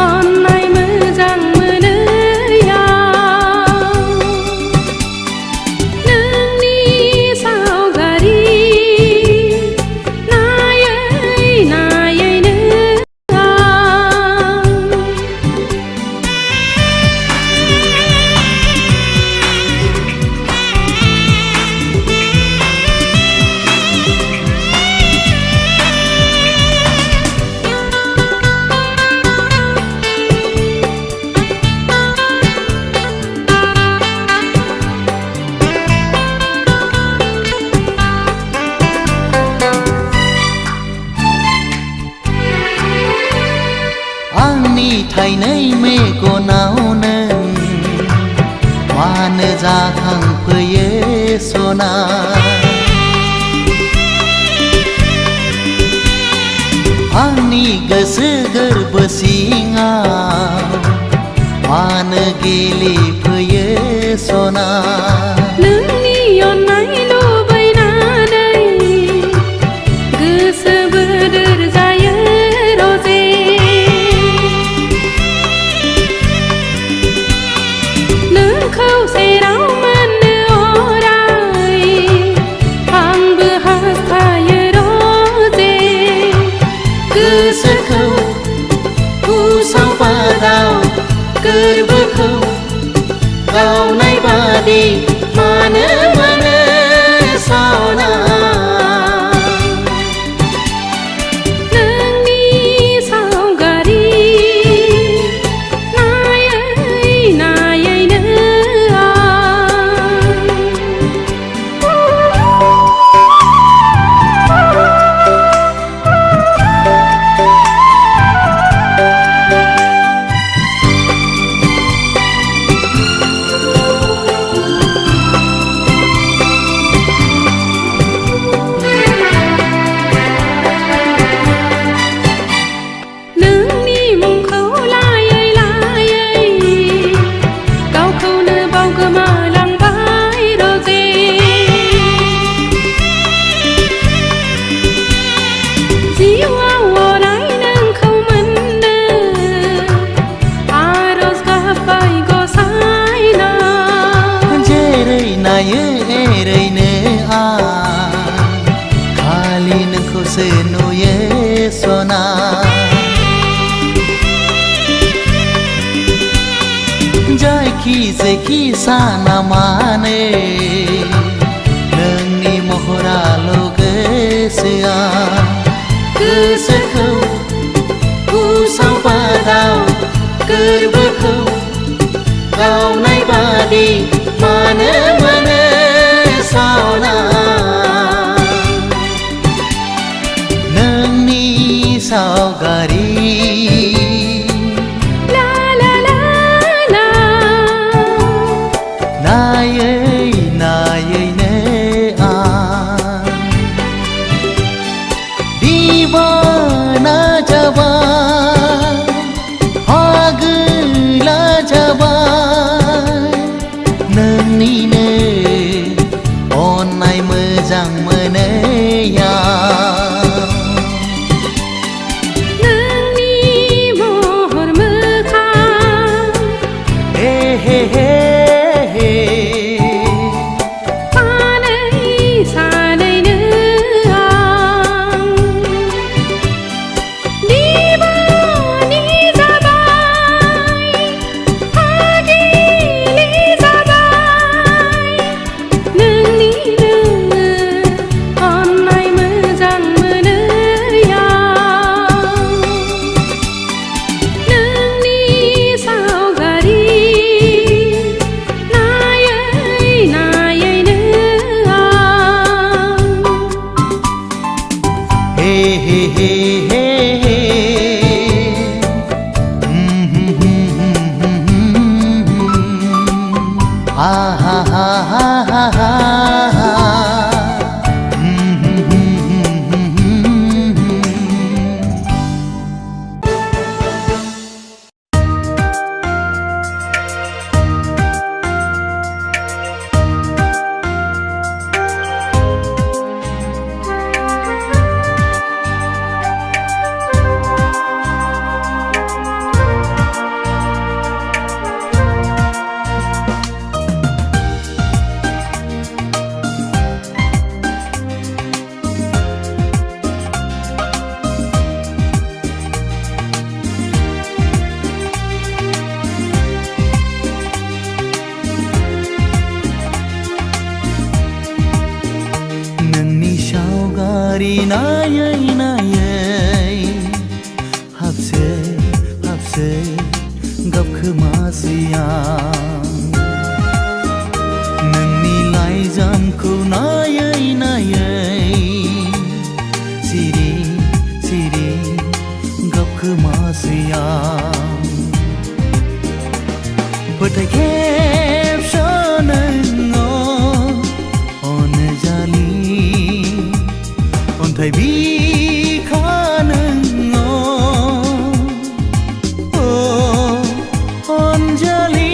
अननाय मोजां मोनैया नोंनि सावगारि नायै नायैनो आं आंनि थाइनै मेगनाव नों मानो जाखांफैयो सना आंनि गोसो गोरबो सिङाव मानो गेलेफैयो सना नोंनि अननाय लुबैनानै गोसो बोदोर जायो रजे नोंखौ सेराव मोननो अराय आंबो हास्थायो रजे गोसोखौ उसाव बादाव गोरबोखौ गावनाय बादि मानो मोनो सना नोंनि सावगारि नायै नायैनो नोंनि मुंखौ लायै लायै गावखौनो बावगोमालांबाय रजे जिउआव अराय नोंखौ मोननो आरज गाबबाय गसाइनाव जेरै नायो एरैनो आं खालि नोंखौसो नुयो सना जायखि जेखि साना मानो नोंनि महराल' गोसोआ गोसोखौ उसाव बादाव गोरबोखौ गावनाय बादि मानो मोनो सना नोंनि सावगारि ला ला ला ला नायै नायैनो आं दीवाना जाबाय पागला जाबाय नोंनिनो अननाय मोजां मोनैया हे हे हे नायै नायै हाबसे हाबसे गाबखोमासैया नोंनि लाइजामखौ नायै नायै सिरि सिरि गाबखोमासैया फोथाय खेबस'नो अन्थाइ बिखानो अन्जलि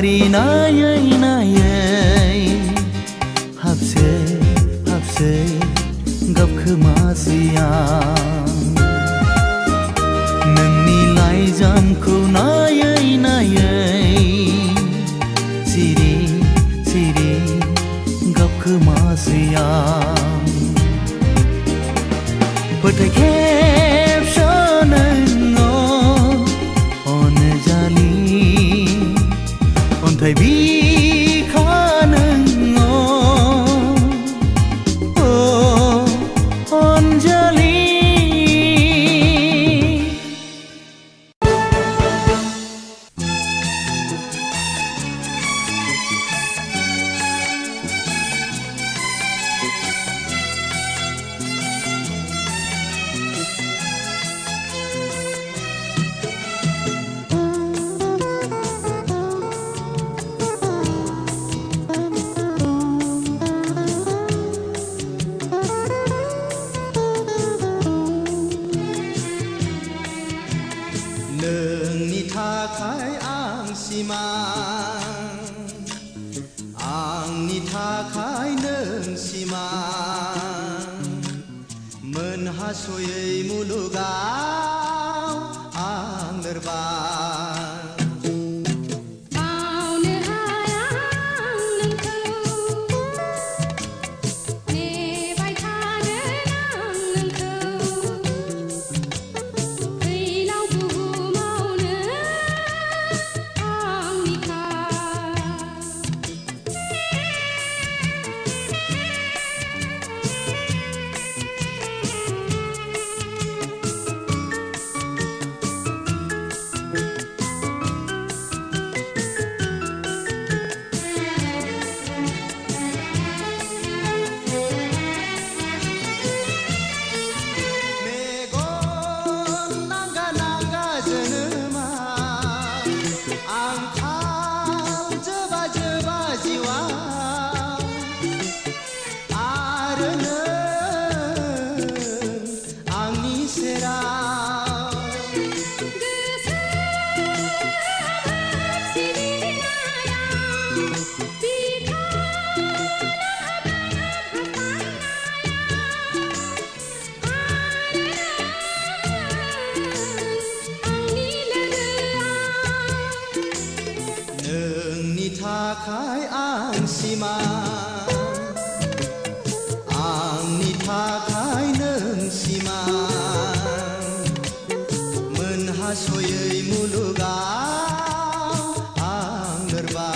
फारि नायै नायै हाबसै हाबसै गाबखोमासै आं नोंनि लाइजामखौ नायै नायै सिरि सिरि गाबखोमासै आं फोथाय खेबस'नों अनजालि अन्थाइ बिखानों अनजालि नोंनि थाखाय आं सिमां आंनि थाखाय नों सिमां मोनहास'यै मुलुगाव आं लोरबां बावनो हाया आं नोंखौ नेबाय थानो आं नोंखौ फैलाव बुहुमावनो आंनिखा मेगन नांगा नांगा जोनोमा आंखाल जोबा जोबा जिउआ आरो नों आंनि सेराव नोंनि थाखाय आं सिमां आंनि थाखाय नों सिमां मोनहास'यै मुलुगाव आं लोरबां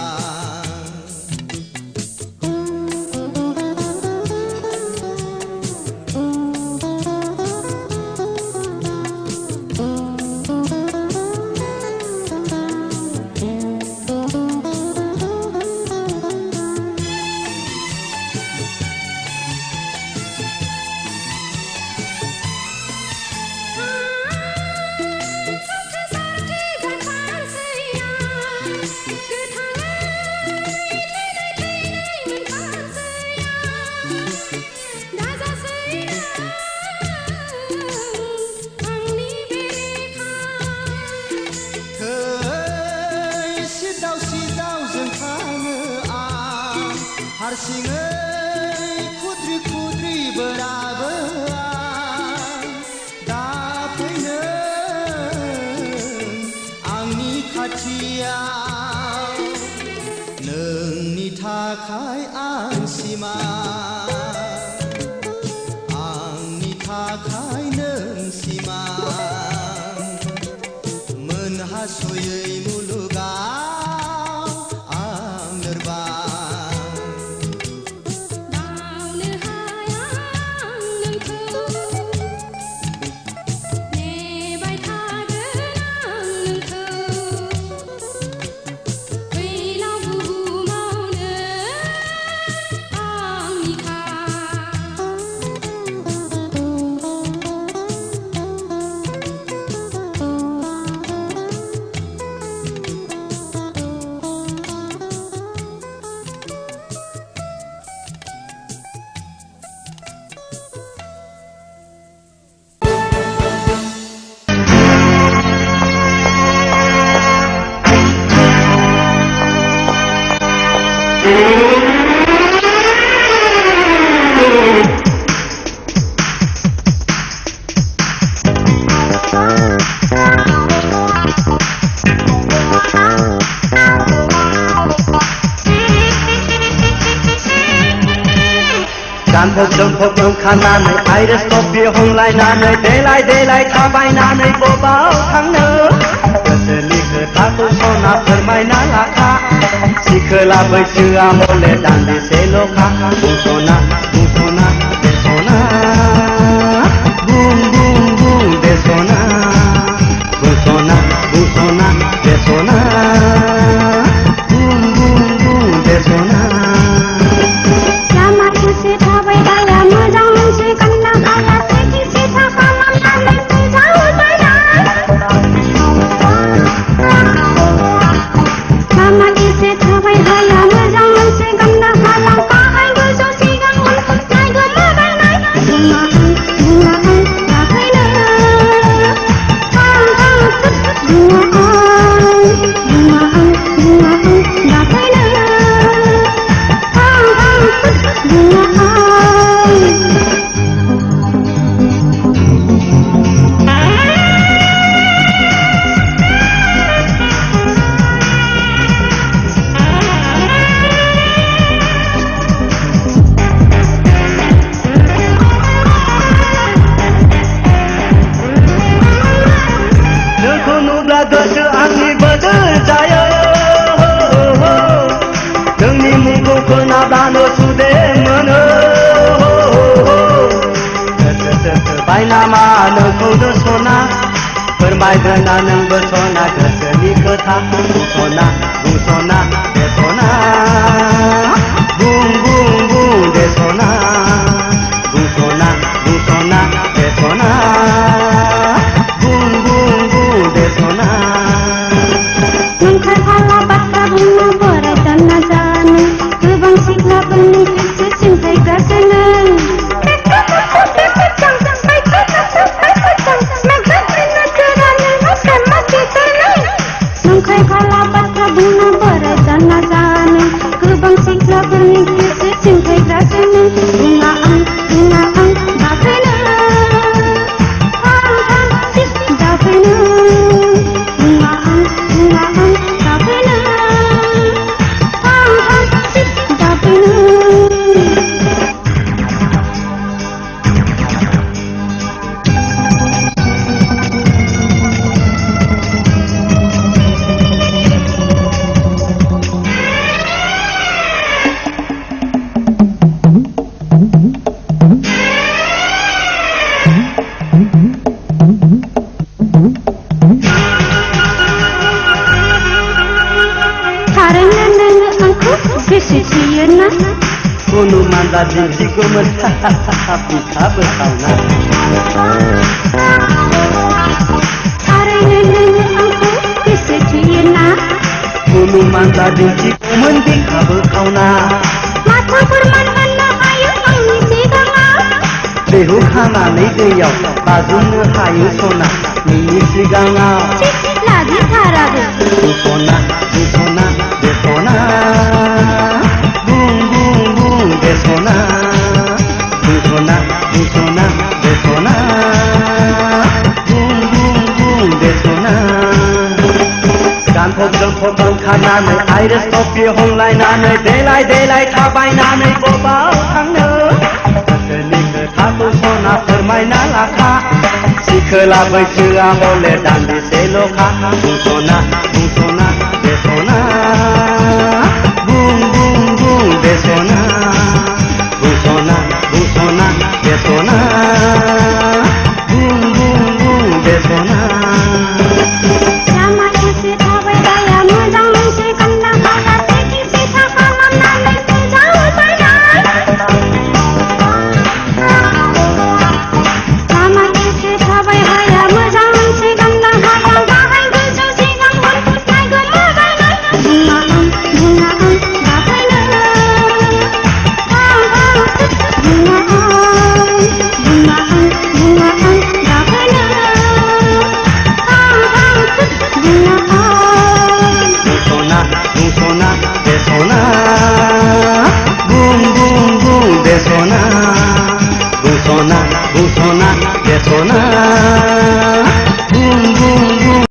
सिदाव सिदाव जों थाङो आं हारसिङै खुद्रि खुद्रि बोराबो आं दा फैनो आंनि खाथियाव नोंनि थाखाय आं सिमां आंनि थाखाय नों सिमां मोनहास'यै मुलुगाव आं लोरबां बावनो हाया आं नोंखौ नेबाय थागोन आं नोंखौ फैलाव बुहुमावनो आंनिखा Janfok janfok ओंखारनानै आइरिस कफि हमलायनानै देलाय देलाय थाबायनानै बबाव थांनो गोसोनि खोथाखौ सना फोरमायना लाखा सिखोला बैसोआ हले दान्दिसेल'खा बुंस'ना बुंस'ना बेस'ना बुं बुं बुं बेस'ना बुंस'ना बुंस'ना बेस'ना बुं बुं बुं बेस'ना गोसो आंनि बोदोर जायो नोंनि मुंखौ खोनाब्लानो सुदे मोनो बायनामा नोंखौनो सना फोरमायगोना नोंबो सना गोसोनि खोथा बुंस'ना बुंस'ना बेस'ना बुं बुं बुं बेस'ना बुंस'ना बुंस'ना बेस'ना बुं बुं बुं बेस'ना नंखाय फाला बाथ्रा बुंनो बोराय दानना जानो गोबां सिख्लाफोरनि गोसो सिंखायग्रासो नों नंखाय फाला बाथ्रा बुंनो बोराय दानना जानो गोबां सिख्लाफोरनि गोसो सिंखायग्रासो नों बुङा आं दाफैनो दाफैनो बुङा आं दाफैनो दाफैनो Kuno manda dinciku mencapai bersama. Kuno manda dinciku mendika berkauna. Mata bermana ayo angin siganga. Behu khamane deyau bazumno hayu sona nini siganga. Lagi tharabu. Busona busona besona. Besona, busona, busona, besona, bung bung bung besona. Janfok janfok ओंखारनानै iris कफि हमलायनानै देलाय देलाय थाबायनानै बबाव थांनो गोसोनि खोथाखौ सना फोरमायना लाखा सिखोला बैसोआ हले दान्दिसेल'खा बुंस'ना बुंस'ना बेस'ना बुं बुं बुं बेस'ना busona, busona, besona, bung bung bung besona. Sama isi tabai daya mudang mensi kanda kata seki sisa kalam nane sejauh saya. Sama isi tabai daya mudang mensi kanda kata bahai gusu sigang pun naik gemar सोना दे सोना बुम बुम बुम दे सोना बुम सोना दे सोना बुम बुम बुम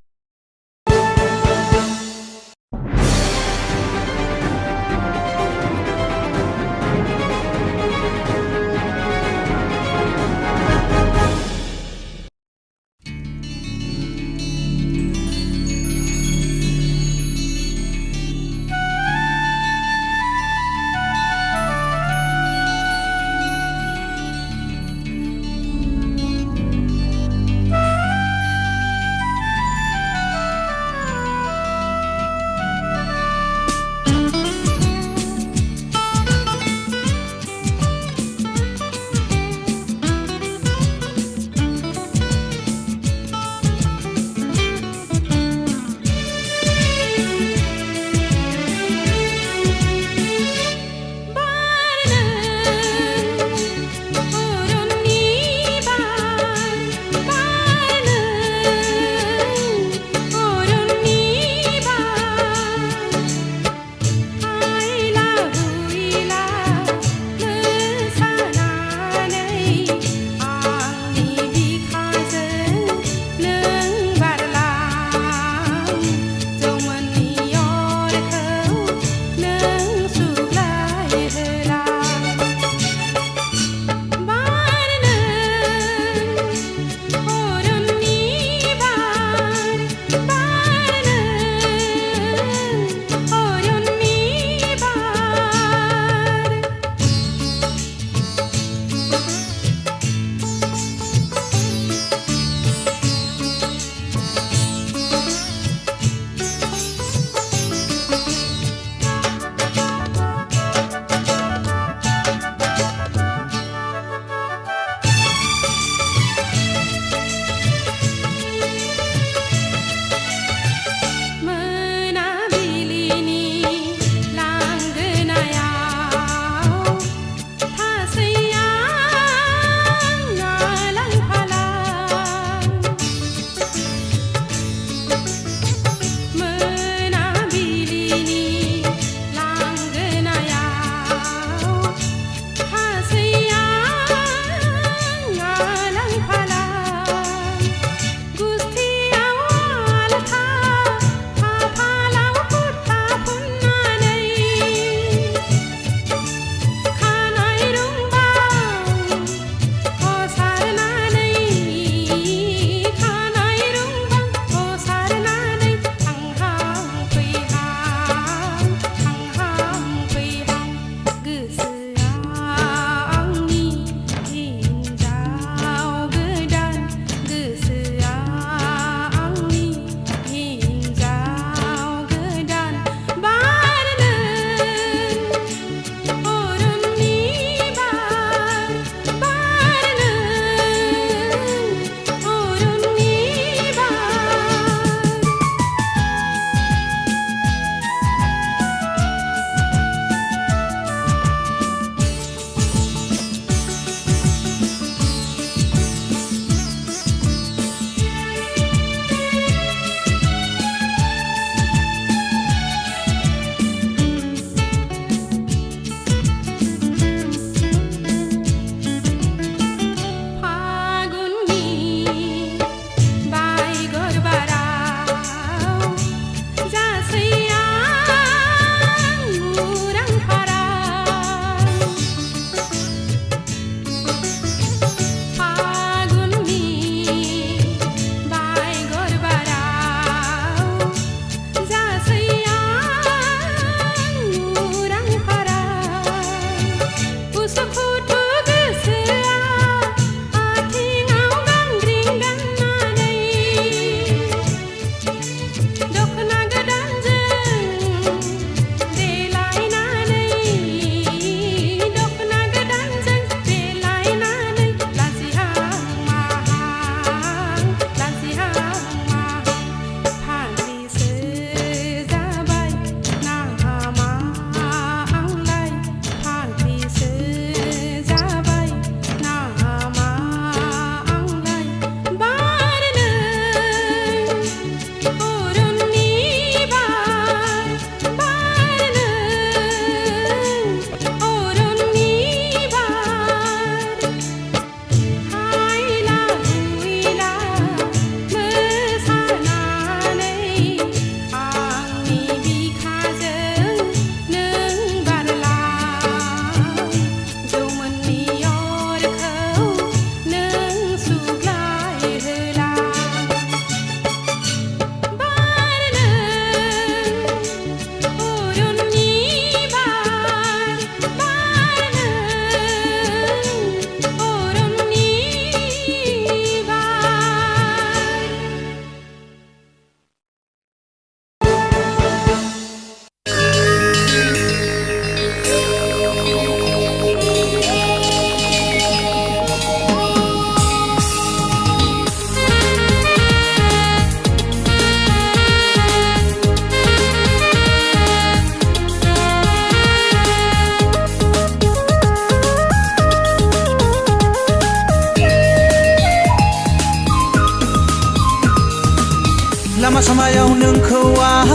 लामा सामायाव नोंखौ आं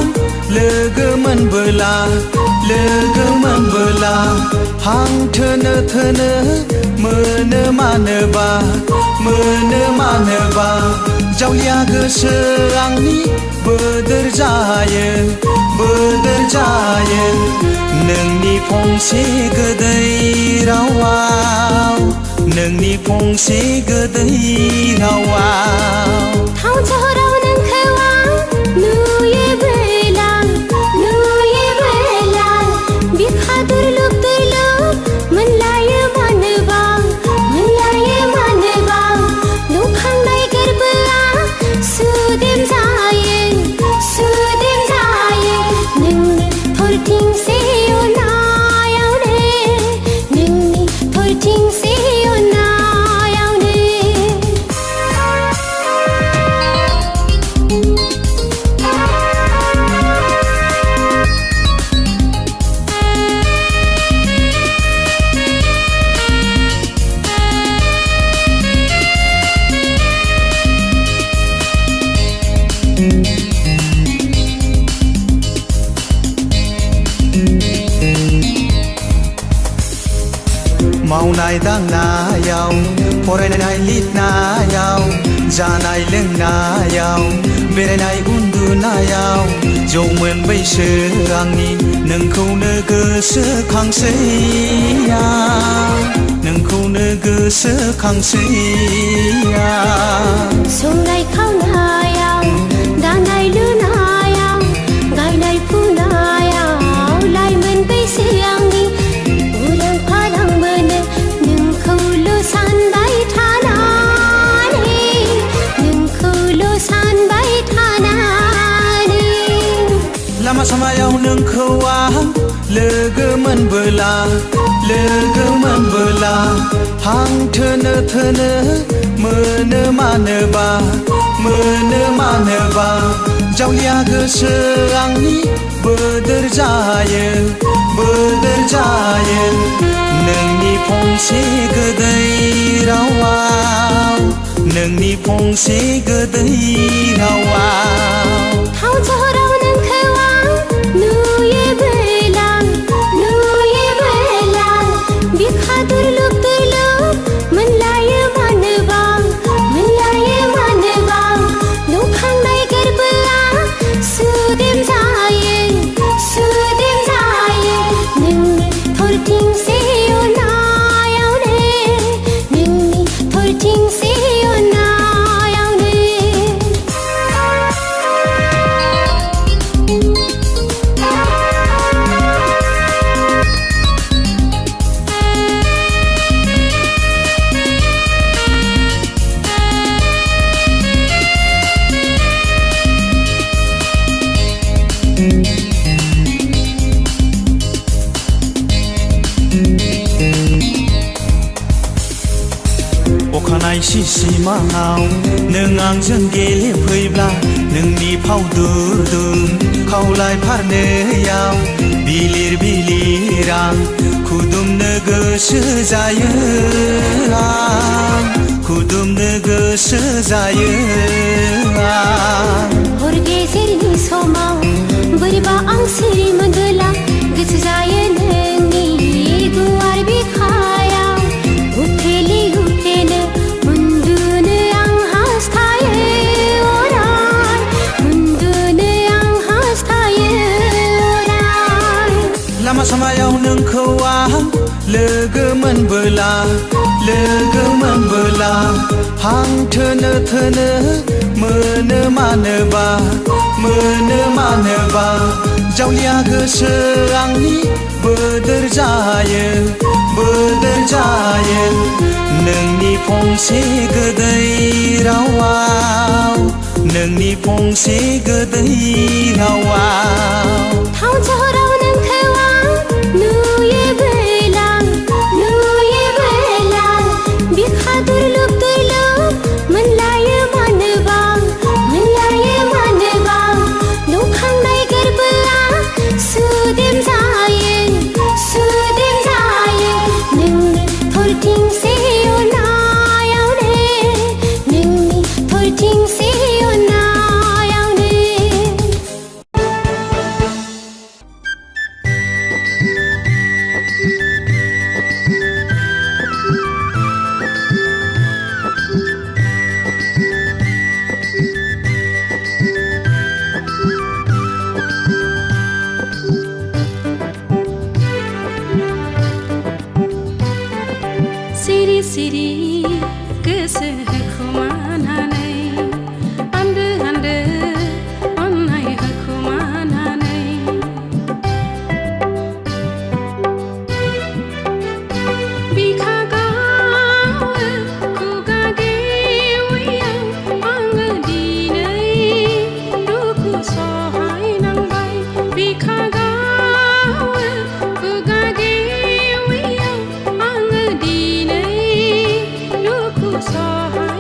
लोगो मोनबोला हां थोनो मोनो मानोबा जावलिया गोसो आंनि बोदोर जायो नोंनि फंसे गोदै रावाव टाउन सहराव नोंखौ आं नुयोबोला बिखा दुर्लुब मोनलायो मानोबा नुखांनाय गोरबोआ सुदेम जायो नोंनि थरथिंसे अननायावनो मावनाय दांनायाव फरायनाय लिरनायाव जानाय लोंनायाव बेरायनाय उन्दुनायाव जौमोन बैसो आंनि नोंखौनो गोसोखांसैया संनाय खावनायाव दानाय लुनायाव गायनाय फुनायाव लाइमोन बैसो आंनि उरां फारां मोनो नोंखौल' सानबाय थानानै लामा सामायाव नोंखौ आं लोगो मोनबोला हां थोनो मोनो मानोबा जावलिया गोसो आंनि बोदोर जायो नोंनि फंसे गोदै रावाव टाउन सहराव नोंखौ आं नुयोबोला बिखा दुर्लुब मोनलायो मानोबा नुखांनाय गोरबोआ सुदेम जायो नोंनि थरथिंसे अननायावनो अखानाय सिमाङाव नों आंजों गेलेफैब्ला नोंनि फाव दुदुं खावलाय फारनैयाव बिलिर आं खुदुमनो गोसो जायो हर गेजेरनि समाव बोरैबा आं सिरि मोनबोला गोसो जायो नोंनि गुवार बिखायाव उफ्लेनो उन्दुनो आं हास्थायो अराय लामा सामायाव नोंखौ आं लोगो मोनबोला हां थोनो मोनो मानोबा जावलिया गोसो आंनि बोदोर जायो नोंनि फंसे गोदै रावाव टाउन सहराव नोंखौ आं नुयोबोला बिखा दुर्लुब मोनलायो मानोबा नुखांनाय गोरबोआ सुदेम जायो नोंनि थरथिंसे अननायावनो सिरि गोसो होखुमानानै आन्दो आन्दो अननाय होखुमानानै बिखा गावो खुगा गेवेयाव आङो दिनै दुखु सहायनांबाय बिखा गावो खुगा गेवेयाव आङो दिनै दुखु सहाय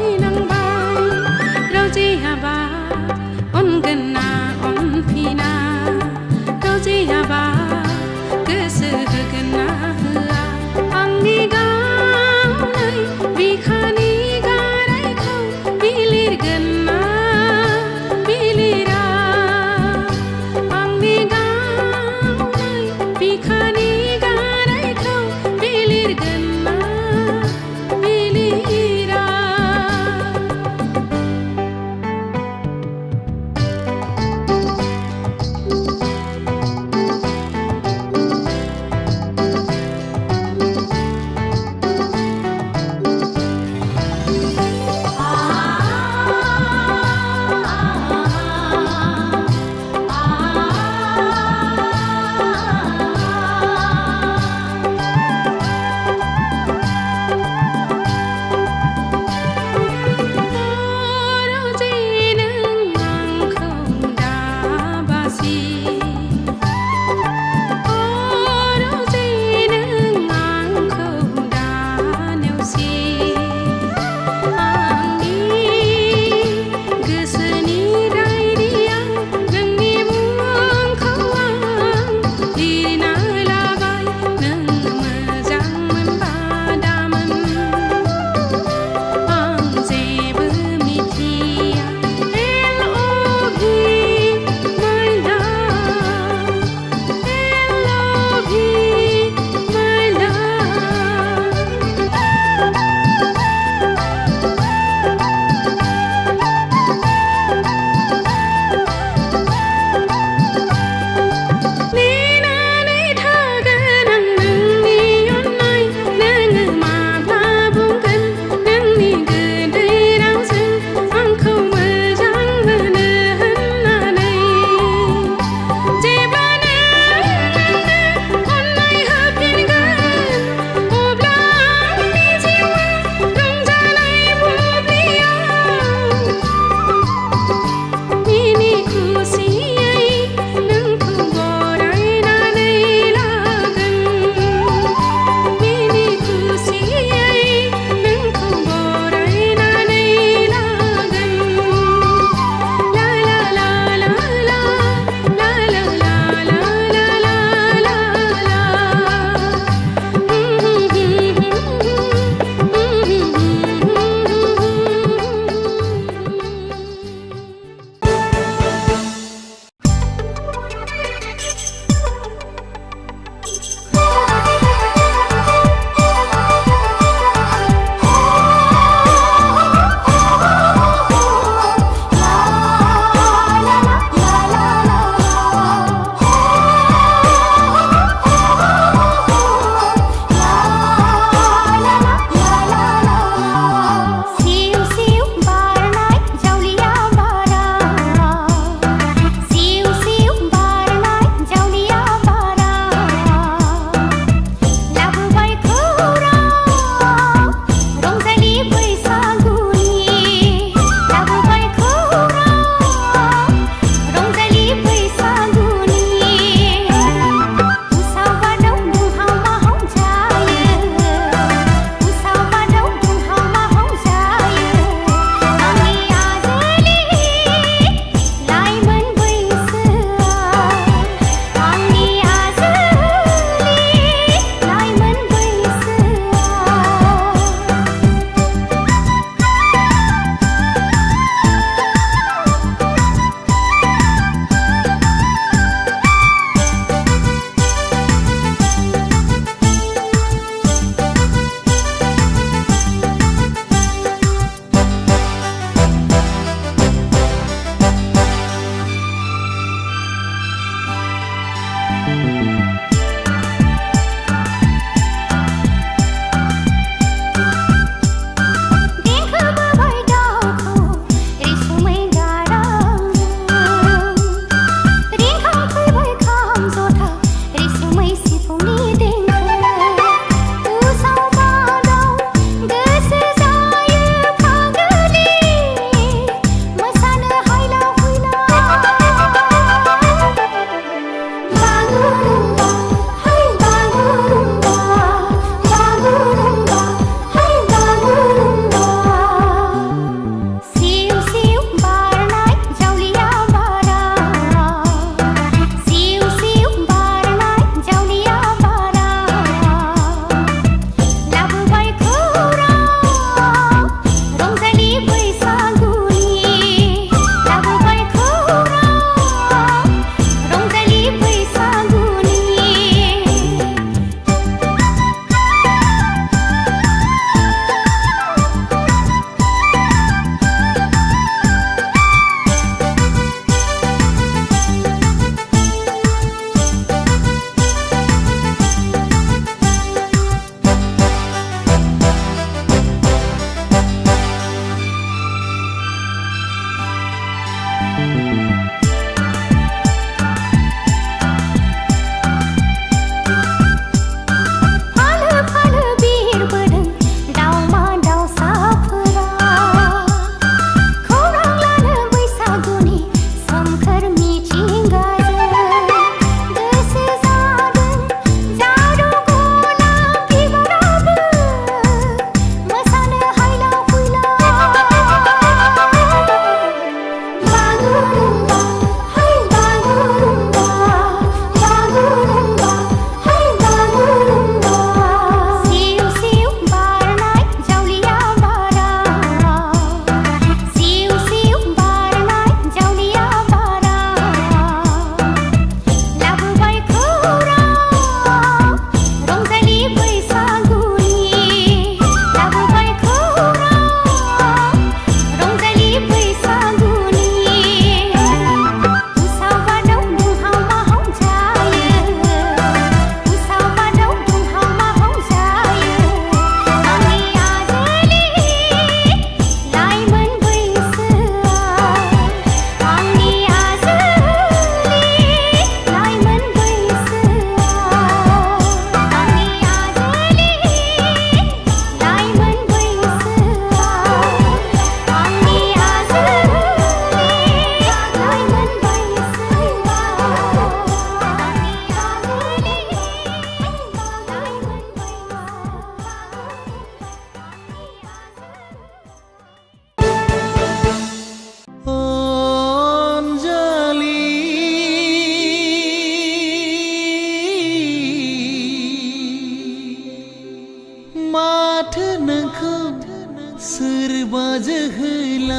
सोरबा जोहोलाव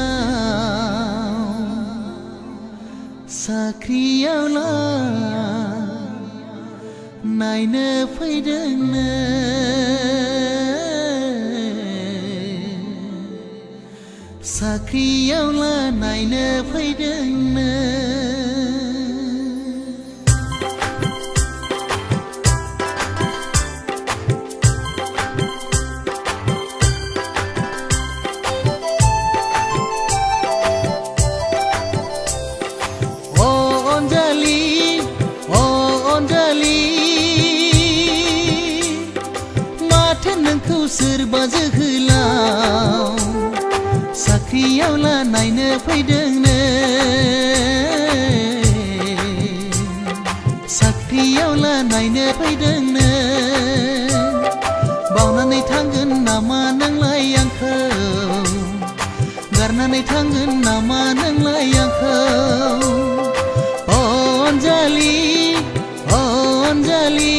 साख्रियावला नायनो फैदोंनो साख्रियावला नायनो फैदोंनो सोरबा जोहोलाव साख्रियावला नायनो फैदोंनो साख्रियावला नायनो फैदोंनो बावनानै थांगोन नामा नोंलाय आंखौ गारनानै थांगोन नामा नोंलाय आंखौ अनजालि अनजालि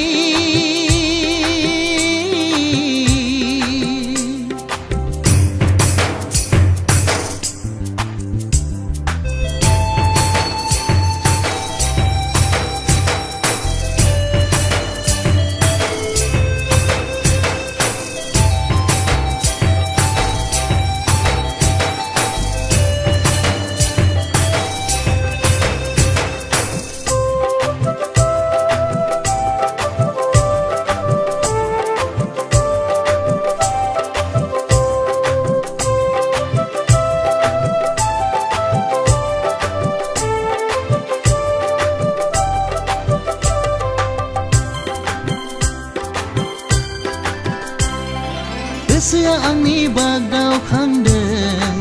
गोसोआ आंनि बागदाव खांदों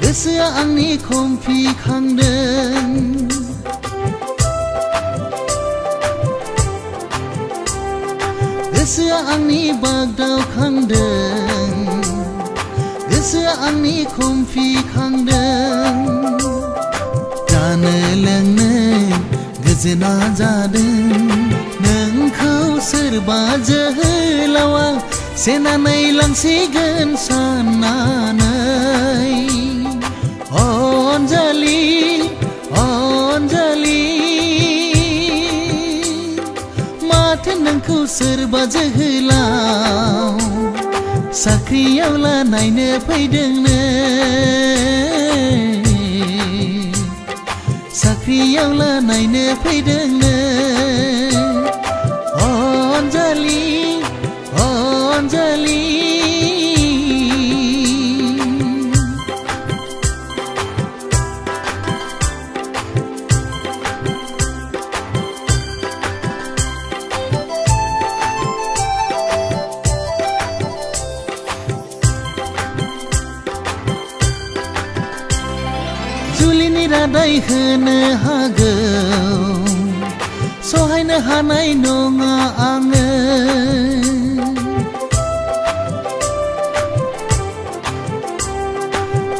गोसोआ आंनि खमफि खांदों गोसोआ आंनि बागदाव खांदों गोसोआ आंनि खमफि खांदों जानो लोंनो गोजोना जादों नोंखौ सोरबा जोहोलावा सेनानै लांसिगोन साननानै अनजालि अनजालि माथो नोंखौ सोरबा जोहोलाव साख्रियावला नायनो फैदोंनो साख्रियावला नायनो फैदोंनो अनजालि अनजालि जुलिनि रादाय होनो हागौ सहायनो हानाय नङा आङो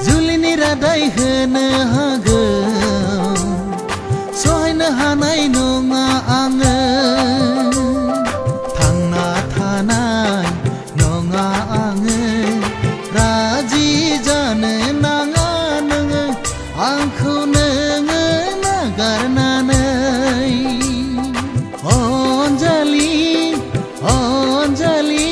जुलिनि रादाय होनो हागौ सहायनो हानाय नङा आङो थांना थानाय नङा आङो राजि जानो नाङा नोङो आंखौ नोङो नागारनानै अनजालि अनजालि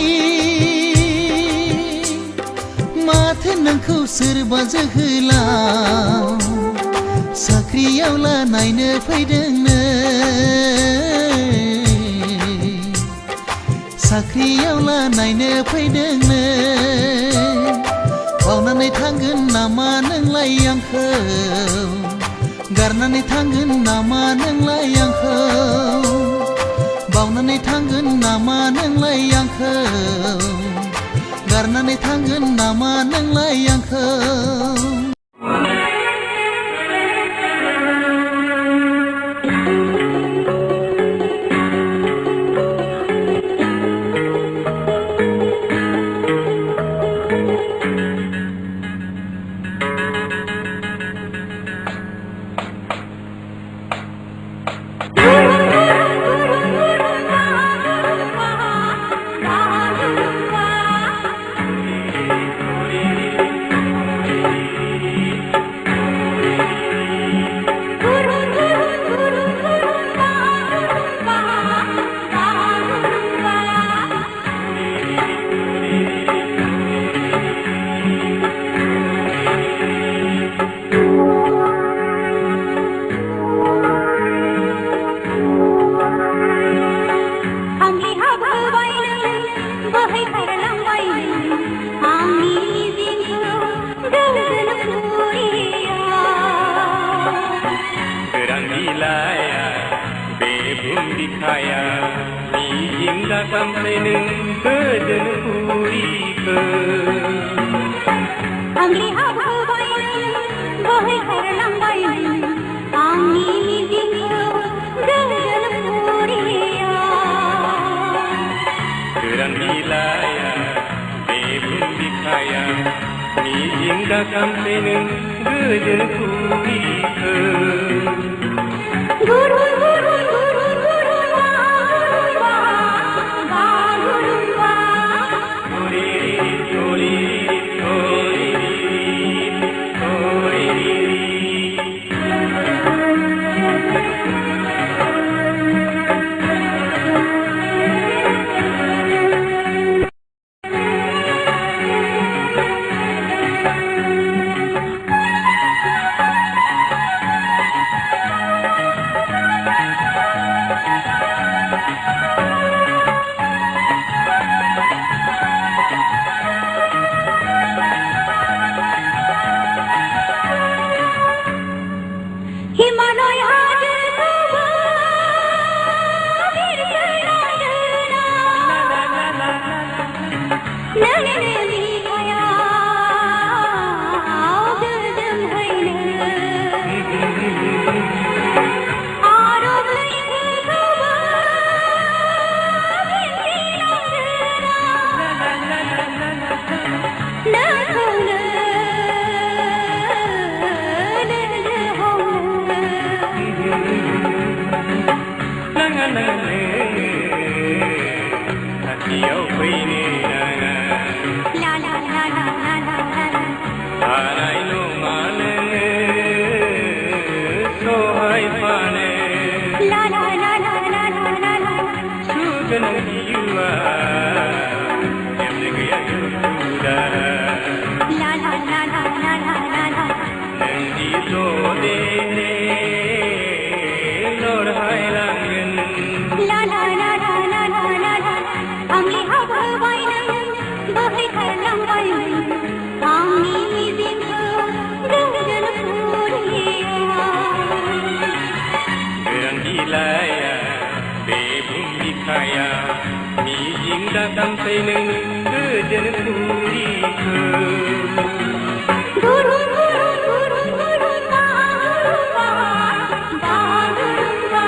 माथो नोंखौ सोरबा जोहोलाव साख्रियावला नायनो फैदोंनो साख्रियावला नायनो फैदोंनो बावनानै थांगोन नामा नोंलाय आंखौ गारनानै थांगोन नामा नोंलाय आंखौ बावनानै थांगोन नामा नोंलाय आंखौ गारनानै थांगोन नामा नोंलाय आंखौ दाखामफ्रायनों गोजोन फुरिफोर आंनि हाबोबाय बोहैखारलांबाय आंनि मिजिंखौ गोजोन फुरिया गोरान बिलाइया बे बिखाया मिजिं दाखामफ्रायनों गोजोन फुरिफोर गुरुन गुरुन गुरुन गुरुन वा वा गुरुन वा हिमालय हाजोखौबो बिरखोलांदोना नोंनि बिखायाव गोजोनहैनो आरब लैथोखौबो बिरखोलांदोना नोंखौनो खाथियाव फैनो नाङा ला ला ला ला ला ला हानाय नङा नोङो सहायफानो ला ला ला ला ला ला ला सुगोनां जिउआ जेबो गैया दुखु दाहा ला ला ला ला ला ला ला नोंदि ज'दे लरहायलांगोन ला ला ला ला ला ला ला आंनि हाबोबाय बोहैखारलांबाय आंनि मिजिंखौ गोजोन फुरिया गोरान बिलाइया बे बिखाया मिजिं दाखामफ्रायनों गोजोन फुरिफोर गुरुन गुरुन गुरुन गुरुन वा वा गुरुन वा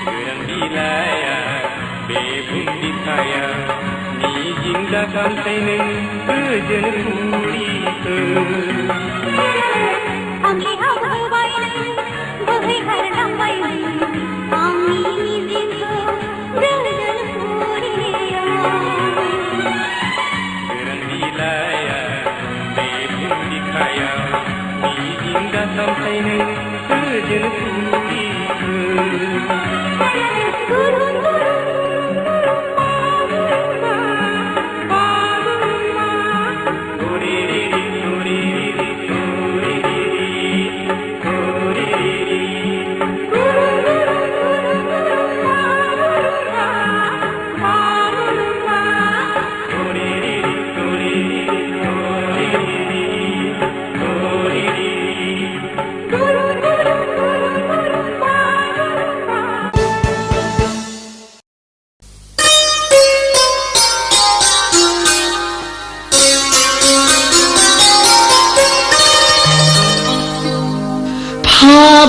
गोरान बिलाइया बे बिखाया मिजिं दासानसै नों गोजोन फुरिखो आंनि हाबोबाय बोहैखारलांबाय आंनि मिजिंखौ गोजोन फुरियाव सोरां बिलाया बे बुहुम बिखाया मिजिं दासानसै नों गोजोन फुरिखो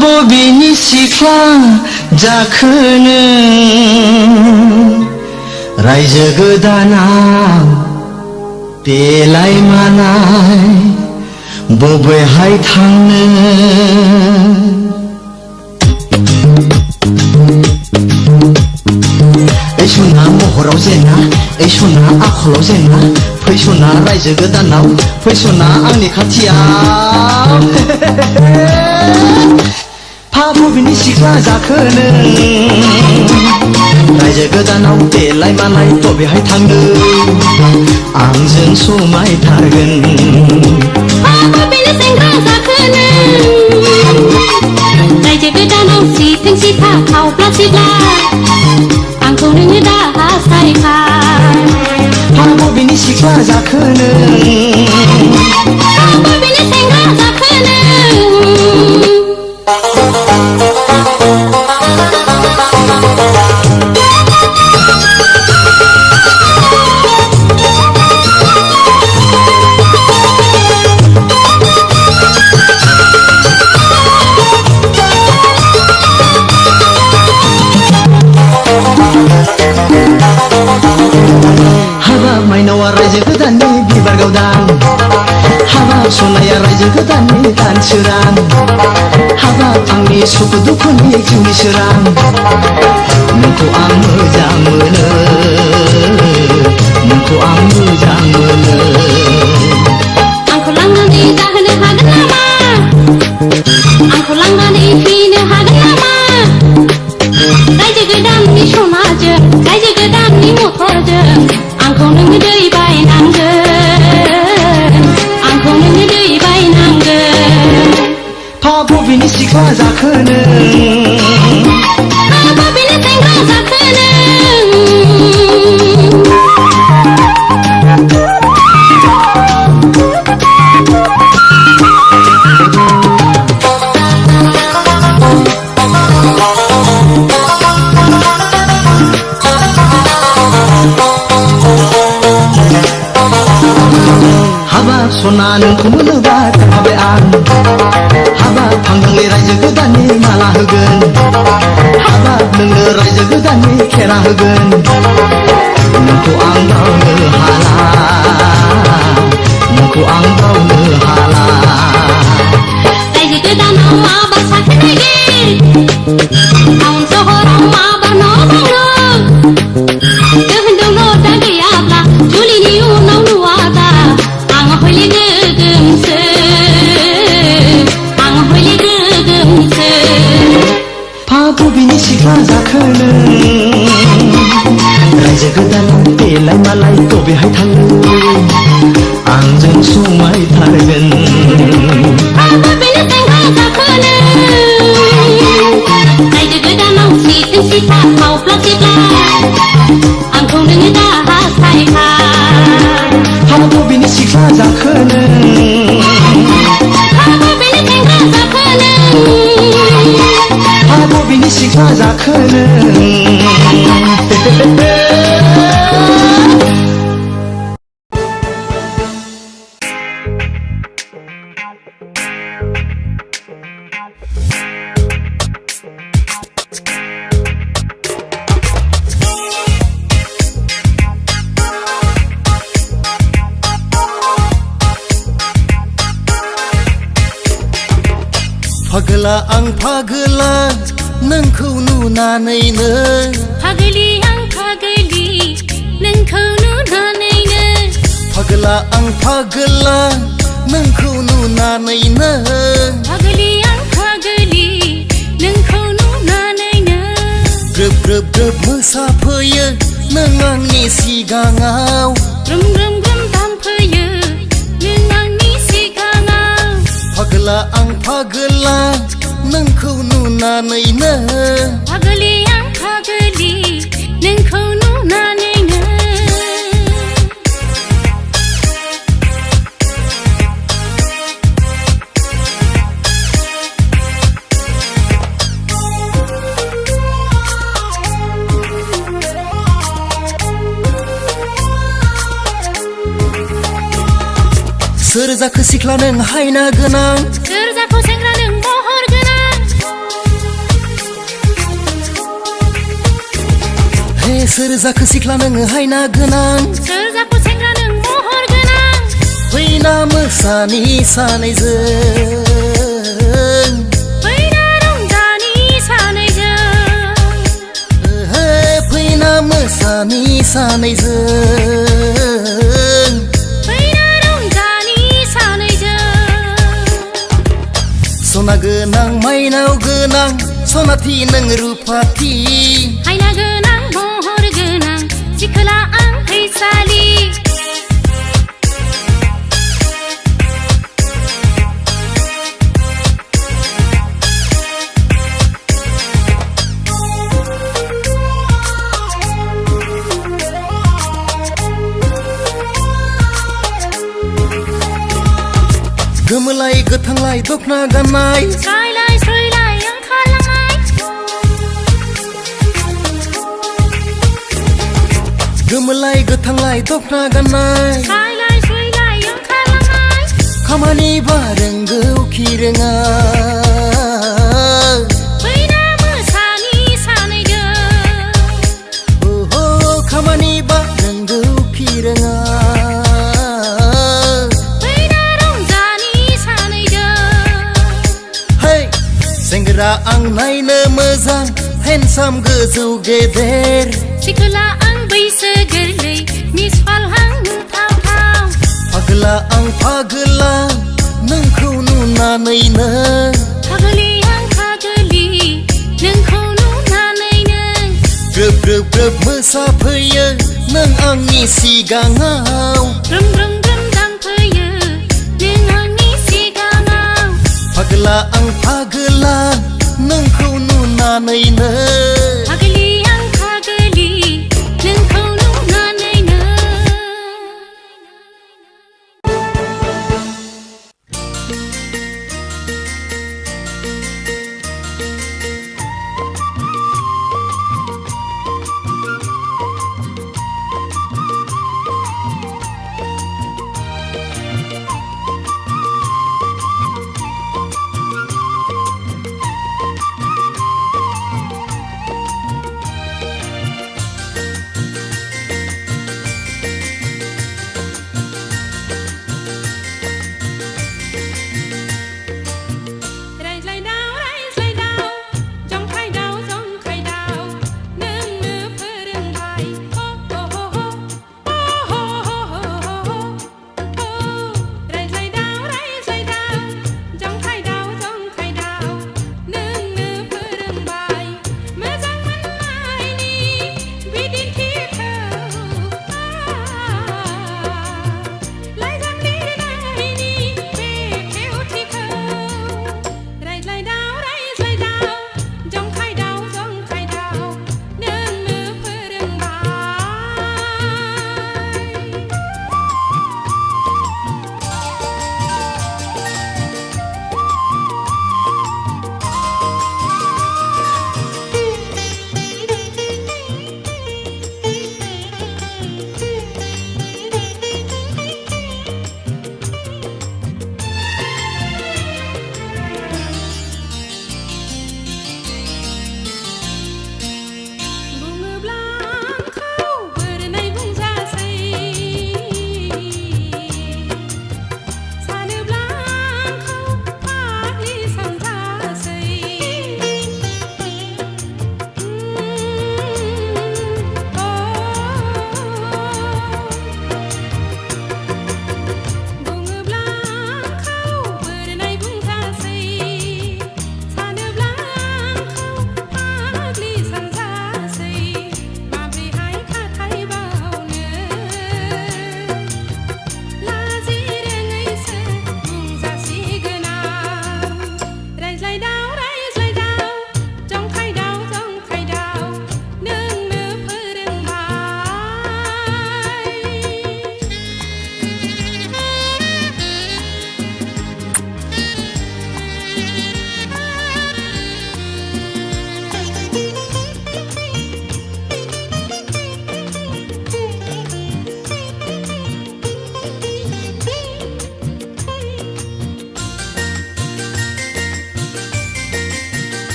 बबेनि सिख्ला जाखोनो रायजो गोदानाव देलाय मालाय बबेहाय थांनो ओइ सना महराव जेना ओइ सना आखलाव जेना फै सना रायजो गोदानाव फै सना आंनि खाथियाव बबेनि सिख्ला जाखोनो रायजो गोदानाव देलाय मालाय बबेहाय थांनो आंजों समायथारगोन बबेनि सेंग्रा जाखोनो रायजो गोदानाव सिथों सिथा खावब्ला सिब्ला आंखौ नोङो दा हासायखा बबेनि सिख्ला जाखोनो बबेनि सेंग्रा जाखोनो हाबाब माइनावा रायजो गोदाननि बिबार गावदां हाबाब सनाया रायजो गोदाननि दानसोरां हाबाब आंनि सुखु दुखुनि जिउनि सोरां नोंखौ आं मोजां मोनो नोंखौ आं मोजां मोनो आंखौ लांनानै जाहोनो हागोन नामा आंखौ लांनानै फैनो हागोन नामा रायजो गोदाननि सनाजों रायजो गोदाननि मथरजों आंखौ नोङो दै बायनांगोन आंखौ नोङो दै बायनांगोन बबेनि सिख्ला जाखोनो बबेनि सेंग्रा जाखोनो हाबाब सना नोंखौ मोनोबा थाबाय आं हाबाब फांगांनि रायजो गोदाननि माला होगोन हाबाब नोंनो रायजो गोदाननि खेरा होगोन नोंखौ आं बावनो हाला नोंखौ आं बावनो हाला रायजो गोदानाव माबा साख्रि नागिर टाउन सहराव माबा न' बांनो दोहोन दौलतआ गैयाब्ला जुलिनि उनाव नुवादा आं हले गोगोमसो आं हले गोगोमसो बबेनि सिख्ला जाखोनो रायजो गोदानाव देलाय मालाय बबेहाय थांनो आंजों समायथारगोन बबेनि सेंग्रा जाखोनो रायजो गोदानाव सिथों सिथा खावब्ला सिब्ला आंखौ नोङो दा हासायखा बबेनि सिख्ला जाखोनो बबेनि सेंग्रा जाखोनो बबेनि सिख्ला जाखोनो फागला आं फागला नोंखौ नुनानैनो फागलि आं फागलि नोंखौ नुनानैनो फागला आं फागला नोंखौ नुनानैनो फागलि आं फागलि नोंखौ नुनानैनो ग्रोब ग्रोब ग्रोब मोसाफैयो नों आंनि सिगाङाव ग्रोम ग्रोम ग्रोम दामफैयो नों आंनि सिगाङाव फागला आं फागला नोंखौ नुनानैनो फागलि आं फागलि नोंखौ नुनानैनो सोर जाखो सिख्ला नों हायना गोनां सोर जाखो सेंग्रा नों महर गोनां हे सोर जाखो सिख्ला नों हायना गोनां सोर जाखो सेंग्रा नों महर गोनां फैना मोसानि सानैजों फैना रंजानि सानैजों हे फैना मोसानि सानैजों सना गोनां माइनाव गोनां सनाथि नों रुपाथि हायना गोनां महर गोनां सिखोला आं फैसालि गोमोलाय गोथांलाय दखना गाननाय स्रायलाय स्रायलाय ओंखारलांनाय गोमोलाय गोथांलाय दखना गाननाय स्रायलाय स्रायलाय ओंखारलांनाय खामानि बा रोंगौ खि रोङा फैना मोसानि सानैजों ओहो खामानि बा रोंगौ खि रोङा सेंग्रा आं नायनो मोजां हेन्डसाम गोजौ गेदेर सिखोला आं बैसो गोरलै मिसफालहां नुथावथाव फागला आं फागला नोंखौ नुनानैनो फागलि आं फागलि नोंखौ नुनानैनो ग्रोब ग्रोब ग्रोब मोसाफैयो नों आंनि सिगाङाव ग्रोम ग्रोम ग्रोम दामफैयो नों आंनि सिगाङाव फागला आं फागला नोंखौ नुनानैनो फागलि आं फागलि नोंखौ नुनानैनो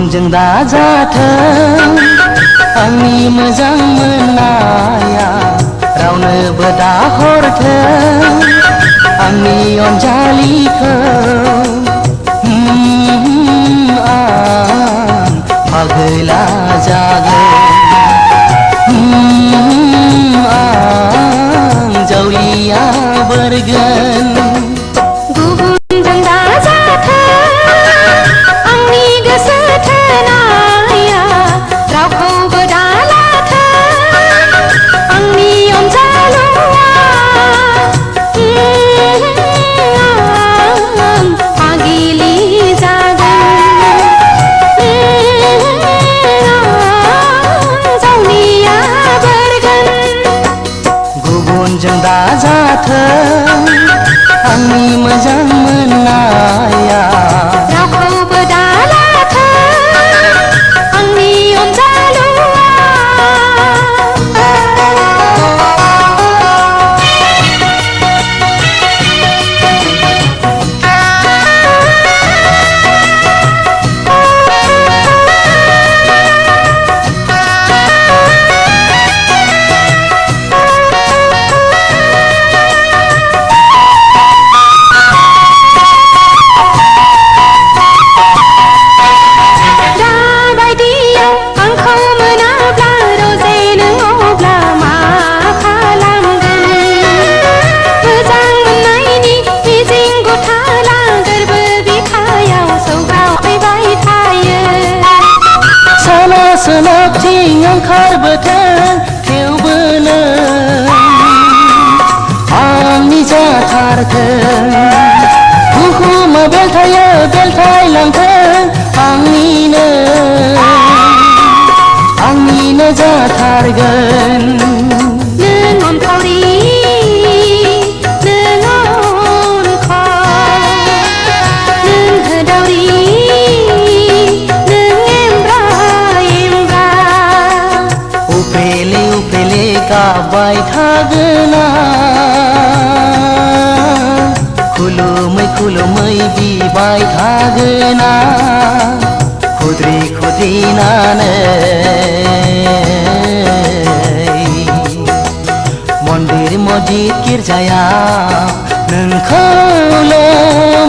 गुबुनजों दाजाथों आंनि मोजां मोननाया रावनोबो दाहरथों आंनि अनजालिखौ आं पागला जागोन आं जावलिया बोरगोन गुबुनजों दाजाथों आंनि गोसो थोनाया रावखौबो दालाथों आंनि अनजालुआ आं पागिलि जागोन जावलिया बोरगोन गुबुनजों दाजाथों आंनि मोजां मोननाया रावखौबो दालाथों आंनि अनजालुआ दाबायदियाव आंखौ मोनाब्ला रजे नों अब्ला मा खालामगोन मोजां मोननायनि मिजिं गथाला गोरबो बिखायाव सौग्रावबाय थायो साना सोनाबथिं ओंखारबोथों थेवबो नों आंनि जाथारथों बुहुमा बेलथायो बेलथायलांथों आंनिनो जाथारगोन नों अनखावरि नों अनखाव नों होदावरि नों एमब्रा एमब्रा उपेले उपेले गाबबाय थागोन खुलुमै खुलुमै बिबाय थागोन खुद्रि खुद्रिनानै मन्दिर मस्जिद गिर्जायाव नोंखौल'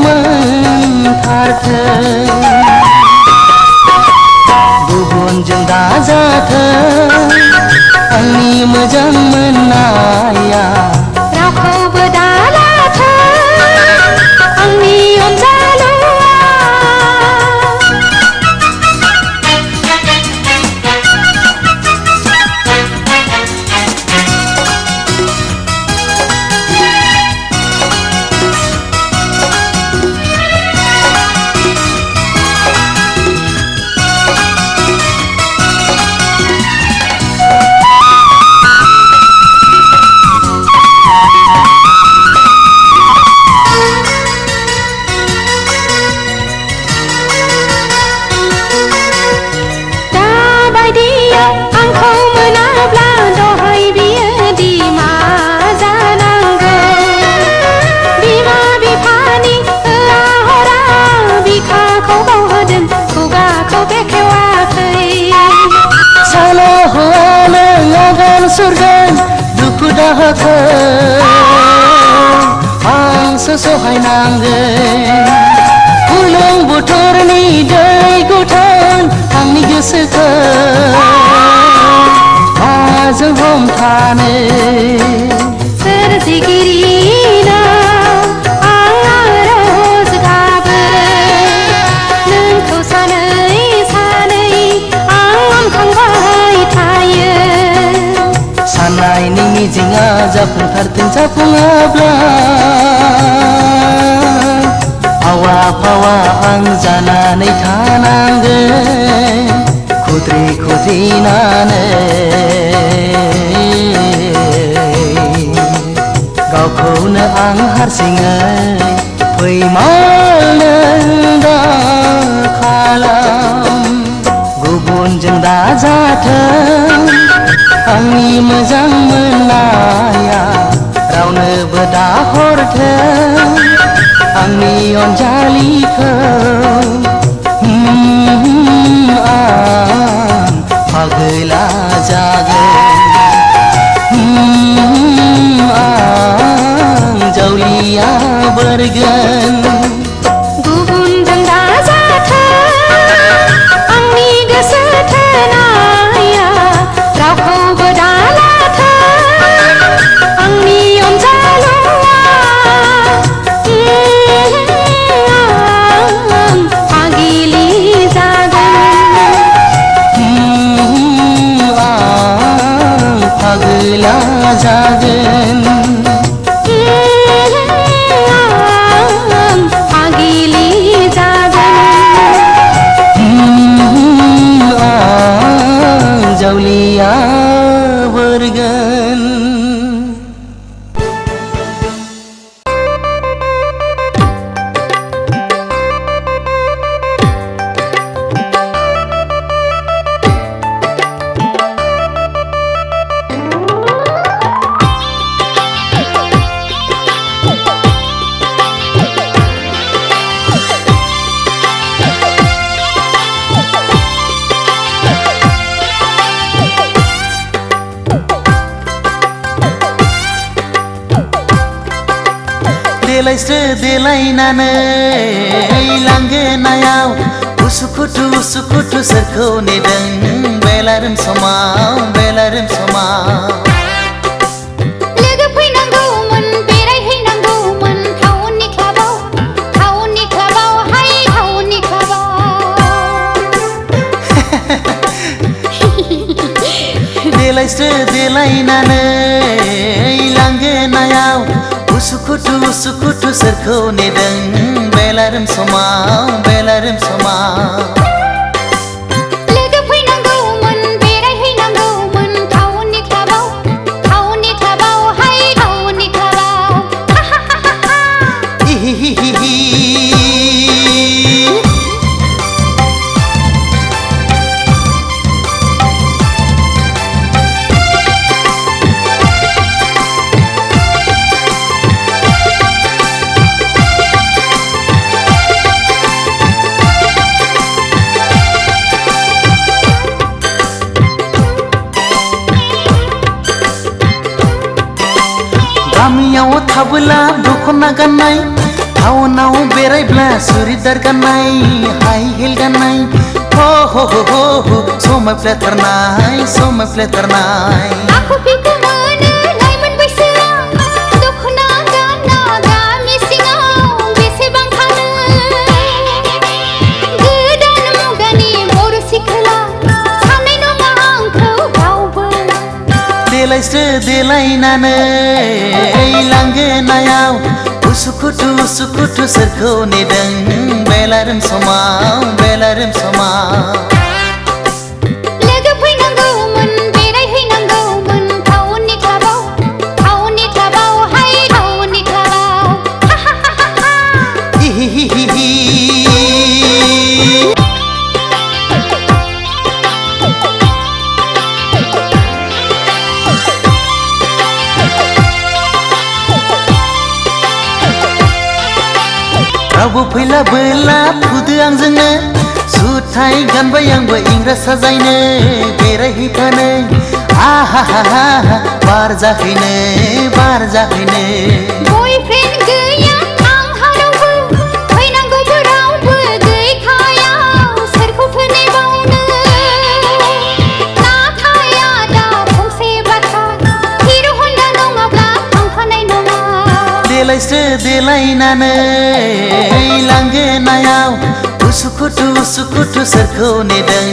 मोनथारथों गुबुनजों दाजाथों आंनि मोजां मोननाया रावखौबो दालाथों आंनि अनजालुआ दाबायदियाव आंखौ मोनाब्ला दहाय बियोदि मा जानांगौ बिमा बिफानि होआ हरा बिखाखौ बावहोदों खुगाखौ बेखेवाखै साला हौवा नों आगान सुरगोन दुखु दाहाखौ आंसो सहायनांगोन फुलुं बोथोरनि दै गुथों आंनि गोसोखौ माजों हमथानो सोरजिगिरिनाव आं आरज गाबो नोंखौ सानै सानै आं अनखांबाय थायो साननायनि मिजिंआ जाफुंथारथों जाफुङाब्ला आवा फावा आं जानानै थानांगोन खुद्रि खुद्रिनानै गावखौनो आं हारसिङै फैमाल नों दा खालाम गुबुनजों दाजाथों आंनि मोजां मोननाया रावनोबो दाहरथों आंनि अनजालिखौ जावलिया बरगोन गुबुनजों दाजाथों आंनि गोसो थोनाया रावखौबो दालाथों आंनि अनजालुआ आगिलि पागला जागोन आगिलि जावलिया बरगोन देलायस्रो देलायनानै लांगोनायाव उसुखुथु उसुखुथु सोरखौ नेदों बेलारोम समाव लोगो फैनांगौमोन बेरायहैनांगौमोन टाउननि क्लाबाव हाय टाउननि क्लाबाव देलायस्रो देलायनानै लांगोनायाव उसुखुथु उसुखुथु सोरखौ नेदों बेलारोम समाव लोगो फैनांगौमोन बेरायहैनांगौमोन टाउननि क्लाबाव हाय टाउननि क्लाबाव गामियाव थाबोला दखना गाननाय टाउनाव बेरायब्ला सुरिदार गाननाय हाइ हिल गाननाय हो समायफ्लेथारनाय आखु फिखु मोनो लाइमोन बैसोआ दखना गानना गामि सिङाव बेसेबां थानो गोदान मुगानि बर' सिख्ला साननाय नङा आंखौ रावबो देलायस्रो देलायनानै लांगोनायाव उसुखुथु उसुखुथु सोरखौ नेदों बेलारोम समाव लोगो फैनांगौमोन बेरायहैनांगौमन टाउननि क्लाबाव हाय टाउननि क्लाबाव रावबो फैला बोला फुदो आंजोंनो जुथाय गानबाय आंबो इंराज साजायनो बेरायहैफानो आहा बार जाहैनो बयफ्रेन्ड गैया आंहा रावबो फैनांगौबो रावबो गैखाया सोरखौथो नेबावनो नाथाय आदा फंसे बाथ्रा हिर' हन्डा नङाब्ला थांफानाय नङा देलायस्रो देलायनानै लांगोनायाव उसुखुथु उसुखुथु सोरखौ नेदों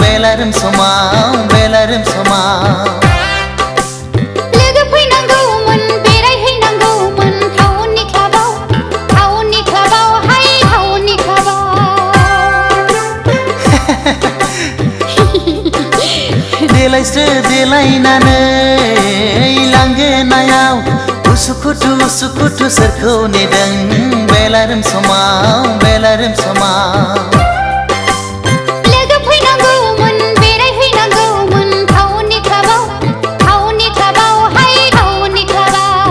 बेलारोम समाव लोगो फैनांगौमोन बेरायहैनांगौमन टाउननि क्लाबाव हाय टाउननि क्लाबाव देलायस्रो देलायनानै लांगोनायाव उसुखुथु उसुखुथु सोरखौ नेदों बेलारोम समाव लोगो फैनांगौमोन बेरायहैनांगौमन टाउननि क्लाबाव हाय टाउननि क्लाबाव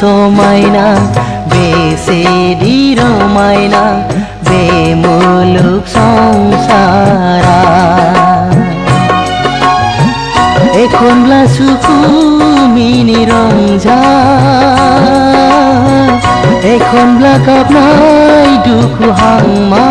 समायना बेसेदि रमायना बे मुलुग संसारा एखनब्ला सुखु मिनि रंजा एखनब्ला गाबनाय दुखु हांमा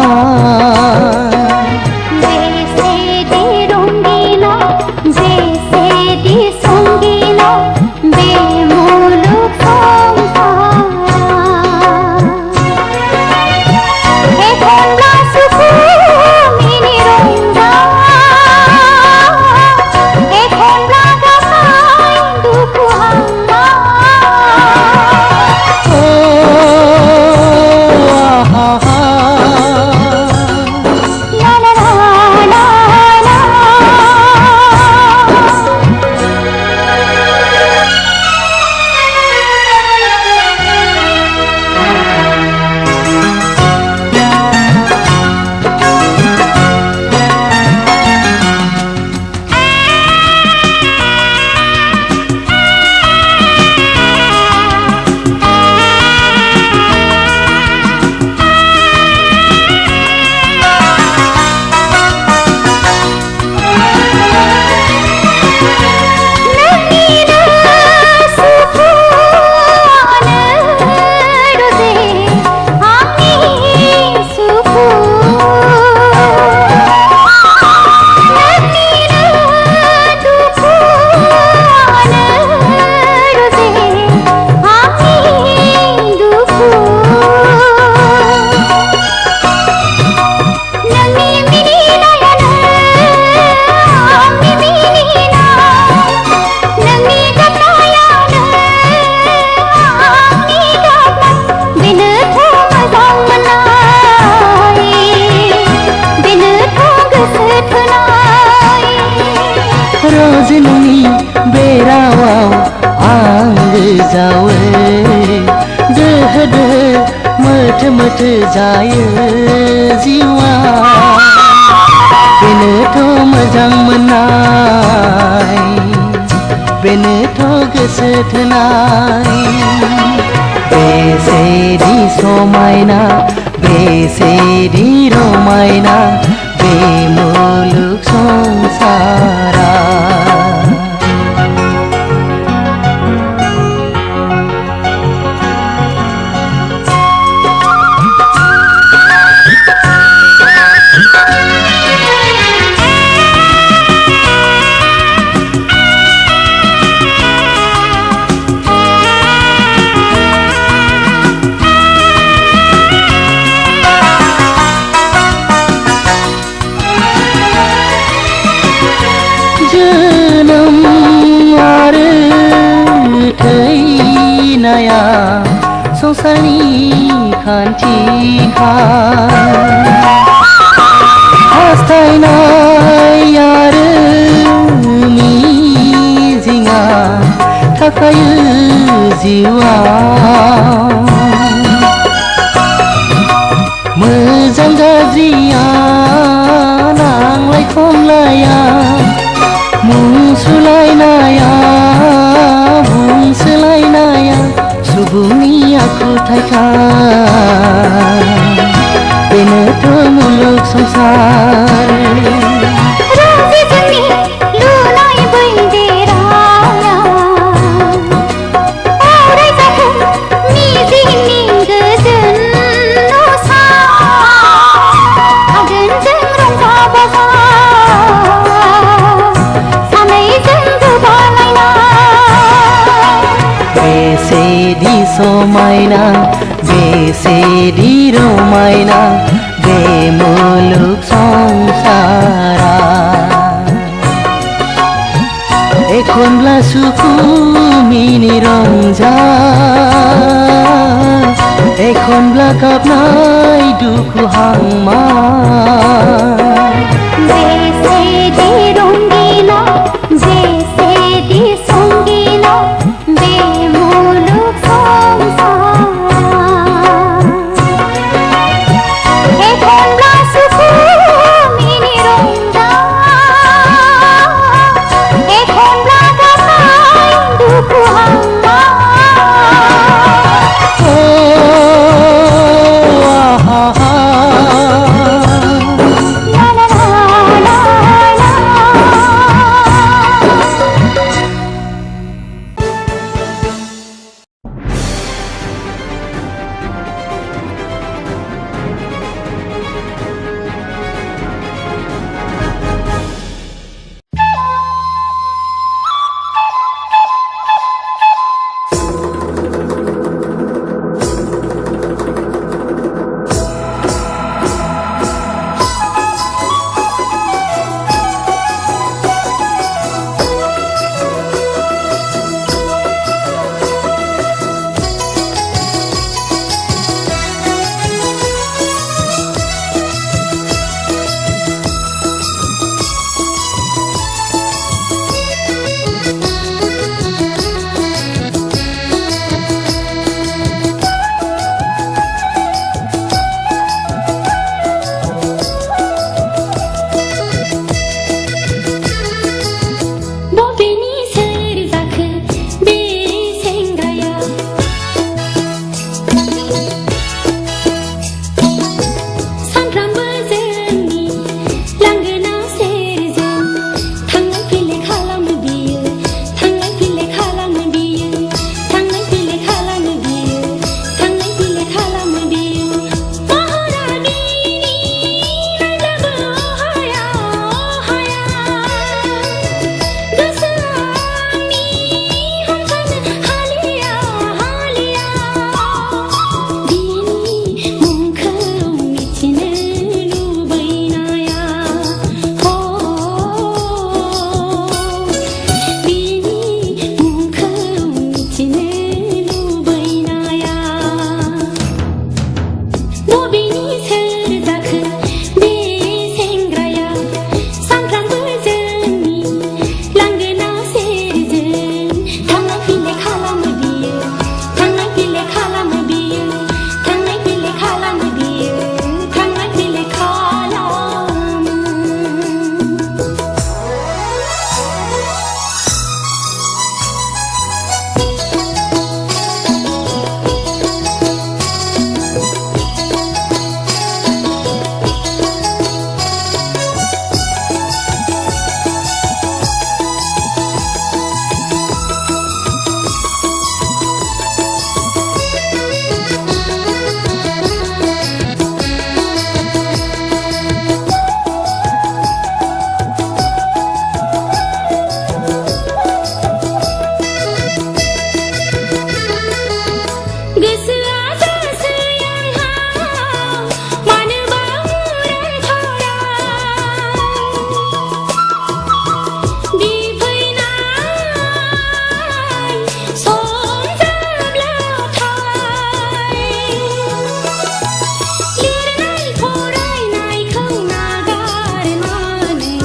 मत जायो जिवा बेनोथ' मोजां मोननाय बेनोथ' गोसो थोनाय बेसेदि समायना बेसेदि रमायना बे मुलुग संसारा संसारनि खान्थिखा हास्थायनाय आरो मिजिंआ थाखायो जिउआव मोजां गाज्रिया नांलाय खमलाया मुं सुलायनाया बुंसोलायनाया सुबुंनि आखुथायखा बेनोथ' मुलुग संसार बेसेदि समायना बेसेदि रमायना बे मुलुग संसारा एखनब्ला सुखु मिनि रंजा एखनब्ला गाबनाय दुखु हांमा बेसेदि रंगिना बेसेदि संगिना बे मुलुग संसारा एखनब्ला सुखु मिनि रंजा एखनब्ला गाबनाय दुखु हांमा बबेनि सोर जाखो बे सेंग्राया सानफ्रामबो जोंनि लांगोना सेरजों थांलाय फैलाय खालामो बियो थांलाय फैलाय खालामो बियो थांलाय फैलाय खालामो बियो थांलाय फैलाय खालामो गोसोआ जासै आंहा मानोबा उरांफारा बिफैनाय सम जाब्लाथाय लिरनाय फरायनायखौ नागारनानै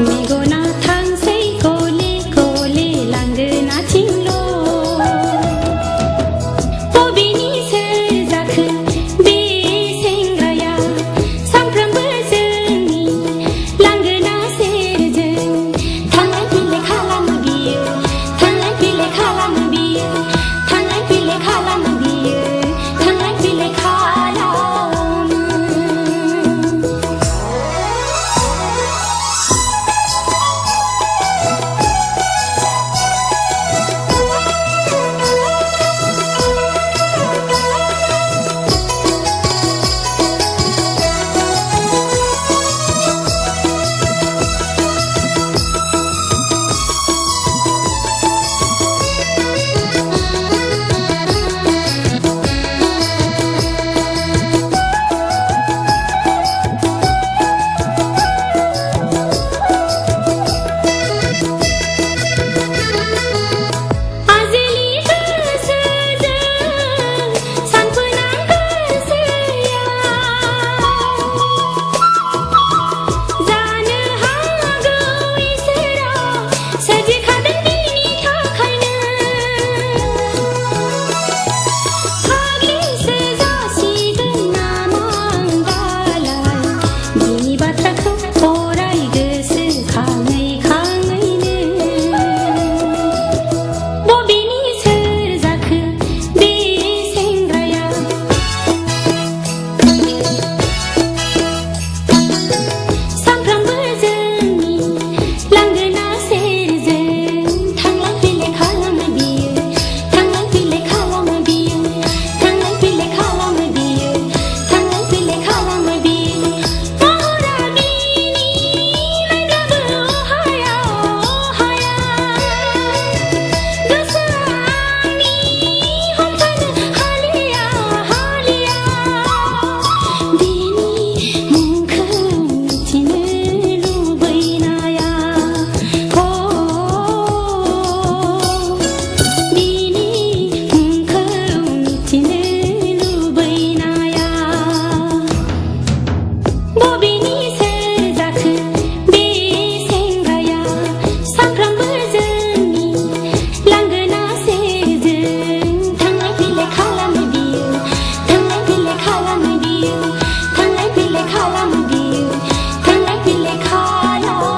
मेगना थांसै गले गले लांगोनाथिंल' बबेनि सोर जाखो बे सेंग्राया सानफ्रामबो जोंनि लांगोना सेरजों थांलाय फैलाय खालामो बियो थांलाय फैलाय खालामो बियो थांलाय फैलाय खालामो बियो थांलाय फैलाय खालामो आजेलि गोसोजों सानफोनां गोसोया जानो हागौ इसोरा सोरजिखादों बिनि थाखायनो फाग्लिसो जासिगोन नामा आं दालाय बिनि बाथ्राखौ अराय गोसोखाङै खाङैनो बबेनि सोर जाखो बे सेंग्राया सानफ्रामबो जोंनि लांगोना सेरजों थांलाय फैलाय खालामो बियो थांलाय फैलाय खालामो बियो थांलाय फैलाय खालामो बियो थांलाय फैलाय खालामो बियो महरा बिनि नायब्लाबो अहाया अहाया गोसोआ आंनि हमथानो हालिया हालिया बिनि मुंखौ मिथिनो लुबैनाया बिनि मुंखौ मिथिनो लुबैनाया बबेनि सोर जाखो बे सेंग्राया सानफ्रामबो जोंनि लांगोना सेरजों थांलाय फैलाय खालामो बियो थांलाय फैलाय खालामो बियो थांलाय फैलाय खालामो बियो थांलाय फैलाय खालामो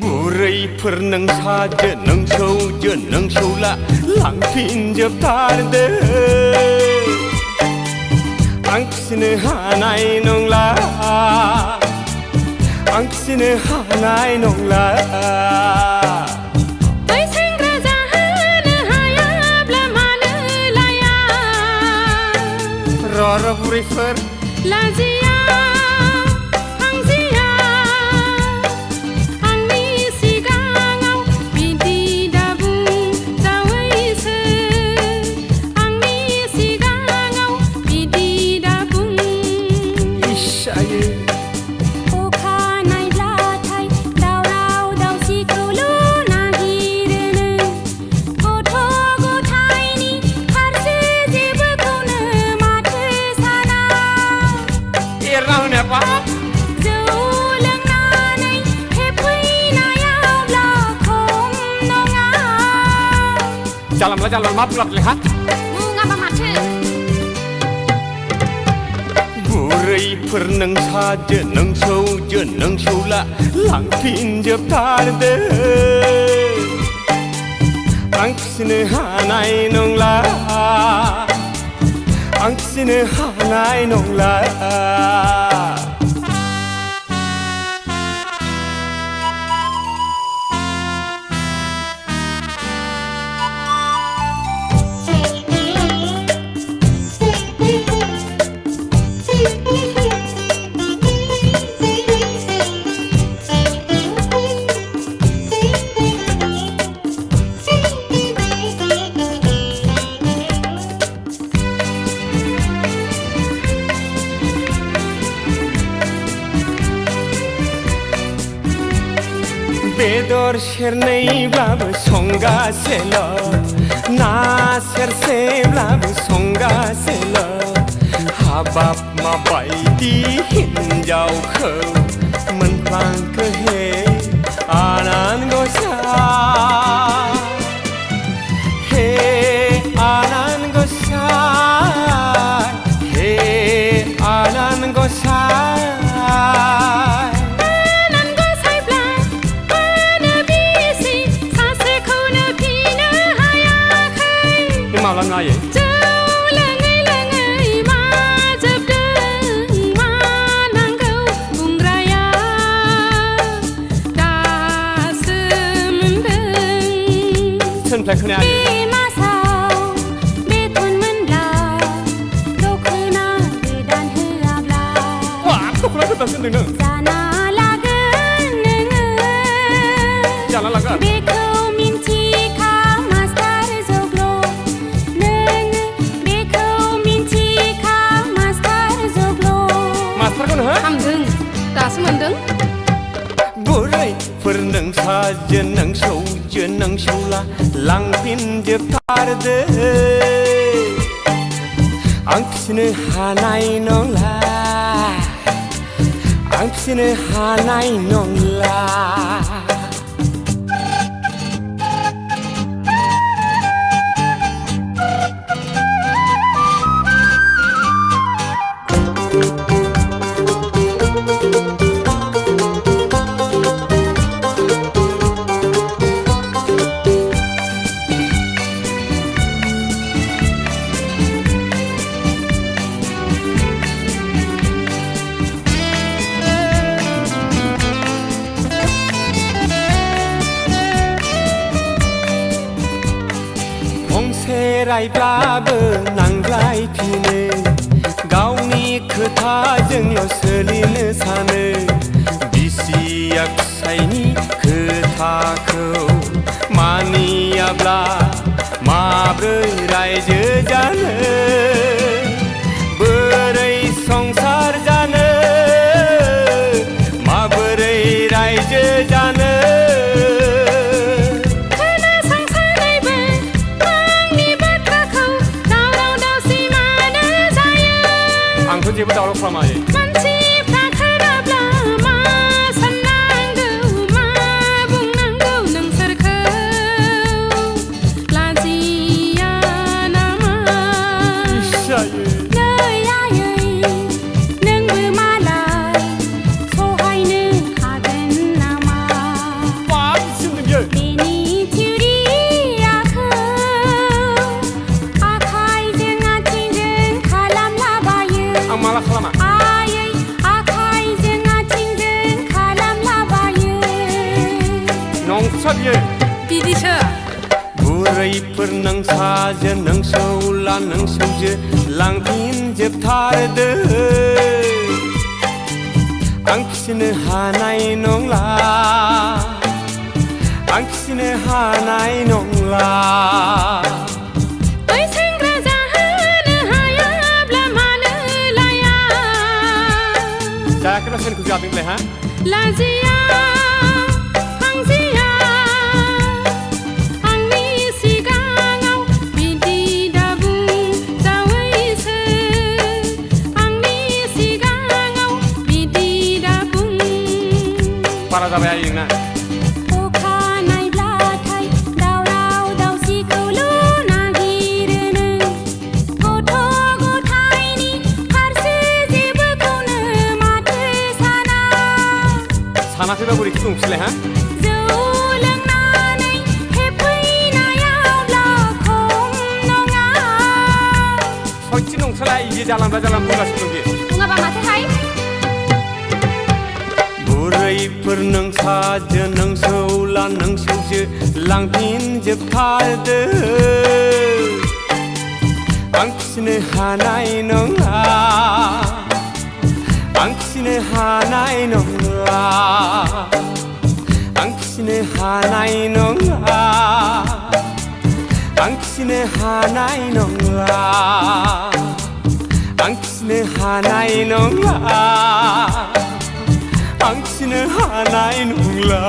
बुरैफोर नोंसा जोनों सौला लांफिनजोबथारदों फिसिनो हानाय नंला आं फिसिनो हानाय नंला बै सेंग्रा जाहोनो हायाब्ला मानो लाया र' बुरैफोर लाजिया हांजिया आंनि सिगाङाव बिदि दाबुं जावैसो आंनि सिगाङाव बिदि दाबुं इसायो अखा नायब्लाथाय दावराव दावसिखौल' नागिरोनो गथ' गथायनि फारसे जेबोखौनो माथो साना एरना होनाया बाब जौ लोंनानै हेफैनायावब्ला खम नङा जानला मा बुंलाब लेखा बुङाबा माथो बुरैफोर नोंसाजो नोंसौला लांफिनजोबथारदो आं फिसिनो हानाय नंला आं फिसिनो हानाय नंला बेदर सेरनैब्लाबो संगासेल' ना सेरसेब्लाबो संगासेल' हाबाब माबायदि हिन्जावखौ मोनफ्लांखो हे आनान गसाइ हे आनान गसाइ हे आनान गसाइ माला नायो जौ लोङै मा जोबदों मा नांगौ बुंग्राया दासो मोनदों सोरनिफ्राय खोनाया बे मासाव बेथन मोनब्ला दख'ना गोदान होआब्ला दख'ना गोदानसो होनदों नों जाना लागोन नोङो जाना लागोन बेखौ मिन्थिखा मास्टार जग्ल' मास्टारखौनो हो हामदों दासो मोनदों बुरैफोर नोंसाजो नोंसौला लांफिनजोबथारदो आं फिसिनो हानाय नंला आं फिसिनो हानाय नंला रायब्लाबो नांज्लायफिनो गावनि खोथाजोंल' सोलिनो सानो बिसिया फिसायनि खोथाखौ मानियाब्ला माब्रै रायजो जानो बोरै संसार जानो माबोरै रायजो जानो जेबो दावराव खालामायो मानसिफ्रा खोनाब्ला मा साननांगौ मा बुंनांगौ नोंसोरखौ लाजिया नामा नै आयै नोंबो मालाय सहायनो हागोन नामा बेनि थिउरियाखौ आखाइजों आथिंजों खालामलाबायो माला खालाम बुरैफोर नोंसाजो नोंसौला नोंसौजो लांफिनजोबथारदो आं फिसिनो हानाय नंला आं फिसिनो हानाय नंला बै सेंग्रा जाहोनो हायाब्ला मानो लाया जायाखैना सेनखौ जादों नोंलाय हा लाजिया हांजिया आंनि सिगाङाव बिदि दाबुं जावैसो आंनि सिगाङाव बिदि दाबुं बारा जाबाय आयंना अखा नायब्लाथाय दावराव दावसिखौल' नागिरोनो गथ' गथायनि फारसे जेबोखौनो माथो साना सानाखैबा बोरै दंसैलाय हा जौ लोंनानै हेफैनायावब्ला खम नङा सयथि नंसोलाय इदि जालांब्ला बुंगासिनो दं बियो बुङाबा माथोहाय बुरैफोर नोंसाजो नोंसौला नोंसौजो लांफिनजोबथारदो आं फिसिनो हानाय नंला आं फिसिनो हानाय नंला आं फिसिनो हानाय नंला आं फिसिनो हानाय नंला आं फिसिनो हानाय नंला आं फिसिनो हानाय नंला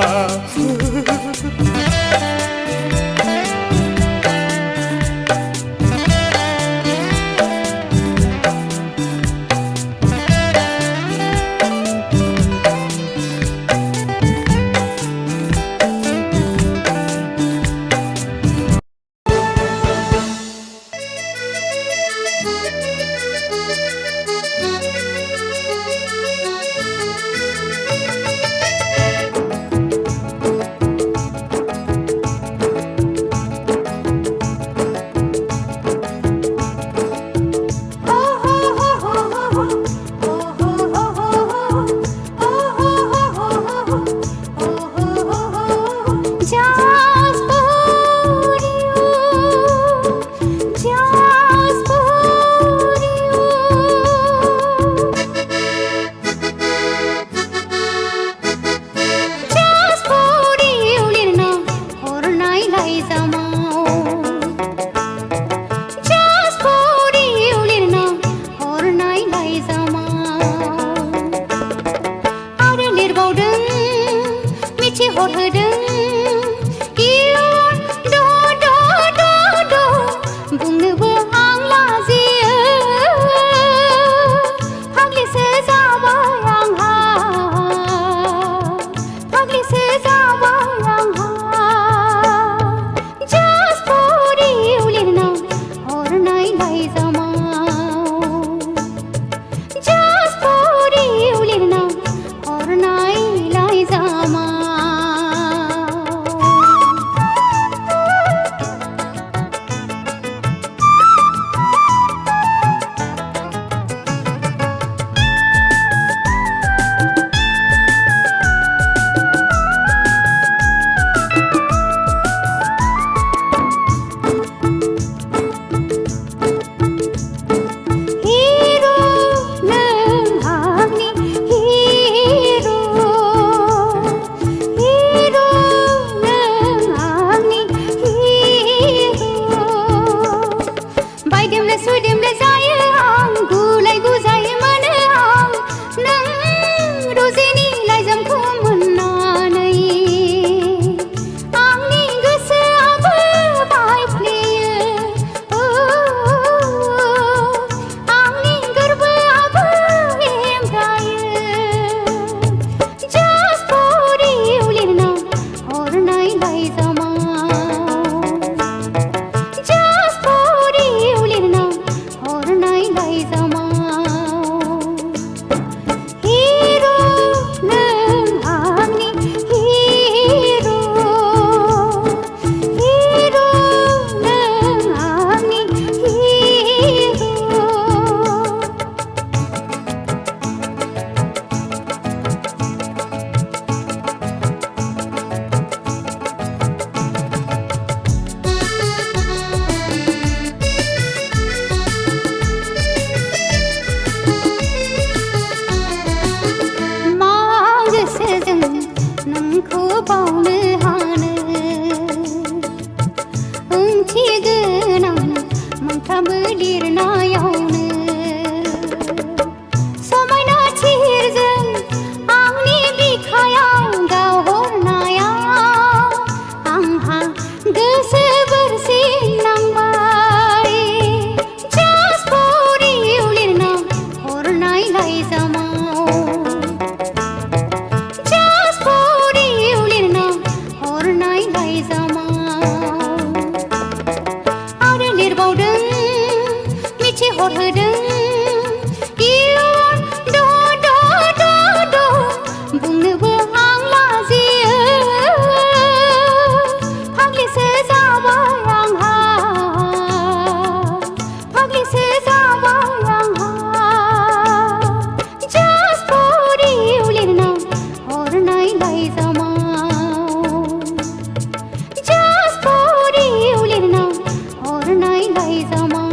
होदों इयुन द' द' द' द' बुंनोबो आं लाजियो फाग्लिसो जाबाय आंहा फाग्लिसो जाबाय आंहा Just for you लिरना हरनाय लाइजामाव Just for you लिरना हरनाय लाइजामाव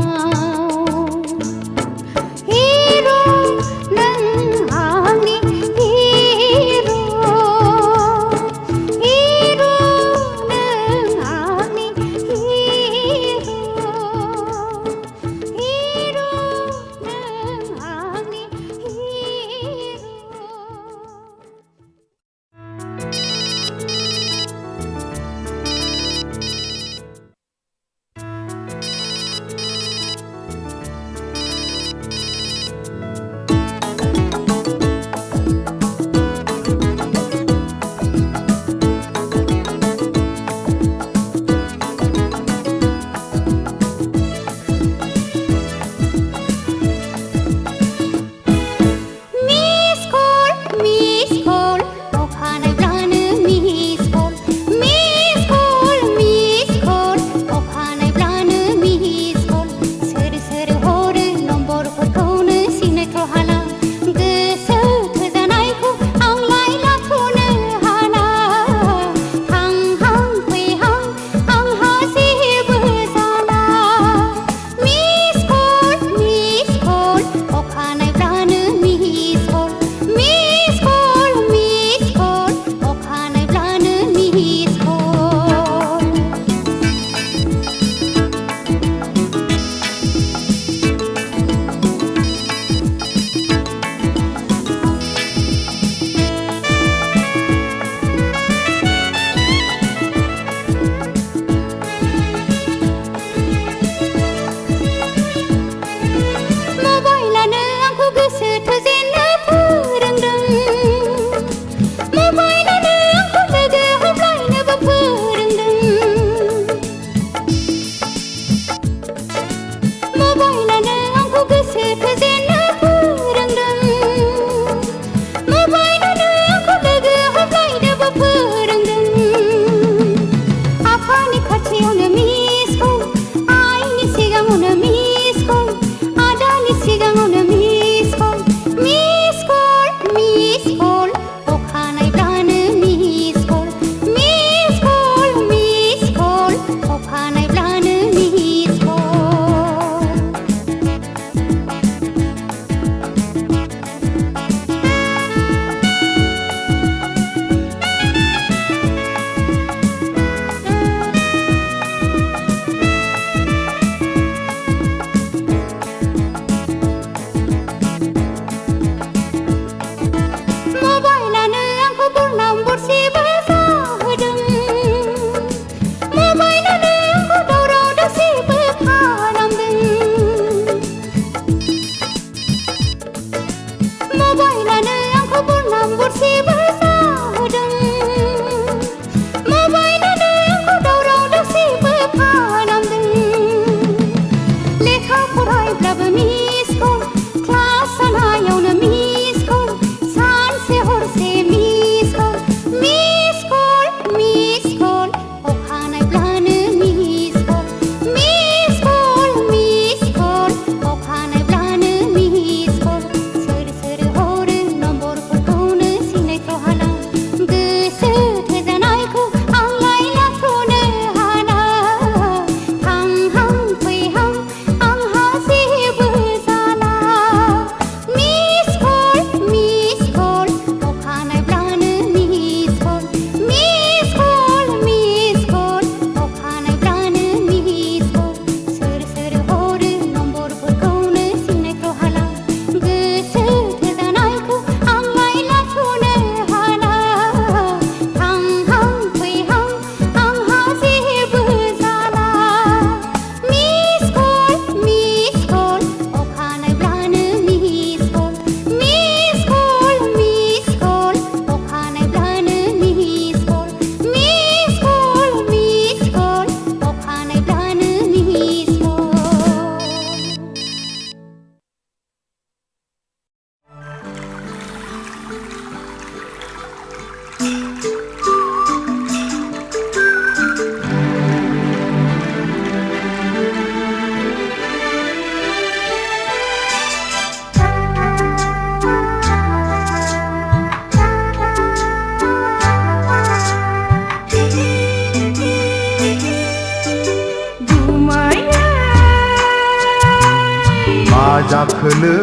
मा जाखोलै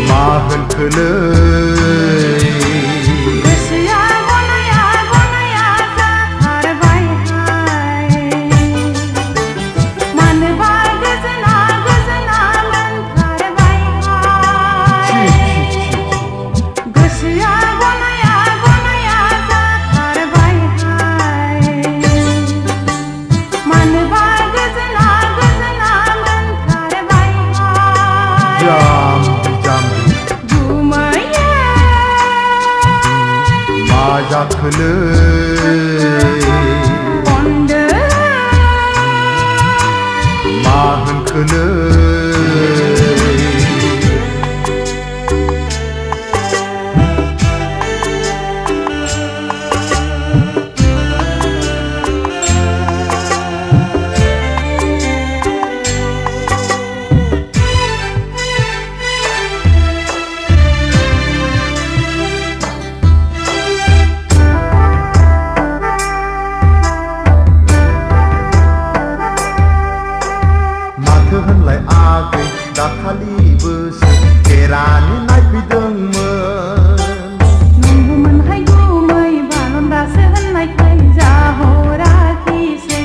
मा होनखोलै जाखोलै मा होनखोलै दाखालिबोसो खेरानि नायफैदोंमोन नंगौमोनहाय गुमै बालन्दासो होननायखाय जाहराखिसै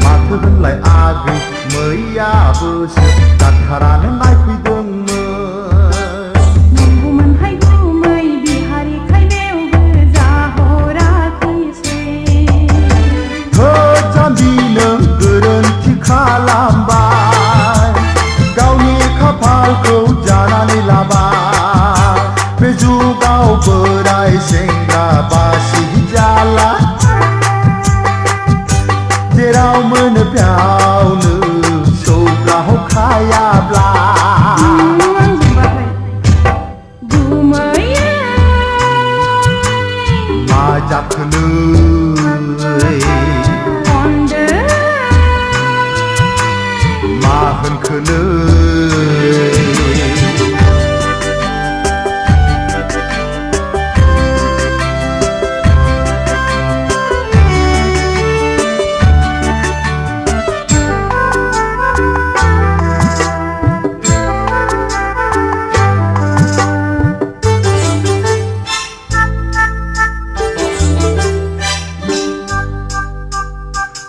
माथो होनलाय आगै मैयाबोसो डाक्टारानो नायफैदोंमोन नंगौमोनहाय गुमै बिहारिखाय बेवबो जाहराखिसै जाम्बि नों गोरोन्थि खालामबाय गावनि खाफालखौ जानानै लाबाय बे जुगाव बोराय सेंग्रा बासि जाला जेराव मोनो बेयावनो सौग्राव खायाब्ला मा जाखोलै मा होनखोलै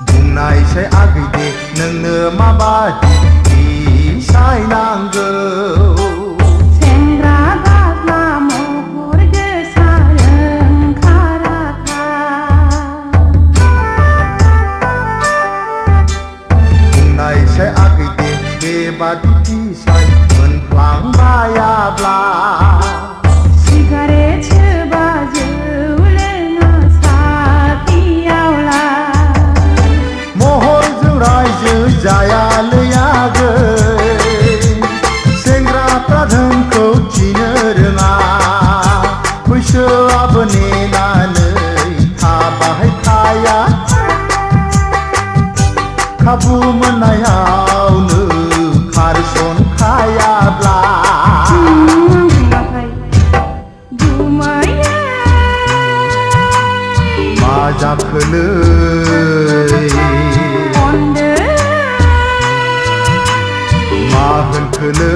बुंनायसै आगै दे नोंनो माबादि सायनांगौ सेंग्रा गाज्ला महर गोसा रोंखा-राखा बुंनायसै आगै दे बेबादि साय मोनफ्लांबायाब्ला सिगारेट सोबा जौ लोङा साथियावला महरजों रायजो जायालै आगै सेंग्राफ्रा धोनखौ थिनो रोङा बैसोआबो नेनानै थाबाय थाया खाबु मोननायावनो खारसनखायाब्ला मा जाखोलै मा होनखोलै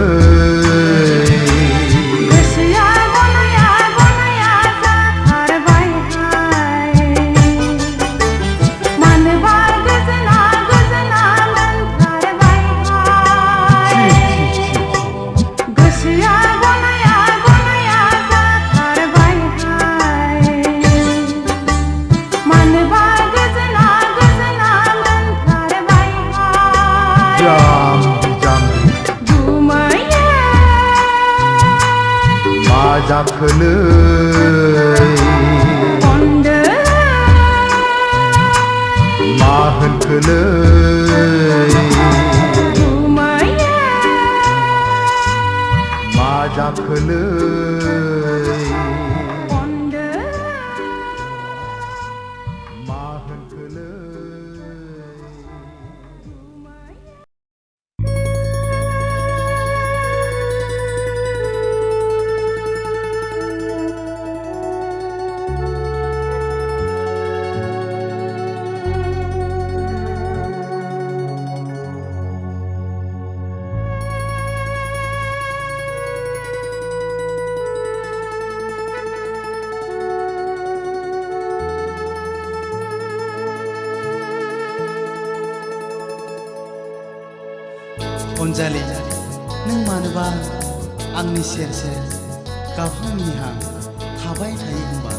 गोसोआ गनाया गनाया जाथारबायहाय मानोबा गोजोना गोजोना मोनथारबायहाय गोसोआ गनाया गनाया जाथारबायहाय मानोबा गोजोना गोजोना मोनथारबायहाय मा जाखोलै मा होनखोलै मा जाखोलै मा होनखोलै अनजालि नों मानोबा आंनि सेर सेर गाबहां मिनिहां थाबाय थायो होनबा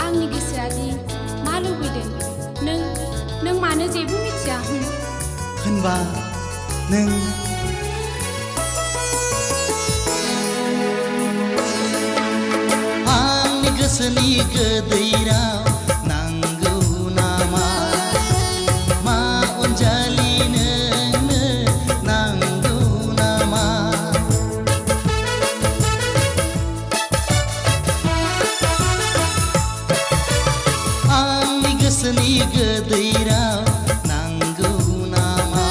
आंनि गोसोआदि मा लुबैदों नों मानो जेबो मिथिया होनबा नों आंनि गोसोनि गोदै राव नांगौ नामा मा अनजालि नोंनो नांगौ नामा आंनि गोसोनि गोदै राव नांगौ नामा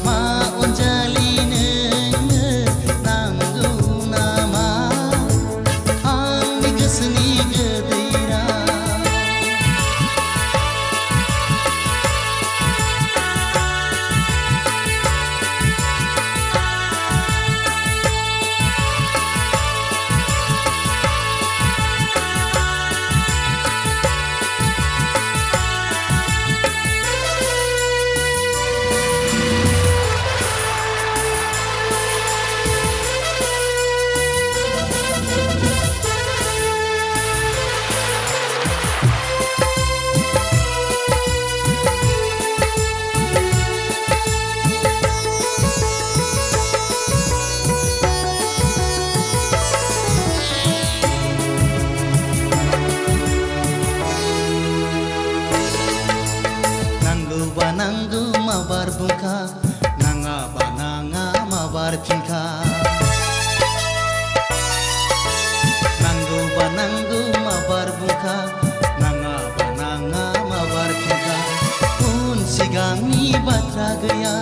मा अनजालि नोंनो नांगौ नामा आंनि गोसोनि गोदै राव नांगौबा नांगौ माबार बुंखा नाङाबा नाङा माबार फिनखा नांगौबा नांगौ माबार बुंखा नाङाबा नाङा माबार फिनखा उन सिगांनि बाथ्रा गैया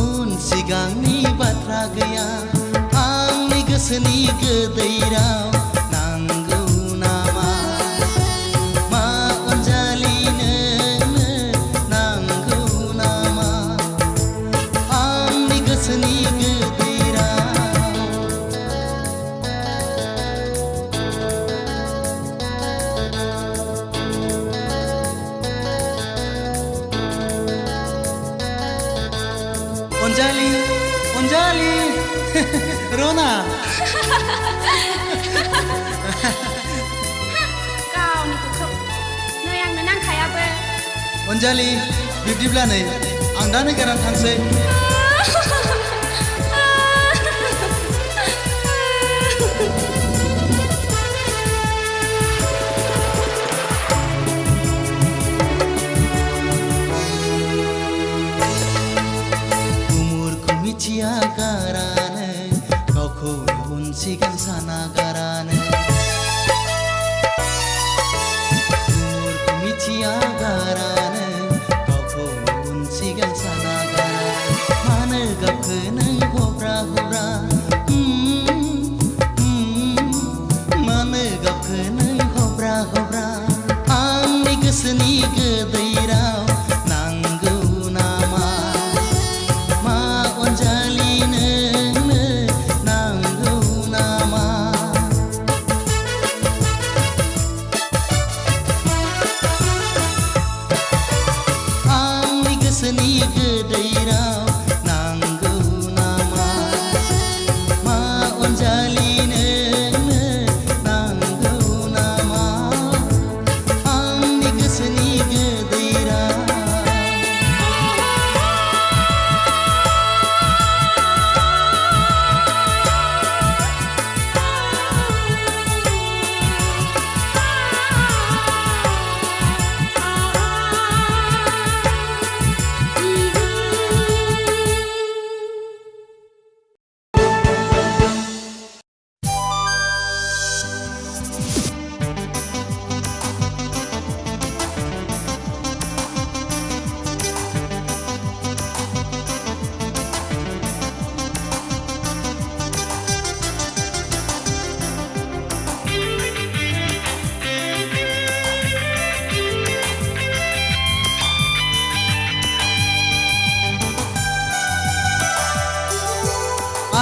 उन सिगांनि बाथ्रा गैया आंनि गोसोनि गोदै राव नांगौ नामा मा अनजालि नोंनो नांगौ नामा आंनि गोसोनि गोदै राव अनजालि अनजालि रना गावनिखौ नै आंनो नांखायाबो अनजालि बिब्दिब्ला नै आं दा नोगोराव थांसै उमुरखौ मिथिया गारानो गावखौ उन सिगां साना गारानो उमुरखौ मिथिया गारानो गावखौ उन सिगां साना गारा मानो गावखौ नों हब्रा हब्रा मानो गावखौ नों हब्रा हब्रा आंनि गोसोनि गोदै राव नांगौ नामा मा अनजालि नोंनो नांगौ नामा आंनि गोसोनि गोदै राव नांगौ नामा मा अनजालि नोंनो नांगौ नामा आंनि गोसोनि गोदै राव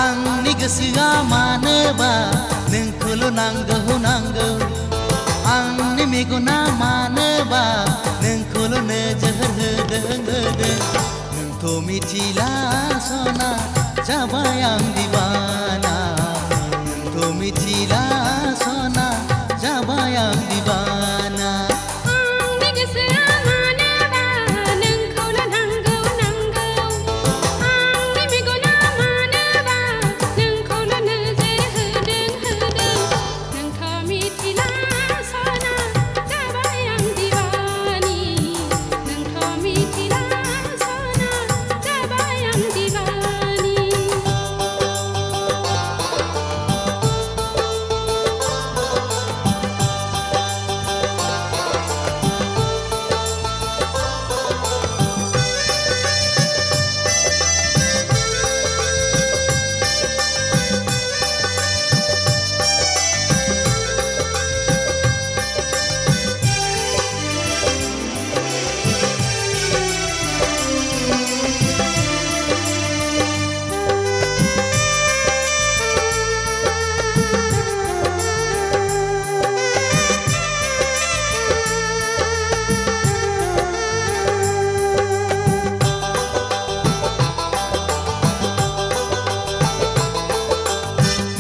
आंनि गोसोआ मानोबा नोंखौल' नांगौ नांगौ आंनि मेगना मानोबा नोंखौल' नोजोर होदों नोंथ' मिथिला सना जाबाय आं दिवाना नोंथ' मिथिला सना जाबाय आं दिवाना आंनि गोसोआ मानोबा नोंखौल' नांगौ नांगौ आंनि मेगना मानोबा नोंखौल' नोजोर होदों नोंथ' मिथिला सना जाबाय आं दिवानी नोंथ' मिथिला सना जाबाय आं दिवानी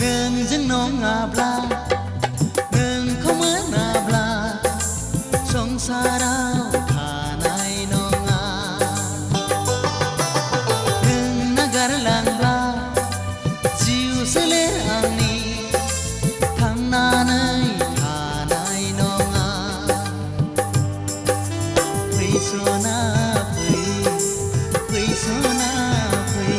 नोंजों नङाब्ला नोंखौ मोनाब्ला संसाराव थानाय नङा नों नागारलांब्ला जिउ सोलेर आंनि थांनानै थानाय नङा फै सना फै फै सना फै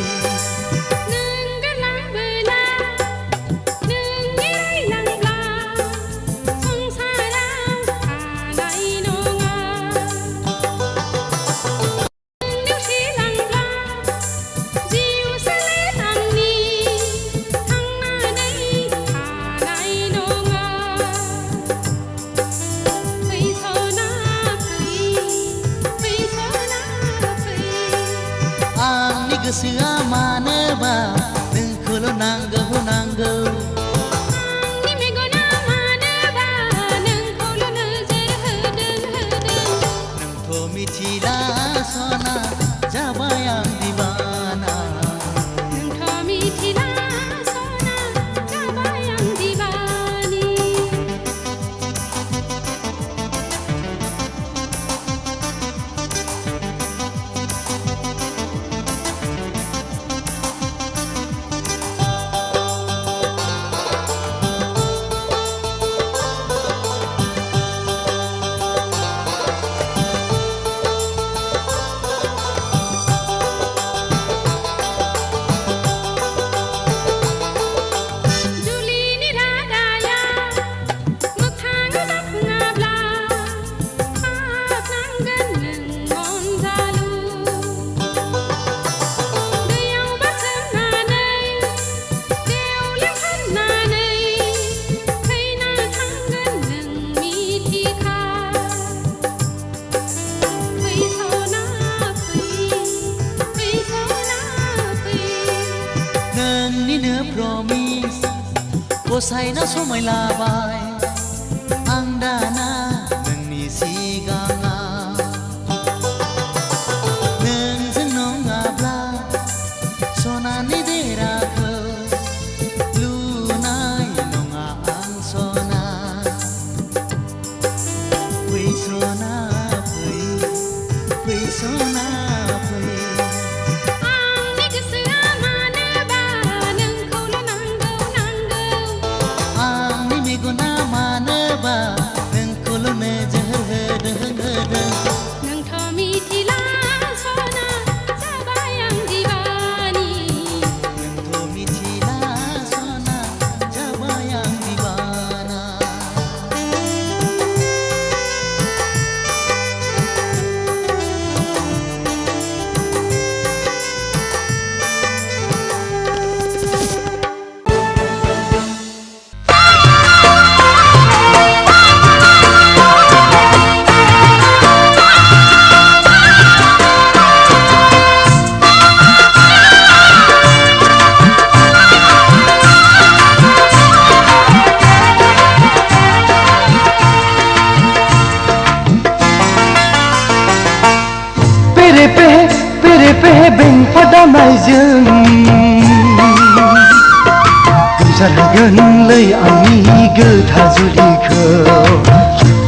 आंनि गोसोआ मानोबा नोंखौल' नांगौ नांगौ आंनि मेगना मानोबा नोंखौल' नोजोर होदों नोंथ' मिथिला सना जाबाय आं दिवाना नोंथ' मिथिला सना जाबाय आं दिवानी जुलिनि रादाया मोगथाङाव जाफुङाब्ला हाबनांगोन नों अनजालु दैयाव बारसोमनानै देवलियाव खारनानै थैना थांगोन नों मिथिखा फै सना फै सना फै नोंनिनो प्रमिस गसाइना समाय लाबाय आं दाना नोंनि सिगाङाव नोंजों नङाब्ला सनानि देराखौ लुनाय नङा आं सना फै सना फै फै सना फै आंनि गोसोआ मानोबा नोंखौल' नांगौ नांगौ आंनि मेगना मानोबा नोंखौल' नोजोर होदों नोंथ' मिथिला सना जाबाय आं दिवानी नोंथ' मिथिला सना जाबाय आं दिवाना दानायजों गोमसारहोगोनलै आंनि गोथार जुलिखौ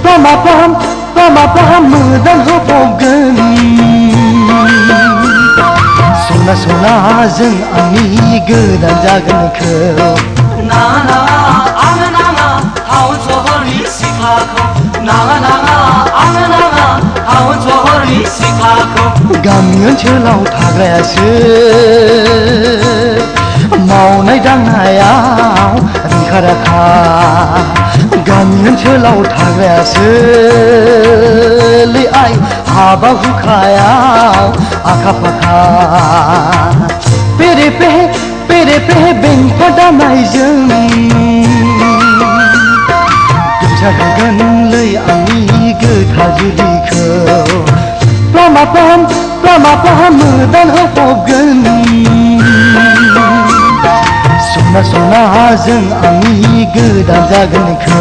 प्रमाम मोदान होबावगोन सना सनाजों आंनि गोदान जागोनखौ नाङा आंनो नाङा टाउन सहरनि सिख्लाखौ नाङा आंनो नाङा टाउन सहरनि सिख्लाखौ गामि ओनसोलाव थाग्रायासो मावनाय दांनायाव रोंखा राखा गामि ओनसोलाव थाग्रायासो लै आइ हाबा हुखायाव आखा फाखा पेरे पेहे बेंफा दामनायजों गोमसारहोगोनलै आंनि गोथार जुलिखौ प्रमाम मोदान होबावगोन सना सनाजों आंनि गोदान जागोनखौ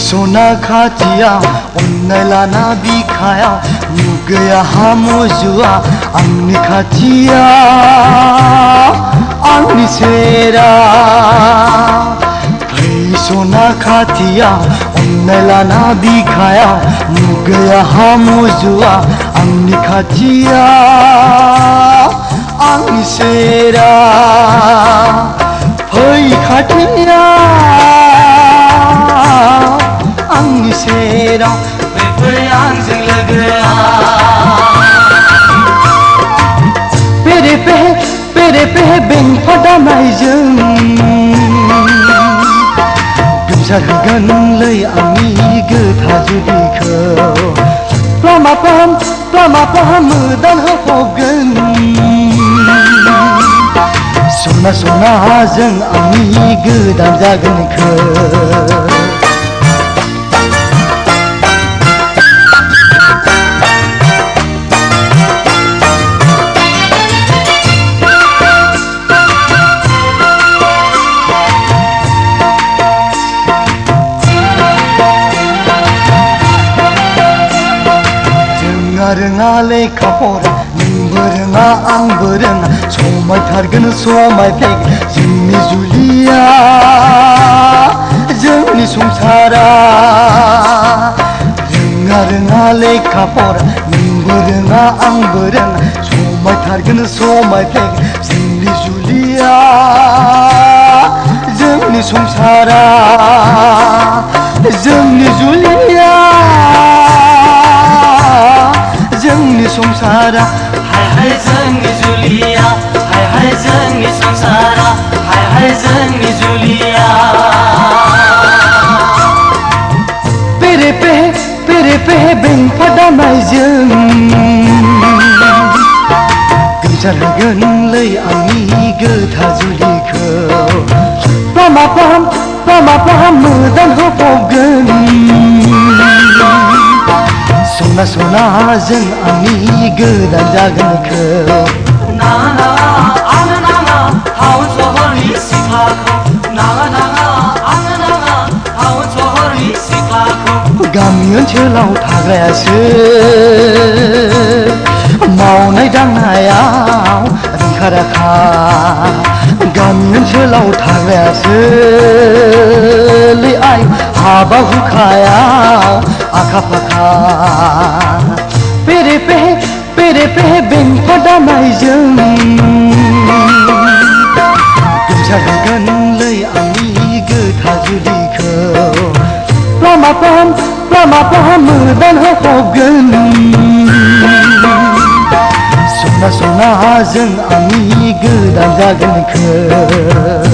सना खाथिया अन्नाय लाना बिखाया नुगैया हामुजुआ आंनि खाथिया आंनि सेरा सना खाथिया अन्नाय लाना बिखाया नुगैया हामुजुआ आंनि खाथिया आंनि सेरा फै खाथिया आंनि सेराव फै आंजों लोगोआ पेरे पेहे बेंफा दामनायजों गोमसारहोगोनलै आंनि गोथार जुलिखौ प्रमाम मोदान होबावगोन सना सनाजों आंनि गोदान जागोनखौ रोङा लेखा फरा नोंबो रोङा आंबो रोङा समायथारगोन समायफ्लेगोन जोंनि जुलिया जोंनि संसारा रोङा लेखा फरा नोंबो रोङा आंबो रोङा समायथारगोन समायफ्लेगोन जोंनि जुलिया जोंनि संसारा जोंनि जुलिया जोंनि संसारा हाय जोंनि जुलिया हाय जोंनि संसारा हाय जोंनि जुलिया पेरे पेहे बेंफा दामनायजों गोमसारहोगोनलै आंनि गोथार जुलिखौ प्रमाम मोदान होबावगोन सना सनाजों आंनि गोदान जागोनखौ नाङा आंनो नाङा टाउन सहरनि सिख्लाखौ नाङा आंनो नाङा टाउन सहरनि सिख्लाखौ गामि ओनसोलाव थाग्रायासो मावनाय दांनायाव रोंखा राखा गामि ओनसोलाव थाग्रायासो लै आइ हाबा हुखायाव आखा फाखा पेरे पेहे बेंफा दामनायजों गोमसारहोगोनलै आंनि गोथार जुलिखौ प्रमाम मोदान होबावगोन सना सनाजों आंनि गोदान जागोनखौ